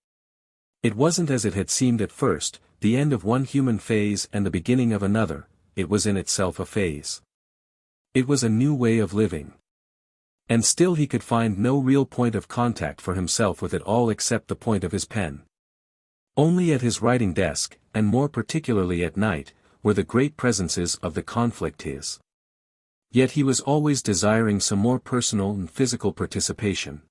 It wasn't as it had seemed at first, the end of one human phase and the beginning of another, it was in itself a phase. It was a new way of living. And still he could find no real point of contact for himself with it all except the point of his pen. Only at his writing desk, and more particularly at night, were the great presences of the conflict his. Yet he was always desiring some more personal and physical participation.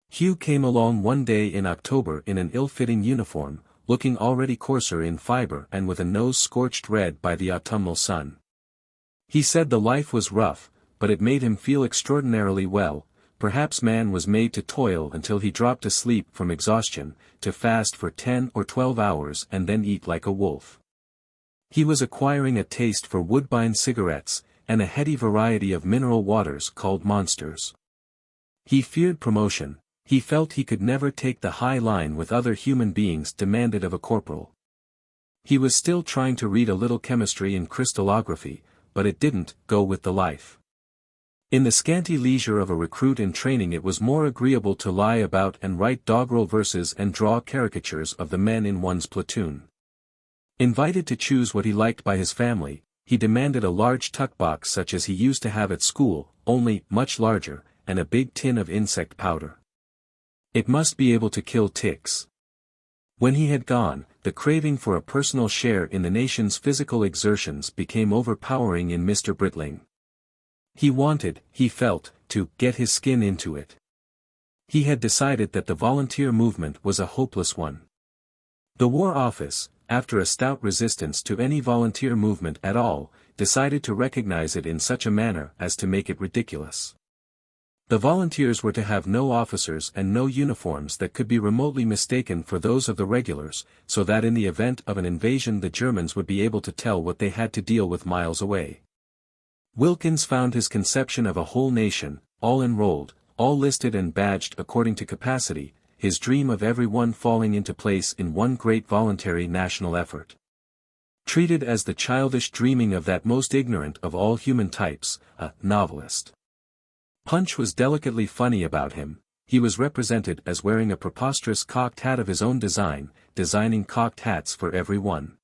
Hugh came along one day in October in an ill-fitting uniform, looking already coarser in fibre and with a nose scorched red by the autumnal sun. He said the life was rough, but it made him feel extraordinarily well. Perhaps man was made to toil until he dropped asleep from exhaustion, to fast for 10 or 12 hours and then eat like a wolf. He was acquiring a taste for woodbine cigarettes, and a heady variety of mineral waters called monsters. He feared promotion, he felt he could never take the high line with other human beings demanded of a corporal. He was still trying to read a little chemistry and crystallography, but it didn't go with the life. In the scanty leisure of a recruit in training it was more agreeable to lie about and write doggerel verses and draw caricatures of the men in one's platoon. Invited to choose what he liked by his family, he demanded a large tuck-box such as he used to have at school, only much larger, and a big tin of insect powder. It must be able to kill ticks. When he had gone, the craving for a personal share in the nation's physical exertions became overpowering in Mr. Britling. He wanted, he felt, to get his skin into it. He had decided that the volunteer movement was a hopeless one. The War Office, after a stout resistance to any volunteer movement at all, decided to recognize it in such a manner as to make it ridiculous. The volunteers were to have no officers and no uniforms that could be remotely mistaken for those of the regulars, so that in the event of an invasion the Germans would be able to tell what they had to deal with miles away. Wilkins found his conception of a whole nation, all enrolled, all listed and badged according to capacity, his dream of every one falling into place in one great voluntary national effort. Treated as the childish dreaming of that most ignorant of all human types, a novelist. Punch was delicately funny about him. He was represented as wearing a preposterous cocked hat of his own design, designing cocked hats for every one.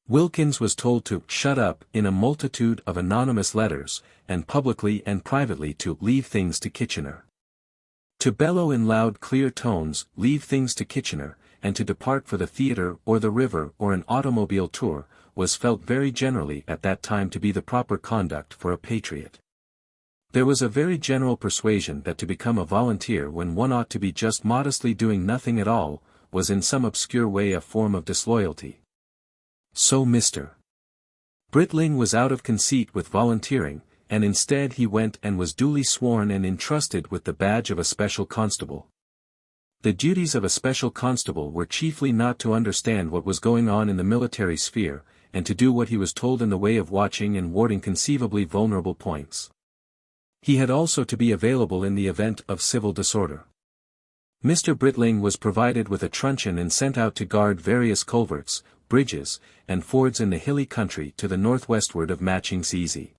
Wilkins was told to shut up in a multitude of anonymous letters, and publicly and privately to leave things to Kitchener. To bellow in loud clear tones, leave things to Kitchener, and to depart for the theatre or the river or an automobile tour, was felt very generally at that time to be the proper conduct for a patriot. There was a very general persuasion that to become a volunteer when one ought to be just modestly doing nothing at all, was in some obscure way a form of disloyalty. So Mr. Britling was out of conceit with volunteering, and instead he went and was duly sworn and entrusted with the badge of a special constable. The duties of a special constable were chiefly not to understand what was going on in the military sphere, and to do what he was told in the way of watching and warding conceivably vulnerable points. He had also to be available in the event of civil disorder. Mr. Britling was provided with a truncheon and sent out to guard various culverts, bridges, and fords in the hilly country to the northwestward of Matching Cissie.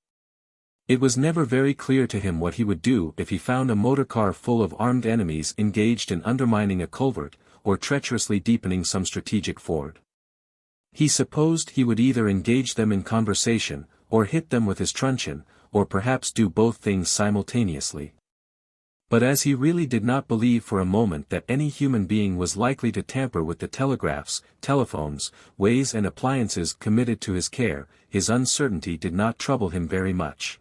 It was never very clear to him what he would do if he found a motor car full of armed enemies engaged in undermining a culvert, or treacherously deepening some strategic ford. He supposed he would either engage them in conversation, or hit them with his truncheon, or perhaps do both things simultaneously. But as he really did not believe for a moment that any human being was likely to tamper with the telegraphs, telephones, ways and appliances committed to his care, his uncertainty did not trouble him very much.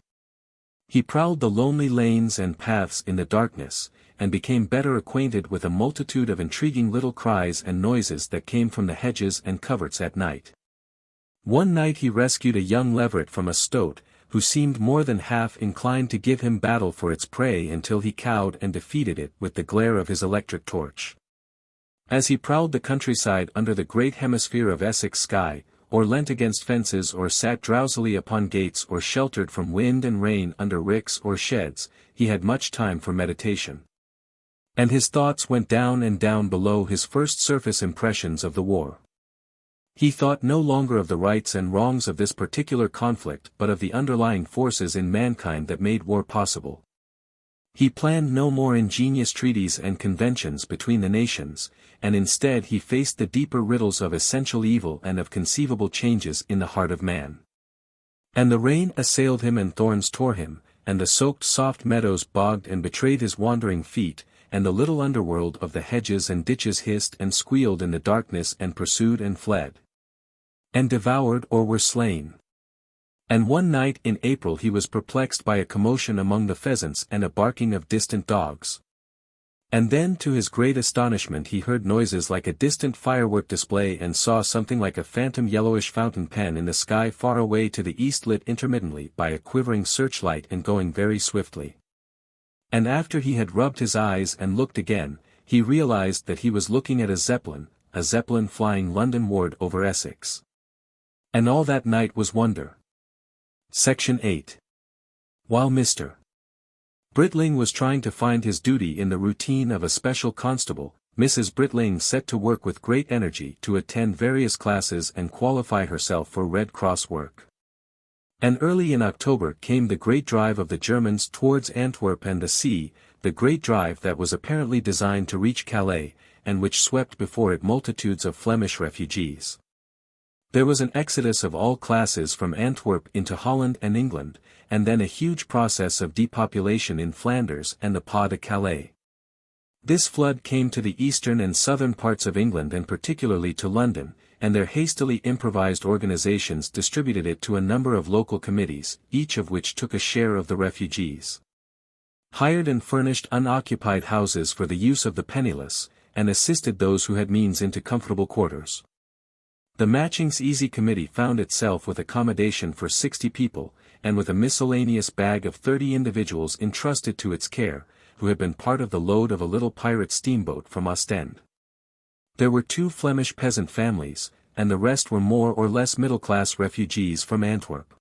He prowled the lonely lanes and paths in the darkness, and became better acquainted with a multitude of intriguing little cries and noises that came from the hedges and coverts at night. One night he rescued a young leveret from a stoat, who seemed more than half inclined to give him battle for its prey until he cowed and defeated it with the glare of his electric torch. As he prowled the countryside under the great hemisphere of Essex sky, or leant against fences or sat drowsily upon gates or sheltered from wind and rain under ricks or sheds, he had much time for meditation. And his thoughts went down and down below his first surface impressions of the war. He thought no longer of the rights and wrongs of this particular conflict but of the underlying forces in mankind that made war possible. He planned no more ingenious treaties and conventions between the nations, and instead he faced the deeper riddles of essential evil and of conceivable changes in the heart of man. And the rain assailed him and thorns tore him, and the soaked soft meadows bogged and betrayed his wandering feet, and the little underworld of the hedges and ditches hissed and squealed in the darkness and pursued and fled. And devoured or were slain. And one night in April he was perplexed by a commotion among the pheasants and a barking of distant dogs. And then to his great astonishment he heard noises like a distant firework display and saw something like a phantom yellowish fountain pen in the sky far away to the east lit intermittently by a quivering searchlight and going very swiftly. And after he had rubbed his eyes and looked again, he realized that he was looking at a Zeppelin flying London-ward over Essex. And all that night was wonder. Section 8. While Mr. Britling was trying to find his duty in the routine of a special constable, Mrs. Britling set to work with great energy to attend various classes and qualify herself for Red Cross work. And early in October came the great drive of the Germans towards Antwerp and the sea, the great drive that was apparently designed to reach Calais, and which swept before it multitudes of Flemish refugees. There was an exodus of all classes from Antwerp into Holland and England, and then a huge process of depopulation in Flanders and the Pas de Calais. This flood came to the eastern and southern parts of England and particularly to London, and their hastily improvised organizations distributed it to a number of local committees, each of which took a share of the refugees. Hired and furnished unoccupied houses for the use of the penniless, and assisted those who had means into comfortable quarters. The Matchings Easy Committee found itself with accommodation for 60 people, and with a miscellaneous bag of 30 individuals entrusted to its care, who had been part of the load of a little pirate steamboat from Ostend. There were 2 Flemish peasant families, and the rest were more or less middle-class refugees from Antwerp.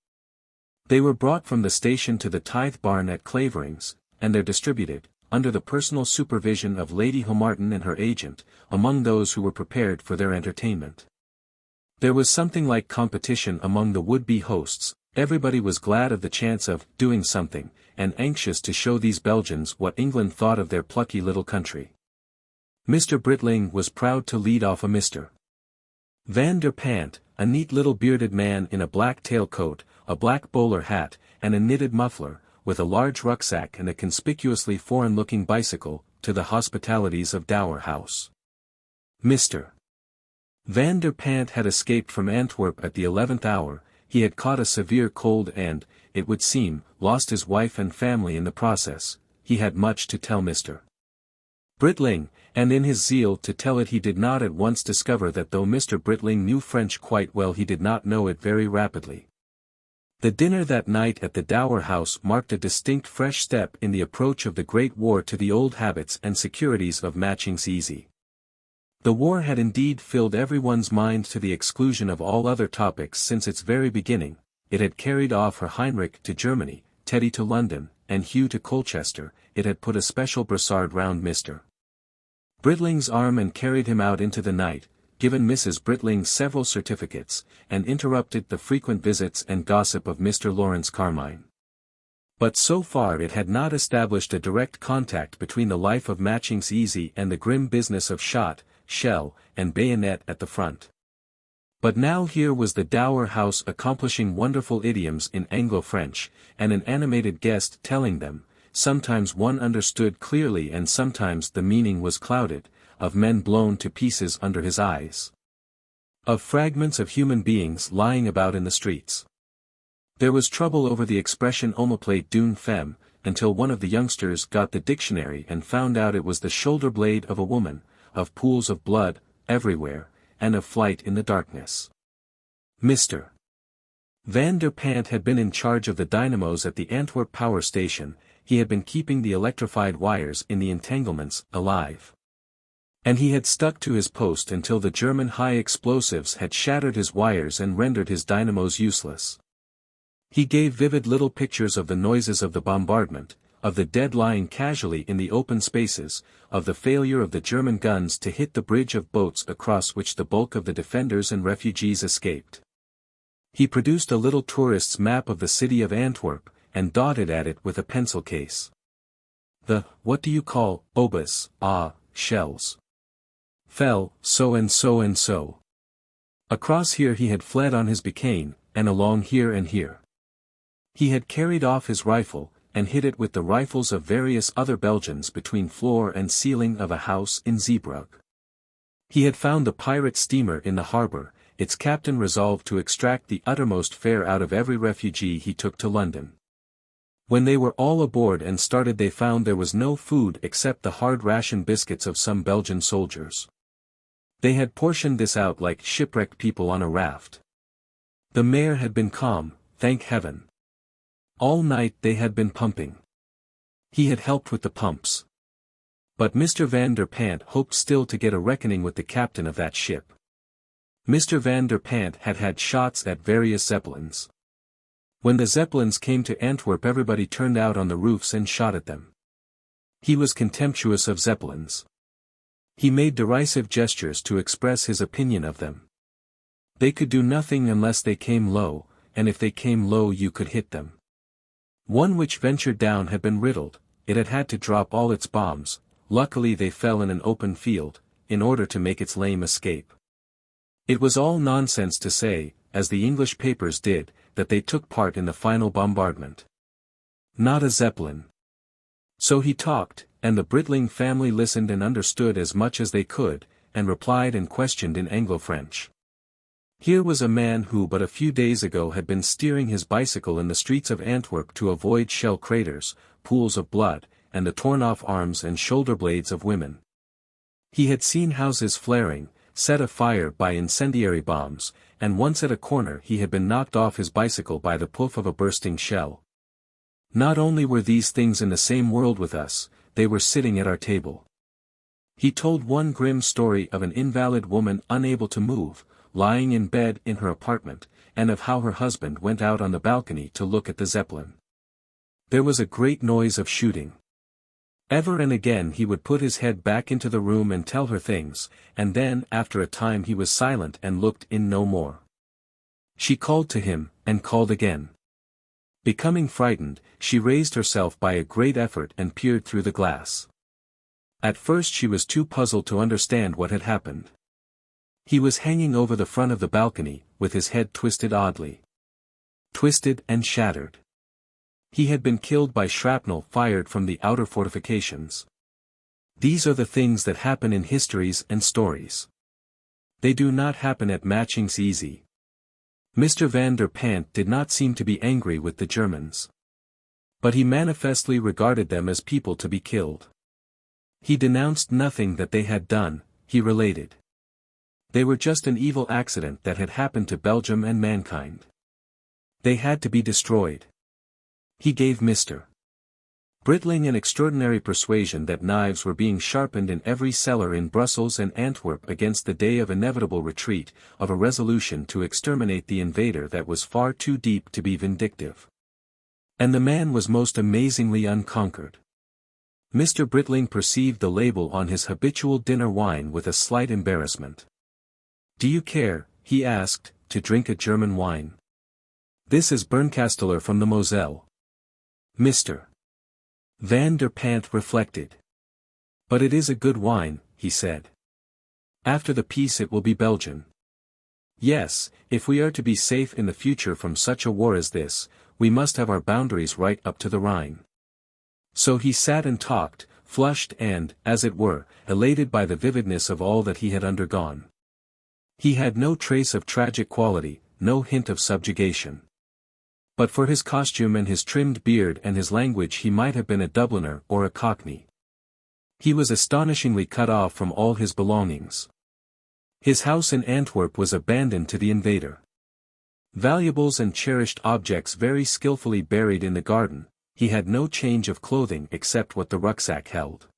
They were brought from the station to the tithe barn at Claverings, and there distributed, under the personal supervision of Lady Homarton and her agent, among those who were prepared for their entertainment. There was something like competition among the would-be hosts. Everybody was glad of the chance of doing something, and anxious to show these Belgians what England thought of their plucky little country. Mr. Britling was proud to lead off a Mr. Van der Pant, a neat little bearded man in a black tailcoat, a black bowler hat, and a knitted muffler, with a large rucksack and a conspicuously foreign-looking bicycle, to the hospitalities of Dower House. Mr. Van der Pant had escaped from Antwerp at the 11th hour. He had caught a severe cold and, it would seem, lost his wife and family in the process. He had much to tell Mr. Britling, and in his zeal to tell it he did not at once discover that though Mr. Britling knew French quite well he did not know it very rapidly. The dinner that night at the Dower House marked a distinct fresh step in the approach of the Great War to the old habits and securities of Matchings Easy. The war had indeed filled everyone's mind to the exclusion of all other topics since its very beginning. It had carried off Herr Heinrich to Germany, Teddy to London, and Hugh to Colchester. It had put a special brassard round Mr. Britling's arm and carried him out into the night, given Mrs. Britling several certificates, and interrupted the frequent visits and gossip of Mr. Lawrence Carmine. But so far it had not established a direct contact between the life of Matchings Easy and the grim business of shot, shell, and bayonet at the front. But now here was the Dower House accomplishing wonderful idioms in Anglo-French, and an animated guest telling them, sometimes one understood clearly and sometimes the meaning was clouded, of men blown to pieces under his eyes. Of fragments of human beings lying about in the streets. There was trouble over the expression omoplate d'une femme, until one of the youngsters got the dictionary and found out it was the shoulder blade of a woman, of pools of blood, everywhere, and of flight in the darkness. Mr. Van der Pant had been in charge of the dynamos at the Antwerp power station. He had been keeping the electrified wires in the entanglements alive. And he had stuck to his post until the German high explosives had shattered his wires and rendered his dynamos useless. He gave vivid little pictures of the noises of the bombardment, of the dead lying casually in the open spaces, of the failure of the German guns to hit the bridge of boats across which the bulk of the defenders and refugees escaped. He produced a little tourist's map of the city of Antwerp, and dotted at it with a pencil case. The, what do you call, obus, shells. Fell, so and so and so. Across here he had fled on his bicane, and along here and here. He had carried off his rifle, and hid it with the rifles of various other Belgians between floor and ceiling of a house in Zeebrugge. He had found the pirate steamer in the harbor, its captain resolved to extract the uttermost fare out of every refugee he took to London. When they were all aboard and started they found there was no food except the hard ration biscuits of some Belgian soldiers. They had portioned this out like shipwrecked people on a raft. The mare had been calm, thank heaven. All night they had been pumping. He had helped with the pumps. But Mr. van der Pant hoped still to get a reckoning with the captain of that ship. Mr. van der Pant had had shots at various Zeppelins. When the Zeppelins came to Antwerp everybody turned out on the roofs and shot at them. He was contemptuous of Zeppelins. He made derisive gestures to express his opinion of them. They could do nothing unless they came low, and if they came low you could hit them. One which ventured down had been riddled, it had had to drop all its bombs, luckily they fell in an open field, in order to make its lame escape. It was all nonsense to say, as the English papers did, that they took part in the final bombardment. Not a Zeppelin. So he talked, and the Britling family listened and understood as much as they could, and replied and questioned in Anglo-French. Here was a man who but a few days ago had been steering his bicycle in the streets of Antwerp to avoid shell craters, pools of blood, and the torn-off arms and shoulder blades of women. He had seen houses flaring, set afire by incendiary bombs, and once at a corner he had been knocked off his bicycle by the poof of a bursting shell. Not only were these things in the same world with us, they were sitting at our table. He told one grim story of an invalid woman unable to move, lying in bed in her apartment, and of how her husband went out on the balcony to look at the Zeppelin. There was a great noise of shooting. Ever and again he would put his head back into the room and tell her things, and then after a time he was silent and looked in no more. She called to him, and called again. Becoming frightened, she raised herself by a great effort and peered through the glass. At first she was too puzzled to understand what had happened. He was hanging over the front of the balcony, with his head twisted oddly. Twisted and shattered. He had been killed by shrapnel fired from the outer fortifications. These are the things that happen in histories and stories. They do not happen at Matchings Easy. Mr. van der Pant did not seem to be angry with the Germans. But he manifestly regarded them as people to be killed. He denounced nothing that they had done, he related. They were just an evil accident that had happened to Belgium and mankind. They had to be destroyed. He gave Mr. Britling an extraordinary persuasion that knives were being sharpened in every cellar in Brussels and Antwerp against the day of inevitable retreat, of a resolution to exterminate the invader that was far too deep to be vindictive. And the man was most amazingly unconquered. Mr. Britling perceived the label on his habitual dinner wine with a slight embarrassment. "Do you care," he asked, "to drink a German wine? This is Bernkasteler from the Moselle." Mr. van der Pant reflected. "But it is a good wine," he said. "After the peace it will be Belgian. Yes, if we are to be safe in the future from such a war as this, we must have our boundaries right up to the Rhine." So he sat and talked, flushed and, as it were, elated by the vividness of all that he had undergone. He had no trace of tragic quality, no hint of subjugation. But for his costume and his trimmed beard and his language he might have been a Dubliner or a Cockney. He was astonishingly cut off from all his belongings. His house in Antwerp was abandoned to the invader. Valuables and cherished objects very skillfully buried in the garden, he had no change of clothing except what the rucksack held.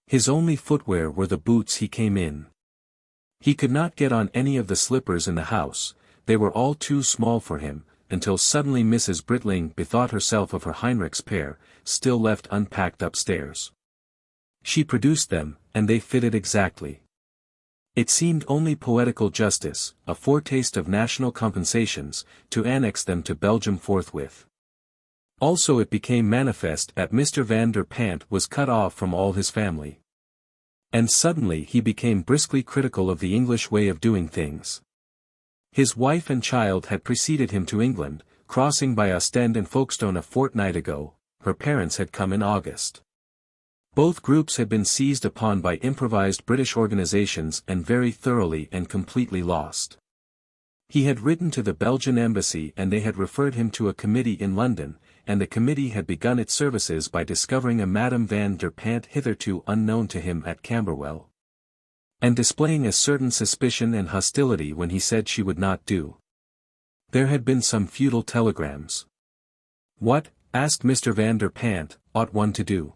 His only footwear were the boots he came in. He could not get on any of the slippers in the house, they were all too small for him, until suddenly Mrs. Britling bethought herself of Herr Heinrich's pair, still left unpacked upstairs. She produced them, and they fitted exactly. It seemed only poetical justice, a foretaste of national compensations, to annex them to Belgium forthwith. Also it became manifest that Mr. van der Pant was cut off from all his family. And suddenly he became briskly critical of the English way of doing things. His wife and child had preceded him to England, crossing by Ostend and Folkestone a fortnight ago. Her parents had come in August. Both groups had been seized upon by improvised British organizations and very thoroughly and completely lost. He had written to the Belgian embassy and they had referred him to a committee in London, and the committee had begun its services by discovering a Madame van der Pant hitherto unknown to him at Camberwell. And displaying a certain suspicion and hostility when he said she would not do. There had been some futile telegrams. What, asked Mr. van der Pant, ought one to do?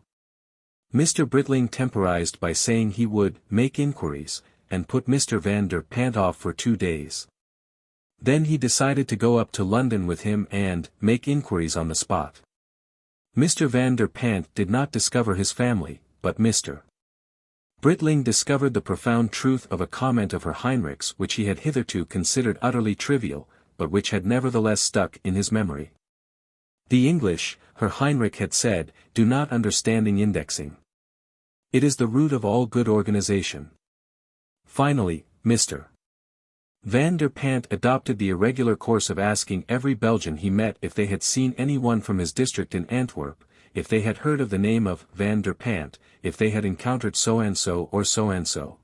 Mr. Britling temporized by saying he would make inquiries, and put Mr. van der Pant off for 2 days. Then he decided to go up to London with him and make inquiries on the spot. Mr. van der Pant did not discover his family, but Mr. Britling discovered the profound truth of a comment of Herr Heinrich's which he had hitherto considered utterly trivial, but which had nevertheless stuck in his memory. The English, Herr Heinrich had said, do not understand indexing. It is the root of all good organization. Finally, Mr. van der Pant adopted the irregular course of asking every Belgian he met if they had seen anyone from his district in Antwerp, if they had heard of the name of van der Pant, if they had encountered so-and-so or so-and-so.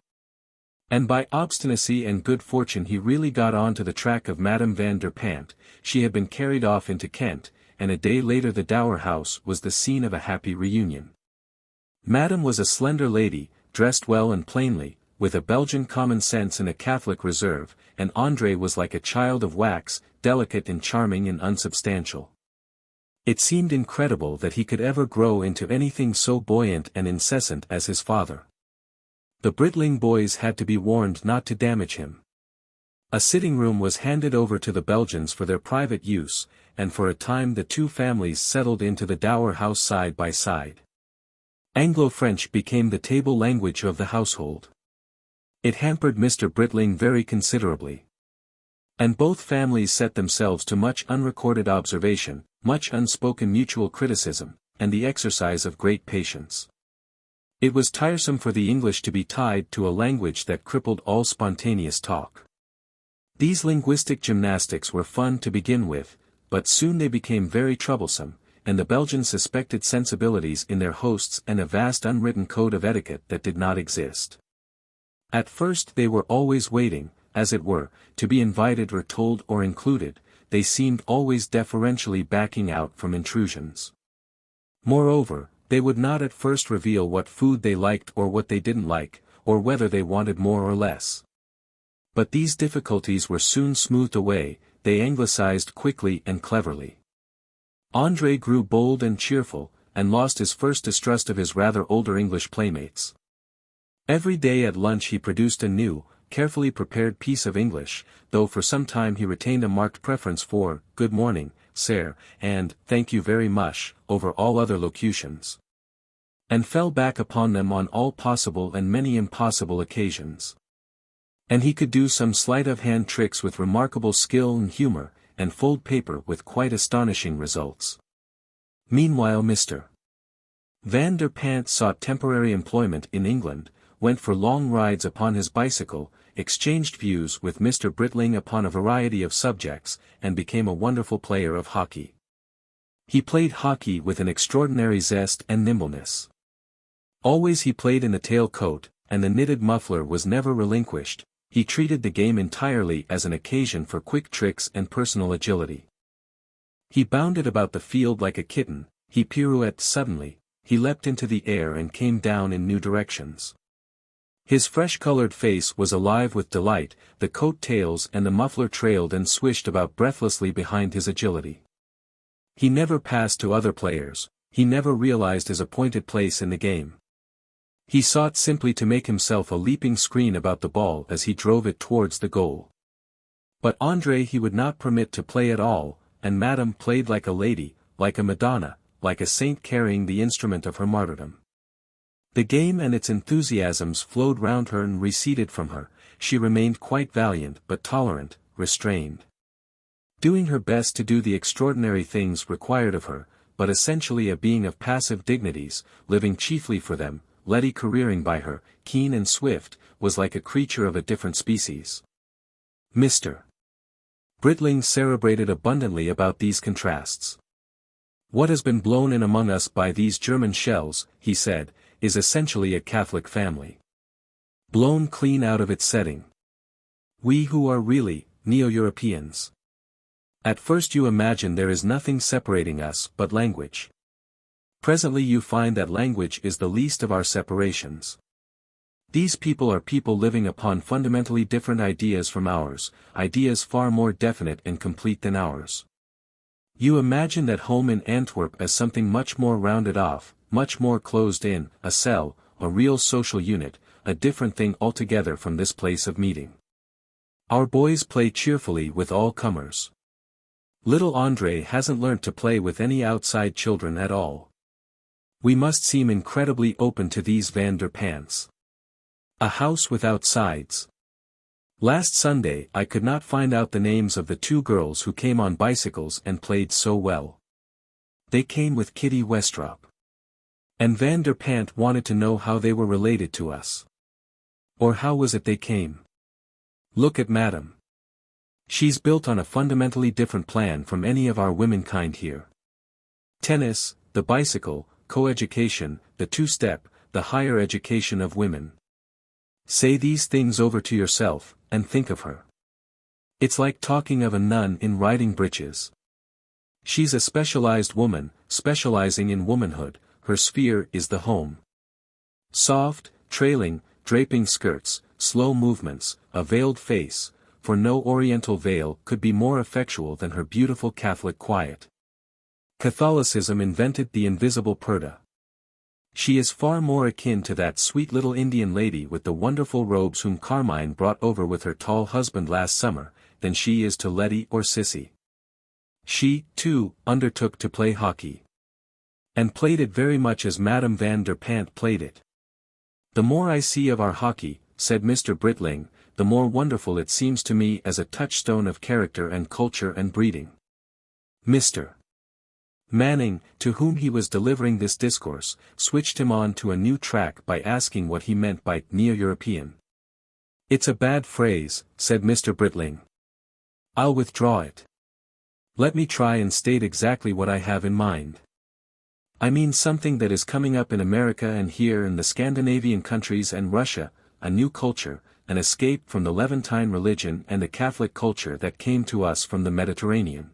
And by obstinacy and good fortune he really got on to the track of Madame van der Pant. She had been carried off into Kent, and a day later the Dower House was the scene of a happy reunion. Madame was a slender lady, dressed well and plainly, with a Belgian common sense and a Catholic reserve, and André was like a child of wax, delicate and charming and unsubstantial. It seemed incredible that he could ever grow into anything so buoyant and incessant as his father. The Britling boys had to be warned not to damage him. A sitting room was handed over to the Belgians for their private use, and for a time the two families settled into the Dower House side by side. Anglo-French became the table language of the household. It hampered Mr. Britling very considerably. And both families set themselves to much unrecorded observation, much unspoken mutual criticism, and the exercise of great patience. It was tiresome for the English to be tied to a language that crippled all spontaneous talk. These linguistic gymnastics were fun to begin with, but soon they became very troublesome, and the Belgians suspected sensibilities in their hosts and a vast unwritten code of etiquette that did not exist. At first they were always waiting, as it were, to be invited or told or included. They seemed always deferentially backing out from intrusions. Moreover, they would not at first reveal what food they liked or what they didn't like, or whether they wanted more or less. But these difficulties were soon smoothed away, they anglicized quickly and cleverly. André grew bold and cheerful, and lost his first distrust of his rather older English playmates. Every day at lunch he produced a new, carefully prepared piece of English, though for some time he retained a marked preference for, "Good morning, sir," and "Thank you very much," over all other locutions. And fell back upon them on all possible and many impossible occasions. And he could do some sleight-of-hand tricks with remarkable skill and humor, and fold paper with quite astonishing results. Meanwhile Mr. van der Pant sought temporary employment in England, went for long rides upon his bicycle, exchanged views with Mr. Britling upon a variety of subjects, and became a wonderful player of hockey. He played hockey with an extraordinary zest and nimbleness. Always he played in the tail coat, and the knitted muffler was never relinquished. He treated the game entirely as an occasion for quick tricks and personal agility. He bounded about the field like a kitten, he pirouetted suddenly, he leapt into the air and came down in new directions. His fresh-colored face was alive with delight, the coat tails and the muffler trailed and swished about breathlessly behind his agility. He never passed to other players, he never realized his appointed place in the game. He sought simply to make himself a leaping screen about the ball as he drove it towards the goal. But André he would not permit to play at all, and Madame played like a lady, like a Madonna, like a saint carrying the instrument of her martyrdom. The game and its enthusiasms flowed round her and receded from her. She remained quite valiant but tolerant, restrained. Doing her best to do the extraordinary things required of her, but essentially a being of passive dignities, living chiefly for them. Letty careering by her, keen and swift, was like a creature of a different species. Mr. Britling cerebrated abundantly about these contrasts. What has been blown in among us by these German shells, he said, is essentially a Catholic family. Blown clean out of its setting. We who are really, Neo-Europeans. At first you imagine there is nothing separating us but language. Presently you find that language is the least of our separations. These people are people living upon fundamentally different ideas from ours, ideas far more definite and complete than ours. You imagine that home in Antwerp as something much more rounded off, much more closed in, a cell, a real social unit, a different thing altogether from this place of meeting. Our boys play cheerfully with all comers. Little André hasn't learnt to play with any outside children at all. We must seem incredibly open to these Van der Pants. A house without sides. Last Sunday I could not find out the names of the two girls who came on bicycles and played so well. They came with Kitty Westrop. And Van der Pant wanted to know how they were related to us. Or how was it they came? Look at Madame. She's built on a fundamentally different plan from any of our womenkind here. Tennis, the bicycle, co-education, the two-step, the higher education of women. Say these things over to yourself, and think of her. It's like talking of a nun in riding breeches. She's a specialized woman, specializing in womanhood, her sphere is the home. Soft, trailing, draping skirts, slow movements, a veiled face, for no oriental veil could be more effectual than her beautiful Catholic quiet. Catholicism invented the invisible purdah. She is far more akin to that sweet little Indian lady with the wonderful robes whom Carmine brought over with her tall husband last summer, than she is to Letty or Cissie. She, too, undertook to play hockey. And played it very much as Madame Van der Pant played it. The more I see of our hockey, said Mr. Britling, the more wonderful it seems to me as a touchstone of character and culture and breeding. Mr. Manning, to whom he was delivering this discourse, switched him on to a new track by asking what he meant by Neo-European. It's a bad phrase, said Mr. Britling. I'll withdraw it. Let me try and state exactly what I have in mind. I mean something that is coming up in America and here in the Scandinavian countries and Russia, a new culture, an escape from the Levantine religion and the Catholic culture that came to us from the Mediterranean.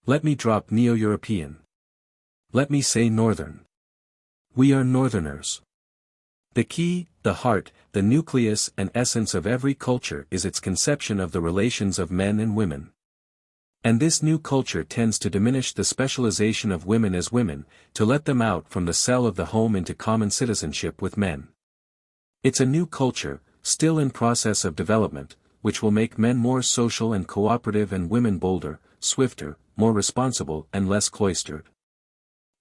Let me drop Neo-European. Let me say Northern. We are Northerners. The key, the heart, the nucleus and essence of every culture is its conception of the relations of men and women. And this new culture tends to diminish the specialization of women as women, to let them out from the cell of the home into common citizenship with men. It's a new culture, still in process of development, which will make men more social and cooperative and women bolder, swifter, more responsible and less cloistered.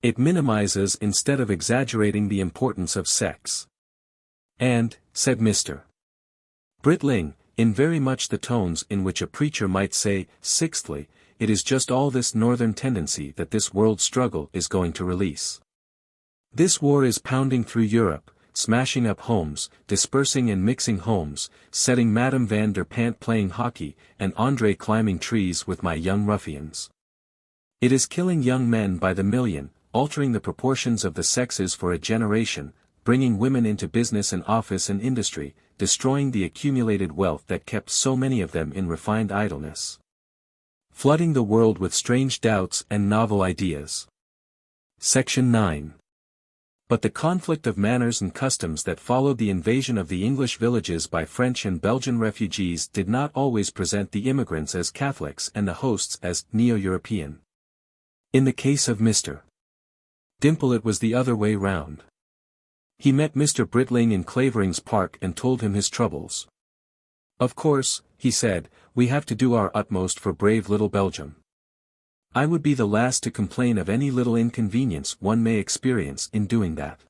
It minimizes instead of exaggerating the importance of sex. And, said Mr. Britling, in very much the tones in which a preacher might say, sixthly, it is just all this northern tendency that this world struggle is going to release. This war is pounding through Europe, smashing up homes, dispersing and mixing homes, setting Madame Van der Pant playing hockey, and André climbing trees with my young ruffians. It is killing young men by the million, altering the proportions of the sexes for a generation, bringing women into business and office and industry, destroying the accumulated wealth that kept so many of them in refined idleness. Flooding the world with strange doubts and novel ideas. Section 9. But the conflict of manners and customs that followed the invasion of the English villages by French and Belgian refugees did not always present the immigrants as Catholics and the hosts as Neo-European. In the case of Mr. Dimple it was the other way round. He met Mr. Britling in Clavering's Park and told him his troubles. "Of course," he said, "we have to do our utmost for brave little Belgium. I would be the last to complain of any little inconvenience one may experience in doing that.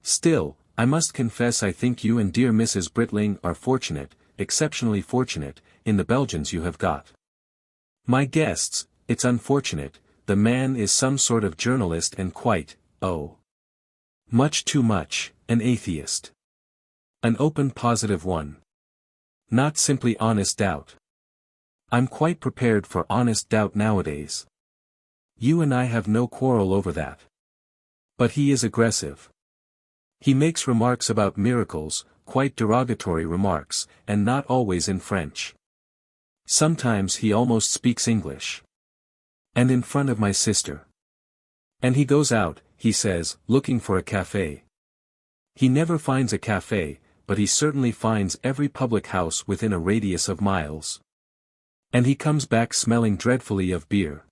Still, I must confess I think you and dear Mrs. Britling are fortunate, exceptionally fortunate, in the Belgians you have got. My guests, it's unfortunate, the man is some sort of journalist and quite, oh, much too much, an atheist. An open positive one. Not simply honest doubt. I'm quite prepared for honest doubt nowadays. You and I have no quarrel over that. But he is aggressive. He makes remarks about miracles, quite derogatory remarks, and not always in French. Sometimes he almost speaks English. And in front of my sister. And he goes out, he says, looking for a café. He never finds a café, but he certainly finds every public house within a radius of miles. And he comes back smelling dreadfully of beer.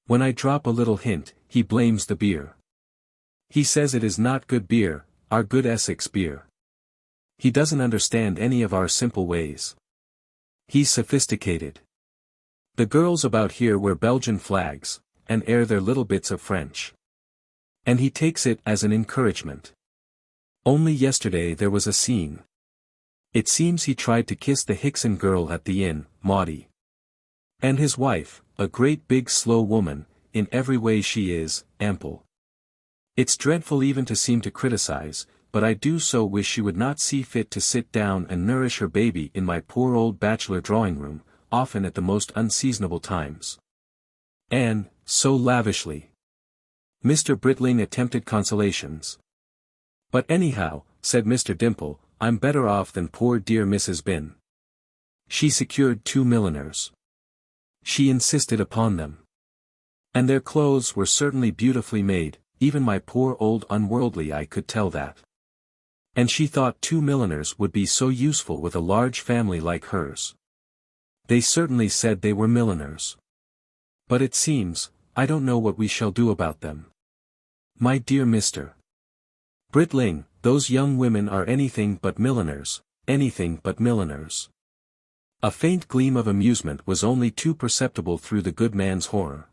When I drop a little hint, he blames the beer. He says it is not good beer, our good Essex beer. He doesn't understand any of our simple ways. He's sophisticated. The girls about here wear Belgian flags, and air their little bits of French. And he takes it as an encouragement. Only yesterday there was a scene. It seems he tried to kiss the Hickson girl at the inn, Maudie. And his wife, a great big slow woman, in every way she is, ample. It's dreadful even to seem to criticize, but I do so wish she would not see fit to sit down and nourish her baby in my poor old bachelor drawing-room, often at the most unseasonable times. And, so lavishly. Mr. Britling attempted consolations. "But anyhow," said Mr. Dimple, "I'm better off than poor dear Mrs. Bin. She secured 2 milliners. She insisted upon them. And their clothes were certainly beautifully made, even my poor old unworldly eye could tell that. And she thought 2 milliners would be so useful with a large family like hers. They certainly said they were milliners. But it seems, I don't know what we shall do about them. My dear Mr. Britling, those young women are anything but milliners, anything but milliners." A faint gleam of amusement was only too perceptible through the good man's horror.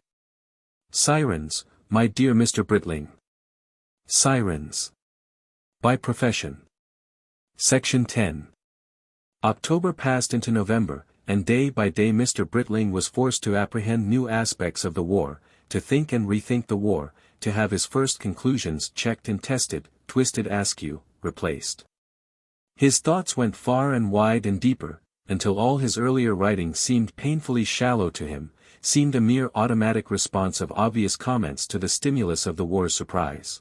"Sirens, my dear Mr. Britling. Sirens. By profession." Section 10. October passed into November, and day by day Mr. Britling was forced to apprehend new aspects of the war, to think and rethink the war, to have his first conclusions checked and tested, twisted askew, replaced. His thoughts went far and wide and deeper, until all his earlier writing seemed painfully shallow to him, seemed a mere automatic response of obvious comments to the stimulus of the war's surprise.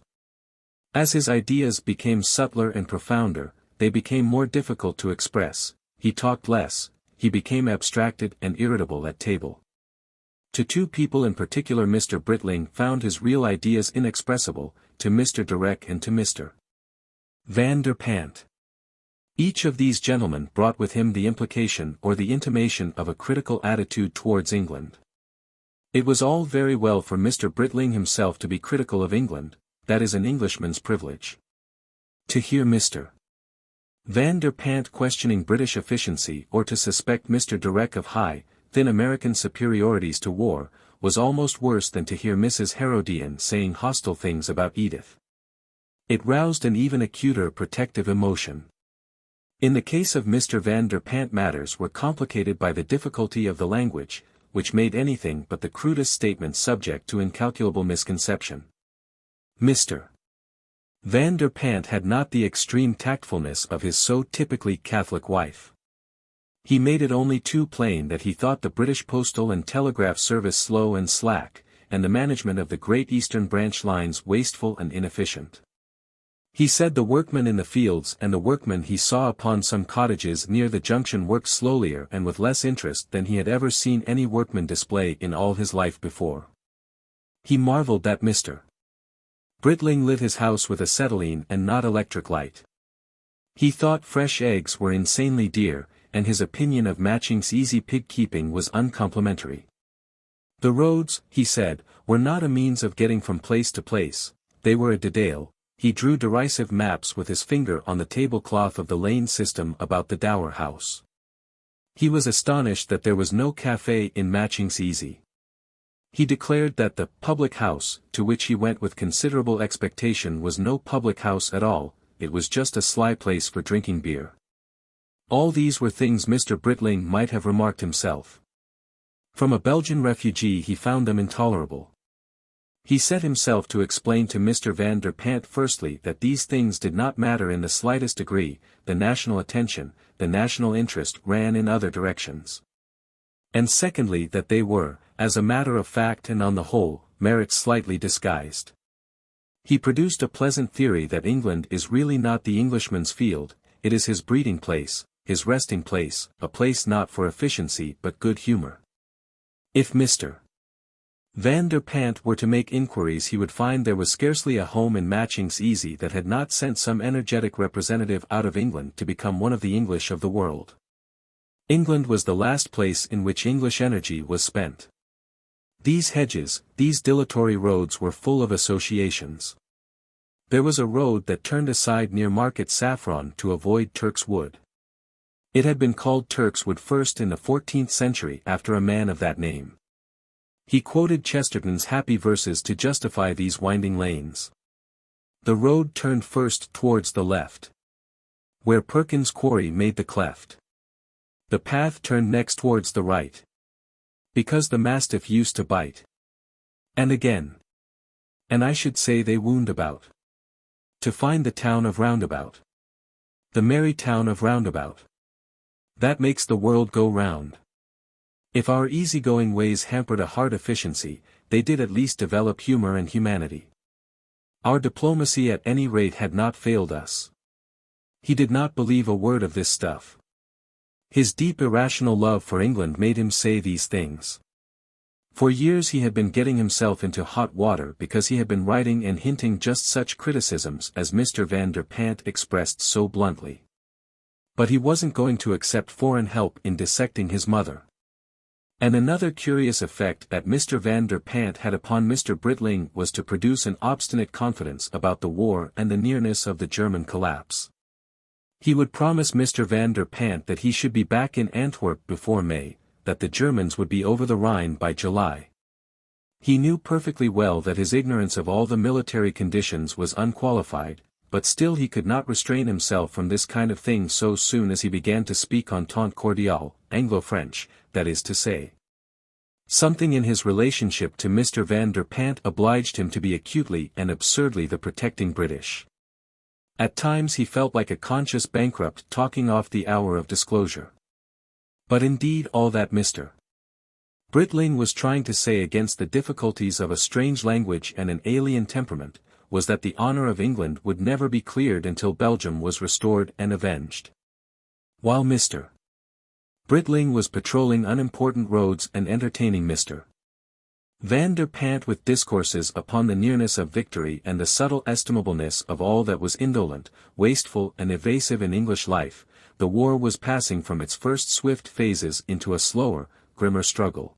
As his ideas became subtler and profounder, they became more difficult to express, he talked less, he became abstracted and irritable at table. To 2 people in particular Mr. Britling found his real ideas inexpressible, to Mr. Direck and to Mr. Van der Pant. Each of these gentlemen brought with him the implication or the intimation of a critical attitude towards England. It was all very well for Mr. Britling himself to be critical of England, that is an Englishman's privilege. To hear Mr. Van der Pant questioning British efficiency or to suspect Mr. Direck of high, thin American superiorities to war, was almost worse than to hear Mrs. Herodian saying hostile things about Edith. It roused an even acuter protective emotion. In the case of Mr. Van der Pant matters were complicated by the difficulty of the language, which made anything but the crudest statement subject to incalculable misconception. Mr. Van der Pant had not the extreme tactfulness of his so typically Catholic wife. He made it only too plain that he thought the British postal and telegraph service slow and slack, and the management of the Great Eastern Branch lines wasteful and inefficient. He said the workmen in the fields and the workmen he saw upon some cottages near the junction worked slowlier and with less interest than he had ever seen any workman display in all his life before. He marveled that Mr. Britling lit his house with acetylene and not electric light. He thought fresh eggs were insanely dear, and his opinion of Matching's easy pig-keeping was uncomplimentary. The roads, he said, were not a means of getting from place to place, they were a detail, He drew derisive maps with his finger on the tablecloth of the lane system about the Dower House. He was astonished that there was no café in Matching's Easy. He declared that the public house, to which he went with considerable expectation, was no public house at all, it was just a sly place for drinking beer. All these were things Mr. Britling might have remarked himself. From a Belgian refugee he found them intolerable. He set himself to explain to Mr. van der Pant firstly that these things did not matter in the slightest degree, the national attention, the national interest ran in other directions. And secondly that they were, as a matter of fact and on the whole, merits slightly disguised. He produced a pleasant theory that England is really not the Englishman's field, it is his breeding place, his resting place, a place not for efficiency but good humour. If Mr. van der Pant were to make inquiries he would find there was scarcely a home in Matching's Easy that had not sent some energetic representative out of England to become one of the English of the world. England was the last place in which English energy was spent. These hedges, these dilatory roads were full of associations. There was a road that turned aside near Market Saffron to avoid Turk's Wood. It had been called Turk's Wood first in the 14th century after a man of that name. He quoted Chesterton's happy verses to justify these winding lanes. The road turned first towards the left, where Perkins' quarry made the cleft. The path turned next towards the right, because the mastiff used to bite. And again. And I should say they wound about, to find the town of Roundabout. The merry town of Roundabout. That makes the world go round. If our easygoing ways hampered a hard efficiency, they did at least develop humor and humanity. Our diplomacy at any rate had not failed us. He did not believe a word of this stuff. His deep irrational love for England made him say these things. For years he had been getting himself into hot water because he had been writing and hinting just such criticisms as Mr. van der Pant expressed so bluntly. But he wasn't going to accept foreign help in dissecting his mother. And another curious effect that Mr. van der Pant had upon Mr. Britling was to produce an obstinate confidence about the war and the nearness of the German collapse. He would promise Mr. van der Pant that he should be back in Antwerp before May, that the Germans would be over the Rhine by July. He knew perfectly well that his ignorance of all the military conditions was unqualified, but still he could not restrain himself from this kind of thing so soon as he began to speak entente cordiale, Anglo-French, that is to say. Something in his relationship to Mr. van der Pant obliged him to be acutely and absurdly the protecting British. At times he felt like a conscious bankrupt talking off the hour of disclosure. But indeed all that Mr. Britling was trying to say against the difficulties of a strange language and an alien temperament, was that the honor of England would never be cleared until Belgium was restored and avenged. While Mr. Britling was patrolling unimportant roads and entertaining Mr. van der Pant with discourses upon the nearness of victory and the subtle estimableness of all that was indolent, wasteful and evasive in English life, the war was passing from its first swift phases into a slower, grimmer struggle.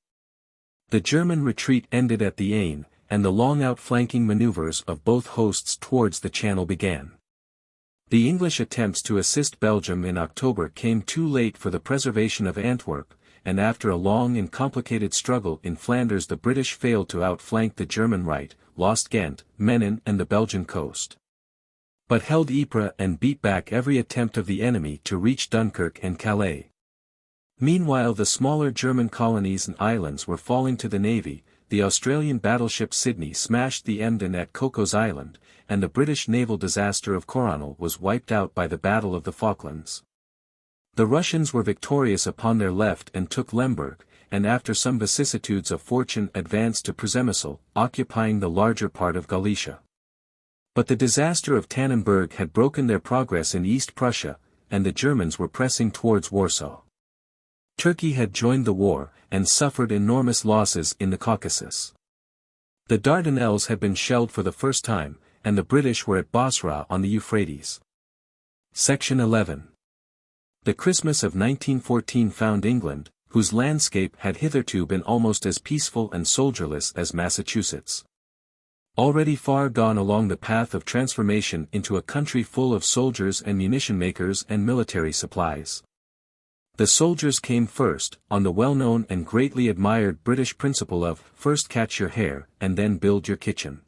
The German retreat ended at the Aisne, and the long outflanking maneuvers of both hosts towards the Channel began. The English attempts to assist Belgium in October came too late for the preservation of Antwerp, and after a long and complicated struggle in Flanders the British failed to outflank the German right, lost Ghent, Menin and the Belgian coast, but held Ypres and beat back every attempt of the enemy to reach Dunkirk and Calais. Meanwhile the smaller German colonies and islands were falling to the navy, the Australian battleship Sydney smashed the Emden at Cocos Island, and the British naval disaster of Coronel was wiped out by the Battle of the Falklands. The Russians were victorious upon their left and took Lemberg, and after some vicissitudes of fortune advanced to Przemysl, occupying the larger part of Galicia. But the disaster of Tannenberg had broken their progress in East Prussia, and the Germans were pressing towards Warsaw. Turkey had joined the war, and suffered enormous losses in the Caucasus. The Dardanelles had been shelled for the first time, and the British were at Basra on the Euphrates. Section 11. The Christmas of 1914 found England, whose landscape had hitherto been almost as peaceful and soldierless as Massachusetts. already far gone along the path of transformation into a country full of soldiers and munition makers and military supplies. The soldiers came first, on the well-known and greatly admired British principle of, first catch your hare, and then build your kitchen.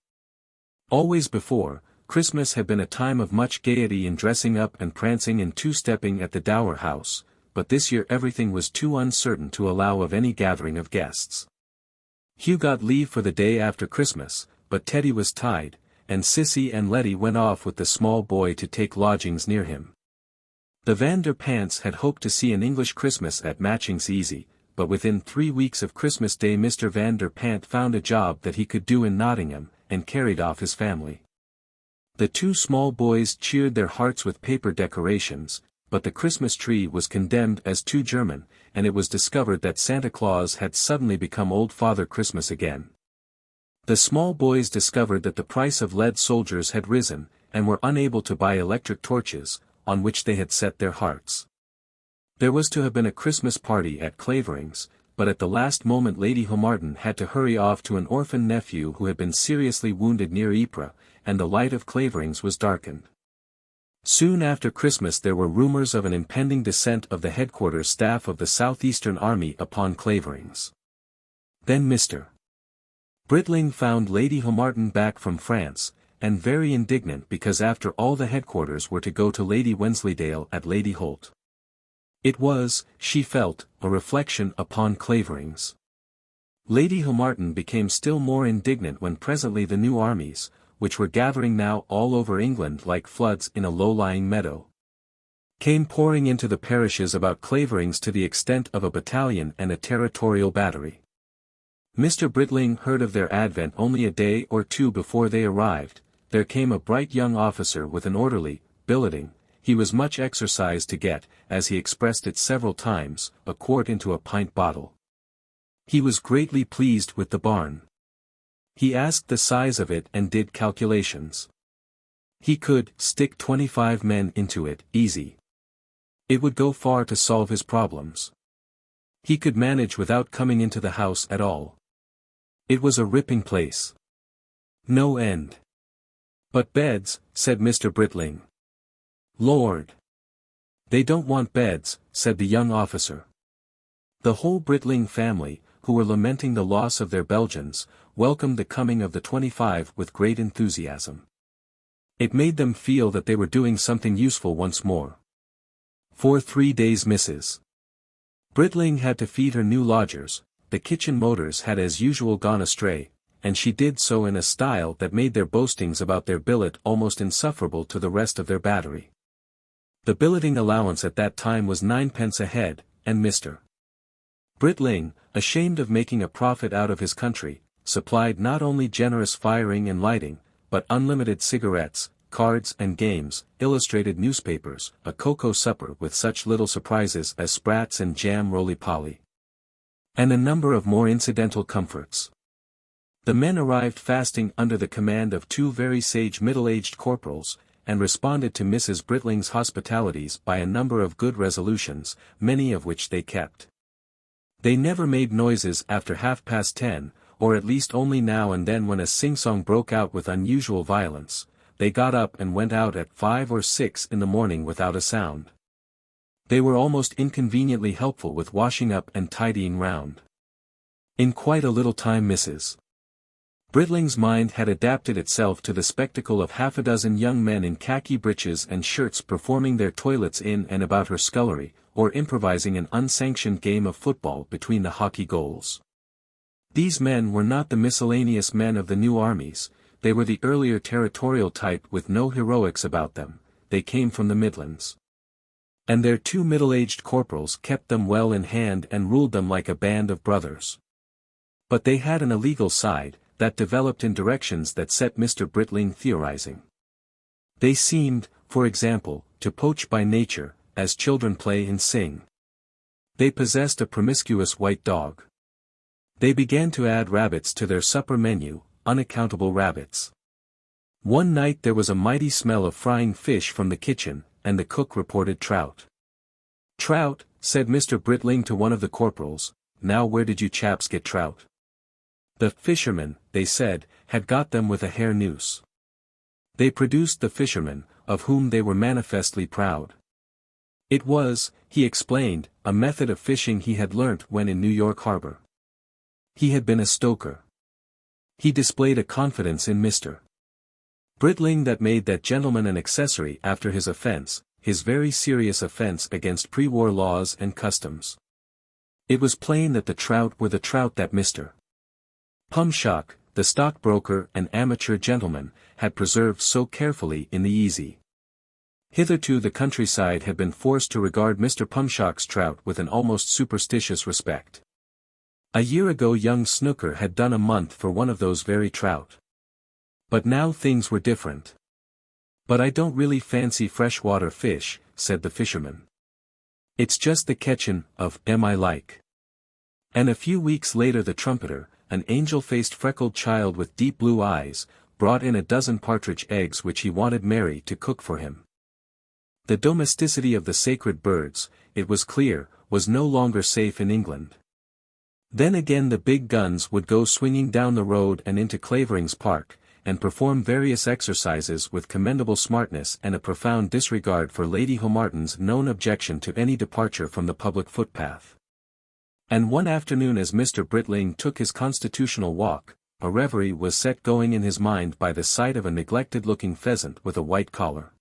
Always before, Christmas had been a time of much gaiety in dressing up and prancing and two-stepping at the Dower House, but this year everything was too uncertain to allow of any gathering of guests. Hugh got leave for the day after Christmas, but Teddy was tied, and Cissie and Letty went off with the small boy to take lodgings near him. The Van der Pants had hoped to see an English Christmas at Matching's Easy, but within 3 weeks of Christmas Day Mr. Van der Pant found a job that he could do in Nottingham, and carried off his family. The 2 small boys cheered their hearts with paper decorations, but the Christmas tree was condemned as too German, and it was discovered that Santa Claus had suddenly become Old Father Christmas again. The small boys discovered that the price of lead soldiers had risen, and were unable to buy electric torches, on which they had set their hearts. There was to have been a Christmas party at Clavering's, but at the last moment Lady Homarton had to hurry off to an orphan nephew who had been seriously wounded near Ypres, and the light of Clavering's was darkened. Soon after Christmas there were rumors of an impending descent of the headquarters staff of the Southeastern Army upon Clavering's. Then Mr. Britling found Lady Homarton back from France, and very indignant because after all the headquarters were to go to Lady Wensleydale at Lady Holt. It was, she felt, a reflection upon Clavering's. Lady Homarton became still more indignant when presently the new armies, which were gathering now all over England like floods in a low-lying meadow, came pouring into the parishes about Clavering's to the extent of a battalion and a territorial battery. Mr. Britling heard of their advent only a day or 2 before they arrived. There came a bright young officer with an orderly, billeting. He was much exercised to get, as he expressed it several times, a quart into a pint bottle. He was greatly pleased with the barn. He asked the size of it and did calculations. He could stick 25 men into it, easy. It would go far to solve his problems. He could manage without coming into the house at all. It was a ripping place. No end. But beds, said Mr. Britling. Lord! They don't want beds, said the young officer. The whole Britling family, who were lamenting the loss of their Belgians, welcomed the coming of the 25 with great enthusiasm. It made them feel that they were doing something useful once more. For 3 days Mrs. Britling had to feed her new lodgers. The kitchen motors had as usual gone astray, and she did so in a style that made their boastings about their billet almost insufferable to the rest of their battery. The billeting allowance at that time was 9d. a head, and Mr. Britling, ashamed of making a profit out of his country, supplied not only generous firing and lighting, but unlimited cigarettes, cards and games, illustrated newspapers, a cocoa supper with such little surprises as sprats and jam roly-poly, and a number of more incidental comforts. The men arrived fasting under the command of 2 very sage middle-aged corporals, and responded to Mrs. Britling's hospitalities by a number of good resolutions, many of which they kept. They never made noises after 10:30, or at least only now and then when a sing-song broke out with unusual violence. They got up and went out at 5 or 6 in the morning without a sound. They were almost inconveniently helpful with washing up and tidying round. In quite a little time Mrs. Britling's mind had adapted itself to the spectacle of 6 young men in khaki breeches and shirts performing their toilets in and about her scullery, or improvising an unsanctioned game of football between the hockey goals. These men were not the miscellaneous men of the new armies, they were the earlier territorial type with no heroics about them. They came from the Midlands. And their 2 middle-aged corporals kept them well in hand and ruled them like a band of brothers. But they had an illegal side, that developed in directions that set Mr. Britling theorizing. They seemed, for example, to poach by nature, as children play and sing. They possessed a promiscuous white dog. They began to add rabbits to their supper menu, unaccountable rabbits. One night there was a mighty smell of frying fish from the kitchen, and the cook reported trout. "Trout," said Mr. Britling to one of the corporals, "now where did you chaps get trout?" The fishermen, they said, had got them with a hair noose. They produced the fishermen, of whom they were manifestly proud. It was, he explained, a method of fishing he had learnt when in New York Harbor. He had been a stoker. He displayed a confidence in Mr. Britling that made that gentleman an accessory after his offence, his very serious offence against pre-war laws and customs. It was plain that the trout were the trout that Mr. Pumshock, the stockbroker and amateur gentleman, had preserved so carefully in the easy. Hitherto the countryside had been forced to regard Mr. Pumshock's trout with an almost superstitious respect. A year ago young Snooker had done a month for one of those very trout. But now things were different. "But I don't really fancy freshwater fish," said the fisherman. "It's just the catchin' of 'em I like." And a few weeks later the trumpeter, an angel-faced freckled child with deep blue eyes, brought in a dozen partridge eggs which he wanted Mary to cook for him. The domesticity of the sacred birds, it was clear, was no longer safe in England. Then again the big guns would go swinging down the road and into Clavering's Park, and perform various exercises with commendable smartness and a profound disregard for Lady Homarton's known objection to any departure from the public footpath. And one afternoon as Mr. Britling took his constitutional walk, a reverie was set going in his mind by the sight of a neglected-looking pheasant with a white collar.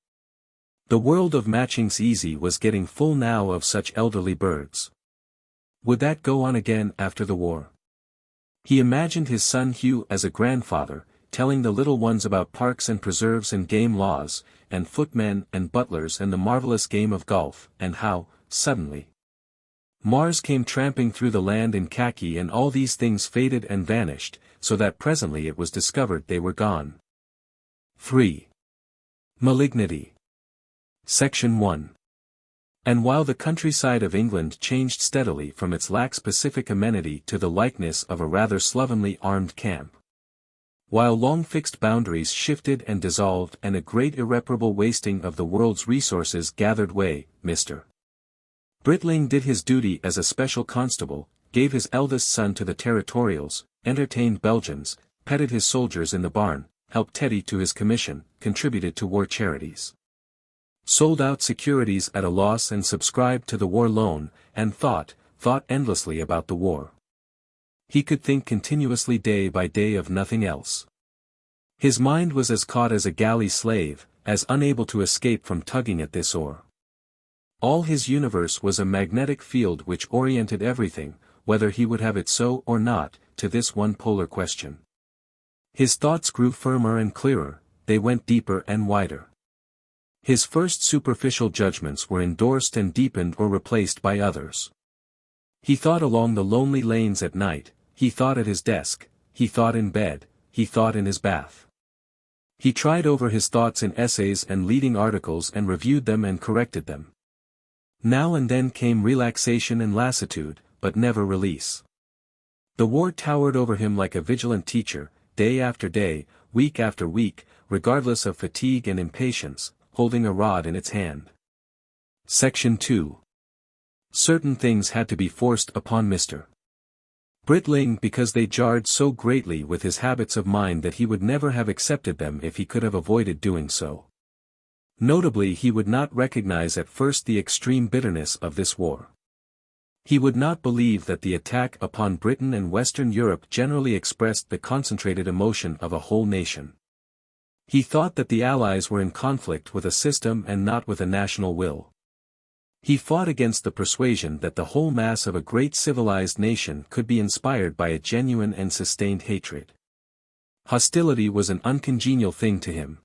The world of Matching's Easy was getting full now of such elderly birds. Would that go on again after the war? He imagined his son Hugh as a grandfather, telling the little ones about parks and preserves and game laws, and footmen and butlers and the marvelous game of golf, and how, suddenly, Mars came tramping through the land in khaki and all these things faded and vanished, so that presently it was discovered they were gone. 3. Malignity. Section 1. And while the countryside of England changed steadily from its lax pacific amenity to the likeness of a rather slovenly armed camp, while long fixed boundaries shifted and dissolved and a great irreparable wasting of the world's resources gathered way, Mr. Britling did his duty as a special constable, gave his eldest son to the territorials, entertained Belgians, petted his soldiers in the barn, helped Teddy to his commission, contributed to war charities, sold out securities at a loss and subscribed to the war loan, and thought endlessly about the war. He could think continuously day by day of nothing else. His mind was as caught as a galley slave, as unable to escape from tugging at this oar. All his universe was a magnetic field which oriented everything, whether he would have it so or not, to this one polar question. His thoughts grew firmer and clearer, they went deeper and wider. His first superficial judgments were endorsed and deepened or replaced by others. He thought along the lonely lanes at night, he thought at his desk, he thought in bed, he thought in his bath. He tried over his thoughts in essays and leading articles and reviewed them and corrected them. Now and then came relaxation and lassitude, but never release. The war towered over him like a vigilant teacher, day after day, week after week, regardless of fatigue and impatience, holding a rod in its hand. Section 2. Certain things had to be forced upon Mr. Britling because they jarred so greatly with his habits of mind that he would never have accepted them if he could have avoided doing so. Notably, he would not recognize at first the extreme bitterness of this war. He would not believe that the attack upon Britain and Western Europe generally expressed the concentrated emotion of a whole nation. He thought that the Allies were in conflict with a system and not with a national will. He fought against the persuasion that the whole mass of a great civilized nation could be inspired by a genuine and sustained hatred. Hostility was an uncongenial thing to him.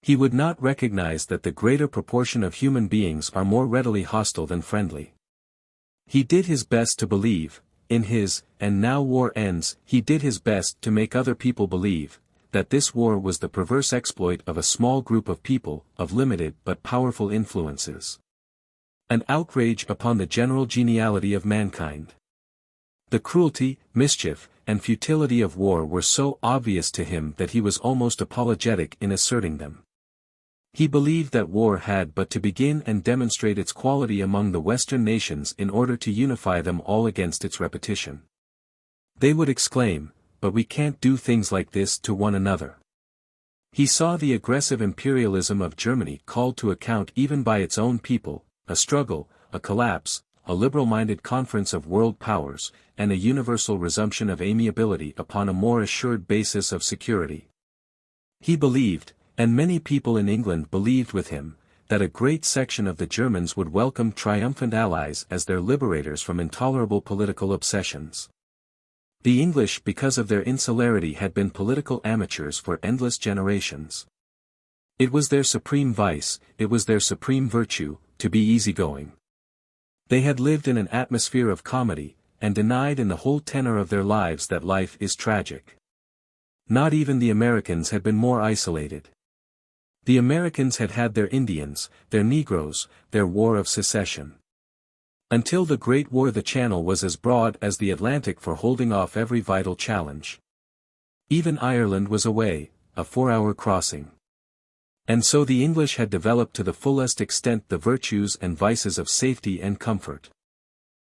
He would not recognize that the greater proportion of human beings are more readily hostile than friendly. He did his best to believe, in his, and now war ends, he did his best to make other people believe, that this war was the perverse exploit of a small group of people, of limited but powerful influences. An outrage upon the general geniality of mankind. The cruelty, mischief, and futility of war were so obvious to him that he was almost apologetic in asserting them. He believed that war had but to begin and demonstrate its quality among the Western nations in order to unify them all against its repetition. They would exclaim, but we can't do things like this to one another. He saw the aggressive imperialism of Germany called to account even by its own people, a struggle, a collapse, a liberal-minded conference of world powers, and a universal resumption of amiability upon a more assured basis of security. He believed, and many people in England believed with him, that a great section of the Germans would welcome triumphant allies as their liberators from intolerable political obsessions. The English, because of their insularity, had been political amateurs for endless generations. It was their supreme vice, it was their supreme virtue, to be easygoing. They had lived in an atmosphere of comedy, and denied in the whole tenor of their lives that life is tragic. Not even the Americans had been more isolated. The Americans had had their Indians, their Negroes, their War of Secession. Until the Great War, the Channel was as broad as the Atlantic for holding off every vital challenge. Even Ireland was away, a 4-hour crossing. And so the English had developed to the fullest extent the virtues and vices of safety and comfort.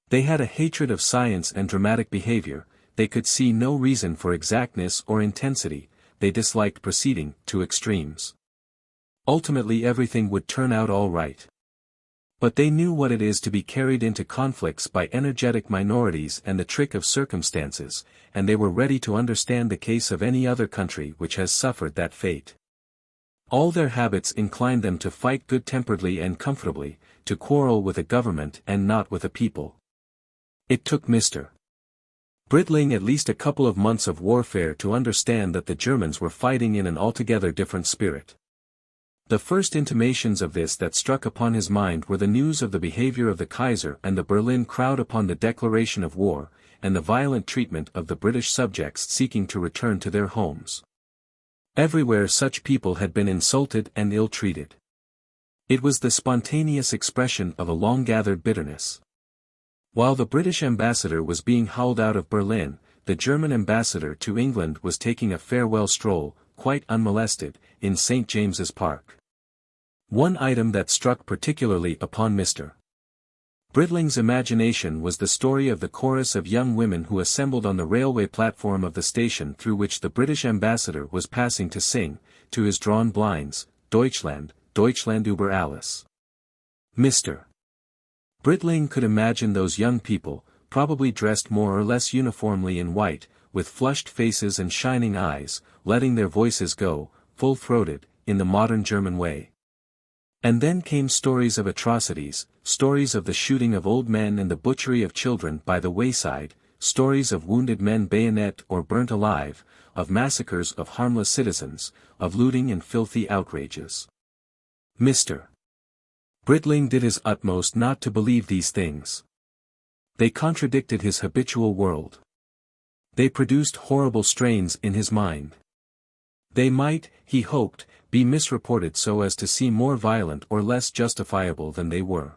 They had a hatred of science and dramatic behavior, they could see no reason for exactness or intensity, they disliked proceeding to extremes. Ultimately everything would turn out all right. But they knew what it is to be carried into conflicts by energetic minorities and the trick of circumstances, and they were ready to understand the case of any other country which has suffered that fate. All their habits inclined them to fight good-temperedly and comfortably, to quarrel with a government and not with a people. It took Mr. Britling at least a couple of months of warfare to understand that the Germans were fighting in an altogether different spirit. The first intimations of this that struck upon his mind were the news of the behavior of the Kaiser and the Berlin crowd upon the declaration of war, and the violent treatment of the British subjects seeking to return to their homes. Everywhere such people had been insulted and ill-treated. It was the spontaneous expression of a long-gathered bitterness. While the British ambassador was being howled out of Berlin, the German ambassador to England was taking a farewell stroll, quite unmolested, in St. James's Park. One item that struck particularly upon Mr. Britling's imagination was the story of the chorus of young women who assembled on the railway platform of the station through which the British ambassador was passing to sing, to his drawn blinds, Deutschland, Deutschland über alles. Mr. Britling could imagine those young people, probably dressed more or less uniformly in white, with flushed faces and shining eyes, letting their voices go, full-throated, in the modern German way. And then came stories of atrocities, stories of the shooting of old men and the butchery of children by the wayside, stories of wounded men bayonet or burnt alive, of massacres of harmless citizens, of looting and filthy outrages. Mr. Britling did his utmost not to believe these things. They contradicted his habitual world. They produced horrible strains in his mind. They might, he hoped, be misreported so as to seem more violent or less justifiable than they were.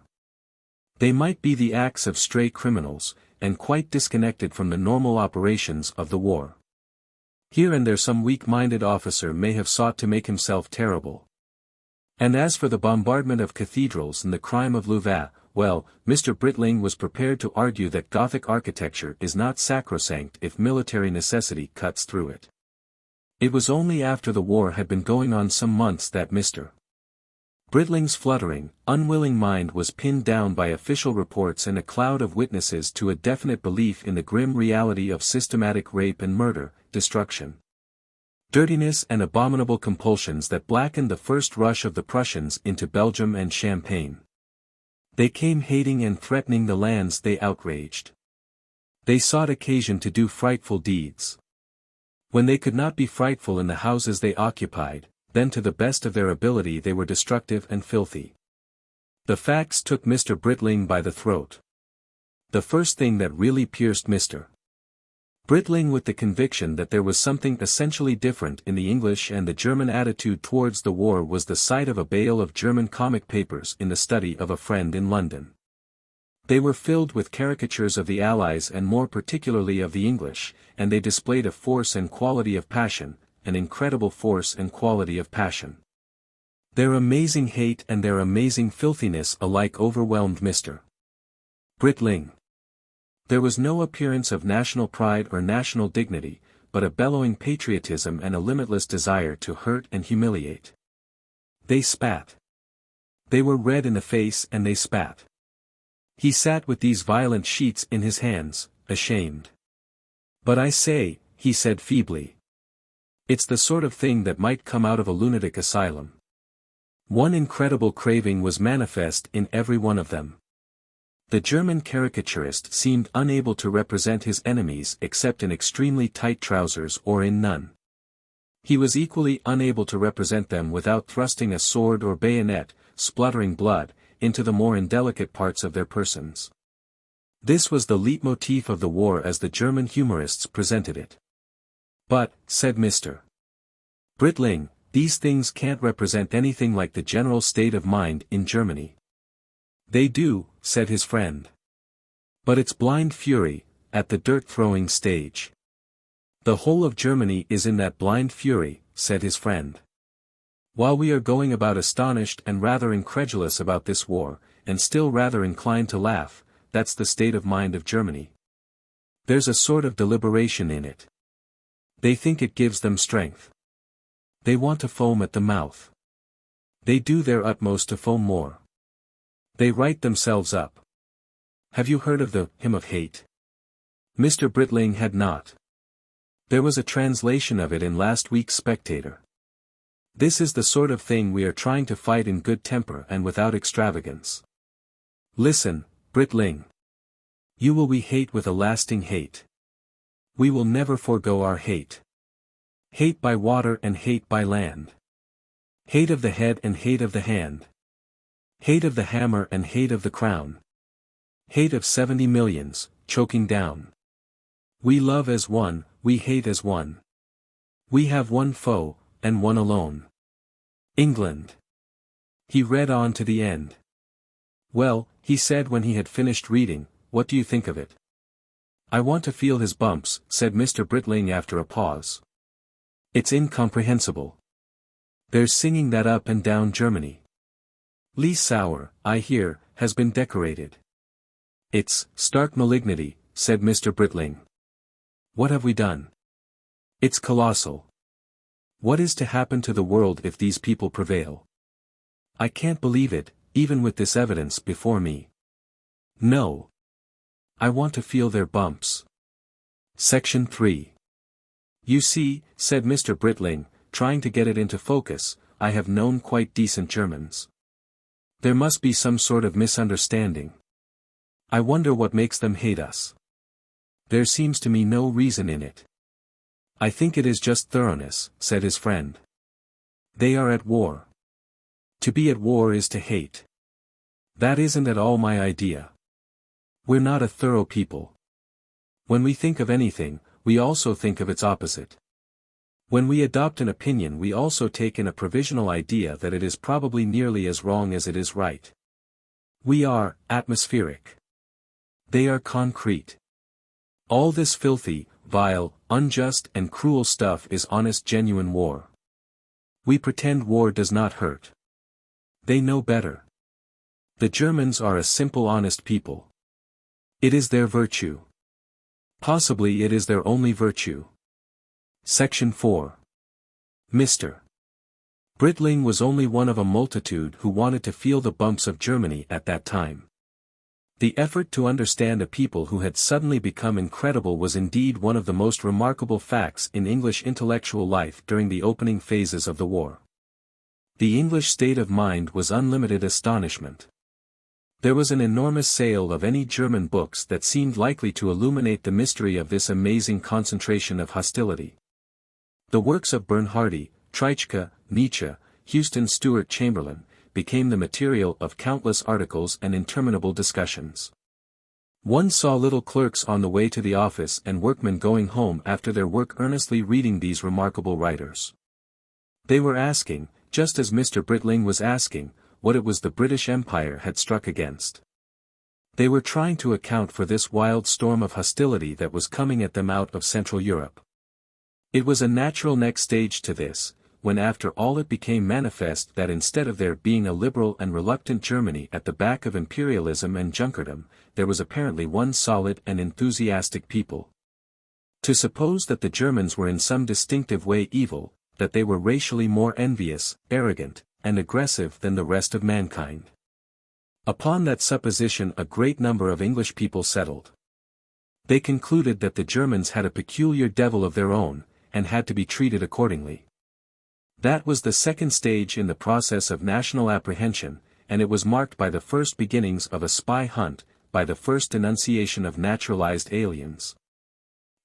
They might be the acts of stray criminals, and quite disconnected from the normal operations of the war. Here and there some weak-minded officer may have sought to make himself terrible. And as for the bombardment of cathedrals and the crime of Louvain, well, Mr. Britling was prepared to argue that Gothic architecture is not sacrosanct if military necessity cuts through it. It was only after the war had been going on some months that Mr. Britling's fluttering, unwilling mind was pinned down by official reports and a cloud of witnesses to a definite belief in the grim reality of systematic rape and murder, destruction, dirtiness and abominable compulsions that blackened the first rush of the Prussians into Belgium and Champagne. They came hating and threatening the lands they outraged. They sought occasion to do frightful deeds. When they could not be frightful in the houses they occupied, then to the best of their ability they were destructive and filthy. The facts took Mr. Britling by the throat. The first thing that really pierced Mr. Britling with the conviction that there was something essentially different in the English and the German attitude towards the war was the sight of a bale of German comic papers in the study of a friend in London. They were filled with caricatures of the Allies and more particularly of the English, and they displayed a force and quality of passion, an incredible force and quality of passion. Their amazing hate and their amazing filthiness alike overwhelmed Mr. Britling. There was no appearance of national pride or national dignity, but a bellowing patriotism and a limitless desire to hurt and humiliate. They spat. They were red in the face and they spat. He sat with these violent sheets in his hands, ashamed. "But I say," he said feebly. "It's the sort of thing that might come out of a lunatic asylum." One incredible craving was manifest in every one of them. The German caricaturist seemed unable to represent his enemies except in extremely tight trousers or in none. He was equally unable to represent them without thrusting a sword or bayonet, spluttering blood, into the more indelicate parts of their persons. This was the leitmotif of the war as the German humorists presented it. "But," said Mr. Britling, "these things can't represent anything like the general state of mind in Germany." "They do," said his friend. "But it's blind fury, at the dirt-throwing stage." "The whole of Germany is in that blind fury," said his friend. "While we are going about astonished and rather incredulous about this war, and still rather inclined to laugh, that's the state of mind of Germany. There's a sort of deliberation in it. They think it gives them strength. They want to foam at the mouth. They do their utmost to foam more. They write themselves up. Have you heard of the Hymn of Hate?" Mr. Britling had not. There was a translation of it in last week's Spectator. This is the sort of thing we are trying to fight in good temper and without extravagance. Listen, Britling. You will we hate with a lasting hate. We will never forego our hate. Hate by water and hate by land. Hate of the head and hate of the hand. Hate of the hammer and hate of the crown. Hate of 70 millions, choking down. We love as one, we hate as one. We have one foe, and one alone. England. He read on to the end. "Well," he said when he had finished reading, "what do you think of it?" "I want to feel his bumps," said Mr. Britling after a pause. "It's incomprehensible. They're singing that up and down Germany. Lee Sauer, I hear, has been decorated." "It's stark malignity," said Mr. Britling. "What have we done? It's colossal. What is to happen to the world if these people prevail? I can't believe it, even with this evidence before me. No. I want to feel their bumps." Section 3. "You see," said Mr. Britling, trying to get it into focus, "I have known quite decent Germans. There must be some sort of misunderstanding. I wonder what makes them hate us. There seems to me no reason in it." "I think it is just thoroughness," said his friend. "They are at war. To be at war is to hate. That isn't at all my idea. We're not a thorough people. When we think of anything, we also think of its opposite. When we adopt an opinion we also take in a provisional idea that it is probably nearly as wrong as it is right. We are atmospheric. They are concrete. All this filthy, vile, unjust and cruel stuff is honest genuine war. We pretend war does not hurt. They know better. The Germans are a simple honest people. It is their virtue. Possibly it is their only virtue." Section 4. Mr. Britling was only one of a multitude who wanted to feel the bumps of Germany at that time. The effort to understand a people who had suddenly become incredible was indeed one of the most remarkable facts in English intellectual life during the opening phases of the war. The English state of mind was unlimited astonishment. There was an enormous sale of any German books that seemed likely to illuminate the mystery of this amazing concentration of hostility. The works of Bernhardi, Treitschke, Nietzsche, Houston Stewart Chamberlain, became the material of countless articles and interminable discussions. One saw little clerks on the way to the office and workmen going home after their work earnestly reading these remarkable writers. They were asking, just as Mr. Britling was asking, what it was the British Empire had struck against. They were trying to account for this wild storm of hostility that was coming at them out of Central Europe. It was a natural next stage to this, when after all it became manifest that instead of there being a liberal and reluctant Germany at the back of imperialism and junkerdom, there was apparently one solid and enthusiastic people. To suppose that the Germans were in some distinctive way evil, that they were racially more envious, arrogant, and aggressive than the rest of mankind. Upon that supposition a great number of English people settled. They concluded that the Germans had a peculiar devil of their own, and had to be treated accordingly. That was the second stage in the process of national apprehension, and it was marked by the first beginnings of a spy hunt, by the first denunciation of naturalized aliens,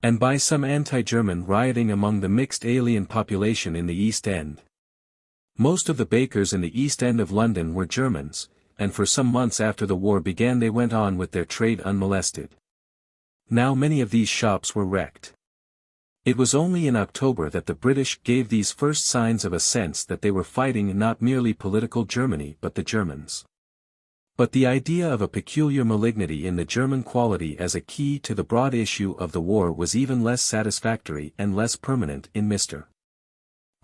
and by some anti-German rioting among the mixed alien population in the East End. Most of the bakers in the East End of London were Germans, and for some months after the war began they went on with their trade unmolested. Now many of these shops were wrecked. It was only in October that the British gave these first signs of a sense that they were fighting not merely political Germany but the Germans. But the idea of a peculiar malignity in the German quality as a key to the broad issue of the war was even less satisfactory and less permanent in Mr.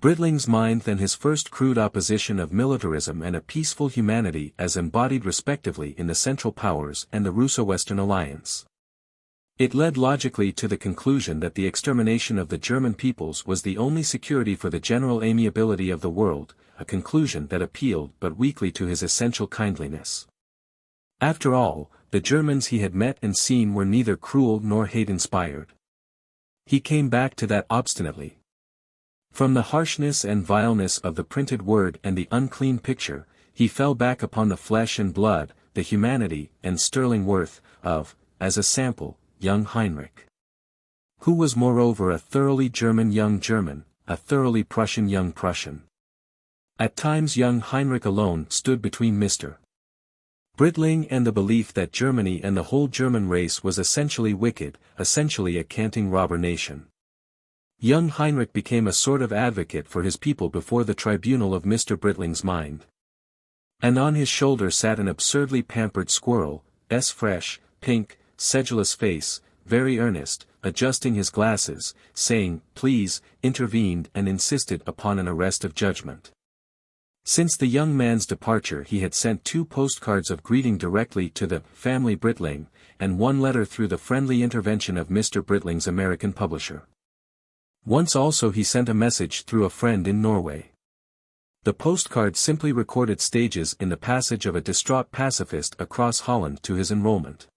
Britling's mind than his first crude opposition of militarism and a peaceful humanity as embodied respectively in the Central Powers and the Russo-Western Alliance. It led logically to the conclusion that the extermination of the German peoples was the only security for the general amiability of the world, a conclusion that appealed but weakly to his essential kindliness. After all, the Germans he had met and seen were neither cruel nor hate-inspired. He came back to that obstinately. From the harshness and vileness of the printed word and the unclean picture, he fell back upon the flesh and blood, the humanity and sterling worth, of, as a sample, young Heinrich. Who was moreover a thoroughly German young German, a thoroughly Prussian young Prussian. At times young Heinrich alone stood between Mr. Britling and the belief that Germany and the whole German race was essentially wicked, essentially a canting robber nation. Young Heinrich became a sort of advocate for his people before the tribunal of Mr. Britling's mind. And on his shoulder sat an absurdly pampered squirrel, fresh, pink, sedulous face, very earnest, adjusting his glasses, saying, "Please," intervened and insisted upon an arrest of judgment. Since the young man's departure he had sent 2 postcards of greeting directly to the family Britling, and 1 letter through the friendly intervention of Mr. Britling's American publisher. Once also he sent a message through a friend in Norway. The postcard simply recorded stages in the passage of a distraught pacifist across Holland to his enrollment.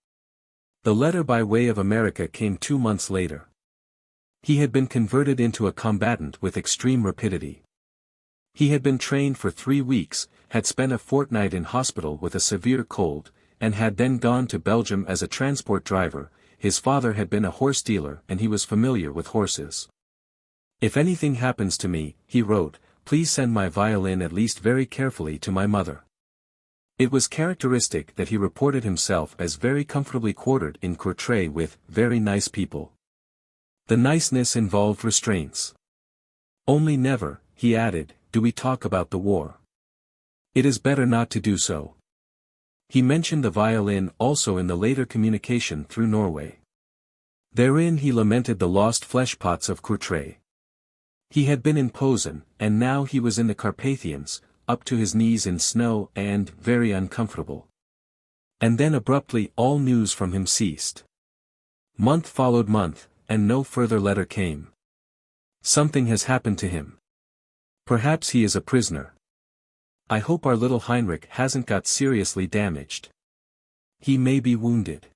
The letter by way of America came 2 months later. He had been converted into a combatant with extreme rapidity. He had been trained for 3 weeks, had spent a fortnight in hospital with a severe cold, and had then gone to Belgium as a transport driver. His father had been a horse dealer and he was familiar with horses. "If anything happens to me," he wrote, "please send my violin at least very carefully to my mother." It was characteristic that he reported himself as very comfortably quartered in Courtrai with very nice people. The niceness involved restraints. "Only never," he added, "do we talk about the war. It is better not to do so." He mentioned the violin also in the later communication through Norway. Therein he lamented the lost fleshpots of Courtrai. He had been in Posen, and now he was in the Carpathians, up to his knees in snow and very uncomfortable. And then abruptly all news from him ceased. Month followed month, and no further letter came. Something has happened to him. Perhaps he is a prisoner. I hope our little Heinrich hasn't got seriously damaged. He may be wounded.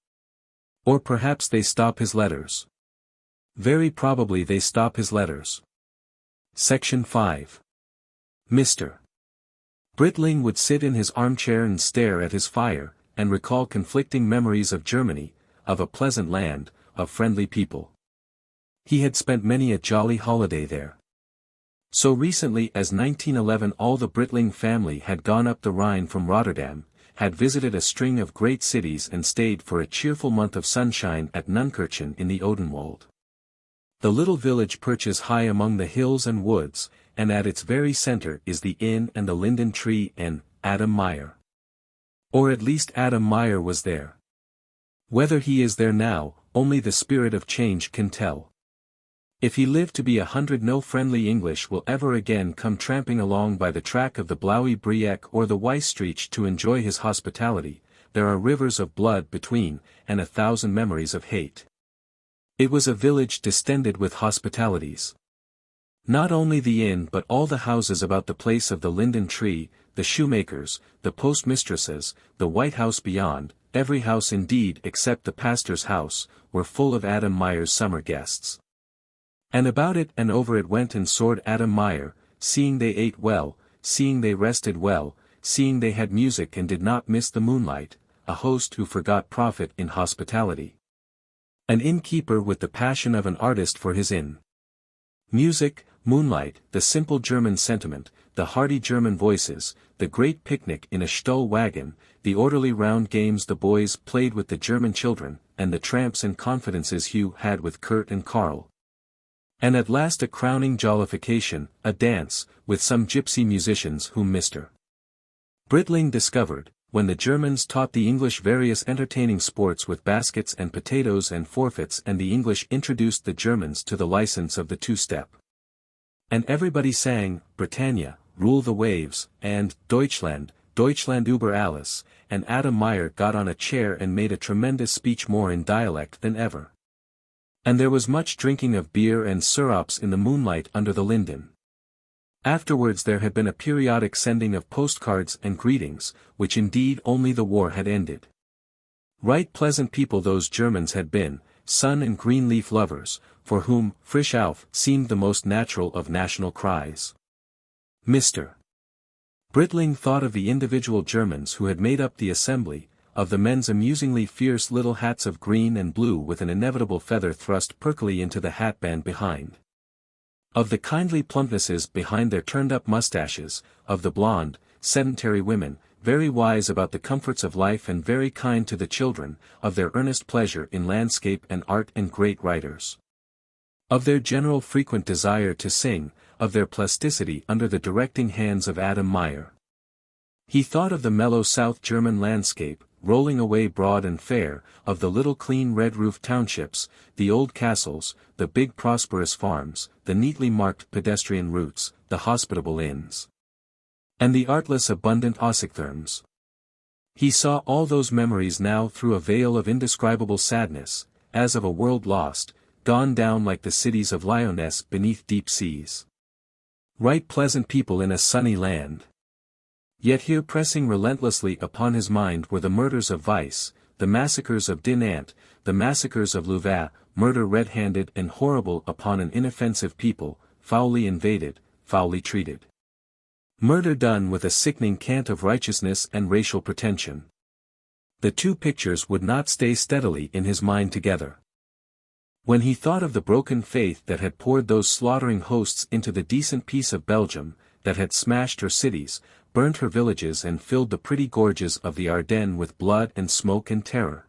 Or perhaps they stop his letters. Very probably they stop his letters. Section 5. Mr. Britling would sit in his armchair and stare at his fire, and recall conflicting memories of Germany, of a pleasant land, of friendly people. He had spent many a jolly holiday there. So recently as 1911 all the Britling family had gone up the Rhine from Rotterdam, had visited a string of great cities and stayed for a cheerful month of sunshine at Nunkirchen in the Odenwald. The little village perches high among the hills and woods, and at its very center is the inn and the linden tree and Adam Meyer. Or at least Adam Meyer was there. Whether he is there now, only the spirit of change can tell. If he lived to be 100, no friendly English will ever again come tramping along by the track of the Blaue Breek or the Weisstreich to enjoy his hospitality. There are rivers of blood between, and 1,000 memories of hate. It was a village distended with hospitalities. Not only the inn but all the houses about the place of the linden tree, the shoemakers, the postmistresses, the White House beyond, every house indeed except the pastor's house, were full of Adam Meyer's summer guests. And about it and over it went and soared Adam Meyer, seeing they ate well, seeing they rested well, seeing they had music and did not miss the moonlight, a host who forgot profit in hospitality. An innkeeper with the passion of an artist for his inn. Music, moonlight, the simple German sentiment, the hearty German voices, the great picnic in a Stuhl wagon, the orderly round games the boys played with the German children, and the tramps and confidences Hugh had with Kurt and Karl. And at last a crowning jollification, a dance, with some gypsy musicians whom Mr. Britling discovered, when the Germans taught the English various entertaining sports with baskets and potatoes and forfeits, and the English introduced the Germans to the license of the two-step. And everybody sang, Britannia, rule the waves, and Deutschland, Deutschland über alles, and Adam Meyer got on a chair and made a tremendous speech more in dialect than ever. And there was much drinking of beer and syrops in the moonlight under the linden. Afterwards there had been a periodic sending of postcards and greetings, which indeed only the war had ended. Right pleasant people those Germans had been, sun and green leaf lovers, for whom frisch auf seemed the most natural of national cries. Mr. Britling thought of the individual Germans who had made up the assembly, of the men's amusingly fierce little hats of green and blue with an inevitable feather thrust perkily into the hatband behind. Of the kindly plumpnesses behind their turned-up mustaches, of the blonde, sedentary women, very wise about the comforts of life and very kind to the children, of their earnest pleasure in landscape and art and great writers. Of their general frequent desire to sing, of their plasticity under the directing hands of Adam Meyer. He thought of the mellow South German landscape, rolling away broad and fair, of the little clean red-roofed townships, the old castles, the big prosperous farms, the neatly marked pedestrian routes, the hospitable inns, and the artless abundant Aussichtherms. He saw all those memories now through a veil of indescribable sadness, as of a world lost, gone down like the cities of Lyonnesse beneath deep seas. Right pleasant people in a sunny land. Yet here pressing relentlessly upon his mind were the murders of vice, the massacres of Dinant, the massacres of Louvain, murder red-handed and horrible upon an inoffensive people, foully invaded, foully treated. Murder done with a sickening cant of righteousness and racial pretension. The two pictures would not stay steadily in his mind together. When he thought of the broken faith that had poured those slaughtering hosts into the decent peace of Belgium, that had smashed her cities, burnt her villages and filled the pretty gorges of the Ardennes with blood and smoke and terror,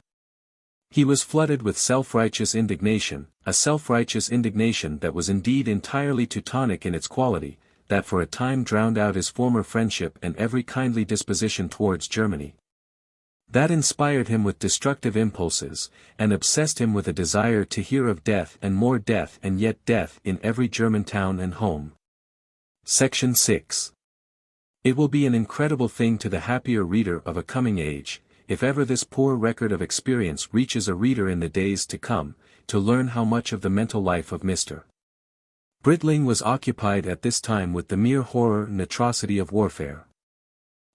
he was flooded with self-righteous indignation, a self-righteous indignation that was indeed entirely Teutonic in its quality, that for a time drowned out his former friendship and every kindly disposition towards Germany. That inspired him with destructive impulses, and obsessed him with a desire to hear of death and more death and yet death in every German town and home. Section 6. It will be an incredible thing to the happier reader of a coming age, if ever this poor record of experience reaches a reader in the days to come, to learn how much of the mental life of Mr. Britling was occupied at this time with the mere horror and atrocity of warfare.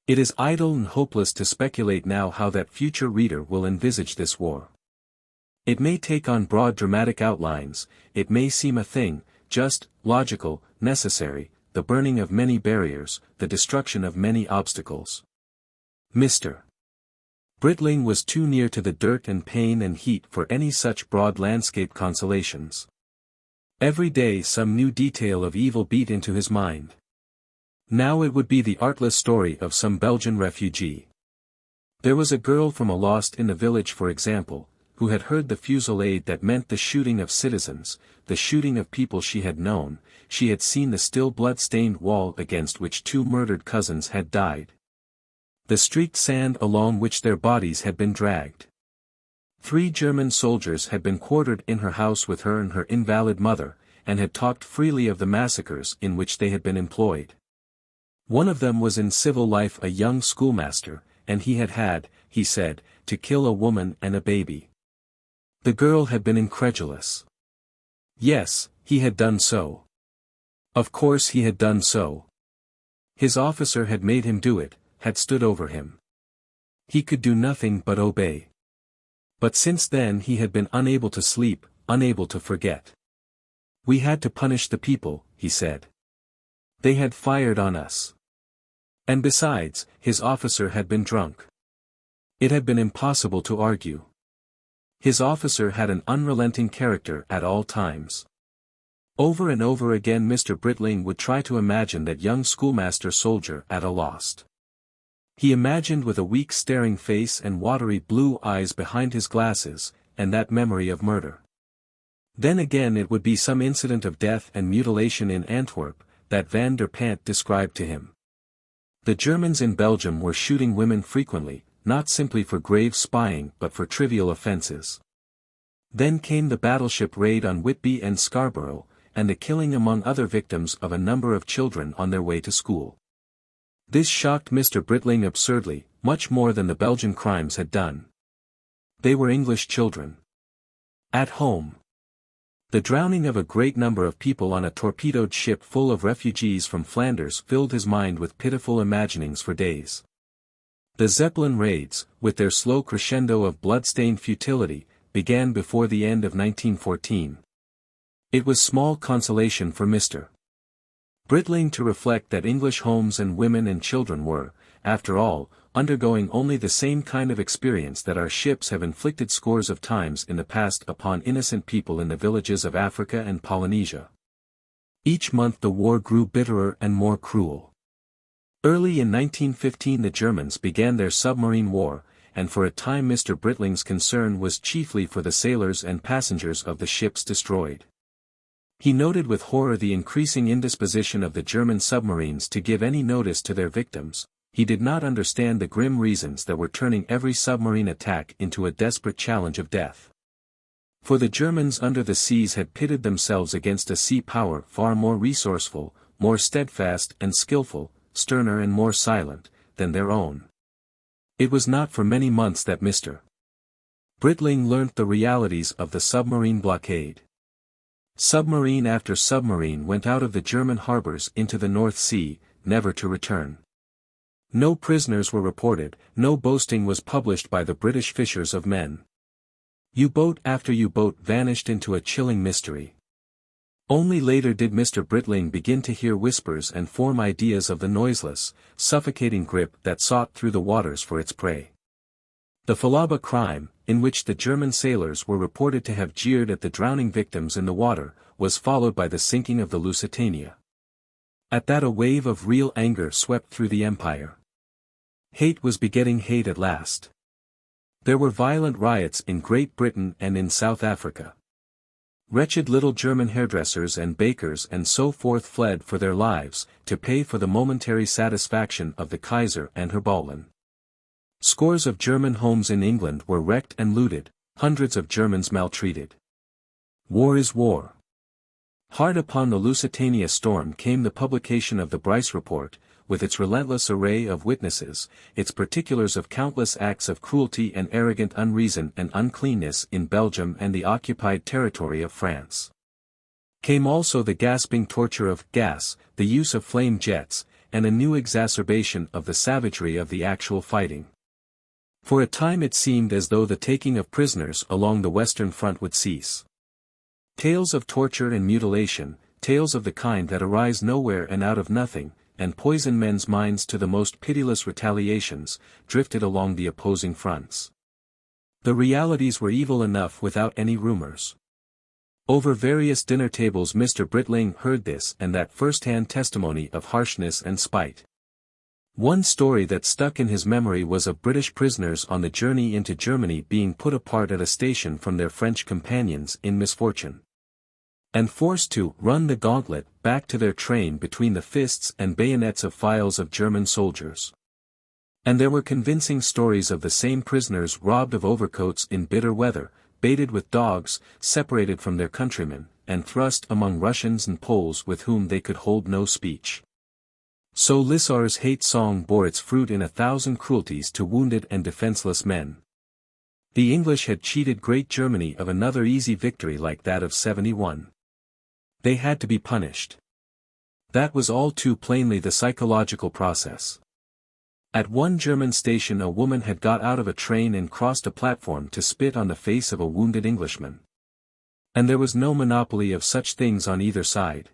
It is idle and hopeless to speculate now how that future reader will envisage this war. It may take on broad dramatic outlines, it may seem a thing, just, logical, necessary, the burning of many barriers, the destruction of many obstacles. Mr. Britling was too near to the dirt and pain and heat for any such broad landscape consolations. Every day some new detail of evil beat into his mind. Now it would be the artless story of some Belgian refugee. There was a girl from Alost in the village for example, who had heard the fusillade that meant the shooting of citizens, the shooting of people she had known, she had seen the still blood-stained wall against which two murdered cousins had died. The streaked sand along which their bodies had been dragged. 3 German soldiers had been quartered in her house with her and her invalid mother, and had talked freely of the massacres in which they had been employed. One of them was in civil life a young schoolmaster, and he had, he said, to kill a woman and a baby. The girl had been incredulous. Yes, he had done so. Of course he had done so. His officer had made him do it, had stood over him. He could do nothing but obey. But since then he had been unable to sleep, unable to forget. We had to punish the people, he said. They had fired on us. And besides, his officer had been drunk. It had been impossible to argue. His officer had an unrelenting character at all times. Over and over again Mr. Britling would try to imagine that young schoolmaster soldier at a loss. He imagined with a weak staring face and watery blue eyes behind his glasses, and that memory of murder. Then again it would be some incident of death and mutilation in Antwerp, that Van der Pant described to him. The Germans in Belgium were shooting women frequently, not simply for grave spying but for trivial offences. Then came the battleship raid on Whitby and Scarborough, and the killing among other victims of a number of children on their way to school. This shocked Mr. Britling absurdly, much more than the Belgian crimes had done. They were English children. At home. The drowning of a great number of people on a torpedoed ship full of refugees from Flanders filled his mind with pitiful imaginings for days. The Zeppelin raids, with their slow crescendo of blood-stained futility, began before the end of 1914. It was small consolation for Mr. Britling to reflect that English homes and women and children were, after all, undergoing only the same kind of experience that our ships have inflicted scores of times in the past upon innocent people in the villages of Africa and Polynesia. Each month the war grew bitterer and more cruel. Early in 1915 the Germans began their submarine war, and for a time Mr. Britling's concern was chiefly for the sailors and passengers of the ships destroyed. He noted with horror the increasing indisposition of the German submarines to give any notice to their victims. He did not understand the grim reasons that were turning every submarine attack into a desperate challenge of death. For the Germans under the seas had pitted themselves against a sea power far more resourceful, more steadfast and skillful, sterner and more silent, than their own. It was not for many months that Mr. Britling learnt the realities of the submarine blockade. Submarine after submarine went out of the German harbors into the North Sea, never to return. No prisoners were reported, no boasting was published by the British fishers of men. U-boat after U-boat vanished into a chilling mystery. Only later did Mr. Britling begin to hear whispers and form ideas of the noiseless, suffocating grip that sought through the waters for its prey. The Falaba crime, in which the German sailors were reported to have jeered at the drowning victims in the water, was followed by the sinking of the Lusitania. At that a wave of real anger swept through the empire. Hate was begetting hate at last. There were violent riots in Great Britain and in South Africa. Wretched little German hairdressers and bakers and so forth fled for their lives, to pay for the momentary satisfaction of the Kaiser and her Baulein. Scores of German homes in England were wrecked and looted, hundreds of Germans maltreated. War is war. Hard upon the Lusitania storm came the publication of the Bryce Report, with its relentless array of witnesses, its particulars of countless acts of cruelty and arrogant unreason and uncleanness in Belgium and the occupied territory of France. Came also the gasping torture of gas, the use of flame jets, and a new exacerbation of the savagery of the actual fighting. For a time it seemed as though the taking of prisoners along the Western Front would cease. Tales of torture and mutilation, tales of the kind that arise nowhere and out of nothing, and poison men's minds to the most pitiless retaliations, drifted along the opposing fronts. The realities were evil enough without any rumors. Over various dinner tables Mr. Britling heard this and that first-hand testimony of harshness and spite. One story that stuck in his memory was of British prisoners on the journey into Germany being put apart at a station from their French companions in misfortune, and forced to run the gauntlet back to their train between the fists and bayonets of files of German soldiers. And there were convincing stories of the same prisoners robbed of overcoats in bitter weather, baited with dogs, separated from their countrymen, and thrust among Russians and Poles with whom they could hold no speech. So Lissau's hate song bore its fruit in 1,000 cruelties to wounded and defenseless men. The English had cheated Great Germany of another easy victory like that of 71. They had to be punished. That was all too plainly the psychological process. At one German station a woman had got out of a train and crossed a platform to spit on the face of a wounded Englishman. And there was no monopoly of such things on either side.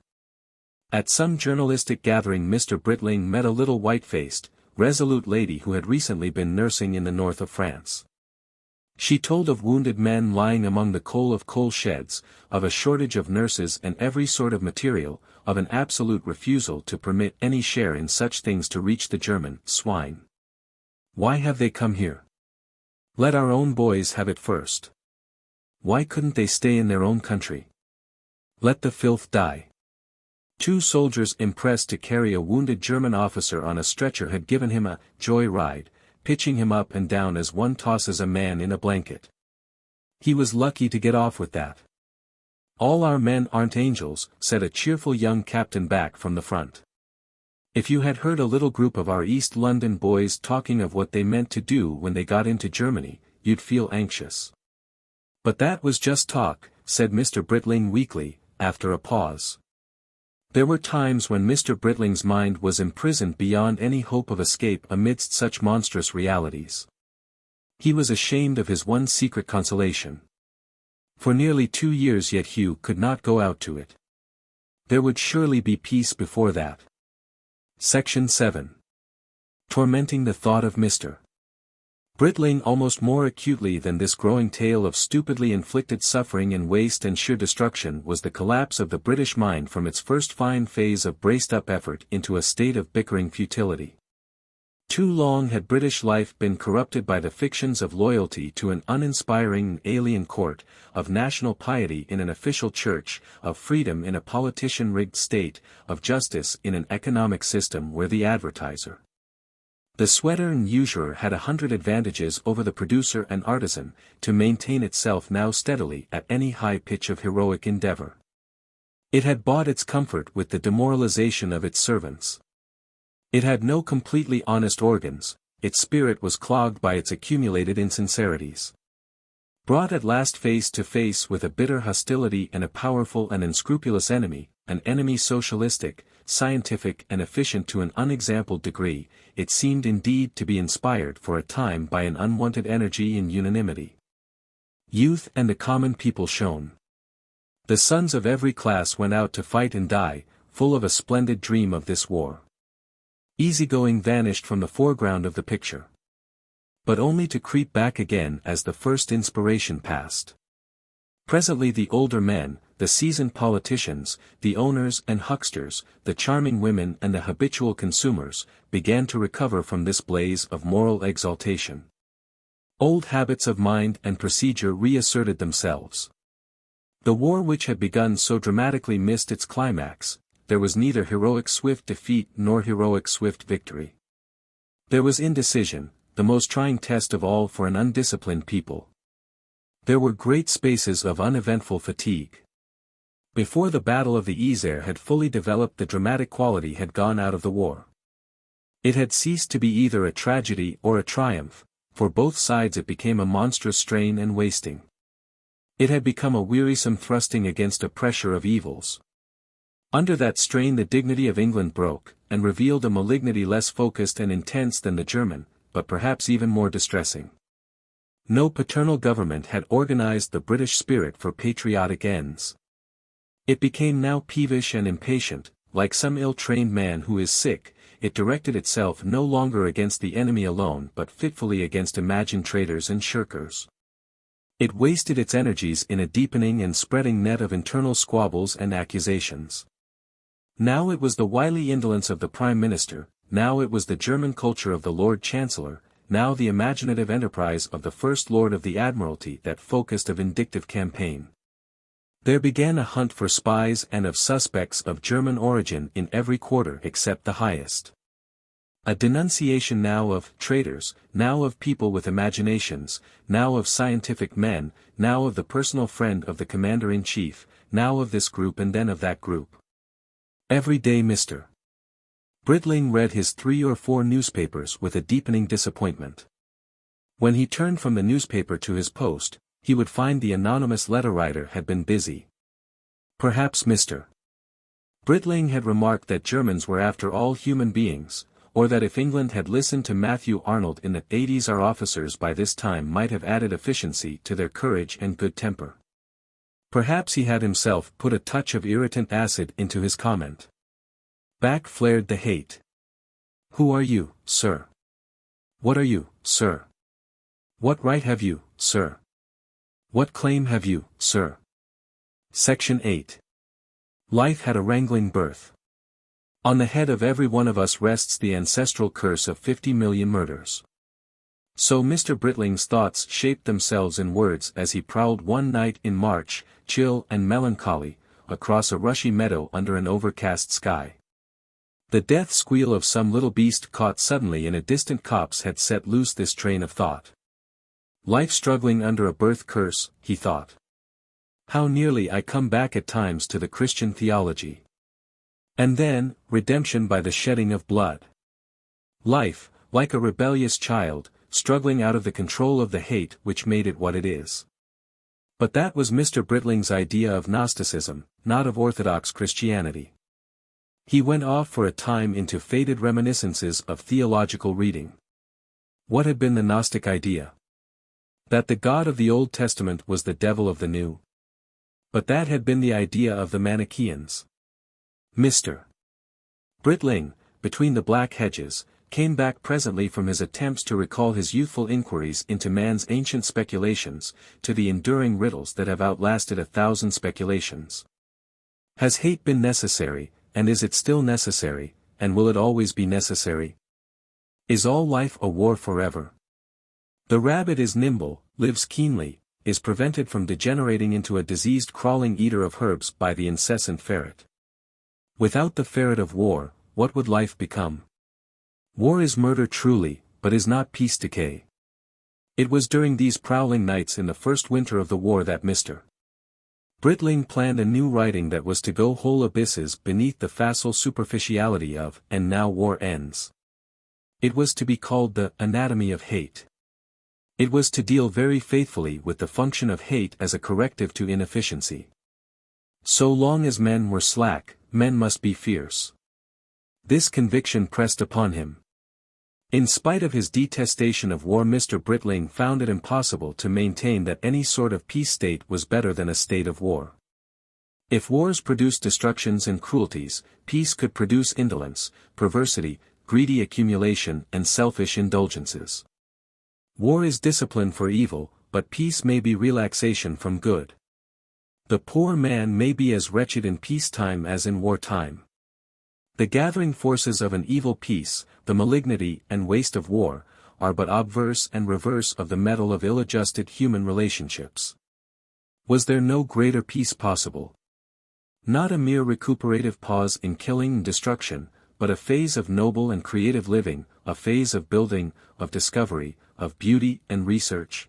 At some journalistic gathering Mr. Britling met a little white-faced, resolute lady who had recently been nursing in the north of France. She told of wounded men lying among the coal sheds, of a shortage of nurses and every sort of material, of an absolute refusal to permit any share in such things to reach the German swine. Why have they come here? Let our own boys have it first. Why couldn't they stay in their own country? Let the filth die. Two soldiers impressed to carry a wounded German officer on a stretcher had given him a joy ride, pitching him up and down as one tosses a man in a blanket. He was lucky to get off with that. All our men aren't angels, said a cheerful young captain back from the front. If you had heard a little group of our East London boys talking of what they meant to do when they got into Germany, you'd feel anxious. But that was just talk, said Mr. Britling weakly, after a pause. There were times when Mr. Britling's mind was imprisoned beyond any hope of escape amidst such monstrous realities. He was ashamed of his one secret consolation. For nearly 2 years yet Hugh could not go out to it. There would surely be peace before that. Section 7. Tormenting the thought of Mr. Britling almost more acutely than this growing tale of stupidly inflicted suffering and waste and sheer destruction was the collapse of the British mind from its first fine phase of braced-up effort into a state of bickering futility. Too long had British life been corrupted by the fictions of loyalty to an uninspiring and alien court, of national piety in an official church, of freedom in a politician-rigged state, of justice in an economic system where the advertiser, the sweater and usurer had 100 advantages over the producer and artisan, to maintain itself now steadily at any high pitch of heroic endeavor. It had bought its comfort with the demoralization of its servants. It had no completely honest organs, its spirit was clogged by its accumulated insincerities. Brought at last face to face with a bitter hostility and a powerful and unscrupulous enemy, an enemy socialistic, scientific and efficient to an unexampled degree, it seemed indeed to be inspired for a time by an unwonted energy and unanimity. Youth and the common people shone. The sons of every class went out to fight and die, full of a splendid dream of this war. Easygoing vanished from the foreground of the picture, but only to creep back again as the first inspiration passed. Presently the older men, the seasoned politicians, the owners and hucksters, the charming women and the habitual consumers, began to recover from this blaze of moral exaltation. Old habits of mind and procedure reasserted themselves. The war which had begun so dramatically missed its climax. There was neither heroic swift defeat nor heroic swift victory. There was indecision, the most trying test of all for an undisciplined people. There were great spaces of uneventful fatigue. Before the Battle of the Yser had fully developed, the dramatic quality had gone out of the war. It had ceased to be either a tragedy or a triumph, for both sides it became a monstrous strain and wasting. It had become a wearisome thrusting against a pressure of evils. Under that strain the dignity of England broke, and revealed a malignity less focused and intense than the German, but perhaps even more distressing. No paternal government had organized the British spirit for patriotic ends. It became now peevish and impatient, like some ill-trained man who is sick. It directed itself no longer against the enemy alone but fitfully against imagined traitors and shirkers. It wasted its energies in a deepening and spreading net of internal squabbles and accusations. Now it was the wily indolence of the Prime Minister, now it was the German culture of the Lord Chancellor, now the imaginative enterprise of the First Lord of the Admiralty that focused a vindictive campaign. There began a hunt for spies and of suspects of German origin in every quarter except the highest. A denunciation now of traitors, now of people with imaginations, now of scientific men, now of the personal friend of the Commander-in-Chief, now of this group and then of that group. Every day Mr. Britling read his 3 or 4 newspapers with a deepening disappointment. When he turned from the newspaper to his post, he would find the anonymous letter writer had been busy. Perhaps Mr. Britling had remarked that Germans were after all human beings, or that if England had listened to Matthew Arnold in the 80s, our officers by this time might have added efficiency to their courage and good temper. Perhaps he had himself put a touch of irritant acid into his comment. Back flared the hate. Who are you, sir? What are you, sir? What right have you, sir? What claim have you, sir? Section 8. Life had a wrangling birth. On the head of every one of us rests the ancestral curse of 50 million murders. So Mr. Britling's thoughts shaped themselves in words as he prowled one night in March, chill and melancholy, across a rushy meadow under an overcast sky. The death squeal of some little beast caught suddenly in a distant copse had set loose this train of thought. Life struggling under a birth curse, he thought. How nearly I come back at times to the Christian theology. And then, redemption by the shedding of blood. Life, like a rebellious child, struggling out of the control of the hate which made it what it is. But that was Mr. Britling's idea of Gnosticism, not of Orthodox Christianity. He went off for a time into faded reminiscences of theological reading. What had been the Gnostic idea? That the God of the Old Testament was the devil of the New. But that had been the idea of the Manichaeans. Mr. Britling, between the black hedges, came back presently from his attempts to recall his youthful inquiries into man's ancient speculations, to the enduring riddles that have outlasted 1,000 speculations. Has hate been necessary, and is it still necessary, and will it always be necessary? Is all life a war forever? The rabbit is nimble, lives keenly, is prevented from degenerating into a diseased crawling eater of herbs by the incessant ferret. Without the ferret of war, what would life become? War is murder truly, but is not peace decay. It was during these prowling nights in the first winter of the war that Mr. Britling planned a new writing that was to go whole abysses beneath the facile superficiality of "And Now War Ends." It was to be called the Anatomy of Hate. It was to deal very faithfully with the function of hate as a corrective to inefficiency. So long as men were slack, men must be fierce. This conviction pressed upon him. In spite of his detestation of war, Mr. Britling found it impossible to maintain that any sort of peace state was better than a state of war. If wars produced destructions and cruelties, peace could produce indolence, perversity, greedy accumulation and selfish indulgences. War is discipline for evil, but peace may be relaxation from good. The poor man may be as wretched in peacetime as in wartime. The gathering forces of an evil peace, the malignity and waste of war, are but obverse and reverse of the metal of ill-adjusted human relationships. Was there no greater peace possible? Not a mere recuperative pause in killing and destruction, but a phase of noble and creative living, a phase of building, of discovery, of beauty and research.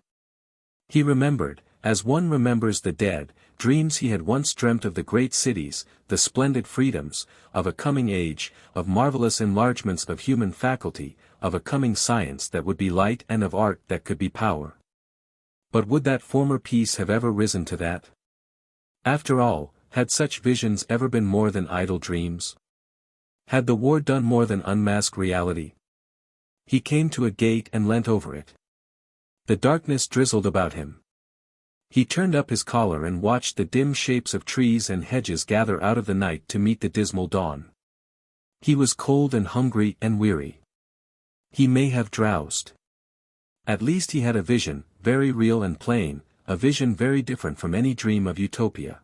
He remembered, as one remembers the dead, dreams he had once dreamt of the great cities, the splendid freedoms, of a coming age, of marvelous enlargements of human faculty, of a coming science that would be light and of art that could be power. But would that former peace have ever risen to that? After all, had such visions ever been more than idle dreams? Had the war done more than unmask reality? He came to a gate and leant over it. The darkness drizzled about him. He turned up his collar and watched the dim shapes of trees and hedges gather out of the night to meet the dismal dawn. He was cold and hungry and weary. He may have drowsed. At least he had a vision, very real and plain, a vision very different from any dream of utopia.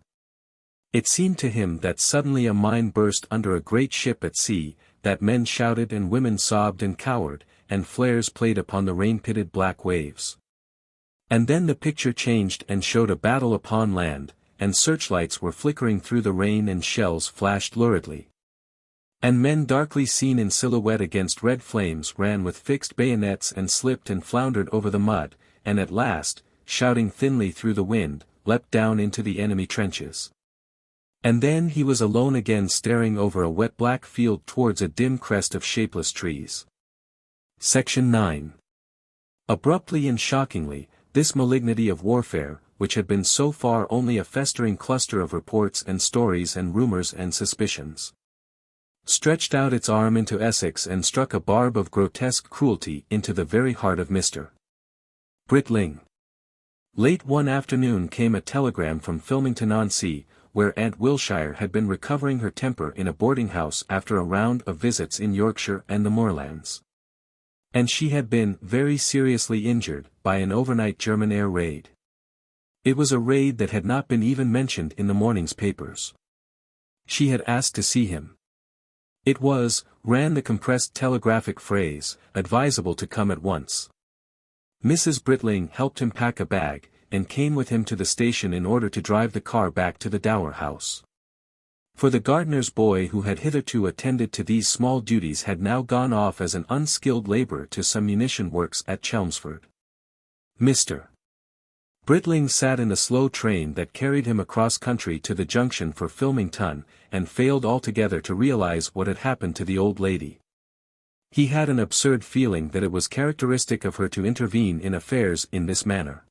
It seemed to him that suddenly a mine burst under a great ship at sea, that men shouted and women sobbed and cowered, and flares played upon the rain-pitted black waves. And then the picture changed and showed a battle upon land, and searchlights were flickering through the rain and shells flashed luridly. And men darkly seen in silhouette against red flames ran with fixed bayonets and slipped and floundered over the mud, and at last, shouting thinly through the wind, leapt down into the enemy trenches. And then he was alone again, staring over a wet black field towards a dim crest of shapeless trees. Section 9. Abruptly and shockingly, this malignity of warfare, which had been so far only a festering cluster of reports and stories and rumors and suspicions, stretched out its arm into Essex and struck a barb of grotesque cruelty into the very heart of Mr. Britling. Late one afternoon came a telegram from Filmington-on-Sea, where Aunt Wilshire had been recovering her temper in a boarding house after a round of visits in Yorkshire and the moorlands. And she had been very seriously injured by an overnight German air raid. It was a raid that had not been even mentioned in the morning's papers. She had asked to see him. It was, ran the compressed telegraphic phrase, advisable to come at once. Mrs. Britling helped him pack a bag, and came with him to the station in order to drive the car back to the Dower House. For the gardener's boy who had hitherto attended to these small duties had now gone off as an unskilled labourer to some munition works at Chelmsford. Mr. Britling sat in the slow train that carried him across country to the junction for Filmington, and failed altogether to realize what had happened to the old lady. He had an absurd feeling that it was characteristic of her to intervene in affairs in this manner.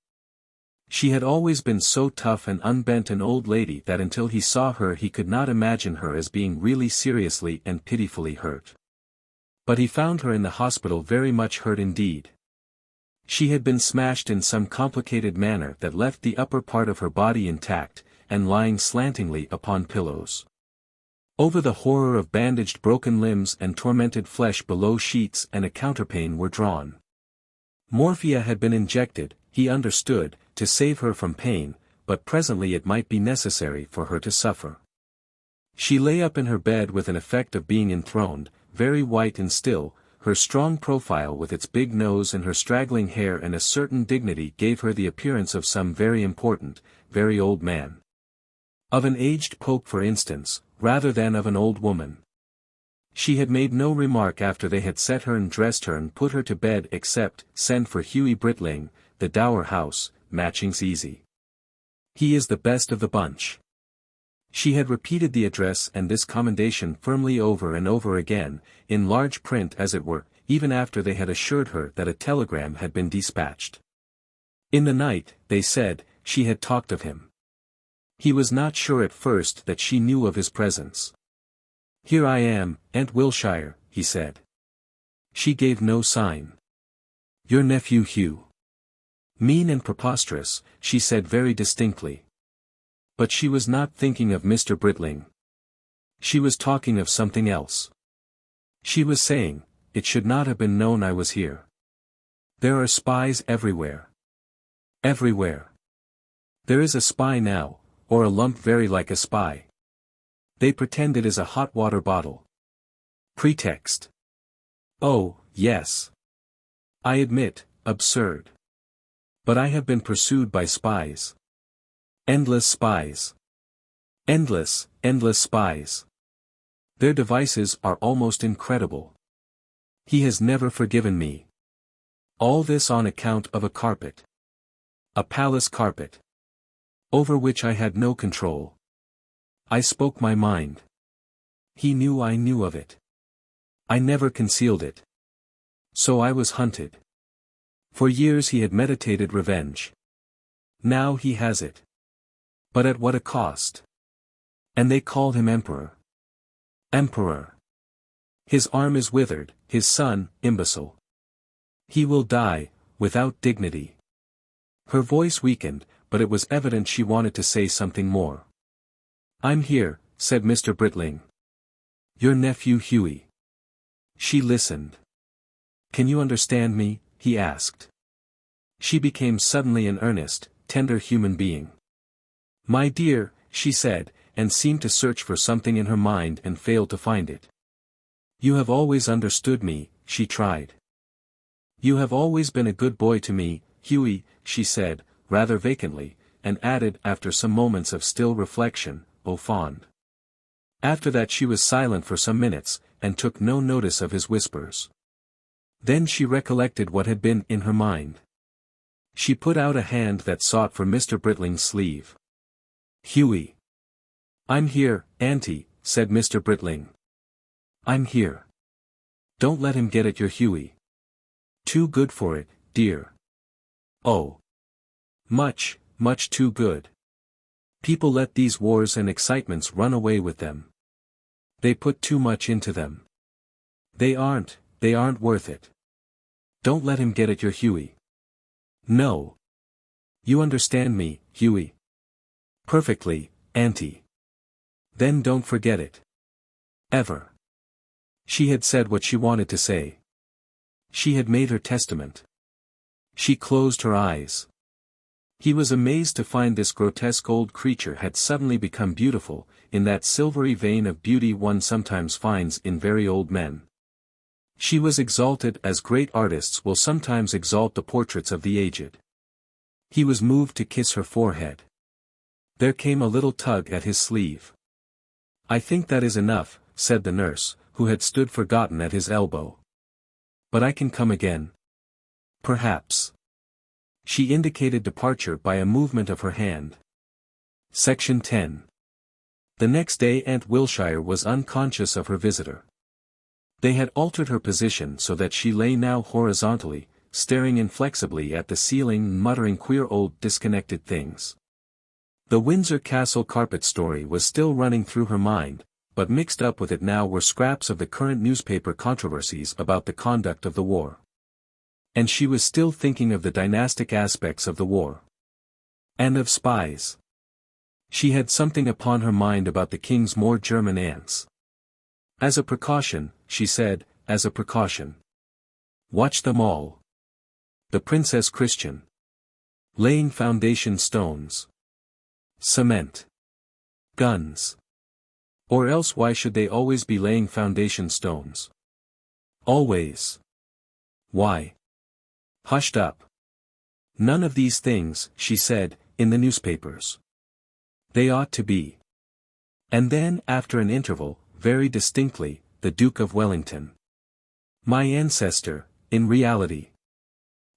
She had always been so tough and unbent an old lady that until he saw her he could not imagine her as being really seriously and pitifully hurt. But he found her in the hospital very much hurt indeed. She had been smashed in some complicated manner that left the upper part of her body intact, and lying slantingly upon pillows. Over the horror of bandaged broken limbs and tormented flesh below sheets and a counterpane were drawn. Morphia had been injected, he understood, to save her from pain, but presently it might be necessary for her to suffer. She lay up in her bed with an effect of being enthroned, very white and still. Her strong profile with its big nose and her straggling hair and a certain dignity gave her the appearance of some very important, very old man. Of an aged pope for instance, rather than of an old woman. She had made no remark after they had set her and dressed her and put her to bed except, "Send for Hughie Britling, the Dower House, Matching's easy. He is the best of the bunch." She had repeated the address and this commendation firmly over and over again, in large print as it were, even after they had assured her that a telegram had been dispatched. In the night, they said, she had talked of him. He was not sure at first that she knew of his presence. "Here I am, Aunt Wilshire," he said. She gave no sign. "Your nephew Hugh." "Mean and preposterous," she said very distinctly. But she was not thinking of Mr. Britling. She was talking of something else. She was saying, "It should not have been known I was here. There are spies everywhere. Everywhere. There is a spy now, or a lump very like a spy. They pretend it is a hot water bottle. Pretext. Oh, yes. I admit, absurd. But I have been pursued by spies. Endless spies. Endless, endless spies. Their devices are almost incredible. He has never forgiven me. All this on account of a carpet. A palace carpet. Over which I had no control. I spoke my mind. He knew I knew of it. I never concealed it. So I was hunted. For years he had meditated revenge. Now he has it. But at what a cost. And they called him Emperor. Emperor. His arm is withered, his son, imbecile. He will die, without dignity. Her voice weakened, but it was evident she wanted to say something more. "I'm here," said Mr. Britling. "Your nephew Hughie." She listened. "Can you understand me?" he asked. She became suddenly an earnest, tender human being. "My dear," she said, and seemed to search for something in her mind and failed to find it. "You have always understood me," she tried. "You have always been a good boy to me, Hughie," she said, rather vacantly, and added after some moments of still reflection, "Oh fond." After that she was silent for some minutes, and took no notice of his whispers. Then she recollected what had been in her mind. She put out a hand that sought for Mr. Britling's sleeve. "Hughie." "I'm here, Auntie," said Mr. Britling. "I'm here. Don't let him get at your Hughie. Too good for it, dear. Oh. Much, much too good. People let these wars and excitements run away with them. They put too much into them. They aren't worth it. Don't let him get at your Hughie. No. You understand me, Hughie? Perfectly, Auntie. Then don't forget it. Ever. She had said what she wanted to say. She had made her testament. She closed her eyes. He was amazed to find this grotesque old creature had suddenly become beautiful, in that silvery vein of beauty one sometimes finds in very old men. She was exalted as great artists will sometimes exalt the portraits of the aged. He was moved to kiss her forehead. There came a little tug at his sleeve. "I think that is enough," said the nurse, who had stood forgotten at his elbow. "But I can come again. Perhaps." She indicated departure by a movement of her hand. Section 10. The next day Aunt Wilshire was unconscious of her visitor. They had altered her position so that she lay now horizontally, staring inflexibly at the ceiling and muttering queer old disconnected things. The Windsor Castle carpet story was still running through her mind, but mixed up with it now were scraps of the current newspaper controversies about the conduct of the war. And she was still thinking of the dynastic aspects of the war. And of spies. She had something upon her mind about the king's more German aunts. "As a precaution," she said, "as a precaution. Watch them all. The Princess Christian. Laying foundation stones. Cement. Guns. Or else why should they always be laying foundation stones? Always. Why? Hushed up. None of these things, she said, in the newspapers. They ought to be." And then, after an interval, very distinctly, the Duke of Wellington. "My ancestor, in reality.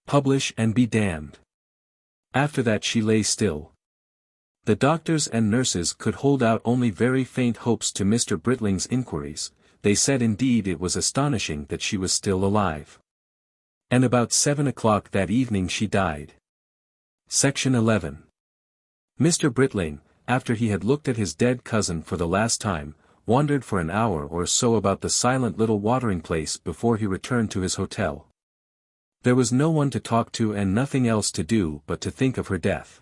Publish and be damned." After that she lay still. The doctors and nurses could hold out only very faint hopes to Mr. Britling's inquiries. They said indeed it was astonishing that she was still alive. And about 7 o'clock that evening she died. Section 11. Mr. Britling, after he had looked at his dead cousin for the last time, wandered for an hour or so about the silent little watering place before he returned to his hotel. There was no one to talk to and nothing else to do but to think of her death.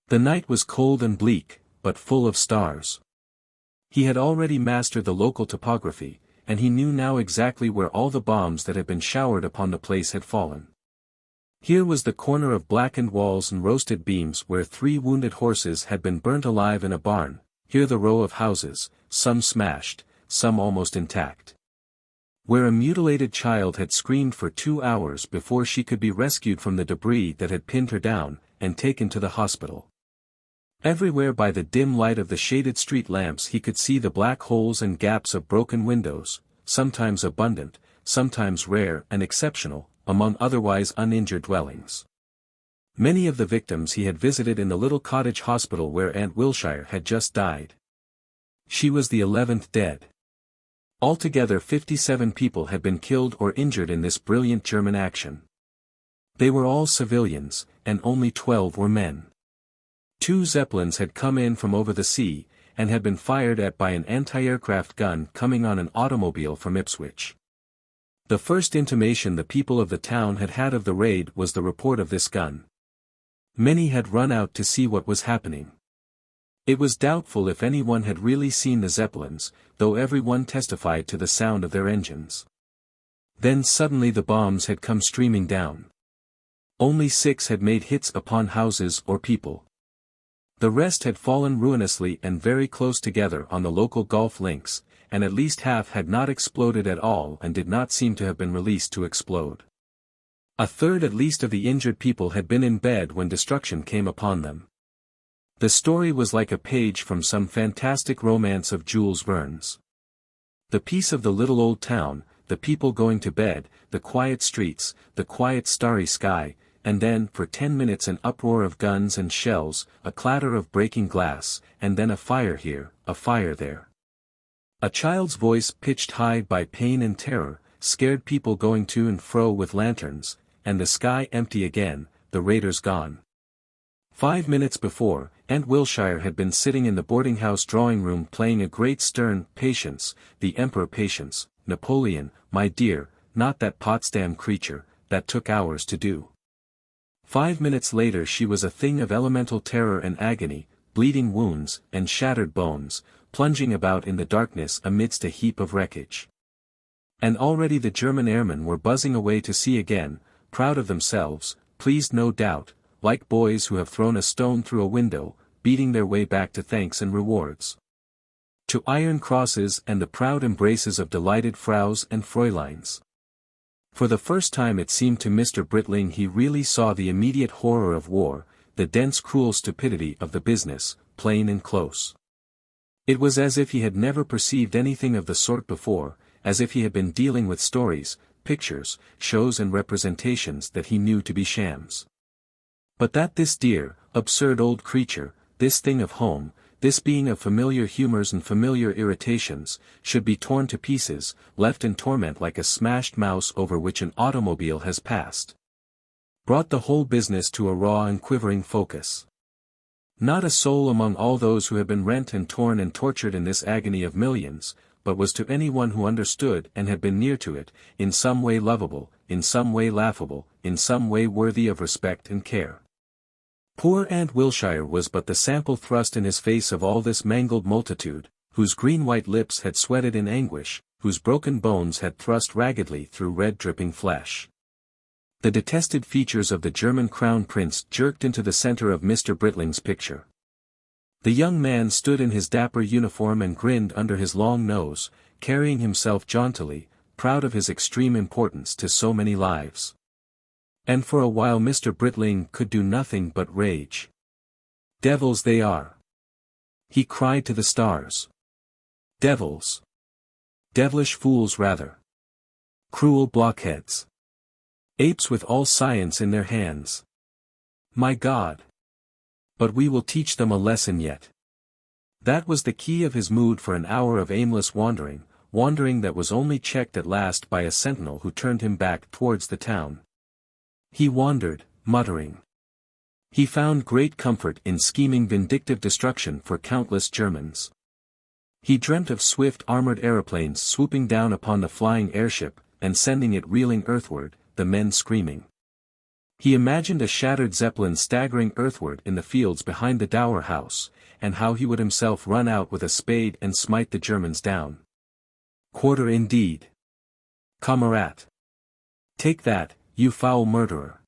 The night was cold and bleak, but full of stars. He had already mastered the local topography, and he knew now exactly where all the bombs that had been showered upon the place had fallen. Here was the corner of blackened walls and roasted beams where 3 wounded horses had been burnt alive in a barn, here the row of houses, some smashed, some almost intact. Where a mutilated child had screamed for 2 hours before she could be rescued from the debris that had pinned her down, and taken to the hospital. Everywhere by the dim light of the shaded street lamps he could see the black holes and gaps of broken windows, sometimes abundant, sometimes rare and exceptional, among otherwise uninjured dwellings. Many of the victims he had visited in the little cottage hospital where Aunt Wilshire had just died. She was the 11th dead. Altogether 57 people had been killed or injured in this brilliant German action. They were all civilians, and only 12 were men. 2 Zeppelins had come in from over the sea, and had been fired at by an anti-aircraft gun coming on an automobile from Ipswich. The first intimation the people of the town had had of the raid was the report of this gun. Many had run out to see what was happening. It was doubtful if anyone had really seen the Zeppelins, though everyone testified to the sound of their engines. Then suddenly the bombs had come streaming down. Only 6 had made hits upon houses or people. The rest had fallen ruinously and very close together on the local golf links, and at least half had not exploded at all and did not seem to have been released to explode. A third at least of the injured people had been in bed when destruction came upon them. The story was like a page from some fantastic romance of Jules Verne's. The peace of the little old town, the people going to bed, the quiet streets, the quiet starry sky, and then for 10 minutes an uproar of guns and shells, a clatter of breaking glass, and then a fire here, a fire there. A child's voice pitched high by pain and terror, scared people going to and fro with lanterns, and the sky empty again, the raiders gone. 5 minutes before, Aunt Wilshire had been sitting in the boarding-house drawing-room playing a great stern Patience, the Emperor Patience, Napoleon, my dear, not that Potsdam creature, that took hours to do. 5 minutes later she was a thing of elemental terror and agony, bleeding wounds, and shattered bones, plunging about in the darkness amidst a heap of wreckage. And already the German airmen were buzzing away to sea again, proud of themselves, pleased no doubt, like boys who have thrown a stone through a window, beating their way back to thanks and rewards. To iron crosses and the proud embraces of delighted fraus and fräuleins. For the first time it seemed to Mr. Britling he really saw the immediate horror of war, the dense cruel stupidity of the business, plain and close. It was as if he had never perceived anything of the sort before, as if he had been dealing with stories, pictures, shows and representations that he knew to be shams. But that this dear, absurd old creature, this thing of home, this being of familiar humors and familiar irritations, should be torn to pieces, left in torment like a smashed mouse over which an automobile has passed, brought the whole business to a raw and quivering focus. Not a soul among all those who had been rent and torn and tortured in this agony of millions, but was to anyone who understood and had been near to it, in some way lovable, in some way laughable, in some way worthy of respect and care. Poor Aunt Wilshire was but the sample thrust in his face of all this mangled multitude, whose green-white lips had sweated in anguish, whose broken bones had thrust raggedly through red dripping flesh. The detested features of the German crown prince jerked into the center of Mr. Britling's picture. The young man stood in his dapper uniform and grinned under his long nose, carrying himself jauntily, proud of his extreme importance to so many lives. And for a while Mr. Britling could do nothing but rage. Devils they are! He cried to the stars. Devils! Devilish fools rather! Cruel blockheads! Apes with all science in their hands! My God! But we will teach them a lesson yet. That was the key of his mood for an hour of aimless wandering, wandering that was only checked at last by a sentinel who turned him back towards the town. He wandered, muttering. He found great comfort in scheming vindictive destruction for countless Germans. He dreamt of swift armored aeroplanes swooping down upon the flying airship, and sending it reeling earthward, the men screaming. He imagined a shattered Zeppelin staggering earthward in the fields behind the Dower House, and how he would himself run out with a spade and smite the Germans down. Quarter indeed! Kamerad! Take that, you foul murderer!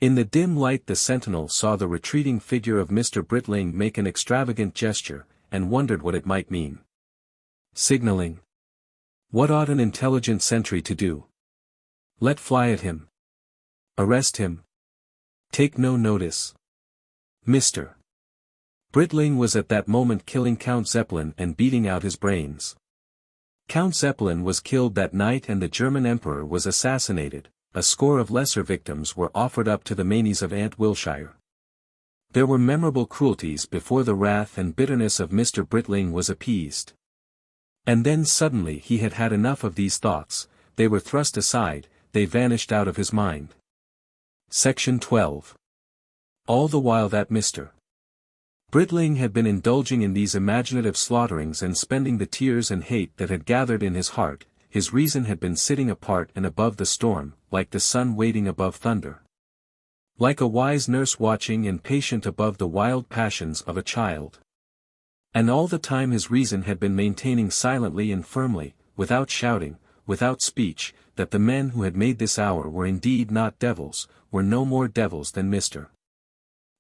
In the dim light the sentinel saw the retreating figure of Mr. Britling make an extravagant gesture, and wondered what it might mean. Signaling. What ought an intelligent sentry to do? Let fly at him. Arrest him. Take no notice. Mr. Britling was at that moment killing Count Zeppelin and beating out his brains. Count Zeppelin was killed that night and the German Emperor was assassinated. A score of lesser victims were offered up to the manes of Aunt Wilshire. There were memorable cruelties before the wrath and bitterness of Mr. Britling was appeased. And then suddenly he had had enough of these thoughts, they were thrust aside, they vanished out of his mind. Section 12. All the while that Mr. Britling had been indulging in these imaginative slaughterings and spending the tears and hate that had gathered in his heart, his reason had been sitting apart and above the storm, like the sun waiting above thunder. Like a wise nurse watching and patient above the wild passions of a child. And all the time his reason had been maintaining silently and firmly, without shouting, without speech, that the men who had made this hour were indeed not devils, were no more devils than Mr.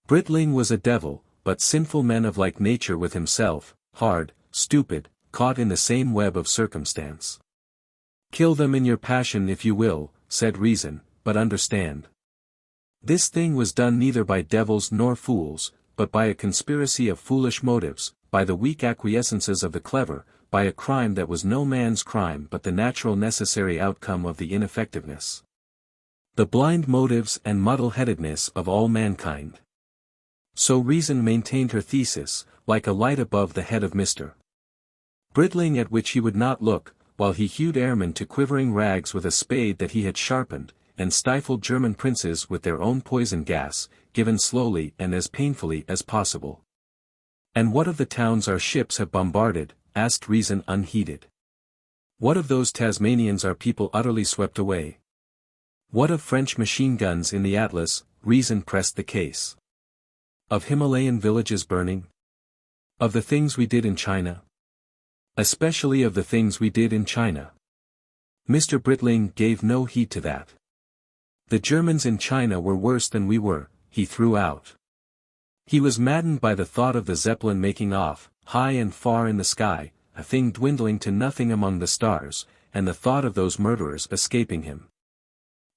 Britling was a devil, but sinful men of like nature with himself, hard, stupid, caught in the same web of circumstance. Kill them in your passion if you will, said reason, but understand. This thing was done neither by devils nor fools, but by a conspiracy of foolish motives, by the weak acquiescences of the clever, by a crime that was no man's crime but the natural necessary outcome of the ineffectiveness, the blind motives and muddle-headedness of all mankind. So reason maintained her thesis, like a light above the head of Mr. Britling at which he would not look, while he hewed airmen to quivering rags with a spade that he had sharpened, and stifled German princes with their own poison gas, given slowly and as painfully as possible. And what of the towns our ships have bombarded? Asked reason unheeded. What of those Tasmanians our people utterly swept away? What of French machine guns in the Atlas? Reason pressed the case. Of Himalayan villages burning? Of the things we did in China? Especially of the things we did in China. Mr. Britling gave no heed to that. The Germans in China were worse than we were, he threw out. He was maddened by the thought of the Zeppelin making off, high and far in the sky, a thing dwindling to nothing among the stars, and the thought of those murderers escaping him.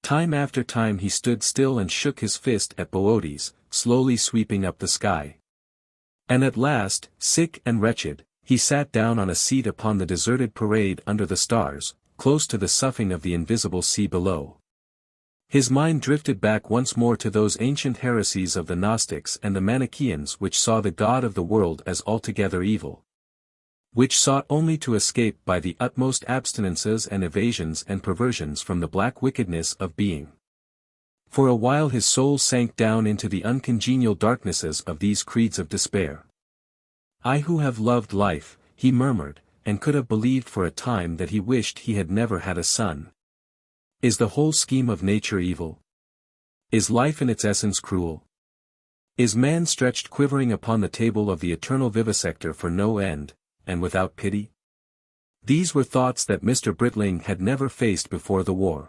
Time after time he stood still and shook his fist at Boötes, slowly sweeping up the sky. And at last, sick and wretched, he sat down on a seat upon the deserted parade under the stars, close to the soughing of the invisible sea below. His mind drifted back once more to those ancient heresies of the Gnostics and the Manichaeans which saw the God of the world as altogether evil, which sought only to escape by the utmost abstinences and evasions and perversions from the black wickedness of being. For a while his soul sank down into the uncongenial darknesses of these creeds of despair. I who have loved life, he murmured, and could have believed for a time that he wished he had never had a son. Is the whole scheme of nature evil? Is life in its essence cruel? Is man stretched quivering upon the table of the eternal vivisector for no end, and without pity? These were thoughts that Mr. Britling had never faced before the war.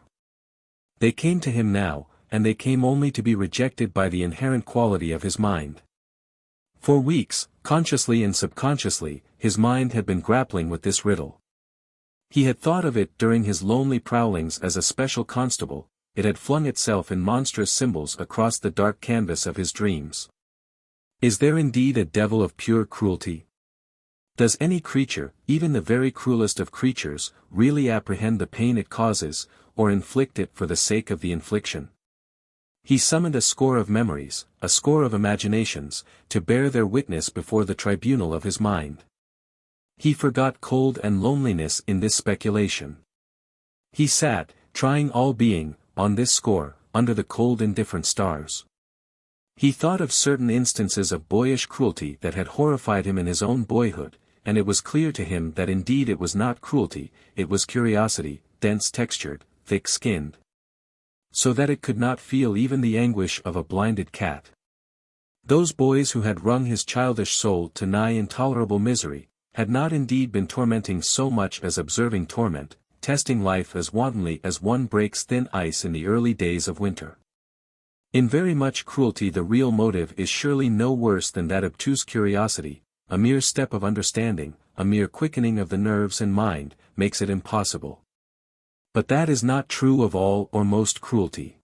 They came to him now, and they came only to be rejected by the inherent quality of his mind. For weeks, consciously and subconsciously, his mind had been grappling with this riddle. He had thought of it during his lonely prowlings as a special constable, it had flung itself in monstrous symbols across the dark canvas of his dreams. Is there indeed a devil of pure cruelty? Does any creature, even the very cruelest of creatures, really apprehend the pain it causes, or inflict it for the sake of the infliction? He summoned a score of memories, a score of imaginations, to bear their witness before the tribunal of his mind. He forgot cold and loneliness in this speculation. He sat, trying all being, on this score, under the cold indifferent stars. He thought of certain instances of boyish cruelty that had horrified him in his own boyhood, and it was clear to him that indeed it was not cruelty, it was curiosity, dense-textured, thick-skinned. So that it could not feel even the anguish of a blinded cat. Those boys who had wrung his childish soul to nigh intolerable misery, had not indeed been tormenting so much as observing torment, testing life as wantonly as one breaks thin ice in the early days of winter. In very much cruelty the real motive is surely no worse than that obtuse curiosity, a mere step of understanding, a mere quickening of the nerves and mind, makes it impossible. But that is not true of all or most cruelty.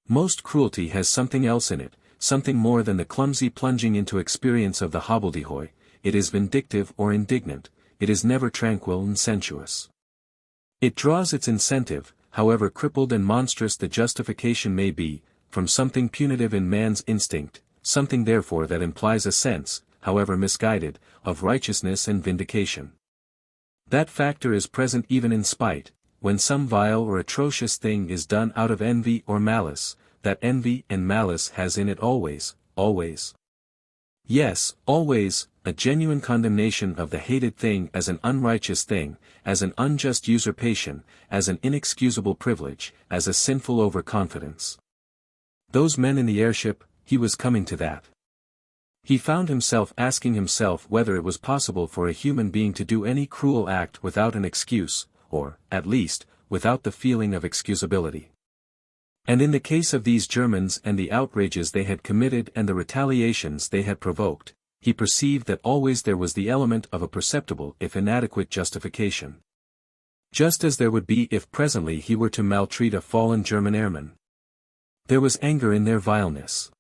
Most cruelty has something else in it, something more than the clumsy plunging into experience of the hobbledehoy. It is vindictive or indignant, it is never tranquil and sensuous. It draws its incentive, however crippled and monstrous the justification may be, from something punitive in man's instinct, something therefore that implies a sense, however misguided, of righteousness and vindication. That factor is present even in spite, when some vile or atrocious thing is done out of envy or malice, that envy and malice has in it always. Yes, always, a genuine condemnation of the hated thing as an unrighteous thing, as an unjust usurpation, as an inexcusable privilege, as a sinful overconfidence. Those men in the airship, he was coming to that. He found himself asking himself whether it was possible for a human being to do any cruel act without an excuse, or, at least, without the feeling of excusability. And in the case of these Germans and the outrages they had committed and the retaliations they had provoked, he perceived that always there was the element of a perceptible if inadequate justification. Just as there would be if presently he were to maltreat a fallen German airman. There was anger in their vileness.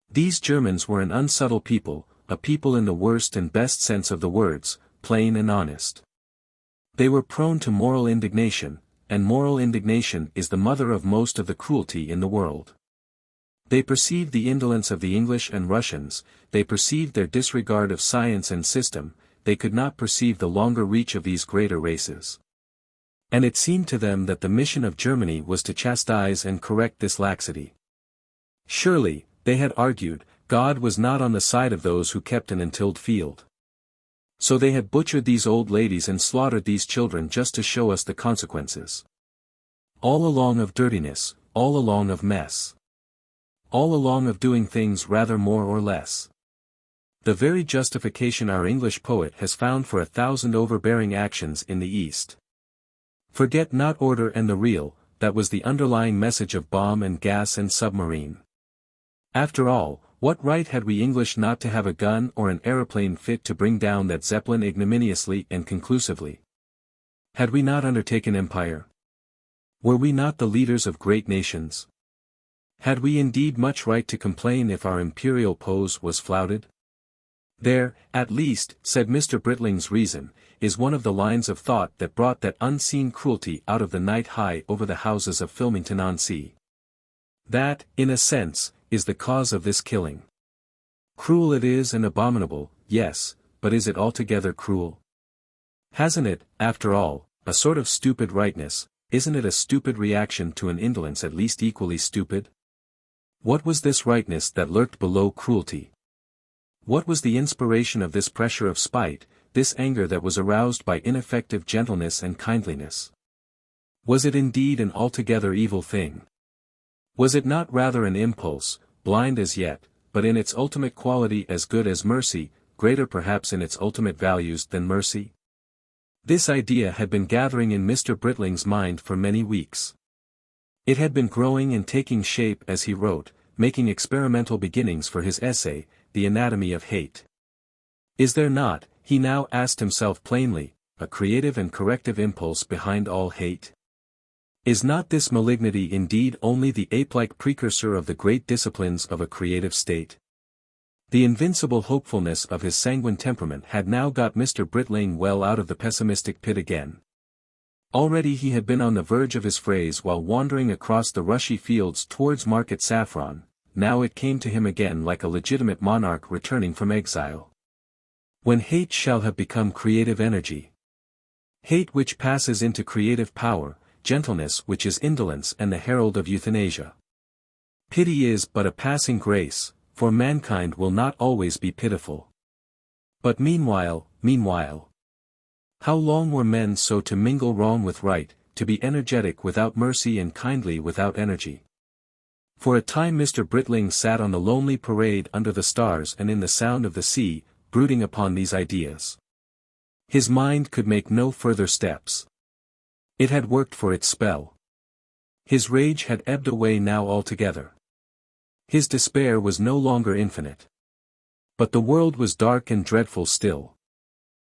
These Germans were an unsubtle people, a people in the worst and best sense of the words, plain and honest. They were prone to moral indignation, and moral indignation is the mother of most of the cruelty in the world. They perceived the indolence of the English and Russians, they perceived their disregard of science and system, they could not perceive the longer reach of these greater races. And it seemed to them that the mission of Germany was to chastise and correct this laxity. Surely, they had argued, God was not on the side of those who kept an untilled field. So they had butchered these old ladies and slaughtered these children just to show us the consequences. All along of dirtiness, all along of mess. All along of doing things rather more or less. The very justification our English poet has found for 1,000 overbearing actions in the East. Forget not order and the real, that was the underlying message of bomb and gas and submarine. After all, what right had we English not to have a gun or an aeroplane fit to bring down that Zeppelin ignominiously and conclusively? Had we not undertaken empire? Were we not the leaders of great nations? Had we indeed much right to complain if our imperial pose was flouted? There, at least, said Mr. Britling's reason, is one of the lines of thought that brought that unseen cruelty out of the night high over the houses of Filmington-on-Sea. That, in a sense, is the cause of this killing. Cruel it is and abominable, yes, but is it altogether cruel? Hasn't it, after all, a sort of stupid rightness? Isn't it a stupid reaction to an indolence at least equally stupid? What was this rightness that lurked below cruelty? What was the inspiration of this pressure of spite, this anger that was aroused by ineffective gentleness and kindliness? Was it indeed an altogether evil thing? Was it not rather an impulse, blind as yet, but in its ultimate quality as good as mercy, greater perhaps in its ultimate values than mercy? This idea had been gathering in Mr. Britling's mind for many weeks. It had been growing and taking shape as he wrote, making experimental beginnings for his essay, The Anatomy of Hate. Is there not, he now asked himself plainly, a creative and corrective impulse behind all hate? Is not this malignity indeed only the ape-like precursor of the great disciplines of a creative state? The invincible hopefulness of his sanguine temperament had now got Mr. Britling well out of the pessimistic pit again. Already he had been on the verge of his phrase while wandering across the rushy fields towards Market Saffron, now it came to him again like a legitimate monarch returning from exile. When hate shall have become creative energy. Hate which passes into creative power, gentleness which is indolence and the herald of euthanasia. Pity is but a passing grace, for mankind will not always be pitiful. But meanwhile, how long were men so to mingle wrong with right, to be energetic without mercy and kindly without energy? For a time Mr. Britling sat on the lonely parade under the stars and in the sound of the sea, brooding upon these ideas. His mind could make no further steps. It had worked for its spell. His rage had ebbed away now altogether. His despair was no longer infinite. But the world was dark and dreadful still.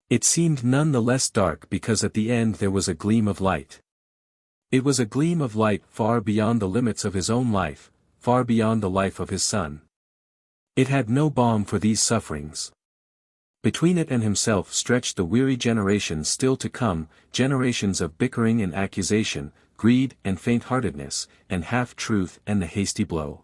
It seemed none the less dark because at the end there was a gleam of light. It was a gleam of light far beyond the limits of his own life, far beyond the life of his son. It had no balm for these sufferings. Between it and himself stretched the weary generations still to come, generations of bickering and accusation, greed and faint-heartedness, and half-truth and the hasty blow.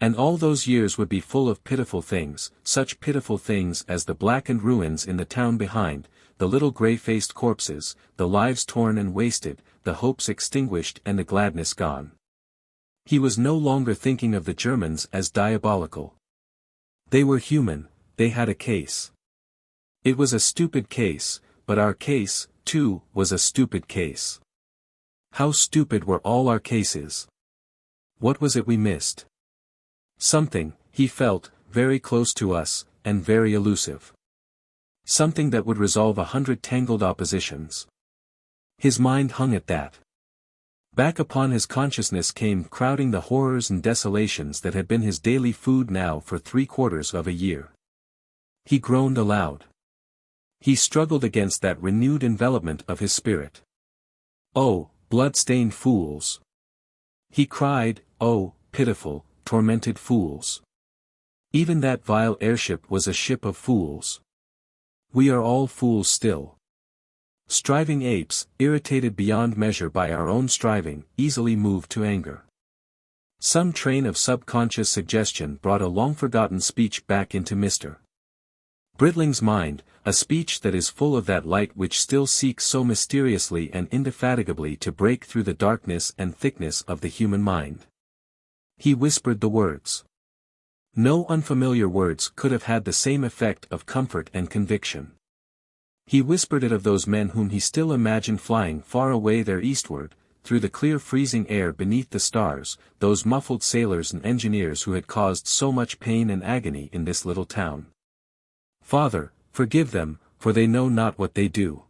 And all those years would be full of pitiful things, such pitiful things as the blackened ruins in the town behind, the little grey-faced corpses, the lives torn and wasted, the hopes extinguished and the gladness gone. He was no longer thinking of the Germans as diabolical. They were human, they had a case. It was a stupid case, but our case, too, was a stupid case. How stupid were all our cases! What was it we missed? Something, he felt, very close to us, and very elusive. Something that would resolve 100 tangled oppositions. His mind hung at that. Back upon his consciousness came crowding the horrors and desolations that had been his daily food now for 3/4 of a year. He groaned aloud. He struggled against that renewed envelopment of his spirit. Oh, blood-stained fools! He cried, oh, pitiful, tormented fools! Even that vile airship was a ship of fools. We are all fools still. Striving apes, irritated beyond measure by our own striving, easily moved to anger. Some train of subconscious suggestion brought a long-forgotten speech back into Mr. Britling's mind, a speech that is full of that light which still seeks so mysteriously and indefatigably to break through the darkness and thickness of the human mind. He whispered the words. No unfamiliar words could have had the same effect of comfort and conviction. He whispered it of those men whom he still imagined flying far away there eastward, through the clear freezing air beneath the stars, those muffled sailors and engineers who had caused so much pain and agony in this little town. Father, forgive them, for they know not what they do.